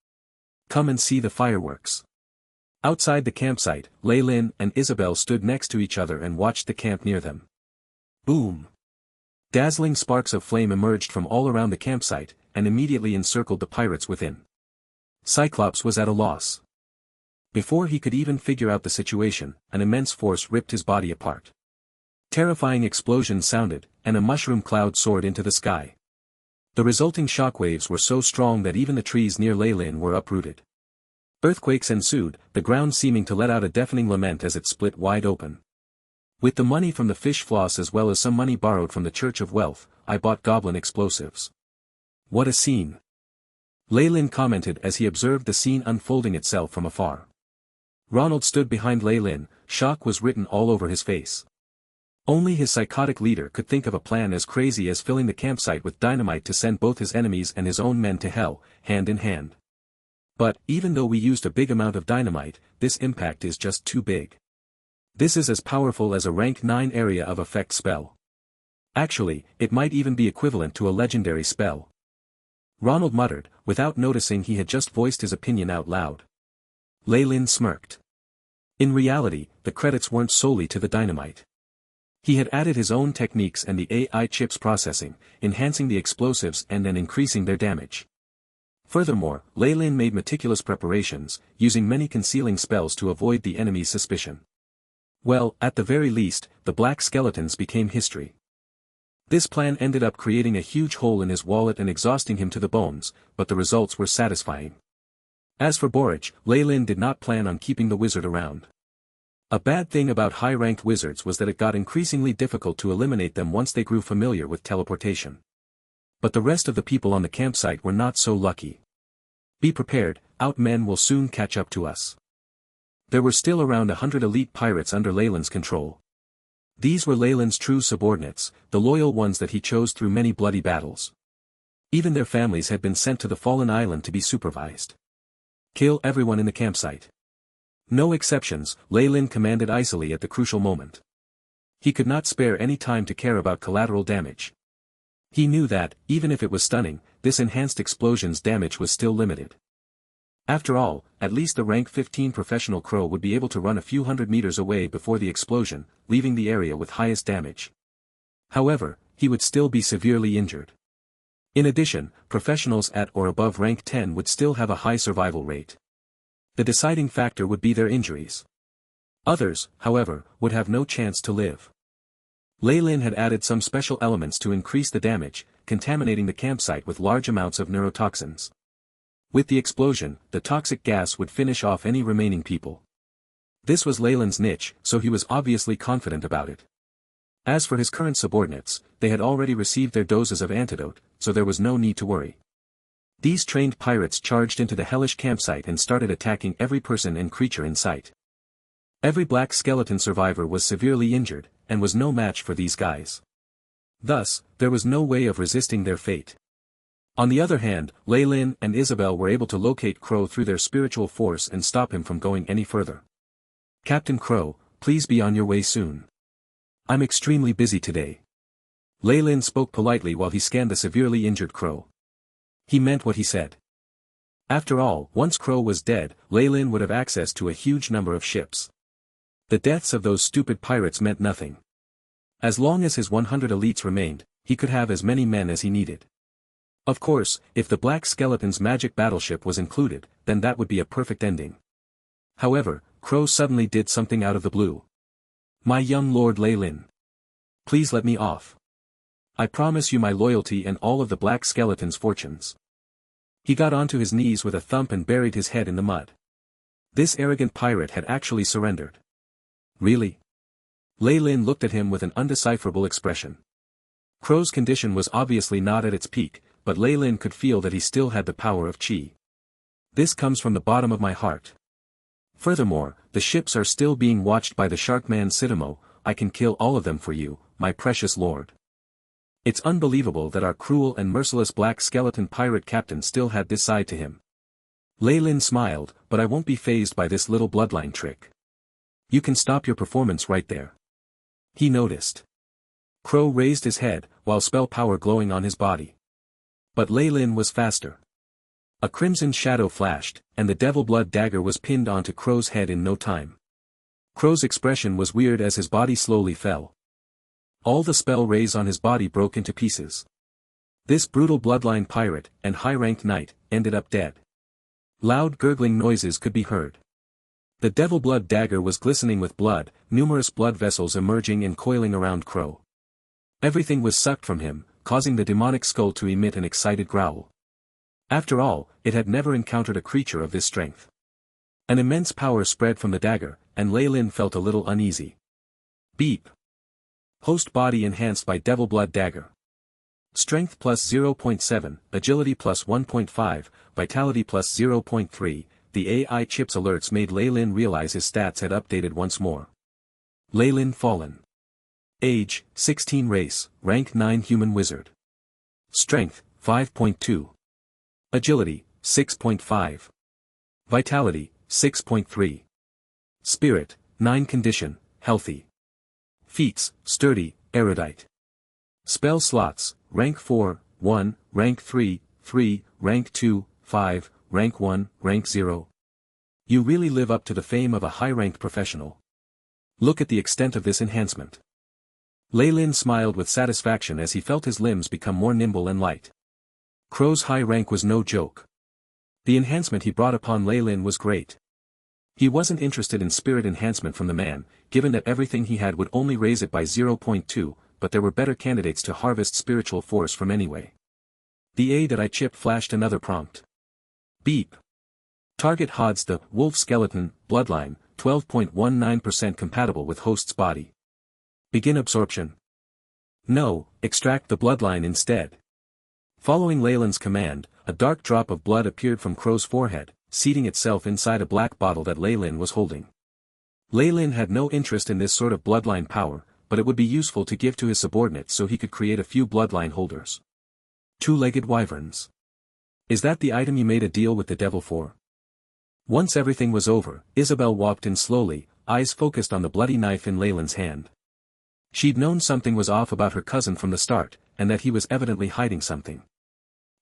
Come and see the fireworks. Outside the campsite, Leyland and Isabel stood next to each other and watched the camp near them. Boom. Dazzling sparks of flame emerged from all around the campsite, and immediately encircled the pirates within. Cyclops was at a loss. Before he could even figure out the situation, an immense force ripped his body apart. Terrifying explosions sounded, and a mushroom cloud soared into the sky. The resulting shockwaves were so strong that even the trees near Leyland were uprooted. Earthquakes ensued, the ground seeming to let out a deafening lament as it split wide open. With the money from the fish floss as well as some money borrowed from the Church of Wealth, I bought goblin explosives. What a scene! Leyland commented as he observed the scene unfolding itself from afar. Ronald stood behind Leyland, shock was written all over his face. Only his psychotic leader could think of a plan as crazy as filling the campsite with dynamite to send both his enemies and his own men to hell, hand in hand. But, even though we used a big amount of dynamite, this impact is just too big. This is as powerful as a rank 9 area of effect spell. Actually, it might even be equivalent to a legendary spell. Ronald muttered, without noticing he had just voiced his opinion out loud. Leyland smirked. In reality, the credits weren't solely to the dynamite. He had added his own techniques and the AI chips processing, enhancing the explosives and then increasing their damage. Furthermore, Leyland made meticulous preparations, using many concealing spells to avoid the enemy's suspicion. Well, at the very least, the black skeletons became history. This plan ended up creating a huge hole in his wallet and exhausting him to the bones, but the results were satisfying. As for Borage, Leyland did not plan on keeping the wizard around. A bad thing about high-ranked wizards was that it got increasingly difficult to eliminate them once they grew familiar with teleportation. But the rest of the people on the campsite were not so lucky. Be prepared, Out men will soon catch up to us. There were still around 100 elite pirates under Leyland's control. These were Leyland's true subordinates, the loyal ones that he chose through many bloody battles. Even their families had been sent to the fallen island to be supervised. Kill everyone in the campsite. No exceptions, Leyland commanded icily at the crucial moment. He could not spare any time to care about collateral damage. He knew that, even if it was stunning, this enhanced explosion's damage was still limited. After all, at least the rank 15 professional crow would be able to run a few hundred meters away before the explosion, leaving the area with highest damage. However, he would still be severely injured. In addition, professionals at or above rank 10 would still have a high survival rate. The deciding factor would be their injuries. Others, however, would have no chance to live. Leyland had added some special elements to increase the damage, contaminating the campsite with large amounts of neurotoxins. With the explosion, the toxic gas would finish off any remaining people. This was Leyland's niche, so he was obviously confident about it. As for his current subordinates, they had already received their doses of antidote, so there was no need to worry. These trained pirates charged into the hellish campsite and started attacking every person and creature in sight. Every black skeleton survivor was severely injured, and was no match for these guys. Thus, there was no way of resisting their fate. On the other hand, Leyland and Isabel were able to locate Crow through their spiritual force and stop him from going any further. "Captain Crow, please be on your way soon. I'm extremely busy today." Leyland spoke politely while he scanned the severely injured Crow. He meant what he said. After all, once Crow was dead, Leyland would have access to a huge number of ships. The deaths of those stupid pirates meant nothing. As long as his 100 elites remained, he could have as many men as he needed. Of course, if the Black Skeleton's magic battleship was included, then that would be a perfect ending. However, Crow suddenly did something out of the blue. "My young Lord Leyland. Please let me off. I promise you my loyalty and all of the Black Skeleton's fortunes." He got onto his knees with a thump and buried his head in the mud. This arrogant pirate had actually surrendered. Really? Leyland looked at him with an undecipherable expression. Crow's condition was obviously not at its peak, but Leyland could feel that he still had the power of chi. "This comes from the bottom of my heart. Furthermore, the ships are still being watched by the Sharkman Sidamo. I can kill all of them for you, my precious lord." It's unbelievable that our cruel and merciless black skeleton pirate captain still had this side to him. Leyland smiled, "But I won't be fazed by this little bloodline trick. You can stop your performance right there." He noticed. Crow raised his head, while spell power glowing on his body. But Leyland was faster. A crimson shadow flashed, and the devil blood dagger was pinned onto Crow's head in no time. Crow's expression was weird as his body slowly fell. All the spell rays on his body broke into pieces. This brutal bloodline pirate, and high-ranked knight, ended up dead. Loud gurgling noises could be heard. The devil blood dagger was glistening with blood, numerous blood vessels emerging and coiling around Crow. Everything was sucked from him, causing the demonic skull to emit an excited growl. After all, it had never encountered a creature of this strength. An immense power spread from the dagger, and Leyland felt a little uneasy. Beep. Host body enhanced by devil blood dagger. Strength plus 0.7, agility plus 1.5, vitality plus 0.3. The AI chip's alerts made Leyland realize his stats had updated once more. Leyland fallen. Age, 16 race, rank 9 human wizard. Strength, 5.2. Agility, 6.5. Vitality, 6.3. Spirit, 9 condition, healthy. Feats, sturdy, erudite. Spell slots, rank 4, 1, rank 3, 3, rank 2, 5, rank 1, rank 0. You really live up to the fame of a high-ranked professional. Look at the extent of this enhancement. Leyland smiled with satisfaction as he felt his limbs become more nimble and light. Crow's high rank was no joke. The enhancement he brought upon Leyland was great. He wasn't interested in spirit enhancement from the man, given that everything he had would only raise it by 0.2, but there were better candidates to harvest spiritual force from anyway. The A.I chip flashed another prompt. Beep. Target HODS the wolf skeleton, bloodline, 12.19% compatible with host's body. Begin absorption. No, extract the bloodline instead. Following Leyland's command, a dark drop of blood appeared from Crow's forehead, seating itself inside a black bottle that Lei Lin was holding. Lei Lin had no interest in this sort of bloodline power, but it would be useful to give to his subordinates so he could create a few bloodline holders. Two-legged wyverns. Is that the item you made a deal with the devil for? Once everything was over, Isabel walked in slowly, eyes focused on the bloody knife in Lei Lin's hand. She'd known something was off about her cousin from the start, and that he was evidently hiding something.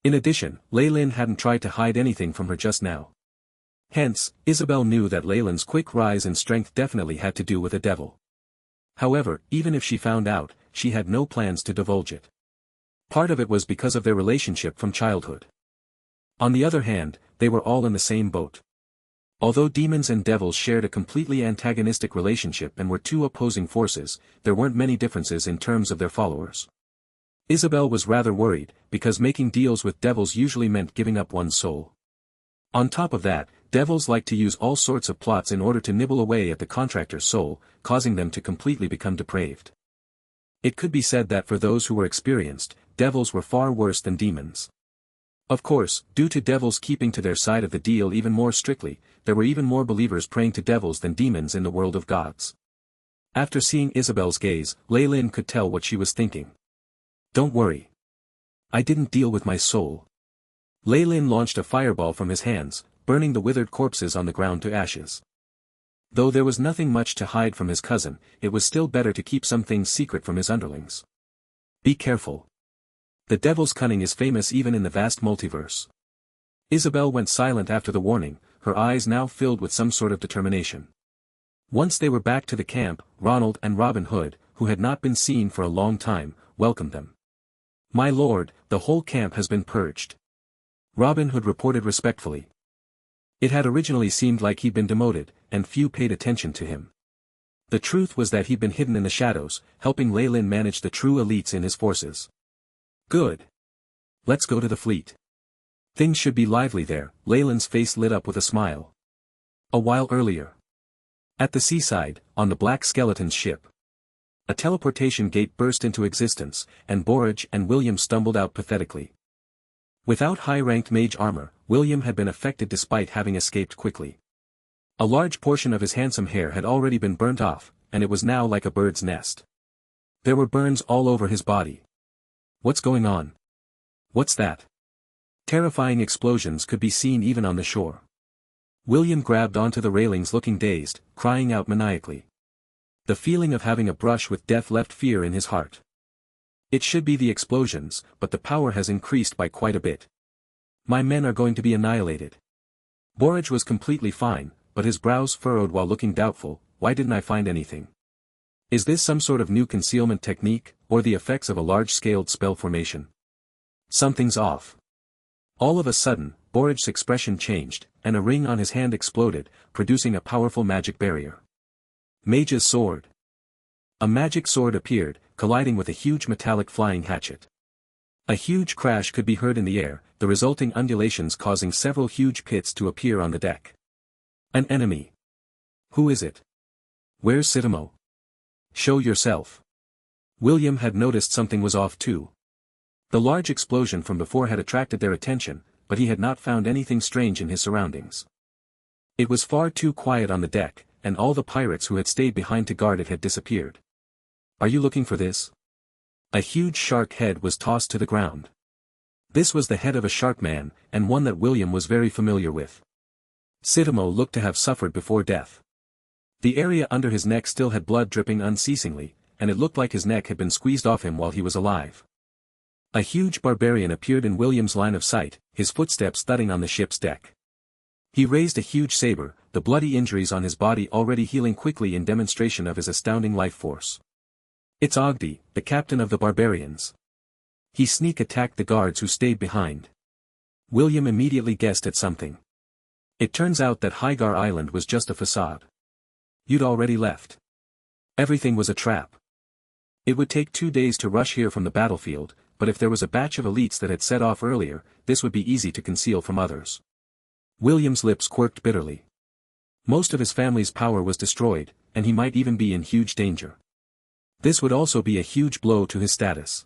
In addition, Lei Lin hadn't tried to hide anything from her just now. Hence, Isabel knew that Lei Lin's quick rise in strength definitely had to do with a devil. However, even if she found out, she had no plans to divulge it. Part of it was because of their relationship from childhood. On the other hand, they were all in the same boat. Although demons and devils shared a completely antagonistic relationship and were two opposing forces, there weren't many differences in terms of their followers. Isabel was rather worried, because making deals with devils usually meant giving up one's soul. On top of that, devils like to use all sorts of plots in order to nibble away at the contractor's soul, causing them to completely become depraved. It could be said that for those who were experienced, devils were far worse than demons. Of course, due to devils keeping to their side of the deal even more strictly, there were even more believers praying to devils than demons in the world of gods. After seeing Isabel's gaze, Lei Lin could tell what she was thinking. Don't worry. I didn't deal with my soul. Lei Lin launched a fireball from his hands, burning the withered corpses on the ground to ashes. Though there was nothing much to hide from his cousin, it was still better to keep some things secret from his underlings. Be careful. The devil's cunning is famous even in the vast multiverse. Isabel went silent after the warning, her eyes now filled with some sort of determination. Once they were back to the camp, Ronald and Robin Hood, who had not been seen for a long time, welcomed them. My lord, the whole camp has been purged. Robin Hood reported respectfully. It had originally seemed like he'd been demoted, and few paid attention to him. The truth was that he'd been hidden in the shadows, helping Lei Lin manage the true elites in his forces. Good. Let's go to the fleet. Things should be lively there. Lei Lin's face lit up with a smile. A while earlier. At the seaside, on the Black Skeleton's ship. A teleportation gate burst into existence, and Borage and William stumbled out pathetically. Without high-ranked mage armor, William had been affected despite having escaped quickly. A large portion of his handsome hair had already been burnt off, and it was now like a bird's nest. There were burns all over his body. What's going on? What's that? Terrifying explosions could be seen even on the shore. William grabbed onto the railings looking dazed, crying out maniacally. The feeling of having a brush with death left fear in his heart. It should be the explosions, but the power has increased by quite a bit. My men are going to be annihilated. Borage was completely fine, but his brows furrowed while looking doubtful. Why didn't I find anything? Is this some sort of new concealment technique, or the effects of a large-scaled spell formation? Something's off. All of a sudden, Borage's expression changed, and a ring on his hand exploded, producing a powerful magic barrier. Mage's sword. A magic sword appeared, colliding with a huge metallic flying hatchet. A huge crash could be heard in the air, the resulting undulations causing several huge pits to appear on the deck. An enemy. Who is it? Where's Sitamo? Show yourself. William had noticed something was off too. The large explosion from before had attracted their attention, but he had not found anything strange in his surroundings. It was far too quiet on the deck, and all the pirates who had stayed behind to guard it had disappeared. Are you looking for this? A huge shark head was tossed to the ground. This was the head of a shark man, and one that William was very familiar with. Sitamo looked to have suffered before death. The area under his neck still had blood dripping unceasingly, and it looked like his neck had been squeezed off him while he was alive. A huge barbarian appeared in William's line of sight, his footsteps thudding on the ship's deck. He raised a huge saber, the bloody injuries on his body already healing quickly in demonstration of his astounding life force. It's Ogdi, the captain of the barbarians. He sneak attacked the guards who stayed behind. William immediately guessed at something. It turns out that Hygar Island was just a facade. You'd already left. Everything was a trap. It would take 2 days to rush here from the battlefield, but if there was a batch of elites that had set off earlier, this would be easy to conceal from others. William's lips quirked bitterly. Most of his family's power was destroyed, and he might even be in huge danger. This would also be a huge blow to his status.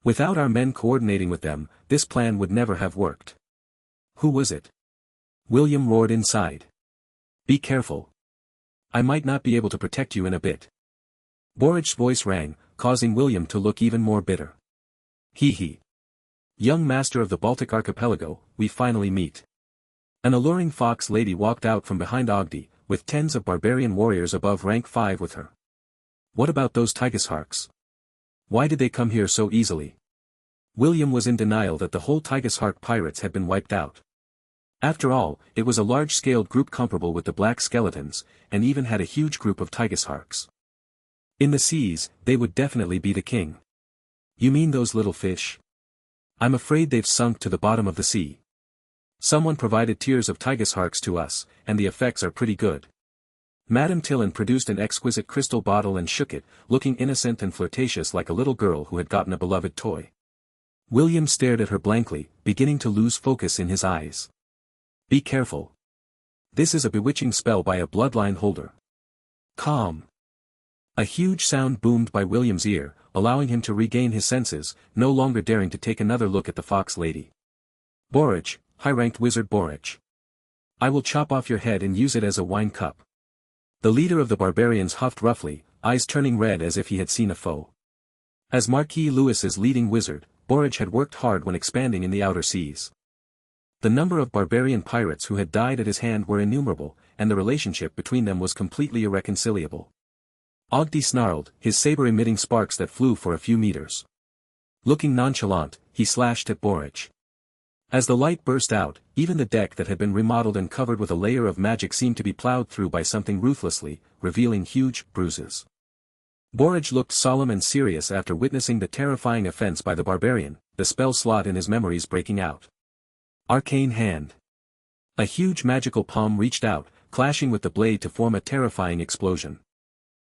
Without our men coordinating with them, this plan would never have worked. Who was it? William roared inside. Be careful. I might not be able to protect you in a bit. Borich's voice rang, causing William to look even more bitter. Hee hee. Young master of the Baltic archipelago, we finally meet. An alluring fox lady walked out from behind Ogdi, with tens of barbarian warriors above rank 5 with her. What about those Tigesharks? Why did they come here so easily? William was in denial that the whole Tigeshark pirates had been wiped out. After all, it was a large-scaled group comparable with the Black Skeletons, and even had a huge group of Tigesharks. In the seas, they would definitely be the king. You mean those little fish? I'm afraid they've sunk to the bottom of the sea. Someone provided tiers of Tigesharks to us, and the effects are pretty good. Madame Tillin produced an exquisite crystal bottle and shook it, looking innocent and flirtatious like a little girl who had gotten a beloved toy. William stared at her blankly, beginning to lose focus in his eyes. Be careful. This is a bewitching spell by a bloodline holder. Calm. A huge sound boomed by William's ear, allowing him to regain his senses, no longer daring to take another look at the fox lady. Borich, high-ranked wizard Borich. I will chop off your head and use it as a wine cup. The leader of the barbarians huffed roughly, eyes turning red as if he had seen a foe. As Marquis Lewis's leading wizard, Borich had worked hard when expanding in the outer seas. The number of barbarian pirates who had died at his hand were innumerable, and the relationship between them was completely irreconcilable. Ogdi snarled, his saber emitting sparks that flew for a few meters. Looking nonchalant, he slashed at Borich. As the light burst out, even the deck that had been remodeled and covered with a layer of magic seemed to be plowed through by something ruthlessly, revealing huge bruises. Borich looked solemn and serious after witnessing the terrifying offense by the barbarian, the spell slot in his memories breaking out. Arcane Hand. A huge magical palm reached out, clashing with the blade to form a terrifying explosion.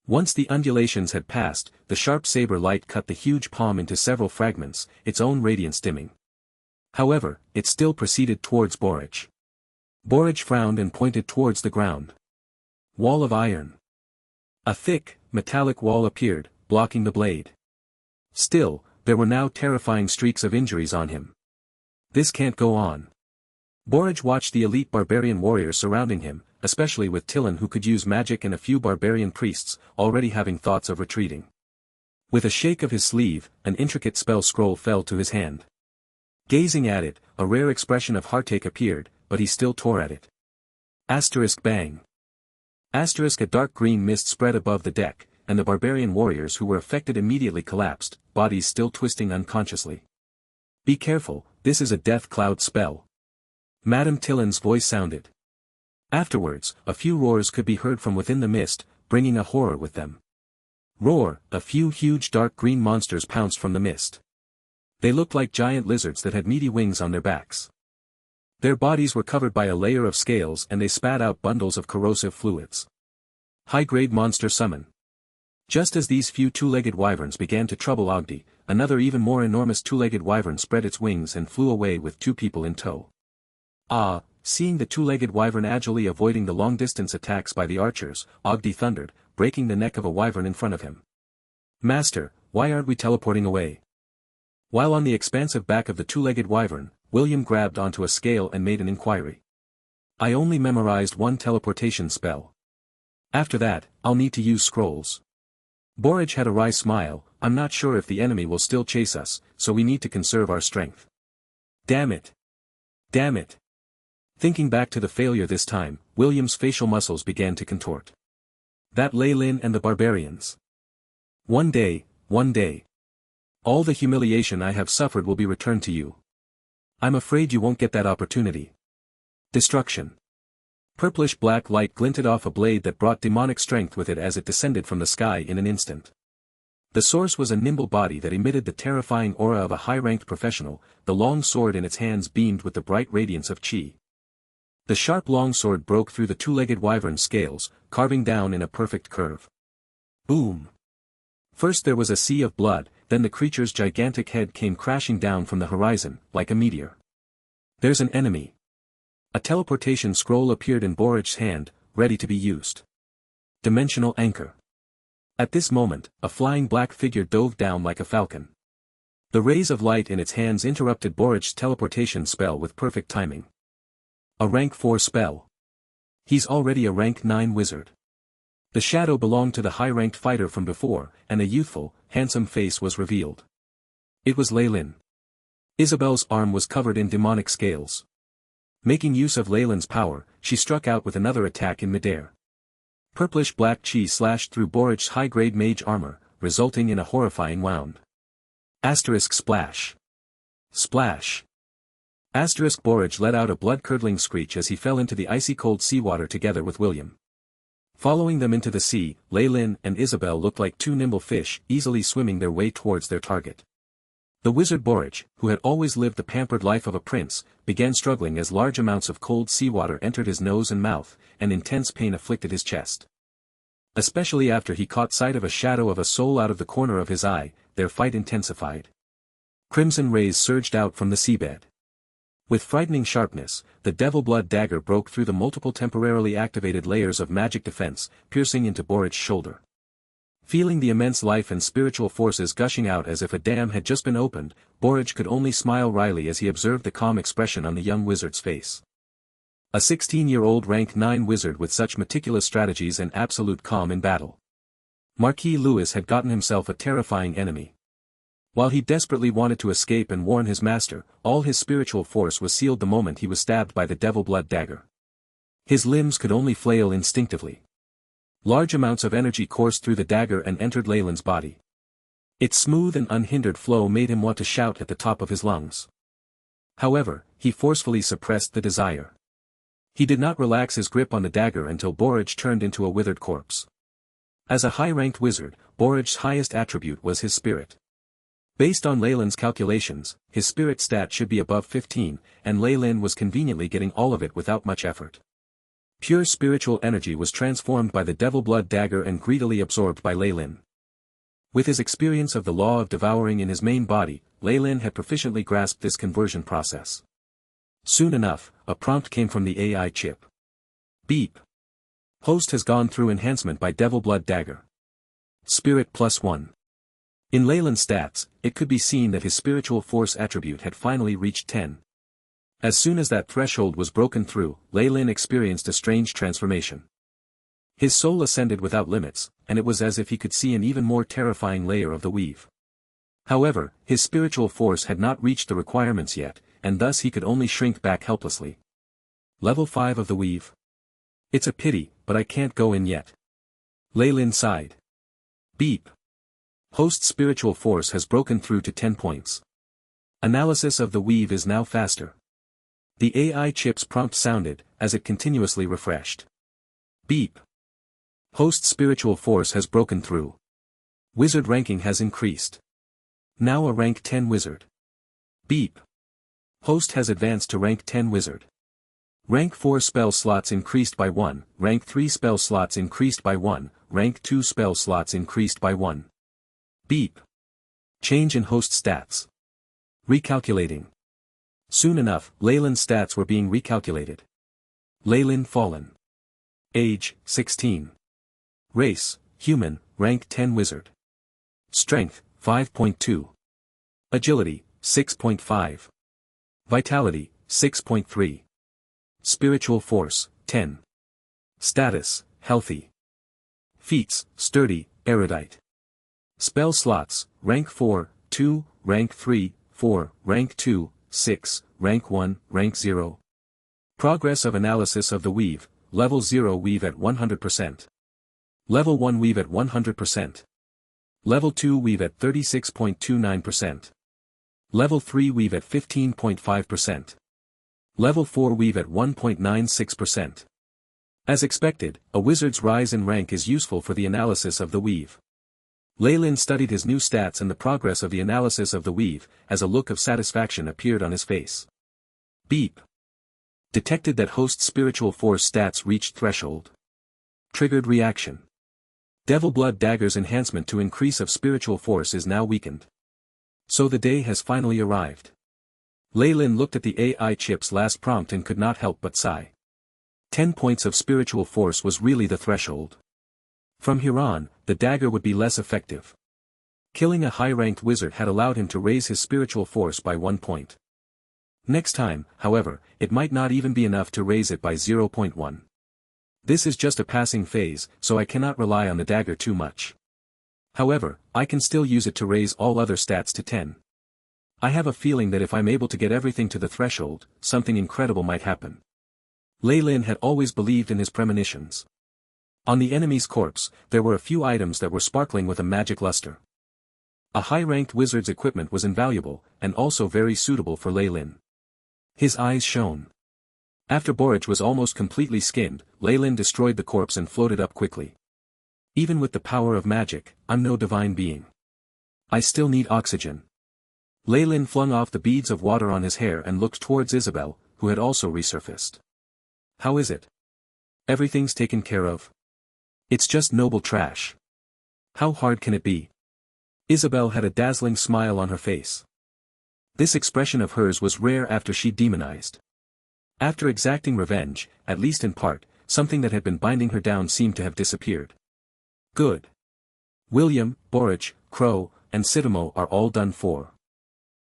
Once the undulations had passed, the sharp saber light cut the huge palm into several fragments, its own radiance dimming. However, it still proceeded towards Borich. Borich frowned and pointed towards the ground. Wall of iron. A thick, metallic wall appeared, blocking the blade. Still, there were now terrifying streaks of injuries on him. This can't go on. Borich watched the elite barbarian warriors surrounding him, especially with Tillin who could use magic and a few barbarian priests, already having thoughts of retreating. With a shake of his sleeve, an intricate spell scroll fell to his hand. Gazing at it, a rare expression of heartache appeared, but he still tore at it. Asterisk bang. Asterisk a dark green mist spread above the deck, and the barbarian warriors who were affected immediately collapsed, bodies still twisting unconsciously. Be careful, this is a death cloud spell. Madame Tillin's voice sounded. Afterwards, a few roars could be heard from within the mist, bringing a horror with them. Roar, a few huge dark green monsters pounced from the mist. They looked like giant lizards that had meaty wings on their backs. Their bodies were covered by a layer of scales and they spat out bundles of corrosive fluids. High-grade monster summon. Just as these few two-legged wyverns began to trouble Ogdi, another even more enormous two-legged wyvern spread its wings and flew away with 2 people in tow. Ah, seeing the two-legged wyvern agilely avoiding the long-distance attacks by the archers, Ogdi thundered, breaking the neck of a wyvern in front of him. Master, why aren't we teleporting away? While on the expansive back of the two-legged wyvern, William grabbed onto a scale and made an inquiry. I only memorized one teleportation spell. After that, I'll need to use scrolls. Borich had a wry smile, I'm not sure if the enemy will still chase us, so we need to conserve our strength. Damn it. Damn it. Thinking back to the failure this time, William's facial muscles began to contort. That Ley-Lin and the barbarians. One day. All the humiliation I have suffered will be returned to you. I'm afraid you won't get that opportunity. Destruction. Purplish black light glinted off a blade that brought demonic strength with it as it descended from the sky in an instant. The source was a nimble body that emitted the terrifying aura of a high-ranked professional, the long sword in its hands beamed with the bright radiance of chi. The sharp longsword broke through the two-legged wyvern's scales, carving down in a perfect curve. Boom! First there was a sea of blood, then the creature's gigantic head came crashing down from the horizon, like a meteor. There's an enemy. A teleportation scroll appeared in Borich's hand, ready to be used. Dimensional anchor. At this moment, a flying black figure dove down like a falcon. The rays of light in its hands interrupted Borich's teleportation spell with perfect timing. A rank 4 spell. He's already a rank 9 wizard. The shadow belonged to the high-ranked fighter from before, and a youthful, handsome face was revealed. It was Leylin. Isabel's arm was covered in demonic scales. Making use of Leylin's power, she struck out with another attack in midair. Purplish-black chi slashed through Borich's high-grade mage armor, resulting in a horrifying wound. Asterisk splash. Splash. Asterisk Borich let out a blood-curdling screech as he fell into the icy-cold seawater together with William. Following them into the sea, Leylin and Isabel looked like two nimble fish, easily swimming their way towards their target. The wizard Borich, who had always lived the pampered life of a prince, began struggling as large amounts of cold seawater entered his nose and mouth, and intense pain afflicted his chest. Especially after he caught sight of a shadow of a soul out of the corner of his eye, their fight intensified. Crimson rays surged out from the seabed. With frightening sharpness, the devil blood dagger broke through the multiple temporarily activated layers of magic defense, piercing into Borich's shoulder. Feeling the immense life and spiritual forces gushing out as if a dam had just been opened, Borich could only smile wryly as he observed the calm expression on the young wizard's face. A 16-year-old rank 9 wizard with such meticulous strategies and absolute calm in battle. Marquis Louis had gotten himself a terrifying enemy. While he desperately wanted to escape and warn his master, all his spiritual force was sealed the moment he was stabbed by the devil blood dagger. His limbs could only flail instinctively. Large amounts of energy coursed through the dagger and entered Leylin's body. Its smooth and unhindered flow made him want to shout at the top of his lungs. However, he forcefully suppressed the desire. He did not relax his grip on the dagger until Borich turned into a withered corpse. As a high-ranked wizard, Borich's highest attribute was his spirit. Based on Leylin's calculations, his spirit stat should be above 15, and Leylin was conveniently getting all of it without much effort. Pure spiritual energy was transformed by the devil blood dagger and greedily absorbed by Leylin. With his experience of the law of devouring in his main body, Leylin had proficiently grasped this conversion process. Soon enough, a prompt came from the AI chip. Beep. Host has gone through enhancement by devil blood dagger. Spirit +1. In Leylin's stats, it could be seen that his spiritual force attribute had finally reached 10. As soon as that threshold was broken through, Leylin experienced a strange transformation. His soul ascended without limits, and it was as if he could see an even more terrifying layer of the weave. However, his spiritual force had not reached the requirements yet, and thus he could only shrink back helplessly. Level 5 of the weave. It's a pity, but I can't go in yet. Leylin sighed. Beep. Host's spiritual force has broken through to 10 points. Analysis of the weave is now faster. The AI chip's prompt sounded, as it continuously refreshed. Beep. Host's spiritual force has broken through. Wizard ranking has increased. Now a rank 10 wizard. Beep. Host has advanced to rank 10 wizard. Rank 4 spell slots increased by 1, rank 3 spell slots increased by 1, rank 2 spell slots increased by 1. Beep. Change in host stats. Recalculating. Soon enough, Leylin's stats were being recalculated. Leylin fallen. Age, 16. Race, human, rank 10 wizard. Strength, 5.2. Agility, 6.5. Vitality, 6.3. Spiritual force, 10. Status, healthy. Feats, sturdy, erudite. Spell slots, rank 4, 2, rank 3, 4, rank 2, 6, rank 1, rank 0. Progress of analysis of the weave, level 0 weave at 100%. Level 1 weave at 100%. Level 2 weave at 36.29%. Level 3 weave at 15.5%. Level 4 weave at 1.96%. As expected, a wizard's rise in rank is useful for the analysis of the weave. Leylin studied his new stats and the progress of the analysis of the weave, as a look of satisfaction appeared on his face. Beep. Detected that host's spiritual force stats reached threshold. Triggered reaction. Devil blood dagger's enhancement to increase of spiritual force is now weakened. So the day has finally arrived. Leylin looked at the AI chip's last prompt and could not help but sigh. 10 points of spiritual force was really the threshold. From here on, the dagger would be less effective. Killing a high-ranked wizard had allowed him to raise his spiritual force by 1 point. Next time, however, it might not even be enough to raise it by 0.1. This is just a passing phase, so I cannot rely on the dagger too much. However, I can still use it to raise all other stats to 10. I have a feeling that if I'm able to get everything to the threshold, something incredible might happen. Lei Lin had always believed in his premonitions. On the enemy's corpse, there were a few items that were sparkling with a magic luster. A high-ranked wizard's equipment was invaluable, and also very suitable for Lei Lin. His eyes shone. After Borage was almost completely skinned, Lei Lin destroyed the corpse and floated up quickly. Even with the power of magic, I'm no divine being. I still need oxygen. Lei Lin flung off the beads of water on his hair and looked towards Isabel, who had also resurfaced. How is it? Everything's taken care of? It's just noble trash. How hard can it be? Isabel had a dazzling smile on her face. This expression of hers was rare after she demonized. After exacting revenge, at least in part, something that had been binding her down seemed to have disappeared. Good. William, Borage, Crow, and Sidamo are all done for.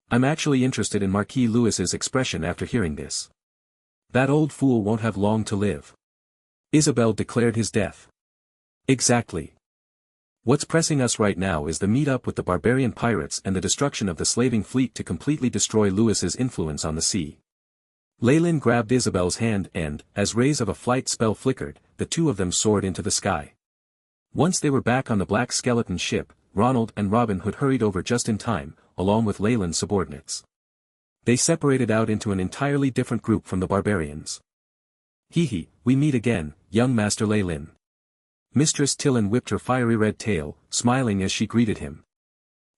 I'm actually interested in Marquis Lewis's expression after hearing this. That old fool won't have long to live. Isabel declared his death. Exactly. What's pressing us right now is the meet-up with the barbarian pirates and the destruction of the slaving fleet to completely destroy Lewis's influence on the sea. Lei Lin grabbed Isabel's hand and, as rays of a flight spell flickered, the two of them soared into the sky. Once they were back on the black skeleton ship, Ronald and Robin Hood hurried over just in time, along with Lei Lin's subordinates. They separated out into an entirely different group from the barbarians. Hee, we meet again, young Master Lei Lin. Mistress Tillin whipped her fiery red tail, smiling as she greeted him.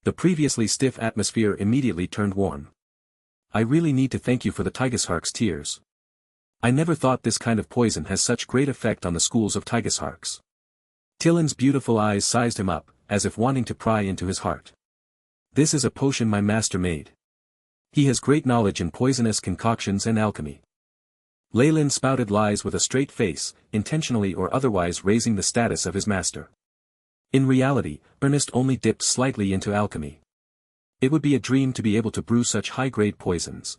The previously stiff atmosphere immediately turned warm. I really need to thank you for the Tigershark's tears. I never thought this kind of poison has such great effect on the schools of Tigersharks. Tillin's beautiful eyes sized him up, as if wanting to pry into his heart. This is a potion my master made. He has great knowledge in poisonous concoctions and alchemy. Lei Lin spouted lies with a straight face, intentionally or otherwise raising the status of his master. In reality, Ernest only dipped slightly into alchemy. It would be a dream to be able to brew such high-grade poisons.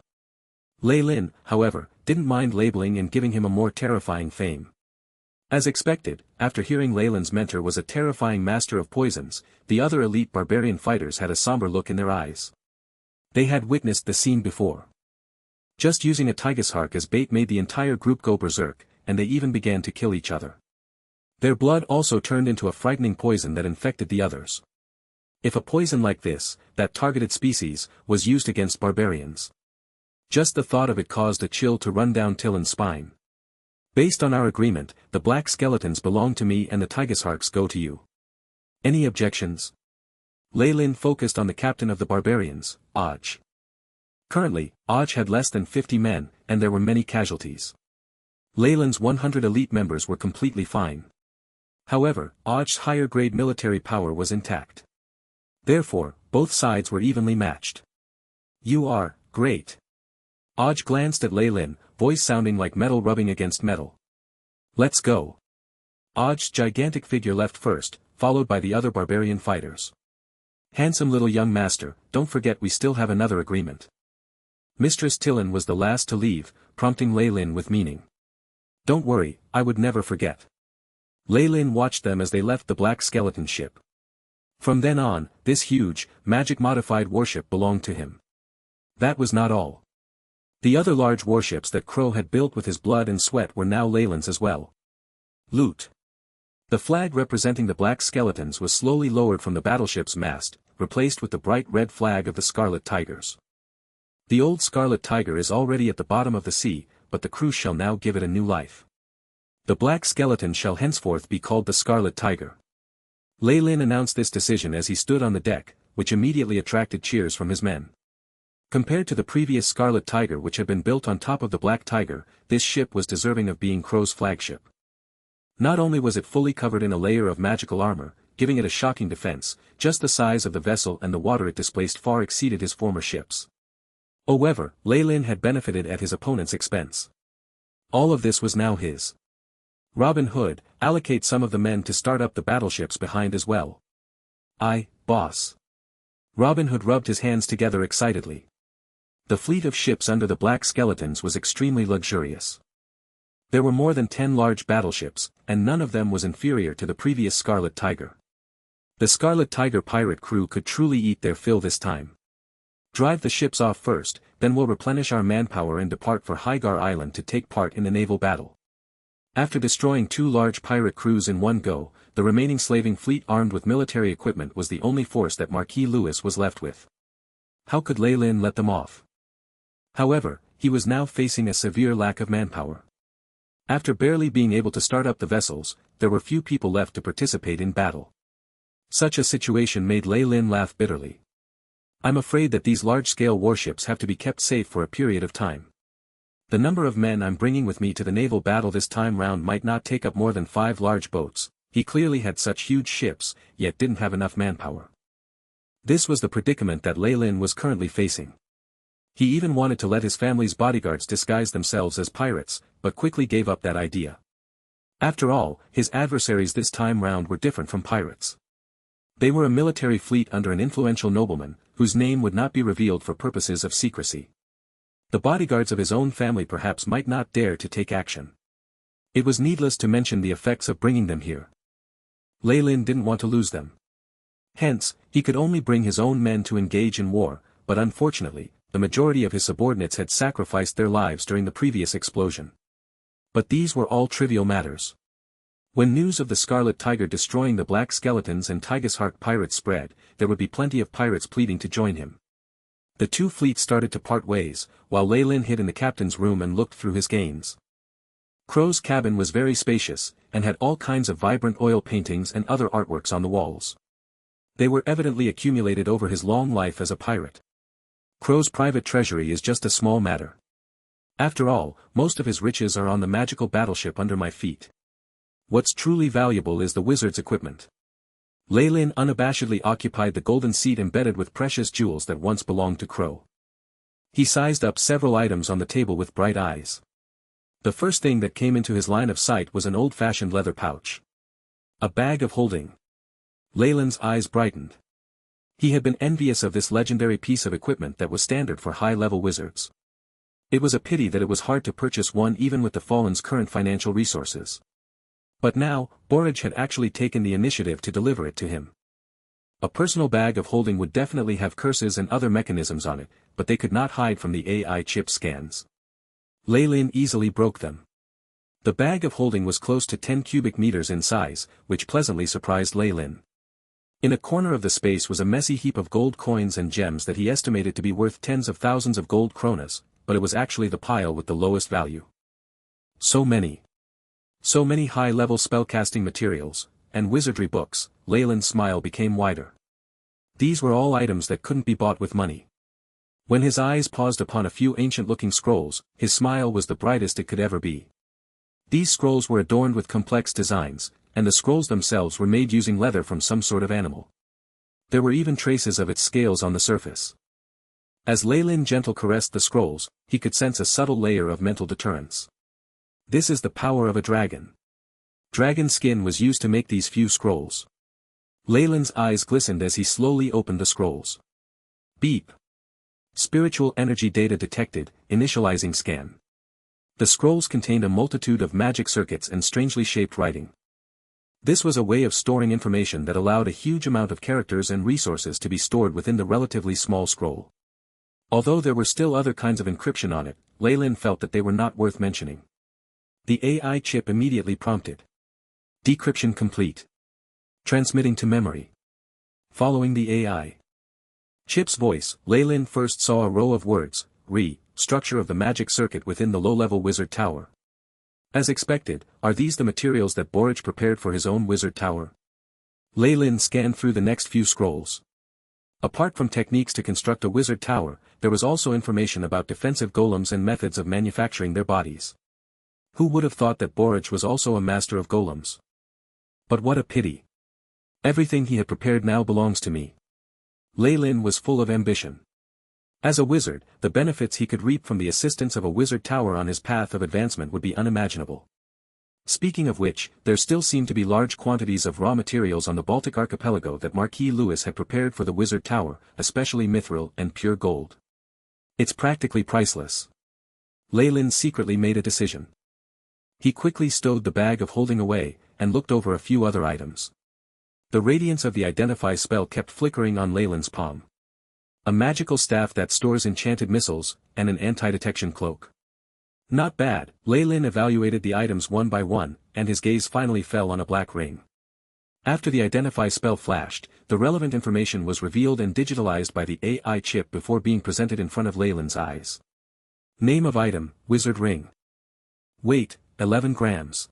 Lei Lin, however, didn't mind labeling and giving him a more terrifying fame. As expected, after hearing Lei Lin's mentor was a terrifying master of poisons, the other elite barbarian fighters had a somber look in their eyes. They had witnessed the scene before. Just using a Tigershark as bait made the entire group go berserk, and they even began to kill each other. Their blood also turned into a frightening poison that infected the others. If a poison like this, that targeted species, was used against barbarians. Just the thought of it caused a chill to run down Tillin's spine. Based on our agreement, the black skeletons belong to me and the Tigersharks go to you. Any objections? Lei Lin focused on the captain of the barbarians, Aj. Currently, Aj had less than 50 men, and there were many casualties. Lei Lin's 100 elite members were completely fine. However, Aj's higher-grade military power was intact. Therefore, both sides were evenly matched. You are, great. Aj glanced at Lei Lin, voice sounding like metal rubbing against metal. Let's go. Aj's gigantic figure left first, followed by the other barbarian fighters. Handsome little young master, don't forget we still have another agreement. Mistress Tillin was the last to leave, prompting Lei Lin with meaning. Don't worry, I would never forget. Lei Lin watched them as they left the black skeleton ship. From then on, this huge, magic-modified warship belonged to him. That was not all. The other large warships that Crow had built with his blood and sweat were now Lei Lin's as well. Loot. The flag representing the black skeletons was slowly lowered from the battleship's mast, replaced with the bright red flag of the Scarlet Tigers. The old Scarlet Tiger is already at the bottom of the sea, but the crew shall now give it a new life. The black skeleton shall henceforth be called the Scarlet Tiger. Lei Lin announced this decision as he stood on the deck, which immediately attracted cheers from his men. Compared to the previous Scarlet Tiger which had been built on top of the Black Tiger, this ship was deserving of being Crow's flagship. Not only was it fully covered in a layer of magical armor, giving it a shocking defense, just the size of the vessel and the water it displaced far exceeded his former ships. However, Lei Lin had benefited at his opponent's expense. All of this was now his. Robin Hood, allocate some of the men to start up the battleships behind as well. Aye, boss. Robin Hood rubbed his hands together excitedly. The fleet of ships under the black skeletons was extremely luxurious. There were more than 10 large battleships, and none of them was inferior to the previous Scarlet Tiger. The Scarlet Tiger pirate crew could truly eat their fill this time. Drive the ships off first, then we'll replenish our manpower and depart for Hygar Island to take part in the naval battle. After destroying 2 large pirate crews in one go, the remaining slaving fleet armed with military equipment was the only force that Marquis Lewis was left with. How could Lei Lin let them off? However, he was now facing a severe lack of manpower. After barely being able to start up the vessels, there were few people left to participate in battle. Such a situation made Lei Lin laugh bitterly. I'm afraid that these large-scale warships have to be kept safe for a period of time. The number of men I'm bringing with me to the naval battle this time round might not take up more than 5 large boats. He clearly had such huge ships, yet didn't have enough manpower. This was the predicament that Lei Lin was currently facing. He even wanted to let his family's bodyguards disguise themselves as pirates, but quickly gave up that idea. After all, his adversaries this time round were different from pirates. They were a military fleet under an influential nobleman, whose name would not be revealed for purposes of secrecy. The bodyguards of his own family perhaps might not dare to take action. It was needless to mention the effects of bringing them here. Lei Lin didn't want to lose them. Hence, he could only bring his own men to engage in war, but unfortunately, the majority of his subordinates had sacrificed their lives during the previous explosion. But these were all trivial matters. When news of the Scarlet Tiger destroying the black skeletons and Tigus Heart pirates spread, there would be plenty of pirates pleading to join him. The 2 fleets started to part ways, while Lei Lin hid in the captain's room and looked through his gains. Crow's cabin was very spacious, and had all kinds of vibrant oil paintings and other artworks on the walls. They were evidently accumulated over his long life as a pirate. Crow's private treasury is just a small matter. After all, most of his riches are on the magical battleship under my feet. What's truly valuable is the wizard's equipment. Lei Lin unabashedly occupied the golden seat embedded with precious jewels that once belonged to Crow. He sized up several items on the table with bright eyes. The first thing that came into his line of sight was an old-fashioned leather pouch. A bag of holding. Lei Lin's eyes brightened. He had been envious of this legendary piece of equipment that was standard for high-level wizards. It was a pity that it was hard to purchase one even with the Fallen's current financial resources. But now, Borage had actually taken the initiative to deliver it to him. A personal bag of holding would definitely have curses and other mechanisms on it, but they could not hide from the AI chip scans. Lei Lin easily broke them. The bag of holding was close to 10 cubic meters in size, which pleasantly surprised Lei Lin. In a corner of the space was a messy heap of gold coins and gems that he estimated to be worth tens of thousands of gold kronas, but it was actually the pile with the lowest value. So many high-level spellcasting materials, and wizardry books. Lei Lin's smile became wider. These were all items that couldn't be bought with money. When his eyes paused upon a few ancient-looking scrolls, his smile was the brightest it could ever be. These scrolls were adorned with complex designs, and the scrolls themselves were made using leather from some sort of animal. There were even traces of its scales on the surface. As Lei Lin gently caressed the scrolls, he could sense a subtle layer of mental deterrence. This is the power of a dragon. Dragon skin was used to make these few scrolls. Lei Lin's eyes glistened as he slowly opened the scrolls. Beep. Spiritual energy data detected, initializing scan. The scrolls contained a multitude of magic circuits and strangely shaped writing. This was a way of storing information that allowed a huge amount of characters and resources to be stored within the relatively small scroll. Although there were still other kinds of encryption on it, Lei Lin felt that they were not worth mentioning. The AI chip immediately prompted. Decryption complete. Transmitting to memory. Following the AI chip's voice, Lei Lin first saw a row of words, structure of the magic circuit within the low-level wizard tower. As expected, are these the materials that Borage prepared for his own wizard tower? Lei Lin scanned through the next few scrolls. Apart from techniques to construct a wizard tower, there was also information about defensive golems and methods of manufacturing their bodies. Who would have thought that Borage was also a master of golems? But what a pity. Everything he had prepared now belongs to me. Lei Lin was full of ambition. As a wizard, the benefits he could reap from the assistance of a wizard tower on his path of advancement would be unimaginable. Speaking of which, there still seemed to be large quantities of raw materials on the Baltic archipelago that Marquis Lewis had prepared for the wizard tower, especially mithril and pure gold. It's practically priceless. Leyland secretly made a decision. He quickly stowed the bag of holding away, and looked over a few other items. The radiance of the Identify spell kept flickering on Leyland's palm. A magical staff that stores enchanted missiles, and an anti-detection cloak. Not bad. Leyland evaluated the items one by one, and his gaze finally fell on a black ring. After the Identify spell flashed, the relevant information was revealed and digitalized by the AI chip before being presented in front of Leyland's eyes. Name of item, Wizard Ring. Weight, 11 grams.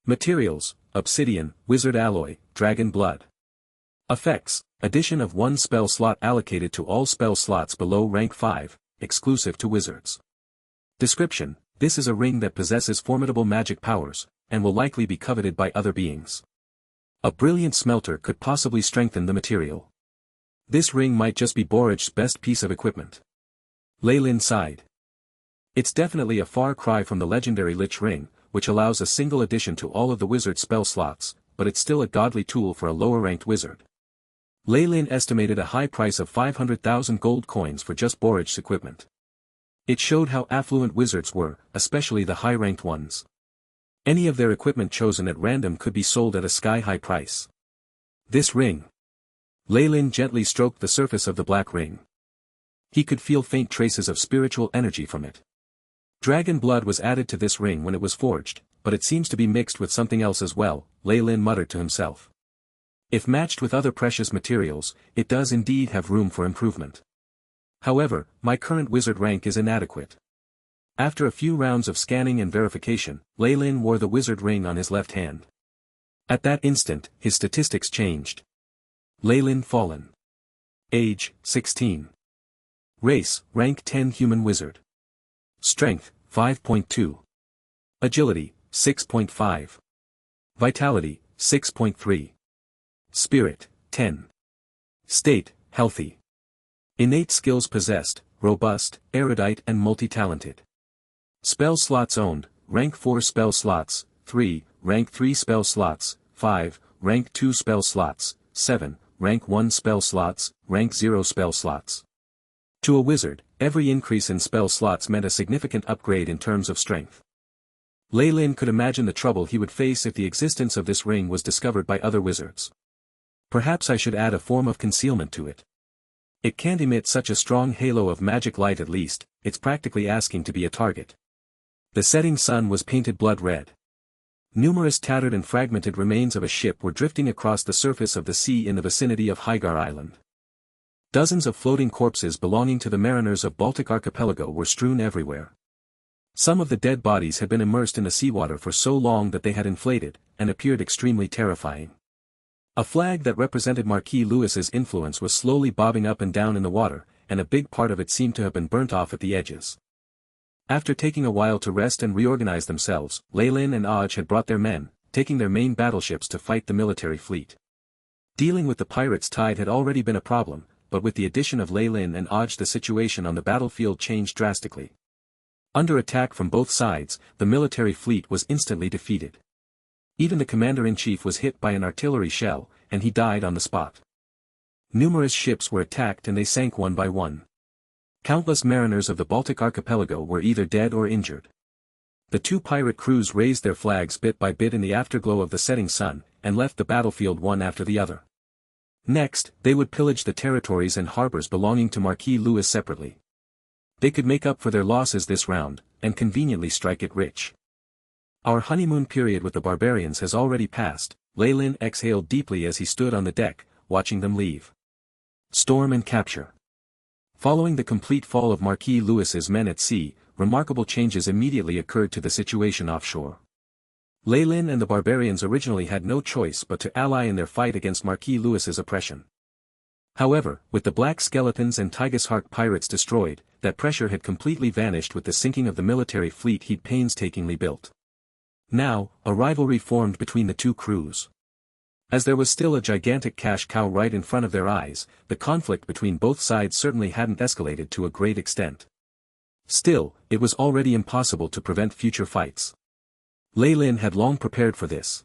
Materials, obsidian, wizard alloy, dragon blood. Effects, addition of one spell slot allocated to all spell slots below rank 5, exclusive to wizards. Description, this is a ring that possesses formidable magic powers, and will likely be coveted by other beings. A brilliant smelter could possibly strengthen the material. This ring might just be Borach's best piece of equipment. Leyland sighed. It's definitely a far cry from the legendary Lich Ring, which allows a single addition to all of the wizard's spell slots, but it's still a godly tool for a lower-ranked wizard. Leyland estimated a high price of 500,000 gold coins for just Borach's equipment. It showed how affluent wizards were, especially the high-ranked ones. Any of their equipment chosen at random could be sold at a sky-high price. This ring. Leyland gently stroked the surface of the black ring. He could feel faint traces of spiritual energy from it. Dragon blood was added to this ring when it was forged, but it seems to be mixed with something else as well, Leyland muttered to himself. If matched with other precious materials, it does indeed have room for improvement. However, my current wizard rank is inadequate. After a few rounds of scanning and verification, Leyland wore the wizard ring on his left hand. At that instant, his statistics changed. Leyland fallen. Age, 16. Race, rank 10 human wizard. Strength, 5.2. Agility, 6.5. Vitality, 6.3. Spirit, 10. State, healthy. Innate skills possessed, robust, erudite and multi-talented. Spell slots owned, rank 4 spell slots, 3, rank 3 spell slots, 5, rank 2 spell slots, 7, rank 1 spell slots, rank 0 spell slots. To a wizard, every increase in spell slots meant a significant upgrade in terms of strength. Leyland could imagine the trouble he would face if the existence of this ring was discovered by other wizards. Perhaps I should add a form of concealment to it. It can't emit such a strong halo of magic light at least, it's practically asking to be a target. The setting sun was painted blood red. Numerous tattered and fragmented remains of a ship were drifting across the surface of the sea in the vicinity of Hygar Island. Dozens of floating corpses belonging to the mariners of Baltic Archipelago were strewn everywhere. Some of the dead bodies had been immersed in the seawater for so long that they had inflated, and appeared extremely terrifying. A flag that represented Marquis Lewis's influence was slowly bobbing up and down in the water, and a big part of it seemed to have been burnt off at the edges. After taking a while to rest and reorganize themselves, Leyland and Aj had brought their men, taking their main battleships to fight the military fleet. Dealing with the pirates' tide had already been a problem, but with the addition of Leyland and Aj the situation on the battlefield changed drastically. Under attack from both sides, the military fleet was instantly defeated. Even the commander-in-chief was hit by an artillery shell, and he died on the spot. Numerous ships were attacked and they sank one by one. Countless mariners of the Baltic Archipelago were either dead or injured. The two pirate crews raised their flags bit by bit in the afterglow of the setting sun, and left the battlefield one after the other. Next, they would pillage the territories and harbors belonging to Marquis Lewis separately. They could make up for their losses this round, and conveniently strike it rich. Our honeymoon period with the barbarians has already passed, Leyland exhaled deeply as he stood on the deck, watching them leave. Storm and capture. Following the complete fall of Marquis Lewis's men at sea, remarkable changes immediately occurred to the situation offshore. Leyland and the barbarians originally had no choice but to ally in their fight against Marquis Lewis's oppression. However, with the Black Skeletons and Tygus Hark pirates destroyed, that pressure had completely vanished with the sinking of the military fleet he'd painstakingly built. Now, a rivalry formed between the two crews. As there was still a gigantic cash cow right in front of their eyes, the conflict between both sides certainly hadn't escalated to a great extent. Still, it was already impossible to prevent future fights. Leyland had long prepared for this.